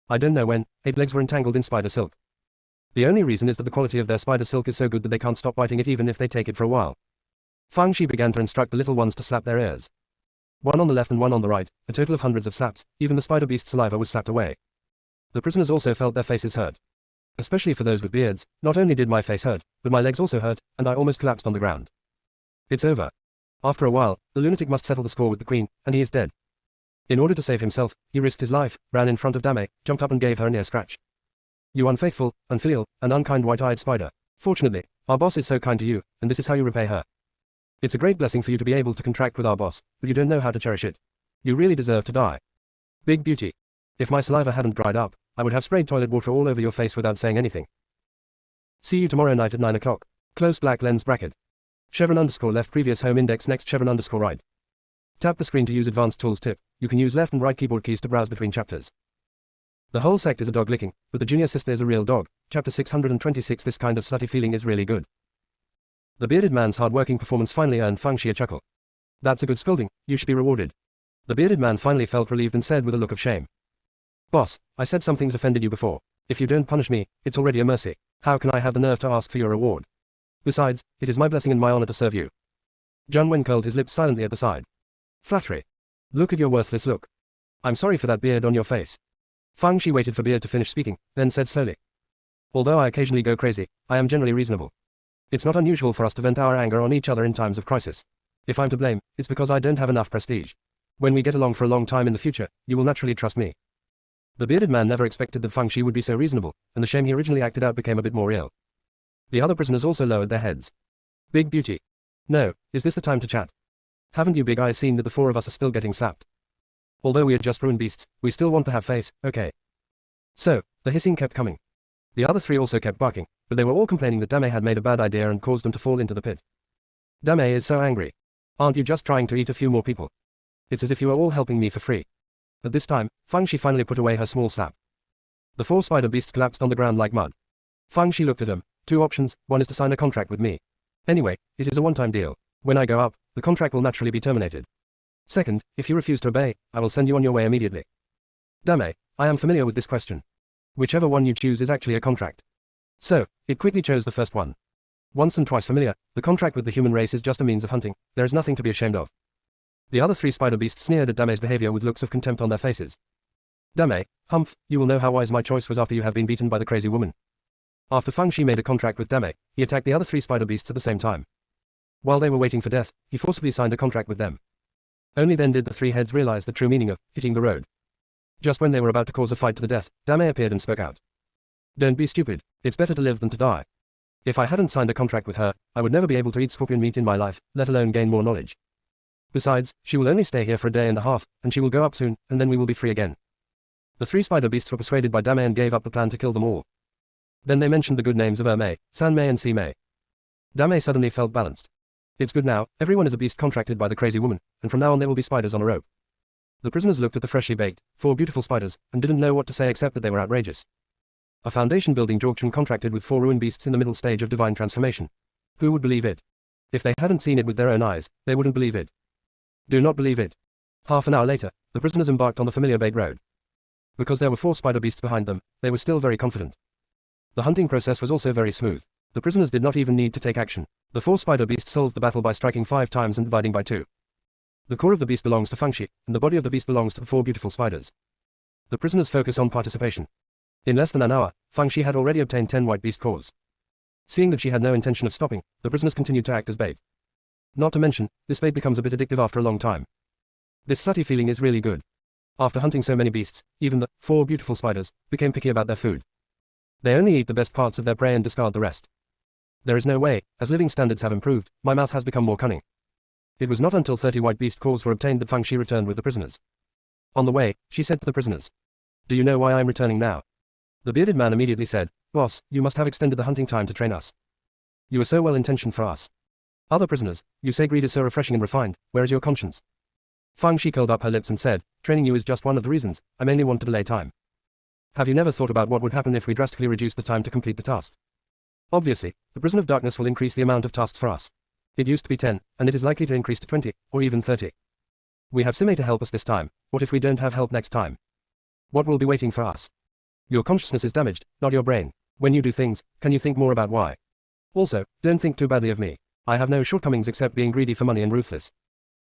I don't know when, 8 legs were entangled in spider silk. The only reason is that the quality of their spider silk is so good that they can't stop biting it even if they take it for a while. Fang Shi began to instruct the little ones to slap their ears. One on the left and one on the right, a total of hundreds of slaps, even the spider beast's saliva was slapped away. The prisoners also felt their faces hurt. Especially for those with beards, not only did my face hurt, but my legs also hurt, and I almost collapsed on the ground. It's over. After a while, the lunatic must settle the score with the queen, and he is dead. In order to save himself, he risked his life, ran in front of Dame, jumped up and gave her a near scratch. You unfaithful, unfilial, and unkind white-eyed spider. Fortunately, our boss is so kind to you, and this is how you repay her. It's a great blessing for you to be able to contract with our boss, but you don't know how to cherish it. You really deserve to die. Big beauty. If my saliva hadn't dried up, I would have sprayed toilet water all over your face without saying anything. See you tomorrow night at 9 o'clock. Close black lens bracket. Chevron underscore left previous home index next chevron underscore right. Tap the screen to use advanced tools tip. You can use left and right keyboard keys to browse between chapters. The whole sect is a dog licking, but the junior sister is a real dog. Chapter 626. This kind of slutty feeling is really good. The bearded man's hard-working performance finally earned Fang Shi a chuckle. That's a good scolding, you should be rewarded. The bearded man finally felt relieved and said with a look of shame. Boss, I said something's offended you before. If you don't punish me, it's already a mercy. How can I have the nerve to ask for your reward? Besides, it is my blessing and my honor to serve you. Jun Wen curled his lips silently at the side. Flattery. Look at your worthless look. I'm sorry for that beard on your face. Fang Shi waited for Beard to finish speaking, then said slowly. Although I occasionally go crazy, I am generally reasonable. It's not unusual for us to vent our anger on each other in times of crisis. If I'm to blame, it's because I don't have enough prestige. When we get along for a long time in the future, you will naturally trust me. The bearded man never expected that Fang Shi would be so reasonable, and the shame he originally acted out became a bit more real. The other prisoners also lowered their heads. Big beauty. No, is this the time to chat? Haven't you big eyes seen that the 4 of us are still getting slapped? Although we are just ruined beasts, we still want to have face, okay? So, the hissing kept coming. The other 3 also kept barking, but they were all complaining that Dame had made a bad idea and caused them to fall into the pit. Dame is so angry. Aren't you just trying to eat a few more people? It's as if you are all helping me for free. At this time, Fang Shi finally put away her small slap. The 4 spider beasts collapsed on the ground like mud. Fang Shi looked at them. 2 options, one is to sign a contract with me. Anyway, it is a one-time deal. When I go up, the contract will naturally be terminated. Second, if you refuse to obey, I will send you on your way immediately. Dame, I am familiar with this question. Whichever one you choose is actually a contract. So, it quickly chose the first one. Once and twice familiar, the contract with the human race is just a means of hunting, there is nothing to be ashamed of. The other 3 spider beasts sneered at Dame's behavior with looks of contempt on their faces. Dame, humph, you will know how wise my choice was after you have been beaten by the crazy woman. After Fang Shi made a contract with Dame, he attacked the other 3 spider beasts at the same time. While they were waiting for death, he forcibly signed a contract with them. Only then did the 3 heads realize the true meaning of hitting the road. Just when they were about to cause a fight to the death, Dame appeared and spoke out. Don't be stupid, it's better to live than to die. If I hadn't signed a contract with her, I would never be able to eat scorpion meat in my life, let alone gain more knowledge. Besides, she will only stay here for a day and a half, and she will go up soon, and then we will be free again. The 3 spider beasts were persuaded by Dame and gave up the plan to kill them all. Then they mentioned the good names of Mei, San Mei and Si Mei. Dame suddenly felt balanced. It's good now, everyone is a beast contracted by the crazy woman, and from now on there will be spiders on a rope. The prisoners looked at the freshly baked, 4 beautiful spiders, and didn't know what to say except that they were outrageous. A foundation building Jorkchen contracted with 4 ruined beasts in the middle stage of divine transformation. Who would believe it? If they hadn't seen it with their own eyes, they wouldn't believe it. Do not believe it. Half an hour later, the prisoners embarked on the familiar bait road. Because there were 4 spider beasts behind them, they were still very confident. The hunting process was also very smooth. The prisoners did not even need to take action. The 4 spider beasts solved the battle by striking 5 times and dividing by 2. The core of the beast belongs to Fangxi, and the body of the beast belongs to the 4 beautiful spiders. The prisoners focus on participation. In less than an hour, Fangxi had already obtained 10 white beast cores. Seeing that she had no intention of stopping, the prisoners continued to act as bait. Not to mention, this bait becomes a bit addictive after a long time. This slutty feeling is really good. After hunting so many beasts, even the 4 beautiful spiders became picky about their food. They only eat the best parts of their prey and discard the rest. There is no way, as living standards have improved, my mouth has become more cunning. It was not until 30 white beast cores were obtained that Fangxi returned with the prisoners. On the way, she said to the prisoners, "Do you know why I am returning now?" The bearded man immediately said, "Boss, you must have extended the hunting time to train us. You are so well-intentioned for us." Other prisoners, "You say greed is so refreshing and refined, where is your conscience?" Fangxi curled up her lips and said, "Training you is just one of the reasons, I mainly want to delay time. Have you never thought about what would happen if we drastically reduce the time to complete the task? Obviously, the prison of darkness will increase the amount of tasks for us. It used to be 10, and it is likely to increase to 20, or even 30. We have Sime to help us this time, what if we don't have help next time? What will be waiting for us? Your consciousness is damaged, not your brain. When you do things, can you think more about why? Also, don't think too badly of me. I have no shortcomings except being greedy for money and ruthless."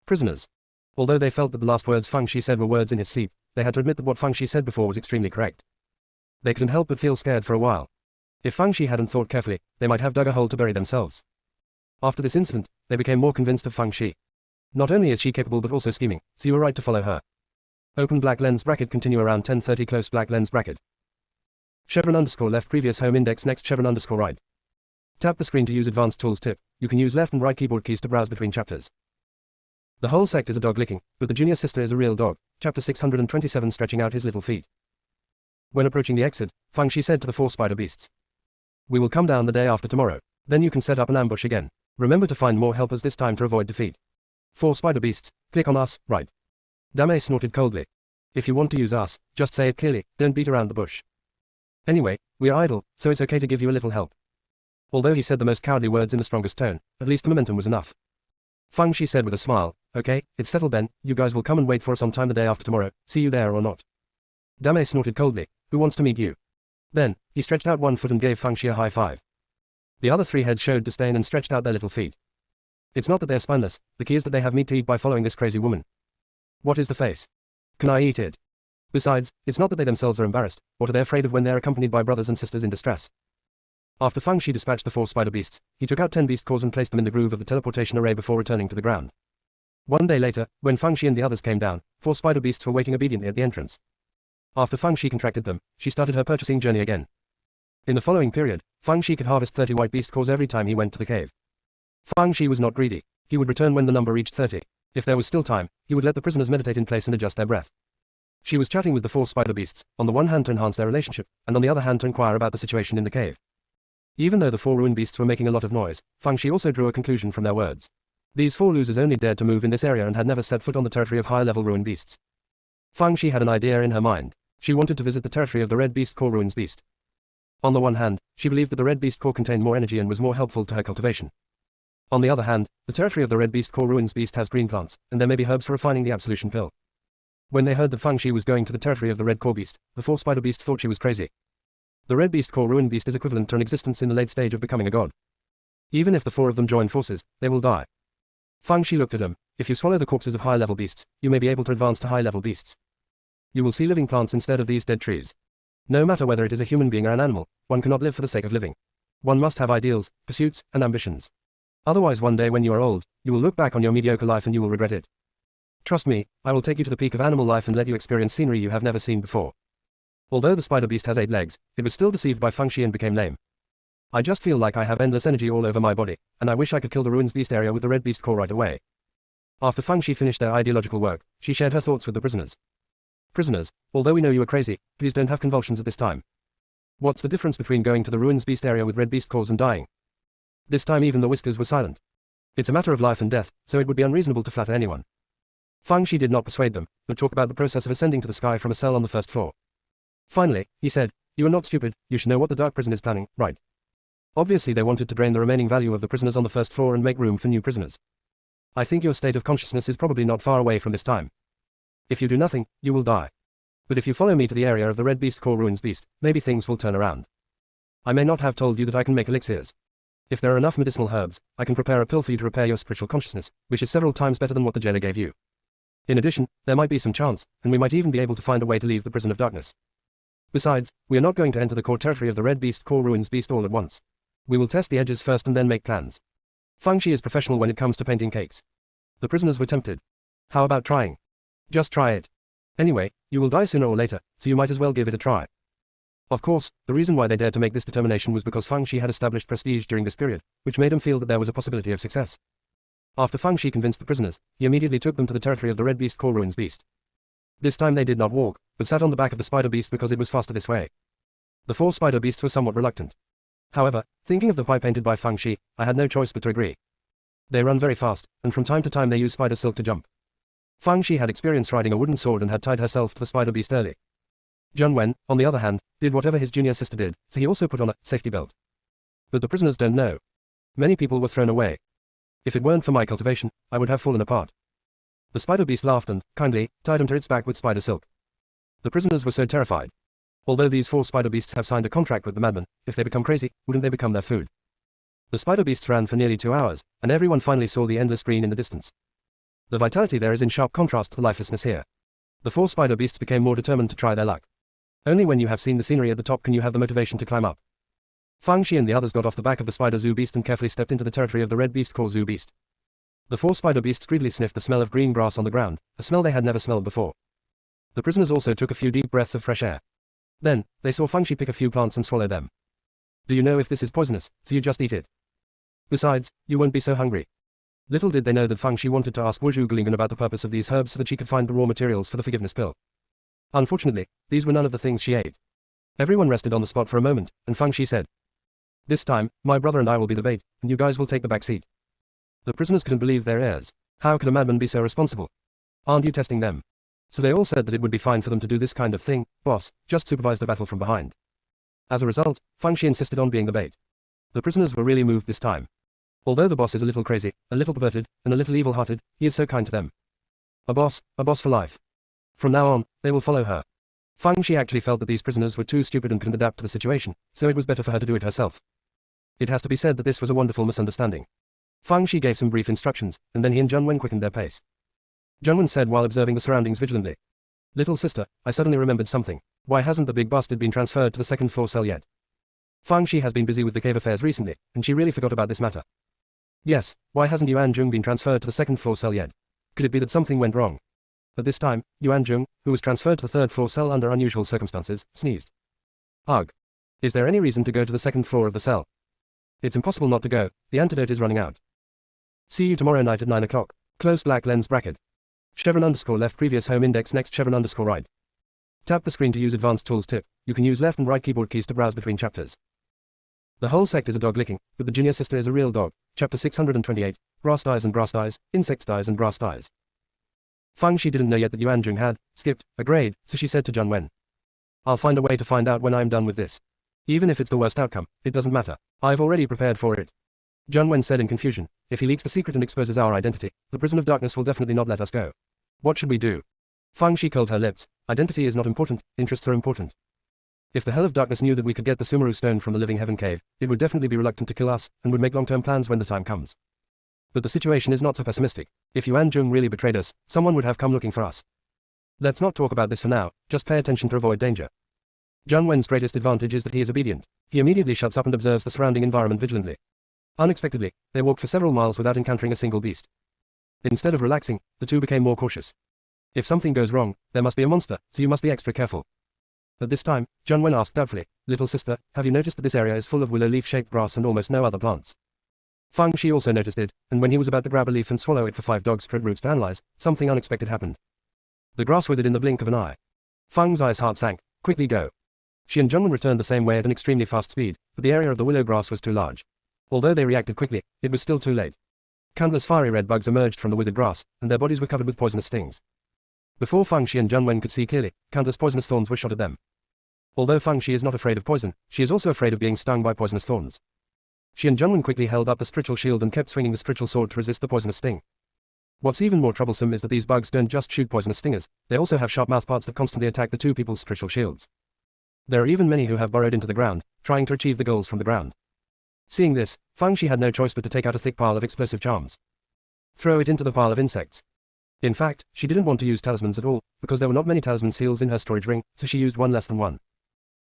Prisoners. Although they felt that the last words Fangxi said were words in his sleep, they had to admit that what Fangxi said before was extremely correct. They couldn't help but feel scared for a while. If Fangxi hadn't thought carefully, they might have dug a hole to bury themselves. After this incident, they became more convinced of Fangxi. Not only is she capable but also scheming, so you were right to follow her. Open black lens bracket, continue around 10:30, close black lens bracket. Chevron underscore left, previous home index, next chevron underscore right. Tap the screen to use advanced tools tip. You can use left and right keyboard keys to browse between chapters. The whole sect is a dog licking, but the junior sister is a real dog. Chapter 627, stretching out his little feet. When approaching the exit, Fangxi said to the 4 spider beasts, "We will come down the day after tomorrow. Then you can set up an ambush again. Remember to find more helpers this time to avoid defeat. 4 spider beasts, click on us, right." Dame snorted coldly. "If you want to use us, just say it clearly, don't beat around the bush. Anyway, we are idle, so it's okay to give you a little help." Although he said the most cowardly words in the strongest tone, at least the momentum was enough. Fangxi said with a smile, "Okay, it's settled then, you guys will come and wait for us on time the day after tomorrow, see you there or not." Dame snorted coldly, "Who wants to meet you?" Then, he stretched out one foot and gave Fangxi a high five. The other 3 heads showed disdain and stretched out their little feet. It's not that they're spineless, the key is that they have meat to eat by following this crazy woman. What is the face? Can I eat it? Besides, it's not that they themselves are embarrassed, what are they afraid of when they're accompanied by brothers and sisters in distress? After Fangxi dispatched the 4 spider beasts, he took out 10 beast cores and placed them in the groove of the teleportation array before returning to the ground. One day later, when Fangxi and the others came down, 4 spider beasts were waiting obediently at the entrance. After Fangxi contracted them, she started her purchasing journey again. In the following period, Fangxi could harvest 30 white beast cores every time he went to the cave. Fangxi was not greedy. He would return when the number reached 30. If there was still time, he would let the prisoners meditate in place and adjust their breath. She was chatting with the 4 spider beasts, on the one hand to enhance their relationship, and on the other hand to inquire about the situation in the cave. Even though the 4 ruin beasts were making a lot of noise, Fangxi also drew a conclusion from their words. These 4 losers only dared to move in this area and had never set foot on the territory of high-level ruin beasts. Fangxi had an idea in her mind. She wanted to visit the territory of the red beast core ruins beast. On the one hand, she believed that the red beast core contained more energy and was more helpful to her cultivation. On the other hand, the territory of the red beast core ruins beast has green plants, and there may be herbs for refining the absolution pill. When they heard that Fangxi was going to the territory of the red core beast, the 4 spider beasts thought she was crazy. The red beast core ruin beast is equivalent to an existence in the late stage of becoming a god. Even if the 4 of them join forces, they will die. Fangxi looked at them. If you swallow the corpses of high-level beasts, you may be able to advance to high-level beasts. You will see living plants instead of these dead trees. No matter whether it is a human being or an animal, one cannot live for the sake of living. One must have ideals, pursuits, and ambitions. Otherwise one day when you are old, you will look back on your mediocre life and you will regret it. Trust me, I will take you to the peak of animal life and let you experience scenery you have never seen before. Although the spider beast has 8 legs, it was still deceived by Fangxi and became lame. I just feel like I have endless energy all over my body, and I wish I could kill the ruins beast area with the red beast core right away. After Fangxi finished their ideological work, she shared her thoughts with the prisoners. Prisoners, although we know you are crazy, please don't have convulsions at this time. What's the difference between going to the ruins beast area with red beast cores and dying? This time even the whiskers were silent. It's a matter of life and death, so it would be unreasonable to flatter anyone. Fangxi did not persuade them, but talked about the process of ascending to the sky from a cell on the first floor. Finally, he said, "You are not stupid, you should know what the dark prison is planning, right?" Obviously they wanted to drain the remaining value of the prisoners on the first floor and make room for new prisoners. I think your state of consciousness is probably not far away from this time. If you do nothing, you will die. But if you follow me to the area of the red beast core ruins beast, maybe things will turn around. I may not have told you that I can make elixirs. If there are enough medicinal herbs, I can prepare a pill for you to repair your spiritual consciousness, which is several times better than what the jailer gave you. In addition, there might be some chance, and we might even be able to find a way to leave the prison of darkness. Besides, we are not going to enter the core territory of the Red Beast Core Ruins Beast all at once. We will test the edges first and then make plans. Feng Shi is professional when it comes to painting cakes. The prisoners were tempted. How about trying? Just try it. Anyway, you will die sooner or later, so you might as well give it a try. Of course, the reason why they dared to make this determination was because Feng Shi had established prestige during this period, which made him feel that there was a possibility of success. After Feng Shi convinced the prisoners, he immediately took them to the territory of the Red Beast Core Ruins Beast. This time they did not walk, but sat on the back of the spider beast because it was faster this way. The 4 spider beasts were somewhat reluctant. However, thinking of the pie painted by Feng Shi, I had no choice but to agree. They run very fast, and from time to time they use spider silk to jump. Feng Shi had experience riding a wooden sword and had tied herself to the spider beast early. Jun Wen, on the other hand, did whatever his junior sister did, so he also put on a safety belt. But the prisoners don't know. Many people were thrown away. If it weren't for my cultivation, I would have fallen apart. The spider beast laughed and, kindly, tied him to its back with spider silk. The prisoners were so terrified. Although these 4 spider beasts have signed a contract with the madman, if they become crazy, wouldn't they become their food? The spider beasts ran for nearly 2 hours, and everyone finally saw the endless green in the distance. The vitality there is in sharp contrast to the lifelessness here. The 4 spider beasts became more determined to try their luck. Only when you have seen the scenery at the top can you have the motivation to climb up. Feng Shi and the others got off the back of the spider zoo beast and carefully stepped into the territory of the Red Beast Core Zoo Beast. The 4 spider beasts greedily sniffed the smell of green grass on the ground, a smell they had never smelled before. The prisoners also took a few deep breaths of fresh air. Then, they saw Feng Shi pick a few plants and swallow them. Do you know if this is poisonous, so you just eat it? Besides, you won't be so hungry. Little did they know that Feng Shi wanted to ask Wu Zhugelingen about the purpose of these herbs so that she could find the raw materials for the forgiveness pill. Unfortunately, these were none of the things she ate. Everyone rested on the spot for a moment, and Feng Shi said, "This time, my brother and I will be the bait, and you guys will take the back seat." The prisoners couldn't believe their ears. How could a madman be so responsible? Aren't you testing them? So they all said that it would be fine for them to do this kind of thing, boss, just supervise the battle from behind. As a result, Feng Shi insisted on being the bait. The prisoners were really moved this time. Although the boss is a little crazy, a little perverted, and a little evil-hearted, he is so kind to them. A boss for life. From now on, they will follow her. Feng Shi actually felt that these prisoners were too stupid and couldn't adapt to the situation, so it was better for her to do it herself. It has to be said that this was a wonderful misunderstanding. Feng Shi gave some brief instructions, and then he and Jun Wen quickened their pace. Jun Wen said while observing the surroundings vigilantly, "Little sister, I suddenly remembered something. Why hasn't the big bastard been transferred to the 2nd floor cell yet?" Feng Shi has been busy with the cave affairs recently, and she really forgot about this matter. "Yes, why hasn't Yuan Jung been transferred to the 2nd floor cell yet? Could it be that something went wrong?" At this time, Yuan Jung, who was transferred to the 3rd floor cell under unusual circumstances, sneezed. "Ugh. Is there any reason to go to the 2nd floor of the cell?" "It's impossible not to go, the antidote is running out. See you tomorrow night at 9 o'clock. Close black lens bracket. Chevron_left previous home index next Chevron_right. Tap the screen to use advanced tools tip. You can use left and right keyboard keys to browse between chapters. The whole sect is a dog licking, but the junior sister is a real dog. Chapter 628, Grass Dies and Brass Dies, Insects Dies and Brass Dies. Feng Shi didn't know yet that Yuan Jung had skipped a grade, so she said to Jun Wen, "I'll find a way to find out when I'm done with this. Even if it's the worst outcome, it doesn't matter. I've already prepared for it." Jun Wen said in confusion, "If he leaks the secret and exposes our identity, the prison of darkness will definitely not let us go. What should we do?" Feng Shi curled her lips. Identity is not important, interests are important. If the Hell of Darkness knew that we could get the Sumeru stone from the Living Heaven cave, it would definitely be reluctant to kill us, and would make long-term plans when the time comes. But the situation is not so pessimistic. If Yuan Jung really betrayed us, someone would have come looking for us. Let's not talk about this for now, just pay attention to avoid danger. Jun Wen's greatest advantage is that he is obedient. He immediately shuts up and observes the surrounding environment vigilantly. Unexpectedly, they walked for several miles without encountering a single beast. Instead of relaxing, the two became more cautious. If something goes wrong, there must be a monster, so you must be extra careful. At this time, Jun Wen asked doubtfully, "Little sister, have you noticed that this area is full of willow leaf-shaped grass and almost no other plants?" Feng Shi also noticed it, and when he was about to grab a leaf and swallow it for 5 dog spread roots to analyze, something unexpected happened. The grass withered in the blink of an eye. Feng's eyes heart sank. Quickly go. She and Jun Wen returned the same way at an extremely fast speed, but the area of the willow grass was too large. Although they reacted quickly, it was still too late. Countless fiery red bugs emerged from the withered grass, and their bodies were covered with poisonous stings. Before Feng Shi and Jun Wen could see clearly, countless poisonous thorns were shot at them. Although Feng Shi is not afraid of poison, she is also afraid of being stung by poisonous thorns. She and Jun Wen quickly held up the spiritual shield and kept swinging the spiritual sword to resist the poisonous sting. What's even more troublesome is that these bugs don't just shoot poisonous stingers, they also have sharp mouthparts that constantly attack the two people's spiritual shields. There are even many who have burrowed into the ground, trying to achieve the goals from the ground. Seeing this, Feng Shi had no choice but to take out a thick pile of explosive charms. Throw it into the pile of insects. In fact, she didn't want to use talismans at all, because there were not many talisman seals in her storage ring, so she used one less than one.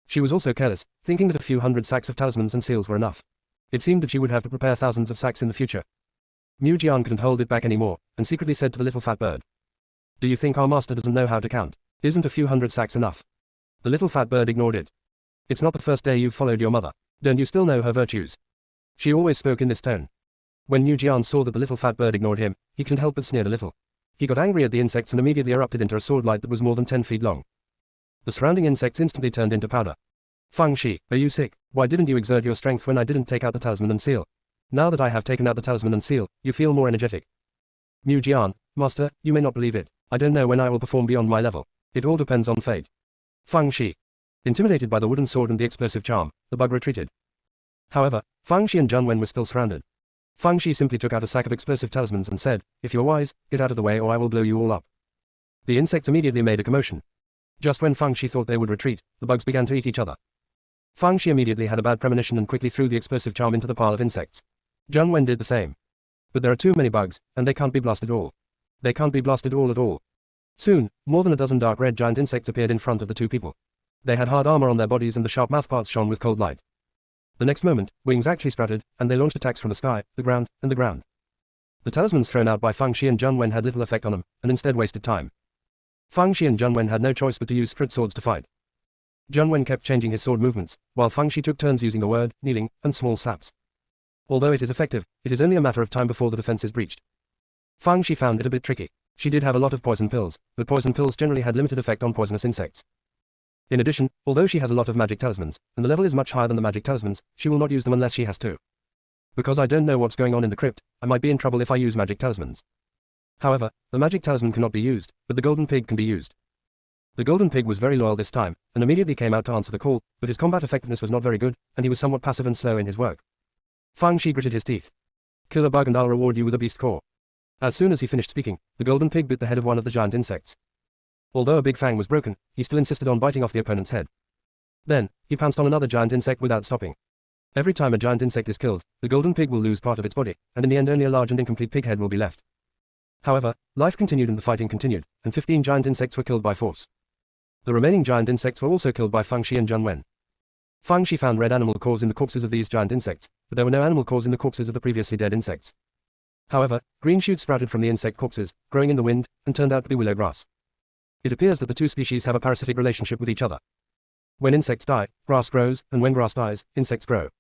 She was also careless, thinking that a few hundred sacks of talismans and seals were enough. It seemed that she would have to prepare thousands of sacks in the future. Mu Jian couldn't hold it back anymore, and secretly said to the little fat bird, "Do you think our master doesn't know how to count? Isn't a few hundred sacks enough?" The little fat bird ignored it. "It's not the first day you've followed your mother. Don't you still know her virtues?" She always spoke in this tone. When Mu Jian saw that the little fat bird ignored him, he couldn't help but sneer a little. He got angry at the insects and immediately erupted into a sword light that was more than 10 feet long. The surrounding insects instantly turned into powder. "Fang Shi, are you sick? Why didn't you exert your strength when I didn't take out the talisman and seal? Now that I have taken out the talisman and seal, you feel more energetic." Mu Jian, "Master, you may not believe it. I don't know when I will perform beyond my level. It all depends on fate." Fang Shi. Intimidated by the wooden sword and the explosive charm, the bug retreated. However, Fang Shi and Zhang Wen were still surrounded. Fang Shi simply took out a sack of explosive talismans and said, "If you're wise, get out of the way or I will blow you all up." The insects immediately made a commotion. Just when Fang Shi thought they would retreat, the bugs began to eat each other. Fang Shi immediately had a bad premonition and quickly threw the explosive charm into the pile of insects. Zhang Wen did the same. But there are too many bugs, and they can't be blasted all. They can't be blasted all at all. Soon, more than a dozen dark red giant insects appeared in front of the two people. They had hard armor on their bodies and the sharp mouthparts shone with cold light. The next moment, wings actually sprouted, and they launched attacks from the sky, the ground, and the ground. The talismans thrown out by Fang Shi and Zhang Wen had little effect on them, and instead wasted time. Fang Shi and Zhang Wen had no choice but to use split swords to fight. Zhang Wen kept changing his sword movements, while Fang Shi took turns using the word, kneeling, and small slaps. Although it is effective, it is only a matter of time before the defense is breached. Fang Shi found it a bit tricky. She did have a lot of poison pills, but poison pills generally had limited effect on poisonous insects. In addition, although she has a lot of magic talismans, and the level is much higher than the magic talismans, she will not use them unless she has to. Because I don't know what's going on in the crypt, I might be in trouble if I use magic talismans. However, the magic talisman cannot be used, but the golden pig can be used. The golden pig was very loyal this time, and immediately came out to answer the call, but his combat effectiveness was not very good, and he was somewhat passive and slow in his work. Fang Shi gritted his teeth. "Kill a bug and I'll reward you with a beast core." As soon as he finished speaking, the golden pig bit the head of one of the giant insects. Although a big fang was broken, he still insisted on biting off the opponent's head. Then, he pounced on another giant insect without stopping. Every time a giant insect is killed, the golden pig will lose part of its body, and in the end only a large and incomplete pig head will be left. However, life continued and the fighting continued, and 15 giant insects were killed by force. The remaining giant insects were also killed by Fang Shi and Zhang Wen. Fang Shi found red animal cores in the corpses of these giant insects, but there were no animal cores in the corpses of the previously dead insects. However, green shoots sprouted from the insect corpses, growing in the wind, and turned out to be willow grass. It appears that the two species have a parasitic relationship with each other. When insects die, grass grows, and when grass dies, insects grow.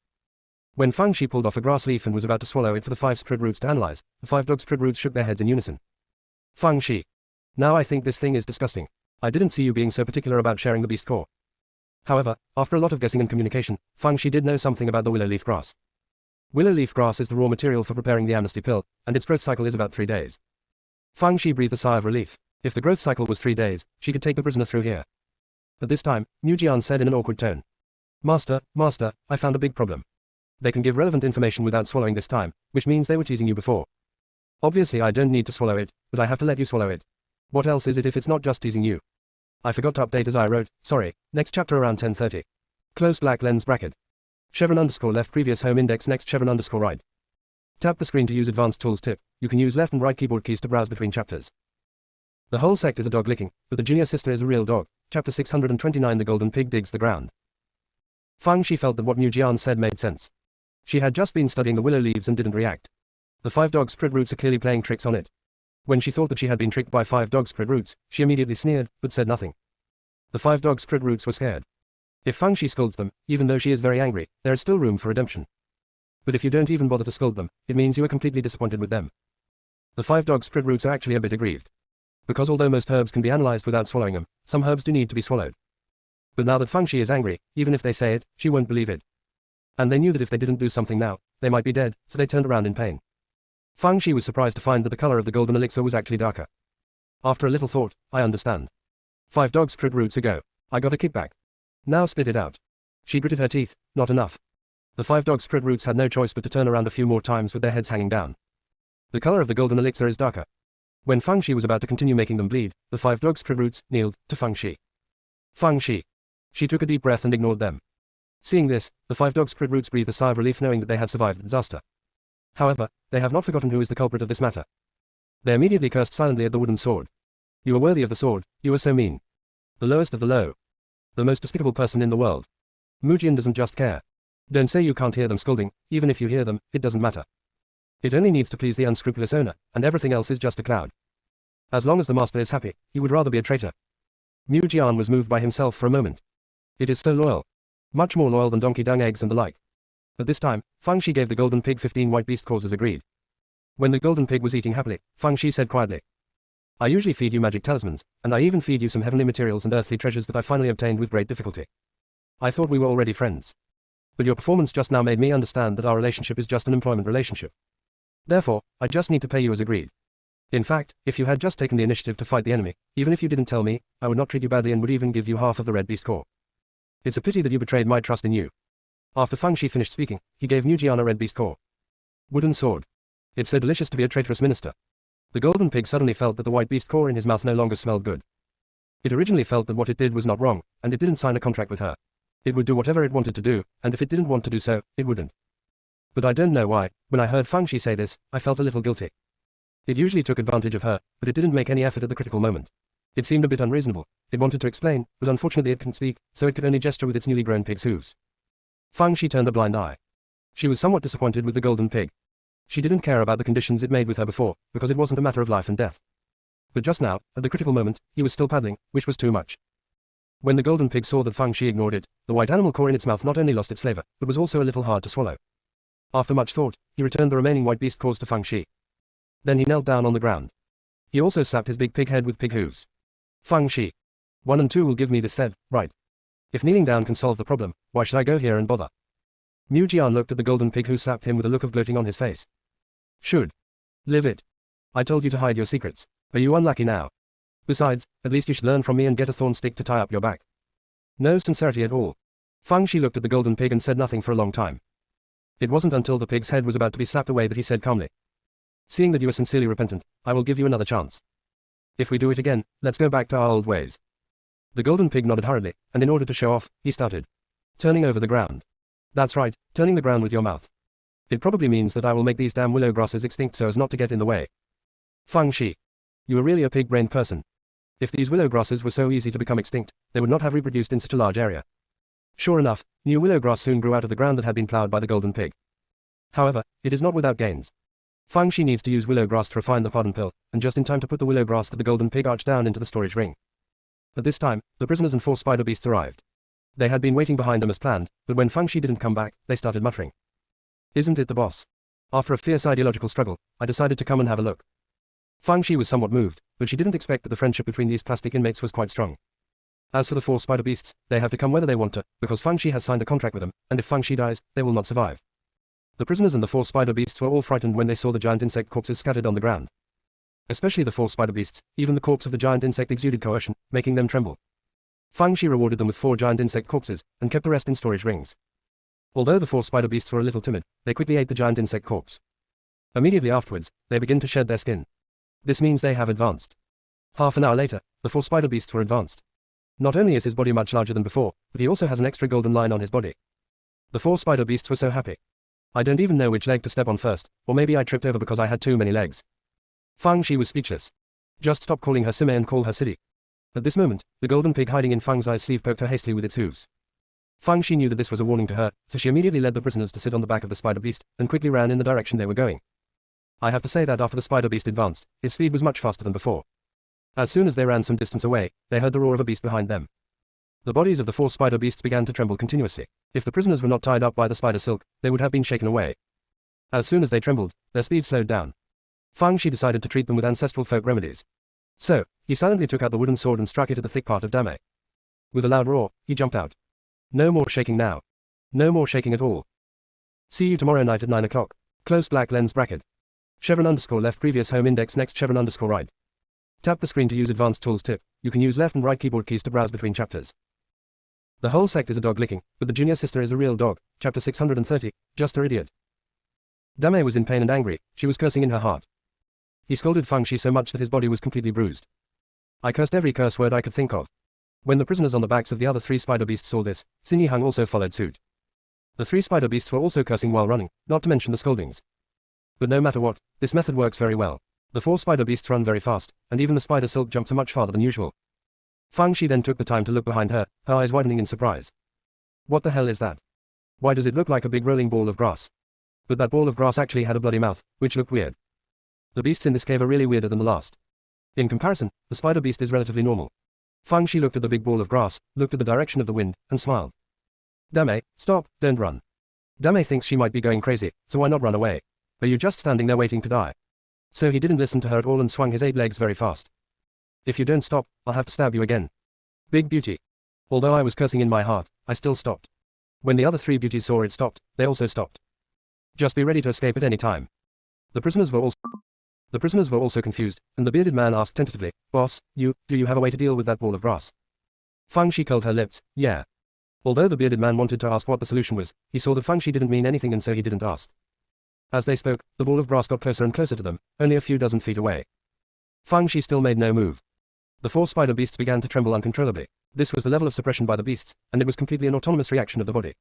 When Fang Shi pulled off a grass leaf and was about to swallow it for the 5 spread roots to analyze, the 5 dog spread roots shook their heads in unison. "Fang Shi. Now I think this thing is disgusting. I didn't see you being so particular about sharing the beast core." However, after a lot of guessing and communication, Fang Shi did know something about the willow leaf grass. Willow leaf grass is the raw material for preparing the amnesty pill, and its growth cycle is about 3 days. Fang Shi breathed a sigh of relief. If the growth cycle was 3 days, she could take the prisoner through here. At this time, Mu Jian said in an awkward tone, Master, I found a big problem. They can give relevant information without swallowing this time, which means they were teasing you before. Obviously I don't need to swallow it, but I have to let you swallow it. What else is it if it's not just teasing you? I forgot to update as I wrote, sorry, next chapter around 10:30. Close black lens bracket. Chevron underscore left previous home index next chevron underscore right. Tap the screen to use advanced tools tip. You can use left and right keyboard keys to browse between chapters. The whole sect is a dog licking, but the junior sister is a real dog. Chapter 629 The Golden Pig Digs the Ground. Fang Shi felt that what Mu Jian said made sense. She had just been studying the willow leaves and didn't react. The 5 dog spread roots are clearly playing tricks on it. When she thought that she had been tricked by 5 dog spread roots, she immediately sneered, but said nothing. The 5 dog spread roots were scared. If Fang Shi scolds them, even though she is very angry, there is still room for redemption. But if you don't even bother to scold them, it means you are completely disappointed with them. The 5 dog spread roots are actually a bit aggrieved. Because although most herbs can be analyzed without swallowing them, some herbs do need to be swallowed. But now that Fang Shi is angry, even if they say it, she won't believe it. And they knew that if they didn't do something now, they might be dead, so they turned around in pain. Fang Shi was surprised to find that the color of the golden elixir was actually darker. After a little thought, I understand. 5 dog spread roots ago. I got a kickback. Now split it out. She gritted her teeth, not enough. The 5 dog spread roots had no choice but to turn around a few more times with their heads hanging down. The color of the golden elixir is darker. When Fang Shi was about to continue making them bleed, the 5 dog spread roots kneeled to Fang Shi. Fang Shi. She took a deep breath and ignored them. Seeing this, the 5 dog spread roots breathed a sigh of relief knowing that they had survived the disaster. However, they have not forgotten who is the culprit of this matter. They immediately cursed silently at the wooden sword. You are worthy of the sword, you are so mean. The lowest of the low. The most despicable person in the world. Mujian doesn't just care. Don't say you can't hear them scolding, even if you hear them, it doesn't matter. It only needs to please the unscrupulous owner, and everything else is just a cloud. As long as the master is happy, he would rather be a traitor. Mujian was moved by himself for a moment. It is so loyal. Much more loyal than donkey dung eggs and the like. At this time, Feng Shi gave the golden pig 15 white beast cores as agreed. When the golden pig was eating happily, Feng Shi said quietly, I usually feed you magic talismans, and I even feed you some heavenly materials and earthly treasures that I finally obtained with great difficulty. I thought we were already friends. But your performance just now made me understand that our relationship is just an employment relationship. Therefore, I just need to pay you as agreed. In fact, if you had just taken the initiative to fight the enemy, even if you didn't tell me, I would not treat you badly and would even give you half of the red beast core. It's a pity that you betrayed my trust in you. After Feng Shi finished speaking, he gave Mujian a red beast core. Wooden sword. It's so delicious to be a traitorous minister. The golden pig suddenly felt that the white beast core in his mouth no longer smelled good. It originally felt that what it did was not wrong, and it didn't sign a contract with her. It would do whatever it wanted to do, and if it didn't want to do so, it wouldn't. But I don't know why, when I heard Feng Shi say this, I felt a little guilty. It usually took advantage of her, but it didn't make any effort at the critical moment. It seemed a bit unreasonable. It wanted to explain, but unfortunately it couldn't speak, so it could only gesture with its newly grown pig's hooves. Feng Shi turned a blind eye. She was somewhat disappointed with the golden pig. She didn't care about the conditions it made with her before, because it wasn't a matter of life and death. But just now, at the critical moment, he was still paddling, which was too much. When the golden pig saw that Feng Shi ignored it, the white animal core in its mouth not only lost its flavor, but was also a little hard to swallow. After much thought, he returned the remaining white beast cores to Feng Shi. Then he knelt down on the ground. He also slapped his big pig head with pig hooves. Feng Shi. 1 and 2 will give me this said, right? If kneeling down can solve the problem, why should I go here and bother? Mujian looked at the golden pig who slapped him with a look of gloating on his face. Should. Live it. I told you to hide your secrets. Are you unlucky now? Besides, at least you should learn from me and get a thorn stick to tie up your back. No sincerity at all. Feng Shi looked at the golden pig and said nothing for a long time. It wasn't until the pig's head was about to be slapped away that he said calmly. Seeing that you are sincerely repentant, I will give you another chance. If we do it again, let's go back to our old ways. The golden pig nodded hurriedly, and in order to show off, he started turning over the ground. That's right, turning the ground with your mouth. It probably means that I will make these damn willow grasses extinct so as not to get in the way. Feng Shi. You are really a pig-brained person. If these willow grasses were so easy to become extinct, they would not have reproduced in such a large area. Sure enough, new willow grass soon grew out of the ground that had been plowed by the golden pig. However, it is not without gains. Feng Shi needs to use willow grass to refine the pardon pill, and just in time to put the willow grass that the golden pig arched down into the storage ring. At this time, the prisoners and 4 spider beasts arrived. They had been waiting behind them as planned, but when Feng Shi didn't come back, they started muttering. Isn't it the boss? After a fierce ideological struggle, I decided to come and have a look. Feng Shi was somewhat moved, but she didn't expect that the friendship between these plastic inmates was quite strong. As for the 4 spider beasts, they have to come whether they want to, because Feng Shi has signed a contract with them, and if Feng Shi dies, they will not survive. The prisoners and the 4 spider beasts were all frightened when they saw the giant insect corpses scattered on the ground. Especially the 4 spider beasts, even the corpse of the giant insect exuded coercion, making them tremble. Feng Shi rewarded them with 4 giant insect corpses, and kept the rest in storage rings. Although the 4 spider beasts were a little timid, they quickly ate the giant insect corpse. Immediately afterwards, they begin to shed their skin. This means they have advanced. Half an hour later, the 4 spider beasts were advanced. Not only is his body much larger than before, but he also has an extra golden line on his body. The 4 spider beasts were so happy. I don't even know which leg to step on first, or maybe I tripped over because I had too many legs. Feng Shi was speechless. Just stop calling her Sime and call her City. At this moment, the golden pig hiding in Feng's eye's sleeve poked her hastily with its hooves. Feng Shi knew that this was a warning to her, so she immediately led the prisoners to sit on the back of the spider beast, and quickly ran in the direction they were going. I have to say that after the spider beast advanced, its speed was much faster than before. As soon as they ran some distance away, they heard the roar of a beast behind them. The bodies of the 4 spider beasts began to tremble continuously. If the prisoners were not tied up by the spider silk, they would have been shaken away. As soon as they trembled, their speed slowed down. Feng Shi decided to treat them with ancestral folk remedies. So, he silently took out the wooden sword and struck it at the thick part of Dame. With a loud roar, he jumped out. No more shaking now. No more shaking at all. See you tomorrow night at 9 o'clock. Close black lens bracket. Chevron underscore left previous home index next chevron underscore right. Tap the screen to use advanced tools tip. You can use left and right keyboard keys to browse between chapters. The whole sect is a dog licking, but the junior sister is a real dog. Chapter 630, Just her idiot. Dame was in pain and angry, she was cursing in her heart. He scolded Feng Shi so much that his body was completely bruised. I cursed every curse word I could think of. When the prisoners on the backs of the other 3 spider beasts saw this, Xin Yihang also followed suit. The 3 spider beasts were also cursing while running, not to mention the scoldings. But no matter what, this method works very well. The 4 spider beasts run very fast, and even the spider silk jumps much farther than usual. Fang Shi then took the time to look behind her, her eyes widening in surprise. What the hell is that? Why does it look like a big rolling ball of grass? But that ball of grass actually had a bloody mouth, which looked weird. The beasts in this cave are really weirder than the last. In comparison, the spider beast is relatively normal. Fang Shi looked at the big ball of grass, looked at the direction of the wind, and smiled. Dame, stop, don't run. Dame thinks she might be going crazy, so why not run away? Are you just standing there waiting to die? So he didn't listen to her at all and swung his 8 legs very fast. If you don't stop, I'll have to stab you again. Big beauty. Although I was cursing in my heart, I still stopped. When the other 3 beauties saw it stopped, they also stopped. Just be ready to escape at any time. The prisoners were also confused, and the bearded man asked tentatively, Boss, do you have a way to deal with that ball of grass? Fang Shi curled her lips, yeah. Although the bearded man wanted to ask what the solution was, he saw that Fang Shi didn't mean anything and so he didn't ask. As they spoke, the ball of grass got closer and closer to them, only a few dozen feet away. Fang Shi still made no move. The 4 spider beasts began to tremble uncontrollably. This was the level of suppression by the beasts, and it was completely an autonomous reaction of the body.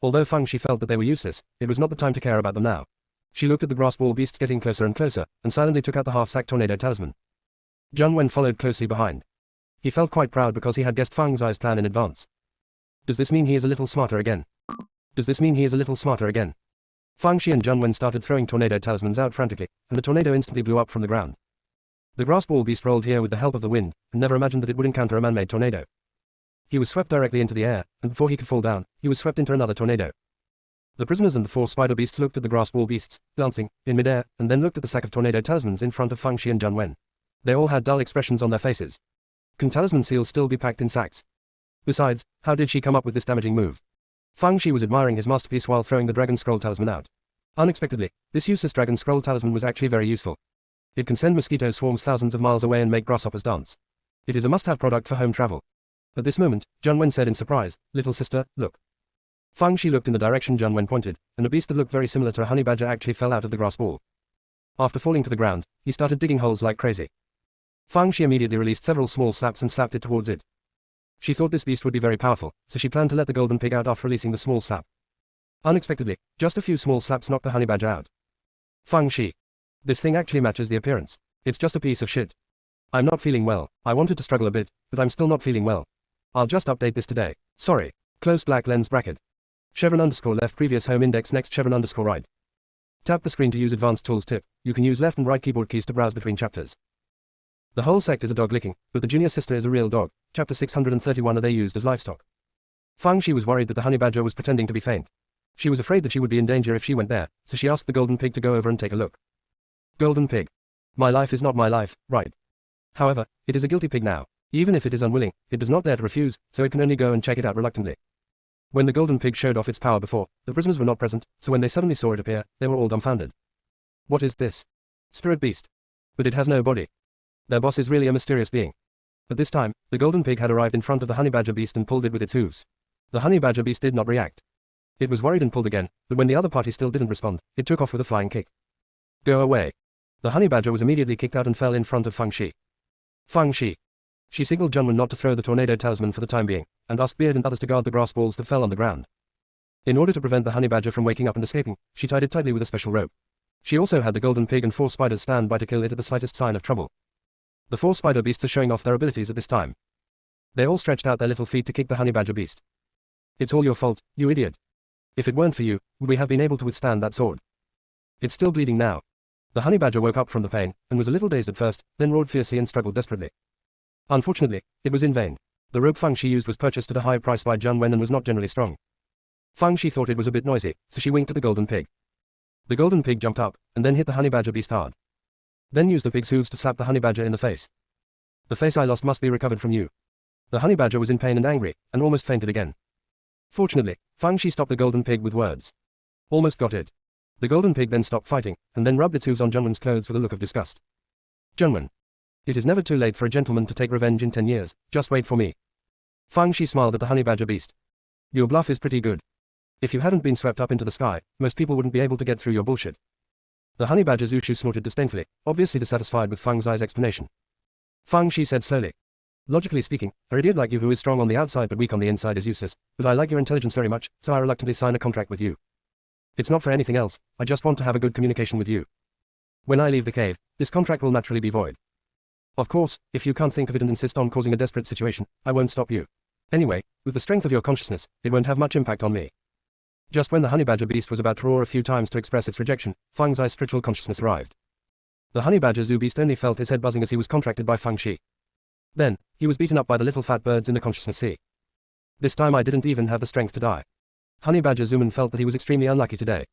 Although Fang Shi felt that they were useless, it was not the time to care about them now. She looked at the grass ball beasts getting closer and closer, and silently took out the half-sack tornado talisman. Zhang Wen followed closely behind. He felt quite proud because he had guessed Fang Zai's plan in advance. Does this mean he is a little smarter again? Fang Shi and Zhang Wen started throwing tornado talismans out frantically, and the tornado instantly blew up from the ground. The grass ball beast rolled here with the help of the wind, and never imagined that it would encounter a man-made tornado. He was swept directly into the air, and before he could fall down, he was swept into another tornado. The prisoners and the 4 spider beasts looked at the grass ball beasts, dancing, in midair, and then looked at the sack of tornado talismans in front of Fang Shi and Zhang Wen. They all had dull expressions on their faces. Can talisman seals still be packed in sacks? Besides, how did she come up with this damaging move? Fang Shi was admiring his masterpiece while throwing the dragon scroll talisman out. Unexpectedly, this useless dragon scroll talisman was actually very useful. It can send mosquito swarms thousands of miles away and make grasshoppers dance. It is a must-have product for home travel. At this moment, Zhang Wen said in surprise, Little sister, look. Fang Shi looked in the direction Zhang Wen pointed, and a beast that looked very similar to a honey badger actually fell out of the grass ball. After falling to the ground, he started digging holes like crazy. Fang Shi immediately released several small slaps and slapped it towards it. She thought this beast would be very powerful, so she planned to let the golden pig out after releasing the small slap. Unexpectedly, just a few small slaps knocked the honey badger out. Fang Shi. This thing actually matches the appearance. It's just a piece of shit. I'm not feeling well. I wanted to struggle a bit, but I'm still not feeling well. I'll just update this today. Sorry. Close black lens bracket. Chevron underscore left previous home index next chevron underscore right. Tap the screen to use advanced tools tip. You can use left and right keyboard keys to browse between chapters. The whole sect is a dog licking, but the junior sister is a real dog. Chapter 631 Are they used as livestock? Fang Shi was worried that the honey badger was pretending to be faint. She was afraid that she would be in danger if she went there, so she asked the golden pig to go over and take a look. Golden pig. My life is not my life, right? However, it is a guilty pig now. Even if it is unwilling, it does not dare to refuse, so it can only go and check it out reluctantly. When the golden pig showed off its power before, the prisoners were not present, so when they suddenly saw it appear, they were all dumbfounded. What is this? Spirit beast. But it has no body. Their boss is really a mysterious being. At this time, the golden pig had arrived in front of the honey badger beast and pulled it with its hooves. The honey badger beast did not react. It was worried and pulled again, but when the other party still didn't respond, it took off with a flying kick. Go away. The honey badger was immediately kicked out and fell in front of Fang Shi. Fang Shi. She signaled Zhang Wen not to throw the tornado talisman for the time being, and asked Beard and others to guard the grass balls that fell on the ground. In order to prevent the honey badger from waking up and escaping, she tied it tightly with a special rope. She also had the golden pig and 4 spiders stand by to kill it at the slightest sign of trouble. The 4 spider beasts are showing off their abilities at this time. They all stretched out their little feet to kick the honey badger beast. It's all your fault, you idiot. If it weren't for you, would we have been able to withstand that sword? It's still bleeding now. The honey badger woke up from the pain, and was a little dazed at first, then roared fiercely and struggled desperately. Unfortunately, it was in vain. The rope Fang Shi used was purchased at a high price by Zhang Wen and was not generally strong. Fang Shi thought it was a bit noisy, so she winked at the golden pig. The golden pig jumped up, and then hit the honey badger beast hard. Then used the pig's hooves to slap the honey badger in the face. The face I lost must be recovered from you. The honey badger was in pain and angry, and almost fainted again. Fortunately, Fang Shi stopped the golden pig with words. Almost got it. The golden pig then stopped fighting, and then rubbed its hooves on Zhang Wen's clothes with a look of disgust. Zhang Wen. It is never too late for a gentleman to take revenge in 10 years, just wait for me. Fang Shi smiled at the honey badger beast. Your bluff is pretty good. If you hadn't been swept up into the sky, most people wouldn't be able to get through your bullshit. The honey badger Zushu snorted disdainfully, obviously dissatisfied with Fang Zai's explanation. Fang Shi said slowly. Logically speaking, an idiot like you who is strong on the outside but weak on the inside is useless, but I like your intelligence very much, so I reluctantly sign a contract with you. It's not for anything else, I just want to have a good communication with you. When I leave the cave, this contract will naturally be void. Of course, if you can't think of it and insist on causing a desperate situation, I won't stop you. Anyway, with the strength of your consciousness, it won't have much impact on me. Just when the honey badger beast was about to roar a few times to express its rejection, Feng Zai's spiritual consciousness arrived. The honey badger zoo beast only felt his head buzzing as he was contracted by Feng Shi. Then, he was beaten up by the little fat birds in the consciousness sea. This time I didn't even have the strength to die. Honey badger Zooman felt that he was extremely unlucky today.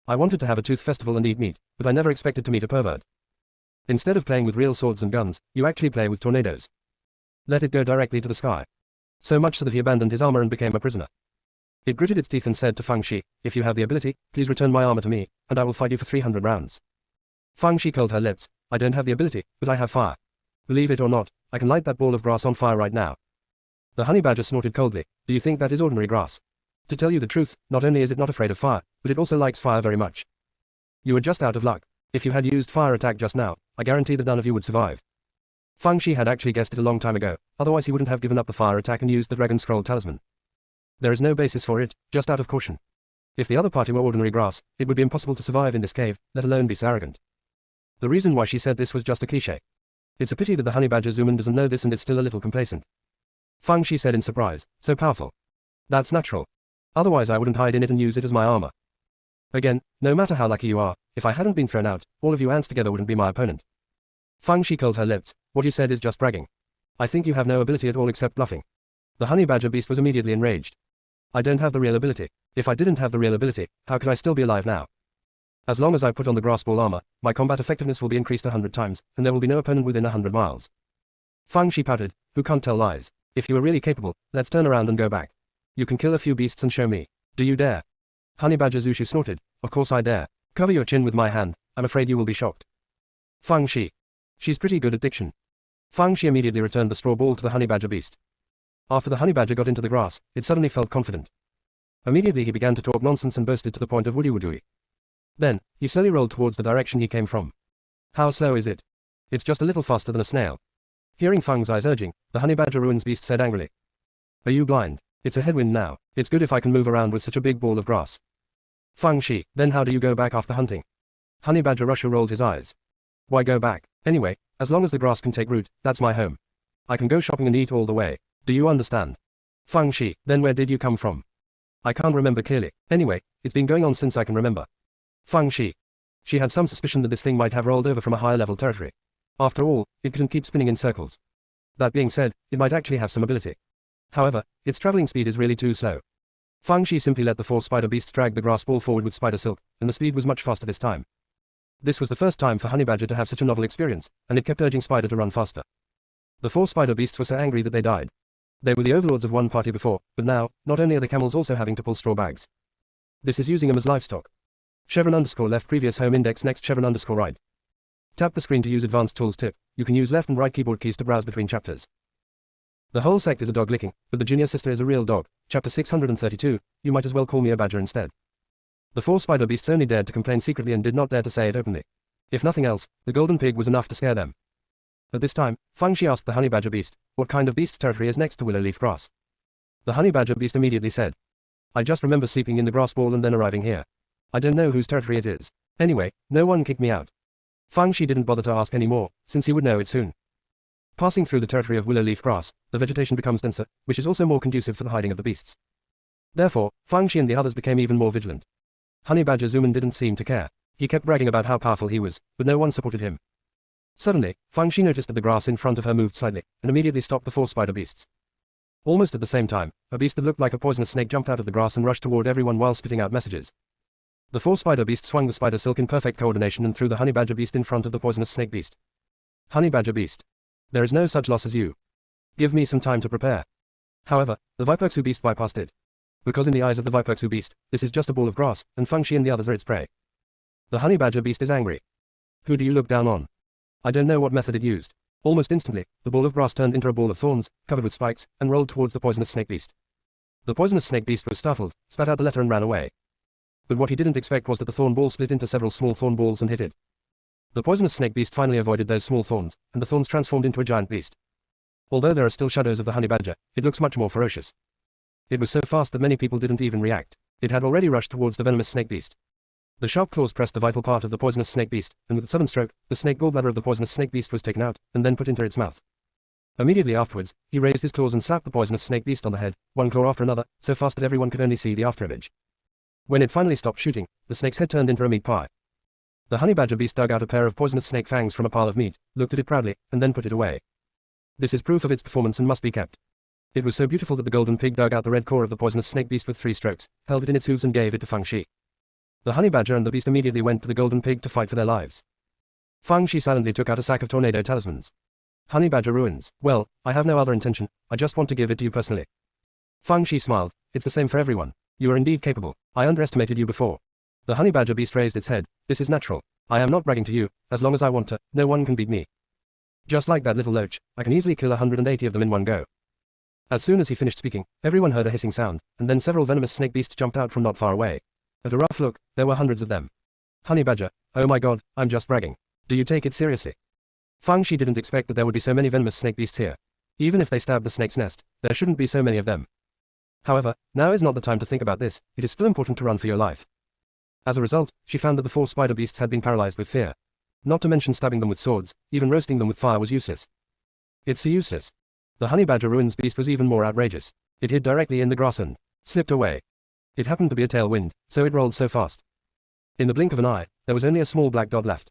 I wanted to have a tooth festival and eat meat, but I never expected to meet a pervert. Instead of playing with real swords and guns, you actually play with tornadoes. Let it go directly to the sky. So much so that he abandoned his armor and became a prisoner. It gritted its teeth and said to Feng Shi, if you have the ability, please return my armor to me, and I will fight you for 300 rounds. Feng Shi curled her lips. I don't have the ability, but I have fire. Believe it or not, I can light that ball of grass on fire right now. The honey badger snorted coldly. Do you think that is ordinary grass? To tell you the truth, not only is it not afraid of fire, but it also likes fire very much. You are just out of luck. If you had used fire attack just now, I guarantee that none of you would survive. Feng Shi had actually guessed it a long time ago, otherwise he wouldn't have given up the fire attack and used the dragon scroll talisman. There is no basis for it, just out of caution. If the other party were ordinary grass, it would be impossible to survive in this cave, let alone be so arrogant. The reason why she said this was just a cliché. It's a pity that the honey badger Zooman doesn't know this and is still a little complacent. Feng Shi said in surprise, so powerful. That's natural. Otherwise I wouldn't hide in it and use it as my armor. Again, no matter how lucky you are, if I hadn't been thrown out, all of you ants together wouldn't be my opponent. Feng Shi curled her lips. What you said is just bragging. I think you have no ability at all except bluffing. The honey badger beast was immediately enraged. I don't have the real ability. If I didn't have the real ability, how could I still be alive now? As long as I put on the grass ball armor, my combat effectiveness will be increased 100 times, and there will be no opponent within 100 miles. Feng Shi pouted. Who can't tell lies? If you are really capable, let's turn around and go back. You can kill a few beasts and show me. Do you dare? Honey badger Zushu snorted. Of course I dare. Cover your chin with my hand. I'm afraid you will be shocked. Feng Shi. She's pretty good at diction. Feng Shi immediately returned the straw ball to the honey badger beast. After the honey badger got into the grass, it suddenly felt confident. Immediately he began to talk nonsense and boasted to the point of woody-woodooey. Then, he slowly rolled towards the direction he came from. How slow is it? It's just a little faster than a snail. Hearing Feng Zai's urging, the honey badger ruins beast said angrily. Are you blind? It's a headwind now. It's good if I can move around with such a big ball of grass. Feng Shi, then how do you go back after hunting? Honey badger Rushu rolled his eyes. Why go back? Anyway, as long as the grass can take root, that's my home. I can go shopping and eat all the way. Do you understand? Feng Shi, then where did you come from? I can't remember clearly. Anyway, it's been going on since I can remember. Feng Shi. She had some suspicion that this thing might have rolled over from a higher level territory. After all, it couldn't keep spinning in circles. That being said, it might actually have some ability. However, its traveling speed is really too slow. Feng Shi simply let the four spider beasts drag the grass ball forward with spider silk, and the speed was much faster this time. This was the first time for Honey Badger to have such a novel experience, and it kept urging Spider to run faster. The four spider beasts were so angry that they died. They were the overlords of one party before, but now, not only are the camels also having to pull straw bags. This is using them as livestock. Chevron_left previous home index next Chevron_right. Tap the screen to use advanced tools tip. You can use left and right keyboard keys to browse between chapters. The whole sect is a dog licking, but the junior sister is a real dog. Chapter 632, you might as well call me a badger instead. The four spider beasts only dared to complain secretly and did not dare to say it openly. If nothing else, the golden pig was enough to scare them. At this time, Feng Shi asked the honey badger beast, what kind of beast's territory is next to willow leaf grass? The honey badger beast immediately said, I just remember sleeping in the grass ball and then arriving here. I don't know whose territory it is. Anyway, no one kicked me out. Feng Shi didn't bother to ask any more, since he would know it soon. Passing through the territory of willow leaf grass, the vegetation becomes denser, which is also more conducive for the hiding of the beasts. Therefore, Feng Shi and the others became even more vigilant. Honey badger Zooman didn't seem to care. He kept bragging about how powerful he was, but no one supported him. Suddenly, Feng Shi noticed that the grass in front of her moved slightly, and immediately stopped the four spider beasts. Almost at the same time, a beast that looked like a poisonous snake jumped out of the grass and rushed toward everyone while spitting out messages. The four spider beasts swung the spider silk in perfect coordination and threw the honey badger beast in front of the poisonous snake beast. Honey badger beast. There is no such loss as you. Give me some time to prepare. However, the Viperxu beast bypassed it. Because in the eyes of the Viperxu beast, this is just a ball of grass, and Feng Shi and the others are its prey. The honey badger beast is angry. Who do you look down on? I don't know what method it used. Almost instantly, the ball of grass turned into a ball of thorns, covered with spikes, and rolled towards the poisonous snake beast. The poisonous snake beast was startled, spat out the letter and ran away. But what he didn't expect was that the thorn ball split into several small thorn balls and hit it. The poisonous snake beast finally avoided those small thorns, and the thorns transformed into a giant beast. Although there are still shadows of the honey badger, it looks much more ferocious. It was so fast that many people didn't even react. It had already rushed towards the venomous snake beast. The sharp claws pressed the vital part of the poisonous snake beast, and with a sudden stroke, the snake gallbladder of the poisonous snake beast was taken out, and then put into its mouth. Immediately afterwards, he raised his claws and slapped the poisonous snake beast on the head, one claw after another, so fast that everyone could only see the afterimage. When it finally stopped shooting, the snake's head turned into a meat pie. The honey badger beast dug out a pair of poisonous snake fangs from a pile of meat, looked at it proudly, and then put it away. This is proof of its performance and must be kept. It was so beautiful that the golden pig dug out the red core of the poisonous snake beast with 3 strokes, held it in its hooves and gave it to Feng Shi. The honey badger and the beast immediately went to the golden pig to fight for their lives. Feng Shi silently took out a sack of tornado talismans. Honey badger ruins. Well, I have no other intention, I just want to give it to you personally. Feng Shi smiled. It's the same for everyone. You are indeed capable. I underestimated you before. The honey badger beast raised its head. This is natural. I am not bragging to you. As long as I want to, no one can beat me. Just like that little loach, I can easily kill 180 of them in one go. As soon as he finished speaking, everyone heard a hissing sound, and then several venomous snake beasts jumped out from not far away. At a rough look, there were hundreds of them. Honey badger, oh my god, I'm just bragging. Do you take it seriously? Feng Shi didn't expect that there would be so many venomous snake beasts here. Even if they stabbed the snake's nest, there shouldn't be so many of them. However, now is not the time to think about this, it is still important to run for your life. As a result, she found that the 4 spider beasts had been paralyzed with fear. Not to mention stabbing them with swords, even roasting them with fire was useless. It's useless. The honey badger ruins beast was even more outrageous. It hid directly in the grass and slipped away. It happened to be a tailwind, so it rolled so fast. In the blink of an eye, there was only a small black dot left.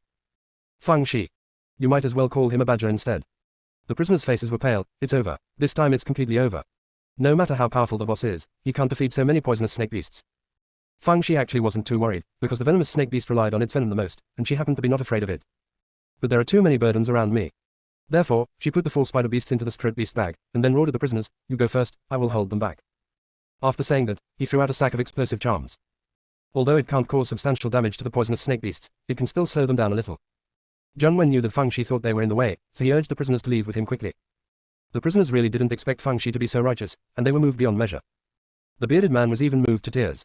Feng Shi. You might as well call him a badger instead. The prisoners' faces were pale. It's over. This time it's completely over. No matter how powerful the boss is, he can't defeat so many poisonous snake beasts. Feng Shi actually wasn't too worried, because the venomous snake beast relied on its venom the most, and she happened to be not afraid of it. But there are too many burdens around me. Therefore, she put the 4 spider beasts into the spirit beast bag, and then roared at the prisoners, you go first, I will hold them back. After saying that, he threw out a sack of explosive charms. Although it can't cause substantial damage to the poisonous snake beasts, it can still slow them down a little. Zheng Wen knew that Feng Shi thought they were in the way, so he urged the prisoners to leave with him quickly. The prisoners really didn't expect Feng Shi to be so righteous, and they were moved beyond measure. The bearded man was even moved to tears.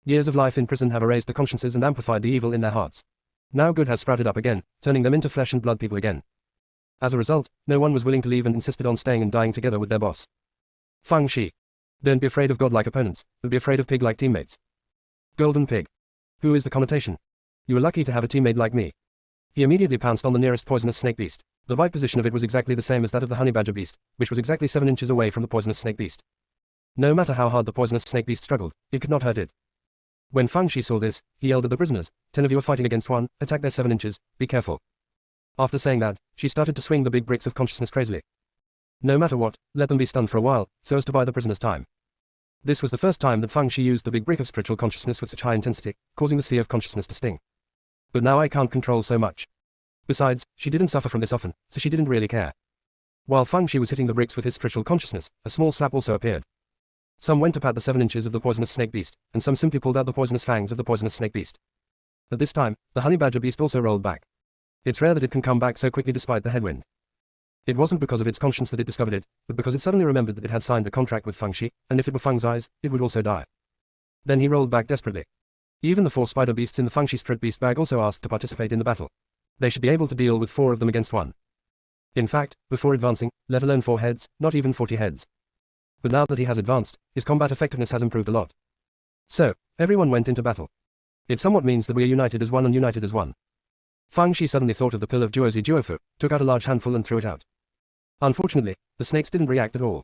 Years of life in prison have erased the consciences and amplified the evil in their hearts. Now good has sprouted up again, turning them into flesh and blood people again. As a result, no one was willing to leave and insisted on staying and dying together with their boss. Feng Shi. Don't be afraid of godlike opponents, but be afraid of pig-like teammates. Golden pig. Who is the connotation? You are lucky to have a teammate like me. He immediately pounced on the nearest poisonous snake beast. The bite position of it was exactly the same as that of the honey badger beast, which was exactly 7 inches away from the poisonous snake beast. No matter how hard the poisonous snake beast struggled, it could not hurt it. When Feng Shi saw this, he yelled at the prisoners, 10 of you are fighting against 1, attack their 7 inches, be careful. After saying that, she started to swing the big bricks of consciousness crazily. No matter what, let them be stunned for a while, so as to buy the prisoners time. This was the first time that Feng Shi used the big brick of spiritual consciousness with such high intensity, causing the sea of consciousness to sting. But now I can't control so much. Besides, she didn't suffer from this often, so she didn't really care. While Feng Shi was hitting the bricks with his spiritual consciousness, a small slap also appeared. Some went to pat the 7 inches of the poisonous snake beast, and some simply pulled out the poisonous fangs of the poisonous snake beast. At this time, the honey badger beast also rolled back. It's rare that it can come back so quickly despite the headwind. It wasn't because of its conscience that it discovered it, but because it suddenly remembered that it had signed a contract with Feng Shi, and if it were Feng's eyes, it would also die. Then he rolled back desperately. Even the 4 spider beasts in the Feng Shi spirit beast bag also asked to participate in the battle. They should be able to deal with 4 of them against 1. In fact, before advancing, let alone 4 heads, not even 40 heads. But now that he has advanced, his combat effectiveness has improved a lot. So, everyone went into battle. It somewhat means that we are united as one and united as one. Feng Shi suddenly thought of the pill of Juozi Juofu, took out a large handful and threw it out. Unfortunately, the snakes didn't react at all.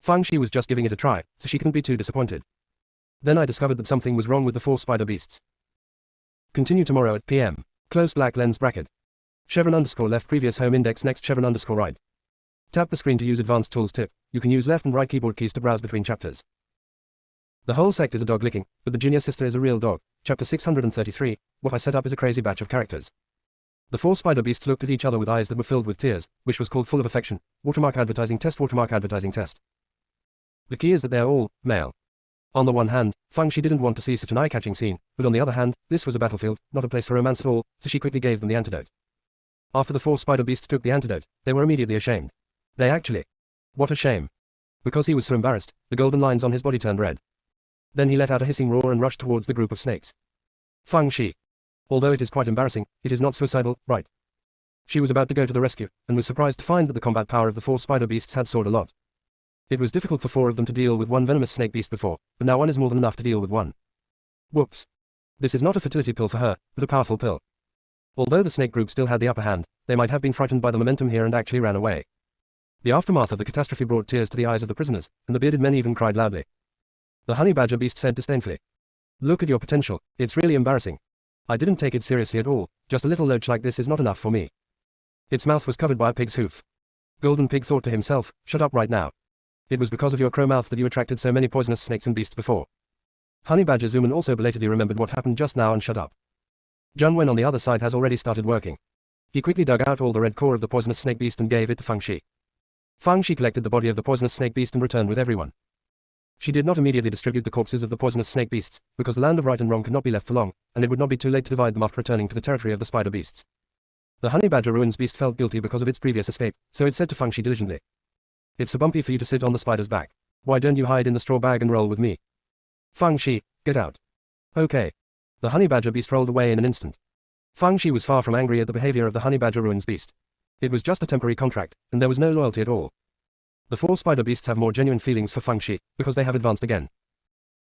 Feng Shi was just giving it a try, so she couldn't be too disappointed. Then I discovered that something was wrong with the 4 spider beasts. Continue tomorrow at PM. Close black lens bracket. Chevron underscore left previous home index next chevron underscore right. Tap the screen to use advanced tools tip. You can use left and right keyboard keys to browse between chapters. The whole sect is a dog licking, but the junior sister is a real dog. Chapter 633. What I set up is a crazy batch of characters. The 4 spider beasts looked at each other with eyes that were filled with tears, which was called full of affection. Watermark advertising test. Watermark advertising test. The key is that they are all male. On the one hand, Feng Shi didn't want to see such an eye-catching scene, but on the other hand, this was a battlefield, not a place for romance at all, so she quickly gave them the antidote. After the 4 spider beasts took the antidote, they were immediately ashamed. They actually. What a shame. Because he was so embarrassed, the golden lines on his body turned red. Then he let out a hissing roar and rushed towards the group of snakes. Feng Shi. Although it is quite embarrassing, it is not suicidal, right? She was about to go to the rescue, and was surprised to find that the combat power of the 4 spider beasts had soared a lot. It was difficult for 4 of them to deal with 1 venomous snake beast before, but now 1 is more than enough to deal with 1. Whoops. This is not a fertility pill for her, but a powerful pill. Although the snake group still had the upper hand, they might have been frightened by the momentum here and actually ran away. The aftermath of the catastrophe brought tears to the eyes of the prisoners, and the bearded men even cried loudly. The honey badger beast said disdainfully, "Look at your potential, it's really embarrassing. I didn't take it seriously at all, just a little loach like this is not enough for me." Its mouth was covered by a pig's hoof. Golden Pig thought to himself, "Shut up right now. It was because of your crow mouth that you attracted so many poisonous snakes and beasts before." Honey Badger Zuman also belatedly remembered what happened just now and shut up. Junwen on the other side has already started working. He quickly dug out all the red core of the poisonous snake beast and gave it to Feng Shi. Feng Shi collected the body of the poisonous snake beast and returned with everyone. She did not immediately distribute the corpses of the poisonous snake beasts, because the land of right and wrong could not be left for long, and it would not be too late to divide them after returning to the territory of the spider beasts. The honey badger ruins beast felt guilty because of its previous escape, so it said to Feng Shi diligently, "It's so bumpy for you to sit on the spider's back. Why don't you hide in the straw bag and roll with me? Feng Shi, get out." "Okay." The honey badger beast rolled away in an instant. Feng Shi was far from angry at the behavior of the honey badger ruins beast. It was just a temporary contract, and there was no loyalty at all. The four spider beasts have more genuine feelings for Feng Shi, because they have advanced again.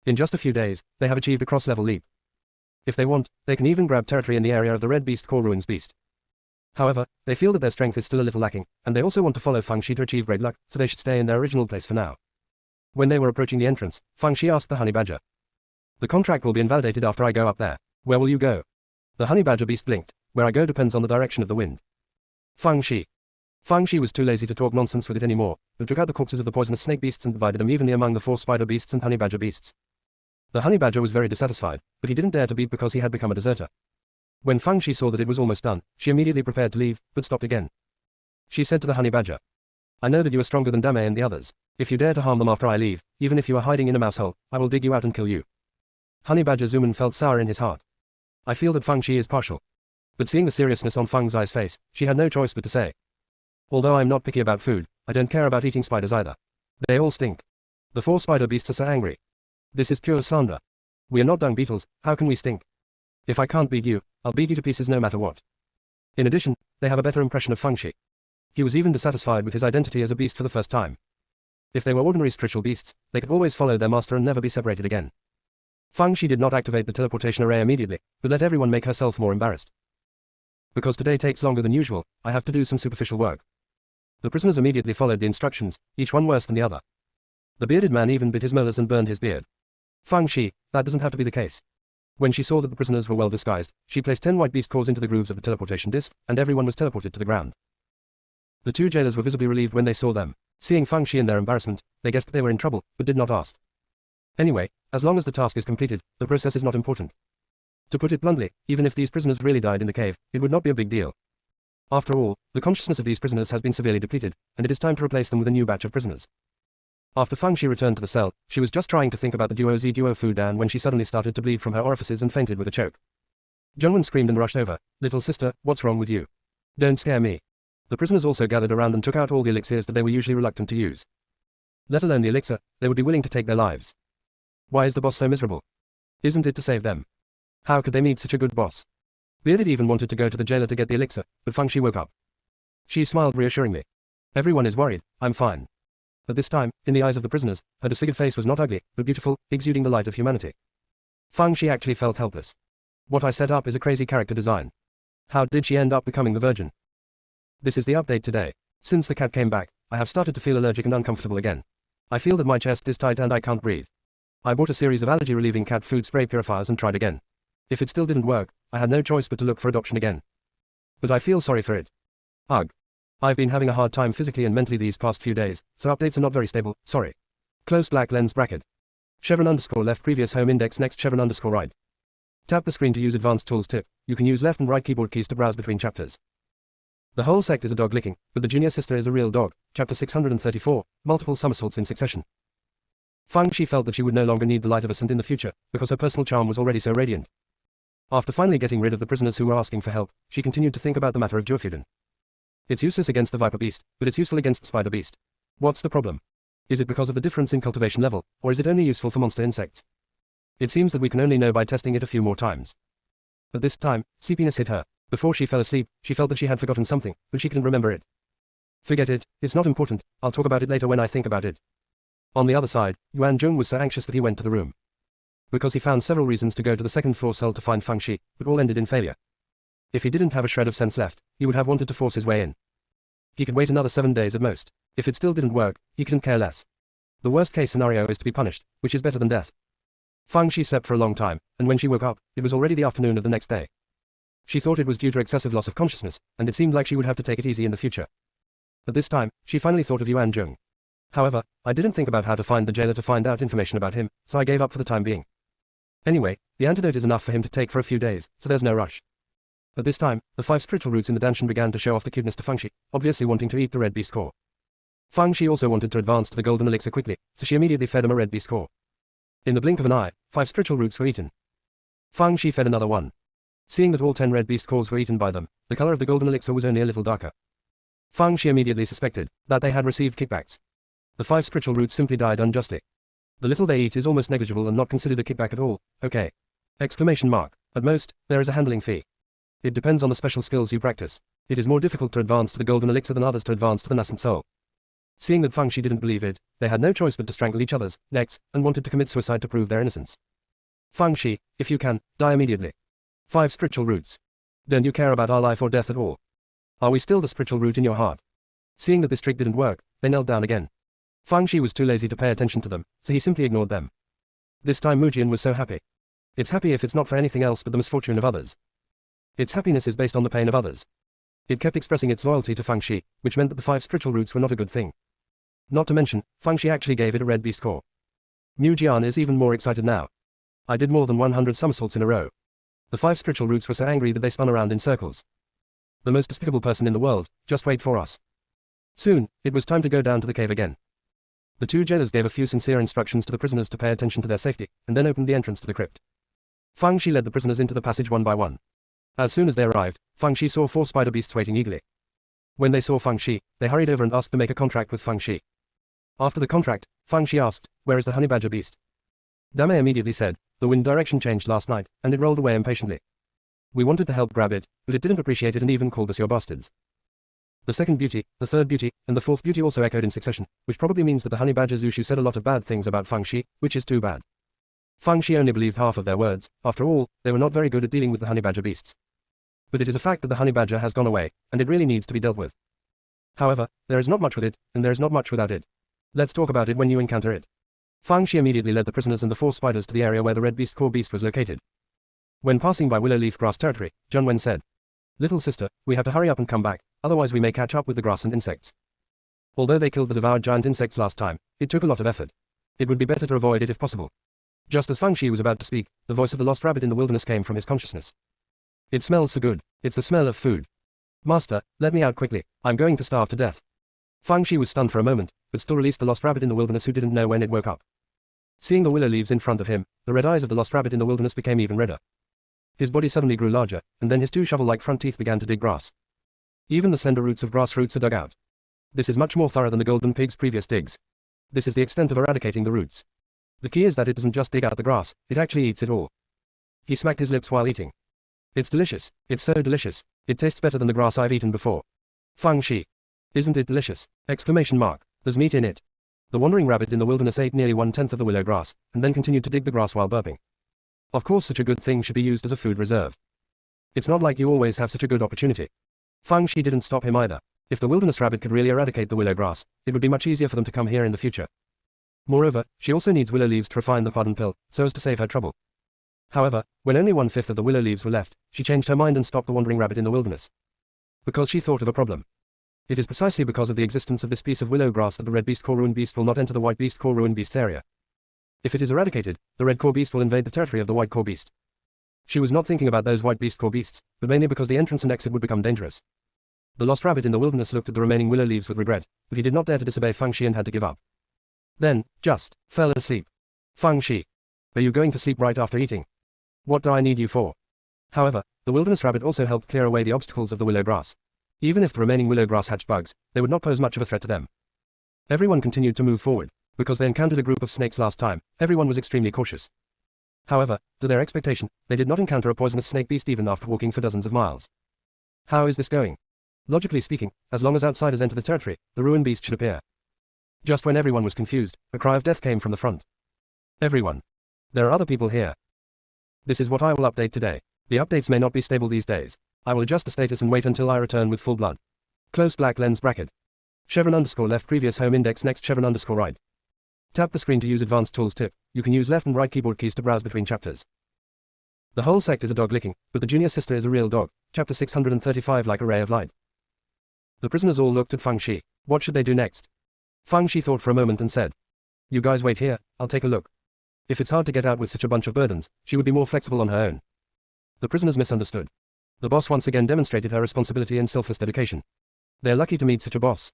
In just a few days, they have achieved a cross-level leap. If they want, they can even grab territory in the area of the red beast core ruins beast. However, they feel that their strength is still a little lacking, and they also want to follow Feng Shi to achieve great luck, so they should stay in their original place for now. When they were approaching the entrance, Feng Shi asked the honey badger, "The contract will be invalidated after I go up there. Where will you go?" The honey badger beast blinked. "Where I go depends on the direction of the wind." Feng Shi. Feng Shi was too lazy to talk nonsense with it anymore, but took out the corpses of the poisonous snake beasts and divided them evenly among the four spider beasts and honey badger beasts. The honey badger was very dissatisfied, but he didn't dare to beat because he had become a deserter. When Feng Shi saw that it was almost done, she immediately prepared to leave, but stopped again. She said to the honey badger, "I know that you are stronger than Dame and the others. If you dare to harm them after I leave, even if you are hiding in a mouse hole, I will dig you out and kill you." Honey badger Zuman felt sour in his heart. "I feel that Feng Shi is partial." But seeing the seriousness on Feng Zai's face, she had no choice but to say, "Although I'm not picky about food, I don't care about eating spiders either. They all stink. The four spider beasts are so angry. This is pure slander. We are not dung beetles, how can we stink? If I can't beat you, I'll beat you to pieces no matter what." In addition, they have a better impression of Feng Shi. He was even dissatisfied with his identity as a beast for the first time. If they were ordinary spiritual beasts, they could always follow their master and never be separated again. Feng Shi did not activate the teleportation array immediately, but let everyone make herself more embarrassed. "Because today takes longer than usual, I have to do some superficial work." The prisoners immediately followed the instructions, each one worse than the other. The bearded man even bit his molars and burned his beard. Feng Shi, that doesn't have to be the case. When she saw that the prisoners were well disguised, she placed 10 white beast cores into the grooves of the teleportation disc, and everyone was teleported to the ground. The two jailers were visibly relieved when they saw them. Seeing Feng Shi in their embarrassment, they guessed that they were in trouble, but did not ask. Anyway, as long as the task is completed, the process is not important. To put it bluntly, even if these prisoners really died in the cave, it would not be a big deal. After all, the consciousness of these prisoners has been severely depleted, and it is time to replace them with a new batch of prisoners. After Feng Shi returned to the cell, she was just trying to think about the duo food and when she suddenly started to bleed from her orifices and fainted with a choke. Junwen screamed and rushed over, "Little sister, what's wrong with you? Don't scare me." The prisoners also gathered around and took out all the elixirs that they were usually reluctant to use. Let alone the elixir, they would be willing to take their lives. Why is the boss so miserable? Isn't it to save them? How could they meet such a good boss? Bearded even wanted to go to the jailer to get the elixir, but Feng Shi woke up. She smiled reassuringly. "Everyone is worried, I'm fine." But this time, in the eyes of the prisoners, her disfigured face was not ugly, but beautiful, exuding the light of humanity. Feng Shi actually felt helpless. What I set up is a crazy character design. How did she end up becoming the virgin? This is the update today. Since the cat came back, I have started to feel allergic and uncomfortable again. I feel that my chest is tight and I can't breathe. I bought a series of allergy-relieving cat food spray purifiers and tried again. If it still didn't work, I had no choice but to look for adoption again. But I feel sorry for it. Ugh. I've been having a hard time physically and mentally these past few days, so updates are not very stable, sorry. Close black lens bracket. Chevron underscore left previous home index next chevron underscore right. Tap the screen to use advanced tools tip. You can use left and right keyboard keys to browse between chapters. The whole sect is a dog licking, but the junior sister is a real dog. Chapter 634, multiple somersaults in succession. Feng Shi felt that she would no longer need the light of a saint in the future, because her personal charm was already so radiant. After finally getting rid of the prisoners who were asking for help, she continued to think about the matter of Juefuden. It's useless against the viper beast, but it's useful against the spider beast. What's the problem? Is it because of the difference in cultivation level, or is it only useful for monster insects? It seems that we can only know by testing it a few more times. But this time, sleepiness hit her. Before she fell asleep, she felt that she had forgotten something, but she couldn't remember it. Forget it, it's not important, I'll talk about it later when I think about it. On the other side, Yuan Jung was so anxious that he went to the room. because he found several reasons to go to the second floor cell to find Feng Shi, but all ended in failure. If he didn't have a shred of sense left, he would have wanted to force his way in. He could wait another 7 days at most. If it still didn't work, he couldn't care less. The worst case scenario is to be punished, which is better than death. Feng Shi slept for a long time, and when she woke up, it was already the afternoon of the next day. She thought it was due to excessive loss of consciousness, and it seemed like she would have to take it easy in the future. At this time, she finally thought of Yuan Zheng. However, I didn't think about how to find the jailer to find out information about him, so I gave up for the time being. Anyway, the antidote is enough for him to take for a few days, so there's no rush. At this time, the 5 spiritual roots in the Danshan began to show off the cuteness to Feng Shi, obviously wanting to eat the red beast core. Feng Shi also wanted to advance to the golden elixir quickly, so she immediately fed him a red beast core. In the blink of an eye, 5 spiritual roots were eaten. Feng Shi fed another one. Seeing that all 10 red beast cores were eaten by them, the color of the golden elixir was only a little darker. Feng Shi immediately suspected that they had received kickbacks. The 5 spiritual roots simply died unjustly. The little they eat is almost negligible and not considered a kickback at all, okay. Exclamation mark. At most, there is a handling fee. It depends on the special skills you practice. It is more difficult to advance to the golden elixir than others to advance to the nascent soul. Seeing that Feng Shi didn't believe it, they had no choice but to strangle each other's necks and wanted to commit suicide to prove their innocence. Feng Shi, if you can, die immediately. 5 spiritual roots. Don't you care about our life or death at all? Are we still the spiritual root in your heart? Seeing that this trick didn't work, they knelt down again. Feng Shi was too lazy to pay attention to them, so he simply ignored them. This time Mujian was so happy. It's happy if it's not for anything else but the misfortune of others. Its happiness is based on the pain of others. It kept expressing its loyalty to Feng Shi, which meant that the 5 spiritual roots were not a good thing. Not to mention, Feng Shi actually gave it a red beast core. Mujian is even more excited now. I did more than 100 somersaults in a row. The 5 spiritual roots were so angry that they spun around in circles. The most despicable person in the world, just wait for us. Soon, it was time to go down to the cave again. The 2 jailers gave a few sincere instructions to the prisoners to pay attention to their safety, and then opened the entrance to the crypt. Feng Shi led the prisoners into the passage one by one. As soon as they arrived, Feng Shi saw 4 spider beasts waiting eagerly. When they saw Feng Shi, they hurried over and asked to make a contract with Feng Shi. After the contract, Feng Shi asked, "Where is the honey badger beast?" Dame immediately said, "The wind direction changed last night, and it rolled away impatiently. We wanted to help grab it, but it didn't appreciate it and even called us your bastards." The second beauty, the third beauty, and the fourth beauty also echoed in succession, which probably means that the honey badger Zushu said a lot of bad things about Feng Shi, which is too bad. Feng Shi only believed half of their words. After all, they were not very good at dealing with the honey badger beasts. But it is a fact that the honey badger has gone away, and it really needs to be dealt with. However, there is not much with it, and there is not much without it. Let's talk about it when you encounter it. Feng Shi immediately led the prisoners and the 4 spiders to the area where the red beast core beast was located. When passing by willow leaf grass territory, Junwen said, "Little sister, we have to hurry up and come back, otherwise we may catch up with the grass and insects." Although they killed the devoured giant insects last time, it took a lot of effort. It would be better to avoid it if possible. Just as Feng Shi was about to speak, the voice of the lost rabbit in the wilderness came from his consciousness. "It smells so good. It's the smell of food. Master, let me out quickly. I'm going to starve to death." Feng Shi was stunned for a moment, but still released the lost rabbit in the wilderness who didn't know when it woke up. Seeing the willow leaves in front of him, the red eyes of the lost rabbit in the wilderness became even redder. His body suddenly grew larger, and then his 2 shovel-like front teeth began to dig grass. Even the slender roots of grass roots are dug out. This is much more thorough than the golden pig's previous digs. This is the extent of eradicating the roots. The key is that it doesn't just dig out the grass, it actually eats it all. He smacked his lips while eating. "It's delicious. It's so delicious. It tastes better than the grass I've eaten before. Feng Shi. Isn't it delicious? Exclamation mark. There's meat in it." The wandering rabbit in the wilderness ate nearly 1/10 of the willow grass, and then continued to dig the grass while burping. Of course such a good thing should be used as a food reserve. It's not like you always have such a good opportunity. Feng Shi didn't stop him either. If the wilderness rabbit could really eradicate the willow grass, it would be much easier for them to come here in the future. Moreover, she also needs willow leaves to refine the pardon pill, so as to save her trouble. However, when only 1/5 of the willow leaves were left, she changed her mind and stopped the wandering rabbit in the wilderness. Because she thought of a problem. It is precisely because of the existence of this piece of willow grass that the red beast core ruined beast will not enter the white beast core ruined beast's area. If it is eradicated, the red core beast will invade the territory of the white core beast. She was not thinking about those white beast core beasts, but mainly because the entrance and exit would become dangerous. The lost rabbit in the wilderness looked at the remaining willow leaves with regret, but he did not dare to disobey Feng Shi and had to give up. Then, just, fell asleep. Feng Shi. Are you going to sleep right after eating? What do I need you for? However, the wilderness rabbit also helped clear away the obstacles of the willow grass. Even if the remaining willow grass hatched bugs, they would not pose much of a threat to them. Everyone continued to move forward. Because they encountered a group of snakes last time, everyone was extremely cautious. However, to their expectation, they did not encounter a poisonous snake beast even after walking for dozens of miles. How is this going? Logically speaking, as long as outsiders enter the territory, the ruined beast should appear. Just when everyone was confused, a cry of death came from the front. Everyone. There are other people here. This is what I will update today. The updates may not be stable these days. I will adjust the status and wait until I return with full blood. Close black lens bracket. Chevron underscore left previous home index next chevron underscore right. Tap the screen to use advanced tools tip. You can use left and right keyboard keys to browse between chapters. The whole sect is a dog licking, but the junior sister is a real dog. Chapter 635 like a ray of light. The prisoners all looked at Feng Shi. What should they do next? Feng Shi thought for a moment and said, "You guys wait here, I'll take a look." If it's hard to get out with such a bunch of burdens, she would be more flexible on her own. The prisoners misunderstood. The boss once again demonstrated her responsibility and selfless dedication. They're lucky to meet such a boss.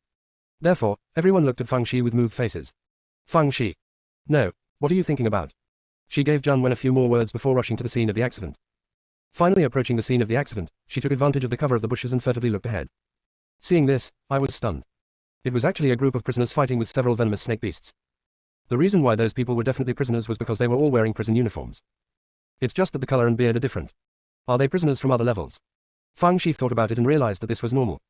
Therefore, everyone looked at Feng Shi with moved faces. Feng Shi. No, what are you thinking about? She gave Jun Wen a few more words before rushing to the scene of the accident. Finally approaching the scene of the accident, she took advantage of the cover of the bushes and furtively looked ahead. Seeing this, I was stunned. It was actually a group of prisoners fighting with several venomous snake beasts. The reason why those people were definitely prisoners was because they were all wearing prison uniforms. It's just that the color and beard are different. Are they prisoners from other levels? Feng Shi thought about it and realized that this was normal.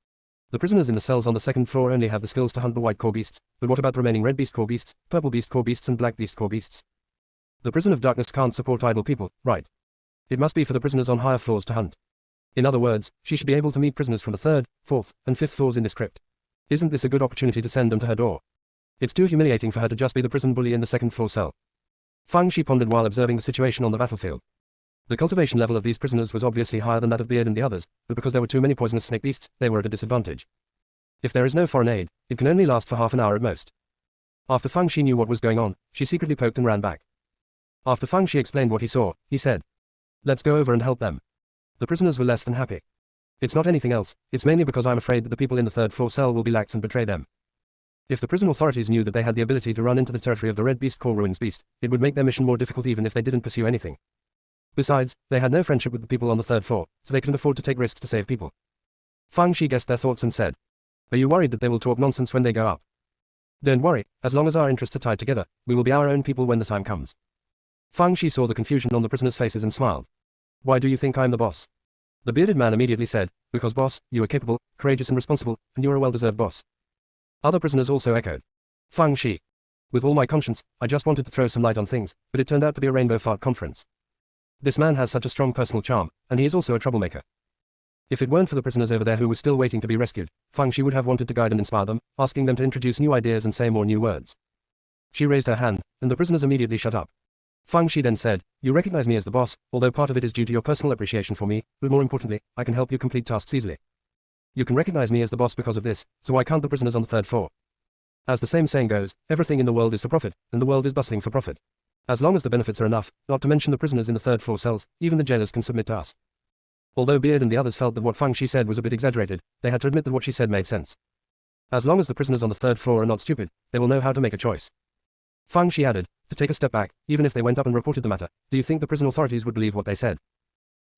The prisoners in the cells on the second floor only have the skills to hunt the white core beasts, but what about the remaining red beast core beasts, purple beast core beasts and black beast core beasts? The prison of darkness can't support idle people, right? It must be for the prisoners on higher floors to hunt. In other words, she should be able to meet prisoners from the third, fourth, and fifth floors in this crypt. Isn't this a good opportunity to send them to her door? It's too humiliating for her to just be the prison bully in the second floor cell. Feng Shi pondered while observing the situation on the battlefield. The cultivation level of these prisoners was obviously higher than that of Beard and the others, but because there were too many poisonous snake beasts, they were at a disadvantage. If there is no foreign aid, it can only last for half an hour at most. After Feng Shi knew what was going on, she secretly poked and ran back. After Feng Shi explained what he saw, he said, "Let's go over and help them." The prisoners were less than happy. It's not anything else, it's mainly because I'm afraid that the people in the third floor cell will be lax and betray them. If the prison authorities knew that they had the ability to run into the territory of the Red Beast Core Ruins Beast, it would make their mission more difficult even if they didn't pursue anything. Besides, they had no friendship with the people on the third floor, so they couldn't afford to take risks to save people. Feng Shi guessed their thoughts and said, "Are you worried that they will talk nonsense when they go up?" "Don't worry, as long as our interests are tied together, we will be our own people when the time comes." Feng Shi saw the confusion on the prisoners' faces and smiled. "Why do you think I'm the boss?" The bearded man immediately said, "Because boss, you are capable, courageous and responsible, and you are a well-deserved boss." Other prisoners also echoed. Feng Shi. "With all my conscience, I just wanted to throw some light on things, but it turned out to be a rainbow fart conference. This man has such a strong personal charm, and he is also a troublemaker. If it weren't for the prisoners over there who were still waiting to be rescued, Feng Shi would have wanted to guide and inspire them, asking them to introduce new ideas and say more new words." She raised her hand, and the prisoners immediately shut up. Feng Shi then said, "You recognize me as the boss, although part of it is due to your personal appreciation for me, but more importantly, I can help you complete tasks easily. You can recognize me as the boss because of this, so why can't the prisoners on the third floor? As the same saying goes, everything in the world is for profit, and the world is bustling for profit. As long as the benefits are enough, not to mention the prisoners in the third floor cells, even the jailers can submit to us." Although Beard and the others felt that what Feng Shi said was a bit exaggerated, they had to admit that what she said made sense. As long as the prisoners on the third floor are not stupid, they will know how to make a choice. Feng Shi added, "To take a step back, even if they went up and reported the matter, do you think the prison authorities would believe what they said?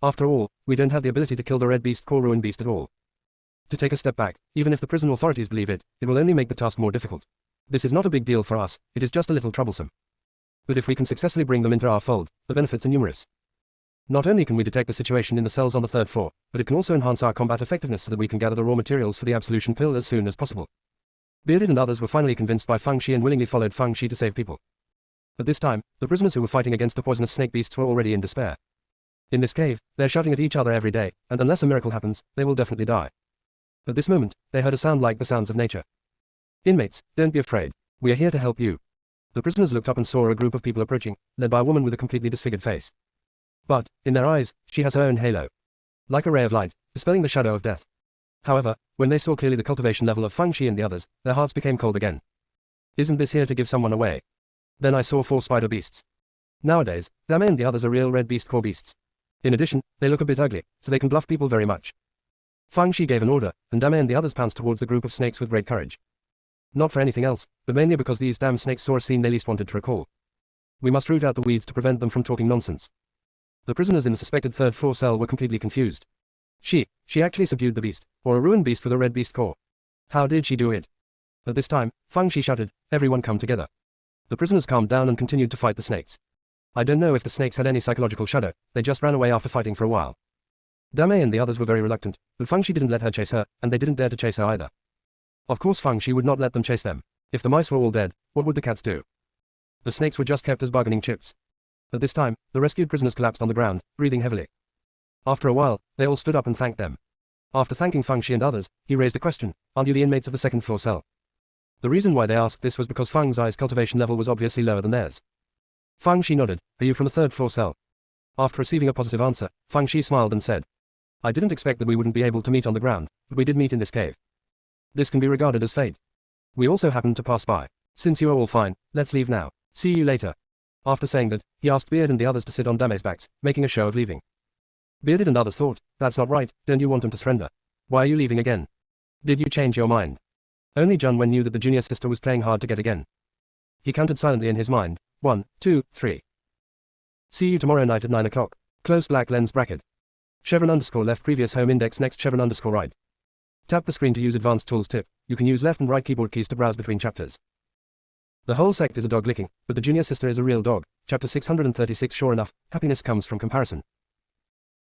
After all, we don't have the ability to kill the Red Beast Core Ruin Beast at all. To take a step back, even if the prison authorities believe it, it will only make the task more difficult. This is not a big deal for us, it is just a little troublesome. But if we can successfully bring them into our fold, the benefits are numerous. Not only can we detect the situation in the cells on the third floor, but it can also enhance our combat effectiveness so that we can gather the raw materials for the absolution pill as soon as possible." Bearded and others were finally convinced by Feng Shi and willingly followed Feng Shi to save people. At this time, the prisoners who were fighting against the poisonous snake beasts were already in despair. In this cave, they're shouting at each other every day, and unless a miracle happens, they will definitely die. At this moment, they heard a sound like the sounds of nature. "Inmates, don't be afraid. We are here to help you." The prisoners looked up and saw a group of people approaching, led by a woman with a completely disfigured face. But, in their eyes, she has her own halo. Like a ray of light, dispelling the shadow of death. However, when they saw clearly the cultivation level of Feng Shi and the others, their hearts became cold again. "Isn't this here to give someone away?" Then I saw 4 spider beasts. Nowadays, Dame and the others are real red beast core beasts. In addition, they look a bit ugly, so they can bluff people very much. Feng Shi gave an order, and Dame and the others pounced towards the group of snakes with great courage. Not for anything else, but mainly because these damn snakes saw a scene they least wanted to recall. We must root out the weeds to prevent them from talking nonsense. The prisoners in the suspected third floor cell were completely confused. She actually subdued the beast, or a ruined beast with a red beast core. How did she do it? At this time, Feng Shi shouted, "Everyone come together." The prisoners calmed down and continued to fight the snakes. I don't know if the snakes had any psychological shadow, they just ran away after fighting for a while. Dame and the others were very reluctant, but Feng Shi didn't let her chase her, and they didn't dare to chase her either. Of course Feng Shi would not let them chase them. If the mice were all dead, what would the cats do? The snakes were just kept as bargaining chips. At this time, the rescued prisoners collapsed on the ground, breathing heavily. After a while, they all stood up and thanked them. After thanking Fang Shi and others, he raised a question: aren't you the inmates of the second floor cell? The reason why they asked this was because Fang Zai's cultivation level was obviously lower than theirs. Fang Shi nodded. Are you from the third floor cell? After receiving a positive answer, Fang Shi smiled and said, I didn't expect that we wouldn't be able to meet on the ground, but we did meet in this cave. This can be regarded as fate. We also happened to pass by. Since you are all fine, let's leave now. See you later. After saying that, he asked Beard and the others to sit on Dame's backs, making a show of leaving. Bearded and others thought, that's not right, don't you want him to surrender? Why are you leaving again? Did you change your mind? Only Jun Wen knew that the junior sister was playing hard to get again. He counted silently in his mind. 1, 2, 3. See you tomorrow night at 9 o'clock. Close black lens bracket. Chevron underscore left previous home index next chevron underscore right. Tap the screen to use advanced tools tip. You can use left and right keyboard keys to browse between chapters. The whole sect is a dog licking, but the junior sister is a real dog. Chapter 636. Sure enough, happiness comes from comparison.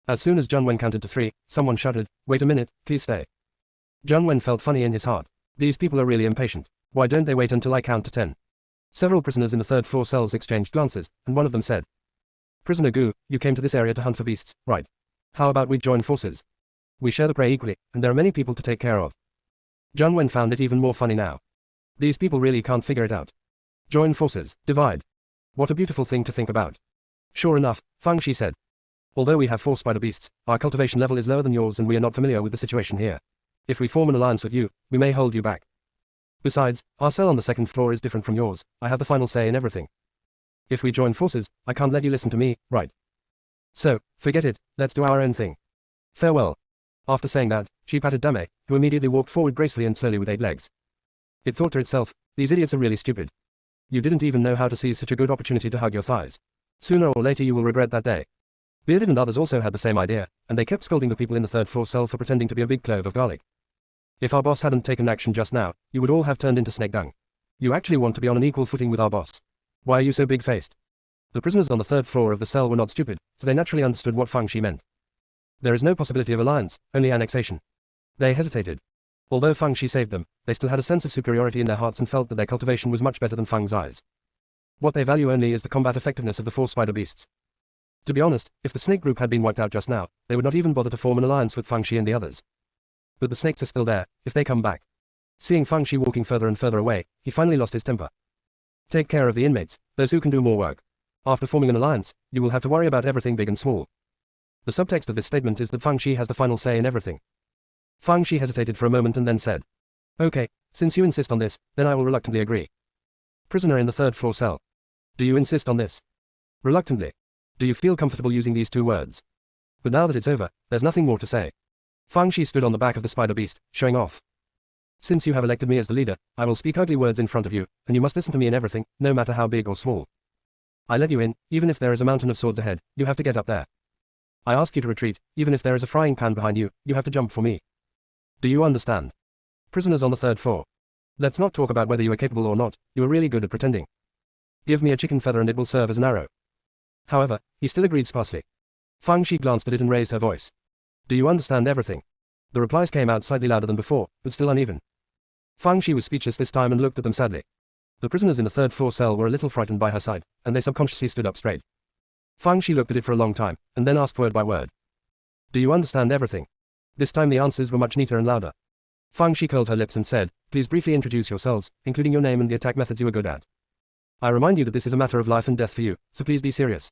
As soon as Jun Wen counted to 3, someone shouted, wait a minute, please stay. Jun Wen felt funny in his heart. These people are really impatient. Why don't they wait until I count to 10? Several prisoners in the third floor cells exchanged glances, and one of them said, Prisoner Gu, you came to this area to hunt for beasts, right? How about we join forces? We share the prey equally, and there are many people to take care of. Jun Wen found it even more funny now. These people really can't figure it out. Join forces, divide. What a beautiful thing to think about. Sure enough, Fang Shi said. Although we have 4 spider beasts, our cultivation level is lower than yours and we are not familiar with the situation here. If we form an alliance with you, we may hold you back. Besides, our cell on the second floor is different from yours. I have the final say in everything. If we join forces, I can't let you listen to me, right? So, forget it, let's do our own thing. Farewell. After saying that, she patted Dame, who immediately walked forward gracefully and slowly with 8 legs. It thought to itself, these idiots are really stupid. You didn't even know how to seize such a good opportunity to hug your thighs. Sooner or later you will regret that day. Bearded and others also had the same idea, and they kept scolding the people in the third floor cell for pretending to be a big clove of garlic. If our boss hadn't taken action just now, you would all have turned into snake dung. You actually want to be on an equal footing with our boss. Why are you so big-faced? The prisoners on the third floor of the cell were not stupid, so they naturally understood what Fang Shi meant. There is no possibility of alliance, only annexation. They hesitated. Although Fang Shi saved them, they still had a sense of superiority in their hearts and felt that their cultivation was much better than Fang Zai's. What they value only is the combat effectiveness of the 4 spider beasts. To be honest, if the snake group had been wiped out just now, they would not even bother to form an alliance with Fang Shi and the others. But the snakes are still there, if they come back. Seeing Fang Shi walking further and further away, he finally lost his temper. Take care of the inmates, those who can do more work. After forming an alliance, you will have to worry about everything big and small. The subtext of this statement is that Fang Shi has the final say in everything. Fang Shi hesitated for a moment and then said, Okay, since you insist on this, then I will reluctantly agree. Prisoner in the third floor cell. Do you insist on this? Reluctantly. Do you feel comfortable using these 2 words? But now that it's over, there's nothing more to say. Fang Shi stood on the back of the spider beast, showing off. Since you have elected me as the leader, I will speak ugly words in front of you, and you must listen to me in everything, no matter how big or small. I let you in, even if there is a mountain of swords ahead, you have to get up there. I ask you to retreat, even if there is a frying pan behind you, you have to jump for me. Do you understand? Prisoners on the third floor. Let's not talk about whether you are capable or not, you are really good at pretending. Give me a chicken feather and it will serve as an arrow. However, he still agreed sparsely. Fang Shi glanced at it and raised her voice. Do you understand everything? The replies came out slightly louder than before, but still uneven. Fang Shi was speechless this time and looked at them sadly. The prisoners in the third floor cell were a little frightened by her sight, and they subconsciously stood up straight. Fang Shi looked at it for a long time, and then asked word by word. Do you understand everything? This time the answers were much neater and louder. Fang Shi curled her lips and said, Please briefly introduce yourselves, including your name and the attack methods you are good at. I remind you that this is a matter of life and death for you, so please be serious.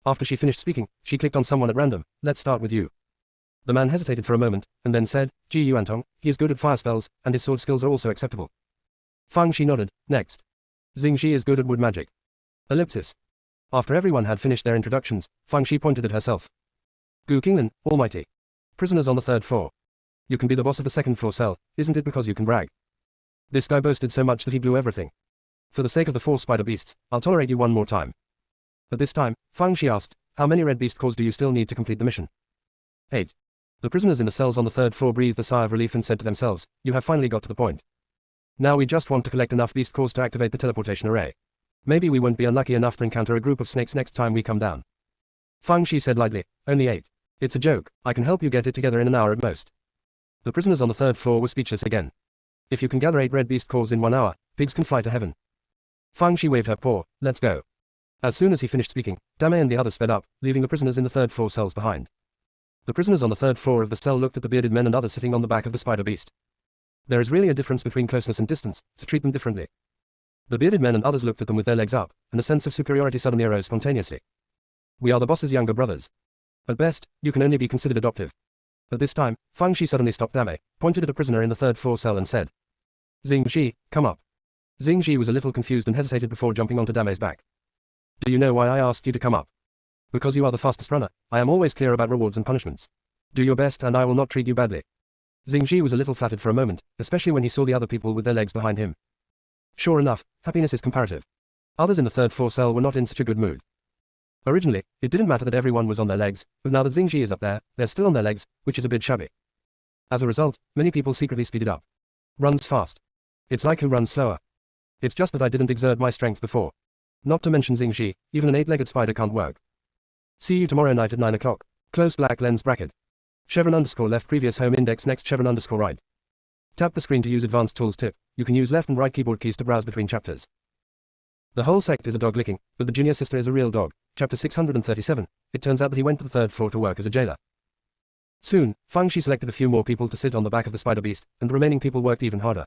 After she finished speaking, she clicked on someone at random. Let's start with you. The man hesitated for a moment, and then said, Ji Yuantong, he is good at fire spells, and his sword skills are also acceptable. Fang Shi nodded. Next. Xing Shi is good at wood magic. Ellipsis. After everyone had finished their introductions, Fang Shi pointed at herself. Gu Qinglan, Almighty. Prisoners on the third floor. You can be the boss of the second floor cell, isn't it because you can brag? This guy boasted so much that he blew everything. For the sake of the 4 spider beasts, I'll tolerate you one more time. At this time, Fang Shi asked, How many red beast cores do you still need to complete the mission? 8. The prisoners in the cells on the third floor breathed a sigh of relief and said to themselves, You have finally got to the point. Now we just want to collect enough beast cores to activate the teleportation array. Maybe we won't be unlucky enough to encounter a group of snakes next time we come down. Fang Shi said lightly, Only 8. It's a joke, I can help you get it together in an hour at most. The prisoners on the third floor were speechless again. If you can gather 8 red beast cores in 1 hour, pigs can fly to heaven. Fang Shi waved her paw, Let's go. As soon as he finished speaking, Dame and the others sped up, leaving the prisoners in the third floor cells behind. The prisoners on the third floor of the cell looked at the bearded men and others sitting on the back of the spider beast. There is really a difference between closeness and distance, so treat them differently. The bearded men and others looked at them with their legs up, and a sense of superiority suddenly arose spontaneously. We are the boss's younger brothers. At best, you can only be considered adoptive. At this time, Fang Shi suddenly stopped Dame, pointed at a prisoner in the third floor cell and said, Xing Shi, come up. Xing Shi was a little confused and hesitated before jumping onto Dame's back. Do you know why I asked you to come up? Because you are the fastest runner. I am always clear about rewards and punishments. Do your best and I will not treat you badly. Xing Shi was a little flattered for a moment, especially when he saw the other people with their legs behind him. Sure enough, happiness is comparative. Others in the third floor cell were not in such a good mood. Originally, it didn't matter that everyone was on their legs, but now that Xing Shi is up there, they're still on their legs, which is a bit shabby. As a result, many people secretly speeded up. Runs fast. It's like who runs slower. It's just that I didn't exert my strength before. Not to mention Xing Shi, even an 8-legged spider can't work. See you tomorrow night at 9 o'clock. Close black lens bracket. Chevron underscore left previous home index next chevron underscore right. Tap the screen to use advanced tools tip. You can use left and right keyboard keys to browse between chapters. The whole sect is a dog licking, but the junior sister is a real dog. Chapter 637. It turns out that he went to the third floor to work as a jailer. Soon, Fang Shi selected a few more people to sit on the back of the spider beast, and the remaining people worked even harder.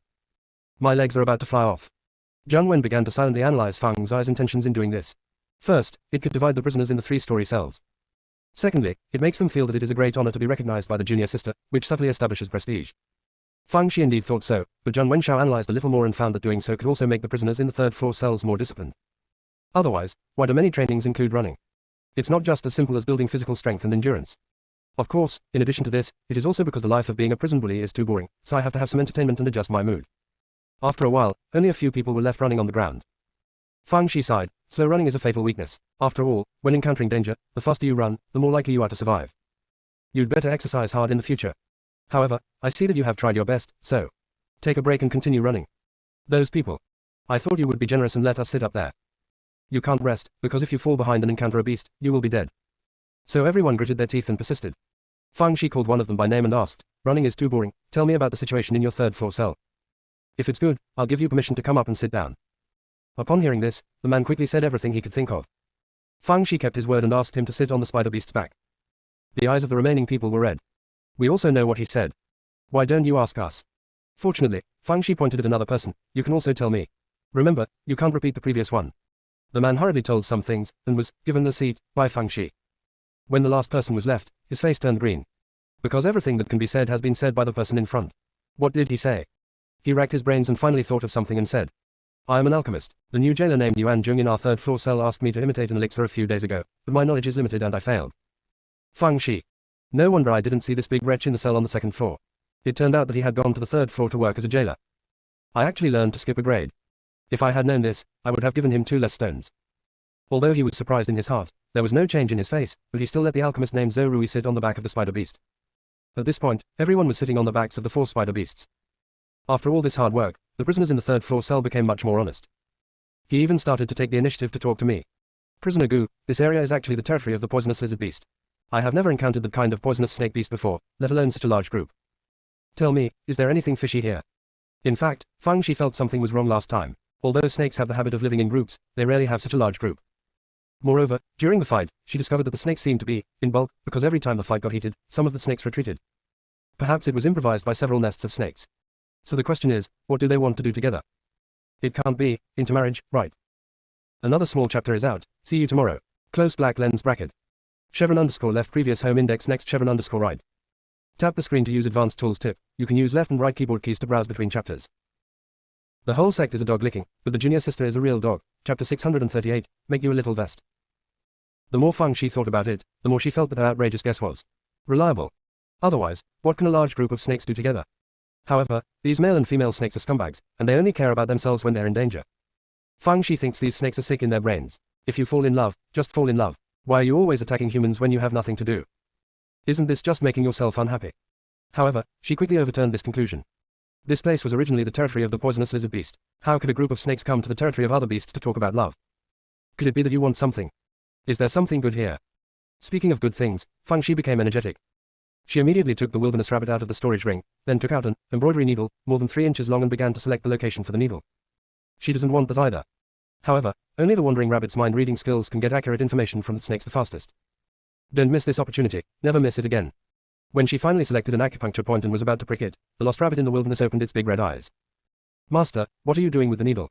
My legs are about to fly off. Zhang Wen began to silently analyze Fang Zai's intentions in doing this. First, it could divide the prisoners into 3-story cells. Secondly, it makes them feel that it is a great honor to be recognized by the junior sister, which subtly establishes prestige. Fang Shi indeed thought so, but Zhang Wenshao analyzed a little more and found that doing so could also make the prisoners in the third floor cells more disciplined. Otherwise, why do many trainings include running? It's not just as simple as building physical strength and endurance. Of course, in addition to this, it is also because the life of being a prison bully is too boring, so I have to have some entertainment and adjust my mood. After a while, only a few people were left running on the ground. Fang Shi sighed. Slow running is a fatal weakness. After all, when encountering danger, the faster you run, the more likely you are to survive. You'd better exercise hard in the future. However, I see that you have tried your best, so take a break and continue running. Those people. I thought you would be generous and let us sit up there. You can't rest, because if you fall behind and encounter a beast, you will be dead. So everyone gritted their teeth and persisted. Fang Shi called one of them by name and asked, running is too boring, tell me about the situation in your third floor cell. If it's good, I'll give you permission to come up and sit down. Upon hearing this, the man quickly said everything he could think of. Fang Shi kept his word and asked him to sit on the spider beast's back. The eyes of the remaining people were red. We also know what he said. Why don't you ask us? Fortunately, Fang Shi pointed at another person. You can also tell me. Remember, you can't repeat the previous one. The man hurriedly told some things, and was given the seat by Fang Shi. When the last person was left, his face turned green. Because everything that can be said has been said by the person in front. What did he say? He racked his brains and finally thought of something and said, I am an alchemist. The new jailer named Yuan Zheng in our third floor cell asked me to imitate an elixir a few days ago, but my knowledge is limited and I failed. Fang Shi. No wonder I didn't see this big wretch in the cell on the second floor. It turned out that he had gone to the third floor to work as a jailer. I actually learned to skip a grade. If I had known this, I would have given him 2 less stones. Although he was surprised in his heart, there was no change in his face, but he still let the alchemist named Zhou Rui sit on the back of the spider beast. At this point, everyone was sitting on the backs of the 4 spider beasts. After all this hard work, the prisoners in the third floor cell became much more honest. He even started to take the initiative to talk to me. Prisoner Gu, this area is actually the territory of the poisonous lizard beast. I have never encountered the kind of poisonous snake beast before, let alone such a large group. Tell me, is there anything fishy here? In fact, Fang Shi felt something was wrong last time. Although snakes have the habit of living in groups, they rarely have such a large group. Moreover, during the fight, she discovered that the snakes seemed to be, in bulk, because every time the fight got heated, some of the snakes retreated. Perhaps it was improvised by several nests of snakes. So the question is, what do they want to do together? It can't be intermarriage, right? Another small chapter is out. See you tomorrow. Close black lens bracket. Chevron underscore left previous home index next chevron underscore right. Tap the screen to use advanced tools tip. You can use left and right keyboard keys to browse between chapters. The whole sect is a dog licking, but the junior sister is a real dog. Chapter 638. Make you a little vest. The more Fang Shi thought about it, the more she felt that her outrageous guess was reliable. Otherwise, what can a large group of snakes do together? However, these male and female snakes are scumbags, and they only care about themselves when they're in danger. Fang Shi thinks these snakes are sick in their brains. If you fall in love, just fall in love. Why are you always attacking humans when you have nothing to do? Isn't this just making yourself unhappy? However, she quickly overturned this conclusion. This place was originally the territory of the poisonous lizard beast. How could a group of snakes come to the territory of other beasts to talk about love? Could it be that you want something? Is there something good here? Speaking of good things, Fang Shi became energetic. She immediately took the wilderness rabbit out of the storage ring, then took out an embroidery needle, more than 3 inches long and began to select the location for the needle. She doesn't want that either. However, only the wandering rabbit's mind-reading skills can get accurate information from the snakes the fastest. Don't miss this opportunity, never miss it again. When she finally selected an acupuncture point and was about to prick it, the lost rabbit in the wilderness opened its big red eyes. Master, what are you doing with the needle?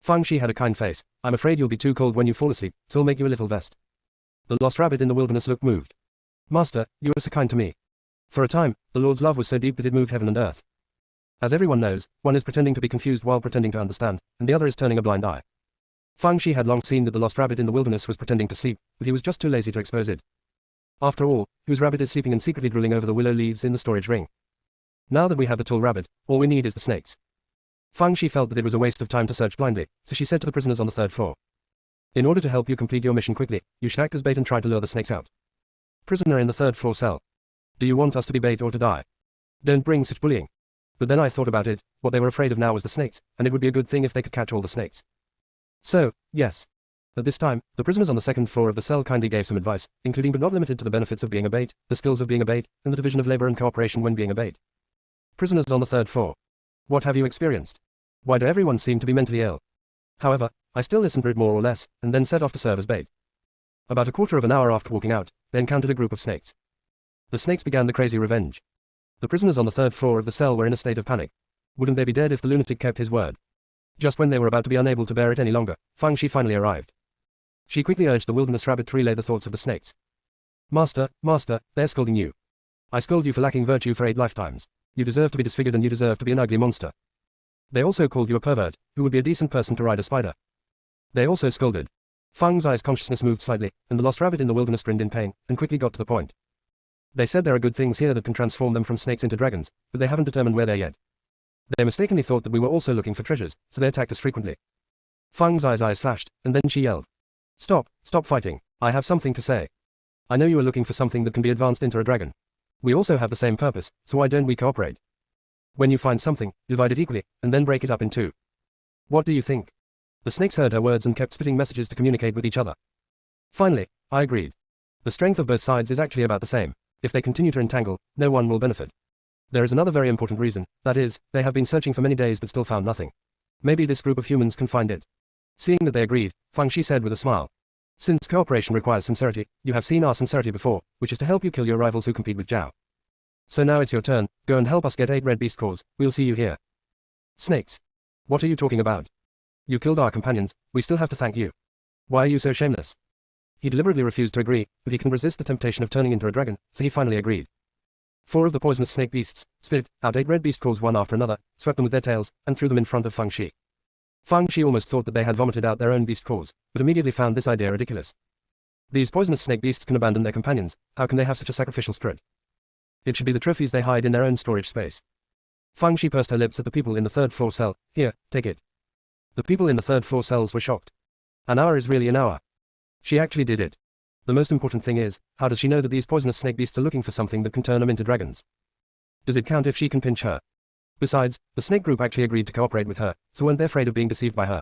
Fang Shi had a kind face. I'm afraid you'll be too cold when you fall asleep, so I'll make you a little vest. The lost rabbit in the wilderness looked moved. Master, you were so kind to me. For a time, the Lord's love was so deep that it moved heaven and earth. As everyone knows, one is pretending to be confused while pretending to understand, and the other is turning a blind eye. Fang Shi had long seen that the lost rabbit in the wilderness was pretending to sleep, but he was just too lazy to expose it. After all, whose rabbit is sleeping and secretly drooling over the willow leaves in the storage ring? Now that we have the tall rabbit, all we need is the snakes. Fang Shi felt that it was a waste of time to search blindly, so she said to the prisoners on the third floor. In order to help you complete your mission quickly, you should act as bait and try to lure the snakes out. Prisoner in the third floor cell. Do you want us to be bait or to die? Don't bring such bullying. But then I thought about it, what they were afraid of now was the snakes, and it would be a good thing if they could catch all the snakes. So, yes. At this time, the prisoners on the second floor of the cell kindly gave some advice, including but not limited to the benefits of being a bait, the skills of being a bait, and the division of labor and cooperation when being a bait. Prisoners on the third floor. What have you experienced? Why do everyone seem to be mentally ill? However, I still listened to it more or less, and then set off to serve as bait. About a quarter of an hour after walking out, they encountered a group of snakes. The snakes began the crazy revenge. The prisoners on the third floor of the cell were in a state of panic. Wouldn't they be dead if the lunatic kept his word? Just when they were about to be unable to bear it any longer, Fang Shi finally arrived. She quickly urged the wilderness rabbit to relay the thoughts of the snakes. Master, they're scolding you. I scold you for lacking virtue for 8 lifetimes. You deserve to be disfigured and you deserve to be an ugly monster. They also called you a pervert, who would be a decent person to ride a spider. They also scolded. Fang's eyes consciousness moved slightly, and the lost rabbit in the wilderness grinned in pain, and quickly got to the point. They said there are good things here that can transform them from snakes into dragons, but they haven't determined where they're yet. They mistakenly thought that we were also looking for treasures, so they attacked us frequently. Fang's eyes flashed, and then she yelled. Stop fighting. I have something to say. I know you are looking for something that can be advanced into a dragon. We also have the same purpose, so why don't we cooperate? When you find something, divide it equally, and then break it up in 2. What do you think? The snakes heard her words and kept spitting messages to communicate with each other. Finally, I agreed. The strength of both sides is actually about the same. If they continue to entangle, no one will benefit. There is another very important reason, that is, they have been searching for many days but still found nothing. Maybe this group of humans can find it. Seeing that they agreed, Fang Shi said with a smile. Since cooperation requires sincerity, you have seen our sincerity before, which is to help you kill your rivals who compete with Zhao. So now it's your turn, go and help us get 8 red beast cores, we'll see you here. Snakes. What are you talking about? You killed our companions, we still have to thank you. Why are you so shameless? He deliberately refused to agree, but he can resist the temptation of turning into a dragon, so he finally agreed. 4 of the poisonous snake beasts spit out 8 red beast cores one after another, swept them with their tails, and threw them in front of Fang Shi. Fang Shi almost thought that they had vomited out their own beast cores, but immediately found this idea ridiculous. These poisonous snake beasts can abandon their companions, how can they have such a sacrificial spirit? It should be the trophies they hide in their own storage space. Fang Shi pursed her lips at the people in the third floor cell. Here, take it. The people in the third floor cells were shocked. An hour is really an hour. She actually did it. The most important thing is, how does she know that these poisonous snake beasts are looking for something that can turn them into dragons? Does it count if she can pinch her? Besides, the snake group actually agreed to cooperate with her, so weren't they afraid of being deceived by her?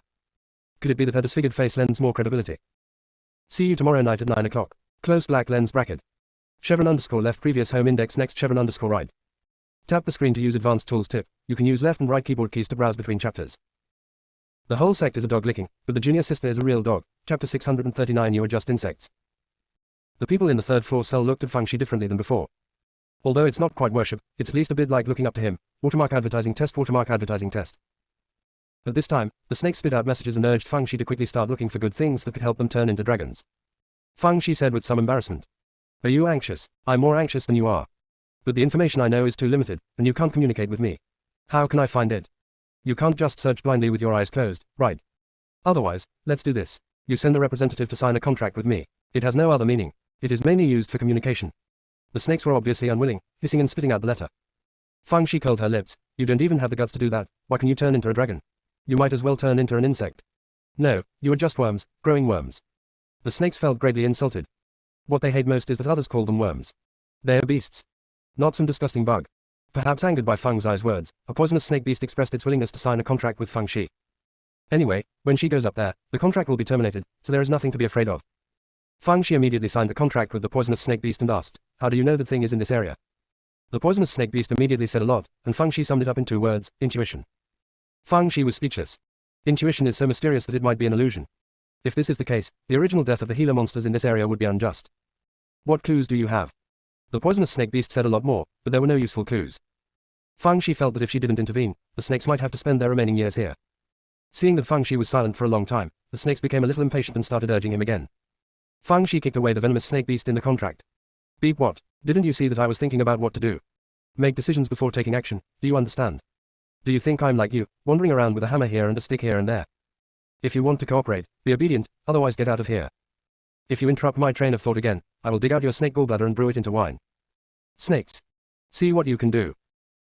Could it be that her disfigured face lends more credibility? See you tomorrow night at 9 o'clock. Close black lens bracket. Chevron underscore left previous home index next chevron underscore right. Tap the screen to use advanced tools tip. You can use left and right keyboard keys to browse between chapters. The whole sect is a dog licking, but the junior sister is a real dog. Chapter 639 You are just insects. The people in the third floor cell looked at Fang Shi differently than before. Although it's not quite worship, it's at least a bit like looking up to him. Watermark advertising test. At this time, the snakes spit out messages and urged Fang Shi to quickly start looking for good things that could help them turn into dragons. Fang Shi said with some embarrassment. Are you anxious? I'm more anxious than you are. But the information I know is too limited, and you can't communicate with me. How can I find it? You can't just search blindly with your eyes closed, right? Otherwise, let's do this. You send a representative to sign a contract with me. It has no other meaning. It is mainly used for communication. The snakes were obviously unwilling, hissing and spitting out the letter. Fang Shi curled her lips. You don't even have the guts to do that. Why can you turn into a dragon? You might as well turn into an insect. No, you are just worms, growing worms. The snakes felt greatly insulted. What they hate most is that others call them worms. They are beasts. Not some disgusting bug. Perhaps angered by Fang's eyes words, a poisonous snake beast expressed its willingness to sign a contract with Fang Shi. Anyway, when she goes up there, the contract will be terminated, so there is nothing to be afraid of. Fang Shi immediately signed a contract with the poisonous snake beast and asked, how do you know the thing is in this area? The poisonous snake beast immediately said a lot, and Fang Shi summed it up in 2 words, intuition. Fang Shi was speechless. Intuition is so mysterious that it might be an illusion. If this is the case, the original death of the healer monsters in this area would be unjust. What clues do you have? The poisonous snake beast said a lot more, but there were no useful clues. Fang Shi felt that if she didn't intervene, the snakes might have to spend their remaining years here. Seeing that Fang Shi was silent for a long time, the snakes became a little impatient and started urging him again. Fang Shi kicked away the venomous snake beast in the contract. Beep what? Didn't you see that I was thinking about what to do? Make decisions before taking action, do you understand? Do you think I'm like you, wandering around with a hammer here and a stick here and there? If you want to cooperate, be obedient, otherwise get out of here. If you interrupt my train of thought again, I will dig out your snake gallbladder and brew it into wine. Snakes. See what you can do.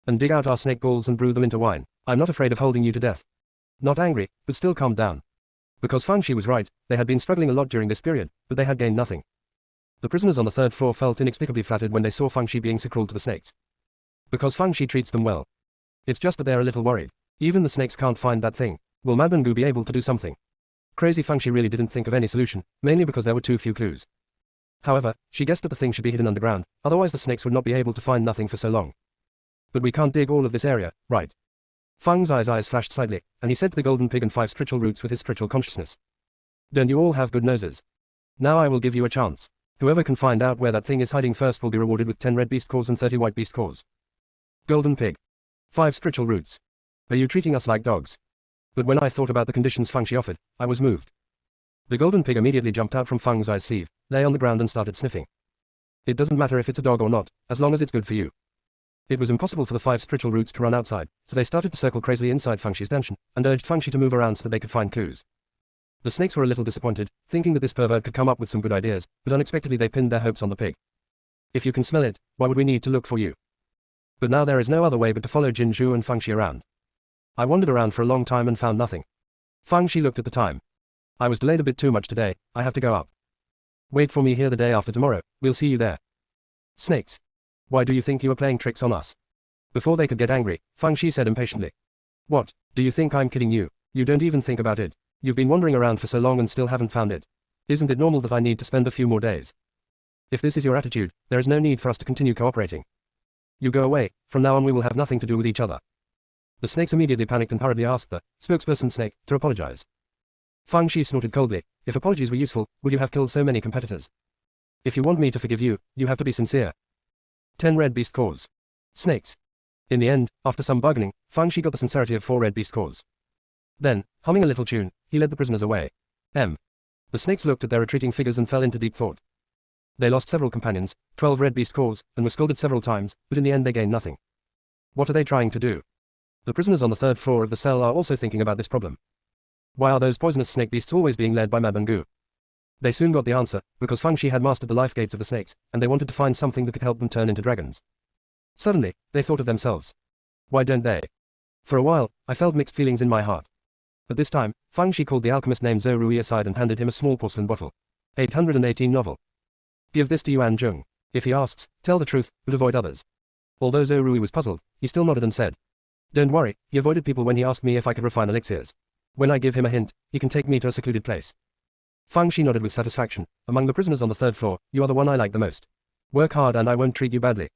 And dig out our snake galls and brew them into wine. I'm not afraid of holding you to death. Not angry, but still calmed down. Because Fang Shi was right, they had been struggling a lot during this period, but they had gained nothing. The prisoners on the third floor felt inexplicably flattered when they saw Fang Shi being so cruel to the snakes. Because Fang Shi treats them well. It's just that they're a little worried. Even the snakes can't find that thing. Will Mabangu be able to do something? Crazy Fang Shi really didn't think of any solution, mainly because there were too few clues. However, she guessed that the thing should be hidden underground, otherwise the snakes would not be able to find nothing for so long. But we can't dig all of this area, right? Fang's eyes flashed slightly, and he said to the golden pig and 5 spiritual roots with his spiritual consciousness. Don't you all have good noses? Now I will give you a chance. Whoever can find out where that thing is hiding first will be rewarded with 10 red beast cores and 30 white beast cores. Golden pig. 5 spiritual roots. Are you treating us like dogs? But when I thought about the conditions Fang Shi offered, I was moved. The golden pig immediately jumped out from Fang's eyes sieve, lay on the ground and started sniffing. It doesn't matter if it's a dog or not, as long as it's good for you. It was impossible for the 5 spiritual roots to run outside, so they started to circle crazily inside Fang Shi's dungeon, and urged Fang Shi to move around so that they could find clues. The snakes were a little disappointed, thinking that this pervert could come up with some good ideas, but unexpectedly they pinned their hopes on the pig. If you can smell it, why would we need to look for you? But now there is no other way but to follow Jin Zhu and Fang Shi around. I wandered around for a long time and found nothing. Fang Shi looked at the time. I was delayed a bit too much today, I have to go up. Wait for me here the day after tomorrow, we'll see you there. Snakes. Why do you think you are playing tricks on us? Before they could get angry, Fang Shi said impatiently. What, do you think I'm kidding you? You don't even think about it. You've been wandering around for so long and still haven't found it. Isn't it normal that I need to spend a few more days? If this is your attitude, there is no need for us to continue cooperating. You go away, from now on we will have nothing to do with each other. The snakes immediately panicked and hurriedly asked the spokesperson snake to apologize. Fang Shi snorted coldly. If apologies were useful, would you have killed so many competitors? If you want me to forgive you, you have to be sincere. 10 red beast cores. Snakes. In the end, after some bargaining, Fang Shi got the sincerity of 4 red beast cores. Then, humming a little tune, he led the prisoners away. The snakes looked at their retreating figures and fell into deep thought. They lost several companions, 12 red beast cores, and were scolded several times, but in the end they gained nothing. What are they trying to do? The prisoners on the 3rd floor of the cell are also thinking about this problem. Why are those poisonous snake beasts always being led by Mabangu? They soon got the answer, because Fang Shi had mastered the life gates of the snakes, and they wanted to find something that could help them turn into dragons. Suddenly, they thought of themselves. Why don't they? For a while, I felt mixed feelings in my heart. But this time, Fang Shi called the alchemist named Zhou Rui aside and handed him a small porcelain bottle. 818 novel. Give this to Yuan Zheng. If he asks, tell the truth, but avoid others. Although Zhou Rui was puzzled, he still nodded and said, don't worry, he avoided people when he asked me if I could refine elixirs. When I give him a hint, he can take me to a secluded place. Fang Shi nodded with satisfaction. Among the prisoners on the 3rd floor, you are the one I like the most. Work hard and I won't treat you badly.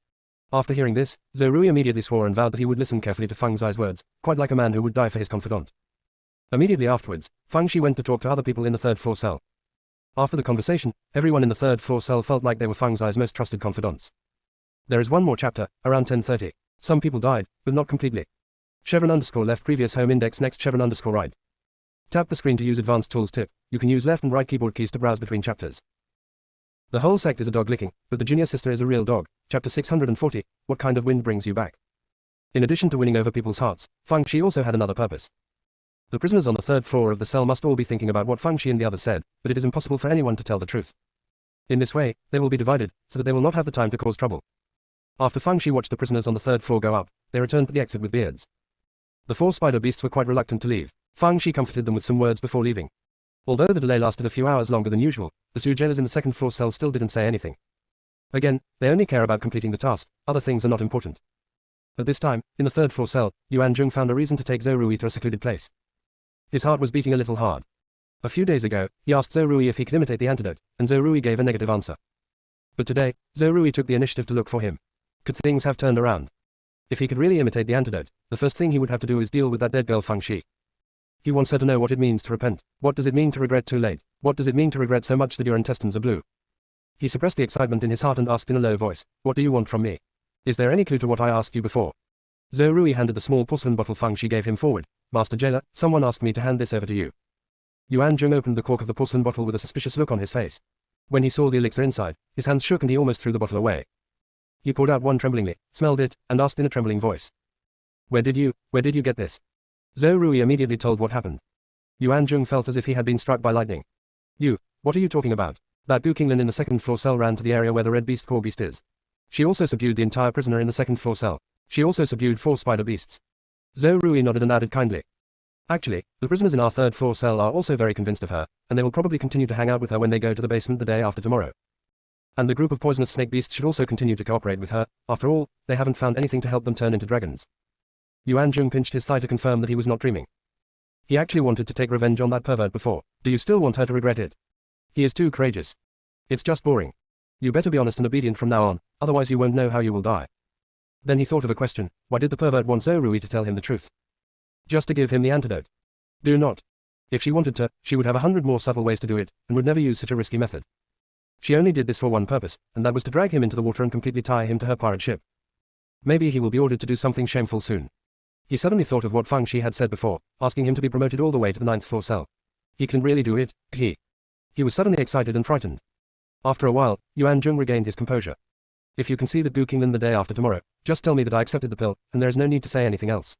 After hearing this, Zhou Rui immediately swore and vowed that he would listen carefully to Fang Zai's words, quite like a man who would die for his confidant. Immediately afterwards, Fang Shi went to talk to other people in the 3rd floor cell. After the conversation, everyone in the 3rd floor cell felt like they were Fang Zai's most trusted confidants. There is one more chapter, around 10:30. Some people died, but not completely. Chevron underscore left previous home index next chevron underscore right. Tap the screen to use advanced tools tip. You can use left and right keyboard keys to browse between chapters. The whole sect is a dog licking, but the junior sister is a real dog. Chapter 640, What kind of wind brings you back? In addition to winning over people's hearts, Fang Shi also had another purpose. The prisoners on the 3rd floor of the cell must all be thinking about what Fang Shi and the others said, but it is impossible for anyone to tell the truth. In this way, they will be divided, so that they will not have the time to cause trouble. After Fang Shi watched the prisoners on the 3rd floor go up, they returned to the exit with beards. The 4 spider beasts were quite reluctant to leave. Fang Shi comforted them with some words before leaving. Although the delay lasted a few hours longer than usual, the 2 jailers in the 2nd floor cell still didn't say anything. Again, they only care about completing the task, other things are not important. At this time, in the 3rd floor cell, Yuan Zheng found a reason to take Zhou Rui to a secluded place. His heart was beating a little hard. A few days ago, he asked Zhou Rui if he could imitate the antidote, and Zhou Rui gave a negative answer. But today, Zhou Rui took the initiative to look for him. Could things have turned around? If he could really imitate the antidote, the first thing he would have to do is deal with that dead girl Fang Shi. He wants her to know what it means to repent. What does it mean to regret too late? What does it mean to regret so much that your intestines are blue? He suppressed the excitement in his heart and asked in a low voice, "What do you want from me? Is there any clue to what I asked you before?" Zhou Rui handed the small porcelain bottle Feng Shi gave him forward. "Master Jailer, someone asked me to hand this over to you." Yuan Zhong opened the cork of the porcelain bottle with a suspicious look on his face. When he saw the elixir inside, his hands shook and he almost threw the bottle away. He poured out one tremblingly, smelled it, and asked in a trembling voice, where did you get this?" Zhou Rui immediately told what happened. Yuan Zhong felt as if he had been struck by lightning. What are you talking about? That Gu Qinglin in the second floor cell ran to the area where the red beast core beast is. She also subdued the entire prisoner in the second floor cell. She also subdued 4 spider beasts. Zhou Rui nodded and added kindly, "Actually, the prisoners in our third floor cell are also very convinced of her, and they will probably continue to hang out with her when they go to the basement the day after tomorrow. And the group of poisonous snake beasts should also continue to cooperate with her. After all, they haven't found anything to help them turn into dragons." Yuan Zhong pinched his thigh to confirm that he was not dreaming. He actually wanted to take revenge on that pervert before. Do you still want her to regret it? He is too courageous. It's just boring. You better be honest and obedient from now on, otherwise you won't know how you will die. Then he thought of a question. Why did the pervert want Zhou Rui to tell him the truth? Just to give him the antidote. Do not. If she wanted to, she would have 100 more subtle ways to do it, and would never use such a risky method. She only did this for one purpose, and that was to drag him into the water and completely tie him to her pirate ship. Maybe he will be ordered to do something shameful soon. He suddenly thought of what Feng Shi had said before, asking him to be promoted all the way to the 9th floor cell. He can really do it, He was suddenly excited and frightened. After a while, Yuan Zhong regained his composure. If you can see the Gu Qinglin the day after tomorrow, just tell me that I accepted the pill, and there is no need to say anything else.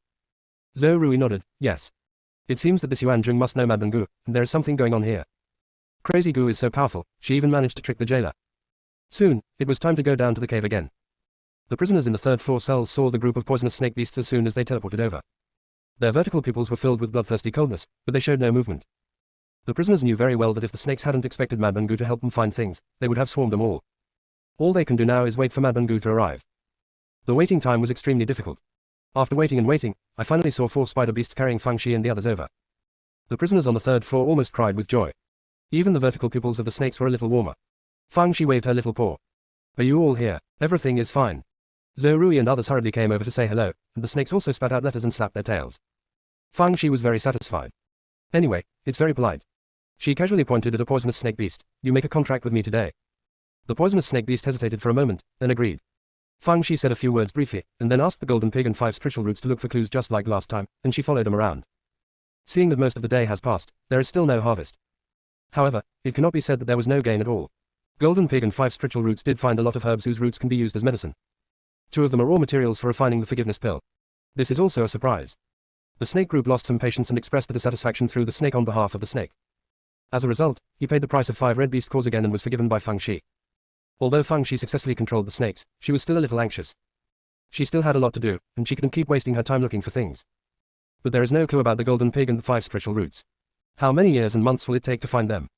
Zhou Rui nodded, yes. It seems that this Yuan Zhong must know Madman Gu, and there is something going on here. Crazy Gu is so powerful, she even managed to trick the jailer. Soon, it was time to go down to the cave again. The prisoners in the third floor cells saw the group of poisonous snake beasts as soon as they teleported over. Their vertical pupils were filled with bloodthirsty coldness, but they showed no movement. The prisoners knew very well that if the snakes hadn't expected Madman Gu to help them find things, they would have swarmed them all. All they can do now is wait for Madman Gu to arrive. The waiting time was extremely difficult. After waiting and waiting, I finally saw 4 spider beasts carrying Feng Shi and the others over. The prisoners on the third floor almost cried with joy. Even the vertical pupils of the snakes were a little warmer. Feng Shi waved her little paw. Are you all here? Everything is fine. Zhou Rui and others hurriedly came over to say hello, and the snakes also spat out letters and slapped their tails. Feng Shi was very satisfied. Anyway, it's very polite. She casually pointed at a poisonous snake beast. You make a contract with me today. The poisonous snake beast hesitated for a moment, then agreed. Feng Shi said a few words briefly, and then asked the golden pig and 5 spiritual roots to look for clues just like last time, and she followed him around. Seeing that most of the day has passed, there is still no harvest. However, it cannot be said that there was no gain at all. Golden pig and 5 spiritual roots did find a lot of herbs whose roots can be used as medicine. 2 of them are raw materials for refining the forgiveness pill. This is also a surprise. The snake group lost some patience and expressed the dissatisfaction through the snake on behalf of the snake. As a result, he paid the price of 5 red beast cores again and was forgiven by Feng Shi. Although Feng Shi successfully controlled the snakes, she was still a little anxious. She still had a lot to do, and she couldn't keep wasting her time looking for things. But there is no clue about the golden pig and the 5 spiritual roots. How many years and months will it take to find them?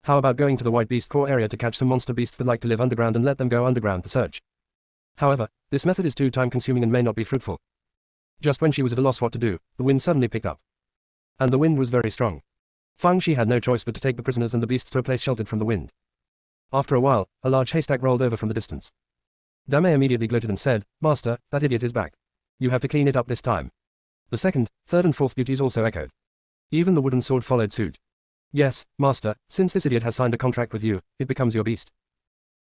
How about going to the white beast core area to catch some monster beasts that like to live underground and let them go underground to search? However, this method is too time-consuming and may not be fruitful. Just when she was at a loss what to do, the wind suddenly picked up. And the wind was very strong. Feng Shi had no choice but to take the prisoners and the beasts to a place sheltered from the wind. After a while, a large haystack rolled over from the distance. Dame immediately gloated and said, "Master, that idiot is back. You have to clean it up this time." The second, third and fourth duties also echoed. Even the wooden sword followed suit. "Yes, master, since this idiot has signed a contract with you, it becomes your beast."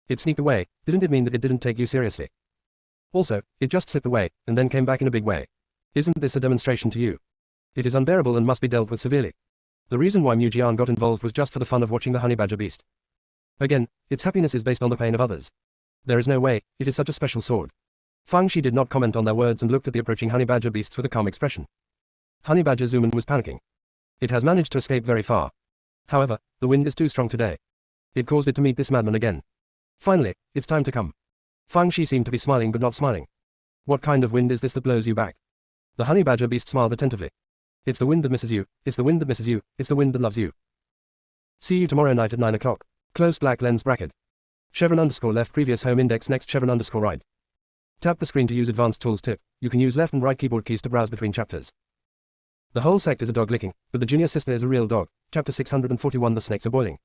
It sneaked away. Didn't it mean that it didn't take you seriously? Also, it just slipped away, and then came back in a big way. Isn't this a demonstration to you? It is unbearable and must be dealt with severely. The reason why Mu Jian got involved was just for the fun of watching the honey badger beast. Again, its happiness is based on the pain of others. There is no way, it is such a special sword. Feng Shi did not comment on their words and looked at the approaching honey badger beasts with a calm expression. Honey badger Zuman was panicking. It has managed to escape very far. However, the wind is too strong today. It caused it to meet this madman again. Finally, it's time to come. Feng Shi seemed to be smiling but not smiling. What kind of wind is this that blows you back? The honey badger beast smiled attentively. It's the wind that misses you, it's the wind that misses you, it's the wind that loves you. See you tomorrow night at 9 o'clock. Close black lens bracket. Chevron underscore left previous home index next chevron underscore right. Tap the screen to use advanced tools tip. You can use left and right keyboard keys to browse between chapters. The whole sect is a dog licking, but the junior sister is a real dog. Chapter 641 The snakes are boiling.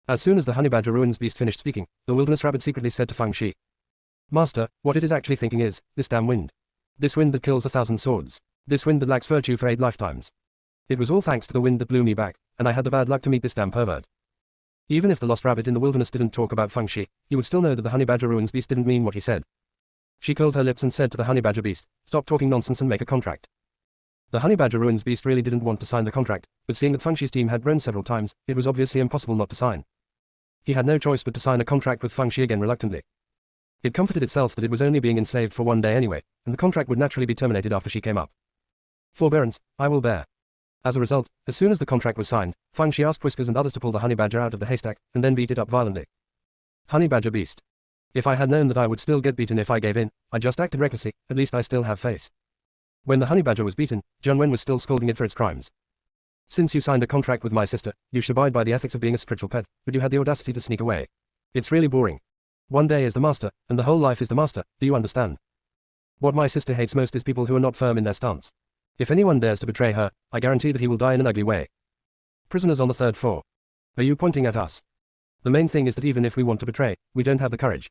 As soon as the honey badger ruins beast finished speaking, the wilderness rabbit secretly said to Feng Shi, "Master, what it is actually thinking is, this damn wind. This wind that kills 1,000 swords. This wind that lacks virtue for 8 lifetimes. It was all thanks to the wind that blew me back, and I had the bad luck to meet this damn pervert. Even if the lost rabbit in the wilderness didn't talk about Feng Shi, you would still know that the honey badger ruins beast didn't mean what he said. She curled her lips and said to the honey badger beast, "Stop talking nonsense and make a contract." The honey badger ruins beast really didn't want to sign the contract, but seeing that Feng Shi's team had grown several times, it was obviously impossible not to sign. He had no choice but to sign a contract with Feng Shi again reluctantly. It comforted itself that it was only being enslaved for one day anyway, and the contract would naturally be terminated after she came up. Forbearance, I will bear. As a result, as soon as the contract was signed, Feng Shi asked Whiskers and others to pull the honey badger out of the haystack, and then beat it up violently. Honey badger beast. If I had known that I would still get beaten if I gave in, I just acted recklessly, at least I still have face. When the honey badger was beaten, Junwen was still scolding it for its crimes. Since you signed a contract with my sister, you should abide by the ethics of being a spiritual pet, but you had the audacity to sneak away. It's really boring. One day is the master, and the whole life is the master, do you understand? What my sister hates most is people who are not firm in their stance. If anyone dares to betray her, I guarantee that he will die in an ugly way. Prisoners on the third floor. Are you pointing at us? The main thing is that even if we want to betray, we don't have the courage.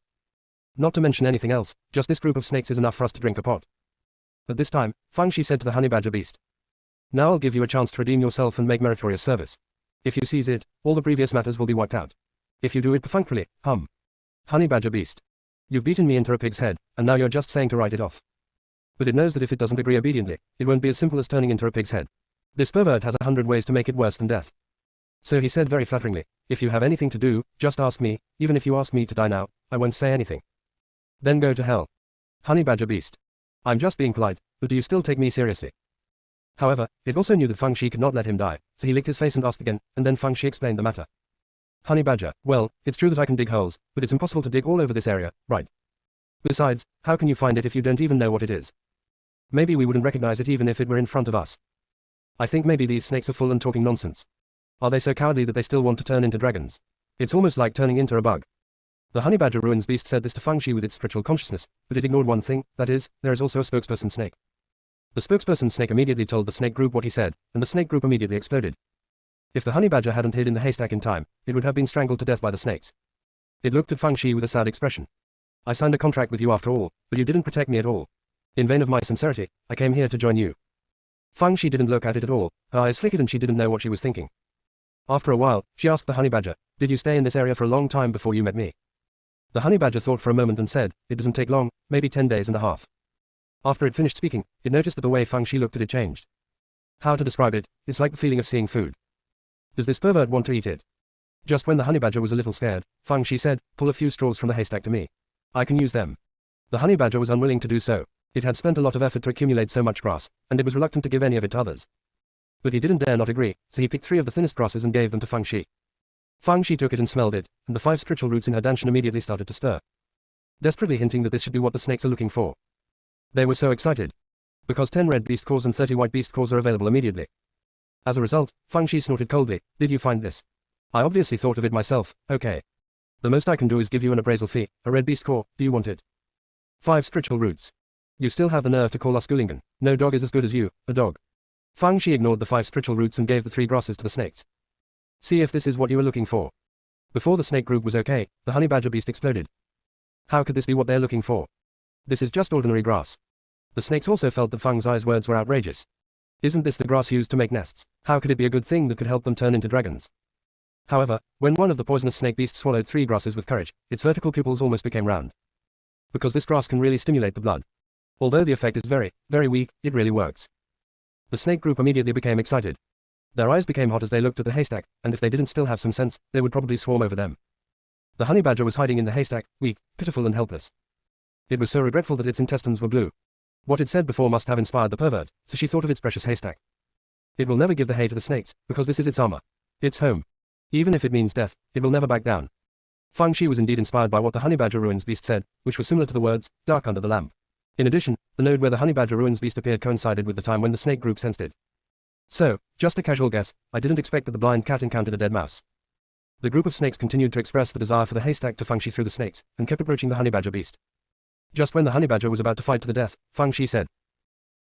Not to mention anything else, just this group of snakes is enough for us to drink a pot. At this time, Feng Shi said to the honey badger beast. Now I'll give you a chance to redeem yourself and make meritorious service. If you seize it, all the previous matters will be wiped out. If you do it perfunctorily, Honey badger beast. You've beaten me into a pig's head, and now you're just saying to write it off. But it knows that if it doesn't agree obediently, it won't be as simple as turning into a pig's head. This pervert has 100 ways to make it worse than death. So he said very flatteringly, if you have anything to do, just ask me, even if you ask me to die now, I won't say anything. Then go to hell. Honey badger beast. I'm just being polite, but do you still take me seriously? However, it also knew that Feng Shi could not let him die, so he licked his face and asked again, and then Feng Shi explained the matter. Honey badger, well, it's true that I can dig holes, but it's impossible to dig all over this area, right? Besides, how can you find it if you don't even know what it is? Maybe we wouldn't recognize it even if it were in front of us. I think maybe these snakes are full and talking nonsense. Are they so cowardly that they still want to turn into dragons? It's almost like turning into a bug. The honey badger ruins beast said this to Feng Shi with its spiritual consciousness, but it ignored one thing, that is, there is also a spokesperson snake. The spokesperson snake immediately told the snake group what he said, and the snake group immediately exploded. If the honey badger hadn't hid in the haystack in time, it would have been strangled to death by the snakes. It looked at Feng Shi with a sad expression. I signed a contract with you after all, but you didn't protect me at all. In vain of my sincerity, I came here to join you. Feng Shi didn't look at it at all, her eyes flickered and she didn't know what she was thinking. After a while, she asked the honey badger, did you stay in this area for a long time before you met me? The honey badger thought for a moment and said, it doesn't take long, maybe 10 days and a half. After it finished speaking, it noticed that the way Feng Shi looked at it changed. How to describe it, it's like the feeling of seeing food. Does this pervert want to eat it? Just when the honey badger was a little scared, Feng Shi said, pull a few straws from the haystack to me. I can use them. The honey badger was unwilling to do so. It had spent a lot of effort to accumulate so much grass, and it was reluctant to give any of it to others. But he didn't dare not agree, so he picked 3 of the thinnest grasses and gave them to Feng Shi. Feng Shi took it and smelled it, and the 5 spiritual roots in her danshan immediately started to stir, desperately hinting that this should be what the snakes are looking for. They were so excited. Because 10 red beast cores and 30 white beast cores are available immediately. As a result, Feng Shi snorted coldly, did you find this? I obviously thought of it myself, okay. The most I can do is give you an appraisal fee, a red beast core, do you want it? 5 spiritual roots. You still have the nerve to call us Gulingen, no dog is as good as you, a dog. Feng Shi ignored the 5 spiritual roots and gave the 3 grasses to the snakes. See if this is what you were looking for. Before the snake group was okay, the honey badger beast exploded. How could this be what they're looking for? This is just ordinary grass. The snakes also felt that Feng Zai's words were outrageous. Isn't this the grass used to make nests? How could it be a good thing that could help them turn into dragons? However, when one of the poisonous snake beasts swallowed 3 grasses with courage, its vertical pupils almost became round. Because this grass can really stimulate the blood. Although the effect is very, very weak, it really works. The snake group immediately became excited. Their eyes became hot as they looked at the haystack, and if they didn't still have some sense, they would probably swarm over them. The honey badger was hiding in the haystack, weak, pitiful and helpless. It was so regretful that its intestines were blue. What it said before must have inspired the pervert, so she thought of its precious haystack. It will never give the hay to the snakes, because this is its armor. Its home. Even if it means death, it will never back down. Feng Shi was indeed inspired by what the honey badger ruins beast said, which was similar to the words, dark under the lamp. In addition, the node where the honey badger ruins beast appeared coincided with the time when the snake group sensed it. So, just a casual guess, I didn't expect that the blind cat encountered a dead mouse. The group of snakes continued to express the desire for the haystack to Feng Shi through the snakes, and kept approaching the honey badger beast. Just when the honey badger was about to fight to the death, Feng Shi said,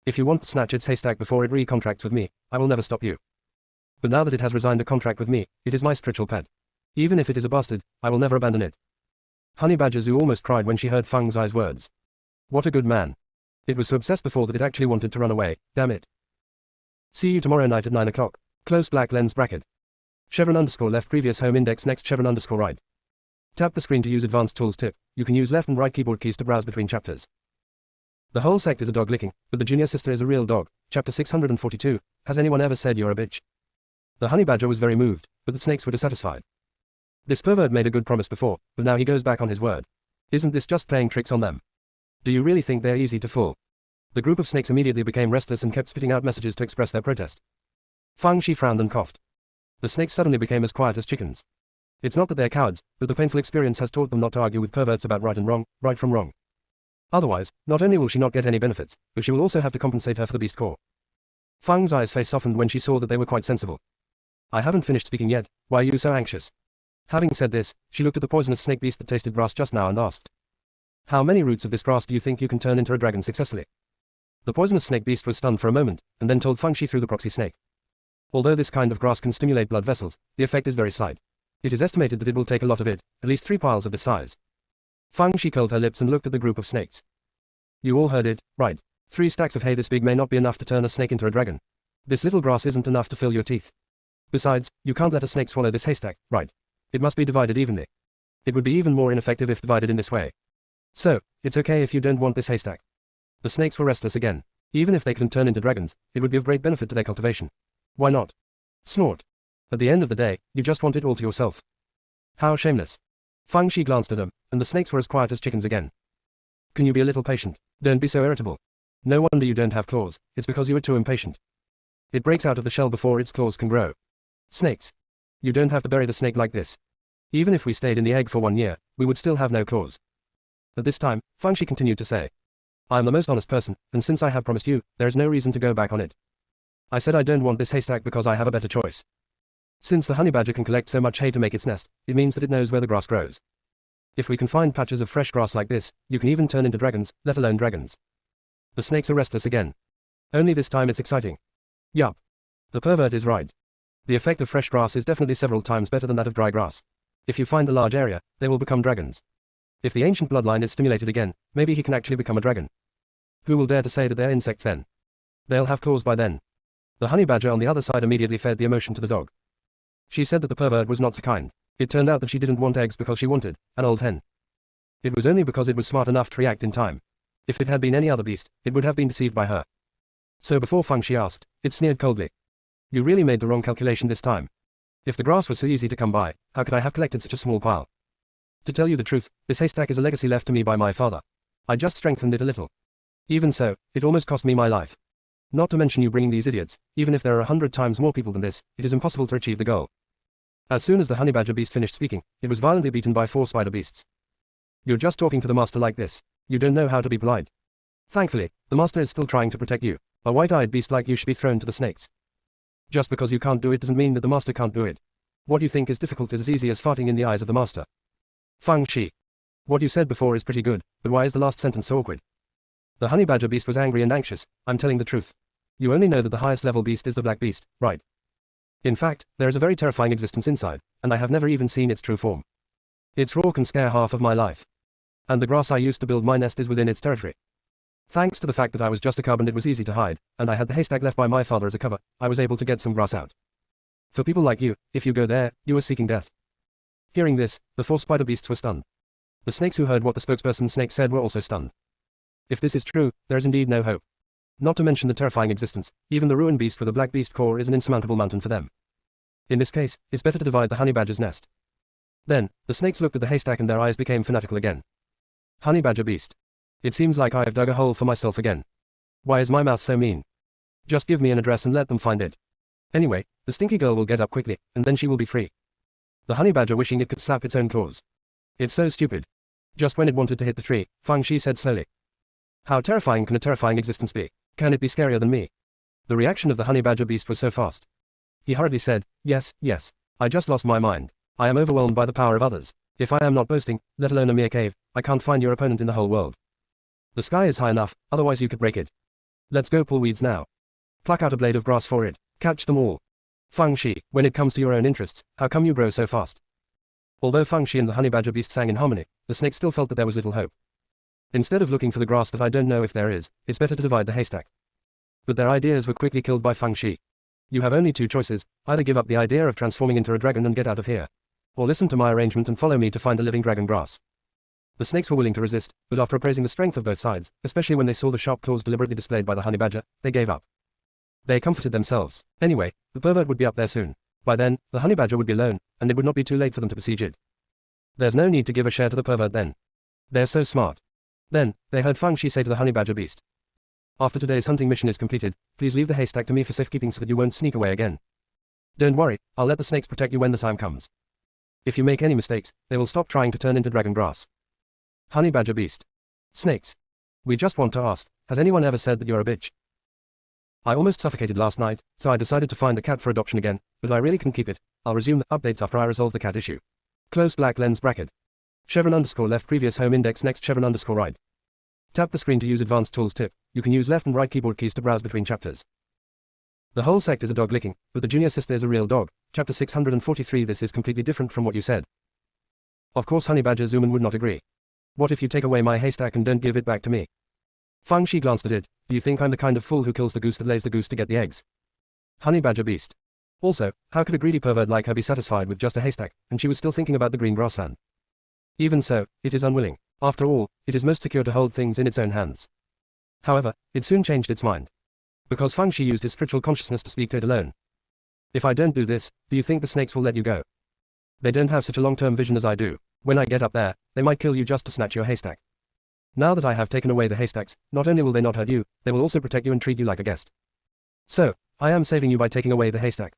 if you want to snatch its haystack before it re-contracts with me, I will never stop you. But now that it has resigned a contract with me, it is my spiritual pet. Even if it is a bastard, I will never abandon it. Honey badger Zhu almost cried when she heard Feng Zai's words. What a good man. It was so obsessed before that it actually wanted to run away, damn it. See you tomorrow night at 9 o'clock. Close black lens bracket. Chevron underscore left previous home index next chevron underscore right. Tap the screen to use advanced tools tip. You can use left and right keyboard keys to browse between chapters. The whole sect is a dog licking, but the junior sister is a real dog. Chapter 642. Has anyone ever said you're a bitch? The honey badger was very moved, but the snakes were dissatisfied. This pervert made a good promise before, but now he goes back on his word. Isn't this just playing tricks on them? Do you really think they're easy to fool? The group of snakes immediately became restless and kept spitting out messages to express their protest. Fang Shi frowned and coughed. The snakes suddenly became as quiet as chickens. It's not that they're cowards, but the painful experience has taught them not to argue with perverts about right and wrong, right from wrong. Otherwise, not only will she not get any benefits, but she will also have to compensate her for the beast core. Fang's eyes face softened when she saw that they were quite sensible. I haven't finished speaking yet, why are you so anxious? Having said this, she looked at the poisonous snake beast that tasted grass just now and asked. How many roots of this grass do you think you can turn into a dragon successfully? The poisonous snake beast was stunned for a moment, and then told Fang Shi through the proxy snake. Although this kind of grass can stimulate blood vessels, the effect is very slight. It is estimated that it will take a lot of it, at least 3 piles of this size. Fang Shi curled her lips and looked at the group of snakes. You all heard it, right? 3 stacks of hay this big may not be enough to turn a snake into a dragon. This little grass isn't enough to fill your teeth. Besides, you can't let a snake swallow this haystack, right? It must be divided evenly. It would be even more ineffective if divided in this way. So, it's okay if you don't want this haystack. The snakes were restless again. Even if they couldn't turn into dragons, it would be of great benefit to their cultivation. Why not? Snort. At the end of the day, you just want it all to yourself. How shameless. Fang Shi glanced at them, and the snakes were as quiet as chickens again. Can you be a little patient? Don't be so irritable. No wonder you don't have claws, it's because you are too impatient. It breaks out of the shell before its claws can grow. Snakes. You don't have to bury the snake like this. Even if we stayed in the egg for 1 year, we would still have no claws. At this time, Fang Shi continued to say. I am the most honest person, and since I have promised you, there is no reason to go back on it. I said I don't want this haystack because I have a better choice. Since the honey badger can collect so much hay to make its nest, it means that it knows where the grass grows. If we can find patches of fresh grass like this, you can even turn into dragons, let alone dragons. The snakes are restless again. Only this time it's exciting. Yup. The pervert is right. The effect of fresh grass is definitely several times better than that of dry grass. If you find a large area, they will become dragons. If the ancient bloodline is stimulated again, maybe he can actually become a dragon. Who will dare to say that they're insects then? They'll have claws by then. The honey badger on the other side immediately fed the emotion to the dog. She said that the pervert was not so kind. It turned out that she didn't want eggs because she wanted an old hen. It was only because it was smart enough to react in time. If it had been any other beast, it would have been deceived by her. So before Fang Shi asked, it sneered coldly. You really made the wrong calculation this time. If the grass was so easy to come by, how could I have collected such a small pile? To tell you the truth, this haystack is a legacy left to me by my father. I just strengthened it a little. Even so, it almost cost me my life. Not to mention you bringing these idiots, even if there are 100 times more people than this, it is impossible to achieve the goal. As soon as the honey badger beast finished speaking, it was violently beaten by 4 spider beasts. You're just talking to the master like this. You don't know how to be polite. Thankfully, the master is still trying to protect you. A white-eyed beast like you should be thrown to the snakes. Just because you can't do it doesn't mean that the master can't do it. What you think is difficult is as easy as farting in the eyes of the master. Fang Shi. What you said before is pretty good, but why is the last sentence so awkward? The honey badger beast was angry and anxious. I'm telling the truth. You only know that the highest level beast is the black beast, right? In fact, there is a very terrifying existence inside, and I have never even seen its true form. Its roar can scare half of my life. And the grass I used to build my nest is within its territory. Thanks to the fact that I was just a cub and it was easy to hide, and I had the haystack left by my father as a cover, I was able to get some grass out. For people like you, if you go there, you are seeking death. Hearing this, the 4 spider beasts were stunned. The snakes who heard what the spokesperson snake said were also stunned. If this is true, there is indeed no hope. Not to mention the terrifying existence, even the ruined beast with a black beast core is an insurmountable mountain for them. In this case, it's better to divide the honey badger's nest. Then, the snakes looked at the haystack and their eyes became fanatical again. Honey badger beast. It seems like I have dug a hole for myself again. Why is my mouth so mean? Just give me an address and let them find it. Anyway, the stinky girl will get up quickly, and then she will be free. The honey badger wishing it could slap its own claws. It's so stupid. Just when it wanted to hit the tree, Fang Shi said slowly. How terrifying can a terrifying existence be? Can it be scarier than me? The reaction of the honey badger beast was so fast. He hurriedly said, yes, I just lost my mind. I am overwhelmed by the power of others. If I am not boasting, let alone a mere cave, I can't find your opponent in the whole world. The sky is high enough, otherwise you could break it. Let's go pull weeds now. Pluck out a blade of grass for it, catch them all. Fang Shi, when it comes to your own interests, how come you grow so fast? Although Fang Shi and the honey badger beast sang in harmony, the snake still felt that there was little hope. Instead of looking for the grass that I don't know if there is, it's better to divide the haystack. but their ideas were quickly killed by Fang Shi. You have only two choices, either give up the idea of transforming into a dragon and get out of here, or listen to my arrangement and follow me to find a living dragon grass. The snakes were willing to resist, but after appraising the strength of both sides, especially when they saw the sharp claws deliberately displayed by the honey badger, they gave up. They comforted themselves. Anyway, the pervert would be up there soon. By then, the honey badger would be alone, and it would not be too late for them to besiege it. There's no need to give a share to the pervert then. They're so smart. Then, they heard Fang Shi say to the honey badger beast, "After today's hunting mission is completed, please leave the haystack to me for safekeeping so that you won't sneak away again. Don't worry, I'll let the snakes protect you when the time comes. If you make any mistakes, they will stop trying to turn into dragon grass." Honey badger beast. Snakes. We just want to ask, has anyone ever said that you're a bitch? I almost suffocated last night, so I decided to find a cat for adoption again, but I really couldn't keep it. I'll resume the updates after I resolve the cat issue. Close black lens bracket. _left previous home index next _right. Tap the screen to use advanced tools tip. You can use left and right keyboard keys to browse between chapters. The whole sect is a dog licking, but the junior sister is a real dog. Chapter 643. This is completely different from what you said. Of course honey badger Zuman would not agree. What if you take away my haystack and don't give it back to me? Fang Shi glanced at it. Do you think I'm the kind of fool who kills the goose that lays the goose to get the eggs? Honey badger beast. Also, how could a greedy pervert like her be satisfied with just a haystack, and she was still thinking about the green grassland? Even so, it is unwilling. After all, it is most secure to hold things in its own hands. However, it soon changed its mind. Because Fang Shi used his spiritual consciousness to speak to it alone. If I don't do this, do you think the snakes will let you go? They don't have such a long-term vision as I do. When I get up there, they might kill you just to snatch your haystack. Now that I have taken away the haystacks, not only will they not hurt you, they will also protect you and treat you like a guest. So, I am saving you by taking away the haystack.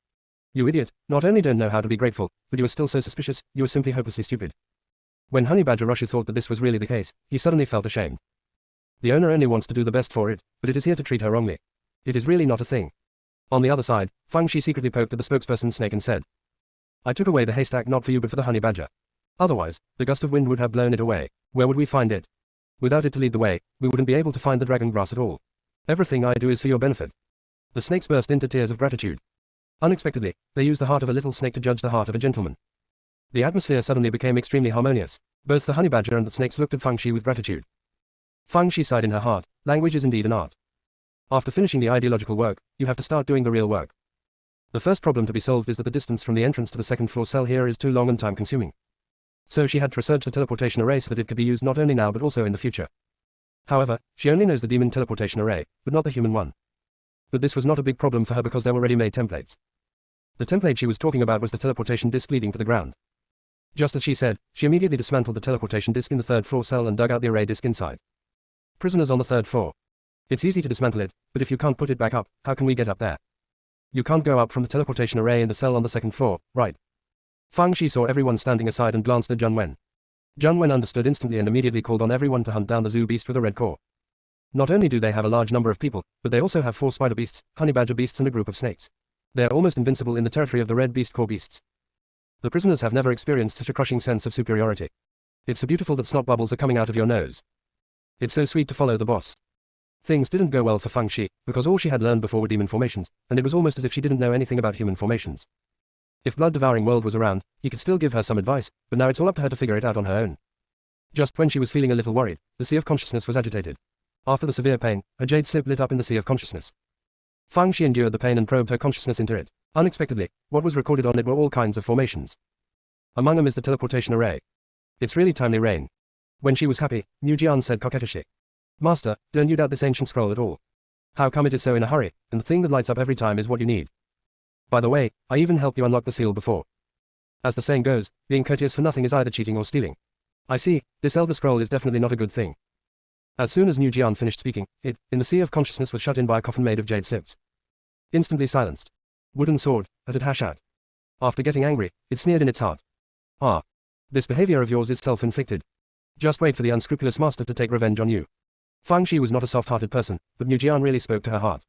You idiot, not only don't know how to be grateful, but you are still so suspicious, you are simply hopelessly stupid. When honey badger Rushu thought that this was really the case, he suddenly felt ashamed. The owner only wants to do the best for it, but it is here to treat her wrongly. It is really not a thing. On the other side, Fang Shi secretly poked at the spokesperson snake and said, "I took away the haystack not for you but for the honey badger. Otherwise, the gust of wind would have blown it away. Where would we find it? Without it to lead the way, we wouldn't be able to find the dragon grass at all. Everything I do is for your benefit." The snakes burst into tears of gratitude. Unexpectedly, they used the heart of a little snake to judge the heart of a gentleman. The atmosphere suddenly became extremely harmonious. Both the honey badger and the snakes looked at Fang Shi with gratitude. Fang Shi sighed in her heart. Language is indeed an art. After finishing the ideological work, you have to start doing the real work. The first problem to be solved is that the distance from the entrance to the second floor cell here is too long and time-consuming. So she had to research the teleportation array so that it could be used not only now but also in the future. However, she only knows the demon teleportation array, but not the human one. But this was not a big problem for her because there were ready-made templates. The template she was talking about was the teleportation disc leading to the ground. Just as she said, she immediately dismantled the teleportation disc in the third floor cell and dug out the array disc inside. Prisoners on the third floor. It's easy to dismantle it, but if you can't put it back up, how can we get up there? You can't go up from the teleportation array in the cell on the second floor, right? Fang Shi saw everyone standing aside and glanced at Zheng Wen. Zheng Wen understood instantly and immediately called on everyone to hunt down the zoo beast with a red core. Not only do they have a large number of people, but they also have 4 spider beasts, honey badger beasts and a group of snakes. They are almost invincible in the territory of the red beast core beasts. The prisoners have never experienced such a crushing sense of superiority. It's so beautiful that snot bubbles are coming out of your nose. It's so sweet to follow the boss. Things didn't go well for Fang Shi, because all she had learned before were demon formations, and it was almost as if she didn't know anything about human formations. If Blood-Devouring World was around, he could still give her some advice, but now it's all up to her to figure it out on her own. Just when she was feeling a little worried, the sea of consciousness was agitated. After the severe pain, a jade slip lit up in the sea of consciousness. Fang Shi endured the pain and probed her consciousness into it. Unexpectedly, what was recorded on it were all kinds of formations. Among them is the teleportation array. It's really timely rain. When she was happy, Mu Jian said coquettishly, "Master, don't you doubt this ancient scroll at all? How come it is so in a hurry, and the thing that lights up every time is what you need? By the way, I even helped you unlock the seal before. As the saying goes, being courteous for nothing is either cheating or stealing. I see, this Elder Scroll is definitely not a good thing." As soon as Mu Jian finished speaking, it, in the sea of consciousness, was shut in by a coffin made of jade slips. Instantly silenced. Wooden sword, at Hashat. After getting angry, it sneered in its heart. "Ah. This behavior of yours is self-inflicted. Just wait for the unscrupulous master to take revenge on you." Fang Shi was not a soft-hearted person, but Mu Jian really spoke to her heart.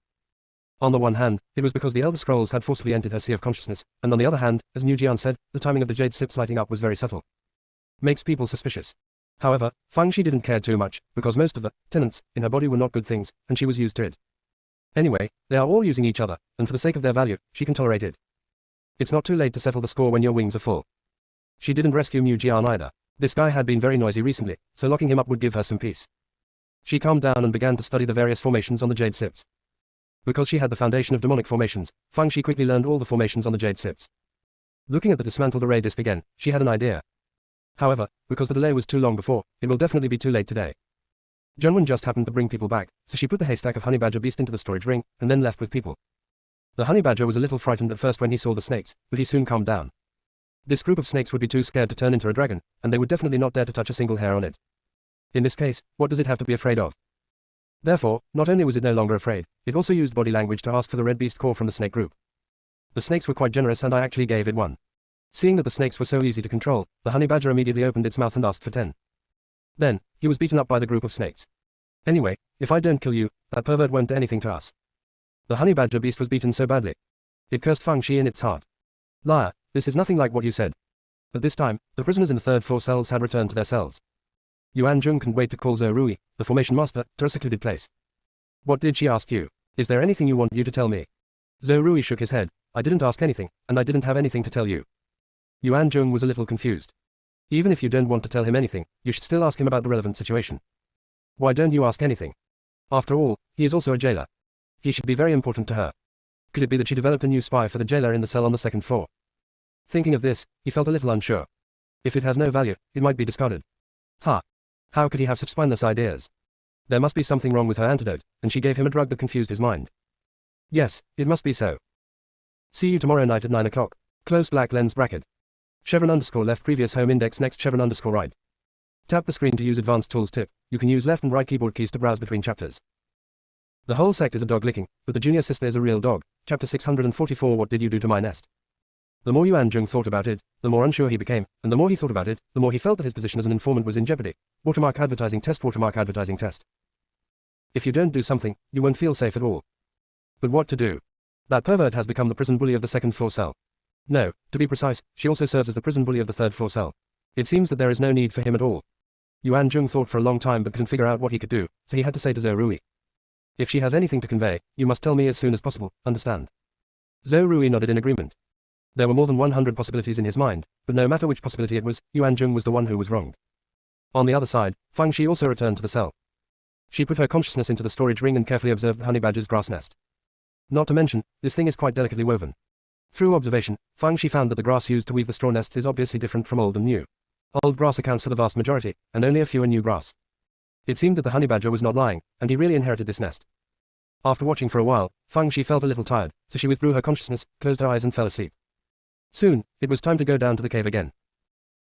On the one hand, it was because the Elder Scrolls had forcibly entered her sea of consciousness, and on the other hand, as Mu Jian said, the timing of the jade slips lighting up was very subtle. Makes people suspicious. However, Fang Shi didn't care too much, because most of the tenants in her body were not good things, and she was used to it. Anyway, they are all using each other, and for the sake of their value, she can tolerate it. It's not too late to settle the score when your wings are full. She didn't rescue Mu Jian either. This guy had been very noisy recently, so locking him up would give her some peace. She calmed down and began to study the various formations on the jade slips. Because she had the foundation of demonic formations, Fang Shi quickly learned all the formations on the jade sips. Looking at the dismantled array disk again, she had an idea. However, because the delay was too long before, it will definitely be too late today. Junwen just happened to bring people back, so she put the haystack of honey badger beast into the storage ring, and then left with people. The honey badger was a little frightened at first when he saw the snakes, but he soon calmed down. This group of snakes would be too scared to turn into a dragon, and they would definitely not dare to touch a single hair on it. In this case, what does it have to be afraid of? Therefore, not only was it no longer afraid, it also used body language to ask for the red beast core from the snake group. The snakes were quite generous and I actually gave it one. Seeing that the snakes were so easy to control, the honey badger immediately opened its mouth and asked for 10. Then, he was beaten up by the group of snakes. Anyway, if I don't kill you, that pervert won't do anything to us. The honey badger beast was beaten so badly. It cursed Fang Shi in its heart. Liar, this is nothing like what you said. But this time, the prisoners in the third floor cells had returned to their cells. Yuan Jung couldn't wait to call Zhou Rui, the formation master, to a secluded place. What did she ask you? Is there anything you want you to tell me? Zhou Rui shook his head. I didn't ask anything, and I didn't have anything to tell you. Yuan Jung was a little confused. Even if you don't want to tell him anything, you should still ask him about the relevant situation. Why don't you ask anything? After all, he is also a jailer. He should be very important to her. Could it be that she developed a new spy for the jailer in the cell on the second floor? Thinking of this, he felt a little unsure. If it has no value, it might be discarded. How could he have such spineless ideas? There must be something wrong with her antidote, and she gave him a drug that confused his mind. Yes, it must be so. See you tomorrow night at 9 o'clock. Close black lens bracket. Chevron underscore left previous home index next chevron underscore right. Tap the screen to use advanced tools tip. You can use left and right keyboard keys to browse between chapters. The whole sect is a dog licking, but the junior sister is a real dog. Chapter 644 What did you do to my nest? The more Yuan Jung thought about it, the more unsure he became, and the more he thought about it, the more he felt that his position as an informant was in jeopardy. Watermark advertising test. Watermark advertising test. If you don't do something, you won't feel safe at all. But what to do? That pervert has become the prison bully of the second floor cell. No, to be precise, she also serves as the prison bully of the third floor cell. It seems that there is no need for him at all. Yuan Jung thought for a long time but couldn't figure out what he could do, so he had to say to Zhou Rui. If she has anything to convey, you must tell me as soon as possible, understand? Zhou Rui nodded in agreement. There were more than 100 possibilities in his mind, but no matter which possibility it was, Yuan Jung was the one who was wronged. On the other side, Fang Shi also returned to the cell. She put her consciousness into the storage ring and carefully observed the honey badger's grass nest. Not to mention, this thing is quite delicately woven. Through observation, Fang Shi found that the grass used to weave the straw nests is obviously different from old and new. Old grass accounts for the vast majority, and only a few are new grass. It seemed that the honey badger was not lying, and he really inherited this nest. After watching for a while, Fang Shi felt a little tired, so she withdrew her consciousness, closed her eyes and fell asleep. Soon, it was time to go down to the cave again.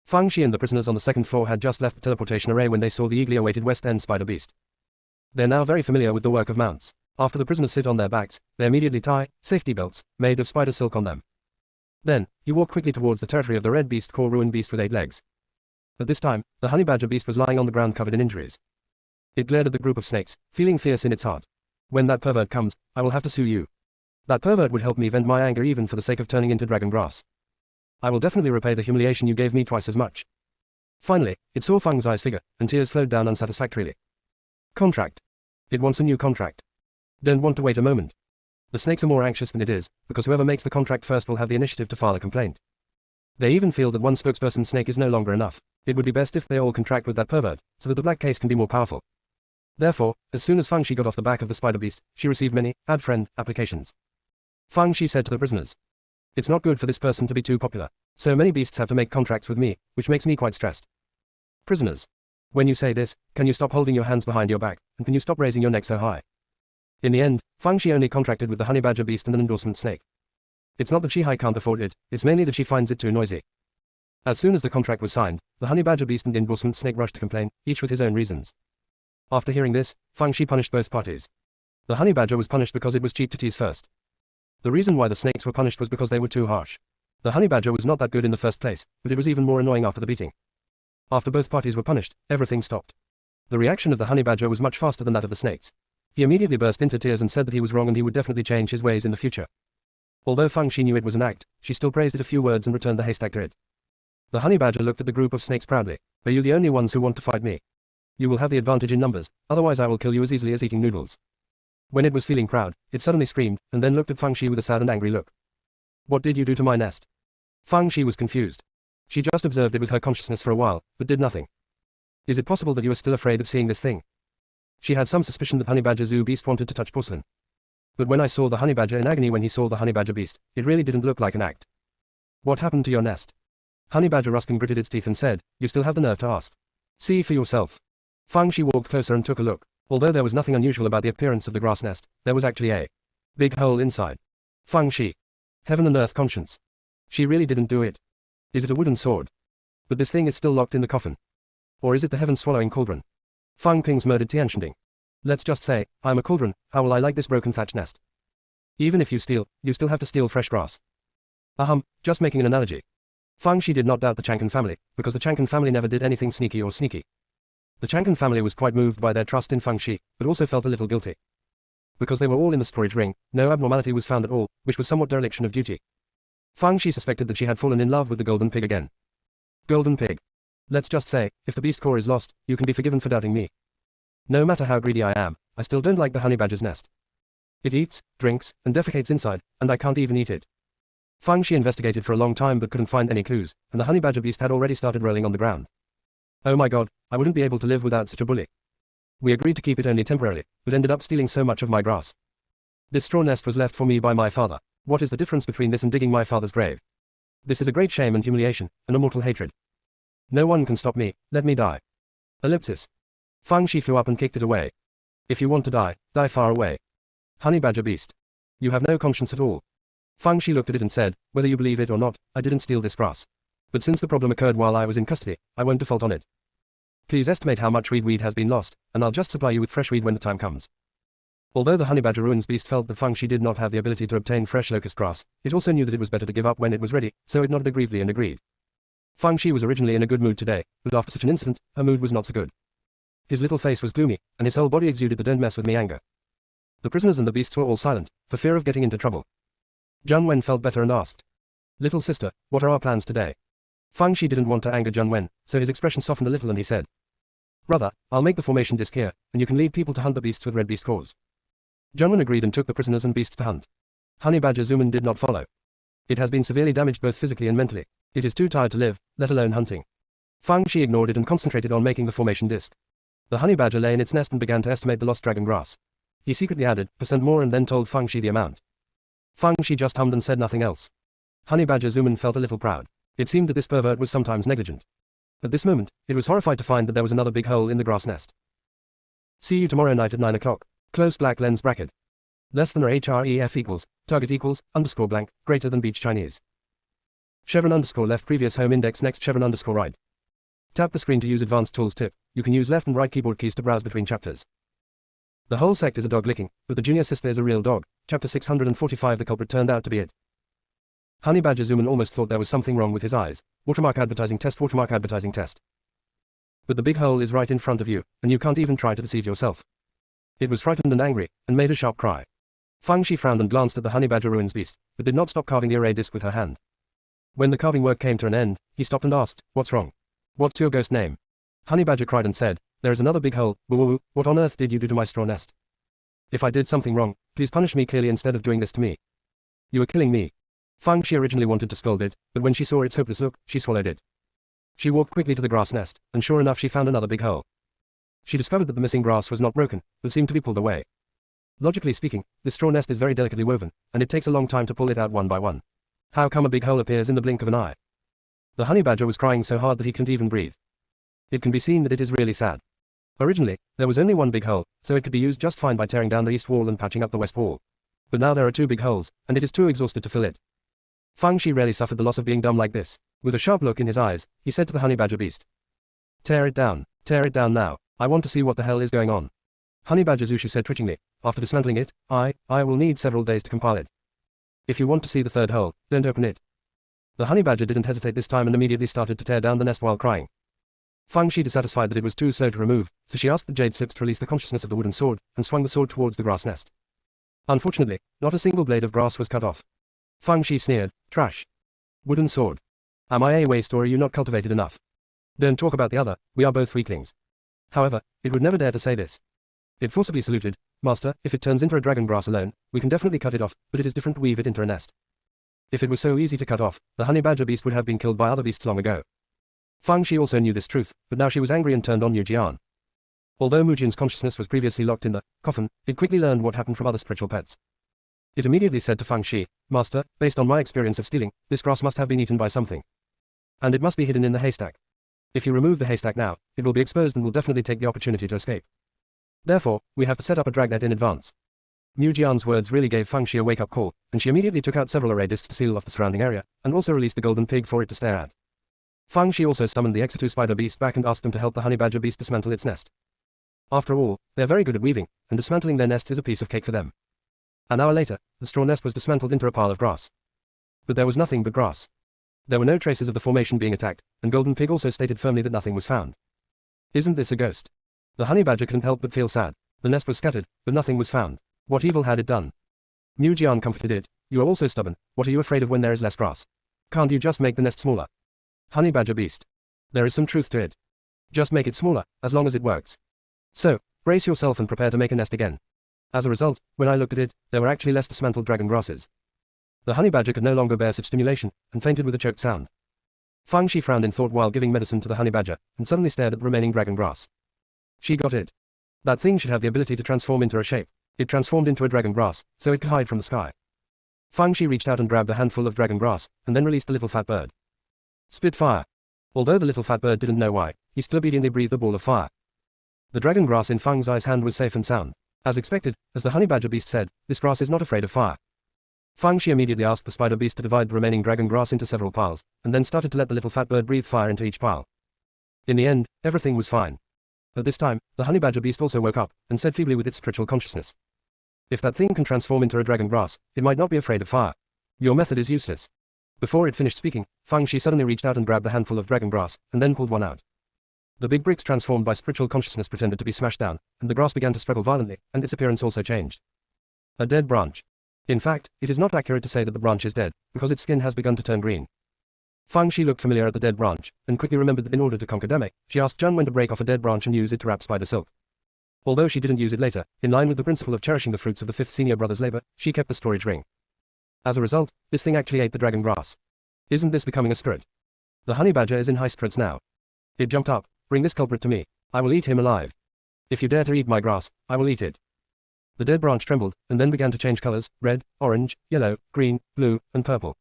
Fang Shi and the prisoners on the second floor had just left the teleportation array when they saw the eagerly awaited West End spider beast. They're now very familiar with the work of mounts. After the prisoners sit on their backs, they immediately tie safety belts, made of spider silk on them. Then, he walked quickly towards the territory of the red beast core ruined beast with 8 legs. But this time, the honey badger beast was lying on the ground covered in injuries. It glared at the group of snakes, feeling fierce in its heart. When that pervert comes, I will have to sue you. That pervert would help me vent my anger even for the sake of turning into dragon grass. I will definitely repay the humiliation you gave me twice as much. Finally, it saw Fang's eyes figure, and tears flowed down unsatisfactorily. Contract. It wants a new contract. Don't want to wait a moment. The snakes are more anxious than it is, because whoever makes the contract first will have the initiative to file a complaint. They even feel that one spokesperson snake is no longer enough. It would be best if they all contract with that pervert, so that the black case can be more powerful. Therefore, as soon as Fang Shi got off the back of the spider beast, she received many add friend applications. Fang Shi said to the prisoners, "It's not good for this person to be too popular. So many beasts have to make contracts with me, which makes me quite stressed." Prisoners. When you say this, can you stop holding your hands behind your back, and can you stop raising your neck so high? In the end, Fang Shi only contracted with the honey badger beast and an endorsement snake. It's not that Shi can't afford it, it's mainly that she finds it too noisy. As soon as the contract was signed, the honey badger beast and endorsement snake rushed to complain, each with his own reasons. After hearing this, Fang Shi punished both parties. The honey badger was punished because it was cheap to tease first. The reason why the snakes were punished was because they were too harsh. The honey badger was not that good in the first place, but it was even more annoying after the beating. After both parties were punished, everything stopped. The reaction of the honey badger was much faster than that of the snakes. He immediately burst into tears and said that he was wrong and he would definitely change his ways in the future. Although Fang Shi knew it was an act, she still praised it a few words and returned the haystack to it. The honey badger looked at the group of snakes proudly. "Are you the only ones who want to fight me? You will have the advantage in numbers, otherwise I will kill you as easily as eating noodles." When it was feeling proud, it suddenly screamed, and then looked at Fang Shi with a sad and angry look. "What did you do to my nest?" Fang Shi was confused. She just observed it with her consciousness for a while, but did nothing. "Is it possible that you are still afraid of seeing this thing?" She had some suspicion that honey badger zoo beast wanted to touch porcelain. But when I saw the honey badger in agony when he saw the honey badger beast, it really didn't look like an act. What happened to your nest? Honey badger Ruskin gritted its teeth and said, you still have the nerve to ask. See for yourself. Fang Shi walked closer and took a look. Although there was nothing unusual about the appearance of the grass nest, there was actually a big hole inside. Fang Shi. Heaven and earth conscience. She really didn't do it. Is it a wooden sword? But this thing is still locked in the coffin. Or is it the heaven-swallowing cauldron? Fang Ping's murdered Tianshanding. Let's just say, I'm a cauldron, how will I like this broken thatch nest? Even if you steal, you still have to steal fresh grass. Just making an analogy. Fang Shi did not doubt the Chang'an family, because the Chang'an family never did anything sneaky. The Chang'an family was quite moved by their trust in Fang Shi, but also felt a little guilty. Because they were all in the storage ring, no abnormality was found at all, which was somewhat dereliction of duty. Fang Shi suspected that she had fallen in love with the golden pig again. Golden pig. Let's just say, if the beast core is lost, you can be forgiven for doubting me. No matter how greedy I am, I still don't like the honey badger's nest. It eats, drinks, and defecates inside, and I can't even eat it. Fang Shi investigated for a long time but couldn't find any clues, and the honey badger beast had already started rolling on the ground. Oh my god, I wouldn't be able to live without such a bully. We agreed to keep it only temporarily, but ended up stealing so much of my grass. This straw nest was left for me by my father. What is the difference between this and digging my father's grave? This is a great shame and humiliation, and a mortal hatred. No one can stop me, let me die. Ellipsis. Fang Shi flew up and kicked it away. If you want to die, die far away. Honey badger beast. You have no conscience at all. Fang Shi looked at it and said, whether you believe it or not, I didn't steal this grass. But since the problem occurred while I was in custody, I won't default on it. Please estimate how much weed has been lost, and I'll just supply you with fresh weed when the time comes. Although the honey badger ruins beast felt that Fang Shi did not have the ability to obtain fresh locust grass, it also knew that it was better to give up when it was ready, so it nodded aggrievedly and agreed. Fang Shi was originally in a good mood today, but after such an incident, her mood was not so good. His little face was gloomy, and his whole body exuded the don't mess with me anger. The prisoners and the beasts were all silent, for fear of getting into trouble. Jun Wen felt better and asked, little sister, what are our plans today? Fang Shi didn't want to anger Jun Wen, so his expression softened a little and he said, brother, I'll make the formation disc here, and you can lead people to hunt the beasts with red beast cores. Jun Wen agreed and took the prisoners and beasts to hunt. Honey badger Zuman did not follow. It has been severely damaged both physically and mentally. It is too tired to live, let alone hunting. Fang Shi ignored it and concentrated on making the formation disc. The honey badger lay in its nest and began to estimate the lost dragon grass. He secretly added % more and then told Fang Shi the amount. Fang Shi just hummed and said nothing else. Honey badger Zuman felt a little proud. It seemed that this pervert was sometimes negligent. At this moment, it was horrified to find that there was another big hole in the grass nest. See you tomorrow night at 9 o'clock. Close black lens bracket. Less than or href equals, target equals, underscore blank, greater than beach Chinese. Chevron underscore left previous home index next chevron underscore right. Tap the screen to use advanced tools tip. You can use left and right keyboard keys to browse between chapters. The whole sect is a dog licking, but the junior sister is a real dog. Chapter 645 The culprit turned out to be it. Honey badger Zuman almost thought there was something wrong with his eyes. Watermark advertising test. But the big hole is right in front of you, and you can't even try to deceive yourself. It was frightened and angry, and made a sharp cry. Fang Shi frowned and glanced at the honey badger ruins beast, but did not stop carving the array disc with her hand. When the carving work came to an end, he stopped and asked, what's wrong? What's your ghost name? Honey badger cried and said, there is another big hole. Woo, what on earth did you do to my straw nest? If I did something wrong, please punish me clearly instead of doing this to me. You are killing me. Fang Shi originally wanted to scold it, but when she saw its hopeless look, she swallowed it. She walked quickly to the grass nest, and sure enough she found another big hole. She discovered that the missing grass was not broken, but seemed to be pulled away. Logically speaking, this straw nest is very delicately woven, and it takes a long time to pull it out one by one. How come a big hole appears in the blink of an eye? The honey badger was crying so hard that he couldn't even breathe. It can be seen that it is really sad. Originally, there was only one big hole, so it could be used just fine by tearing down the east wall and patching up the west wall. But now there are two big holes, and it is too exhausted to fill it. Fang Shi rarely suffered the loss of being dumb like this. With a sharp look in his eyes, he said to the honey badger beast, tear it down now, I want to see what the hell is going on. Honey badger Zushu said twitchingly, after dismantling it, I will need several days to compile it. If you want to see the third hole, don't open it. The honey badger didn't hesitate this time and immediately started to tear down the nest while crying. Fang Shi dissatisfied that it was too slow to remove, so she asked the jade sips to release the consciousness of the wooden sword, and swung the sword towards the grass nest. Unfortunately, not a single blade of grass was cut off. Fang Shi sneered, trash. Wooden sword. Am I a waste or are you not cultivated enough? Don't talk about the other, we are both weaklings. However, it would never dare to say this. It forcibly saluted, Master, if it turns into a dragon grass alone, we can definitely cut it off, but it is different to weave it into a nest. If it was so easy to cut off, the honey badger beast would have been killed by other beasts long ago. Fang Shi also knew this truth, but now she was angry and turned on Yu Jian. Although Mujian's consciousness was previously locked in the coffin, it quickly learned what happened from other spiritual pets. It immediately said to Fang Shi, Master, based on my experience of stealing, this grass must have been eaten by something. And it must be hidden in the haystack. If you remove the haystack now, it will be exposed and will definitely take the opportunity to escape. Therefore, we have to set up a dragnet in advance. Mu Jian's words really gave Fang Shi a wake-up call, and she immediately took out several array discs to seal off the surrounding area, and also released the golden pig for it to stare at. Fang Shi also summoned the Exitu spider beast back and asked them to help the honey badger beast dismantle its nest. After all, they are very good at weaving, and dismantling their nests is a piece of cake for them. An hour later, the straw nest was dismantled into a pile of grass. But there was nothing but grass. There were no traces of the formation being attacked, and Golden Pig also stated firmly that nothing was found. Isn't this a ghost? The honey badger couldn't help but feel sad. The nest was scattered, but nothing was found. What evil had it done? Mu Jian comforted it. You are also stubborn. What are you afraid of when there is less grass? Can't you just make the nest smaller? Honey badger beast. There is some truth to it. Just make it smaller, as long as it works. So, brace yourself and prepare to make a nest again. As a result, when I looked at it, there were actually less dismantled dragon grasses. The honey badger could no longer bear such stimulation, and fainted with a choked sound. Fang Shi frowned in thought while giving medicine to the honey badger, and suddenly stared at the remaining dragon grass. She got it. That thing should have the ability to transform into a shape. It transformed into a dragon grass, so it could hide from the sky. Fang Shi reached out and grabbed a handful of dragon grass, and then released the little fat bird. Spit fire. Although the little fat bird didn't know why, he still obediently breathed a ball of fire. The dragon grass in Fang's eyes hand was safe and sound. As expected, as the honey badger beast said, this grass is not afraid of fire. Fang Shi immediately asked the spider beast to divide the remaining dragon grass into several piles, and then started to let the little fat bird breathe fire into each pile. In the end, everything was fine. At this time, the honey badger beast also woke up, and said feebly with its spiritual consciousness. If that thing can transform into a dragon grass, it might not be afraid of fire. Your method is useless. Before it finished speaking, Fang Shi suddenly reached out and grabbed a handful of dragon grass, and then pulled one out. The big bricks transformed by spiritual consciousness pretended to be smashed down, and the grass began to struggle violently, and its appearance also changed. A dead branch. In fact, it is not accurate to say that the branch is dead, because its skin has begun to turn green. Fang Shi looked familiar at the dead branch, and quickly remembered that in order to conquer Dame, she asked Zheng when to break off a dead branch and use it to wrap spider silk. Although she didn't use it later, in line with the principle of cherishing the fruits of the fifth senior brother's labor, she kept the storage ring. As a result, this thing actually ate the dragon grass. Isn't this becoming a spirit? The honey badger is in high spirits now. It jumped up. Bring this culprit to me. I will eat him alive. If you dare to eat my grass, I will eat it. The dead branch trembled, and then began to change colors, red, orange, yellow, green, blue, and purple.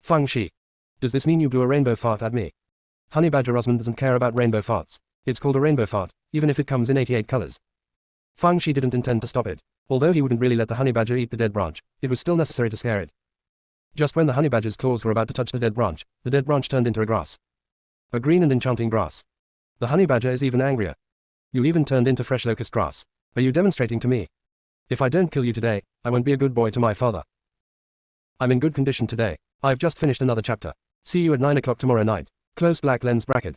Fang Shi. Does this mean you blew a rainbow fart at me? Honey badger Osmond doesn't care about rainbow farts. It's called a rainbow fart, even if it comes in 88 colors. Fang Shi didn't intend to stop it. Although he wouldn't really let the honey badger eat the dead branch, it was still necessary to scare it. Just when the honey badger's claws were about to touch the dead branch turned into a grass. A green and enchanting grass. The honey badger is even angrier. You even turned into fresh locust grass. Are you demonstrating to me? If I don't kill you today, I won't be a good boy to my father. I'm in good condition today. I've just finished another chapter. See you at 9 o'clock tomorrow night. Close black lens bracket.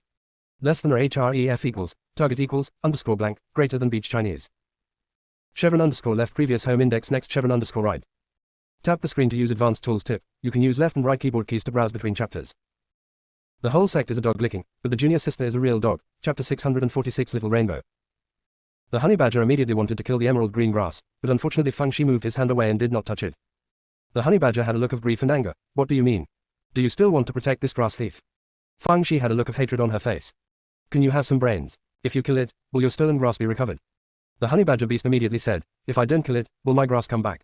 Less than or href equals, target equals, underscore blank, greater than beach Chinese. Chevron underscore left previous home index next chevron underscore right. Tap the screen to use advanced tools tip. You can use left and right keyboard keys to browse between chapters. The whole sect is a dog licking, but the junior sister is a real dog. Chapter 646 Little Rainbow. The honey badger immediately wanted to kill the emerald green grass, but unfortunately Fang Shi moved his hand away and did not touch it. The honey badger had a look of grief and anger. What do you mean? Do you still want to protect this grass thief? Fang Shi had a look of hatred on her face. Can you have some brains? If you kill it, will your stolen grass be recovered? The honey badger beast immediately said, if I don't kill it, will my grass come back?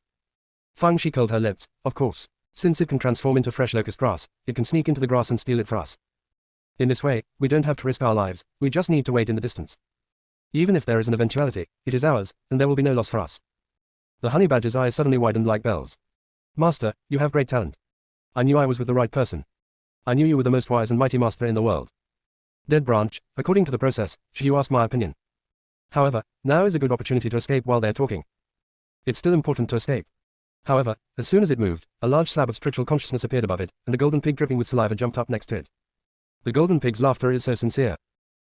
Fang Shi curled her lips. Of course. Since it can transform into fresh locust grass, it can sneak into the grass and steal it for us. In this way, we don't have to risk our lives, we just need to wait in the distance. Even if there is an eventuality, it is ours, and there will be no loss for us. The honey badger's eyes suddenly widened like bells. Master, you have great talent. I knew I was with the right person. I knew you were the most wise and mighty master in the world. Dead branch, according to the process, should you ask my opinion? However, now is a good opportunity to escape while they're talking. It's still important to escape. However, as soon as it moved, a large slab of spiritual consciousness appeared above it, and a golden pig dripping with saliva jumped up next to it. The golden pig's laughter is so sincere.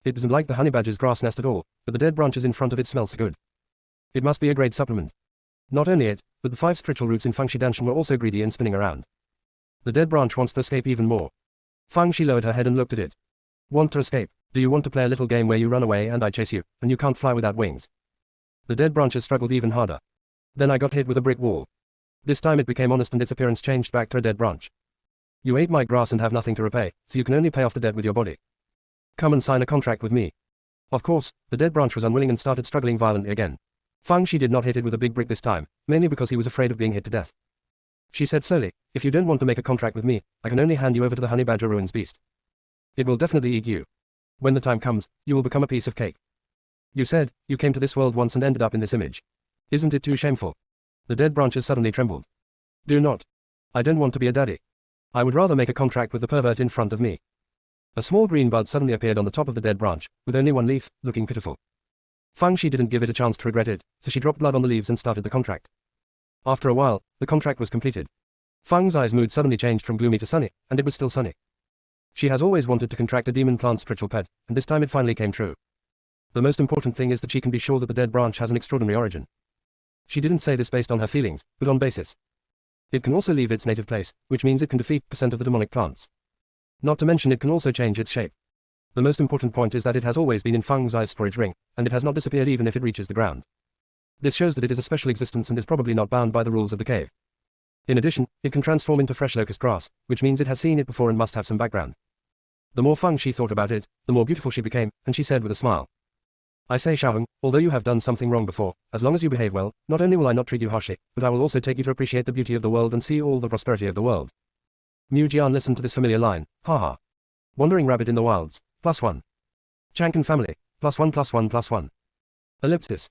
It doesn't like the honey badger's grass nest at all, but the dead branches in front of it smell so good. It must be a great supplement. Not only it, but the 5 spiritual roots in Fang Shi Danshan were also greedy and spinning around. The dead branch wants to escape even more. Fang Shi lowered her head and looked at it. Want to escape? Do you want to play a little game where you run away and I chase you, and you can't fly without wings? The dead branches struggled even harder. Then I got hit with a brick wall. This time it became honest and its appearance changed back to a dead branch. You ate my grass and have nothing to repay, so you can only pay off the debt with your body. Come and sign a contract with me. Of course, the dead branch was unwilling and started struggling violently again. Fang Shi did not hit it with a big brick this time, mainly because he was afraid of being hit to death. She said slowly, if you don't want to make a contract with me, I can only hand you over to the honey badger ruins beast. It will definitely eat you. When the time comes, you will become a piece of cake. You said, you came to this world once and ended up in this image. Isn't it too shameful? The dead branches suddenly trembled. Do not. I don't want to be a daddy. I would rather make a contract with the pervert in front of me. A small green bud suddenly appeared on the top of the dead branch, with only one leaf, looking pitiful. Fang Shi didn't give it a chance to regret it, so she dropped blood on the leaves and started the contract. After a while, the contract was completed. Fang's eyes mood suddenly changed from gloomy to sunny, and it was still sunny. She has always wanted to contract a demon plant spiritual pet, and this time it finally came true. The most important thing is that she can be sure that the dead branch has an extraordinary origin. She didn't say this based on her feelings, but on basis. It can also leave its native place, which means it can defeat % of the demonic plants. Not to mention it can also change its shape. The most important point is that it has always been in Fang's eyes storage ring, and it has not disappeared even if it reaches the ground. This shows that it is a special existence and is probably not bound by the rules of the cave. In addition, it can transform into fresh locust grass, which means it has seen it before and must have some background. The more Fang Shi thought about it, the more beautiful she became, and she said with a smile. I say Xiaoheng, although you have done something wrong before, as long as you behave well, not only will I not treat you harshly, but I will also take you to appreciate the beauty of the world and see all the prosperity of the world. Mu Jian listened to this familiar line, haha. Wandering rabbit in the wilds, +1. Chang'an family, +1+1+1. Ellipsis.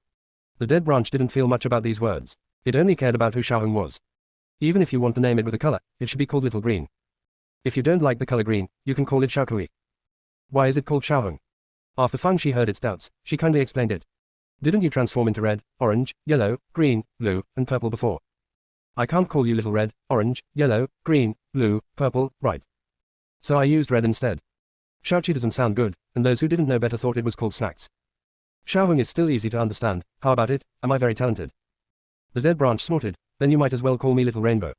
The dead branch didn't feel much about these words. It only cared about who Xiaoheng was. Even if you want to name it with a color, it should be called Little Green. If you don't like the color green, you can call it Xiaokui. Why is it called Xiaoheng? After Fang Shi heard its doubts, she kindly explained it. Didn't you transform into red, orange, yellow, green, blue, and purple before? I can't call you little red, orange, yellow, green, blue, purple, right? So I used red instead. Xiaoqi doesn't sound good, and those who didn't know better thought it was called snacks. Xiaoheng is still easy to understand, how about it, am I very talented? The dead branch snorted, then you might as well call me Little Rainbow.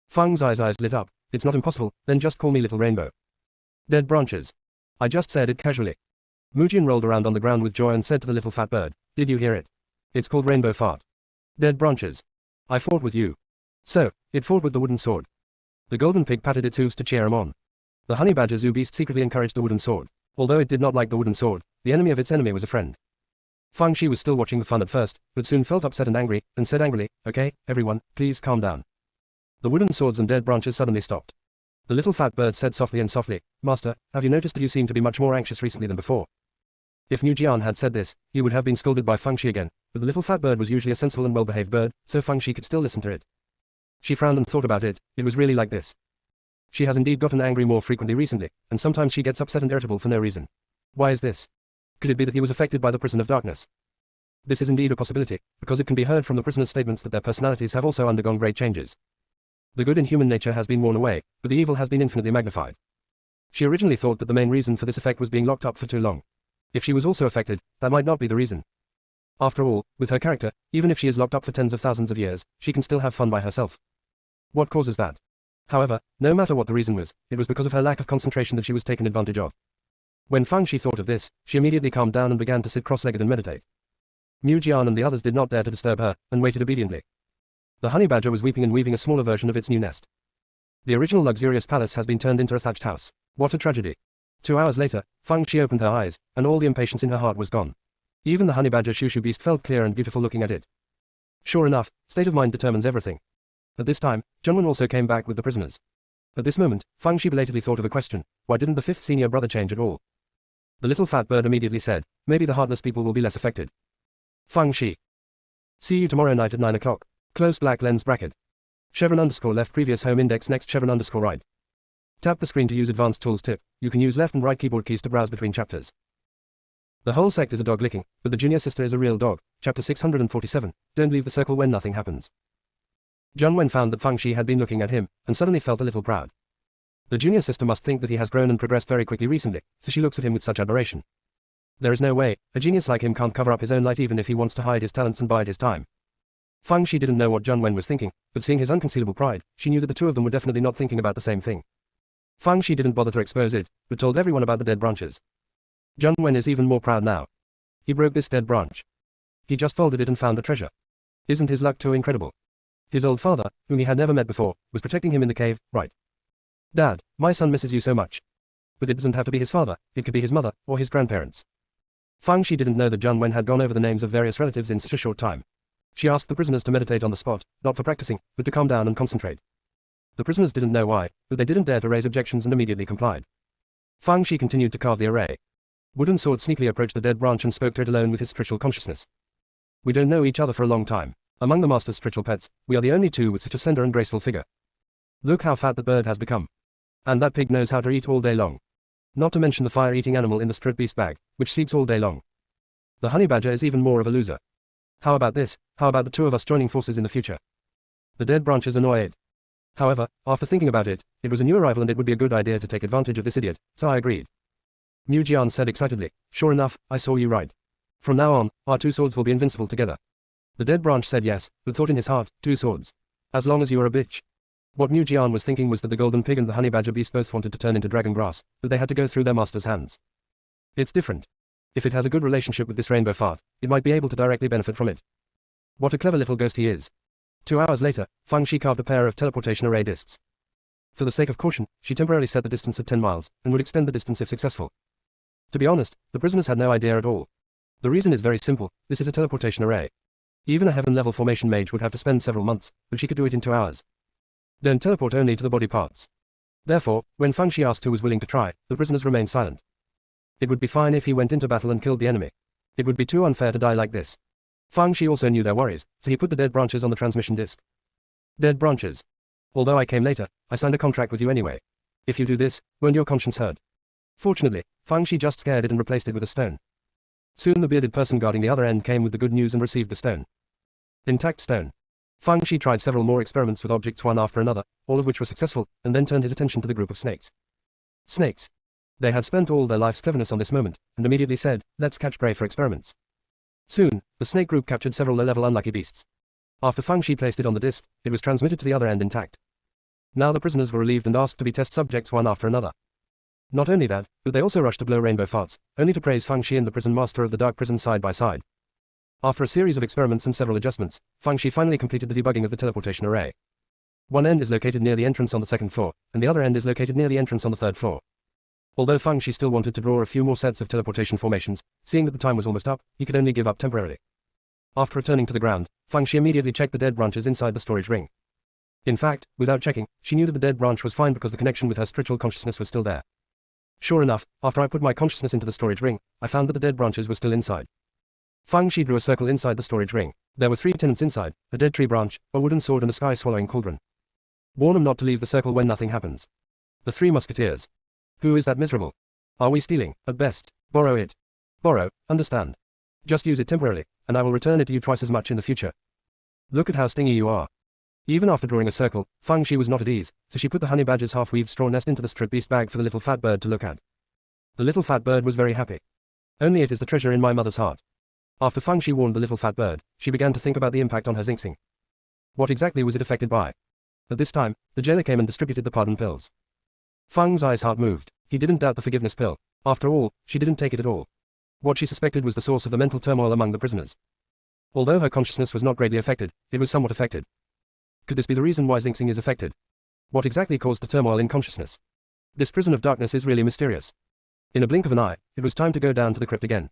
Fang's eyes lit up, it's not impossible, then just call me Little Rainbow. Dead branches. I just said it casually. Mujian rolled around on the ground with joy and said to the little fat bird, did you hear it? It's called rainbow fart. Dead branches. I fought with you. So, it fought with the wooden sword. The golden pig patted its hooves to cheer him on. The honey badger zoo beast secretly encouraged the wooden sword. Although it did not like the wooden sword, the enemy of its enemy was a friend. Fang Shi was still watching the fun at first, but soon felt upset and angry, and said angrily, okay, everyone, please calm down. The wooden swords and dead branches suddenly stopped. The little fat bird said softly, Master, have you noticed that you seem to be much more anxious recently than before? If Mu Jian had said this, he would have been scolded by Fang Shi again, but the little fat bird was usually a sensible and well-behaved bird, so Fang Shi could still listen to it. She frowned and thought about it, it was really like this. She has indeed gotten angry more frequently recently, and sometimes she gets upset and irritable for no reason. Why is this? Could it be that he was affected by the prison of darkness? This is indeed a possibility, because it can be heard from the prisoner's statements that their personalities have also undergone great changes. The good in human nature has been worn away, but the evil has been infinitely magnified. She originally thought that the main reason for this effect was being locked up for too long. If she was also affected, that might not be the reason. After all, with her character, even if she is locked up for tens of thousands of years, she can still have fun by herself. What causes that? However, no matter what the reason was, it was because of her lack of concentration that she was taken advantage of. When Fang Shi thought of this, she immediately calmed down and began to sit cross-legged and meditate. Mu Jian and the others did not dare to disturb her, and waited obediently. The honey badger was weeping and weaving a smaller version of its new nest. The original luxurious palace has been turned into a thatched house. What a tragedy. 2 hours later, Fang Shi opened her eyes, and all the impatience in her heart was gone. Even the honey badger Shushu beast felt clear and beautiful looking at it. Sure enough, state of mind determines everything. At this time, Zhongwen also came back with the prisoners. At this moment, Fang Shi belatedly thought of a question, why didn't the 5th senior brother change at all? The little fat bird immediately said, maybe the heartless people will be less affected. Fang Shi. See you tomorrow night at 9 o'clock. Close black lens bracket. Chevron_left previous home index next Chevron_right. Tap the screen to use advanced tools tip. You can use left and right keyboard keys to browse between chapters. The whole sect is a dog licking, but the junior sister is a real dog. Chapter 647. Don't leave the circle when nothing happens. Zhongwen found that Fang Shi had been looking at him, and suddenly felt a little proud. The junior sister must think that he has grown and progressed very quickly recently, so she looks at him with such admiration. There is no way, a genius like him can't cover up his own light even if he wants to hide his talents and bide his time. Fang Shi didn't know what Zhongwen was thinking, but seeing his unconcealable pride, she knew that the two of them were definitely not thinking about the same thing. Fang Shi didn't bother to expose it, but told everyone about the dead branches. Zhongwen is even more proud now. He broke this dead branch. He just folded it and found a treasure. Isn't his luck too incredible? His old father, whom he had never met before, was protecting him in the cave, right? Dad, my son misses you so much. But it doesn't have to be his father, it could be his mother, or his grandparents. Fang Shi didn't know that Zhang Wen had gone over the names of various relatives in such a short time. She asked the prisoners to meditate on the spot, not for practicing, but to calm down and concentrate. The prisoners didn't know why, but they didn't dare to raise objections and immediately complied. Fang Shi continued to carve the array. Wooden Sword sneakily approached the dead branch and spoke to it alone with his spiritual consciousness. We don't know each other for a long time. Among the master's spiritual pets, we are the only two with such a slender and graceful figure. Look how fat that bird has become. And that pig knows how to eat all day long. Not to mention the fire-eating animal in the spirit beast bag, which sleeps all day long. The honey badger is even more of a loser. How about this? How about the two of us joining forces in the future? The dead branches annoyed. However, after thinking about it, it was a new arrival and it would be a good idea to take advantage of this idiot, so I agreed. Mu Jian said excitedly, sure enough, I saw you right. From now on, our two swords will be invincible together. The dead branch said yes, but thought in his heart, two swords. As long as you are a bitch. What Mu Jian was thinking was that the golden pig and the honey badger beast both wanted to turn into dragon grass, but they had to go through their master's hands. It's different. If it has a good relationship with this rainbow fart, it might be able to directly benefit from it. What a clever little ghost he is. 2 hours later, Fang Shi carved a pair of teleportation array discs. For the sake of caution, she temporarily set the distance at 10 miles, and would extend the distance if successful. To be honest, the prisoners had no idea at all. The reason is very simple, this is a teleportation array. Even a heaven-level formation mage would have to spend several months, but she could do it in 2 hours. Don't teleport only to the body parts. Therefore, when Fang Shi asked who was willing to try, the prisoners remained silent. It would be fine if he went into battle and killed the enemy. It would be too unfair to die like this. Fang Shi also knew their worries, so he put the dead branches on the transmission disc. Dead branches. Although I came later, I signed a contract with you anyway. If you do this, won't your conscience hurt? Fortunately, Fang Shi just scared it and replaced it with a stone. Soon the bearded person guarding the other end came with the good news and received the stone. Intact stone. Fang Shi tried several more experiments with objects one after another, all of which were successful, and then turned his attention to the group of snakes. Snakes. They had spent all their life's cleverness on this moment, and immediately said, let's catch prey for experiments. Soon, the snake group captured several low-level unlucky beasts. After Fang Shi placed it on the disc, it was transmitted to the other end intact. Now the prisoners were relieved and asked to be test subjects one after another. Not only that, but they also rushed to blow rainbow farts, only to praise Fang Shi and the prison master of the dark prison side by side. After a series of experiments and several adjustments, Fang Shi finally completed the debugging of the teleportation array. One end is located near the entrance on the second floor, and the other end is located near the entrance on the third floor. Although Fang Shi still wanted to draw a few more sets of teleportation formations, seeing that the time was almost up, he could only give up temporarily. After returning to the ground, Fang Shi immediately checked the dead branches inside the storage ring. In fact, without checking, she knew that the dead branch was fine because the connection with her spiritual consciousness was still there. Sure enough, after I put my consciousness into the storage ring, I found that the dead branches were still inside. Fang Shi drew a circle inside the storage ring. There were 3 tenants inside, a dead tree branch, a wooden sword and a sky-swallowing cauldron. Warn them not to leave the circle when nothing happens. The 3 musketeers. Who is that miserable? Are we stealing? At best. Borrow it. Borrow, understand. Just use it temporarily, and I will return it to you twice as much in the future. Look at how stingy you are. Even after drawing a circle, Fang Shi was not at ease, so she put the honey badger's half-weaved straw nest into the strip beast bag for the little fat bird to look at. The little fat bird was very happy. Only it is the treasure in my mother's heart. After Fang Shi warned the little fat bird, she began to think about the impact on her Xingxing. What exactly was it affected by? At this time, the jailer came and distributed the pardon pills. Fang's heart moved. He didn't doubt the forgiveness pill. After all, she didn't take it at all. What she suspected was the source of the mental turmoil among the prisoners. Although her consciousness was not greatly affected, it was somewhat affected. Could this be the reason why Xingxing is affected? What exactly caused the turmoil in consciousness? This prison of darkness is really mysterious. In a blink of an eye, it was time to go down to the crypt again.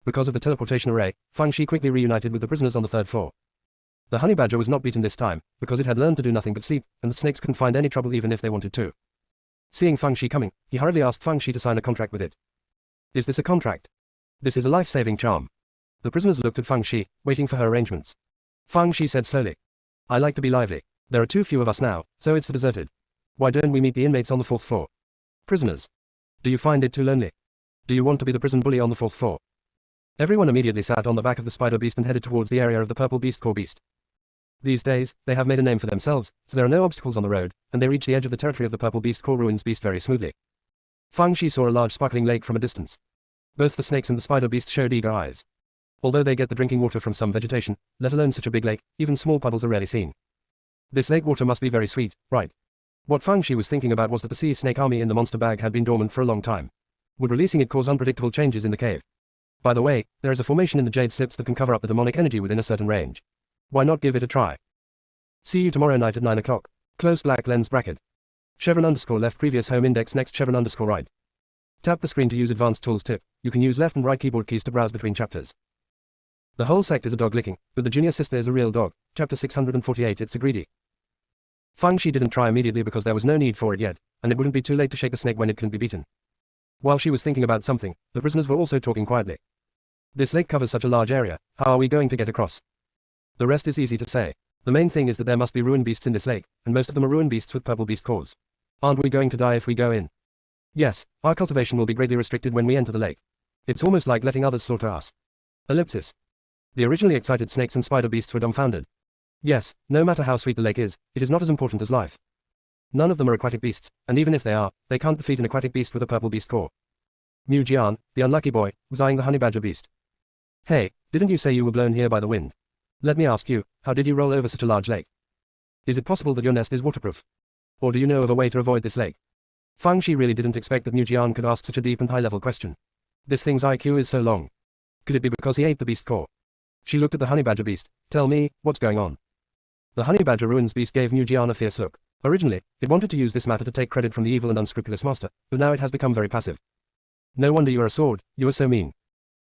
Because of the teleportation array, Fang Shi quickly reunited with the prisoners on the 3rd floor. The honey badger was not beaten this time, because it had learned to do nothing but sleep, and the snakes couldn't find any trouble even if they wanted to. Seeing Fang Shi coming, he hurriedly asked Fang Shi to sign a contract with it. Is this a contract? This is a life-saving charm. The prisoners looked at Fang Shi, waiting for her arrangements. Fang Shi said slowly. I like to be lively. There are too few of us now, so it's deserted. Why don't we meet the inmates on the 4th floor? Prisoners. Do you find it too lonely? Do you want to be the prison bully on the 4th floor? Everyone immediately sat on the back of the spider beast and headed towards the area of the purple beast core beast. These days, they have made a name for themselves, so there are no obstacles on the road, and they reach the edge of the territory of the purple beast core ruins beast very smoothly. Fang Shi saw a large sparkling lake from a distance. Both the snakes and the spider beast showed eager eyes. Although they get the drinking water from some vegetation, let alone such a big lake, even small puddles are rarely seen. This lake water must be very sweet, right? What Fang Shi was thinking about was that the sea snake army in the monster bag had been dormant for a long time. Would releasing it cause unpredictable changes in the cave? By the way, there is a formation in the jade slips that can cover up the demonic energy within a certain range. Why not give it a try? See you tomorrow night at 9 o'clock. Closed black lens bracket. Chevron underscore left previous home index next chevron underscore right. Tap the screen to use advanced tools tip. You can use left and right keyboard keys to browse between chapters. The whole sect is a dog licking, but the junior sister is a real dog. Chapter 648. It's a greedy. Fang Shi didn't try immediately because there was no need for it yet, and it wouldn't be too late to shake the snake when it can be beaten. While she was thinking about something, the prisoners were also talking quietly. This lake covers such a large area, how are we going to get across? The rest is easy to say. The main thing is that there must be ruined beasts in this lake, and most of them are ruined beasts with purple beast cores. Aren't we going to die if we go in? Yes, our cultivation will be greatly restricted when we enter the lake. It's almost like letting others slaughter us. Ellipsis. The originally excited snakes and spider beasts were dumbfounded. Yes, no matter how sweet the lake is, it is not as important as life. None of them are aquatic beasts, and even if they are, they can't defeat an aquatic beast with a purple beast core. Mu Jian, the unlucky boy, was eyeing the honey badger beast. Hey, didn't you say you were blown here by the wind? Let me ask you, how did you roll over such a large lake? Is it possible that your nest is waterproof? Or do you know of a way to avoid this lake? Fang Shi really didn't expect that Mu Jian could ask such a deep and high-level question. This thing's IQ is so long. Could it be because he ate the beast core? She looked at the honey badger beast. Tell me, what's going on? The honey badger ruins beast gave Mu Jian a fierce look. Originally, it wanted to use this matter to take credit from the evil and unscrupulous master, but now it has become very passive. No wonder you are a sword, you are so mean.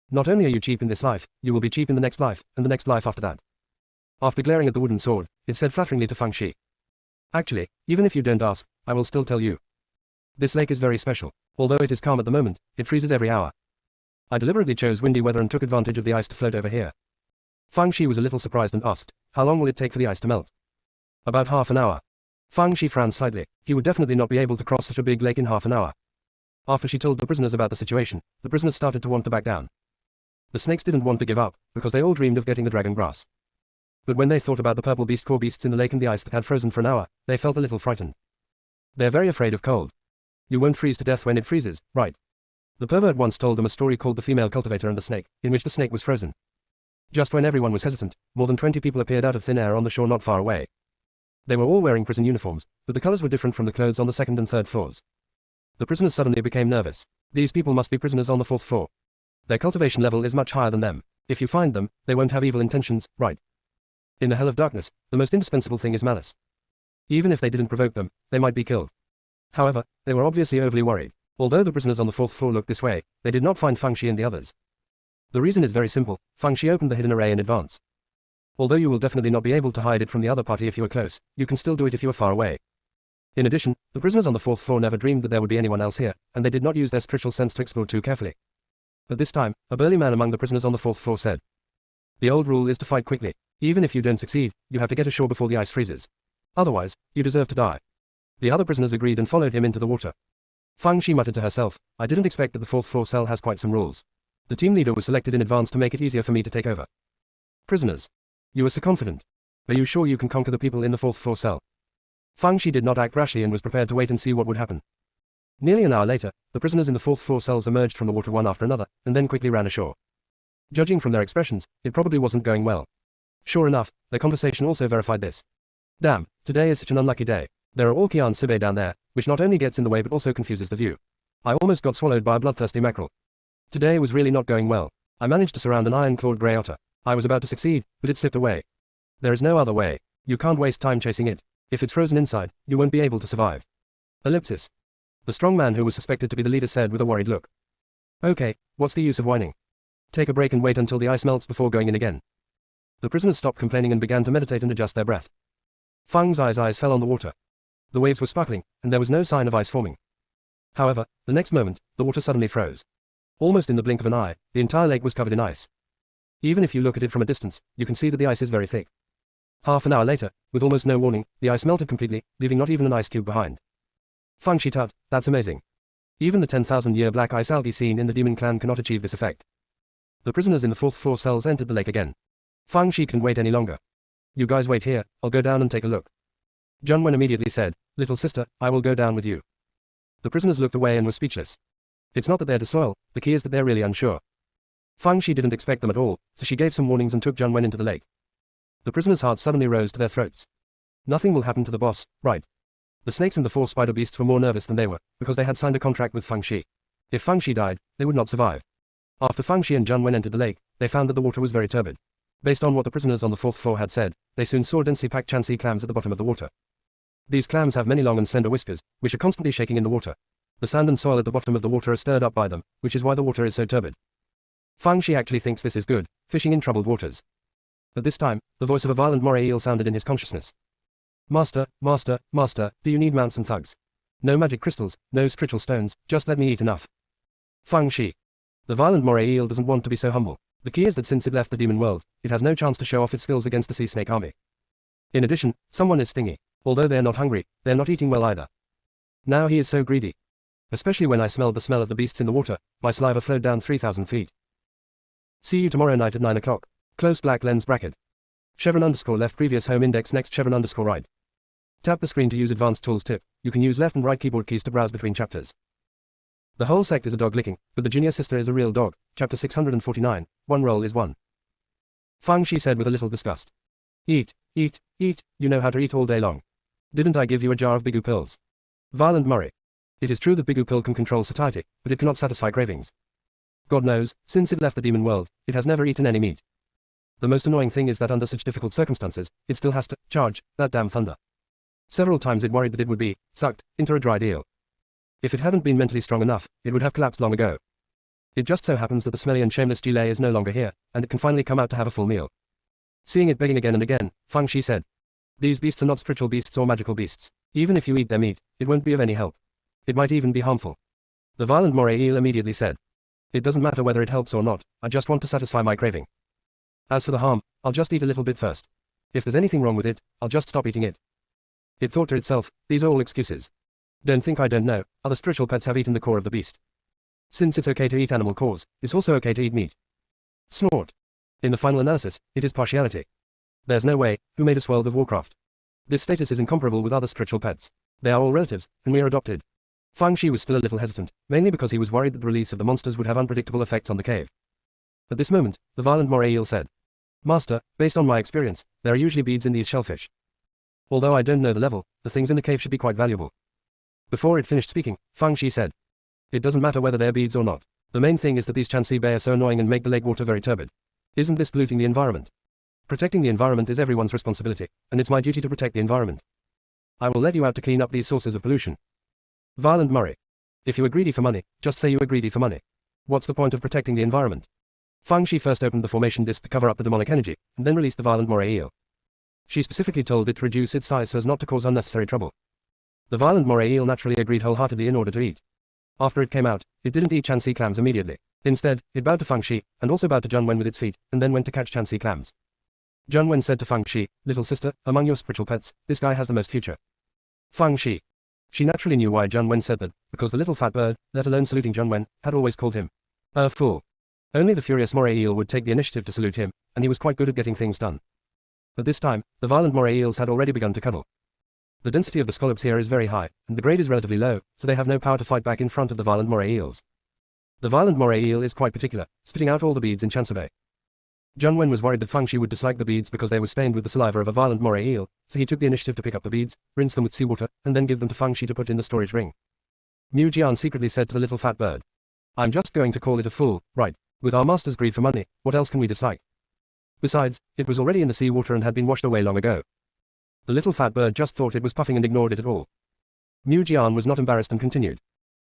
Not only are you cheap in this life, you will be cheap in the next life, and the next life after that. After glaring at the wooden sword, it said flatteringly to Fang Shi. Actually, even if you don't ask, I will still tell you. This lake is very special. Although it is calm at the moment, it freezes every hour. I deliberately chose windy weather and took advantage of the ice to float over here. Fang Shi was a little surprised and asked, how long will it take for the ice to melt? About half an hour. Fang Shi frowned slightly. He would definitely not be able to cross such a big lake in half an hour. After she told the prisoners about the situation, the prisoners started to want to back down. The snakes didn't want to give up, because they all dreamed of getting the dragon grass. But when they thought about the purple beast core beasts in the lake and the ice that had frozen for an hour, they felt a little frightened. They're very afraid of cold. You won't freeze to death when it freezes, right? The pervert once told them a story called The Female Cultivator and the Snake, in which the snake was frozen. Just when everyone was hesitant, more than 20 people appeared out of thin air on the shore not far away. They were all wearing prison uniforms, but the colors were different from the clothes on the second and third floors. The prisoners suddenly became nervous. These people must be prisoners on the fourth floor. Their cultivation level is much higher than them. If you find them, they won't have evil intentions, right? In the hell of darkness, the most indispensable thing is malice. Even if they didn't provoke them, they might be killed. However, they were obviously overly worried. Although the prisoners on the fourth floor looked this way, they did not find Fang Shi and the others. The reason is very simple. Fang Shi opened the hidden array in advance. Although you will definitely not be able to hide it from the other party if you are close, you can still do it if you are far away. In addition, the prisoners on the fourth floor never dreamed that there would be anyone else here, and they did not use their spiritual sense to explore too carefully. At this time, a burly man among the prisoners on the fourth floor said, "The old rule is to fight quickly. Even if you don't succeed, you have to get ashore before the ice freezes. Otherwise, you deserve to die." The other prisoners agreed and followed him into the water. Fang Shi muttered to herself, I didn't expect that the fourth floor cell has quite some rules. The team leader was selected in advance to make it easier for me to take over. Prisoners. You are so confident. Are you sure you can conquer the people in the fourth floor cell? Fang Shi did not act rashly and was prepared to wait and see what would happen. Nearly an hour later, the prisoners in the fourth floor cells emerged from the water one after another, and then quickly ran ashore. Judging from their expressions, it probably wasn't going well. Sure enough, their conversation also verified this. Damn, today is such an unlucky day. There are all Kian Sibe down there, which not only gets in the way but also confuses the view. I almost got swallowed by a bloodthirsty mackerel. Today was really not going well. I managed to surround an iron-clawed grey otter. I was about to succeed, but it slipped away. There is no other way. You can't waste time chasing it. If it's frozen inside, you won't be able to survive. Ellipsis. The strong man who was suspected to be the leader said with a worried look. Okay, what's the use of whining? Take a break and wait until the ice melts before going in again. The prisoners stopped complaining and began to meditate and adjust their breath. Fang's eyes fell on the water. The waves were sparkling, and there was no sign of ice forming. However, the next moment, the water suddenly froze. Almost in the blink of an eye, the entire lake was covered in ice. Even if you look at it from a distance, you can see that the ice is very thick. Half an hour later, with almost no warning, the ice melted completely, leaving not even an ice cube behind. Fang Shi tut, that's amazing. Even the 10,000-year black ice algae seen in the demon clan cannot achieve this effect. The prisoners in the fourth floor cells entered the lake again. Fang Shi couldn't wait any longer. You guys wait here, I'll go down and take a look. Junwen immediately said, little sister, I will go down with you. The prisoners looked away and were speechless. It's not that they're disloyal, the key is that they're really unsure. Fang Shi didn't expect them at all, so she gave some warnings and took Junwen into the lake. The prisoners' hearts suddenly rose to their throats. Nothing will happen to the boss, right? The snakes and the 4 spider beasts were more nervous than they were, because they had signed a contract with Fang Shi. If Fang Shi died, they would not survive. After Fang Shi and Junwen entered the lake, they found that the water was very turbid. Based on what the prisoners on the 4th floor had said, they soon saw densely packed Chansi clams at the bottom of the water. These clams have many long and slender whiskers, which are constantly shaking in the water. The sand and soil at the bottom of the water are stirred up by them, which is why the water is so turbid. Fang Shi actually thinks this is good, fishing in troubled waters. At this time, the voice of a violent moray eel sounded in his consciousness. Master, master, master, do you need mounts and thugs? No magic crystals, no spiritual stones, just let me eat enough. Fang Shi. The violent moray eel doesn't want to be so humble. The key is that since it left the demon world, it has no chance to show off its skills against the sea snake army. In addition, someone is stingy. Although they are not hungry, they are not eating well either. Now he is so greedy. Especially when I smelled the smell of the beasts in the water, my saliva flowed down 3,000 feet. See you tomorrow night at 9 o'clock. Close black lens bracket. _left previous home index next _right. Tap the screen to use advanced tools tip. You can use left and right keyboard keys to browse between chapters. The whole sect is a dog licking, but the junior sister is a real dog. Chapter 649, one roll is one. Fang Shi said with a little disgust. Eat, eat, eat, you know how to eat all day long. Didn't I give you a jar of Bigu pills? Violent Murray. It is true that Bigu pill can control satiety, but it cannot satisfy cravings. God knows, since it left the demon world, it has never eaten any meat. The most annoying thing is that under such difficult circumstances, it still has to charge that damn thunder. Several times it worried that it would be sucked into a dried eel. If it hadn't been mentally strong enough, it would have collapsed long ago. It just so happens that the smelly and shameless Gilei is no longer here, and it can finally come out to have a full meal. Seeing it begging again and again, Fang Shi said, "These beasts are not spiritual beasts or magical beasts. Even if you eat their meat, it won't be of any help. It might even be harmful." The violent moray eel immediately said, "It doesn't matter whether it helps or not, I just want to satisfy my craving. As for the harm, I'll just eat a little bit first. If there's anything wrong with it, I'll just stop eating it." It thought to itself, these are all excuses. Don't think I don't know, other spiritual pets have eaten the core of the beast. Since it's okay to eat animal cores, it's also okay to eat meat. Snort. In the final analysis, it is partiality. There's no way, who made us World of Warcraft? This status is incomparable with other spiritual pets. They are all relatives, and we are adopted. Fang Shi was still a little hesitant, mainly because he was worried that the release of the monsters would have unpredictable effects on the cave. At this moment, the violent moray eel said, "Master, based on my experience, there are usually beads in these shellfish. Although I don't know the level, the things in the cave should be quite valuable." Before it finished speaking, Fang Shi said, "It doesn't matter whether they're beads or not. The main thing is that these Chansi Bay are so annoying and make the lake water very turbid. Isn't this polluting the environment? Protecting the environment is everyone's responsibility, and it's my duty to protect the environment. I will let you out to clean up these sources of pollution." Violent Murray. If you are greedy for money, just say you are greedy for money. What's the point of protecting the environment? Fang Shi first opened the formation disk to cover up the demonic energy, and then released the violent moray eel. She specifically told it to reduce its size so as not to cause unnecessary trouble. The violent moray eel naturally agreed wholeheartedly in order to eat. After it came out, it didn't eat Chansi clams immediately. Instead, it bowed to Fang Shi, and also bowed to Junwen with its feet, and then went to catch Chansi clams. Junwen said to Fang Shi, "Little sister, among your spiritual pets, this guy has the most future." Fang Shi. She naturally knew why Junwen said that, because the little fat bird, let alone saluting Junwen, had always called him a fool. Only the furious moray eel would take the initiative to salute him, and he was quite good at getting things done. At this time, the violent moray eels had already begun to cuddle. The density of the scallops here is very high, and the grade is relatively low, so they have no power to fight back in front of the violent moray eels. The violent moray eel is quite particular, spitting out all the beads in Chansabay. Junwen was worried that Fang Shi would dislike the beads because they were stained with the saliva of a violent moray eel, so he took the initiative to pick up the beads, rinse them with seawater, and then give them to Fang Shi to put in the storage ring. Mu Jian secretly said to the little fat bird, "I'm just going to call it a fool, right? With our master's greed for money, what else can we dislike? Besides, it was already in the seawater and had been washed away long ago." The little fat bird just thought it was puffing and ignored it at all. Mu Jian was not embarrassed and continued,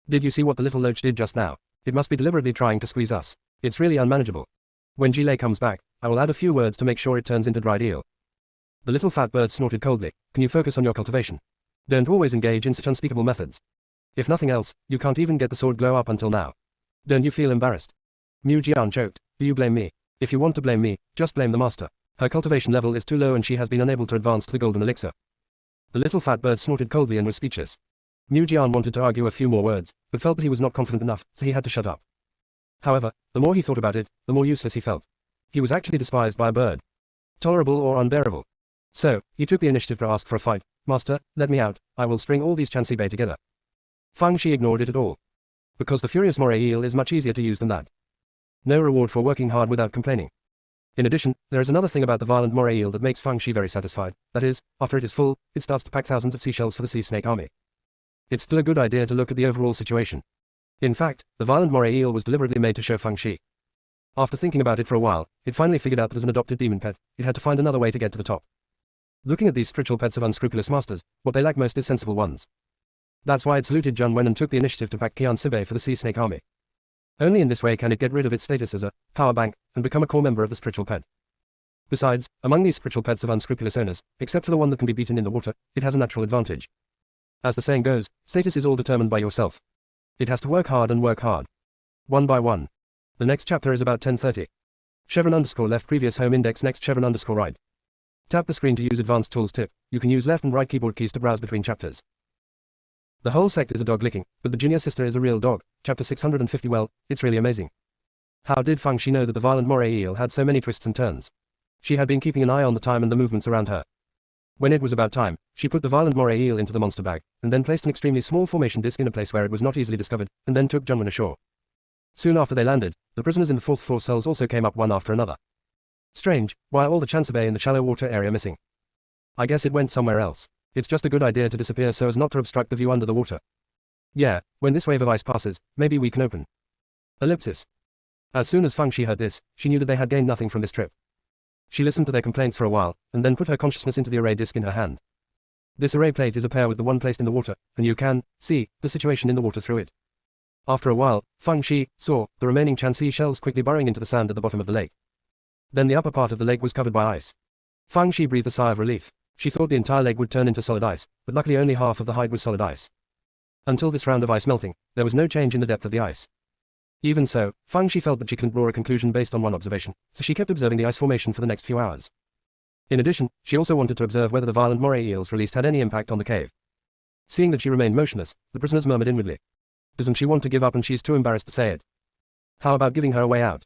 "Did you see what the little loach did just now? It must be deliberately trying to squeeze us. It's really unmanageable. When Gilei comes back, I will add a few words to make sure it turns into dried eel." The little fat bird snorted coldly, "Can you focus on your cultivation? Don't always engage in such unspeakable methods. If nothing else, you can't even get the sword glow up until now. Don't you feel embarrassed?" Mu Jian choked, "Do you blame me? If you want to blame me, just blame the master. Her cultivation level is too low and she has been unable to advance to the golden elixir." The little fat bird snorted coldly and was speechless. Mu Jian wanted to argue a few more words, but felt that he was not confident enough, so he had to shut up. However, the more he thought about it, the more useless he felt. He was actually despised by a bird. Tolerable or unbearable. So, he took the initiative to ask for a fight. "Master, let me out, I will string all these Chansi Bay together." Fang Shi ignored it at all. Because the furious moray eel is much easier to use than that. No reward for working hard without complaining. In addition, there is another thing about the violent moray eel that makes Fang Shi very satisfied. That is, after it is full, it starts to pack thousands of seashells for the sea snake army. It's still a good idea to look at the overall situation. In fact, the violent moray eel was deliberately made to show Fang Shi. After thinking about it for a while, it finally figured out that as an adopted demon pet, it had to find another way to get to the top. Looking at these spiritual pets of unscrupulous masters, what they lack most is sensible ones. That's why it saluted Jun Wen and took the initiative to pack Qian Sibe for the Sea Snake Army. Only in this way can it get rid of its status as a power bank and become a core member of the spiritual pet. Besides, among these spiritual pets of unscrupulous owners, except for the one that can be beaten in the water, it has a natural advantage. As the saying goes, status is all determined by yourself. It has to work hard and work hard. One by one. The next chapter is about 10:30. Chevron_left previous home index next chevron_right. Tap the screen to use advanced tools tip. You can use left and right keyboard keys to browse between chapters. The whole sect is a dog licking, but the junior sister is a real dog. Chapter 650. Well, it's really amazing. How did Feng Shi know that the violent moray eel had so many twists and turns? She had been keeping an eye on the time and the movements around her. When it was about time, she put the violent moray eel into the monster bag, and then placed an extremely small formation disc in a place where it was not easily discovered, and then took Junwen ashore. Soon after they landed, the prisoners in the fourth floor cells also came up one after another. Strange, why are all the Chancebay in the shallow water area missing? I guess it went somewhere else. It's just a good idea to disappear so as not to obstruct the view under the water. Yeah, when this wave of ice passes, maybe we can open. Ellipsis. As soon as Feng Shi heard this, she knew that they had gained nothing from this trip. She listened to their complaints for a while, and then put her consciousness into the array disc in her hand. This array plate is a pair with the one placed in the water, and you can see the situation in the water through it. After a while, Feng Shi saw the remaining Chansey shells quickly burrowing into the sand at the bottom of the lake. Then the upper part of the lake was covered by ice. Feng Shi breathed a sigh of relief. She thought the entire leg would turn into solid ice, but luckily only half of the hide was solid ice. Until this round of ice melting, there was no change in the depth of the ice. Even so, Feng Shi felt that she couldn't draw a conclusion based on one observation, so she kept observing the ice formation for the next few hours. In addition, she also wanted to observe whether the violent moray eels released had any impact on the cave. Seeing that she remained motionless, the prisoners murmured inwardly. Doesn't she want to give up and she's too embarrassed to say it? How about giving her a way out?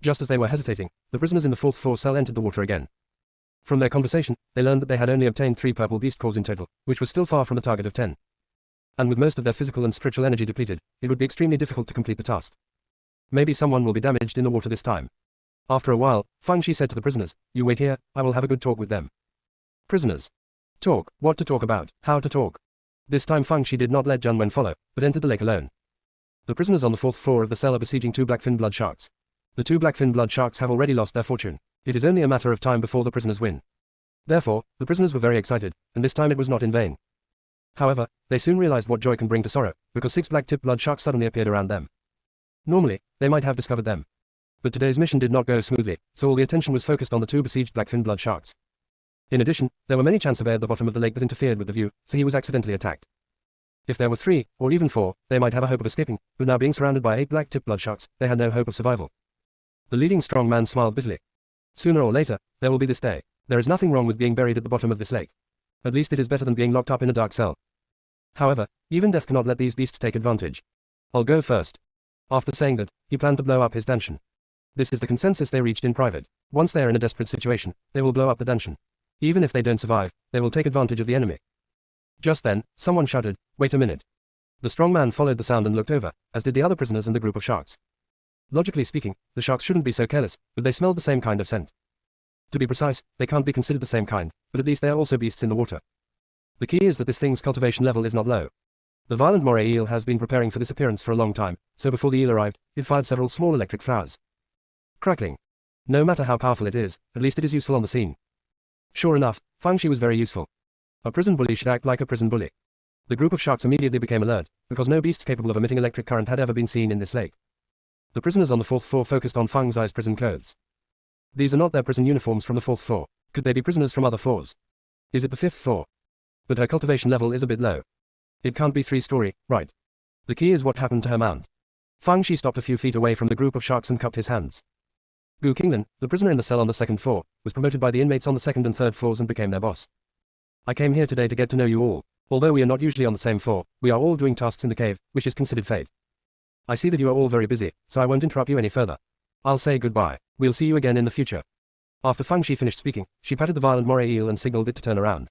Just as they were hesitating, the prisoners in the fourth floor cell entered the water again. From their conversation, they learned that they had only obtained 3 purple beast cores in total, which was still far from the target of 10. And with most of their physical and spiritual energy depleted, it would be extremely difficult to complete the task. Maybe someone will be damaged in the water this time. After a while, Feng Shi said to the prisoners, "You wait here, I will have a good talk with them." Prisoners. Talk, what to talk about, how to talk. This time Feng Shi did not let Jun Wen follow, but entered the lake alone. The prisoners on the fourth floor of the cell are besieging 2 blackfin blood sharks. The 2 blackfin blood sharks have already lost their fortune. It is only a matter of time before the prisoners win. Therefore, the prisoners were very excited, and this time it was not in vain. However, they soon realized what joy can bring to sorrow, because 6 black-tipped blood sharks suddenly appeared around them. Normally, they might have discovered them. But today's mission did not go smoothly, so all the attention was focused on the 2 besieged blackfin blood sharks. In addition, there were many Chancebay at the bottom of the lake that interfered with the view, so he was accidentally attacked. If there were 3, or even 4, they might have a hope of escaping, but now being surrounded by 8 black-tipped blood sharks, they had no hope of survival. The leading strong man smiled bitterly. Sooner or later, there will be this day. There is nothing wrong with being buried at the bottom of this lake. At least it is better than being locked up in a dark cell. However, even death cannot let these beasts take advantage. I'll go first. After saying that, he planned to blow up his dungeon. This is the consensus they reached in private. Once they are in a desperate situation, they will blow up the dungeon. Even if they don't survive, they will take advantage of the enemy. Just then, someone shouted, "Wait a minute." The strong man followed the sound and looked over, as did the other prisoners and the group of sharks. Logically speaking, the sharks shouldn't be so careless, but they smelled the same kind of scent. To be precise, they can't be considered the same kind, but at least they are also beasts in the water. The key is that this thing's cultivation level is not low. The violent moray eel has been preparing for this appearance for a long time, so before the eel arrived, it fired several small electric flowers. Crackling. No matter how powerful it is, at least it is useful on the scene. Sure enough, Feng Shi was very useful. A prison bully should act like a prison bully. The group of sharks immediately became alert, because no beasts capable of emitting electric current had ever been seen in this lake. The prisoners on the fourth floor focused on Feng Xi's prison clothes. These are not their prison uniforms from the fourth floor. Could they be prisoners from other floors? Is it the 5th floor? But her cultivation level is a bit low. It can't be 3-story, right? The key is what happened to her mount. Feng Shi stopped a few feet away from the group of sharks and cupped his hands. Gu Qinglan, the prisoner in the cell on the 2nd floor, was promoted by the inmates on the 2nd and 3rd floors and became their boss. I came here today to get to know you all. Although we are not usually on the same floor, we are all doing tasks in the cave, which is considered fate. I see that you are all very busy, so I won't interrupt you any further. I'll say goodbye. We'll see you again in the future. After Feng Shi finished speaking, she patted the violent moray eel and signaled it to turn around.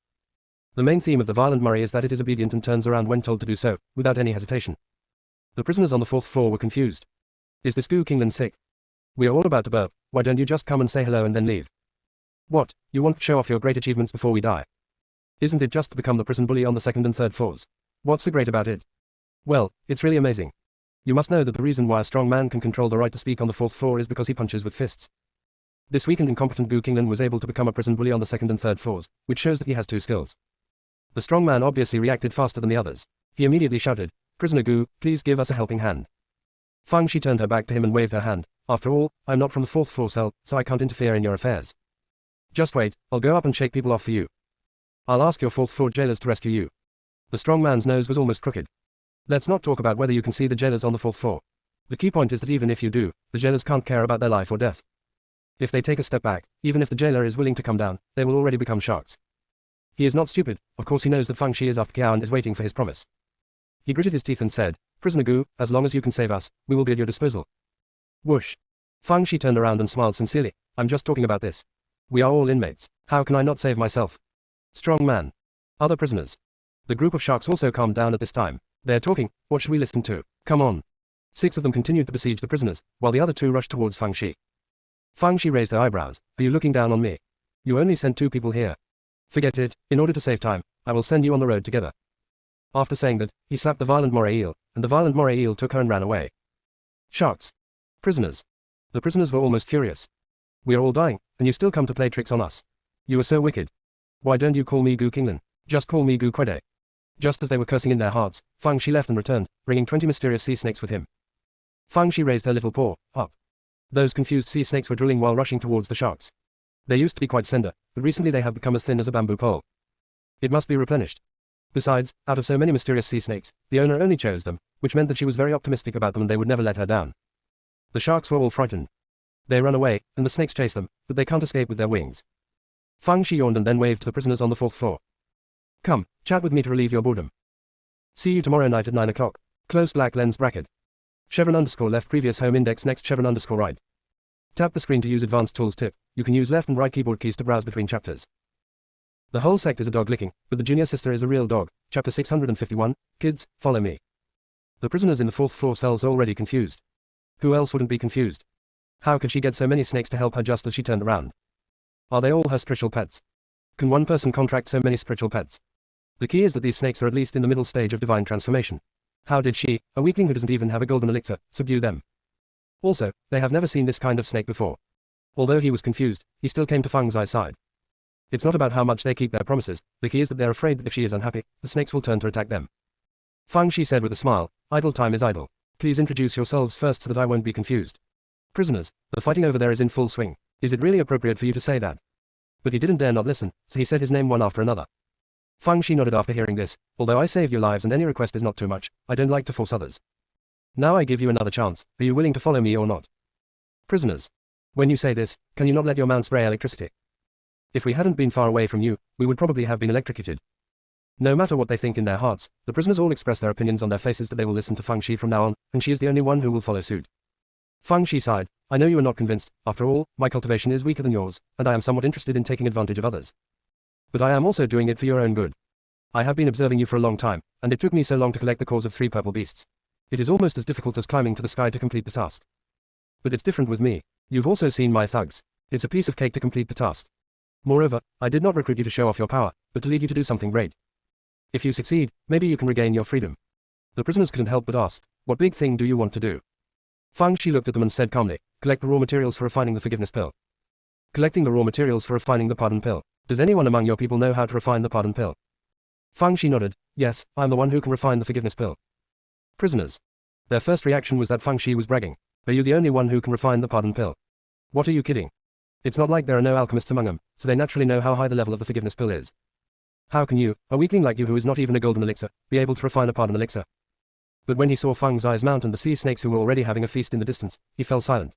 The main theme of the violent moray is that it is obedient and turns around when told to do so, without any hesitation. The prisoners on the 4th floor were confused. Is this Gu Qinglan sick? We are all about to burp, why don't you just come and say hello and then leave? What, you want to show off your great achievements before we die? Isn't it just to become the prison bully on the 2nd and 3rd floors? What's so great about it? Well, it's really amazing. You must know that the reason why a strong man can control the right to speak on the 4th floor is because he punches with fists. This weak and incompetent Gu Qinglan was able to become a prison bully on the 2nd and 3rd floors, which shows that he has 2 skills. The strong man obviously reacted faster than the others. He immediately shouted, "Prisoner Gu, please give us a helping hand." Fang Shi turned her back to him and waved her hand. "After all, I'm not from the 4th floor cell, so I can't interfere in your affairs. Just wait, I'll go up and shake people off for you. I'll ask your 4th floor jailers to rescue you." The strong man's nose was almost crooked. "Let's not talk about whether you can see the jailers on the 4th floor. The key point is that even if you do, the jailers can't care about their life or death. If they take a step back, even if the jailer is willing to come down, they will already become sharks." He is not stupid, of course he knows that Fang Shi is after Kiao and is waiting for his promise. He gritted his teeth and said, "Prisoner Gu, as long as you can save us, we will be at your disposal." Whoosh. Fang Shi turned around and smiled sincerely. "I'm just talking about this. We are all inmates. How can I not save myself?" Strong man. Other prisoners. The group of sharks also calmed down at this time. "They're talking, what should we listen to? Come on." 6 of them continued to besiege the prisoners, while the other 2 rushed towards Fang Shi. Fang Shi raised her eyebrows. "Are you looking down on me? You only sent 2 people here. Forget it, in order to save time, I will send you on the road together." After saying that, he slapped the violent moray eel, and the violent moray eel took her and ran away. Sharks. Prisoners. The prisoners were almost furious. "We are all dying, and you still come to play tricks on us. You are so wicked. Why don't you call me Gu Qinglin? Just call me Gu Kwede." Just as they were cursing in their hearts, Fang Shi left and returned, bringing 20 mysterious sea snakes with him. Fang Shi raised her little paw, up. Those confused sea snakes were drilling while rushing towards the sharks. They used to be quite slender, but recently they have become as thin as a bamboo pole. It must be replenished. Besides, out of so many mysterious sea snakes, the owner only chose them, which meant that she was very optimistic about them and they would never let her down. The sharks were all frightened. They run away, and the snakes chase them, but they can't escape with their wings. Fang Shi yawned and then waved to the prisoners on the 4th floor. "Come, chat with me to relieve your boredom. See you tomorrow night at 9 o'clock. Closed black lens bracket. Chevron _ left previous home index next chevron _ right. Tap the screen to use advanced tools tip. You can use left and right keyboard keys to browse between chapters." The whole sect is a dog licking, but the junior sister is a real dog. Chapter 651, Kids, follow me. The prisoners in the 4th floor cells are already confused. Who else wouldn't be confused? How could she get so many snakes to help her just as she turned around? Are they all her spiritual pets? Can one person contract so many spiritual pets? The key is that these snakes are at least in the middle stage of divine transformation. How did she, a weakling who doesn't even have a golden elixir, subdue them? Also, they have never seen this kind of snake before. Although he was confused, he still came to Fang Zai's side. It's not about how much they keep their promises, the key is that they're afraid that if she is unhappy, the snakes will turn to attack them. Fang Shi said with a smile, "Idle time is idle. Please introduce yourselves first so that I won't be confused." "Prisoners, the fighting over there is in full swing. Is it really appropriate for you to say that?" But he didn't dare not listen, so he said his name one after another. Fang Shi nodded after hearing this. "Although I saved your lives and any request is not too much, I don't like to force others. Now I give you another chance. Are you willing to follow me or not?" "Prisoners. When you say this, can you not let your mount spray electricity? If we hadn't been far away from you, we would probably have been electrocuted." No matter what they think in their hearts, the prisoners all express their opinions on their faces that they will listen to Fang Shi from now on, and she is the only one who will follow suit. Fang Shi sighed. "I know you are not convinced. After all, my cultivation is weaker than yours, and I am somewhat interested in taking advantage of others. But I am also doing it for your own good. I have been observing you for a long time, and it took me so long to collect the cores of 3 purple beasts. It is almost as difficult as climbing to the sky to complete the task. But it's different with me. You've also seen my thugs. It's a piece of cake to complete the task. Moreover, I did not recruit you to show off your power, but to lead you to do something great. If you succeed, maybe you can regain your freedom." The prisoners couldn't help but ask, "What big thing do you want to do?" Fang Shi looked at them and said calmly, "Collect the raw materials for refining the forgiveness pill." "Collecting the raw materials for refining the pardon pill. Does anyone among your people know how to refine the pardon pill?" Fang Shi nodded. "Yes, I am the one who can refine the forgiveness pill." Prisoners. Their first reaction was that Fang Shi was bragging. "Are you the only one who can refine the pardon pill? What are you kidding? It's not like there are no alchemists among them, so they naturally know how high the level of the forgiveness pill is. How can you, a weakling like you who is not even a golden elixir, be able to refine a pardon elixir?" But when he saw Fang Zai's mount and the sea snakes who were already having a feast in the distance, he fell silent.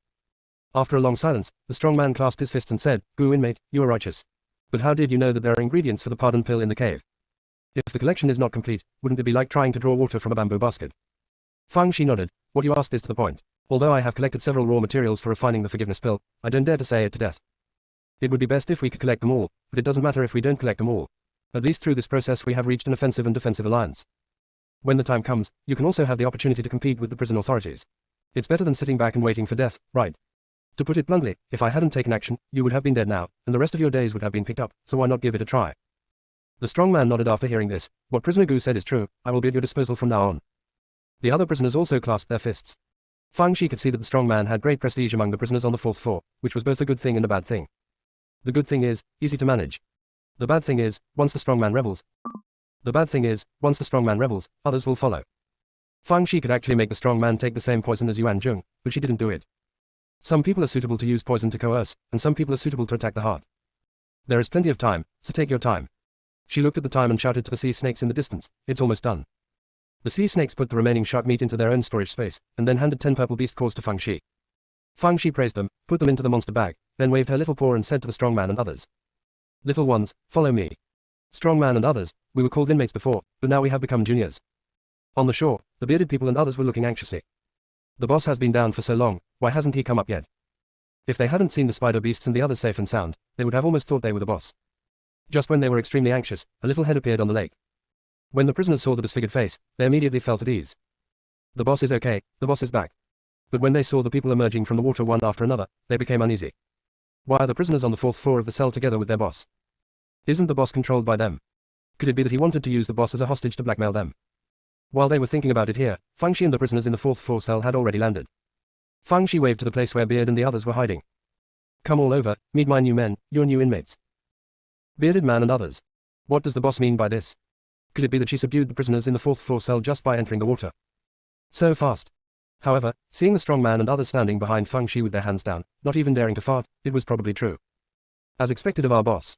After a long silence, the strong man clasped his fists and said, "Gu inmate, you are righteous. But how did you know that there are ingredients for the pardon pill in the cave? If the collection is not complete, wouldn't it be like trying to draw water from a bamboo basket?" Fang Shi nodded. "What you asked is to the point. Although I have collected several raw materials for refining the forgiveness pill, I don't dare to say it to death. It would be best if we could collect them all, but it doesn't matter if we don't collect them all. At least through this process we have reached an offensive and defensive alliance. When the time comes, you can also have the opportunity to compete with the prison authorities. It's better than sitting back and waiting for death, right? To put it bluntly, if I hadn't taken action, you would have been dead now, and the rest of your days would have been picked up, so why not give it a try?" The strong man nodded after hearing this. "What prisoner Gu said is true, I will be at your disposal from now on." The other prisoners also clasped their fists. Fang Shi could see that the strong man had great prestige among the prisoners on the 4th floor, which was both a good thing and a bad thing. The good thing is, easy to manage. The bad thing is, once the strong man rebels, The bad thing is, once the strong man rebels, others will follow. Fang Shi could actually make the strong man take the same poison as Yuan Zheng, but she didn't do it. Some people are suitable to use poison to coerce, and some people are suitable to attack the heart. There is plenty of time, so take your time. She looked at the time and shouted to the sea snakes in the distance, it's almost done. The sea snakes put the remaining shark meat into their own storage space, and then handed 10 purple beast cores to Fang Shi. Fang Shi praised them, put them into the monster bag, then waved her little paw and said to the strong man and others. Little ones, follow me. Strong man and others, we were called inmates before, but now we have become juniors. On the shore, the bearded people and others were looking anxiously. The boss has been down for so long, why hasn't he come up yet? If they hadn't seen the spider beasts and the others safe and sound, they would have almost thought they were the boss. Just when they were extremely anxious, a little head appeared on the lake. When the prisoners saw the disfigured face, they immediately felt at ease. The boss is okay, the boss is back. But when they saw the people emerging from the water one after another, they became uneasy. Why are the prisoners on the 4th floor of the cell together with their boss? Isn't the boss controlled by them? Could it be that he wanted to use the boss as a hostage to blackmail them? While they were thinking about it here, Fang Shi and the prisoners in the 4th floor cell had already landed. Fang Shi waved to the place where Beard and the others were hiding. Come all over, meet my new men, your new inmates. Bearded man and others. What does the boss mean by this? Could it be that she subdued the prisoners in the 4th floor cell just by entering the water? So fast. However, seeing the strong man and others standing behind Fang Shi with their hands down, not even daring to fart, it was probably true. As expected of our boss.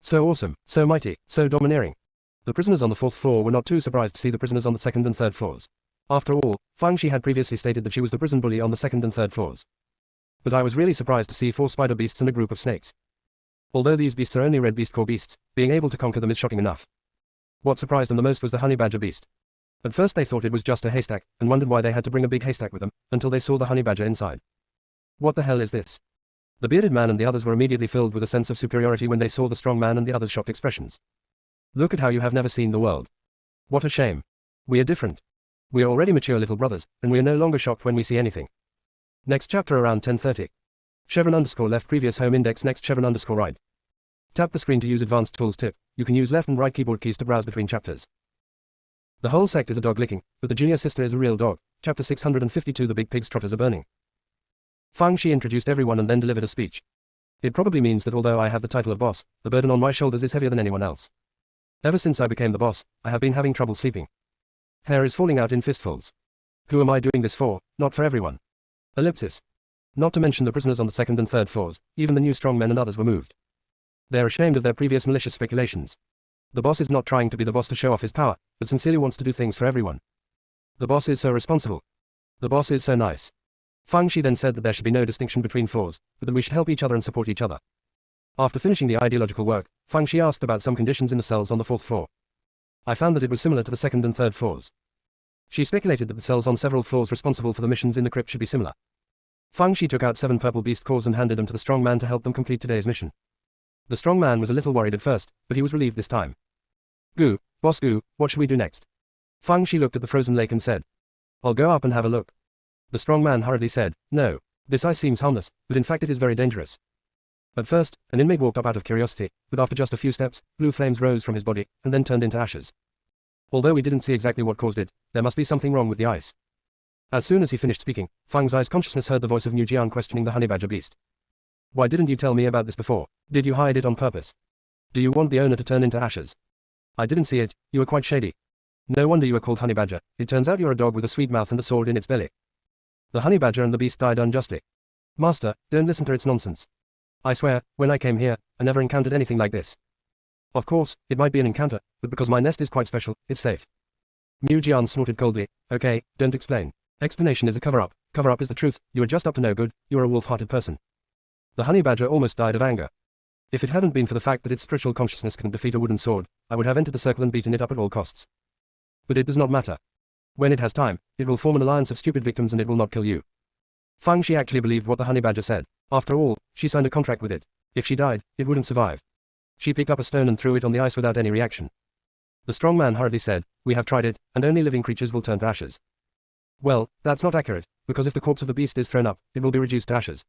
So awesome, so mighty, so domineering. The prisoners on the 4th floor were not too surprised to see the prisoners on the 2nd and 3rd floors. After all, Fang Shi had previously stated that she was the prison bully on the 2nd and 3rd floors. But I was really surprised to see 4 spider beasts and a group of snakes. Although these beasts are only red beast core beasts, being able to conquer them is shocking enough. What surprised them the most was the honey badger beast. At first they thought it was just a haystack, and wondered why they had to bring a big haystack with them, until they saw the honey badger inside. What the hell is this? The bearded man and the others were immediately filled with a sense of superiority when they saw the strong man and the others' shocked expressions. Look at how you have never seen the world. What a shame. We are different. We are already mature little brothers, and we are no longer shocked when we see anything. Next chapter around 10:30. Chevron_left previous home index next chevron_right. Tap the screen to use advanced tools tip. You can use left and right keyboard keys to browse between chapters. The whole sect is a dog licking, but the junior sister is a real dog. Chapter 652 The Big Pig's Trotters are burning. Fang Shi introduced everyone and then delivered a speech. It probably means that although I have the title of boss, the burden on my shoulders is heavier than anyone else. Ever since I became the boss, I have been having trouble sleeping. Hair is falling out in fistfuls. Who am I doing this for? Not for everyone. Ellipsis. Not to mention the prisoners on the 2nd and 3rd floors, even the new strong men and others were moved. They are ashamed of their previous malicious speculations. The boss is not trying to be the boss to show off his power, but sincerely wants to do things for everyone. The boss is so responsible. The boss is so nice. Fang Shi then said that there should be no distinction between floors, but that we should help each other and support each other. After finishing the ideological work, Fang Shi asked about some conditions in the cells on the 4th floor. I found that it was similar to the 2nd and 3rd floors. She speculated that the cells on several floors responsible for the missions in the crypt should be similar. Fang Shi took out 7 purple beast cores and handed them to the strong man to help them complete today's mission. The strong man was a little worried at first, but he was relieved this time. Gu, boss Gu, what should we do next? Fang Shi looked at the frozen lake and said. I'll go up and have a look. The strong man hurriedly said, no, this ice seems harmless, but in fact it is very dangerous. At first, an inmate walked up out of curiosity, but after just a few steps, blue flames rose from his body, and then turned into ashes. Although we didn't see exactly what caused it, there must be something wrong with the ice. As soon as he finished speaking, Fang's eyes consciousness heard the voice of Niu Jian questioning the honey badger beast. Why didn't you tell me about this before? Did you hide it on purpose? Do you want the owner to turn into ashes? I didn't see it, you were quite shady. No wonder you are called honey badger, it turns out you're a dog with a sweet mouth and a sword in its belly. The honey badger and the beast died unjustly. Master, don't listen to its nonsense. I swear, when I came here, I never encountered anything like this. Of course, it might be an encounter, but because my nest is quite special, it's safe. Niu Jian snorted coldly. Okay, don't explain. Explanation is a cover-up. Cover-up is the truth, you are just up to no good, you are a wolf-hearted person. The honey badger almost died of anger. If it hadn't been for the fact that its spiritual consciousness couldn't defeat a wooden sword, I would have entered the circle and beaten it up at all costs. But it does not matter. When it has time, it will form an alliance of stupid victims and it will not kill you. Fang Shi actually believed what the honey badger said. After all, she signed a contract with it. If she died, it wouldn't survive. She picked up a stone and threw it on the ice without any reaction. The strong man hurriedly said, we have tried it, and only living creatures will turn to ashes. Well, that's not accurate, because if the corpse of the beast is thrown up, it will be reduced to ashes.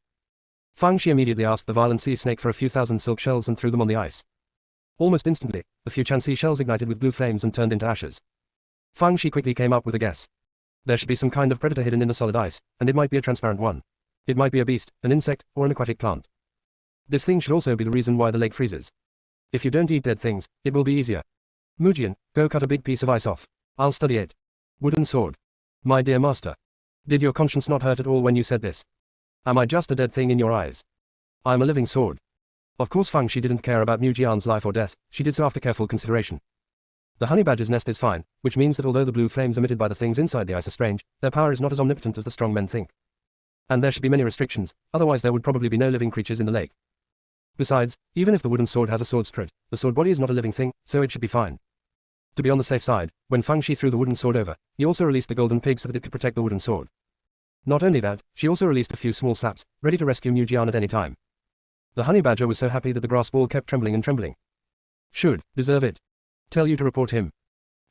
Fang Shi immediately asked the violent sea snake for a few thousand silk shells and threw them on the ice. Almost instantly, the few Chanxi shells ignited with blue flames and turned into ashes. Fang Shi quickly came up with a guess. There should be some kind of predator hidden in the solid ice, and it might be a transparent one. It might be a beast, an insect, or an aquatic plant. This thing should also be the reason why the lake freezes. If you don't eat dead things, it will be easier. Mujian, go cut a big piece of ice off. I'll study it. Wooden sword. My dear master. Did your conscience not hurt at all when you said this? Am I just a dead thing in your eyes? I'm a living sword. Of course Fang Shi didn't care about Mujian's life or death, she did so after careful consideration. The honey badger's nest is fine, which means that although the blue flames emitted by the things inside the ice are strange, their power is not as omnipotent as the strong men think. And there should be many restrictions, otherwise there would probably be no living creatures in the lake. Besides, even if the wooden sword has a sword's throat, the sword body is not a living thing, so it should be fine. To be on the safe side, when Fang Shi threw the wooden sword over, he also released the golden pig so that it could protect the wooden sword. Not only that, she also released a few small saps, ready to rescue Mujian at any time. The honey badger was so happy that the grass ball kept trembling and trembling. Should, deserve it. Tell you to report him.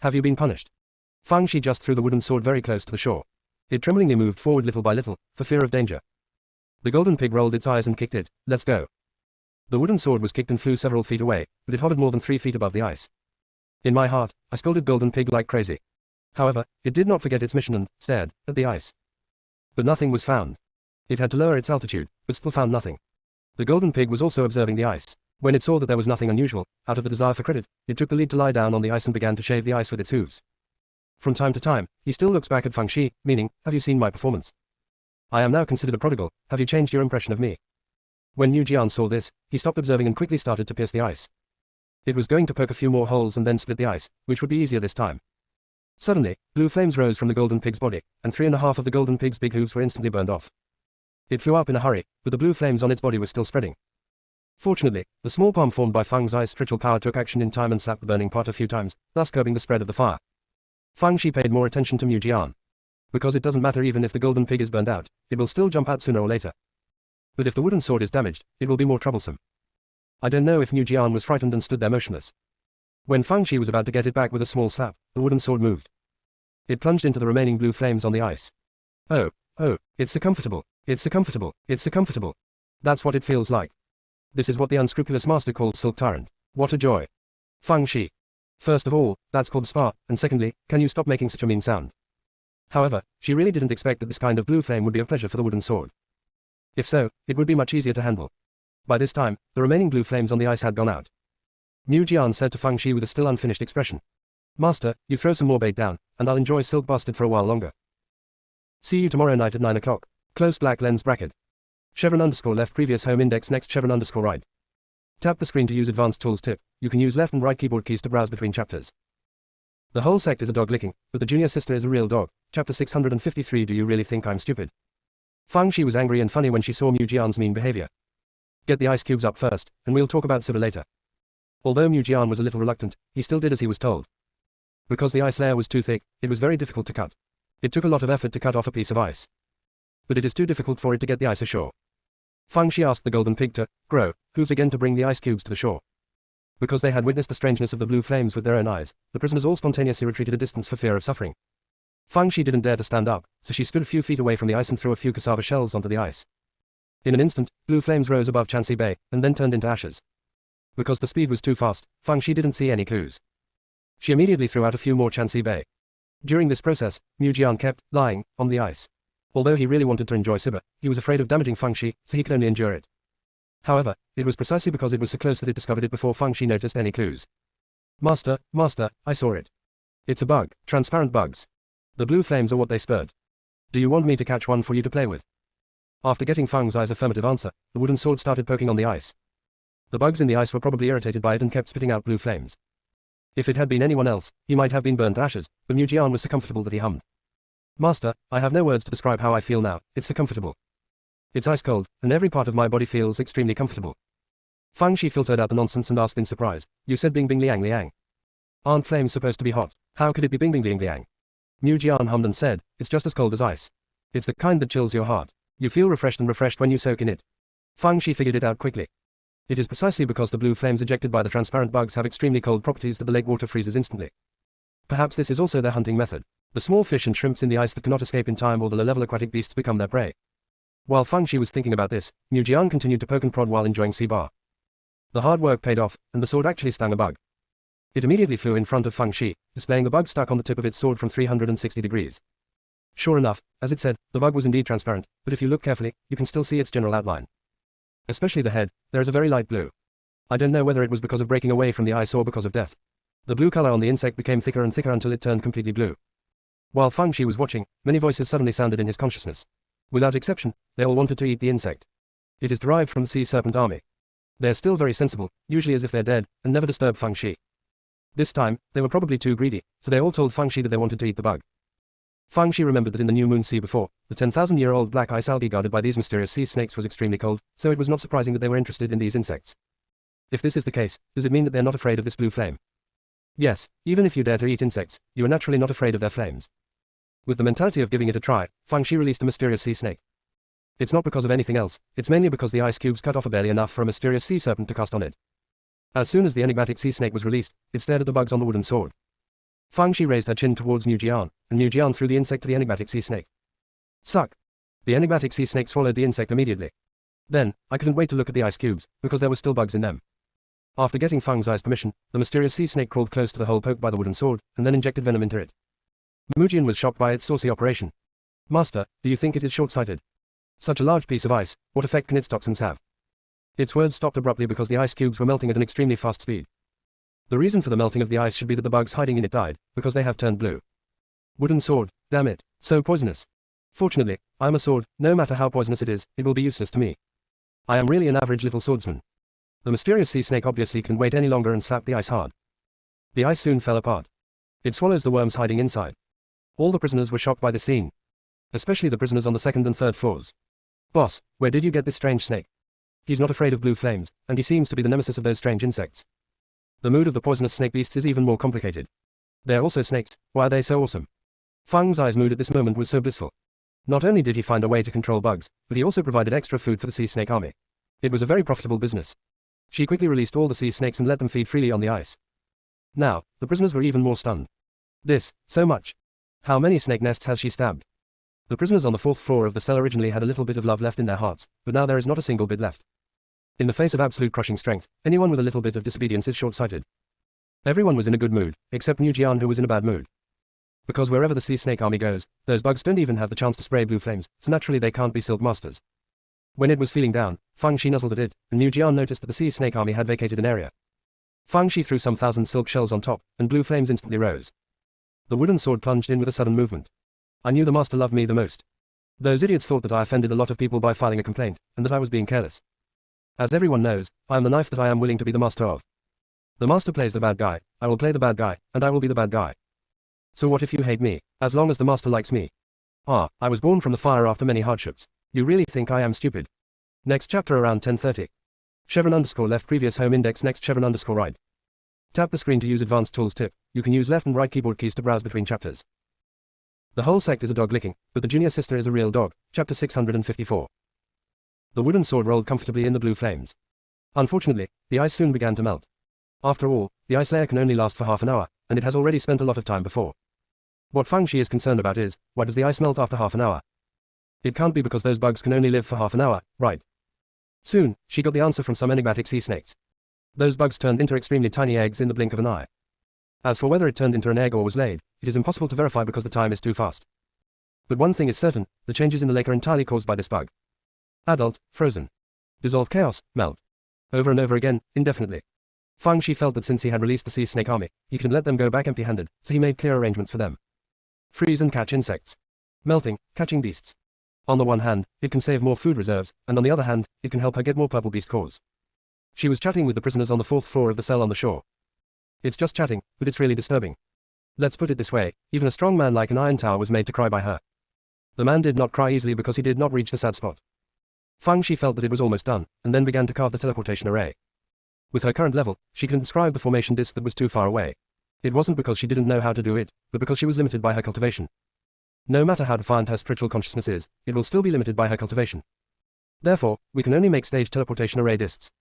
Have you been punished? Fang Shi just threw the wooden sword very close to the shore. It tremblingly moved forward little by little, for fear of danger. The golden pig rolled its eyes and kicked it. Let's go. The wooden sword was kicked and flew several feet away, but it hovered more than 3 feet above the ice. In my heart, I scolded golden pig like crazy. However, it did not forget its mission and stared at the ice. But nothing was found. It had to lower its altitude, but still found nothing. The golden pig was also observing the ice. When it saw that there was nothing unusual, out of the desire for credit, it took the lead to lie down on the ice and began to shave the ice with its hooves. From time to time, he still looks back at Fang Shi, meaning, have you seen my performance? I am now considered a prodigal, have you changed your impression of me? When Mujian saw this, he stopped observing and quickly started to pierce the ice. It was going to poke a few more holes and then split the ice, which would be easier this time. Suddenly, blue flames rose from the golden pig's body, and 3.5 of the golden pig's big hooves were instantly burned off. It flew up in a hurry, but the blue flames on its body were still spreading. Fortunately, the small palm formed by Fang's ice spiritual power took action in time and slapped the burning part a few times, thus curbing the spread of the fire. Fang Shi paid more attention to Mujian. Because it doesn't matter even if the golden pig is burned out, it will still jump out sooner or later. But if the wooden sword is damaged, it will be more troublesome. I don't know if Mujian was frightened and stood there motionless. When Fang Shi was about to get it back with a small slap, the wooden sword moved. It plunged into the remaining blue flames on the ice. Oh, it's so comfortable, it's so comfortable, it's so comfortable. That's what it feels like. This is what the unscrupulous master calls silk tyrant. What a joy. Fang Shi. First of all, that's called spa, and secondly, can you stop making such a mean sound? However, she really didn't expect that this kind of blue flame would be a pleasure for the wooden sword. If so, it would be much easier to handle. By this time, the remaining blue flames on the ice had gone out. Mujian said to Fang Shi with a still unfinished expression. Master, you throw some more bait down, and I'll enjoy Silk Bastard for a while longer. See you tomorrow night at 9 o'clock. Close black lens bracket. Chevron underscore left previous home index next chevron underscore right. Tap the screen to use advanced tools tip. You can use left and right keyboard keys to browse between chapters. The whole sect is a dog licking, but the junior sister is a real dog. Chapter 653. Do you really think I'm stupid? Fang Shi was angry and funny when she saw Mujian's mean behavior. Get the ice cubes up first, and we'll talk about Siba later. Although Mujian was a little reluctant, he still did as he was told. Because the ice layer was too thick, it was very difficult to cut. It took a lot of effort to cut off a piece of ice. But it is too difficult for it to get the ice ashore. Fang Shi asked the golden pig to grow hooves again to bring the ice cubes to the shore. Because they had witnessed the strangeness of the blue flames with their own eyes, the prisoners all spontaneously retreated a distance for fear of suffering. Fang Shi didn't dare to stand up, so she stood a few feet away from the ice and threw a few cassava shells onto the ice. In an instant, blue flames rose above Chansi Bay, and then turned into ashes. Because the speed was too fast, Fang Shi didn't see any clues. She immediately threw out a few more Chansi Bay. During this process, Mujian kept lying on the ice. Although he really wanted to enjoy Siba, he was afraid of damaging Fang Shi, so he could only endure it. However, it was precisely because it was so close that it discovered it before Fang Shi noticed any clues. Master, I saw it. It's a bug, transparent bugs. The blue flames are what they spurred. Do you want me to catch one for you to play with? After getting Fang's eyes affirmative answer, the wooden sword started poking on the ice. The bugs in the ice were probably irritated by it and kept spitting out blue flames. If it had been anyone else, he might have been burned to ashes, but Mujian was so comfortable that he hummed. Master, I have no words to describe how I feel now, it's so comfortable. It's ice cold, and every part of my body feels extremely comfortable. Fang Shi filtered out the nonsense and asked in surprise, you said bing bing liang liang. Aren't flames supposed to be hot? How could it be bing bing liang liang? Mujian hummed and said, it's just as cold as ice. It's the kind that chills your heart. You feel refreshed when you soak in it. Fang Shi figured it out quickly. It is precisely because the blue flames ejected by the transparent bugs have extremely cold properties that the lake water freezes instantly. Perhaps this is also their hunting method. The small fish and shrimps in the ice that cannot escape in time or the low-level aquatic beasts become their prey. While Fang Shi was thinking about this, Mujian continued to poke and prod while enjoying Siba. The hard work paid off, and the sword actually stung a bug. It immediately flew in front of Fang Shi, displaying the bug stuck on the tip of its sword from 360 degrees. Sure enough, as it said, the bug was indeed transparent, but if you look carefully, you can still see its general outline. Especially the head, there is a very light blue. I don't know whether it was because of breaking away from the ice or because of death. The blue color on the insect became thicker and thicker until it turned completely blue. While Fang Shi was watching, many voices suddenly sounded in his consciousness. Without exception, they all wanted to eat the insect. It is derived from the sea serpent army. They're still very sensible, usually as if they're dead, and never disturb Fang Shi. This time, they were probably too greedy, so they all told Fang Shi that they wanted to eat the bug. Fang Shi remembered that in the New Moon Sea before, the 10,000-year-old black ice algae guarded by these mysterious sea snakes was extremely cold, so it was not surprising that they were interested in these insects. If this is the case, does it mean that they're not afraid of this blue flame? Yes, even if you dare to eat insects, you are naturally not afraid of their flames. With the mentality of giving it a try, Fang Shi released the mysterious sea snake. It's not because of anything else, it's mainly because the ice cubes cut off barely enough for a mysterious sea serpent to cast on it. As soon as the enigmatic sea snake was released, it stared at the bugs on the wooden sword. Fang Shi raised her chin towards Mu Jian, and Mu Jian threw the insect to the enigmatic sea snake. Suck! The enigmatic sea snake swallowed the insect immediately. Then, I couldn't wait to look at the ice cubes, because there were still bugs in them. After getting Fang Zai's permission, the mysterious sea snake crawled close to the hole poked by the wooden sword, and then injected venom into it. Mu Jian was shocked by its saucy operation. Master, do you think it is short-sighted? Such a large piece of ice, what effect can its toxins have? Its words stopped abruptly because the ice cubes were melting at an extremely fast speed. The reason for the melting of the ice should be that the bugs hiding in it died, because they have turned blue. Wooden sword, damn it, so poisonous. Fortunately, I am a sword, no matter how poisonous it will be useless to me. I am really an average little swordsman. The mysterious sea snake obviously couldn't wait any longer and slapped the ice hard. The ice soon fell apart. It swallows the worms hiding inside. All the prisoners were shocked by the scene. Especially the prisoners on the second and third floors. Boss, where did you get this strange snake? He's not afraid of blue flames, and he seems to be the nemesis of those strange insects. The mood of the poisonous snake beasts is even more complicated. They're also snakes, why are they so awesome? Fang Zai's mood at this moment was so blissful. Not only did he find a way to control bugs, but he also provided extra food for the sea snake army. It was a very profitable business. She quickly released all the sea snakes and let them feed freely on the ice. Now, the prisoners were even more stunned. So much. How many snake nests has she stabbed? The prisoners on the fourth floor of the cell originally had a little bit of love left in their hearts, but now there is not a single bit left. In the face of absolute crushing strength, anyone with a little bit of disobedience is short-sighted. Everyone was in a good mood, except Mu Jian who was in a bad mood. Because wherever the sea snake army goes, those bugs don't even have the chance to spray blue flames, so naturally they can't be silk masters. When it was feeling down, Fang Shi nuzzled at it, and Mu Jian noticed that the sea snake army had vacated an area. Fang Shi threw some 1,000 silk shells on top, and blue flames instantly rose. The wooden sword plunged in with a sudden movement. I knew the master loved me the most. Those idiots thought that I offended a lot of people by filing a complaint, and that I was being careless. As everyone knows, I am the knife that I am willing to be the master of. The master plays the bad guy, I will play the bad guy, and I will be the bad guy. So what if you hate me, as long as the master likes me? I was born from the fire after many hardships. You really think I am stupid? Next chapter around 10:30. _left previous home index next _right. Tap the screen to use advanced tools tip. You can use left and right keyboard keys to browse between chapters. The whole sect is a dog licking, but the junior sister is a real dog. Chapter 654. The wooden sword rolled comfortably in the blue flames. Unfortunately, the ice soon began to melt. After all, the ice layer can only last for half an hour, and it has already spent a lot of time before. What Fang Shi is concerned about is, why does the ice melt after half an hour? It can't be because those bugs can only live for half an hour, right? Soon, she got the answer from some enigmatic sea snakes. Those bugs turned into extremely tiny eggs in the blink of an eye. As for whether it turned into an egg or was laid, it is impossible to verify because the time is too fast. But one thing is certain, the changes in the lake are entirely caused by this bug. Adult, frozen. Dissolve chaos, melt. Over and over again, indefinitely. Fang Shi felt that since he had released the sea snake army, he couldn't let them go back empty-handed, so he made clear arrangements for them. Freeze and catch insects. Melting, catching beasts. On the one hand, it can save more food reserves, and on the other hand, it can help her get more purple beast cores. She was chatting with the prisoners on the fourth floor of the cell on the shore. It's just chatting, but it's really disturbing. Let's put it this way, even a strong man like an iron tower was made to cry by her. The man did not cry easily because he did not reach the sad spot. Fang Shi felt that it was almost done, and then began to carve the teleportation array. With her current level, she couldn't describe the formation disk that was too far away. It wasn't because she didn't know how to do it, but because she was limited by her cultivation. No matter how defiant her spiritual consciousness is, it will still be limited by her cultivation. Therefore, we can only make stage teleportation array disks.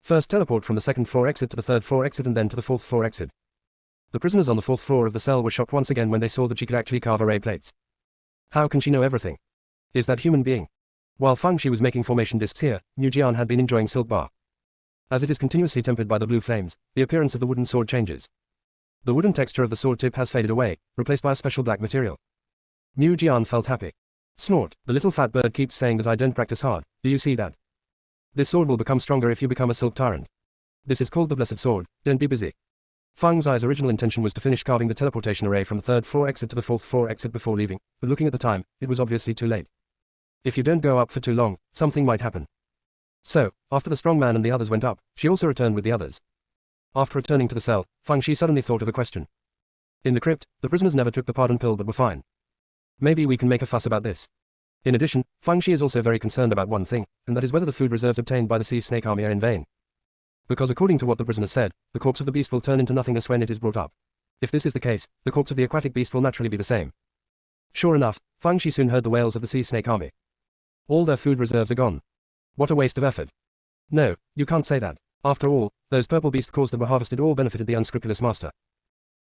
First teleport from the second floor exit to the third floor exit and then to the fourth floor exit. The prisoners on the fourth floor of the cell were shocked once again when they saw that she could actually carve array plates. How can she know everything? Is that human being? While Fang Shi was making formation disks here, Mu Jian had been enjoying silk bar. As it is continuously tempered by the blue flames, the appearance of the wooden sword changes. The wooden texture of the sword tip has faded away, replaced by a special black material. Mu Jian felt happy. Snort, the little fat bird keeps saying that I don't practice hard, do you see that? This sword will become stronger if you become a silk tyrant. This is called the blessed sword, don't be busy. Fang Zai's original intention was to finish carving the teleportation array from the third floor exit to the fourth floor exit before leaving, but looking at the time, it was obviously too late. If you don't go up for too long, something might happen. So, after the strong man and the others went up, she also returned with the others. After returning to the cell, Fang Shi suddenly thought of a question. In the crypt, the prisoners never took the pardon pill but were fine. Maybe we can make a fuss about this. In addition, Fang Shi is also very concerned about one thing, and that is whether the food reserves obtained by the Sea Snake Army are in vain. Because according to what the prisoners said, the corpse of the beast will turn into nothingness when it is brought up. If this is the case, the corpse of the aquatic beast will naturally be the same. Sure enough, Fang Shi soon heard the wails of the Sea Snake Army. All their food reserves are gone. What a waste of effort. No, you can't say that. After all, those purple beast cores that were harvested all benefited the unscrupulous master.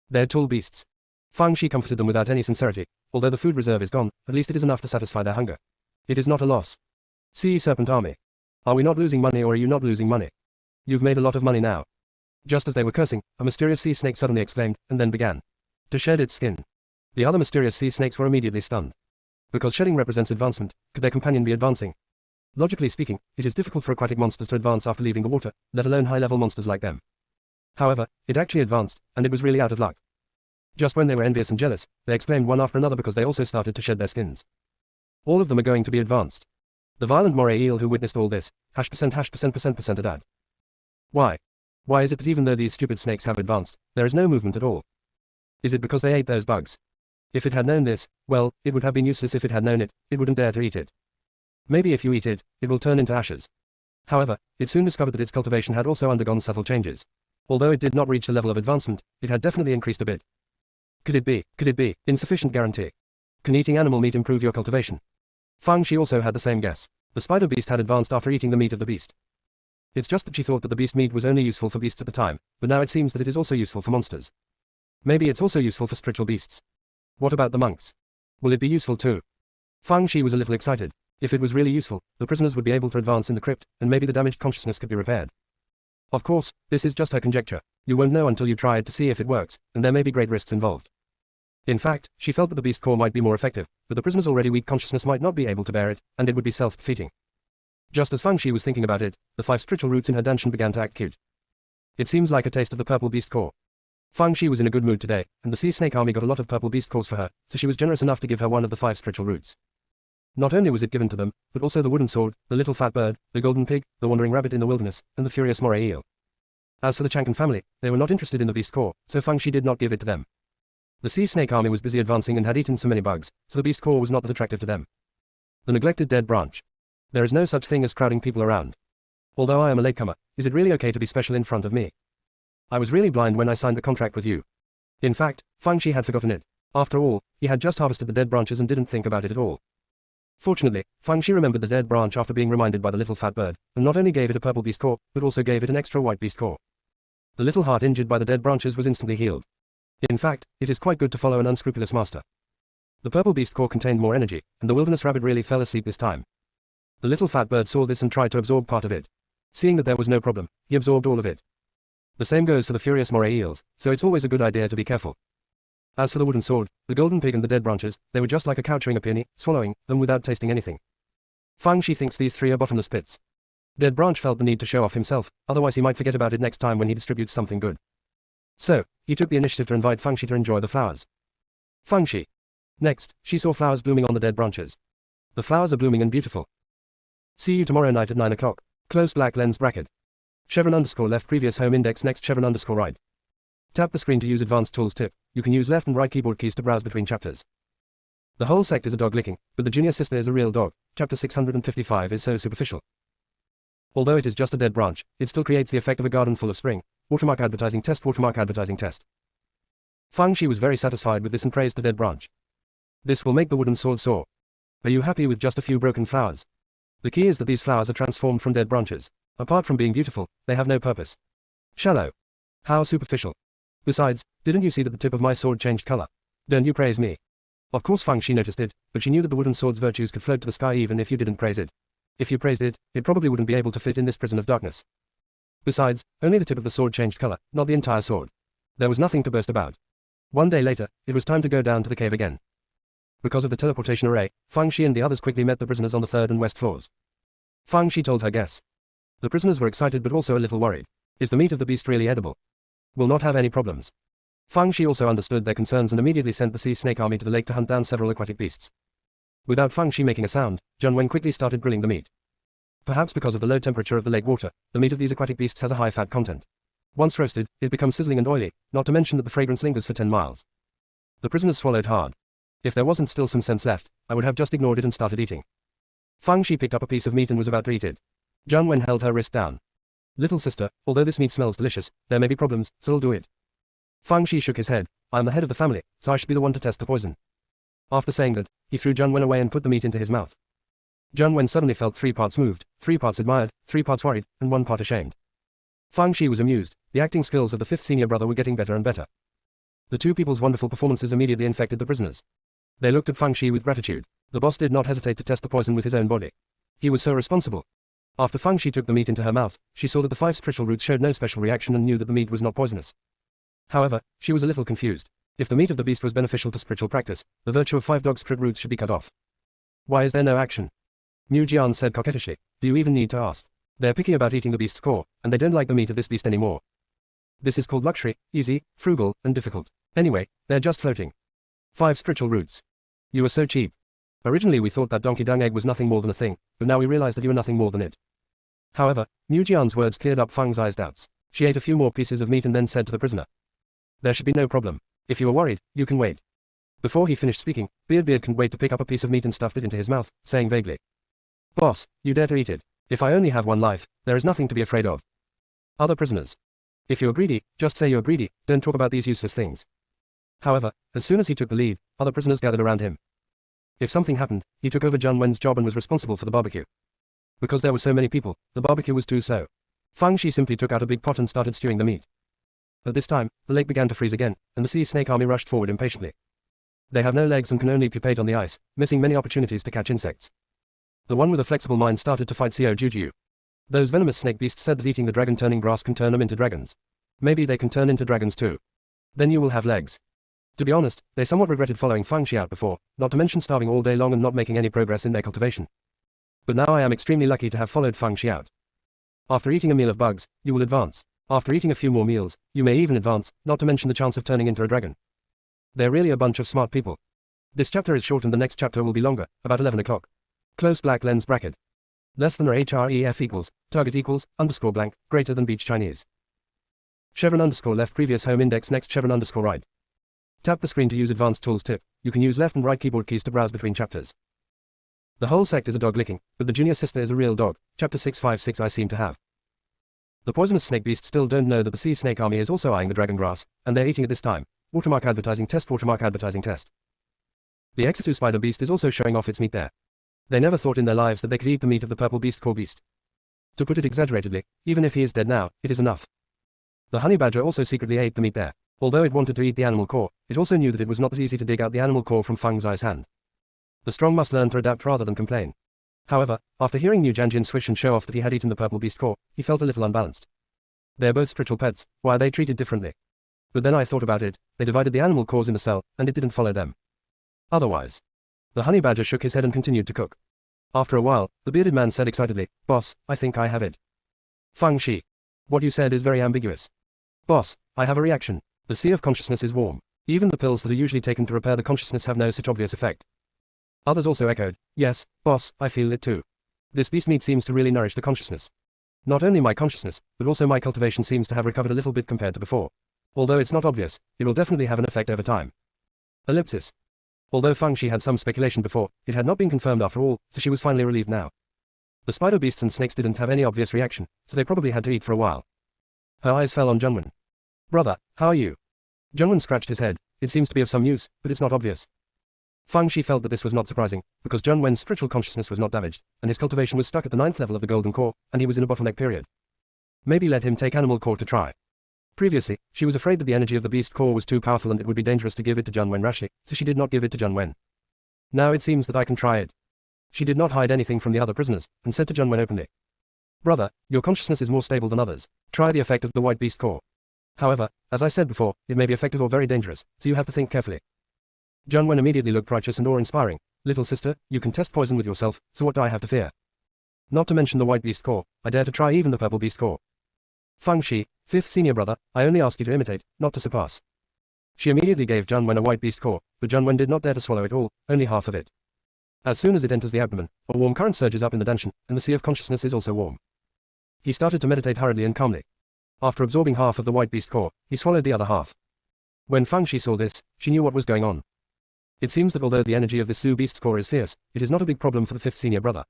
They're tall beasts. Fang Shi comforted them without any sincerity. Although the food reserve is gone, at least it is enough to satisfy their hunger. It is not a loss. Sea Serpent Army. Are we not losing money or are you not losing money? You've made a lot of money now. Just as they were cursing, a mysterious sea snake suddenly exclaimed, and then began to shed its skin. The other mysterious sea snakes were immediately stunned. Because shedding represents advancement, could their companion be advancing? Logically speaking, it is difficult for aquatic monsters to advance after leaving the water, let alone high-level monsters like them. However, it actually advanced, and it was really out of luck. Just when they were envious and jealous, they exclaimed one after another because they also started to shed their skins. All of them are going to be advanced. The violent moray eel who witnessed all this, #% adad. Why? Why is it that even though these stupid snakes have advanced, there is no movement at all? Is it because they ate those bugs? If it had known this, well, it would have been useless. If it had known it, it wouldn't dare to eat it. Maybe if you eat it, it will turn into ashes. However, it soon discovered that its cultivation had also undergone subtle changes. Although it did not reach the level of advancement, it had definitely increased a bit. Could it be, insufficient guarantee? Can eating animal meat improve your cultivation? Fang Shi also had the same guess. The spider beast had advanced after eating the meat of the beast. It's just that she thought that the beast meat was only useful for beasts at the time, but now it seems that it is also useful for monsters. Maybe it's also useful for spiritual beasts. What about the monks? Will it be useful too? Fang Shi was a little excited. If it was really useful, the prisoners would be able to advance in the crypt, and maybe the damaged consciousness could be repaired. Of course, this is just her conjecture. You won't know until you try it to see if it works, and there may be great risks involved. In fact, she felt that the beast core might be more effective, but the prisoner's already weak consciousness might not be able to bear it, and it would be self-defeating. Just as Fang Shi was thinking about it, the 5 spiritual roots in her danshan began to act cute. It seems like a taste of the purple beast core. Fang Shi was in a good mood today, and the Sea Snake Army got a lot of purple beast cores for her, so she was generous enough to give her one of the 5 spiritual roots. Not only was it given to them, but also the wooden sword, the little fat bird, the golden pig, the wandering rabbit in the wilderness, and the furious moray eel. As for the Chang'an family, they were not interested in the beast core, so Fang Shi did not give it to them. The Sea Snake Army was busy advancing and had eaten so many bugs, so the beast core was not that attractive to them. The neglected dead branch. There is no such thing as crowding people around. Although I am a latecomer, is it really okay to be special in front of me? I was really blind when I signed the contract with you. In fact, Fang Shi had forgotten it. After all, he had just harvested the dead branches and didn't think about it at all. Fortunately, Fang Shi remembered the dead branch after being reminded by the little fat bird, and not only gave it a purple beast core, but also gave it an extra white beast core. The little heart injured by the dead branches was instantly healed. In fact, it is quite good to follow an unscrupulous master. The purple beast core contained more energy, and the wilderness rabbit really fell asleep this time. The little fat bird saw this and tried to absorb part of it. Seeing that there was no problem, he absorbed all of it. The same goes for the furious moray eels, so it's always a good idea to be careful. As for the wooden sword, the golden pig and the dead branches, they were just like a cow chewing a peony, swallowing them without tasting anything. Fang Shi thinks these 3 are bottomless pits. Dead branch felt the need to show off himself, otherwise he might forget about it next time when he distributes something good. So, he took the initiative to invite Fang Shi to enjoy the flowers. Fang Shi. Next, she saw flowers blooming on the dead branches. The flowers are blooming and beautiful. See you tomorrow night at 9 o'clock. Close black lens bracket. Chevron underscore left previous home index next chevron underscore right. Tap the screen to use advanced tools tip. You can use left and right keyboard keys to browse between chapters. The whole sect is a dog licking, but the junior sister is a real dog. Chapter 655 is so superficial. Although it is just a dead branch, it still creates the effect of a garden full of spring. Watermark advertising test, watermark advertising test. Fang Shi was very satisfied with this and praised the dead branch. This will make the wooden sword soar. Are you happy with just a few broken flowers? The key is that these flowers are transformed from dead branches. Apart from being beautiful, they have no purpose. Shallow. How superficial. Besides, didn't you see that the tip of my sword changed color? Don't you praise me? Of course Fang Shi noticed it, but she knew that the wooden sword's virtues could float to the sky even if you didn't praise it. If you praised it, it probably wouldn't be able to fit in this prison of darkness. Besides, only the tip of the sword changed color, not the entire sword. There was nothing to boast about. One day later, it was time to go down to the cave again. Because of the teleportation array, Fang Shi and the others quickly met the prisoners on the 3rd and west floors. Fang Shi told her guess. The prisoners were excited but also a little worried. Is the meat of the beast really edible? Will not have any problems. Fang Shi also understood their concerns and immediately sent the sea snake army to the lake to hunt down several aquatic beasts. Without Fang Shi making a sound, Zheng Wen quickly started grilling the meat. Perhaps because of the low temperature of the lake water, the meat of these aquatic beasts has a high fat content. Once roasted, it becomes sizzling and oily, not to mention that the fragrance lingers for 10 miles. The prisoners swallowed hard. If there wasn't still some sense left, I would have just ignored it and started eating. Fang Shi picked up a piece of meat and was about to eat it. Zheng Wen held her wrist down. Little sister, although this meat smells delicious, there may be problems, so I'll do it. Fang Shi shook his head. I am the head of the family, so I should be the one to test the poison. After saying that, he threw Zheng Wen away and put the meat into his mouth. Zheng Wen suddenly felt 3 parts moved, 3 parts admired, 3 parts worried, and 1 part ashamed. Fang Shi was amused. The acting skills of the 5th senior brother were getting better and better. The two people's wonderful performances immediately infected the prisoners. They looked at Fang Shi with gratitude. The boss did not hesitate to test the poison with his own body. He was so responsible. After Fang Shi took the meat into her mouth, she saw that the 5 spiritual roots showed no special reaction and knew that the meat was not poisonous. However, she was a little confused. If the meat of the beast was beneficial to spiritual practice, the virtue of 5 dog spirit roots should be cut off. Why is there no action? Mu Jian said coquettishly. Do you even need to ask? They're picky about eating the beast's core, and they don't like the meat of this beast anymore. This is called luxury, easy, frugal, and difficult. Anyway, they're just floating. 5 spiritual roots. You are so cheap. Originally we thought that donkey dung egg was nothing more than a thing, but now we realize that you are nothing more than it. However, Mu Jian's words cleared up Fang's eyes' doubts. She ate a few more pieces of meat and then said to the prisoner. There should be no problem. If you are worried, you can wait. Before he finished speaking, Beard couldn't wait to pick up a piece of meat and stuffed it into his mouth, saying vaguely. Boss, you dare to eat it. If I only have 1 life, there is nothing to be afraid of. Other prisoners. If you are greedy, just say you are greedy, don't talk about these useless things. However, as soon as he took the lead, other prisoners gathered around him. If something happened, he took over Zheng Wen's job and was responsible for the barbecue. Because there were so many people, the barbecue was too slow. Fang Shi simply took out a big pot and started stewing the meat. At this time, the lake began to freeze again, and the sea snake army rushed forward impatiently. They have no legs and can only pupate on the ice, missing many opportunities to catch insects. The one with a flexible mind started to fight Xiao Jujiu. Those venomous snake beasts said that eating the dragon turning grass can turn them into dragons. Maybe they can turn into dragons too. Then you will have legs. To be honest, they somewhat regretted following Fang Shi out before, not to mention starving all day long and not making any progress in their cultivation. But now I am extremely lucky to have followed Fang Shi out. After eating a meal of bugs, you will advance. After eating a few more meals, you may even advance, not to mention the chance of turning into a dragon. They're really a bunch of smart people. This chapter is short and the next chapter will be longer, about 11 o'clock. Close black lens bracket. Less than or href equals, target equals, underscore blank, greater than beach Chinese. Chevron underscore left previous home index next chevron underscore right. Tap the screen to use advanced tools tip. You can use left and right keyboard keys to browse between chapters. The whole sect is a dog licking, but the junior sister is a real dog. Chapter 656 I seem to have. The poisonous snake beasts still don't know that the sea snake army is also eyeing the dragon grass, and they're eating it this time. Watermark advertising test. The Exetu spider beast is also showing off its meat there. They never thought in their lives that they could eat the meat of the purple beast core beast. To put it exaggeratedly, even if he is dead now, it is enough. The honey badger also secretly ate the meat there. Although it wanted to eat the animal core, it also knew that it was not that easy to dig out the animal core from Fang Zai's hand. The strong must learn to adapt rather than complain. However, after hearing Mu Jianjin swish and show off that he had eaten the purple beast core, he felt a little unbalanced. They're both spiritual pets, why are they treated differently? But then I thought about it, they divided the animal cores in the cell, and it didn't follow them. Otherwise. The honey badger shook his head and continued to cook. After a while, the bearded man said excitedly, Boss, I think I have it. Fang Shi. What you said is very ambiguous. Boss, I have a reaction. The sea of consciousness is warm. Even the pills that are usually taken to repair the consciousness have no such obvious effect. Others also echoed, yes, boss, I feel it too. This beast meat seems to really nourish the consciousness. Not only my consciousness, but also my cultivation seems to have recovered a little bit compared to before. Although it's not obvious, it will definitely have an effect over time. Ellipsis. Although Fang Shi had some speculation before, it had not been confirmed after all, so she was finally relieved now. The spider beasts and snakes didn't have any obvious reaction, so they probably had to eat for a while. Her eyes fell on Zheng Wen. Brother, how are you? Zheng Wen scratched his head. It seems to be of some use, but it's not obvious. Fang Shi felt that this was not surprising, because Zheng Wen's spiritual consciousness was not damaged, and his cultivation was stuck at the 9th level of the golden core, and he was in a bottleneck period. Maybe let him take animal core to try. Previously, she was afraid that the energy of the beast core was too powerful and it would be dangerous to give it to Zheng Wen rashly, so she did not give it to Zheng Wen. Now it seems that I can try it. She did not hide anything from the other prisoners, and said to Zheng Wen openly. Brother, your consciousness is more stable than others. Try the effect of the white beast core. However, as I said before, it may be effective or very dangerous, so you have to think carefully. Zheng Wen immediately looked righteous and awe-inspiring. Little sister, you can test poison with yourself, so what do I have to fear? Not to mention the white beast core, I dare to try even the purple beast core. Fang Shi, fifth senior brother, I only ask you to imitate, not to surpass. She immediately gave Jun Wen a white beast core, but Jun Wen did not dare to swallow it all, only half of it. As soon as it enters the abdomen, a warm current surges up in the danshan, and the sea of consciousness is also warm. He started to meditate hurriedly and calmly. After absorbing half of the white beast core, he swallowed the other half. When Fang Shi saw this, she knew what was going on. It seems that although the energy of this Su beast's core is fierce, it is not a big problem for the fifth senior brother.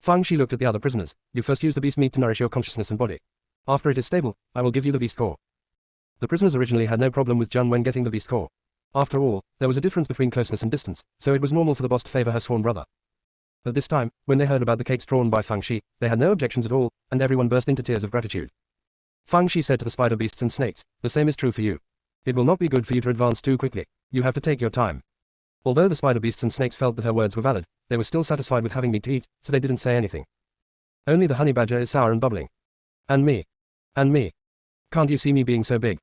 Fang Shi looked at the other prisoners. You first use the beast meat to nourish your consciousness and body. After it is stable, I will give you the beast core. The prisoners originally had no problem with Jun Wen getting the beast core. After all, there was a difference between closeness and distance, so it was normal for the boss to favor her sworn brother. At this time, when they heard about the cakes drawn by Fang Shi, they had no objections at all, and everyone burst into tears of gratitude. Fang Shi said to the spider beasts and snakes, the same is true for you. It will not be good for you to advance too quickly. You have to take your time. Although the spider beasts and snakes felt that her words were valid, they were still satisfied with having meat to eat, so they didn't say anything. Only the honey badger is sour and bubbling. And me. And me. Can't you see me being so big?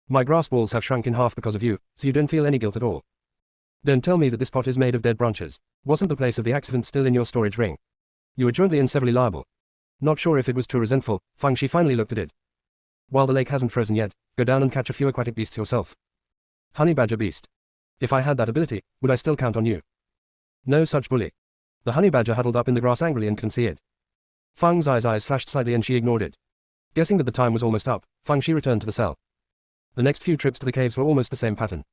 My grass balls have shrunk in half because of you, so you don't feel any guilt at all. Don't tell me that this pot is made of dead branches. Wasn't the place of the accident still in your storage ring? You were jointly and severally liable. Not sure if it was too resentful, Fang Shi finally looked at it. While the lake hasn't frozen yet, go down and catch a few aquatic beasts yourself. Honey badger beast. If I had that ability, would I still count on you? No such bully. The honey badger huddled up in the grass angrily and couldn't see it. Fang's eyes flashed slightly and she ignored it. Guessing that the time was almost up, Fang Shi returned to the cell. The next few trips to the caves were almost the same pattern.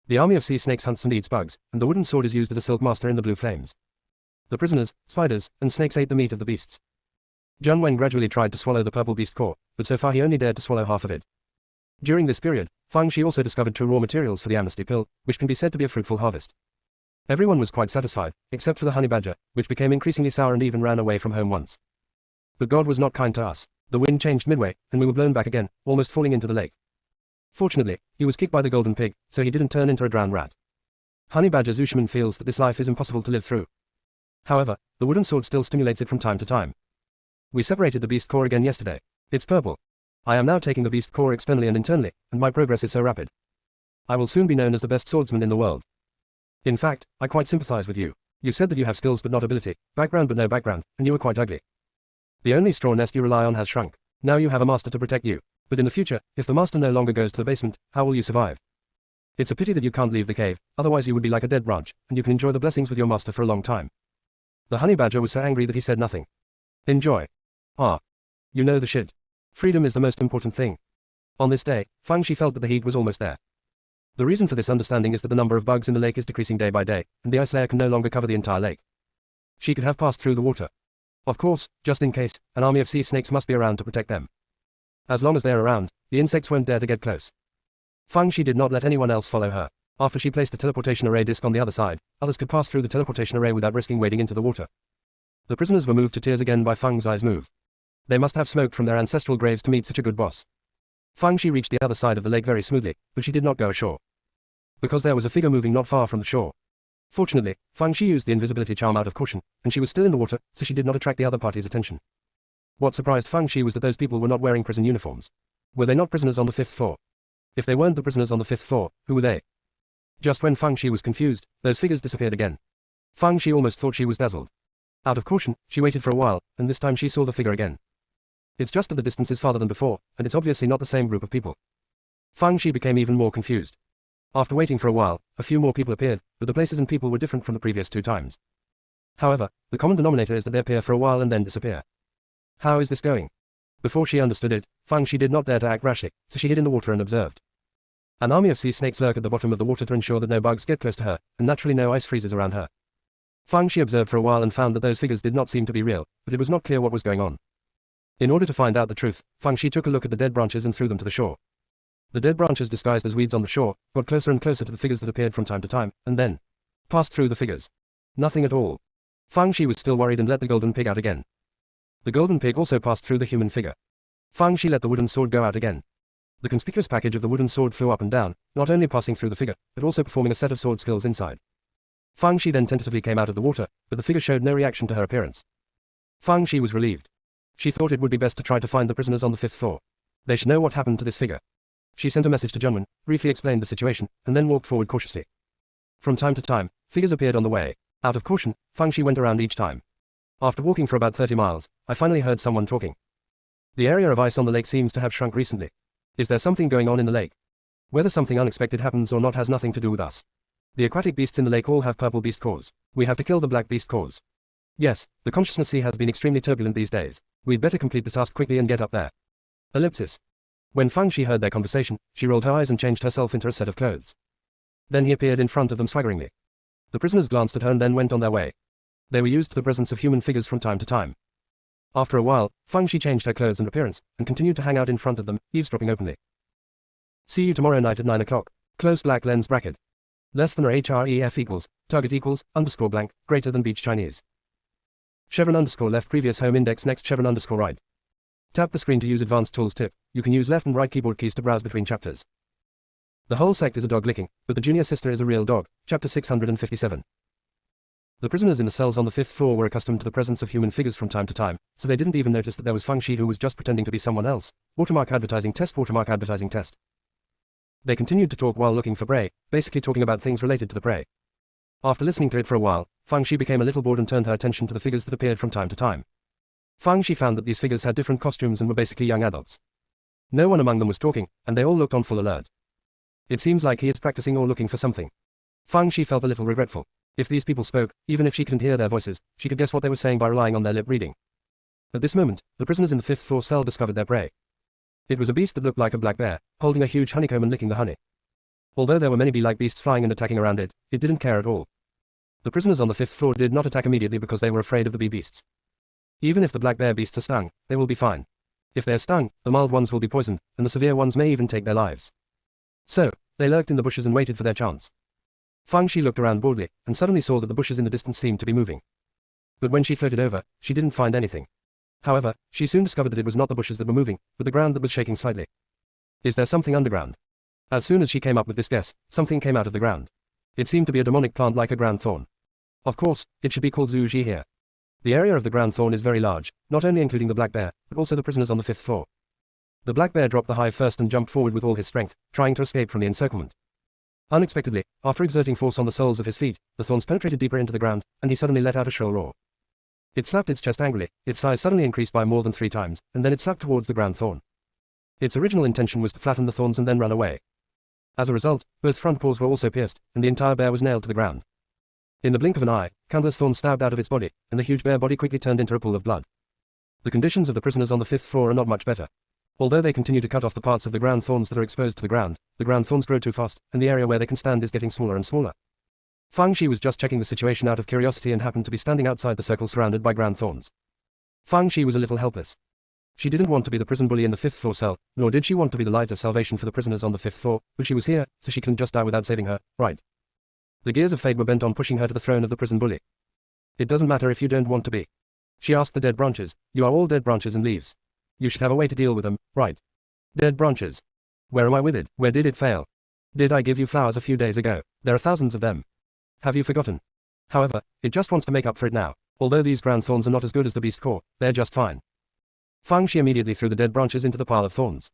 The army of sea snakes hunts and eats bugs, and the wooden sword is used as a silk master in the blue flames. The prisoners, spiders, and snakes ate the meat of the beasts. Jun Wen gradually tried to swallow the purple beast core, but so far he only dared to swallow half of it. During this period, Fang Shi also discovered 2 raw materials for the amnesty pill, which can be said to be a fruitful harvest. Everyone was quite satisfied, except for the honey badger, which became increasingly sour and even ran away from home once. But God was not kind to us. The wind changed midway, and we were blown back again, almost falling into the lake. Fortunately, he was kicked by the golden pig, so he didn't turn into a drowned rat. Honey badger Zushiman feels that this life is impossible to live through. However, the wooden sword still stimulates it from time to time. We separated the beast core again yesterday. It's purple. I am now taking the beast core externally and internally, and my progress is so rapid. I will soon be known as the best swordsman in the world. In fact, I quite sympathize with you. You said that you have skills but not ability, background but no background, and you were quite ugly. The only straw nest you rely on has shrunk. Now you have a master to protect you. But in the future, if the master no longer goes to the basement, how will you survive? It's a pity that you can't leave the cave, otherwise you would be like a dead branch, and you can enjoy the blessings with your master for a long time. The honey badger was so angry that he said nothing. Enjoy. Ah. You know the shit. Freedom is the most important thing. On this day, Fang Shi felt that the heat was almost there. The reason for this understanding is that the number of bugs in the lake is decreasing day by day, and the ice layer can no longer cover the entire lake. She could have passed through the water. Of course, just in case, an army of sea snakes must be around to protect them. As long as they're around, the insects won't dare to get close. Fang Shi did not let anyone else follow her. After she placed the teleportation array disc on the other side, others could pass through the teleportation array without risking wading into the water. The prisoners were moved to tears again by Fang's eyes move. They must have smoked from their ancestral graves to meet such a good boss. Fang Shi reached the other side of the lake very smoothly, but she did not go ashore. Because there was a figure moving not far from the shore. Fortunately, Fang Shi used the invisibility charm out of caution, and she was still in the water, so she did not attract the other party's attention. What surprised Fang Shi was that those people were not wearing prison uniforms. Were they not prisoners on the 5th floor? If they weren't the prisoners on the 5th floor, who were they? Just when Fang Shi was confused, those figures disappeared again. Fang Shi almost thought she was dazzled. Out of caution, she waited for a while, and this time she saw the figure again. It's just that the distance is farther than before, and it's obviously not the same group of people. Fang Shi became even more confused. After waiting for a while, a few more people appeared, but the places and people were different from the previous 2 times. However, the common denominator is that they appear for a while and then disappear. How is this going? Before she understood it, Fang Shi did not dare to act rashly, so she hid in the water and observed. An army of sea snakes lurk at the bottom of the water to ensure that no bugs get close to her, and naturally no ice freezes around her. Fang Shi observed for a while and found that those figures did not seem to be real, but it was not clear what was going on. In order to find out the truth, Fang Shi took a look at the dead branches and threw them to the shore. The dead branches disguised as weeds on the shore, got closer and closer to the figures that appeared from time to time, and then passed through the figures. Nothing at all. Fang Shi was still worried and let the golden pig out again. The golden pig also passed through the human figure. Fang Shi let the wooden sword go out again. The conspicuous package of the wooden sword flew up and down, not only passing through the figure, but also performing a set of sword skills inside. Fang Shi then tentatively came out of the water, but the figure showed no reaction to her appearance. Fang Shi was relieved. She thought it would be best to try to find the prisoners on the 5th floor. They should know what happened to this figure. She sent a message to Junwen, briefly explained the situation, and then walked forward cautiously. From time to time, figures appeared on the way. Out of caution, Fang Shi went around each time. After walking for about 30 miles, I finally heard someone talking. The area of ice on the lake seems to have shrunk recently. Is there something going on in the lake? Whether something unexpected happens or not has nothing to do with us. The aquatic beasts in the lake all have purple beast cores. We have to kill the black beast cores. Yes, the consciousness sea has been extremely turbulent these days. We'd better complete the task quickly and get up there. Ellipsis. When Fang Shi heard their conversation, she rolled her eyes and changed herself into a set of clothes. Then he appeared in front of them swaggeringly. The prisoners glanced at her and then went on their way. They were used to the presence of human figures from time to time. After a while, Fang Shi changed her clothes and appearance, and continued to hang out in front of them, eavesdropping openly. See you tomorrow night at 9 o'clock. Close black lens bracket. Less than or href equals, target equals, underscore blank, greater than beach Chinese. Chevron underscore left previous home index next chevron underscore right. Tap the screen to use advanced tools tip. You can use left and right keyboard keys to browse between chapters. The whole sect is a dog licking, but the junior sister is a real dog. Chapter 657. The prisoners in the cells on the 5th floor were accustomed to the presence of human figures from time to time, so they didn't even notice that there was Fang Shi who was just pretending to be someone else. Watermark advertising test, watermark advertising test. They continued to talk while looking for prey, basically talking about things related to the prey. After listening to it for a while, Fang Shi became a little bored and turned her attention to the figures that appeared from time to time. Fang Shi found that these figures had different costumes and were basically young adults. No one among them was talking, and they all looked on full alert. It seems like he is practicing or looking for something. Fang Shi felt a little regretful. If these people spoke, even if she couldn't hear their voices, she could guess what they were saying by relying on their lip reading. At this moment, the prisoners in the 5th floor cell discovered their prey. It was a beast that looked like a black bear, holding a huge honeycomb and licking the honey. Although there were many bee-like beasts flying and attacking around it, it didn't care at all. The prisoners on the 5th floor did not attack immediately because they were afraid of the bee beasts. Even if the black bear beasts are stung, they will be fine. If they are stung, the mild ones will be poisoned, and the severe ones may even take their lives. So, they lurked in the bushes and waited for their chance. Fang Shi looked around boredly, and suddenly saw that the bushes in the distance seemed to be moving. But when she floated over, she didn't find anything. However, she soon discovered that it was not the bushes that were moving, but the ground that was shaking slightly. Is there something underground? As soon as she came up with this guess, something came out of the ground. It seemed to be a demonic plant like a ground thorn. Of course, it should be called Zhu Ji here. The area of the ground thorn is very large, not only including the black bear, but also the prisoners on the 5th floor. The black bear dropped the hive first and jumped forward with all his strength, trying to escape from the encirclement. Unexpectedly, after exerting force on the soles of his feet, the thorns penetrated deeper into the ground, and he suddenly let out a shrill roar. It slapped its chest angrily, its size suddenly increased by more than 3 times, and then it slapped towards the ground thorn. Its original intention was to flatten the thorns and then run away. As a result, both front paws were also pierced, and the entire bear was nailed to the ground. In the blink of an eye, countless thorns stabbed out of its body, and the huge bear body quickly turned into a pool of blood. The conditions of the prisoners on the 5th floor are not much better. Although they continue to cut off the parts of the ground thorns that are exposed to the ground thorns grow too fast, and the area where they can stand is getting smaller and smaller. Fang Shi was just checking the situation out of curiosity and happened to be standing outside the circle surrounded by ground thorns. Fang Shi was a little helpless. She didn't want to be the prison bully in the 5th floor cell, nor did she want to be the light of salvation for the prisoners on the 5th floor, but she was here, so she couldn't just die without saving her, right? The gears of fate were bent on pushing her to the throne of the prison bully. It doesn't matter if you don't want to be. She asked the dead branches. You are all dead branches and leaves. You should have a way to deal with them, right? Dead branches. Where am I with it? Where did it fail? Did I give you flowers a few days ago? There are thousands of them. Have you forgotten? However, it just wants to make up for it now. Although these ground thorns are not as good as the beast core, they're just fine. Fang Shi immediately threw the dead branches into the pile of thorns.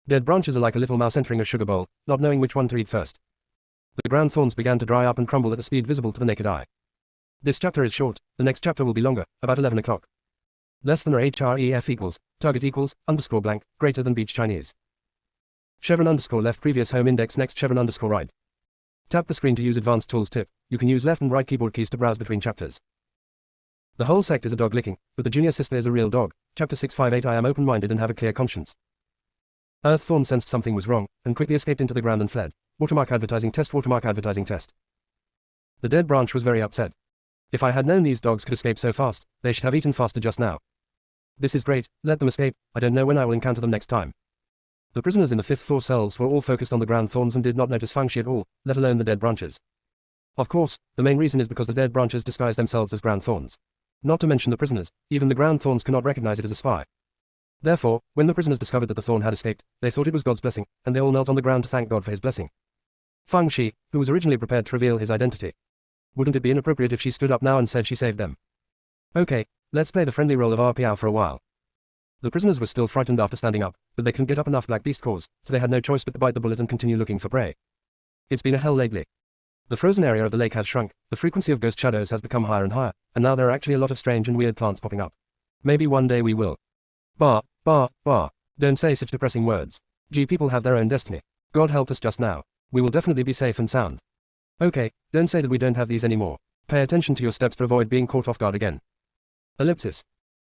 Dead branches are like a little mouse entering a sugar bowl, not knowing which one to eat first. The ground thorns began to dry up and crumble at a speed visible to the naked eye. This chapter is short, the next chapter will be longer, about 11 o'clock. Less than or href equals, target equals, underscore blank, greater than beach Chinese. Chevron underscore left previous home index next chevron underscore right. Tap the screen to use advanced tools tip. You can use left and right keyboard keys to browse between chapters. The whole sect is a dog licking, but the junior sister is a real dog. Chapter 658. I am open-minded and have a clear conscience. Earth Thorn sensed something was wrong, and quickly escaped into the ground and fled. Watermark advertising test, watermark advertising test. The dead branch was very upset. If I had known these dogs could escape so fast, they should have eaten faster just now. This is great, let them escape, I don't know when I will encounter them next time. The prisoners in the 5th floor cells were all focused on the ground thorns and did not notice Fang Shi at all, let alone the dead branches. Of course, the main reason is because the dead branches disguise themselves as ground thorns. Not to mention the prisoners, even the ground thorns cannot recognize it as a spy. Therefore, when the prisoners discovered that the thorn had escaped, they thought it was God's blessing, and they all knelt on the ground to thank God for his blessing. Fang Shi, who was originally prepared to reveal his identity. Wouldn't it be inappropriate if she stood up now and said she saved them? Okay, let's play the friendly role of RPO for a while. The prisoners were still frightened after standing up, but they couldn't get up enough black beast cores, so they had no choice but to bite the bullet and continue looking for prey. It's been a hell lately. The frozen area of the lake has shrunk, the frequency of ghost shadows has become higher and higher, and now there are actually a lot of strange and weird plants popping up. Maybe one day we will. Bah, bah. Don't say such depressing words. Gee, people have their own destiny. God helped us just now. We will definitely be safe and sound. Okay, don't say that we don't have these anymore. Pay attention to your steps to avoid being caught off guard again. Ellipsis.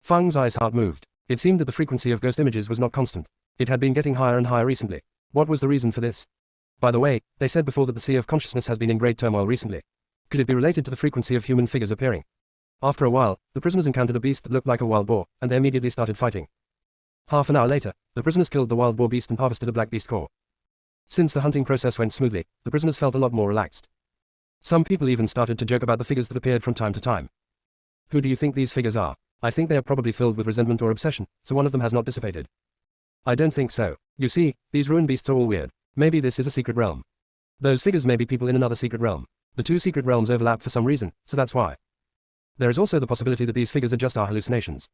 Fang's eyes heart moved. It seemed that the frequency of ghost images was not constant. It had been getting higher and higher recently. What was the reason for this? By the way, they said before that the sea of consciousness has been in great turmoil recently. Could it be related to the frequency of human figures appearing? After a while, the prisoners encountered a beast that looked like a wild boar, and they immediately started fighting. Half an hour later, the prisoners killed the wild boar beast and harvested a black beast core. Since the hunting process went smoothly, the prisoners felt a lot more relaxed. Some people even started to joke about the figures that appeared from time to time. Who do you think these figures are? I think they are probably filled with resentment or obsession, so one of them has not dissipated. I don't think so. You see, these ruined beasts are all weird. Maybe this is a secret realm. Those figures may be people in another secret realm. The two secret realms overlap for some reason, so that's why. There is also the possibility that these figures are just our hallucinations.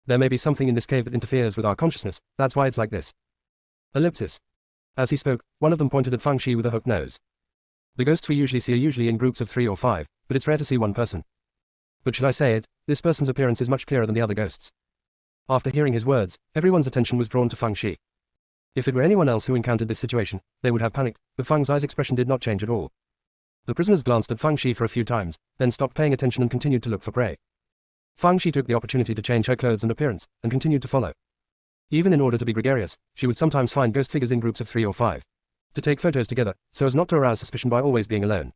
There may be something in this cave that interferes with our consciousness, that's why it's like this. Ellipsis. As he spoke, one of them pointed at Fang Shi with a hooked nose. The ghosts we usually see are usually in groups of 3 or 5, but it's rare to see one person. But should I say it, this person's appearance is much clearer than the other ghosts. After hearing his words, everyone's attention was drawn to Fang Shi. If it were anyone else who encountered this situation, they would have panicked, but Fang's eyes expression did not change at all. The prisoners glanced at Fang Shi for a few times, then stopped paying attention and continued to look for prey. Fang Shi took the opportunity to change her clothes and appearance, and continued to follow. Even in order to be gregarious, she would sometimes find ghost figures in groups of 3 or 5. To take photos together, so as not to arouse suspicion by always being alone.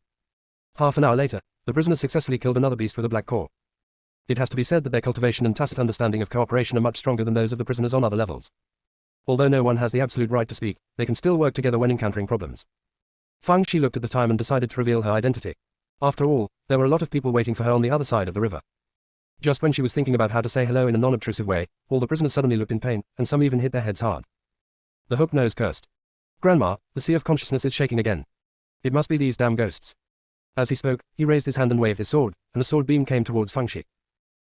Half an hour later, the prisoners successfully killed another beast with a black core. It has to be said that their cultivation and tacit understanding of cooperation are much stronger than those of the prisoners on other levels. Although no one has the absolute right to speak, they can still work together when encountering problems. Fang Shi looked at the time and decided to reveal her identity. After all, there were a lot of people waiting for her on the other side of the river. Just when she was thinking about how to say hello in a non-obtrusive way, all the prisoners suddenly looked in pain, and some even hit their heads hard. The hook nose cursed. Grandma, the sea of consciousness is shaking again. It must be these damn ghosts. As he spoke, he raised his hand and waved his sword, and a sword beam came towards Fang Shi.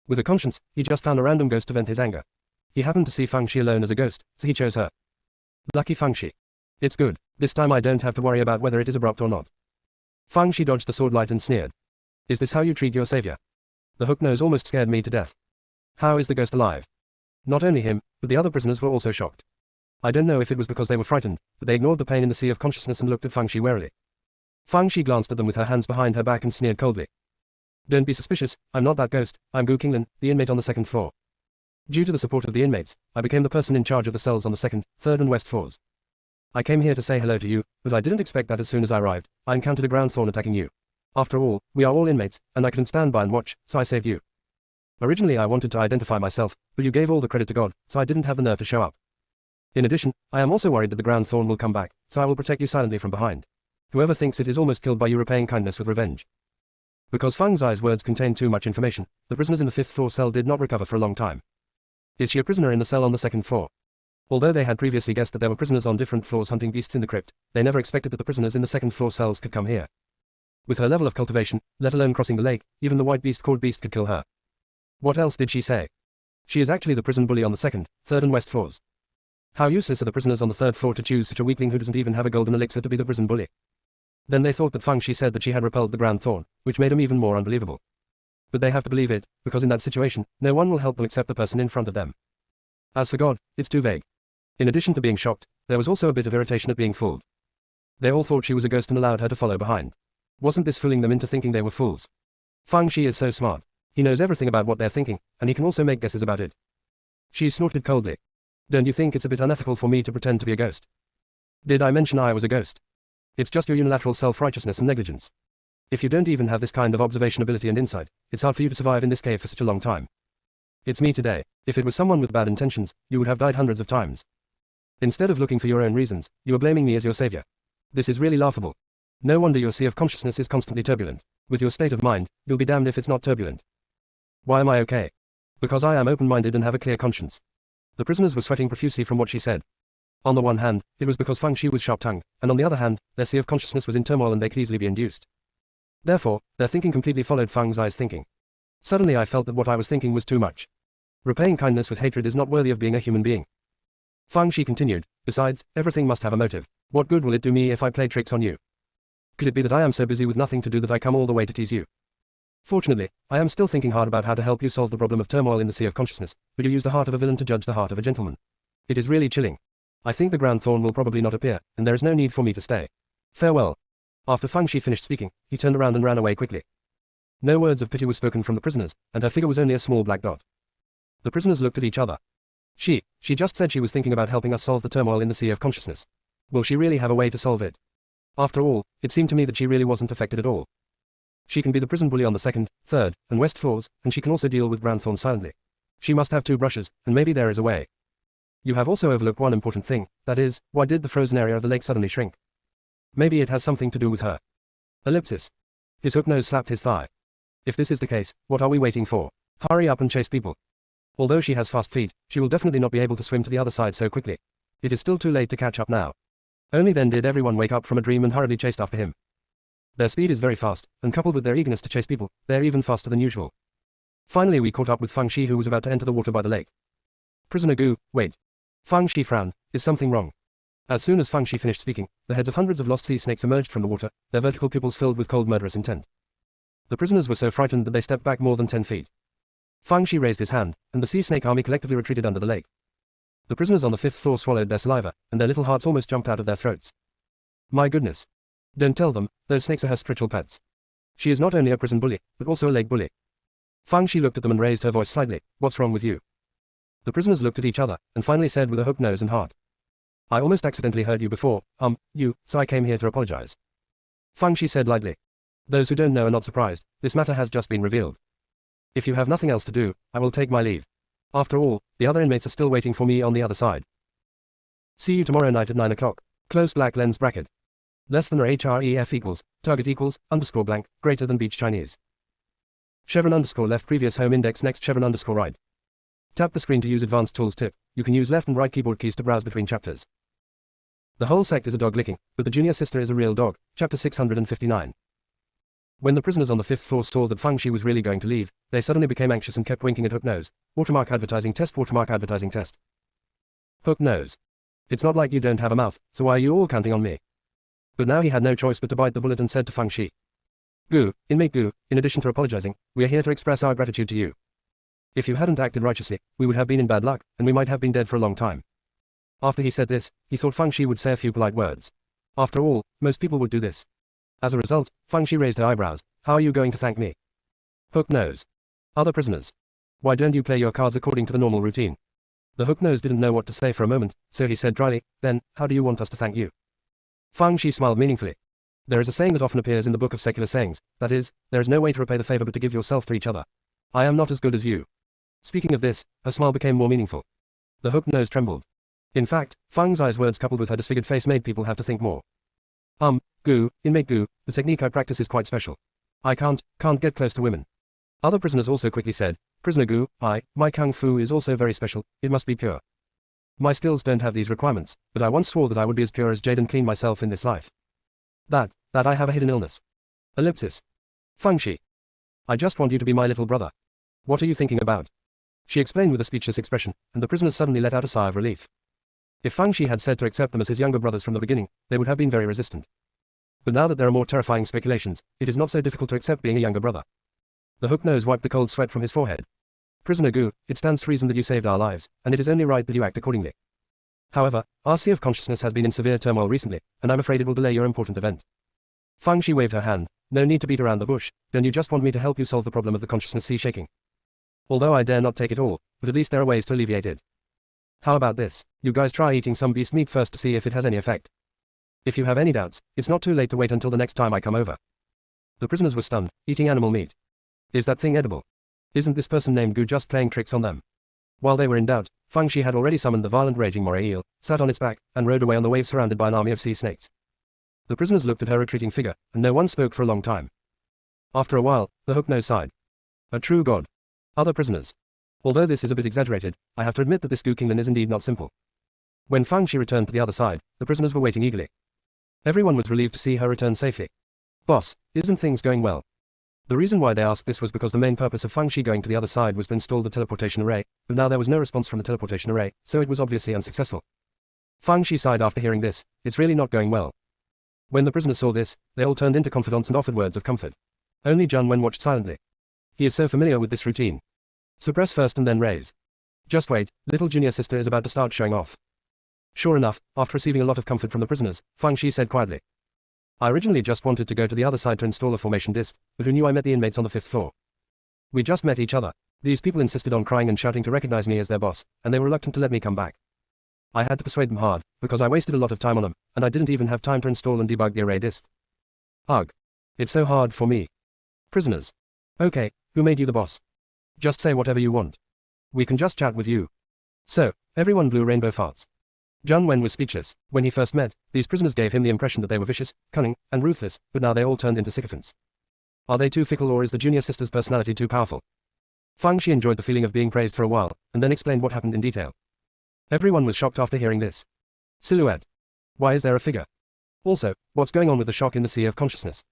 With a conscience, he just found a random ghost to vent his anger. He happened to see Fang Shi alone as a ghost, so he chose her. Lucky Fang Shi. It's good. This time I don't have to worry about whether it is abrupt or not. Fang Shi dodged the sword light and sneered. Is this how you treat your savior? The hook nose almost scared me to death. How is the ghost alive? Not only him, but the other prisoners were also shocked. I don't know if it was because they were frightened, but they ignored the pain in the sea of consciousness and looked at Fang Shi warily. Fang Shi glanced at them with her hands behind her back and sneered coldly. Don't be suspicious, I'm not that ghost, I'm Gu Qinglan, the inmate on the 2nd floor. Due to the support of the inmates, I became the person in charge of the cells on the 2nd, 3rd and west floors. I came here to say hello to you, but I didn't expect that as soon as I arrived, I encountered a ground thorn attacking you. After all, we are all inmates, and I couldn't stand by and watch, so I saved you. Originally I wanted to identify myself, but you gave all the credit to God, so I didn't have the nerve to show up. In addition, I am also worried that the ground thorn will come back, so I will protect you silently from behind. Whoever thinks it is almost killed by you repaying kindness with revenge. Because Fang Zai's words contained too much information, the prisoners in the 5th floor cell did not recover for a long time. Is she a prisoner in the cell on the 2nd floor? Although they had previously guessed that there were prisoners on different floors hunting beasts in the crypt, they never expected that the prisoners in the 2nd floor cells could come here. With her level of cultivation, let alone crossing the lake, even the white beast called Beast could kill her. What else did she say? She is actually the prison bully on the 2nd, 3rd and west floors. How useless are the prisoners on the 3rd floor to choose such a weakling who doesn't even have a golden elixir to be the prison bully. Then they thought that Fang Shi said that she had repelled the ground thorn, which made him even more unbelievable. But they have to believe it, because in that situation, no one will help them except the person in front of them. As for God, it's too vague. In addition to being shocked, there was also a bit of irritation at being fooled. They all thought she was a ghost and allowed her to follow behind. Wasn't this fooling them into thinking they were fools? Fang Shi is so smart. He knows everything about what they're thinking, and he can also make guesses about it. She snorted coldly. Don't you think it's a bit unethical for me to pretend to be a ghost? Did I mention I was a ghost? It's just your unilateral self-righteousness and negligence. If you don't even have this kind of observation ability and insight, it's hard for you to survive in this cave for such a long time. It's me today. If it was someone with bad intentions, you would have died hundreds of times. Instead of looking for your own reasons, you are blaming me as your savior. This is really laughable. No wonder your sea of consciousness is constantly turbulent. With your state of mind, you'll be damned if it's not turbulent. Why am I okay? Because I am open-minded and have a clear conscience. The prisoners were sweating profusely from what she said. On the one hand, it was because Fang Shi was sharp-tongued, and on the other hand, their sea of consciousness was in turmoil and they could easily be induced. Therefore, their thinking completely followed Fang Zai's thinking. Suddenly I felt that what I was thinking was too much. Repaying kindness with hatred is not worthy of being a human being. Fang Shi continued, besides, everything must have a motive. What good will it do me if I play tricks on you? Could it be that I am so busy with nothing to do that I come all the way to tease you? Fortunately, I am still thinking hard about how to help you solve the problem of turmoil in the sea of consciousness, but you use the heart of a villain to judge the heart of a gentleman. It is really chilling. I think the ground thorn will probably not appear, and there is no need for me to stay. Farewell. After Fang Shi finished speaking, he turned around and ran away quickly. No words of pity were spoken from the prisoners, and her figure was only a small black dot. The prisoners looked at each other. She just said she was thinking about helping us solve the turmoil in the sea of consciousness. Will she really have a way to solve it? After all, it seemed to me that she really wasn't affected at all. She can be the prison bully on the second, third, and west floors, and she can also deal with ground thorn silently. She must have 2 brushes, and maybe there is a way. You have also overlooked one important thing, that is, why did the frozen area of the lake suddenly shrink? Maybe it has something to do with her. Ellipsis. His hook nose slapped his thigh. If this is the case, what are we waiting for? Hurry up and chase people. Although she has fast feet, she will definitely not be able to swim to the other side so quickly. It is still too late to catch up now. Only then did everyone wake up from a dream and hurriedly chased after him. Their speed is very fast, and coupled with their eagerness to chase people, they are even faster than usual. Finally we caught up with Fang Shi, who was about to enter the water by the lake. Prisoner Gu, wait. Fang Shi frowned. Is something wrong? As soon as Fang Shi finished speaking, the heads of hundreds of lost sea snakes emerged from the water, their vertical pupils filled with cold murderous intent. The prisoners were so frightened that they stepped back more than 10 feet. Fang Shi raised his hand, and the sea snake army collectively retreated under the lake. The prisoners on the 5th floor swallowed their saliva, and their little hearts almost jumped out of their throats. My goodness. Don't tell them, those snakes are her spiritual pets. She is not only a prison bully, but also a lake bully. Fang Shi looked at them and raised her voice slightly. What's wrong with you? The prisoners looked at each other, and finally said with a hooked nose and heart. I almost accidentally heard you before, so I came here to apologize. Fang Shi said lightly. Those who don't know are not surprised, this matter has just been revealed. If you have nothing else to do, I will take my leave. After all, the other inmates are still waiting for me on the other side. See you tomorrow night at 9 o'clock. Close black lens bracket. Less than or href equals, target equals, underscore blank, greater than beach Chinese. Chevron underscore left previous home index next chevron underscore right. Tap the screen to use advanced tools tip. You can use left and right keyboard keys to browse between chapters. The whole sect is a dog licking, but the junior sister is a real dog. Chapter 659. When the prisoners on the 5th floor saw that Fang Shi was really going to leave, they suddenly became anxious and kept winking at Hook Nose. Watermark advertising test. Hook Nose. It's not like you don't have a mouth, so why are you all counting on me? But now he had no choice but to bite the bullet and said to Fang Shi. Gu, inmate Gu, in addition to apologizing, we are here to express our gratitude to you. If you hadn't acted righteously, we would have been in bad luck, and we might have been dead for a long time. After he said this, he thought Fang Shi would say a few polite words. After all, most people would do this. As a result, Fang Shi raised her eyebrows. How are you going to thank me? Hook Nose. Other prisoners. Why don't you play your cards according to the normal routine? The Hook Nose didn't know what to say for a moment, so he said dryly, then, how do you want us to thank you? Fang Shi smiled meaningfully. There is a saying that often appears in the book of secular sayings, that is, there is no way to repay the favor but to give yourself to each other. I am not as good as you. Speaking of this, her smile became more meaningful. The Hook Nose trembled. In fact, Fang's eyes words coupled with her disfigured face made people have to think more. Gu, inmate Gu, the technique I practice is quite special. I can't get close to women. Other prisoners also quickly said, Prisoner Gu, my kung fu is also very special, it must be pure. My skills don't have these requirements, but I once swore that I would be as pure as jade and clean myself in this life. That I have a hidden illness. Ellipsis. Fang Shi. I just want you to be my little brother. What are you thinking about? She explained with a speechless expression, and the prisoners suddenly let out a sigh of relief. If Fang Shi had said to accept them as his younger brothers from the beginning, they would have been very resistant. But now that there are more terrifying speculations, it is not so difficult to accept being a younger brother. The Hook Nose wiped the cold sweat from his forehead. Prisoner Gu, it stands to reason that you saved our lives, and it is only right that you act accordingly. However, our sea of consciousness has been in severe turmoil recently, and I'm afraid it will delay your important event. Fang Shi waved her hand. No need to beat around the bush, don't you just want me to help you solve the problem of the consciousness sea shaking? Although I dare not take it all, but at least there are ways to alleviate it. How about this? You guys try eating some beast meat first to see if it has any effect. If you have any doubts, it's not too late to wait until the next time I come over. The prisoners were stunned. Eating animal meat. Is that thing edible? Isn't this person named Gu just playing tricks on them? While they were in doubt, Fang Shi had already summoned the violent raging moray eel, sat on its back, and rode away on the waves surrounded by an army of sea snakes. The prisoners looked at her retreating figure, and no one spoke for a long time. After a while, the Hook Nose sighed. A true god. Other prisoners. Although this is a bit exaggerated, I have to admit that this Gu Kingdom is indeed not simple. When Fang Shi returned to the other side, the prisoners were waiting eagerly. Everyone was relieved to see her return safely. Boss, isn't things going well? The reason why they asked this was because the main purpose of Fang Shi going to the other side was to install the teleportation array, but now there was no response from the teleportation array, so it was obviously unsuccessful. Fang Shi sighed after hearing this. It's really not going well. When the prisoners saw this, they all turned into confidants and offered words of comfort. Only Jun Wen watched silently. He is so familiar with this routine. Suppress first and then raise. Just wait, little junior sister is about to start showing off. Sure enough, after receiving a lot of comfort from the prisoners, Fang Shi said quietly. I originally just wanted to go to the other side to install a formation disc, but who knew I met the inmates on the 5th floor? We just met each other. These people insisted on crying and shouting to recognize me as their boss, and they were reluctant to let me come back. I had to persuade them hard, because I wasted a lot of time on them, and I didn't even have time to install and debug the array disk. Ugh. It's so hard for me. Prisoners. Okay, who made you the boss? Just say whatever you want. We can just chat with you. So, everyone blew rainbow farts. Jun Wen was speechless. When he first met, these prisoners gave him the impression that they were vicious, cunning, and ruthless, but now they all turned into sycophants. Are they too fickle, or is the junior sister's personality too powerful? Fang Shi enjoyed the feeling of being praised for a while, and then explained what happened in detail. Everyone was shocked after hearing this. Silhouette. Why is there a figure? Also, what's going on with the shock in the sea of consciousness?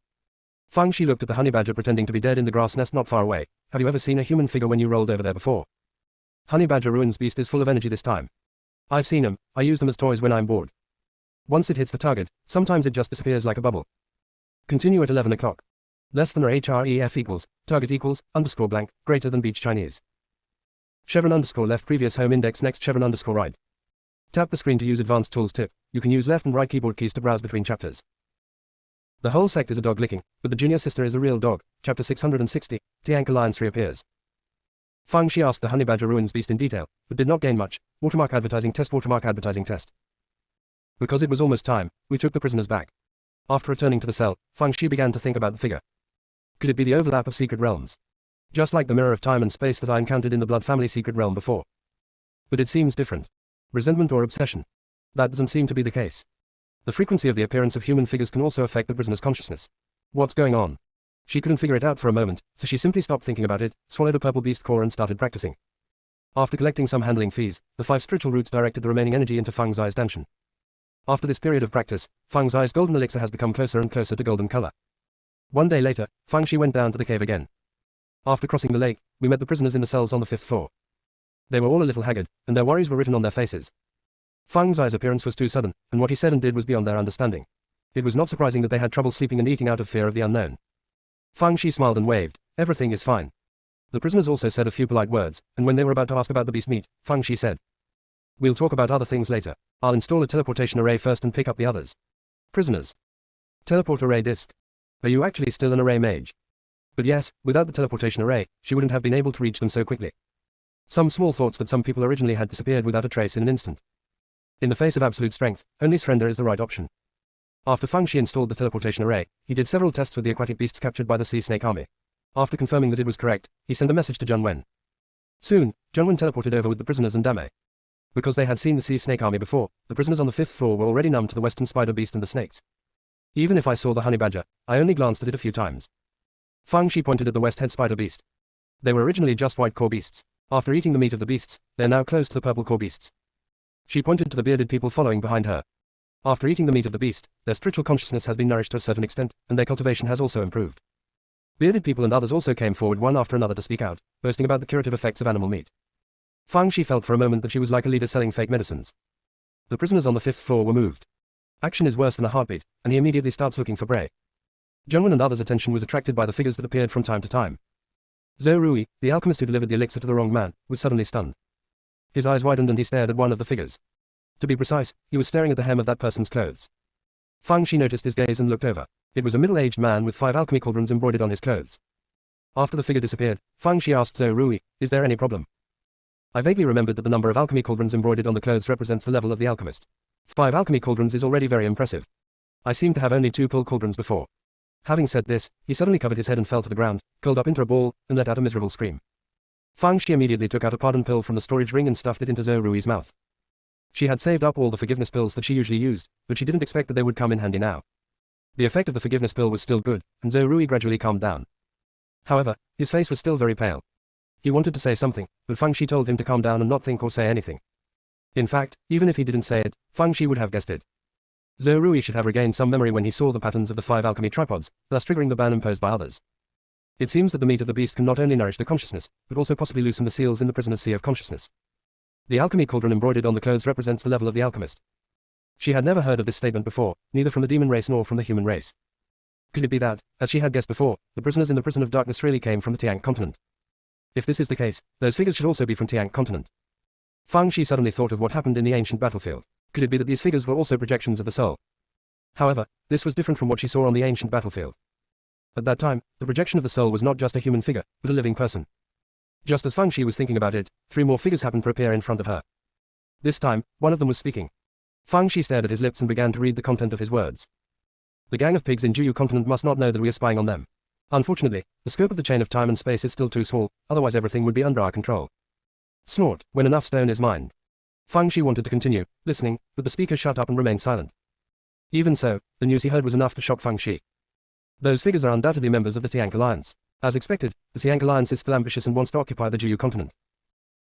Fang Shi looked at the honey badger pretending to be dead in the grass nest not far away. Have you ever seen a human figure when you rolled over there before? Honey badger ruins beast is full of energy this time. I've seen them, I use them as toys when I'm bored. Once it hits the target, sometimes it just disappears like a bubble. Continue at 11 o'clock. Less than or href equals, target equals, underscore blank, greater than beach Chinese. Chevron underscore left previous home index next chevron underscore right. Tap the screen to use advanced tools tip. You can use left and right keyboard keys to browse between chapters. The whole sect is a dog licking, but the junior sister is a real dog. Chapter 660, Tiank Alliance reappears. Fang Shi asked the honey badger ruins beast in detail, but did not gain much. Watermark advertising test. Because it was almost time, we took the prisoners back. After returning to the cell, Fang Shi began to think about the figure. Could it be the overlap of secret realms? Just like the mirror of time and space that I encountered in the Blood Family secret realm before. But it seems different. Resentment or obsession? That doesn't seem to be the case. The frequency of the appearance of human figures can also affect the prisoner's consciousness. What's going on? She couldn't figure it out for a moment, so she simply stopped thinking about it, swallowed a purple beast core and started practicing. After collecting some handling fees, the 5 spiritual roots directed the remaining energy into Fang Zai's Danshan. After this period of practice, Fang Zai's golden elixir has become closer and closer to golden color. One day later, Fang Shi went down to the cave again. After crossing the lake, we met the prisoners in the cells on the 5th floor. They were all a little haggard, and their worries were written on their faces. Fang Zai's appearance was too sudden, and what he said and did was beyond their understanding. It was not surprising that they had trouble sleeping and eating out of fear of the unknown. Fang Shi smiled and waved. Everything is fine. The prisoners also said a few polite words, and when they were about to ask about the beast meat, Fang Shi said, we'll talk about other things later. I'll install a teleportation array first and pick up the others. Prisoners. Teleport array disk. Are you actually still an array mage? But yes, without the teleportation array, she wouldn't have been able to reach them so quickly. Some small thoughts that some people originally had disappeared without a trace in an instant. In the face of absolute strength, only surrender is the right option. After Fang Shi installed the teleportation array, he did several tests with the aquatic beasts captured by the sea snake army. After confirming that it was correct, he sent a message to Jun Wen. Soon, Jun Wen teleported over with the prisoners and Dame. Because they had seen the sea snake army before, the prisoners on the 5th floor were already numb to the western spider beast and the snakes. Even if I saw the honey badger, I only glanced at it a few times. Fang Shi pointed at the west head spider beast. They were originally just white core beasts. After eating the meat of the beasts, they are now close to the purple core beasts. She pointed to the bearded people following behind her. After eating the meat of the beast, their spiritual consciousness has been nourished to a certain extent, and their cultivation has also improved. Bearded people and others also came forward one after another to speak out, boasting about the curative effects of animal meat. Fang Shi felt for a moment that she was like a leader selling fake medicines. The prisoners on the 5th floor were moved. Action is worse than a heartbeat, and he immediately starts looking for prey. Jungwon and others' attention was attracted by the figures that appeared from time to time. Zhou Rui, the alchemist who delivered the elixir to the wrong man, was suddenly stunned. His eyes widened and he stared at one of the figures. To be precise, he was staring at the hem of that person's clothes. Fang Shi noticed his gaze and looked over. It was a middle-aged man with 5 alchemy cauldrons embroidered on his clothes. After the figure disappeared, Fang Shi asked Zhou Rui, is there any problem? I vaguely remembered that the number of alchemy cauldrons embroidered on the clothes represents the level of the alchemist. 5 alchemy cauldrons is already very impressive. I seem to have only 2 pill cauldrons before. Having said this, he suddenly covered his head and fell to the ground, curled up into a ball, and let out a miserable scream. Fang Shi immediately took out a pardon pill from the storage ring and stuffed it into Zhou Rui's mouth. She had saved up all the forgiveness pills that she usually used, but she didn't expect that they would come in handy now. The effect of the forgiveness pill was still good, and Zhou Rui gradually calmed down. However, his face was still very pale. He wanted to say something, but Fang Shi told him to calm down and not think or say anything. In fact, even if he didn't say it, Fang Shi would have guessed it. Zhou Rui should have regained some memory when he saw the patterns of the 5 alchemy tripods, thus triggering the ban imposed by others. It seems that the meat of the beast can not only nourish the consciousness, but also possibly loosen the seals in the prisoner's sea of consciousness. The alchemy cauldron embroidered on the clothes represents the level of the alchemist. She had never heard of this statement before, neither from the demon race nor from the human race. Could it be that, as she had guessed before, the prisoners in the prison of darkness really came from the Tiang continent? If this is the case, those figures should also be from Tiang continent. Fang Shi suddenly thought of what happened in the ancient battlefield. Could it be that these figures were also projections of the soul? However, this was different from what she saw on the ancient battlefield. At that time, the projection of the soul was not just a human figure, but a living person. Just as Fang Shi was thinking about it, 3 more figures happened to appear in front of her. This time, one of them was speaking. Fang Shi stared at his lips and began to read the content of his words. The gang of pigs in Juyu continent must not know that we are spying on them. Unfortunately, the scope of the chain of time and space is still too small, otherwise everything would be under our control. Snort, when enough stone is mined. Fang Shi wanted to continue, listening, but the speaker shut up and remained silent. Even so, the news he heard was enough to shock Fang Shi. Those figures are undoubtedly members of the Tiang Alliance. As expected, the Tiang Alliance is still ambitious and wants to occupy the Juyu continent.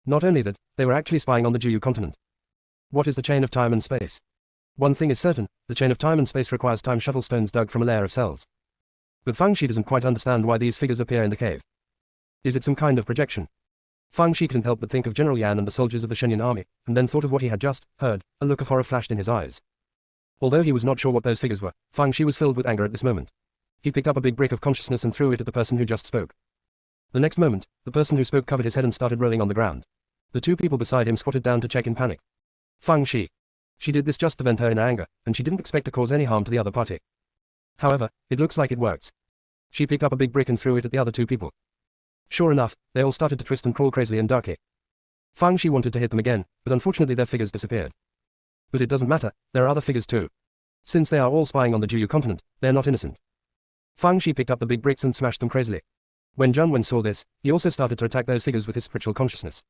Not only that, they were actually spying on the Juyu continent. What is the chain of time and space? One thing is certain, the chain of time and space requires time shuttle stones dug from a layer of cells. But Fang Shi doesn't quite understand why these figures appear in the cave. Is it some kind of projection? Fang Shi couldn't help but think of General Yan and the soldiers of the Shenyang army, and then thought of what he had just heard. A look of horror flashed in his eyes. Although he was not sure what those figures were, Fang Shi was filled with anger at this moment. He picked up a big brick of consciousness and threw it at the person who just spoke. The next moment, the person who spoke covered his head and started rolling on the ground. The 2 people beside him squatted down to check in panic. Fang Shi. She did this just to vent her inner anger, and she didn't expect to cause any harm to the other party. However, it looks like it works. She picked up a big brick and threw it at the other 2 people. Sure enough, they all started to twist and crawl crazily and darkly. Fang Shi wanted to hit them again, but unfortunately their figures disappeared. But it doesn't matter, there are other figures too. Since they are all spying on the Juyu continent, they are not innocent. Fang Shi picked up the big bricks and smashed them crazily. When Zhang Wen saw this, he also started to attack those figures with his spiritual consciousness.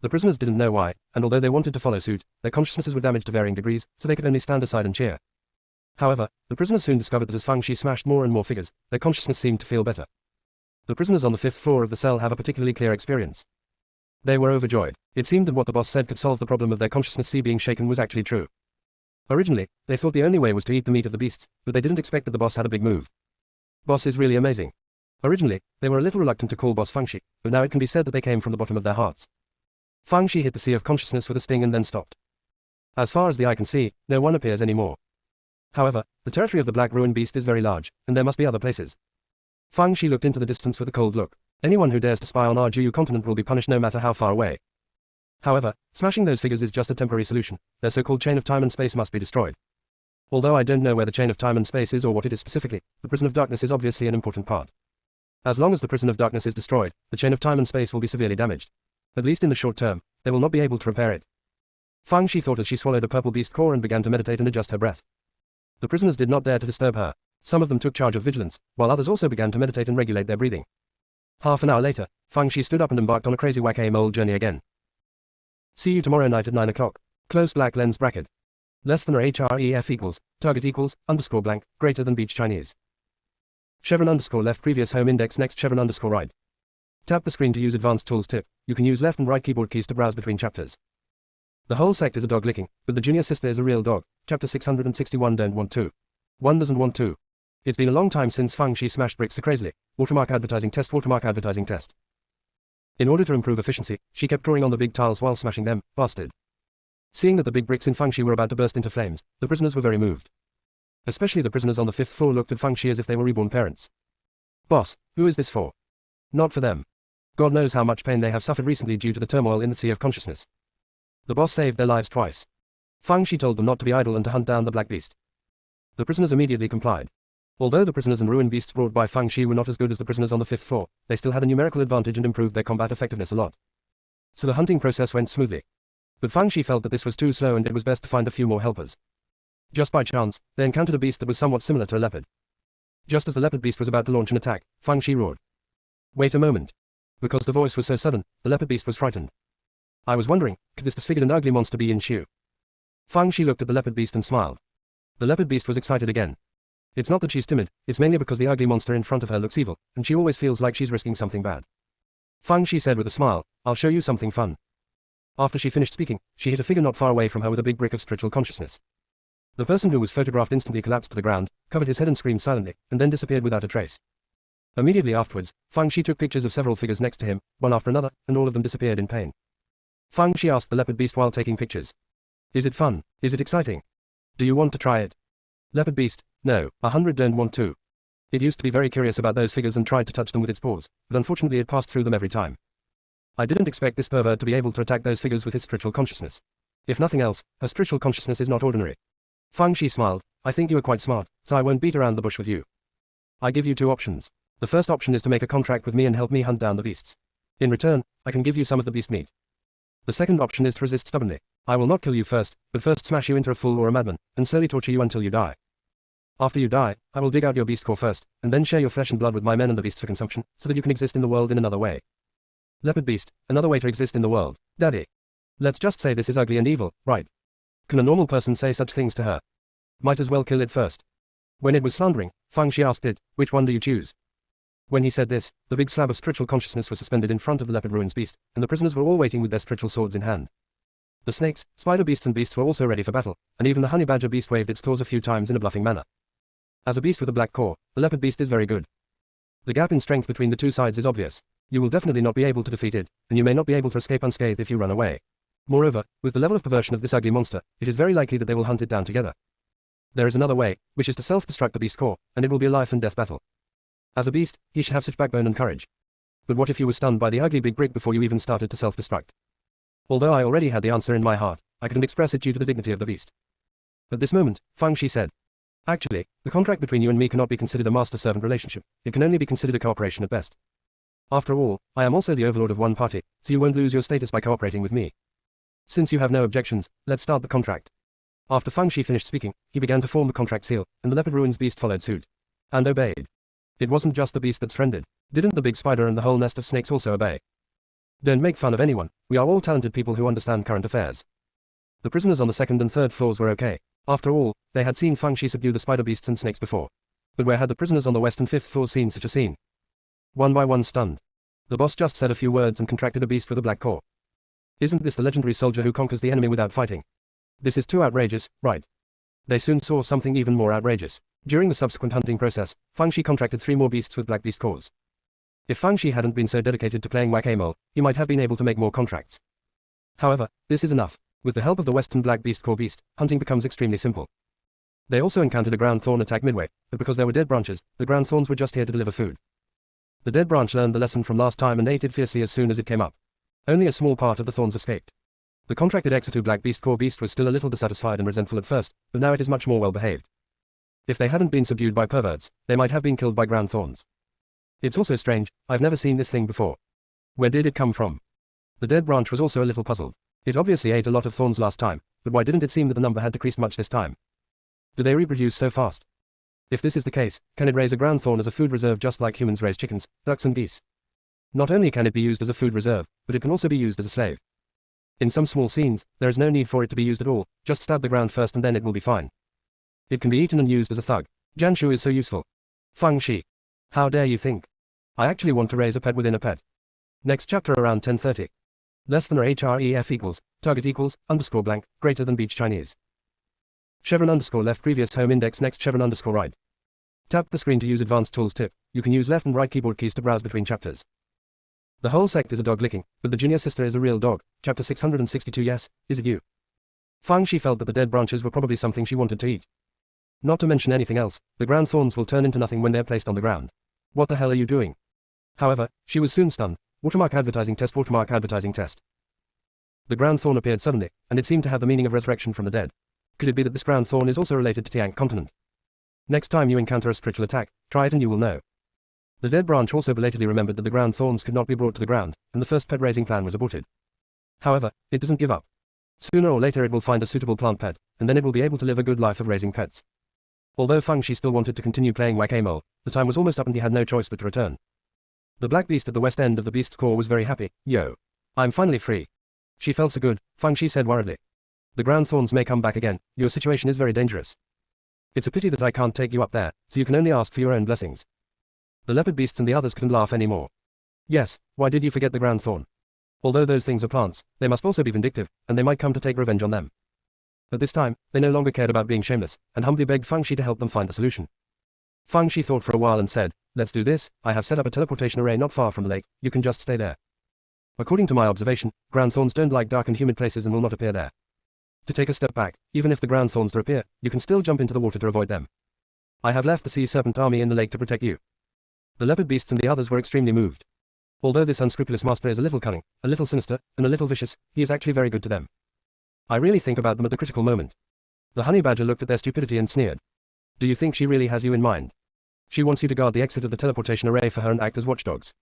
The prisoners didn't know why, and although they wanted to follow suit, their consciousnesses were damaged to varying degrees, so they could only stand aside and cheer. However, the prisoners soon discovered that as Fang Shi smashed more and more figures, their consciousness seemed to feel better. The prisoners on the 5th floor of the cell have a particularly clear experience. They were overjoyed. It seemed that what the boss said could solve the problem of their consciousness being shaken was actually true. Originally, they thought the only way was to eat the meat of the beasts, but they didn't expect that the boss had a big move. Boss is really amazing. Originally, they were a little reluctant to call boss Fang Shi, but now it can be said that they came from the bottom of their hearts. Fang Shi hit the sea of consciousness with a sting and then stopped. As far as the eye can see, no one appears anymore. However, the territory of the Black Ruin Beast is very large, and there must be other places. Fang Shi looked into the distance with a cold look. Anyone who dares to spy on our Juyu continent will be punished no matter how far away. However, smashing those figures is just a temporary solution. Their so-called chain of time and space must be destroyed. Although I don't know where the chain of time and space is or what it is specifically, the prison of darkness is obviously an important part. As long as the prison of darkness is destroyed, the chain of time and space will be severely damaged. At least in the short term, they will not be able to repair it. Fang Shi thought as she swallowed a purple beast core and began to meditate and adjust her breath. The prisoners did not dare to disturb her. Some of them took charge of vigilance, while others also began to meditate and regulate their breathing. Half an hour later, Fang Shi stood up and embarked on a crazy whack-a-mole journey again. See you tomorrow night at 9 o'clock. Close black lens bracket. Less than or href equals, target equals, underscore blank, greater than beach Chinese. Chevron underscore left previous home index next chevron underscore right. Tap the screen to use advanced tools tip. You can use left and right keyboard keys to browse between chapters. The whole sect is a dog licking, but the junior sister is a real dog. Chapter 661 don't want to. One doesn't want to. It's been a long time since Fang Shi smashed bricks so crazily. Watermark advertising test. In order to improve efficiency, she kept drawing on the big tiles while smashing them, bastard. Seeing that the big bricks in Fang Shi were about to burst into flames, the prisoners were very moved. Especially the prisoners on the 5th floor looked at Fang Shi as if they were reborn parents. Boss, who is this for? Not for them. God knows how much pain they have suffered recently due to the turmoil in the sea of consciousness. The boss saved their lives twice. Fang Shi told them not to be idle and to hunt down the black beast. The prisoners immediately complied. Although the prisoners and ruined beasts brought by Fang Shi were not as good as the prisoners on the 5th floor, they still had a numerical advantage and improved their combat effectiveness a lot. So the hunting process went smoothly. But Fang Shi felt that this was too slow and it was best to find a few more helpers. Just by chance, they encountered a beast that was somewhat similar to a leopard. Just as the leopard beast was about to launch an attack, Fang Shi roared. Wait a moment. Because the voice was so sudden, the leopard beast was frightened. I was wondering, could this disfigured and ugly monster be Yin Xiu? Fang Shi looked at the leopard beast and smiled. The leopard beast was excited again. It's not that she's timid, it's mainly because the ugly monster in front of her looks evil, and she always feels like she's risking something bad. Fang Shi said with a smile, I'll show you something fun. After she finished speaking, she hit a figure not far away from her with a big brick of spiritual consciousness. The person who was photographed instantly collapsed to the ground, covered his head and screamed silently, and then disappeared without a trace. Immediately afterwards, Fang Shi took pictures of several figures next to him, one after another, and all of them disappeared in pain. Fang Shi asked the leopard beast while taking pictures. Is it fun? Is it exciting? Do you want to try it? Leopard beast, no, 100 don't want to. It used to be very curious about those figures and tried to touch them with its paws, but unfortunately it passed through them every time. I didn't expect this pervert to be able to attack those figures with his spiritual consciousness. If nothing else, her spiritual consciousness is not ordinary. Fang Shi smiled. I think you are quite smart, so I won't beat around the bush with you. I give you two options. The first option is to make a contract with me and help me hunt down the beasts. In return, I can give you some of the beast meat. The second option is to resist stubbornly. I will not kill you first, but first smash you into a fool or a madman, and slowly torture you until you die. After you die, I will dig out your beast core first, and then share your flesh and blood with my men and the beasts for consumption, so that you can exist in the world in another way. Leopard beast, another way to exist in the world, daddy. Let's just say this is ugly and evil, right? Can a normal person say such things to her? Might as well kill it first. When it was slandering, Fang Shi asked it, which one do you choose? When he said this, the big slab of spiritual consciousness was suspended in front of the leopard ruins beast, and the prisoners were all waiting with their spiritual swords in hand. The snakes, spider beasts and beasts were also ready for battle, and even the honey badger beast waved its claws a few times in a bluffing manner. As a beast with a black core, the leopard beast is very good. The gap in strength between the two sides is obvious. You will definitely not be able to defeat it, and you may not be able to escape unscathed if you run away. Moreover, with the level of perversion of this ugly monster, it is very likely that they will hunt it down together. There is another way, which is to self-destruct the beast core, and it will be a life and death battle. As a beast, he should have such backbone and courage. But what if you were stunned by the ugly big brick before you even started to self-destruct? Although I already had the answer in my heart, I couldn't express it due to the dignity of the beast. At this moment, Fang Shi said, actually, the contract between you and me cannot be considered a master-servant relationship, it can only be considered a cooperation at best. After all, I am also the overlord of one party, so you won't lose your status by cooperating with me. Since you have no objections, let's start the contract. After Fang Shi finished speaking, he began to form the contract seal, and the leopard ruins beast followed suit. And obeyed. It wasn't just the beast that surrendered. Didn't the big spider and the whole nest of snakes also obey? Don't make fun of anyone, we are all talented people who understand current affairs. The prisoners on the second and third floors were okay. After all, they had seen Fang Shi subdue the spider beasts and snakes before. But where had the prisoners on the west and fifth floors seen such a scene? One by one stunned. The boss just said a few words and contracted a beast with a black core. Isn't this the legendary soldier who conquers the enemy without fighting? This is too outrageous, right? They soon saw something even more outrageous. During the subsequent hunting process, Fang Shi contracted 3 more beasts with black beast cores. If Fang Shi hadn't been so dedicated to playing whack-a-mole, he might have been able to make more contracts. However, this is enough. With the help of the western black beast core beast, hunting becomes extremely simple. They also encountered a ground thorn attack midway, but because there were dead branches, the ground thorns were just here to deliver food. The dead branch learned the lesson from last time and ate it fiercely as soon as it came up. Only a small part of the thorns escaped. The contracted Exetu black beast core beast was still a little dissatisfied and resentful at first, but now it is much more well behaved. If they hadn't been subdued by perverts, they might have been killed by ground thorns. It's also strange, I've never seen this thing before. Where did it come from? The dead branch was also a little puzzled. It obviously ate a lot of thorns last time, but why didn't it seem that the number had decreased much this time? Do they reproduce so fast? If this is the case, can it raise a ground thorn as a food reserve just like humans raise chickens, ducks and geese? Not only can it be used as a food reserve, but it can also be used as a slave. In some small scenes, there is no need for it to be used at all, just stab the ground first and then it will be fine. It can be eaten and used as a thug. Janshu is so useful. Fang Shi. How dare you think? I actually want to raise a pet within a pet. Next chapter around 10:30. Less than or href equals, target equals, underscore blank, greater than beach Chinese. Chevron underscore left previous home index next chevron underscore right. Tap the screen to use advanced tools tip. You can use left and right keyboard keys to browse between chapters. The whole sect is a dog licking, but the junior sister is a real dog. Chapter 662. Yes, is it you? Fang Shi felt that the dead branches were probably something she wanted to eat. Not to mention anything else, the ground thorns will turn into nothing when they're placed on the ground. What the hell are you doing? However, she was soon stunned. Watermark advertising test. Watermark advertising test. The ground thorn appeared suddenly, and it seemed to have the meaning of resurrection from the dead. Could it be that this ground thorn is also related to Tiang continent? Next time you encounter a spiritual attack, try it and you will know. The dead branch also belatedly remembered that the ground thorns could not be brought to the ground, and the first pet raising plan was aborted. However, it doesn't give up. Sooner or later it will find a suitable plant pet, and then it will be able to live a good life of raising pets. Although Fang Shi still wanted to continue playing whack-a-mole, the time was almost up and he had no choice but to return. The black beast at the west end of the beast's core was very happy. Yo. I'm finally free. She felt so good, Fang Shi said worriedly. The ground thorns may come back again, your situation is very dangerous. It's a pity that I can't take you up there, so you can only ask for your own blessings. The leopard beasts and the others couldn't laugh anymore. Yes, why did you forget the ground thorn? Although those things are plants, they must also be vindictive, and they might come to take revenge on them. At this time, they no longer cared about being shameless, and humbly begged Fang Shi to help them find the solution. Fang Shi thought for a while and said, let's do this, I have set up a teleportation array not far from the lake, you can just stay there. According to my observation, ground thorns don't like dark and humid places and will not appear there. To take a step back, even if the ground thorns do appear, you can still jump into the water to avoid them. I have left the sea serpent army in the lake to protect you. The leopard beasts and the others were extremely moved. Although this unscrupulous master is a little cunning, a little sinister, and a little vicious, he is actually very good to them. I really think about them at the critical moment. The honey badger looked at their stupidity and sneered. Do you think she really has you in mind? She wants you to guard the exit of the teleportation array for her and act as watchdogs.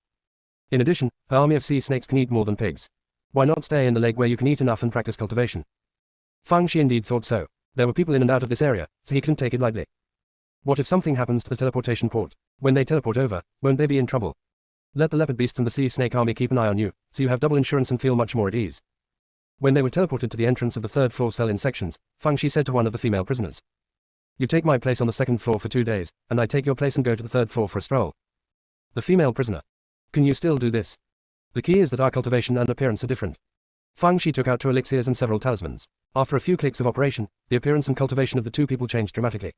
In addition, her army of sea snakes can eat more than pigs. Why not stay in the lake where you can eat enough and practice cultivation? Fang Shi indeed thought so. There were people in and out of this area, so he couldn't take it lightly. What if something happens to the teleportation port? When they teleport over, won't they be in trouble? Let the leopard beasts and the sea snake army keep an eye on you, so you have double insurance and feel much more at ease. When they were teleported to the entrance of the third floor cell in sections, Fang Shi said to one of the female prisoners. You take my place on the second floor for 2 days, and I take your place and go to the third floor for a stroll. The female prisoner. Can you still do this? The key is that our cultivation and appearance are different. Fang Shi took out 2 elixirs and several talismans. After a few clicks of operation, the appearance and cultivation of the 2 people changed dramatically.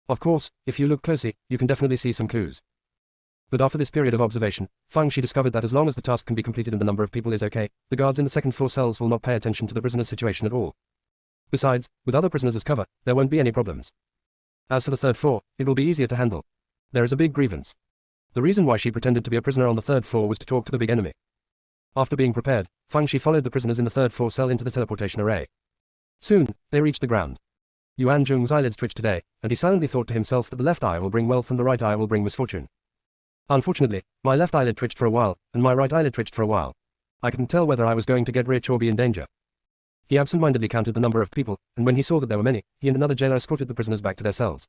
Of course, if you look closely, you can definitely see some clues. But after this period of observation, Fang Shi discovered that as long as the task can be completed and the number of people is okay, the guards in the second floor cells will not pay attention to the prisoner's situation at all. Besides, with other prisoners as cover, there won't be any problems. As for the third floor, it will be easier to handle. There is a big grievance. The reason why she pretended to be a prisoner on the third floor was to talk to the big enemy. After being prepared, Fang Shi followed the prisoners in the third floor cell into the teleportation array. Soon, they reached the ground. Yuan Zhong's eyelids twitched today, and he silently thought to himself that the left eye will bring wealth and the right eye will bring misfortune. Unfortunately, my left eyelid twitched for a while, and my right eyelid twitched for a while. I couldn't tell whether I was going to get rich or be in danger. He absent-mindedly counted the number of people, and when he saw that there were many, he and another jailer escorted the prisoners back to their cells.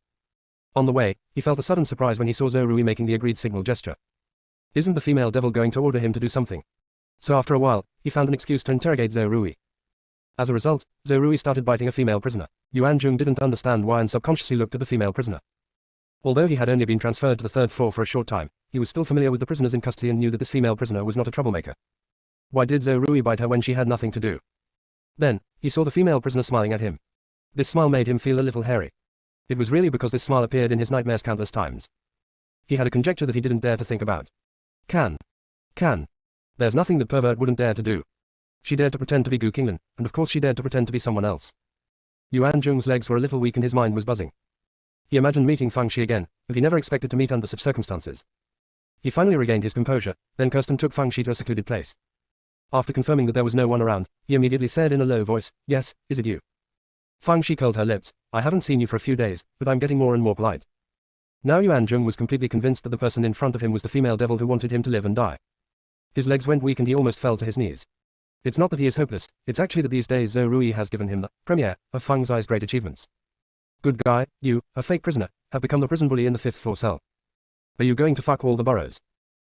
On the way, he felt a sudden surprise when he saw Zhou Rui making the agreed signal gesture. Isn't the female devil going to order him to do something? So after a while, he found an excuse to interrogate Zhou Rui. As a result, Zhou Rui started biting a female prisoner. Yuan Zhong didn't understand why and subconsciously looked at the female prisoner. Although he had only been transferred to the third floor for a short time, he was still familiar with the prisoners in custody and knew that this female prisoner was not a troublemaker. Why did Zhou Rui bite her when she had nothing to do? Then, he saw the female prisoner smiling at him. This smile made him feel a little hairy. It was really because this smile appeared in his nightmares countless times. He had a conjecture that he didn't dare to think about. Can. There's nothing that pervert wouldn't dare to do. She dared to pretend to be Gu Qinglan, and of course she dared to pretend to be someone else. Yuan Zhong's legs were a little weak and his mind was buzzing. He imagined meeting Fang Shi again, but he never expected to meet under such circumstances. He finally regained his composure, then cursed and took Fang Shi to a secluded place. After confirming that there was no one around, he immediately said in a low voice, "Yes, is it you?" Fang Shi curled her lips. "I haven't seen you for a few days, but I'm getting more and more polite." Now Yuan Zhong was completely convinced that the person in front of him was the female devil who wanted him to live and die. His legs went weak and he almost fell to his knees. It's not that he is hopeless, it's actually that these days Zhou Rui has given him the premiere of Fang Zai's great achievements. Good guy, you, a fake prisoner, have become the prison bully in the 5th floor cell. Are you going to fuck all the boroughs?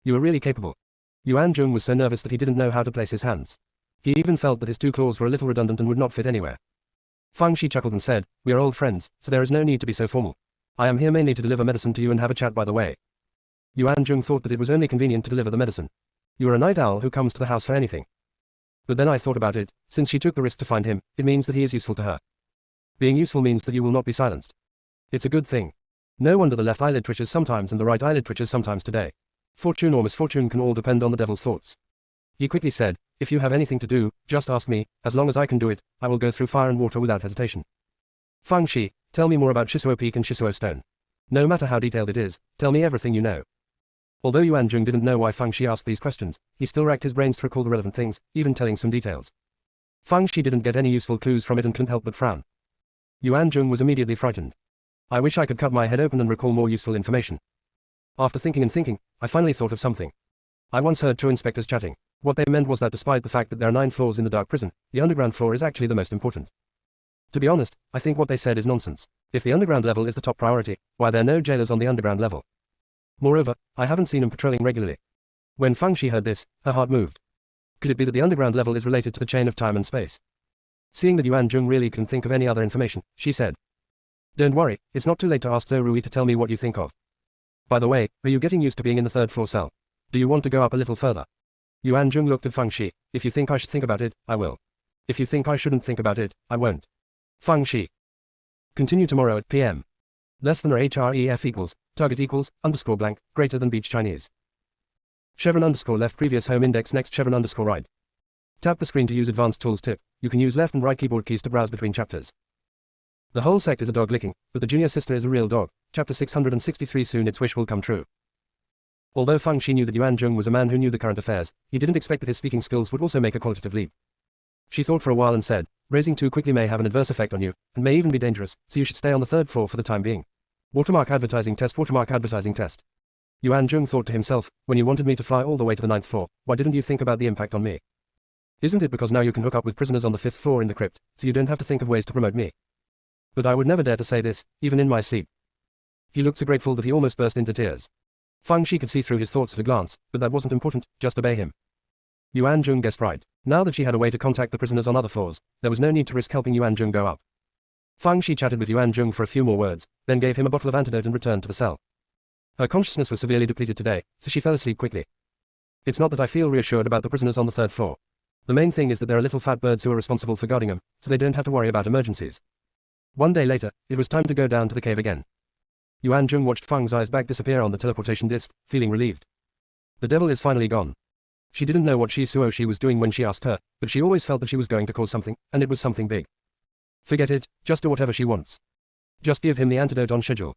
You are really capable. Yuan Zhong was so nervous that he didn't know how to place his hands. He even felt that his 2 claws were a little redundant and would not fit anywhere. Fang Shi chuckled and said, "We are old friends, so there is no need to be so formal. I am here mainly to deliver medicine to you and have a chat by the way." Yuan Zhong thought that it was only convenient to deliver the medicine. You are a night owl who comes to the house for anything. But then I thought about it, since she took the risk to find him, it means that he is useful to her. Being useful means that you will not be silenced. It's a good thing. No wonder the left eyelid twitches sometimes and the right eyelid twitches sometimes today. Fortune or misfortune can all depend on the devil's thoughts. He quickly said, "If you have anything to do, just ask me, as long as I can do it, I will go through fire and water without hesitation." Fang Shi, tell me more about Shisuo Peak and Shisuo Stone. No matter how detailed it is, tell me everything you know. Although Yuan Zhong didn't know why Fang Shi asked these questions, he still racked his brains to recall the relevant things, even telling some details. Fang Shi didn't get any useful clues from it and couldn't help but frown. Yuan Zhong was immediately frightened. I wish I could cut my head open and recall more useful information. After thinking and thinking, I finally thought of something. I once heard 2 inspectors chatting. What they meant was that despite the fact that there are 9 floors in the dark prison, the underground floor is actually the most important. To be honest, I think what they said is nonsense. If the underground level is the top priority, why there are no jailers on the underground level? Moreover, I haven't seen them patrolling regularly. When Fang Shi heard this, her heart moved. Could it be that the underground level is related to the chain of time and space? Seeing that Yuan Zhong really couldn't think of any other information, she said, "Don't worry, it's not too late to ask Zhou Rui to tell me what you think of. By the way, are you getting used to being in the 3rd floor cell? Do you want to go up a little further?" Yuan Zhong looked at Fang Shi. "If you think I should think about it, I will. If you think I shouldn't think about it, I won't." Fang Shi. Continue tomorrow at p.m. Less than or href equals, target equals, _blank, greater than beach Chinese. Chevron _left previous home index next chevron _right. Tap the screen to use advanced tools tip. You can use left and right keyboard keys to browse between chapters. The whole sect is a dog licking, but the junior sister is a real dog. Chapter 663. Soon its wish will come true. Although Feng Shi knew that Yuan Zhong was a man who knew the current affairs, he didn't expect that his speaking skills would also make a qualitative leap. She thought for a while and said, raising too quickly may have an adverse effect on you, and may even be dangerous, so you should stay on the third floor for the time being. Watermark advertising test. Watermark advertising test. Yuan Zhong thought to himself, when you wanted me to fly all the way to the 9th floor, why didn't you think about the impact on me? Isn't it because now you can hook up with prisoners on the 5th floor in the crypt, so you don't have to think of ways to promote me? But I would never dare to say this, even in my sleep. He looked so grateful that he almost burst into tears. Feng Shi could see through his thoughts at a glance, but that wasn't important, just obey him. Yuan Zhong guessed right. Now that she had a way to contact the prisoners on other floors, there was no need to risk helping Yuan Zhong go up. Feng Shi chatted with Yuan Zhong for a few more words, then gave him a bottle of antidote and returned to the cell. Her consciousness was severely depleted today, so she fell asleep quickly. It's not that I feel reassured about the prisoners on the 3rd floor. The main thing is that there are little fat birds who are responsible for guarding them, so they don't have to worry about emergencies. One day later, it was time to go down to the cave again. Yuan Zhong watched Feng's eyes back disappear on the teleportation disc, feeling relieved. The devil is finally gone. She didn't know what Shi Suoshi was doing when she asked her, but she always felt that she was going to cause something, and it was something big. Forget it, just do whatever she wants. Just give him the antidote on schedule.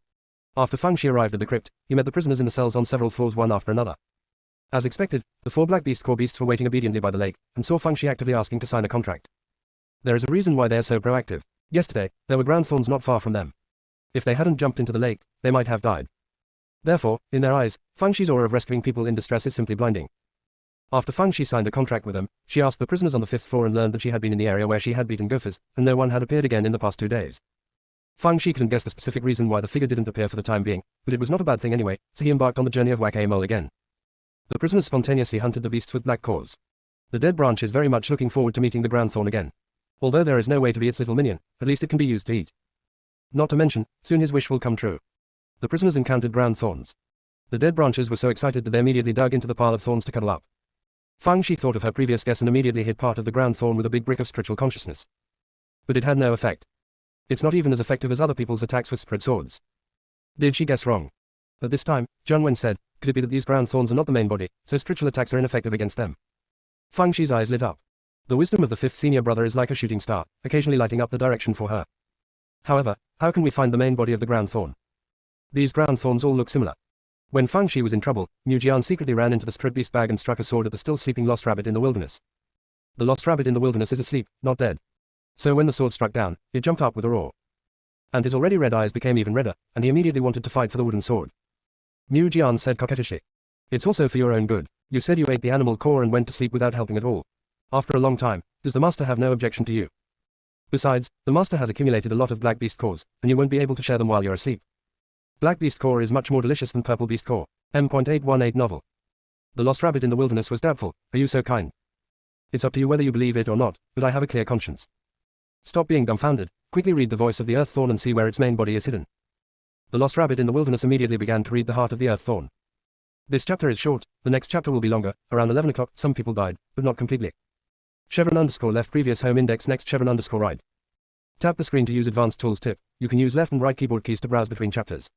After Feng Shi arrived at the crypt, he met the prisoners in the cells on several floors one after another. As expected, the 4 Black Beast core beasts were waiting obediently by the lake, and saw Feng Shi actively asking to sign a contract. There is a reason why they are so proactive. Yesterday, there were ground thorns not far from them. If they hadn't jumped into the lake, they might have died. Therefore, in their eyes, Feng Shi's aura of rescuing people in distress is simply blinding. After Feng Shi signed a contract with them, she asked the prisoners on the 5th floor and learned that she had been in the area where she had beaten gophers, and no one had appeared again in the past 2 days. Feng Shi couldn't guess the specific reason why the figure didn't appear for the time being, but it was not a bad thing anyway, so he embarked on the journey of Whack-A-Mole again. The prisoners spontaneously hunted the beasts with black cores. The dead branch is very much looking forward to meeting the ground thorn again. Although there is no way to be its little minion, at least it can be used to eat. Not to mention, soon his wish will come true. The prisoners encountered ground thorns. The dead branches were so excited that they immediately dug into the pile of thorns to cuddle up. Feng Shi thought of her previous guess and immediately hit part of the ground thorn with a big brick of spiritual consciousness. But it had no effect. It's not even as effective as other people's attacks with spread swords. Did she guess wrong? At this time, Zhang Wen said, could it be that these ground thorns are not the main body, so spiritual attacks are ineffective against them? Feng Shi's eyes lit up. The wisdom of the 5th senior brother is like a shooting star, occasionally lighting up the direction for her. However, how can we find the main body of the ground thorn? These ground thorns all look similar. When Feng Shi was in trouble, Mu Jian secretly ran into the spread beast bag and struck a sword at the still sleeping lost rabbit in the wilderness. The lost rabbit in the wilderness is asleep, not dead. So when the sword struck down, it jumped up with a roar. And his already red eyes became even redder, and he immediately wanted to fight for the wooden sword. Mu Jian said coquettishly, it's also for your own good. You said you ate the animal core and went to sleep without helping at all. After a long time, does the master have no objection to you? Besides, the master has accumulated a lot of black beast cores, and you won't be able to share them while you're asleep. Black beast core is much more delicious than purple beast core. M.818 novel. The lost rabbit in the wilderness was doubtful. Are you so kind? It's up to you whether you believe it or not, but I have a clear conscience. Stop being dumbfounded. Quickly read the voice of the earth thorn and see where its main body is hidden. The lost rabbit in the wilderness immediately began to read the heart of the earth thorn. This chapter is short, the next chapter will be longer. Around 11 o'clock, some people died, but not completely. Chevron underscore left previous home index next chevron underscore right. Tap the screen to use advanced tools tip. You can use left and right keyboard keys to browse between chapters.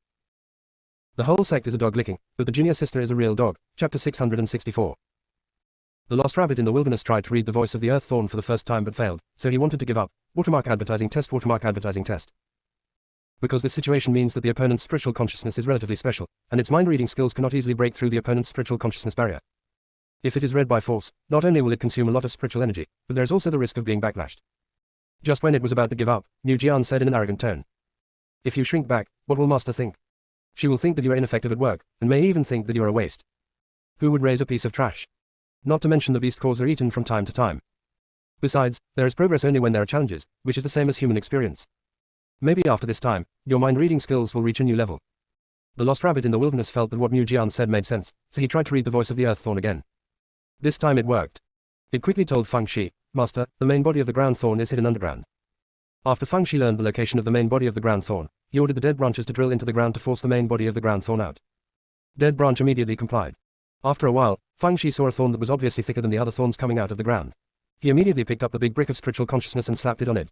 The whole sect is a dog licking, but the junior sister is a real dog. Chapter 664. The lost rabbit in the wilderness tried to read the voice of the earth thorn for the first time but failed, so he wanted to give up. Watermark advertising test. Watermark advertising test. Because this situation means that the opponent's spiritual consciousness is relatively special, and its mind-reading skills cannot easily break through the opponent's spiritual consciousness barrier. If it is read by force, not only will it consume a lot of spiritual energy, but there is also the risk of being backlashed. Just when it was about to give up, Mu Jian said in an arrogant tone, if you shrink back, what will master think? She will think that you are ineffective at work, and may even think that you are a waste. Who would raise a piece of trash? Not to mention the beast cores are eaten from time to time. Besides, there is progress only when there are challenges, which is the same as human experience. Maybe after this time, your mind-reading skills will reach a new level. The lost rabbit in the wilderness felt that what Mu Jian said made sense, so he tried to read the voice of the earth thorn again. This time it worked. It quickly told Feng Shi, Master, the main body of the ground thorn is hidden underground. After Feng Shi learned the location of the main body of the ground thorn, he ordered the dead branches to drill into the ground to force the main body of the ground thorn out. Dead branch immediately complied. After a while, Feng Shi saw a thorn that was obviously thicker than the other thorns coming out of the ground. He immediately picked up the big brick of spiritual consciousness and slapped it on it.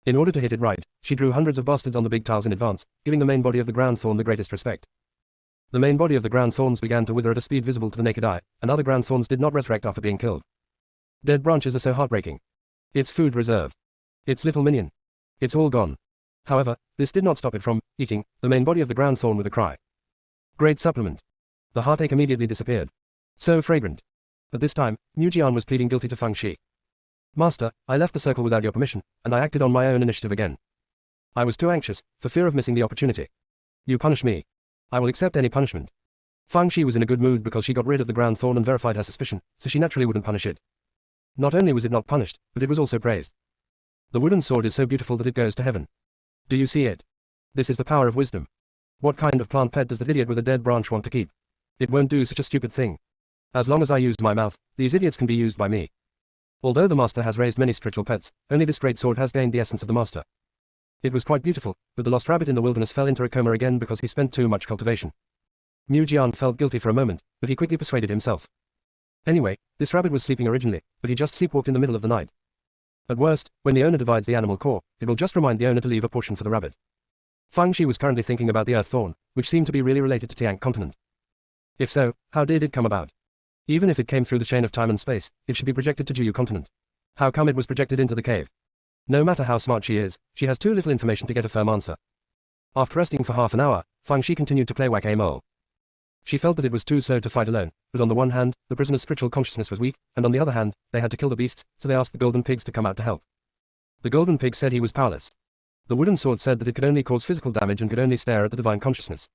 In order to hit it right, she drew hundreds of bastards on the big tiles in advance, giving the main body of the ground thorn the greatest respect. The main body of the ground thorns began to wither at a speed visible to the naked eye, and other ground thorns did not resurrect after being killed. Dead branches are so heartbreaking. It's food reserve. It's little minion. It's all gone. However, this did not stop it from eating the main body of the ground thorn with a cry. Great supplement. The heartache immediately disappeared. So fragrant. At this time, Mujian was pleading guilty to Feng Shi. Master, I left the circle without your permission, and I acted on my own initiative again. I was too anxious, for fear of missing the opportunity. You punish me. I will accept any punishment. Feng Shi was in a good mood because she got rid of the ground thorn and verified her suspicion, so she naturally wouldn't punish it. Not only was it not punished, but it was also praised. The wooden sword is so beautiful that it goes to heaven. Do you see it? This is the power of wisdom. What kind of plant pet does that idiot with a dead branch want to keep? It won't do such a stupid thing. As long as I used my mouth, these idiots can be used by me. Although the master has raised many spiritual pets, only this great sword has gained the essence of the master. It was quite beautiful, but the lost rabbit in the wilderness fell into a coma again because he spent too much cultivation. Mujian felt guilty for a moment, but he quickly persuaded himself. Anyway, this rabbit was sleeping originally, but he just sleepwalked in the middle of the night. At worst, when the owner divides the animal core, it will just remind the owner to leave a portion for the rabbit. Feng Shi was currently thinking about the earth thorn, which seemed to be really related to Tiang continent. If so, how did it come about? Even if it came through the chain of time and space, it should be projected to Juyu continent. How come it was projected into the cave? No matter how smart she is, she has too little information to get a firm answer. After resting for half an hour, Feng Shi continued to play whack-a-mole. She felt that it was too slow to fight alone, but on the one hand, the prisoner's spiritual consciousness was weak, and on the other hand, they had to kill the beasts, so they asked the golden pigs to come out to help. The golden pig said he was powerless. The wooden sword said that it could only cause physical damage and could only stare at the divine consciousness.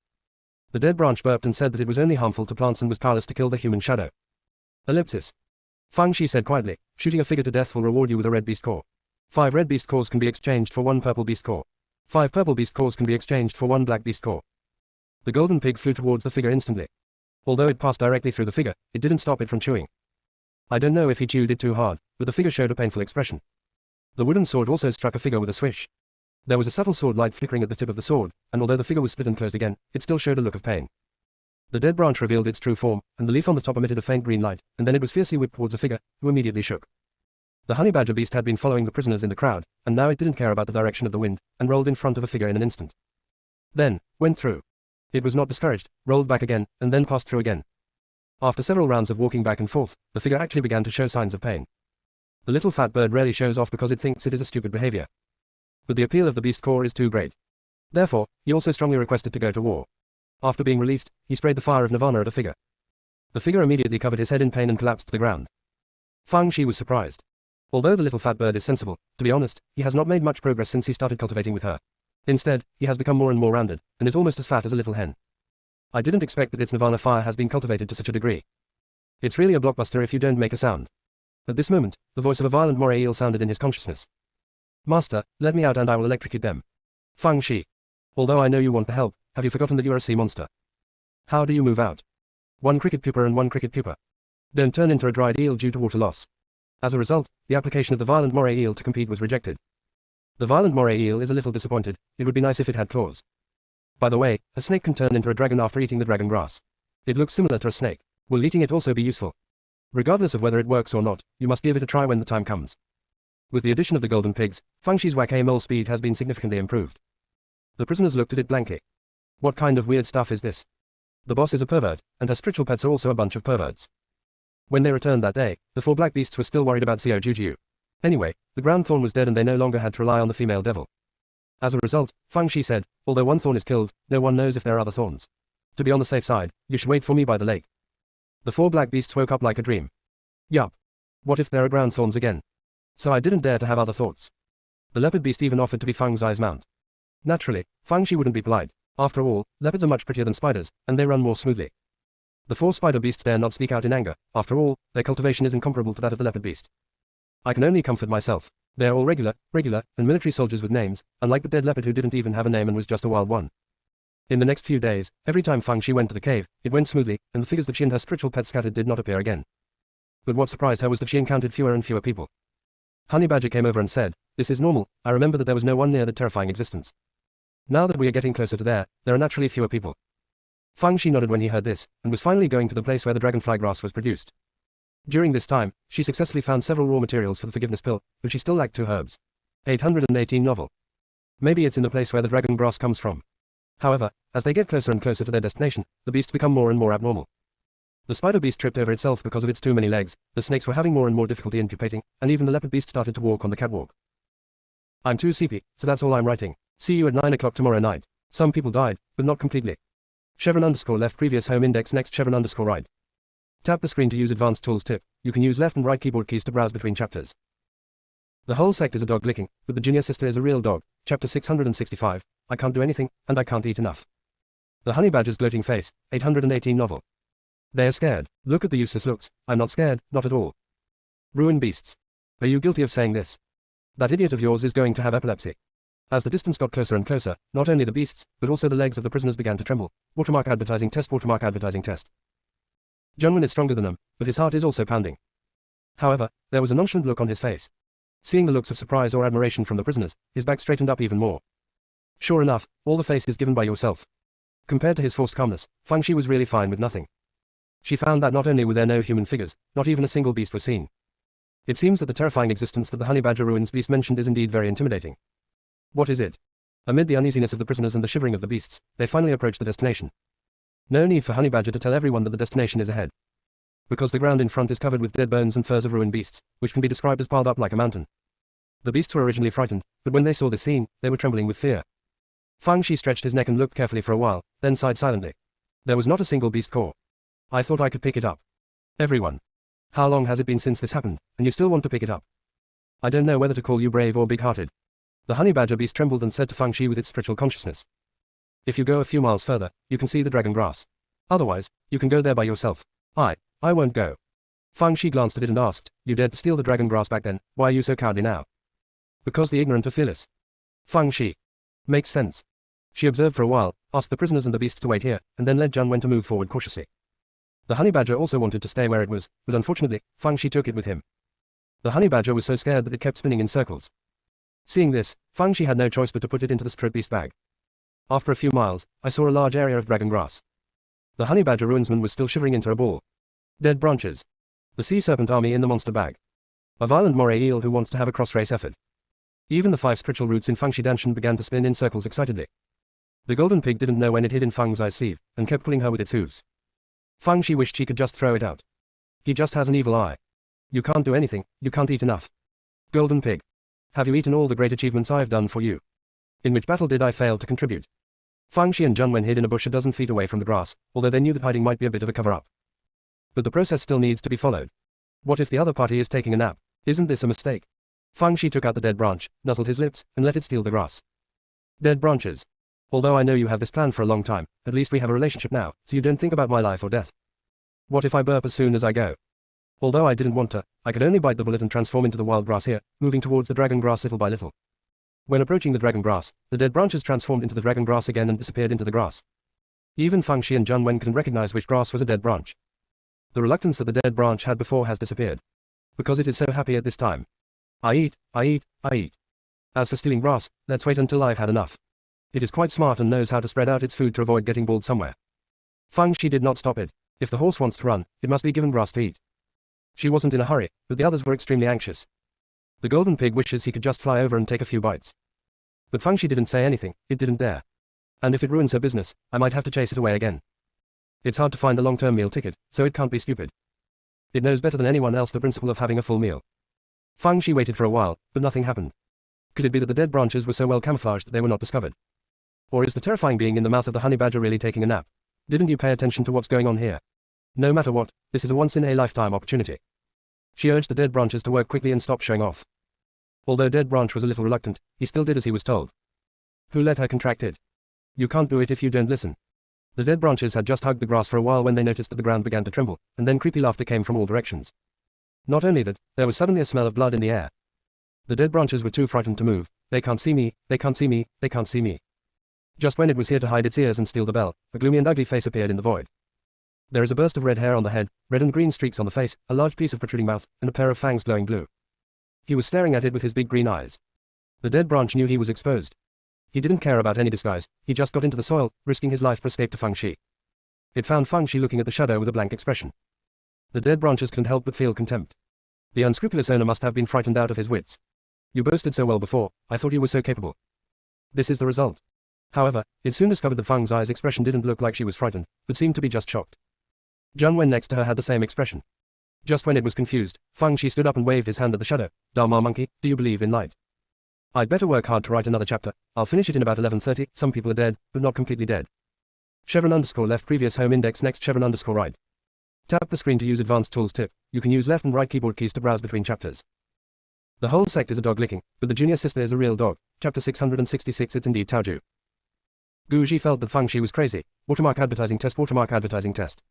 The dead branch burped and said that it was only harmful to plants and was powerless to kill the human shadow. Ellipsis. Feng Shi said quietly, shooting a figure to death will reward you with a red beast core. 5 red beast cores can be exchanged for 1 purple beast core. 5 purple beast cores can be exchanged for 1 black beast core. The golden pig flew towards the figure instantly. Although it passed directly through the figure, it didn't stop it from chewing. I don't know if he chewed it too hard, but the figure showed a painful expression. The wooden sword also struck a figure with a swish. There was a subtle sword light flickering at the tip of the sword, and although the figure was split and closed again, it still showed a look of pain. The dead branch revealed its true form, and the leaf on the top emitted a faint green light, and then it was fiercely whipped towards a figure, who immediately shook. The honey badger beast had been following the prisoners in the crowd, and now it didn't care about the direction of the wind, and rolled in front of a figure in an instant. Then, went through. It was not discouraged, rolled back again, and then passed through again. After several rounds of walking back and forth, the figure actually began to show signs of pain. The little fat bird rarely shows off because it thinks it is a stupid behavior. But the appeal of the beast core is too great. Therefore, he also strongly requested to go to war. After being released, he sprayed the fire of nirvana at a figure. The figure immediately covered his head in pain and collapsed to the ground. Feng Shi was surprised. Although the little fat bird is sensible, to be honest, he has not made much progress since he started cultivating with her. Instead, he has become more and more rounded, and is almost as fat as a little hen. I didn't expect that its nirvana fire has been cultivated to such a degree. It's really a blockbuster if you don't make a sound. At this moment, the voice of a violent moray eel sounded in his consciousness. Master, let me out and I will electrocute them. Feng Shi. Although I know you want to help, have you forgotten that you are a sea monster? How do you move out? 1 cricket pupa and 1 cricket pupa. Don't turn into a dried eel due to water loss. As a result, the application of the violent moray eel to compete was rejected. The violent moray eel is a little disappointed. It would be nice if it had claws. By the way, a snake can turn into a dragon after eating the dragon grass. It looks similar to a snake. Will eating it also be useful? Regardless of whether it works or not, you must give it a try when the time comes. With the addition of the golden pigs, Feng Shi's whack-a-mole speed has been significantly improved. The prisoners looked at it blankly. What kind of weird stuff is this? The boss is a pervert, and her spiritual pets are also a bunch of perverts. When they returned that day, the 4 black beasts were still worried about Xiao Jujiu. Anyway, the ground thorn was dead and they no longer had to rely on the female devil. As a result, Feng Shi said, although 1 thorn is killed, no one knows if there are other thorns. To be on the safe side, you should wait for me by the lake. The 4 black beasts woke up like a dream. Yup. What if there are ground thorns again? So I didn't dare to have other thoughts. The leopard beast even offered to be Feng Zai's mount. Naturally, Feng Shi wouldn't be polite. After all, leopards are much prettier than spiders, and they run more smoothly. The 4 spider beasts dare not speak out in anger. After all, their cultivation is incomparable to that of the leopard beast. I can only comfort myself. They are all regular, and military soldiers with names, unlike the dead leopard who didn't even have a name and was just a wild one. In the next few days, every time Feng Shi went to the cave, it went smoothly, and the figures that she and her spiritual pets scattered did not appear again. But what surprised her was that she encountered fewer and fewer people. Honey Badger came over and said, "This is normal, I remember that there was no one near the terrifying existence. Now that we are getting closer to there are naturally fewer people." Feng Shi nodded when he heard this, and was finally going to the place where the dragonfly grass was produced. During this time, she successfully found several raw materials for the forgiveness pill, but she still lacked 2 herbs. 818 novel. Maybe it's in the place where the dragon grass comes from. However, as they get closer and closer to their destination, the beasts become more and more abnormal. The spider beast tripped over itself because of its too many legs, the snakes were having more and more difficulty in pupating, and even the leopard beast started to walk on the catwalk. I'm too sleepy, so that's all I'm writing. See you at 9 o'clock tomorrow night. Some people died, but not completely. Chevron underscore left previous home index next chevron underscore right. Tap the screen to use advanced tools tip. You can use left and right keyboard keys to browse between chapters. The whole sect is a dog licking, but the junior sister is a real dog. Chapter 665. I can't do anything, and I can't eat enough. The honey badger's gloating face. 818 novel. They are scared. Look at the useless looks. I'm not scared, not at all. Ruined beasts. Are you guilty of saying this? That idiot of yours is going to have epilepsy. As the distance got closer and closer, not only the beasts, but also the legs of the prisoners began to tremble. Watermark advertising test. Watermark advertising test. Junwen is stronger than them, but his heart is also pounding. However, there was a nonchalant look on his face. Seeing the looks of surprise or admiration from the prisoners, his back straightened up even more. Sure enough, all the face is given by yourself. Compared to his forced calmness, Fang Shi was really fine with nothing. She found that not only were there no human figures, not even a single beast was seen. It seems that the terrifying existence that the honey badger ruins beast mentioned is indeed very intimidating. What is it? Amid the uneasiness of the prisoners and the shivering of the beasts, they finally approached the destination. No need for honey badger to tell everyone that the destination is ahead. Because the ground in front is covered with dead bones and furs of ruined beasts, which can be described as piled up like a mountain. The beasts were originally frightened, but when they saw this scene, they were trembling with fear. Fang Shi stretched his neck and looked carefully for a while, then sighed silently. There was not a single beast core. I thought I could pick it up. Everyone. How long has it been since this happened, and you still want to pick it up? I don't know whether to call you brave or big-hearted. The honey badger beast trembled and said to Fang Shi with its spiritual consciousness. If you go a few miles further, you can see the dragon grass. Otherwise, you can go there by yourself. I won't go. Fang Shi glanced at it and asked, you dared to steal the dragon grass back then, why are you so cowardly now? Because the ignorant are fearless. Fang Shi. Makes sense. She observed for a while, asked the prisoners and the beasts to wait here, and then led Junwen to move forward cautiously. The honey badger also wanted to stay where it was, but unfortunately, Fang Shi took it with him. The honey badger was so scared that it kept spinning in circles. Seeing this, Fang Shi had no choice but to put it into the strip beast bag. After a few miles, I saw a large area of dragon grass. The honey badger ruinsman was still shivering into a ball. Dead branches. The sea serpent army in the monster bag. A violent moray eel who wants to have a cross-race effort. Even the 5 spiritual roots in Fang Shi Danshan began to spin in circles excitedly. The golden pig didn't know when it hid in Fang's eyes sieve, and kept pulling her with its hooves. Fang Shi wished she could just throw it out. He just has an evil eye. You can't do anything, you can't eat enough. Golden pig. Have you eaten all the great achievements I've done for you? In which battle did I fail to contribute? Fang Shi and Junwen hid in a bush a dozen feet away from the grass, although they knew that hiding might be a bit of a cover-up. But the process still needs to be followed. What if the other party is taking a nap? Isn't this a mistake? Fang Shi took out the dead branch, nuzzled his lips, and let it steal the grass. Dead branches. Although I know you have this plan for a long time, at least we have a relationship now, so you don't think about my life or death. What if I burp as soon as I go? Although I didn't want to, I could only bite the bullet and transform into the wild grass here, moving towards the dragon grass little by little. When approaching the dragon grass, the dead branches transformed into the dragon grass again and disappeared into the grass. Even Fang Shi and Junwen couldn't recognize which grass was a dead branch. The reluctance that the dead branch had before has disappeared. Because it is so happy at this time. I eat. As for stealing grass, let's wait until I've had enough. It is quite smart and knows how to spread out its food to avoid getting bald somewhere. Fang Shi did not stop it. If the horse wants to run, it must be given grass to eat. She wasn't in a hurry, but the others were extremely anxious. The golden pig wishes he could just fly over and take a few bites. But Fang Shi didn't say anything, it didn't dare. And if it ruins her business, I might have to chase it away again. It's hard to find a long-term meal ticket, so it can't be stupid. It knows better than anyone else the principle of having a full meal. Fang Shi waited for a while, but nothing happened. Could it be that the dead branches were so well camouflaged that they were not discovered? Or is the terrifying being in the mouth of the honey badger really taking a nap? Didn't you pay attention to what's going on here? No matter what, this is a once-in-a-lifetime opportunity. She urged the dead branches to work quickly and stop showing off. Although Dead Branch was a little reluctant, he still did as he was told. Who let her contract it? You can't do it if you don't listen. The dead branches had just hugged the grass for a while when they noticed that the ground began to tremble, and then creepy laughter came from all directions. Not only that, there was suddenly a smell of blood in the air. The dead branches were too frightened to move. They can't see me, they can't see me, they can't see me. Just when it was here to hide its ears and steal the bell, a gloomy and ugly face appeared in the void. There is a burst of red hair on the head, red and green streaks on the face, a large piece of protruding mouth, and a pair of fangs glowing blue. He was staring at it with his big green eyes. The dead branch knew he was exposed. He didn't care about any disguise, he just got into the soil, risking his life for escape to Fang Shi. It found Fang Shi looking at the shadow with a blank expression. The dead branches couldn't help but feel contempt. The unscrupulous owner must have been frightened out of his wits. You boasted so well before, I thought you were so capable. This is the result. However, it soon discovered that Fang's eyes' expression didn't look like she was frightened, but seemed to be just shocked. Junwen next to her had the same expression. Just when it was confused, Fang Shi stood up and waved his hand at the shadow. Dharma monkey, do you believe in light? I'd better work hard to write another chapter. I'll finish it in about 11:30. Some people are dead, but not completely dead. _left previous home index next _right. Tap the screen to use advanced tools tip. You can use left and right keyboard keys to browse between chapters. The whole sect is a dog licking, but the junior sister is a real dog. Chapter 666. It's indeed Taoju. Guji felt that Feng Shi was crazy. Watermark advertising test. Watermark advertising test.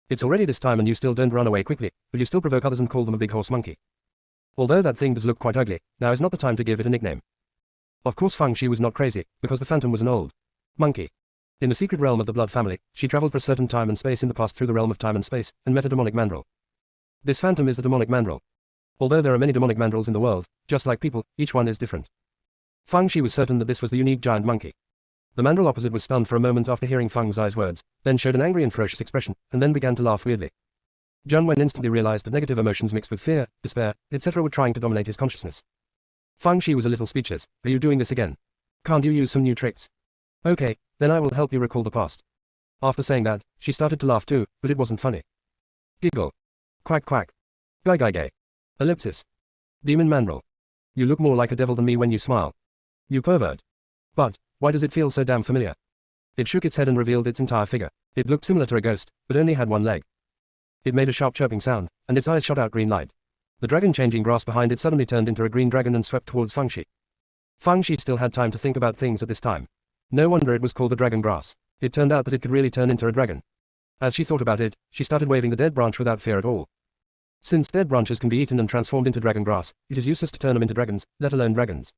It's already this time and you still don't run away quickly, but you still provoke others and call them a big horse monkey. Although that thing does look quite ugly, now is not the time to give it a nickname. Of course Feng Shi was not crazy, because the phantom was an old monkey. In the secret realm of the blood family, she traveled for a certain time and space in the past through the realm of time and space, and met a demonic mandrill. This phantom is the demonic mandrill. Although there are many demonic mandrills in the world, just like people, each one is different. Feng Shi was certain that this was the unique giant monkey. The mandrill opposite was stunned for a moment after hearing Feng Zai's words, then showed an angry and ferocious expression, and then began to laugh weirdly. Zhang Wen instantly realized that negative emotions mixed with fear, despair, etc. were trying to dominate his consciousness. Feng Shi was a little speechless. Are you doing this again? Can't you use some new tricks? Okay, then I will help you recall the past. After saying that, she started to laugh too, but it wasn't funny. Giggle. Quack quack. Gay. Ellipsis. Demon mandrill. You look more like a devil than me when you smile. You pervert. But, why does it feel so damn familiar? It shook its head and revealed its entire figure. It looked similar to a ghost, but only had one leg. It made a sharp chirping sound, and its eyes shot out green light. The dragon-changing grass behind it suddenly turned into a green dragon and swept towards Feng Shi. Feng Shi still had time to think about things at this time. No wonder it was called the dragon grass. It turned out that it could really turn into a dragon. As she thought about it, she started waving the dead branch without fear at all. Since dead branches can be eaten and transformed into dragon grass, it is useless to turn them into dragons, let alone dragons.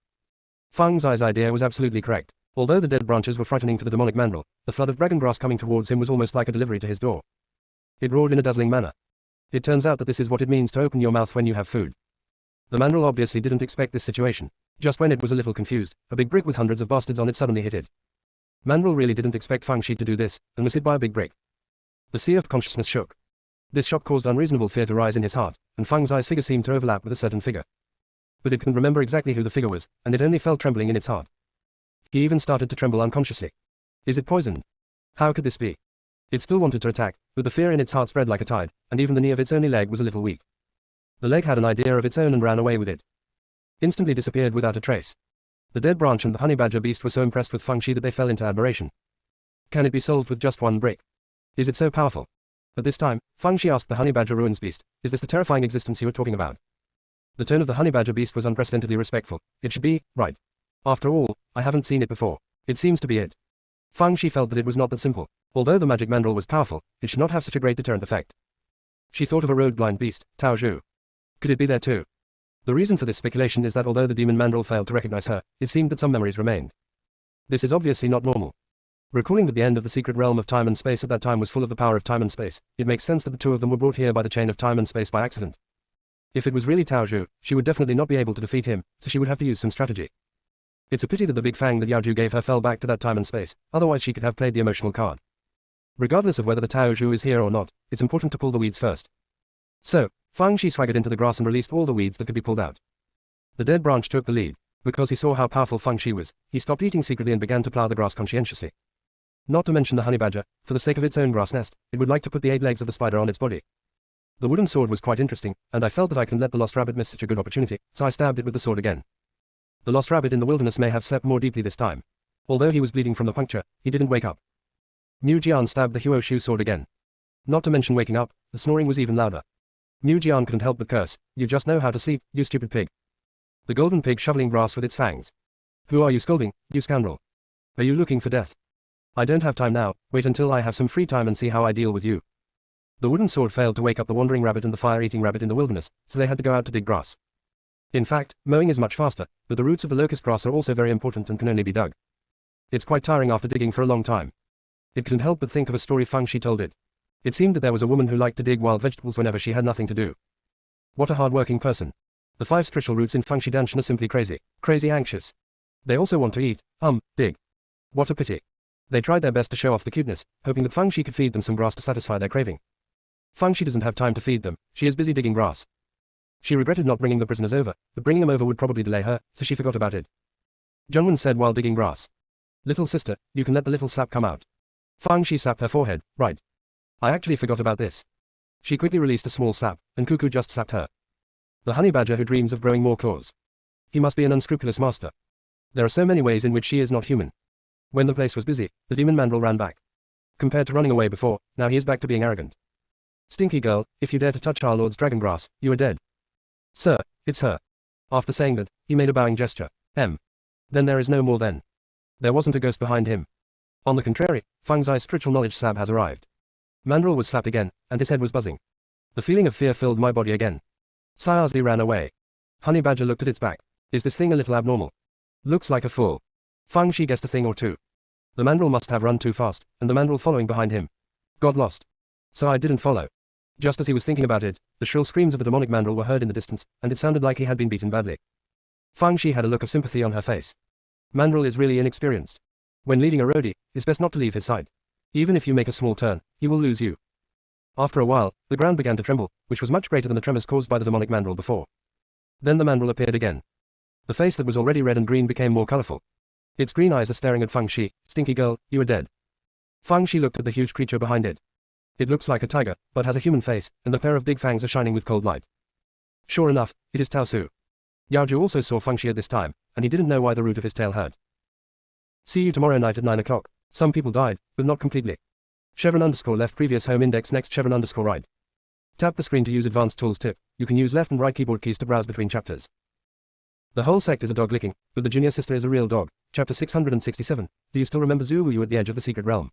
Feng Zai's idea was absolutely correct. Although the dead branches were frightening to the demonic mandrill, the flood of dragon grass coming towards him was almost like a delivery to his door. It roared in a dazzling manner. It turns out that this is what it means to open your mouth when you have food. The mandrill obviously didn't expect this situation. Just when it was a little confused, a big brick with hundreds of bastards on it suddenly hit it. Mandrill really didn't expect Feng Shi to do this, and was hit by a big brick. The sea of consciousness shook. This shock caused unreasonable fear to rise in his heart, and Feng Zai's figure seemed to overlap with a certain figure. But it couldn't remember exactly who the figure was, and it only felt trembling in its heart. He even started to tremble unconsciously. Is it poisoned? How could this be? It still wanted to attack, but the fear in its heart spread like a tide, and even the knee of its only leg was a little weak. The leg had an idea of its own and ran away with it. Instantly disappeared without a trace. The dead branch and the honey badger beast were so impressed with Feng Shi that they fell into admiration. Can it be solved with just one brick? Is it so powerful? At this time, Feng Shi asked the honey badger ruins beast, is this the terrifying existence you were talking about? The tone of the honey badger beast was unprecedentedly respectful. It should be, right. After all, I haven't seen it before. It seems to be it. Feng Shi felt that it was not that simple. Although the magic mandrill was powerful, it should not have such a great deterrent effect. She thought of a road-blind beast, Taoju. Could it be there too? The reason for this speculation is that although the demon mandrill failed to recognize her, it seemed that some memories remained. This is obviously not normal. Recalling that the end of the secret realm of time and space at that time was full of the power of time and space, it makes sense that the two of them were brought here by the chain of time and space by accident. If it was really Taoju, she would definitely not be able to defeat him, so she would have to use some strategy. It's a pity that the big fang that Yaoju gave her fell back to that time and space, otherwise she could have played the emotional card. Regardless of whether the Taoju is here or not, it's important to pull the weeds first. So, Feng Shi swaggered into the grass and released all the weeds that could be pulled out. The dead branch took the lead. Because he saw how powerful Feng Shi was, he stopped eating secretly and began to plow the grass conscientiously. Not to mention the honey badger, for the sake of its own grass nest, it would like to put the 8 legs of the spider on its body. The wooden sword was quite interesting, and I felt that I couldn't let the lost rabbit miss such a good opportunity, so I stabbed it with the sword again. The lost rabbit in the wilderness may have slept more deeply this time. Although he was bleeding from the puncture, he didn't wake up. Mu Jian stabbed the Huo Shu sword again. Not to mention waking up, the snoring was even louder. Mu Jian couldn't help but curse, you just know how to sleep, you stupid pig. The golden pig shoveling grass with its fangs. Who are you scolding, you scoundrel? Are you looking for death? I don't have time now, wait until I have some free time and see how I deal with you. The wooden sword failed to wake up the wandering rabbit and the fire-eating rabbit in the wilderness, so they had to go out to dig grass. In fact, mowing is much faster, but the roots of the locust grass are also very important and can only be dug. It's quite tiring after digging for a long time. It couldn't help but think of a story Feng Shi told it. It seemed that there was a woman who liked to dig wild vegetables whenever she had nothing to do. What a hard-working person. The 5 spiritual roots in Feng Shi Danshan are simply crazy, crazy anxious. They also want to eat, dig. What a pity. They tried their best to show off the cuteness, hoping that Feng Shi could feed them some grass to satisfy their craving. Feng Shi doesn't have time to feed them, she is busy digging grass. She regretted not bringing the prisoners over, but bringing them over would probably delay her, so she forgot about it. Jungwon said while digging grass. Little sister, you can let the little sap come out. Feng Shi slapped her forehead, right. I actually forgot about this. She quickly released a small slap, and Cuckoo just slapped her. The honey badger who dreams of growing more claws. He must be an unscrupulous master. There are so many ways in which she is not human. When the place was busy, the demon mandrill ran back. Compared to running away before, now he is back to being arrogant. Stinky girl, if you dare to touch our lord's dragon grass, you are dead. Sir, it's her. After saying that, he made a bowing gesture. Then there is no more then. There wasn't a ghost behind him. On the contrary, Fang's spiritual knowledge slab has arrived. Mandrill was slapped again, and his head was buzzing. The feeling of fear filled my body again. Sayazli ran away. Honey Badger looked at its back. Is this thing a little abnormal? Looks like a fool. Fang Shi guessed a thing or two. The mandrill must have run too fast, and the mandrill following behind him. Got lost. So I didn't follow. Just as he was thinking about it, the shrill screams of the demonic mandrill were heard in the distance, and it sounded like he had been beaten badly. Fang Shi had a look of sympathy on her face. Mandrill is really inexperienced. When leading a roadie, it's best not to leave his side. Even if you make a small turn, he will lose you. After a while, the ground began to tremble, which was much greater than the tremors caused by the demonic mandrill before. Then the mandrill appeared again. The face that was already red and green became more colorful. Its green eyes are staring at Fang Shi. Stinky girl, you are dead. Fang Shi looked at the huge creature behind it. It looks like a tiger, but has a human face, and the pair of big fangs are shining with cold light. Sure enough, it is Tao Su. Yao Ju also saw Fang Shi at this time, and he didn't know why the root of his tail hurt. See you tomorrow night at 9 o'clock. Some people died, but not completely. _left previous home index next _right. Tap the screen to use advanced tools tip. You can use left and right keyboard keys to browse between chapters. The whole sect is a dog licking, but the junior sister is a real dog. Chapter 667. Do you still remember Zhu Wuyu at the edge of the secret realm?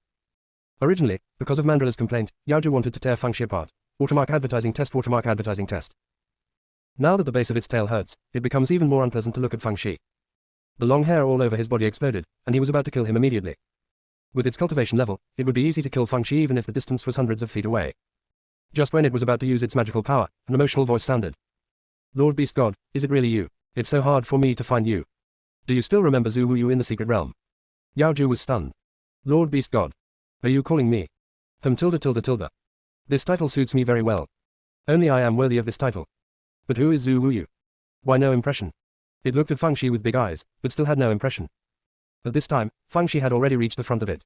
Originally, because of Mandrilla's complaint, Yaoju wanted to tear Fang Shi apart. Watermark advertising test. Now that the base of its tail hurts, it becomes even more unpleasant to look at Fang Shi. The long hair all over his body exploded, and he was about to kill him immediately. With its cultivation level, it would be easy to kill Fang Shi even if the distance was hundreds of feet away. Just when it was about to use its magical power, an emotional voice sounded. Lord Beast God, is it really you? It's so hard for me to find you. Do you still remember Zhu Wuyu in the secret realm? Yaoju was stunned. Lord Beast God. Are you calling me? Tilde. This title suits me very well. Only I am worthy of this title. But who is Zhu Wuyu? Why no impression? It looked at Fang Shi with big eyes, but still had no impression. At this time, Fang Shi had already reached the front of it.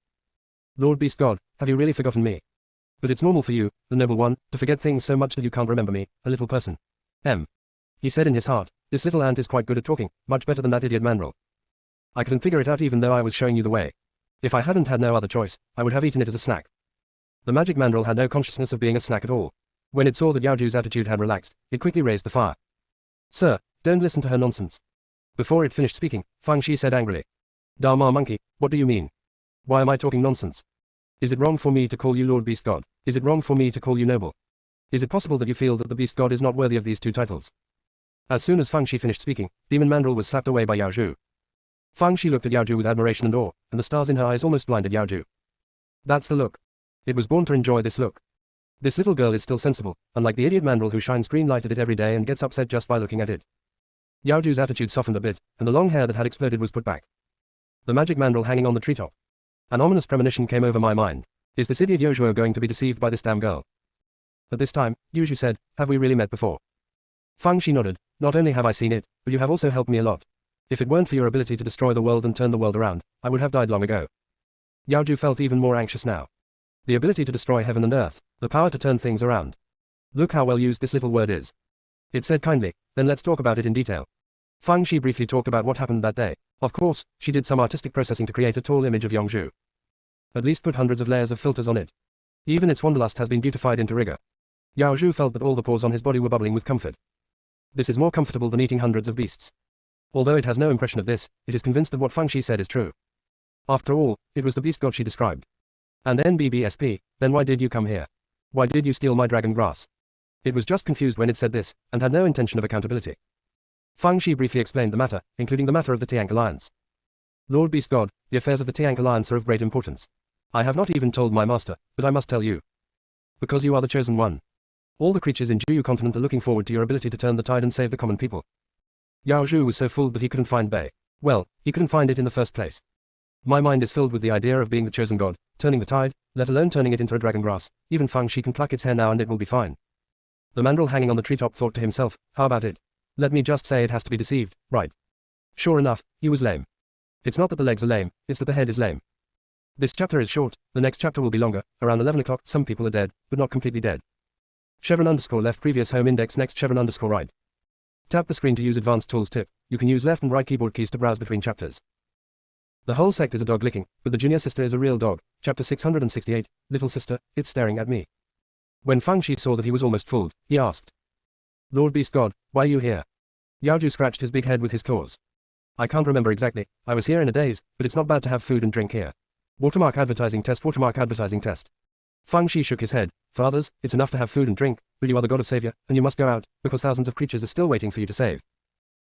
Lord Beast God, have you really forgotten me? But it's normal for you, the noble one, to forget things so much that you can't remember me, a little person. He said in his heart, this little ant is quite good at talking, much better than that idiot mandrill. I couldn't figure it out even though I was showing you the way. If I hadn't had no other choice, I would have eaten it as a snack. The magic mandrill had no consciousness of being a snack at all. When it saw that Yaoju's attitude had relaxed, it quickly raised the fire. Sir, don't listen to her nonsense. Before it finished speaking, Fang Shi said angrily. Dharma monkey, what do you mean? Why am I talking nonsense? Is it wrong for me to call you Lord Beast God? Is it wrong for me to call you noble? Is it possible that you feel that the Beast God is not worthy of these two titles? As soon as Fang Shi finished speaking, Demon Mandrill was slapped away by Yaoju. Fang Shi looked at Yaoju with admiration and awe, and the stars in her eyes almost blinded Yaoju. That's the look. It was born to enjoy this look. This little girl is still sensible, unlike the idiot mandrill who shines green light at it every day and gets upset just by looking at it. Yaoju's attitude softened a bit, and the long hair that had exploded was put back. The magic mandrill hanging on the treetop. An ominous premonition came over my mind. Is this idiot Yaoju going to be deceived by this damn girl? At this time, Yaoju said, have we really met before? Fang Shi nodded. Not only have I seen it, but you have also helped me a lot. If it weren't for your ability to destroy the world and turn the world around, I would have died long ago. Yaoju felt even more anxious now. The ability to destroy heaven and earth, the power to turn things around. Look how well used this little word is. It said kindly, then let's talk about it in detail. Fang Shi briefly talked about what happened that day. Of course, she did some artistic processing to create a tall image of Yongzhu. At least put hundreds of layers of filters on it. Even its wanderlust has been beautified into rigor. Yao Zhu felt that all the pores on his body were bubbling with comfort. This is more comfortable than eating hundreds of beasts. Although it has no impression of this, it is convinced that what Fang Shi said is true. After all, it was the beast god she described. And NBBSP, then why did you come here? Why did you steal my dragon grass? It was just confused when it said this, and had no intention of accountability. Fang Shi briefly explained the matter, including the matter of the Tiank Alliance. Lord Beast God, the affairs of the Tiank Alliance are of great importance. I have not even told my master, but I must tell you. Because you are the chosen one. All the creatures in Juyu continent are looking forward to your ability to turn the tide and save the common people. Yao Zhu was so fooled that he couldn't find Bei. Well, he couldn't find it in the first place. My mind is filled with the idea of being the chosen god, turning the tide, let alone turning it into a dragon grass. Even Fang Shi can pluck its hair now and it will be fine. The mandrill hanging on the treetop thought to himself, how about it? Let me just say it has to be deceived, right? Sure enough, he was lame. It's not that the legs are lame, it's that the head is lame. This chapter is short, the next chapter will be longer. Around 11 o'clock, some people are dead, but not completely dead. Chevron_left previous home index next chevron_right. Tap the screen to use advanced tools tip. You can use left and right keyboard keys to browse between chapters. The whole sect is a dog licking, but the junior sister is a real dog. Chapter 668, Little Sister, It's Staring at Me. When Fang Shi saw that he was almost fooled, he asked, Lord Beast God, why are you here? Yao Ju scratched his big head with his claws. I can't remember exactly, I was here in a daze, but it's not bad to have food and drink here. Watermark advertising test, watermark advertising test. Fang Shi shook his head. Fathers, it's enough to have food and drink, but you are the god of savior, and you must go out, because thousands of creatures are still waiting for you to save.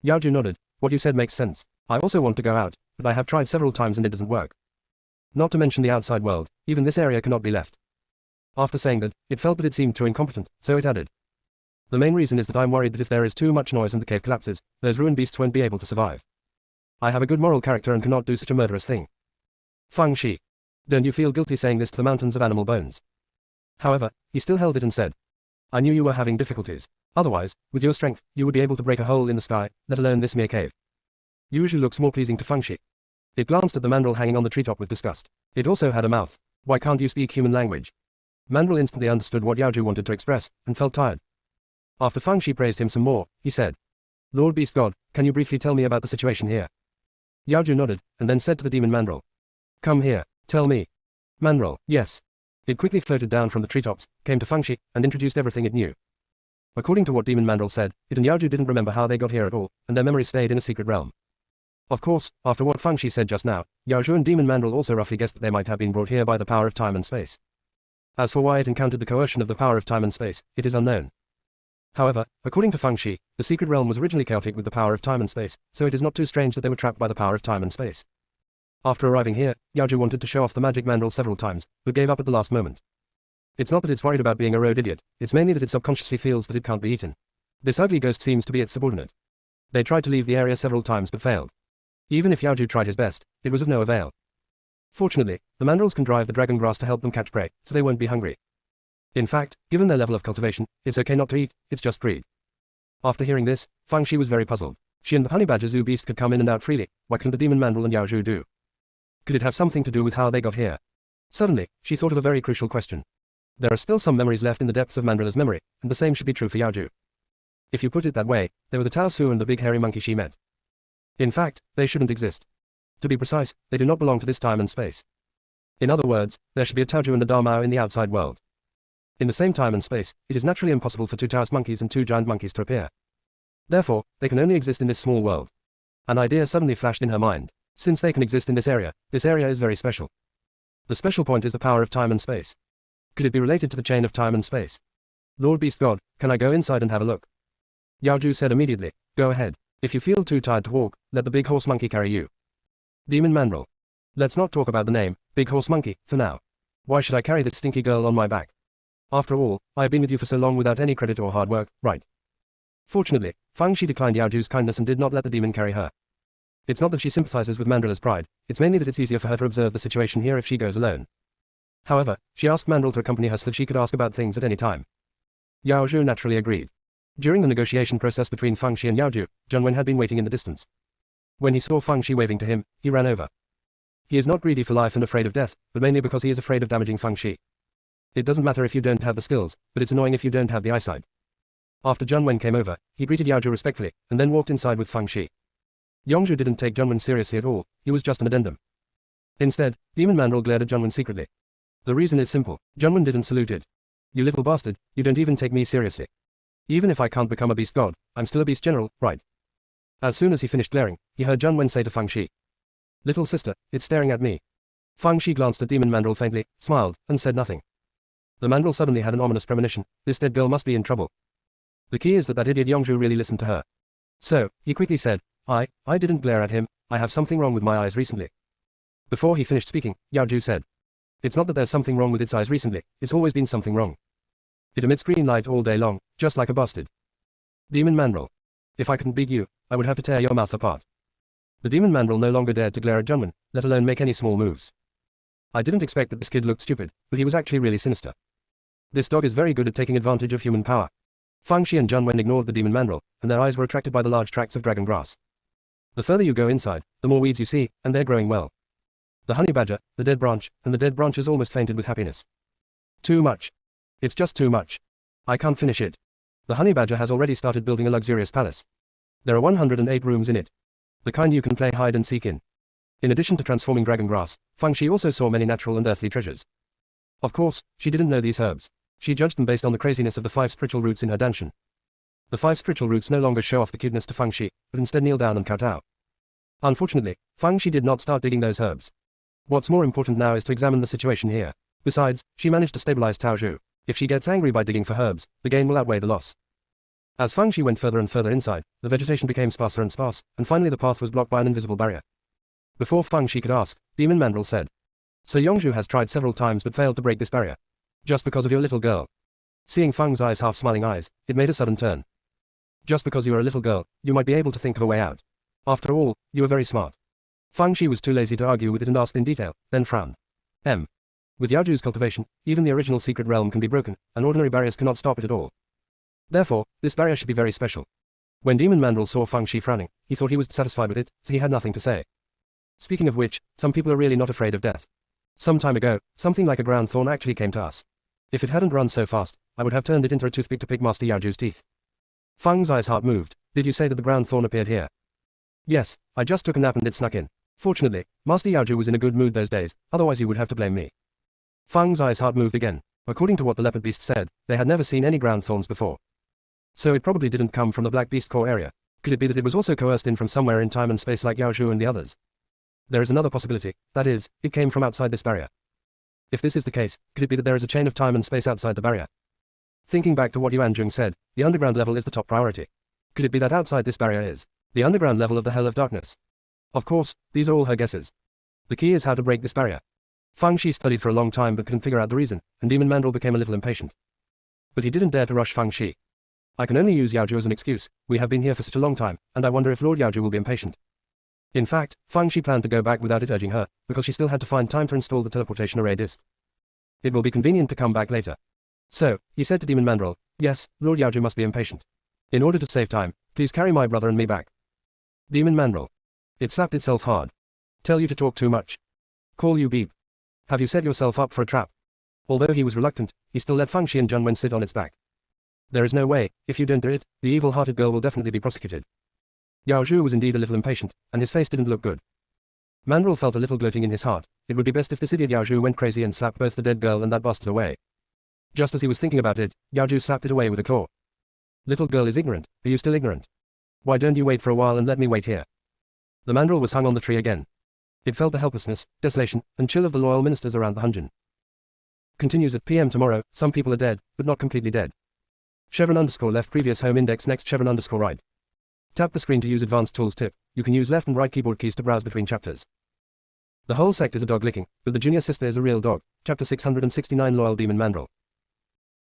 Yao Ju nodded. What you said makes sense. I also want to go out, but I have tried several times and it doesn't work. Not to mention the outside world, even this area cannot be left. After saying that, it felt that it seemed too incompetent, so it added. The main reason is that I'm worried that if there is too much noise and the cave collapses, those ruined beasts won't be able to survive. I have a good moral character and cannot do such a murderous thing. Fang Shi. Don't you feel guilty saying this to the mountains of animal bones? However, he still held it and said, I knew you were having difficulties. Otherwise, with your strength, you would be able to break a hole in the sky, let alone this mere cave. Usually looks more pleasing to Fang Shi. It glanced at the mandrill hanging on the treetop with disgust. It also had a mouth. Why can't you speak human language? Mandrill instantly understood what Yao Ju wanted to express, and felt tired. After Fang Shi praised him some more, he said, Lord Beast God, can you briefly tell me about the situation here? Yao Ju nodded, and then said to the demon mandrill, Come here, tell me. Mandrill, yes. It quickly floated down from the treetops, came to Fang Shi, and introduced everything it knew. According to what demon mandrill said, it and Yao Ju didn't remember how they got here at all, and their memories stayed in a secret realm. Of course, after what Fang Shi said just now, Yao Ju and demon mandrill also roughly guessed that they might have been brought here by the power of time and space. As for why it encountered the coercion of the power of time and space, it is unknown. However, according to Fang Shi, the secret realm was originally chaotic with the power of time and space, so it is not too strange that they were trapped by the power of time and space. After arriving here, Yao Ju wanted to show off the magic mandrill several times, but gave up at the last moment. It's not that it's worried about being a road idiot, it's mainly that it subconsciously feels that it can't be eaten. This ugly ghost seems to be its subordinate. They tried to leave the area several times but failed. Even if Yao Ju tried his best, it was of no avail. Fortunately, the mandrills can drive the dragon grass to help them catch prey, so they won't be hungry. In fact, given their level of cultivation, it's okay not to eat, it's just greed. After hearing this, Fang Shi was very puzzled. She and the honey badger zoo beast could come in and out freely, why couldn't the demon mandrill and Yao Ju do? Could it have something to do with how they got here? Suddenly, she thought of a very crucial question. There are still some memories left in the depths of Mandrilla's memory, and the same should be true for Yao Ju. If you put it that way, they were the Tao Su and the big hairy monkey she met. In fact, they shouldn't exist. To be precise, they do not belong to this time and space. In other words, there should be a Tao Ju and a Da Mao in the outside world. In the same time and space, it is naturally impossible for two Taoist monkeys and two giant monkeys to appear. Therefore, they can only exist in this small world. An idea suddenly flashed in her mind. Since they can exist in this area is very special. The special point is the power of time and space. Could it be related to the chain of time and space? Lord Beast God, can I go inside and have a look? Yao Ju said immediately, go ahead. If you feel too tired to walk, let the big horse monkey carry you. Demon mandrill. Let's not talk about the name, big horse monkey, for now. Why should I carry this stinky girl on my back? After all, I have been with you for so long without any credit or hard work, right? Fortunately, Fang Shi declined Yao Ju's kindness and did not let the demon carry her. It's not that she sympathizes with Mandrilla's pride, it's mainly that it's easier for her to observe the situation here if she goes alone. However, she asked Mandrill to accompany her so that she could ask about things at any time. Yao Ju naturally agreed. During the negotiation process between Fang Shi and Yao Ju, Junwen had been waiting in the distance. When he saw Fang Shi waving to him, he ran over. He is not greedy for life and afraid of death, but mainly because he is afraid of damaging Fang Shi. It doesn't matter if you don't have the skills, but it's annoying if you don't have the eyesight. After Junwen came over, he greeted Yao Ju respectfully, and then walked inside with Fang Shi. Yongzhu didn't take Junwen seriously at all, he was just an addendum. Instead, Demon Mandrill glared at Junwen secretly. The reason is simple, Junwen didn't salute it. You little bastard, you don't even take me seriously. Even if I can't become a beast god, I'm still a beast general, right? As soon as he finished glaring, he heard Junwen say to Fang Shi. Little sister, it's staring at me. Fang Shi glanced at Demon Mandrill faintly, smiled, and said nothing. The Mandrill suddenly had an ominous premonition, this dead girl must be in trouble. The key is that idiot Yongzhu really listened to her. So, he quickly said, I didn't glare at him, I have something wrong with my eyes recently. Before he finished speaking, Yao Ju said. It's not that there's something wrong with its eyes recently, it's always been something wrong. It emits green light all day long, just like a bastard. Demon Mandrill. If I couldn't beat you, I would have to tear your mouth apart. The Demon Mandrill no longer dared to glare at Junwen, let alone make any small moves. I didn't expect that this kid looked stupid, but he was actually really sinister. This dog is very good at taking advantage of human power. Fang Shi and Junwen ignored the Demon Mandrill, and their eyes were attracted by the large tracts of dragon grass. The further you go inside, the more weeds you see, and they're growing well. The honey badger, the dead branch, and the dead branches almost fainted with happiness. Too much. It's just too much. I can't finish it. The honey badger has already started building a luxurious palace. There are 108 rooms in it. The kind you can play hide and seek in. In addition to transforming dragon grass, Fang Shi also saw many natural and earthly treasures. Of course, she didn't know these herbs. She judged them based on the craziness of the 5 spiritual roots in her danshan. The 5 spiritual roots no longer show off the cuteness to Fang Shi, but instead kneel down and kowtow. Unfortunately, Fang Shi did not start digging those herbs. What's more important now is to examine the situation here. Besides, she managed to stabilize Tao Zhu. If she gets angry by digging for herbs, the gain will outweigh the loss. As Fang Shi went further and further inside, the vegetation became sparser and sparse, and finally the path was blocked by an invisible barrier. Before Fang Shi could ask, Demon Mandrill said, "Sir Yongzhu has tried several times but failed to break this barrier. Just because of your little girl." Seeing Fang's eyes, half-smiling eyes, it made a sudden turn. "Just because you are a little girl, you might be able to think of a way out. After all, you are very smart." Fang Shi was too lazy to argue with it and asked in detail, then frowned. With Yaoju's cultivation, even the original secret realm can be broken, and ordinary barriers cannot stop it at all. Therefore, this barrier should be very special. When Demon Mandrill saw Fang Shi frowning, he thought he was satisfied with it, so he had nothing to say. Speaking of which, some people are really not afraid of death. Some time ago, something like a ground thorn actually came to us. If it hadn't run so fast, I would have turned it into a toothpick to pick Master Yaoju's teeth. Fang's eyes heart moved. "Did you say that the ground thorn appeared here?" "Yes, I just took a nap and it snuck in. Fortunately, Master Yaoju was in a good mood those days, otherwise you would have to blame me." Fang's eyes heart moved again. According to what the leopard beast said, they had never seen any ground thorns before. So it probably didn't come from the black beast core area. Could it be that it was also coerced in from somewhere in time and space like Yaoju and the others? There is another possibility, that is, it came from outside this barrier. If this is the case, could it be that there is a chain of time and space outside the barrier? Thinking back to what Yuan Jung said, the underground level is the top priority. Could it be that outside this barrier is the underground level of the Hell of Darkness? Of course, these are all her guesses. The key is how to break this barrier. Fang Shi studied for a long time but couldn't figure out the reason, and Demon Mandrill became a little impatient. But he didn't dare to rush Fang Shi. "I can only use Yaoju as an excuse. We have been here for such a long time, and I wonder if Lord Yaoju will be impatient." In fact, Fang Shi planned to go back without it urging her, because she still had to find time to install the teleportation array disk. It will be convenient to come back later. So, he said to Demon Mandrill, "Yes, Lord Yaoju must be impatient. In order to save time, please carry my brother and me back." Demon Mandrill. It slapped itself hard. "Tell you to talk too much. Call you beep. Have you set yourself up for a trap?" Although he was reluctant, he still let Fang Shi and Junwen sit on its back. "There is no way. If you don't do it, the evil-hearted girl will definitely be prosecuted." Yao Zhu was indeed a little impatient, and his face didn't look good. Mandrill felt a little gloating in his heart. It would be best if this idiot Yao Zhu went crazy and slapped both the dead girl and that bastard away. Just as he was thinking about it, Yao Zhu slapped it away with a claw. "Little girl is ignorant. Are you still ignorant? Why don't you wait for a while and let me wait here?" The mandrill was hung on the tree again. It felt the helplessness, desolation, and chill of the loyal ministers around the Hunjin. Continues at PM tomorrow. Some people are dead, but not completely dead. _left previous home index next _right. Tap the screen to use advanced tools tip. You can use left and right keyboard keys to browse between chapters. The whole sect is a dog licking, but the junior sister is a real dog. Chapter 669 Loyal Demon Mandrill.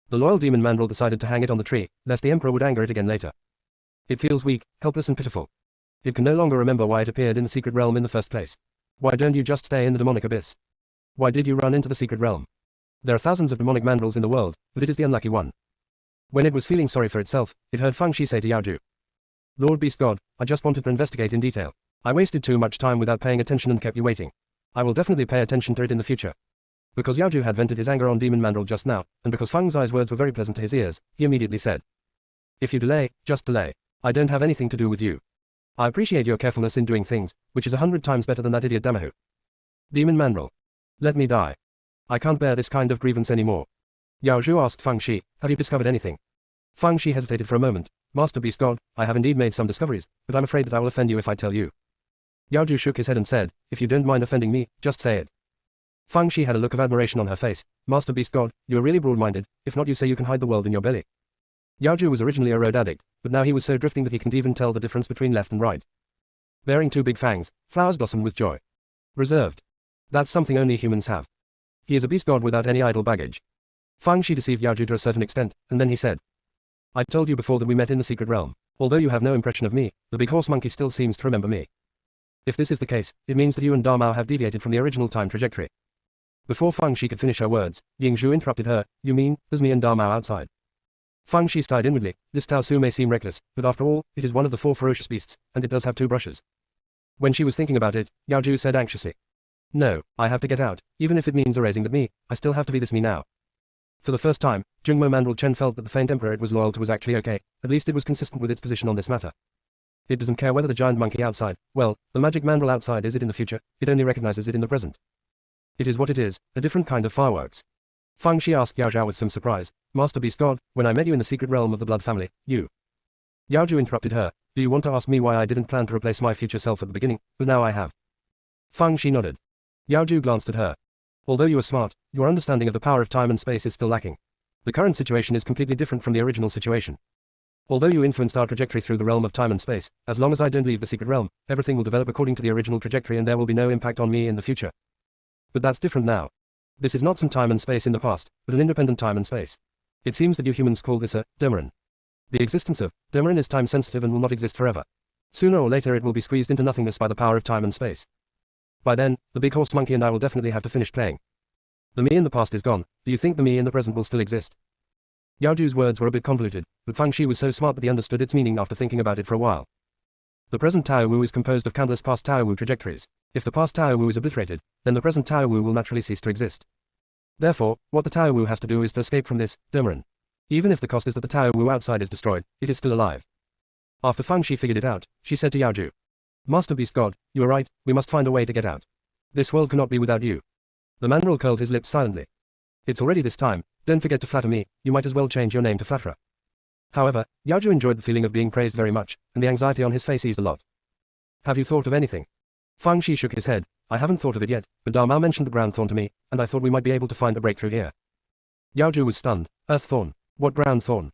The loyal demon mandrill decided to hang it on the tree, lest the emperor would anger it again later. It feels weak, helpless and pitiful. It can no longer remember why it appeared in the secret realm in the first place. Why don't you just stay in the demonic abyss? Why did you run into the secret realm? There are thousands of demonic mandrills in the world, but it is the unlucky one. When it was feeling sorry for itself, it heard Fang Shi say to Yao Zhu, "Lord Beast God, I just wanted to investigate in detail. I wasted too much time without paying attention and kept you waiting. I will definitely pay attention to it in the future." Because Yao Zhu had vented his anger on Demon Mandrill just now, and because Fang Zai's words were very pleasant to his ears, he immediately said, "If you delay, just delay. I don't have anything to do with you. I appreciate your carefulness in doing things, which is 100 times better than that idiot Damahu. Demon Mandrill. Let me die. I can't bear this kind of grievance anymore." Yao Zhu asked Fang Shi, "Have you discovered anything?" Fang Shi hesitated for a moment. "Master Beast God, I have indeed made some discoveries, but I'm afraid that I will offend you if I tell you." Yao Zhu shook his head and said, "If you don't mind offending me, just say it." Fang Shi had a look of admiration on her face. "Master Beast God, you are really broad-minded. If not, you say you can hide the world in your belly." Yao Zhu was originally a road addict, but now he was so drifting that he can't even tell the difference between left and right. Bearing two big fangs, flowers blossom with joy. Reserved. That's something only humans have. He is a beast god without any idle baggage. Fang Shi deceived Yao Zhu to a certain extent, and then he said, "I told you before that we met in the secret realm. Although you have no impression of me, the big horse monkey still seems to remember me. If this is the case, it means that you and Da Mao have deviated from the original time trajectory." Before Fang Shi could finish her words, Ying Zhu interrupted her. "You mean, there's me and Da Mao outside?" Fang Shi sighed inwardly. This Tao Su may seem reckless, but after all, it is one of the 4 ferocious beasts, and it does have 2 brushes. When she was thinking about it, Yao Zhu said anxiously, "No, I have to get out, even if it means erasing that me, I still have to be this me now." For the first time, Jungmo Mandrill Chen felt that the faint emperor it was loyal to was actually okay, at least it was consistent with its position on this matter. It doesn't care whether the giant monkey outside, well, the magic mandrel outside is it in the future, it only recognizes it in the present. It is what it is, a different kind of fireworks. Fang Shi asked Yao Zhao with some surprise, Master Beast God, when I met you in the secret realm of the blood family, you. Yao Zhu interrupted her, do you want to ask me why I didn't plan to replace my future self at the beginning, but now I have? Fang Shi nodded. Yao Zhu glanced at her. Although you are smart, your understanding of the power of time and space is still lacking. The current situation is completely different from the original situation. Although you influenced our trajectory through the realm of time and space, as long as I don't leave the secret realm, everything will develop according to the original trajectory and there will be no impact on me in the future. But that's different now. This is not some time and space in the past, but an independent time and space. It seems that you humans call this a domain. The existence of domain is time sensitive and will not exist forever. Sooner or later it will be squeezed into nothingness by the power of time and space. By then, the big horse monkey and I will definitely have to finish playing. The me in the past is gone, do you think the me in the present will still exist? Yao Zhu's words were a bit convoluted, but Fang Shi was so smart that he understood its meaning after thinking about it for a while. The present Tao Wu is composed of countless past Tao Wu trajectories. If the past Tao Wu is obliterated, then the present Tao Wu will naturally cease to exist. Therefore, what the Tao Wu has to do is to escape from this domain. Even if the cost is that the Tao Wu outside is destroyed, it is still alive. After Fang Shi figured it out, she said to Yao Zhu, Master Beast God, you are right, we must find a way to get out. This world cannot be without you. The mandrel curled his lips silently. It's already this time, don't forget to flatter me, you might as well change your name to Flatterer. However, Yao Zhu enjoyed the feeling of being praised very much, and the anxiety on his face eased a lot. Have you thought of anything? Fang Shi shook his head, I haven't thought of it yet, but Da Mao mentioned the ground thorn to me, and I thought we might be able to find a breakthrough here. Yao Zhu was stunned. Earth thorn? What ground thorn?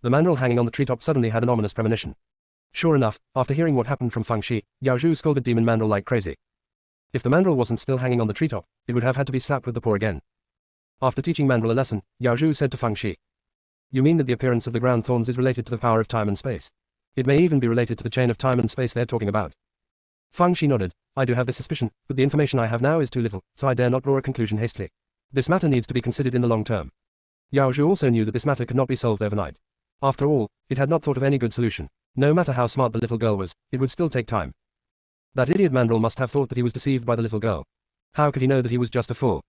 The mandrel hanging on the treetop suddenly had an ominous premonition. Sure enough, after hearing what happened from Fang Shi, Yao Zhu scolded demon mandrel like crazy. If the mandrel wasn't still hanging on the treetop, it would have had to be slapped with the paw again. After teaching mandrel a lesson, Yao Zhu said to Fang Shi, you mean that the appearance of the ground thorns is related to the power of time and space? It may even be related to the chain of time and space they're talking about. Fang Shi nodded, I do have this suspicion, but the information I have now is too little, so I dare not draw a conclusion hastily. This matter needs to be considered in the long term. Yao Zhu also knew that this matter could not be solved overnight. After all, it had not thought of any good solution. No matter how smart the little girl was, it would still take time. That idiot mandrel must have thought that he was deceived by the little girl. How could he know that he was just a fool?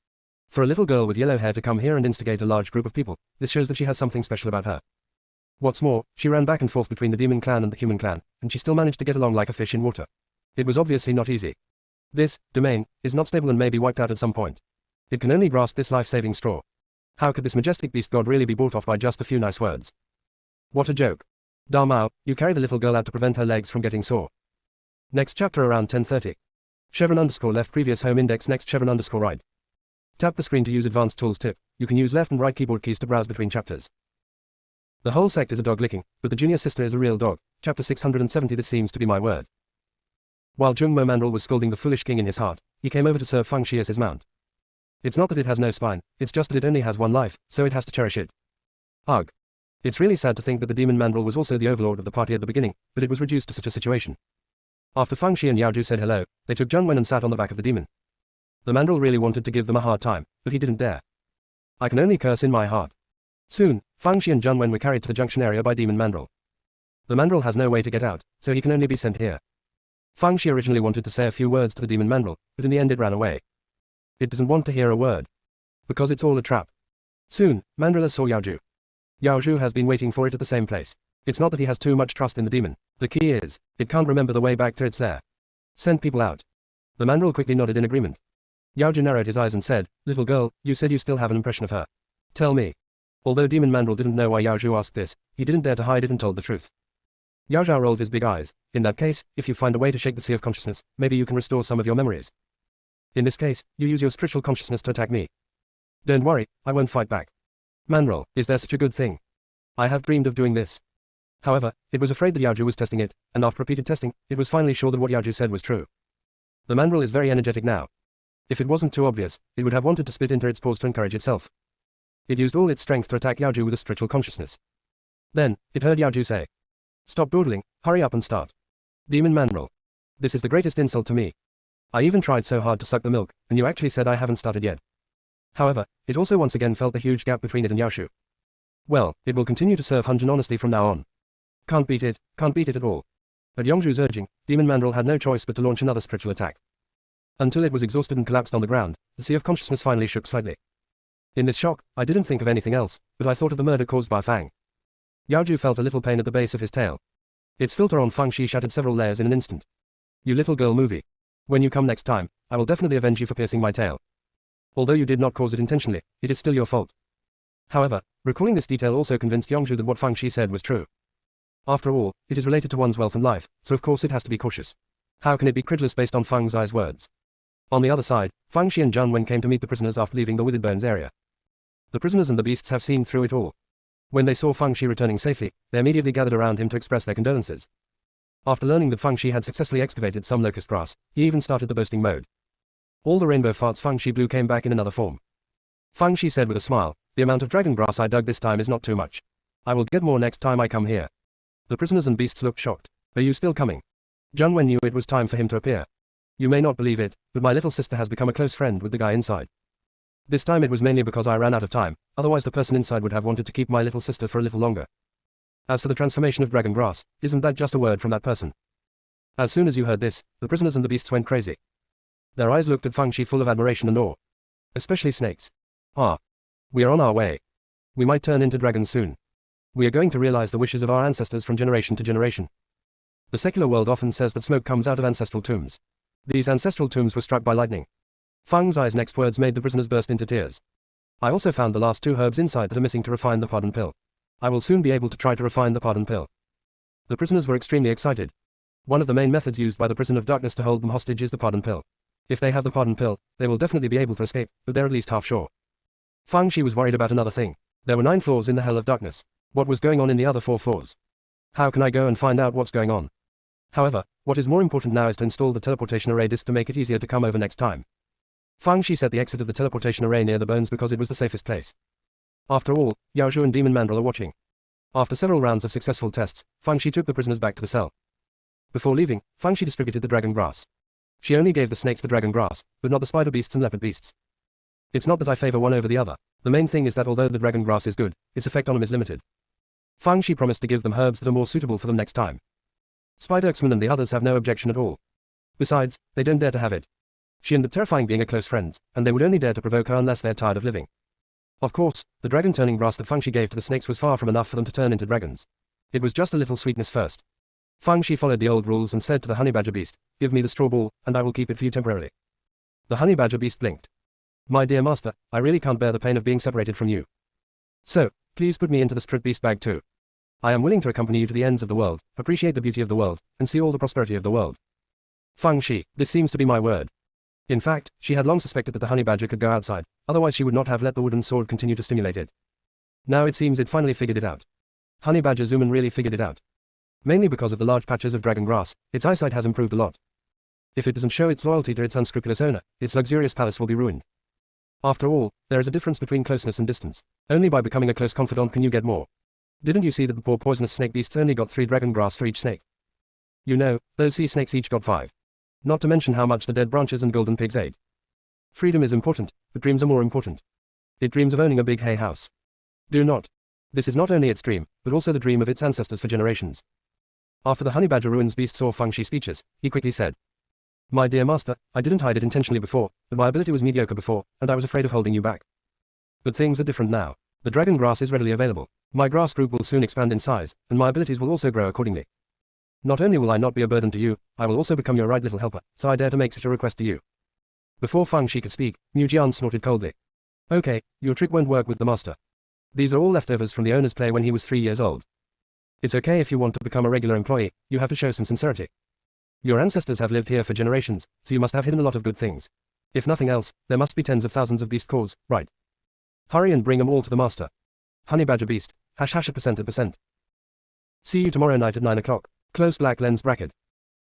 For a little girl with yellow hair to come here and instigate a large group of people, this shows that she has something special about her. What's more, she ran back and forth between the demon clan and the human clan, and she still managed to get along like a fish in water. It was obviously not easy. This domain is not stable and may be wiped out at some point. It can only grasp this life-saving straw. How could this majestic beast god really be bought off by just a few nice words? What a joke. Da Mao, you carry the little girl out to prevent her legs from getting sore. Next chapter around 10:30. Chevron underscore left previous home index next chevron underscore right. Tap the screen to use advanced tools tip. You can use left and right keyboard keys to browse between chapters. The whole sect is a dog licking, but the junior sister is a real dog. Chapter 670 This seems to be my word. While Zheng Mo Mandrel was scolding the foolish king in his heart, he came over to serve Fang Shi as his mount. It's not that it has no spine, it's just that it only has one life, so it has to cherish it. Ugh. It's really sad to think that the demon Mandrel was also the overlord of the party at the beginning, but it was reduced to such a situation. After Fang Shi and Yao Zhu said hello, they took Zheng Wen and sat on the back of the demon. The Mandrel really wanted to give them a hard time, but he didn't dare. I can only curse in my heart. Soon, Fang Shi and Zheng Wen were carried to the junction area by demon Mandrel. The Mandrel has no way to get out, so he can only be sent here. Fang Shi originally wanted to say a few words to the demon Mandrel, but in the end it ran away. It doesn't want to hear a word. Because it's all a trap. Soon, Mandrel saw Yao Zhu. Yao Zhu has been waiting for it at the same place. It's not that he has too much trust in the demon. The key is, it can't remember the way back to its lair. Send people out. The Mandrel quickly nodded in agreement. Yao Zhu narrowed his eyes and said, little girl, you said you still have an impression of her. Tell me. Although demon Mandrel didn't know why Yao Zhu asked this, he didn't dare to hide it and told the truth. Yao Zhao rolled his big eyes. In that case, if you find a way to shake the sea of consciousness, maybe you can restore some of your memories. In this case, you use your spiritual consciousness to attack me. Don't worry, I won't fight back. Mandrel, is there such a good thing? I have dreamed of doing this. However, it was afraid that Yao Zhu was testing it, and after repeated testing, it was finally sure that what Yao Zhu said was true. The Mandrel is very energetic now. If it wasn't too obvious, it would have wanted to split into its paws to encourage itself. It used all its strength to attack Yao Zhu with a spiritual consciousness. Then, it heard Yao Zhu say, stop dawdling, hurry up and start. Demon Mandrel. This is the greatest insult to me. I even tried so hard to suck the milk, and you actually said I haven't started yet. However, it also once again felt the huge gap between it and Yao Zhu. Well, it will continue to serve Hunjin honestly from now on. Can't beat it at all. At Yongzhu's urging, Demon Mandrel had no choice but to launch another spiritual attack. Until it was exhausted and collapsed on the ground, the sea of consciousness finally shook slightly. In this shock, I didn't think of anything else, but I thought of the murder caused by Fang. Yao Zhu felt a little pain at the base of his tail. Its filter on Feng Shi shattered several layers in an instant. You little girl movie. When you come next time, I will definitely avenge you for piercing my tail. Although you did not cause it intentionally, it is still your fault. However, recalling this detail also convinced Yongzhu that what Feng Shi said was true. After all, it is related to one's wealth and life, so of course it has to be cautious. How can it be credulous based on Feng Zai's words? On the other side, Feng Shi and Zhang Wen came to meet the prisoners after leaving the Withered Bones area. The prisoners and the beasts have seen through it all. When they saw Feng Shi returning safely, they immediately gathered around him to express their condolences. After learning that Feng Shi had successfully excavated some locust grass, he even started the boasting mode. All the rainbow farts Feng Shi blew came back in another form. Feng Shi said with a smile, "The amount of dragon grass I dug this time is not too much. I will get more next time I come here." The prisoners and beasts looked shocked. "Are you still coming?" Zhang Wen knew it was time for him to appear. "You may not believe it, but my little sister has become a close friend with the guy inside. This time it was mainly because I ran out of time, otherwise the person inside would have wanted to keep my little sister for a little longer. As for the transformation of dragon grass, isn't that just a word from that person?" As soon as you heard this, the prisoners and the beasts went crazy. Their eyes looked at Feng Shi full of admiration and awe. Especially snakes. "Ah. We are on our way. We might turn into dragons soon. We are going to realize the wishes of our ancestors from generation to generation. The secular world often says that smoke comes out of ancestral tombs. These ancestral tombs were struck by lightning." Feng Zai's next words made the prisoners burst into tears. "I also found the last 2 herbs inside that are missing to refine the pardon pill. I will soon be able to try to refine the pardon pill." The prisoners were extremely excited. One of the main methods used by the prison of darkness to hold them hostage is the pardon pill. If they have the pardon pill, they will definitely be able to escape, but they're at least half sure. Feng Shi was worried about another thing. There were 9 floors in the Hell of Darkness. What was going on in the other 4 floors? How can I go and find out what's going on? However, what is more important now is to install the teleportation array disk to make it easier to come over next time. Feng Shi set the exit of the teleportation array near the bones because it was the safest place. After all, Yao Zhu and Demon Mandrill are watching. After several rounds of successful tests, Feng Shi took the prisoners back to the cell. Before leaving, Feng Shi distributed the dragon grass. She only gave the snakes the dragon grass, but not the spider beasts and leopard beasts. It's not that I favor one over the other. The main thing is that although the dragon grass is good, its effect on them is limited. Feng Shi promised to give them herbs that are more suitable for them next time. Spider-Xman and the others have no objection at all. Besides, they don't dare to have it. She and the terrifying being are close friends, and they would only dare to provoke her unless they're tired of living. Of course, the dragon-turning grass that Feng Shi gave to the snakes was far from enough for them to turn into dragons. It was just a little sweetness first. Feng Shi followed the old rules and said to the honey badger beast, "Give me the straw ball, and I will keep it for you temporarily." The honey badger beast blinked. "My dear master, I really can't bear the pain of being separated from you. So, please put me into the strut beast bag too. I am willing to accompany you to the ends of the world, appreciate the beauty of the world, and see all the prosperity of the world." Feng Shi, this seems to be my word. In fact, she had long suspected that the honey badger could go outside, otherwise she would not have let the wooden sword continue to stimulate it. Now it seems it finally figured it out. Honey badger Zuman really figured it out. Mainly because of the large patches of dragon grass, its eyesight has improved a lot. If it doesn't show its loyalty to its unscrupulous owner, its luxurious palace will be ruined. After all, there is a difference between closeness and distance. Only by becoming a close confidant can you get more. Didn't you see that the poor poisonous snake beasts only got 3 dragon grass for each snake? You know, those sea snakes each got 5. Not to mention how much the dead branches and golden pigs ate. Freedom is important, but dreams are more important. It dreams of owning a big hay house. Do not. This is not only its dream, but also the dream of its ancestors for generations. After the honey badger ruins beast saw Feng Shi's speeches, he quickly said, "My dear master, I didn't hide it intentionally before, but my ability was mediocre before, and I was afraid of holding you back. But things are different now. The dragon grass is readily available. My grass group will soon expand in size, and my abilities will also grow accordingly. Not only will I not be a burden to you, I will also become your right little helper, so I dare to make such a request to you." Before Feng Shi could speak, Mu Jian snorted coldly. "Okay, your trick won't work with the master. These are all leftovers from the owner's play when he was 3 years old. It's okay if you want to become a regular employee, you have to show some sincerity. Your ancestors have lived here for generations, so you must have hidden a lot of good things. If nothing else, there must be tens of thousands of beast cores, right? Hurry and bring them all to the master. Honey badger beast, #% See you tomorrow night at 9 o'clock. Close black lens bracket.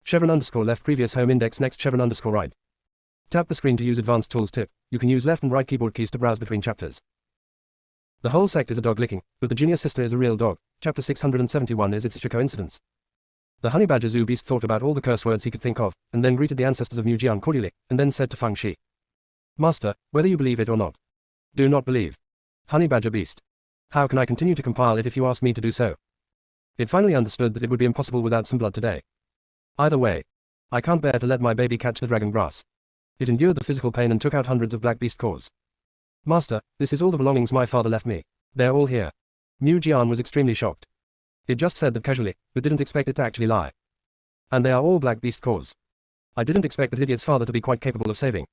Chevron_left previous home index next Chevron_right. Tap the screen to use advanced tools tip. You can use left and right keyboard keys to browse between chapters. The whole sect is a dog licking, but the junior sister is a real dog. Chapter 671 is it's such a coincidence. The honey badger zoo beast thought about all the curse words he could think of, and then greeted the ancestors of Mu Jian cordially, and then said to Feng Shi, "Master, whether you believe it or not. Do not believe. Honey badger beast. How can I continue to compile it if you ask me to do so?" It finally understood that it would be impossible without some blood today. Either way, I can't bear to let my baby catch the dragon grass. It endured the physical pain and took out hundreds of black beast cores. Master, this is all the belongings my father left me. They're all here. Mu Jian was extremely shocked. It just said that casually, but didn't expect it to actually lie. And they are all black beast cores. I didn't expect that idiot's father to be quite capable of saving.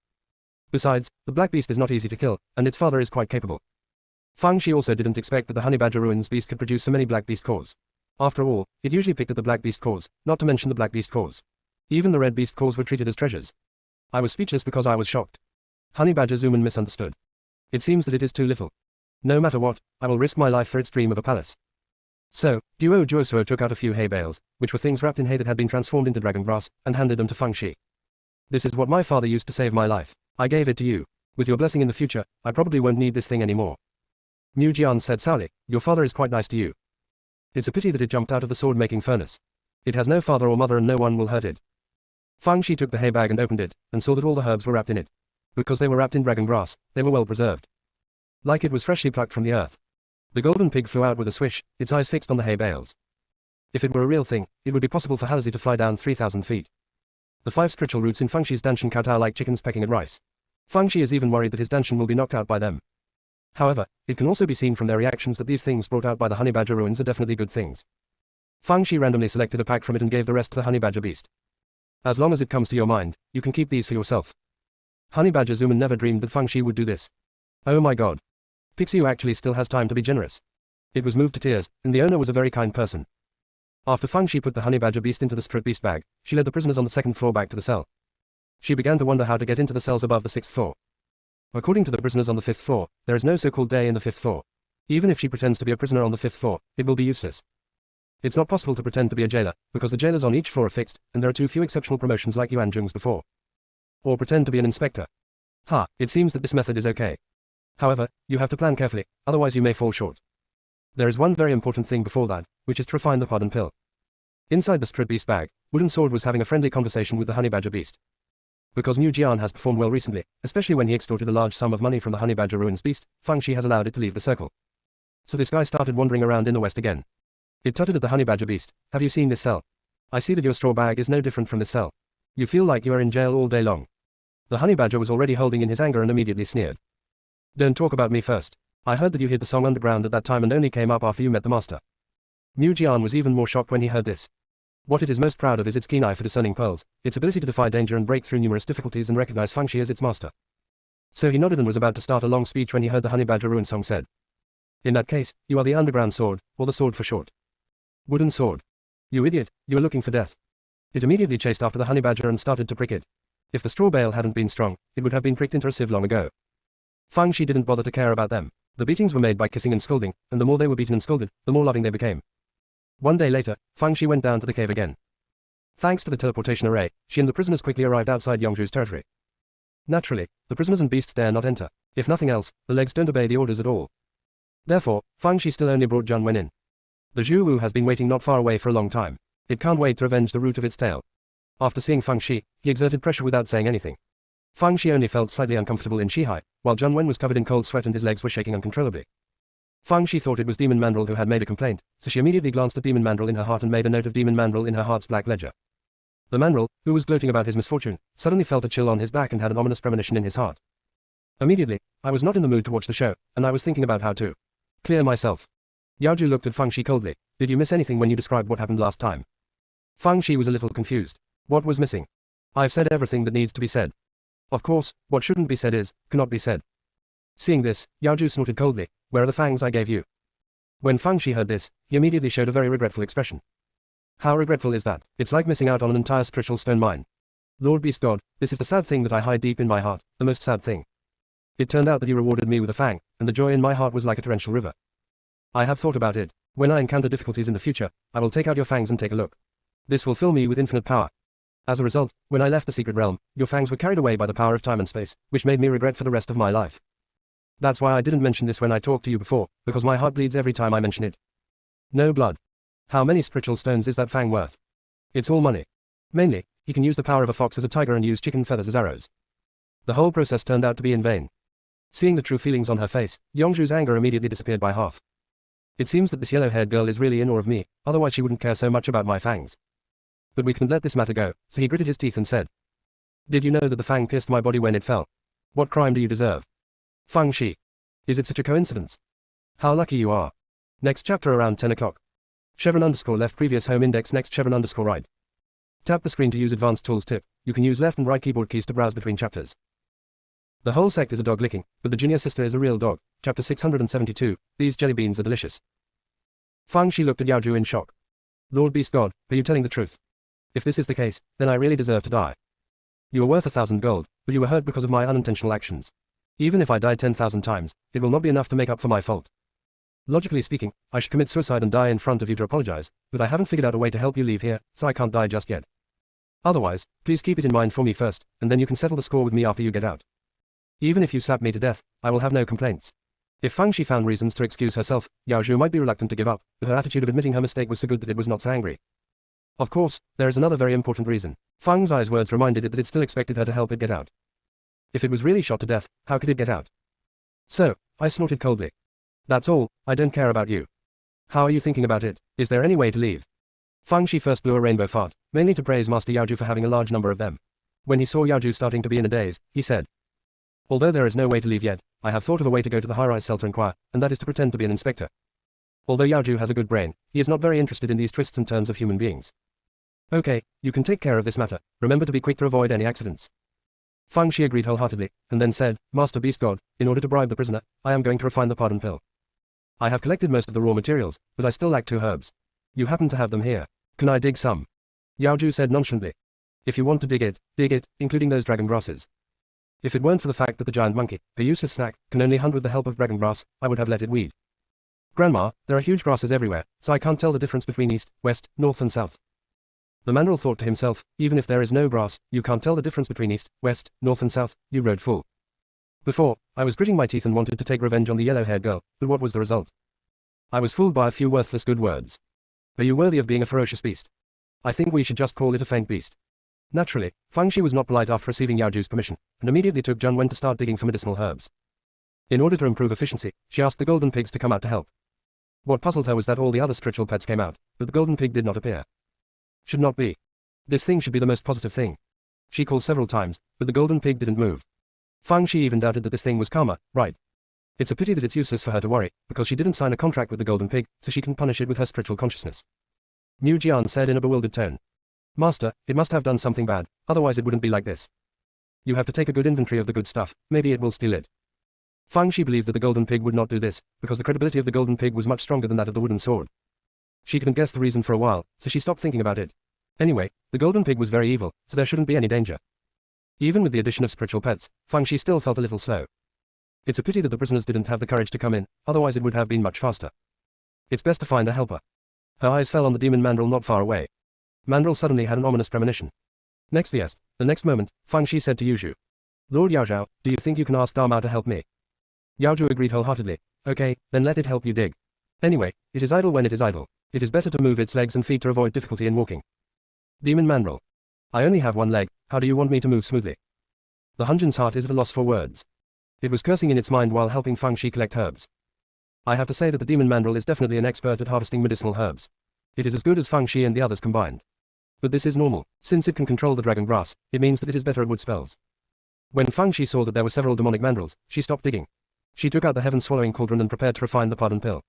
Besides, the black beast is not easy to kill, and its father is quite capable. Fang Shi also didn't expect that the honey badger ruins beast could produce so many black beast cores. After all, it usually picked at the black beast cores, not to mention the black beast cores. Even the red beast cores were treated as treasures. I was speechless because I was shocked. Honey badger Zuman misunderstood. It seems that it is too little. No matter what, I will risk my life for its dream of a palace. So, Duo Juosuo took out a few hay bales, which were things wrapped in hay that had been transformed into dragon grass, and handed them to Fang Shi. This is what my father used to save my life. I gave it to you. With your blessing in the future, I probably won't need this thing anymore. Mu Jian said sourly, your father is quite nice to you. It's a pity that it jumped out of the sword-making furnace. It has no father or mother and no one will hurt it. Fang Shi took the hay bag and opened it, and saw that all the herbs were wrapped in it. Because they were wrapped in dragon grass, they were well preserved. Like it was freshly plucked from the earth. The golden pig flew out with a swish, its eyes fixed on the hay bales. If it were a real thing, it would be possible for Halsey to fly down 3,000 feet. The 5 spiritual roots in Fang Shi's danshan kowtow like chickens pecking at rice. Fang Shi is even worried that his danshan will be knocked out by them. However, it can also be seen from their reactions that these things brought out by the honey badger ruins are definitely good things. Fang Shi randomly selected a pack from it and gave the rest to the honey badger beast. As long as it comes to your mind, you can keep these for yourself. Honey badger Zuman never dreamed that Fang Shi would do this. Oh my god. Pixiu actually still has time to be generous. It was moved to tears, and the owner was a very kind person. After Fang Shi put the honey badger beast into the strip beast bag, she led the prisoners on the 2nd floor back to the cell. She began to wonder how to get into the cells above the 6th floor. According to the prisoners on the 5th floor, there is no so-called day in the 5th floor. Even if she pretends to be a prisoner on the 5th floor, it will be useless. It's not possible to pretend to be a jailer, because the jailers on each floor are fixed, and there are too few exceptional promotions like Yuan Zhong's before. Or pretend to be an inspector. It seems that this method is okay. However, you have to plan carefully, otherwise you may fall short. There is one very important thing before that, which is to refine the pardon pill. Inside the strip beast bag, Wooden Sword was having a friendly conversation with the honey badger beast. Because Mu Jian has performed well recently, especially when he extorted a large sum of money from the honey badger ruins beast, Fang Shi has allowed it to leave the circle. So this guy started wandering around in the west again. It tutted at the honey badger beast, have you seen this cell? I see that your straw bag is no different from this cell. You feel like you are in jail all day long. The honey badger was already holding in his anger and immediately sneered. Don't talk about me first. I heard that you hid the song underground at that time and only came up after you met the master. Mu Jian was even more shocked when he heard this. What it is most proud of is its keen eye for discerning pearls, its ability to defy danger and break through numerous difficulties and recognize Fang Shi as its master. So he nodded and was about to start a long speech when he heard the honey badger ruin song said. In that case, you are the underground sword, or the sword for short. Wooden Sword. You idiot, you are looking for death. It immediately chased after the honey badger and started to prick it. If the straw bale hadn't been strong, it would have been pricked into a sieve long ago. Fang Shi didn't bother to care about them. The beatings were made by kissing and scolding, and the more they were beaten and scolded, the more loving they became. One day later, Fang Shi went down to the cave again. Thanks to the teleportation array, she and the prisoners quickly arrived outside Yongzhu's territory. Naturally, the prisoners and beasts dare not enter. If nothing else, the legs don't obey the orders at all. Therefore, Fang Shi still only brought Zhang Wen in. The Zhu Wu has been waiting not far away for a long time. It can't wait to avenge the root of its tail. After seeing Fang Shi, he exerted pressure without saying anything. Fang Shi only felt slightly uncomfortable in Shihai, while Zhang Wen was covered in cold sweat and his legs were shaking uncontrollably. Fang Shi thought it was Demon Mandrill who had made a complaint, so she immediately glanced at Demon Mandrill in her heart and made a note of Demon Mandrill in her heart's black ledger. The Mandrill, who was gloating about his misfortune, suddenly felt a chill on his back and had an ominous premonition in his heart. Immediately, I was not in the mood to watch the show, and I was thinking about how to clear myself. Yaoju looked at Fang Shi coldly. Did you miss anything when you described what happened last time? Fang Shi was a little confused. What was missing? I've said everything that needs to be said. Of course, what shouldn't be said cannot be said. Seeing this, Yaoju snorted coldly. Where are the fangs I gave you? When Fang Shi heard this, he immediately showed a very regretful expression. How regretful is that? It's like missing out on an entire spiritual stone mine. Lord Beast God, this is the sad thing that I hide deep in my heart, the most sad thing. It turned out that you rewarded me with a fang, and the joy in my heart was like a torrential river. I have thought about it. When I encounter difficulties in the future, I will take out your fangs and take a look. This will fill me with infinite power. As a result, when I left the secret realm, your fangs were carried away by the power of time and space, which made me regret for the rest of my life. That's why I didn't mention this when I talked to you before, because my heart bleeds every time I mention it. No blood. How many spiritual stones is that fang worth? It's all money. Mainly, he can use the power of a fox as a tiger and use chicken feathers as arrows. The whole process turned out to be in vain. Seeing the true feelings on her face, Yongzhu's anger immediately disappeared by half. It seems that this yellow-haired girl is really in awe of me, otherwise she wouldn't care so much about my fangs. But we couldn't let this matter go, so he gritted his teeth and said. Did you know that the fang pierced my body when it fell? What crime do you deserve? Fang Shi. Is it such a coincidence? How lucky you are. Next chapter around 10 o'clock. Chevron underscore left previous home index next chevron underscore right. Tap the screen to use advanced tools tip. You can use left and right keyboard keys to browse between chapters. The whole sect is a dog licking, but the junior sister is a real dog. Chapter 672. These jelly beans are delicious. Fang Shi looked at Yao Ju in shock. Lord Beast God, are you telling the truth? If this is the case, then I really deserve to die. You are worth 1,000 gold, but you were hurt because of my unintentional actions. Even if I died 10,000 times, it will not be enough to make up for my fault. Logically speaking, I should commit suicide and die in front of you to apologize, but I haven't figured out a way to help you leave here, so I can't die just yet. Otherwise, please keep it in mind for me first, and then you can settle the score with me after you get out. Even if you slap me to death, I will have no complaints. If Fang Shi found reasons to excuse herself, Yao Ju might be reluctant to give up, but her attitude of admitting her mistake was so good that it was not so angry. Of course, there is another very important reason. Fang Zai's words reminded it that it still expected her to help it get out. If it was really shot to death, how could it get out? So, I snorted coldly. That's all, I don't care about you. How are you thinking about it? Is there any way to leave? Fang Shi first blew a rainbow fart, mainly to praise Master Yao Ju for having a large number of them. When he saw Yao Ju starting to be in a daze, he said, although there is no way to leave yet, I have thought of a way to go to the high-rise cell to inquire, and that is to pretend to be an inspector. Although Yao Ju has a good brain, he is not very interested in these twists and turns of human beings. Okay, you can take care of this matter, remember to be quick to avoid any accidents. Fang Shi agreed wholeheartedly, and then said, Master Beast God, in order to bribe the prisoner, I am going to refine the pardon pill. I have collected most of the raw materials, but I still lack 2 herbs. You happen to have them here. Can I dig some? Yao Ju said nonchalantly. If you want to dig it, including those dragon grasses. If it weren't for the fact that the giant monkey, a useless snack, can only hunt with the help of dragon grass, I would have let it weed. Grandma, there are huge grasses everywhere, so I can't tell the difference between east, west, north and south. The mandrill thought to himself, even if there is no grass, you can't tell the difference between east, west, north and south, you road fool. Before, I was gritting my teeth and wanted to take revenge on the yellow-haired girl, but what was the result? I was fooled by a few worthless good words. Are you worthy of being a ferocious beast? I think we should just call it a faint beast. Naturally, Fang Shi was not polite after receiving Yao Ju's permission, and immediately took Zhang Wen to start digging for medicinal herbs. In order to improve efficiency, she asked the golden pigs to come out to help. What puzzled her was that all the other spiritual pets came out, but the golden pig did not appear. Should not be. This thing should be the most positive thing. She called several times, but the golden pig didn't move. Fang Shi even doubted that this thing was karma, right? It's a pity that it's useless for her to worry, because she didn't sign a contract with the golden pig, so she can punish it with her spiritual consciousness. Mu Jian said in a bewildered tone. Master, it must have done something bad, otherwise it wouldn't be like this. You have to take a good inventory of the good stuff, maybe it will steal it. Fang Shi believed that the golden pig would not do this, because the credibility of the golden pig was much stronger than that of the wooden sword. She couldn't guess the reason for a while, so she stopped thinking about it. Anyway, the golden pig was very evil, so there shouldn't be any danger. Even with the addition of spiritual pets, Fang Shi still felt a little slow. It's a pity that the prisoners didn't have the courage to come in, otherwise it would have been much faster. It's best to find a helper. Her eyes fell on the demon mandrill not far away. Mandrill suddenly had an ominous premonition. Next yes, the next moment, Fang Shi said to Yuzhu. Lord Yao Zhao, do you think you can ask Dao Mao to help me? Yao Zhu agreed wholeheartedly. Okay, then let it help you dig. Anyway, it is idle when it is idle. It is better to move its legs and feet to avoid difficulty in walking. Demon mandrill. I only have one leg, how do you want me to move smoothly? The Hunjin's heart is at a loss for words. It was cursing in its mind while helping Fang Shi collect herbs. I have to say that the demon mandrill is definitely an expert at harvesting medicinal herbs. It is as good as Fang Shi and the others combined. But this is normal. Since it can control the dragon grass, it means that it is better at wood spells. When Fang Shi saw that there were several demonic mandrills, she stopped digging. She took out the heaven-swallowing cauldron and prepared to refine the pardon pill.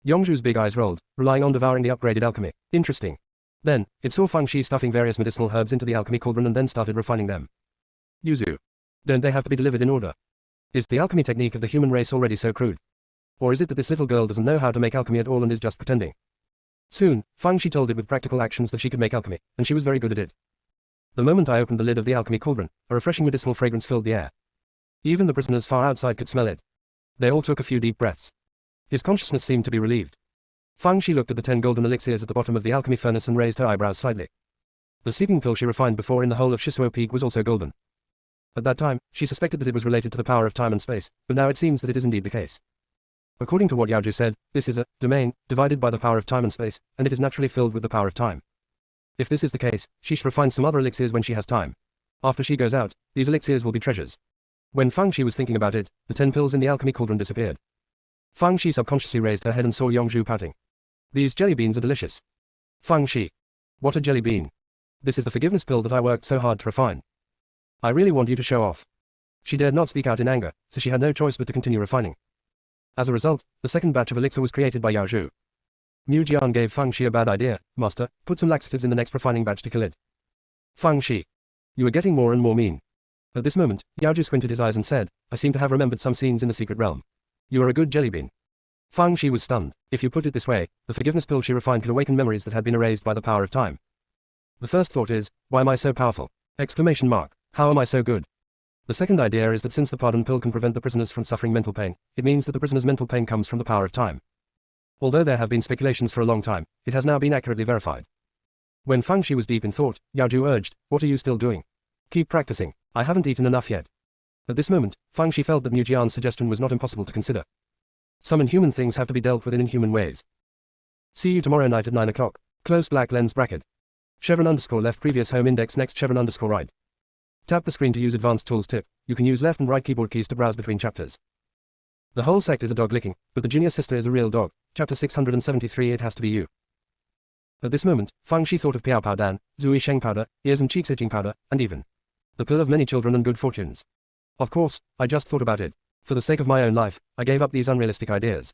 Yongzhu's big eyes rolled, relying on devouring the upgraded alchemy. Interesting. Then, it saw Fang Shi stuffing various medicinal herbs into the alchemy cauldron and then started refining them. Yuzu. Don't they have to be delivered in order? Is the alchemy technique of the human race already so crude? Or is it that this little girl doesn't know how to make alchemy at all and is just pretending? Soon, Fang Shi told it with practical actions that she could make alchemy, and she was very good at it. The moment I opened the lid of the alchemy cauldron, a refreshing medicinal fragrance filled the air. Even the prisoners far outside could smell it. They all took a few deep breaths. His consciousness seemed to be relieved. Fang Shi looked at the 10 golden elixirs at the bottom of the alchemy furnace and raised her eyebrows slightly. The sleeping pill she refined before in the hole of Shisuo Peak was also golden. At that time, she suspected that it was related to the power of time and space, but now it seems that it is indeed the case. According to what Yao Zhu said, this is a domain divided by the power of time and space, and it is naturally filled with the power of time. If this is the case, she should refine some other elixirs when she has time. After she goes out, these elixirs will be treasures. When Fang Shi was thinking about it, the 10 pills in the alchemy cauldron disappeared. Fang Shi subconsciously raised her head and saw Yongzhu pouting. These jelly beans are delicious. Fang Shi. What a jelly bean. This is the forgiveness pill that I worked so hard to refine. I really want you to show off. She dared not speak out in anger, so she had no choice but to continue refining. As a result, the second batch of elixir was created by Yao Zhu. Mu Jian gave Feng Shi a bad idea. Master, put some laxatives in the next refining batch to kill it. Feng Shi. You are getting more and more mean. At this moment, Yao Ju squinted his eyes and said, I seem to have remembered some scenes in the secret realm. You are a good jelly bean. Feng Shi was stunned. If you put it this way, the forgiveness pill she refined could awaken memories that had been erased by the power of time. The first thought is, why am I so powerful? Exclamation mark. How am I so good? The second idea is that since the pardon pill can prevent the prisoners from suffering mental pain, it means that the prisoner's mental pain comes from the power of time. Although there have been speculations for a long time, it has now been accurately verified. When Feng Shi was deep in thought, Yao Ju urged, what are you still doing? Keep practicing. I haven't eaten enough yet. At this moment, Feng Shi felt that Mu Jian's suggestion was not impossible to consider. Some inhuman things have to be dealt with in inhuman ways. See you tomorrow night at 9 o'clock. Close black lens bracket. Chevron underscore left previous home index next chevron underscore right. Tap the screen to use advanced tools tip. You can use left and right keyboard keys to browse between chapters. The whole sect is a dog licking, but the junior sister is a real dog. Chapter 673 It has to be you. At this moment, Feng Shi thought of Piao Pao Dan, Zui Sheng powder, ears and cheeks itching powder, and even the pill of many children and good fortunes. Of course, I just thought about it. For the sake of my own life, I gave up these unrealistic ideas.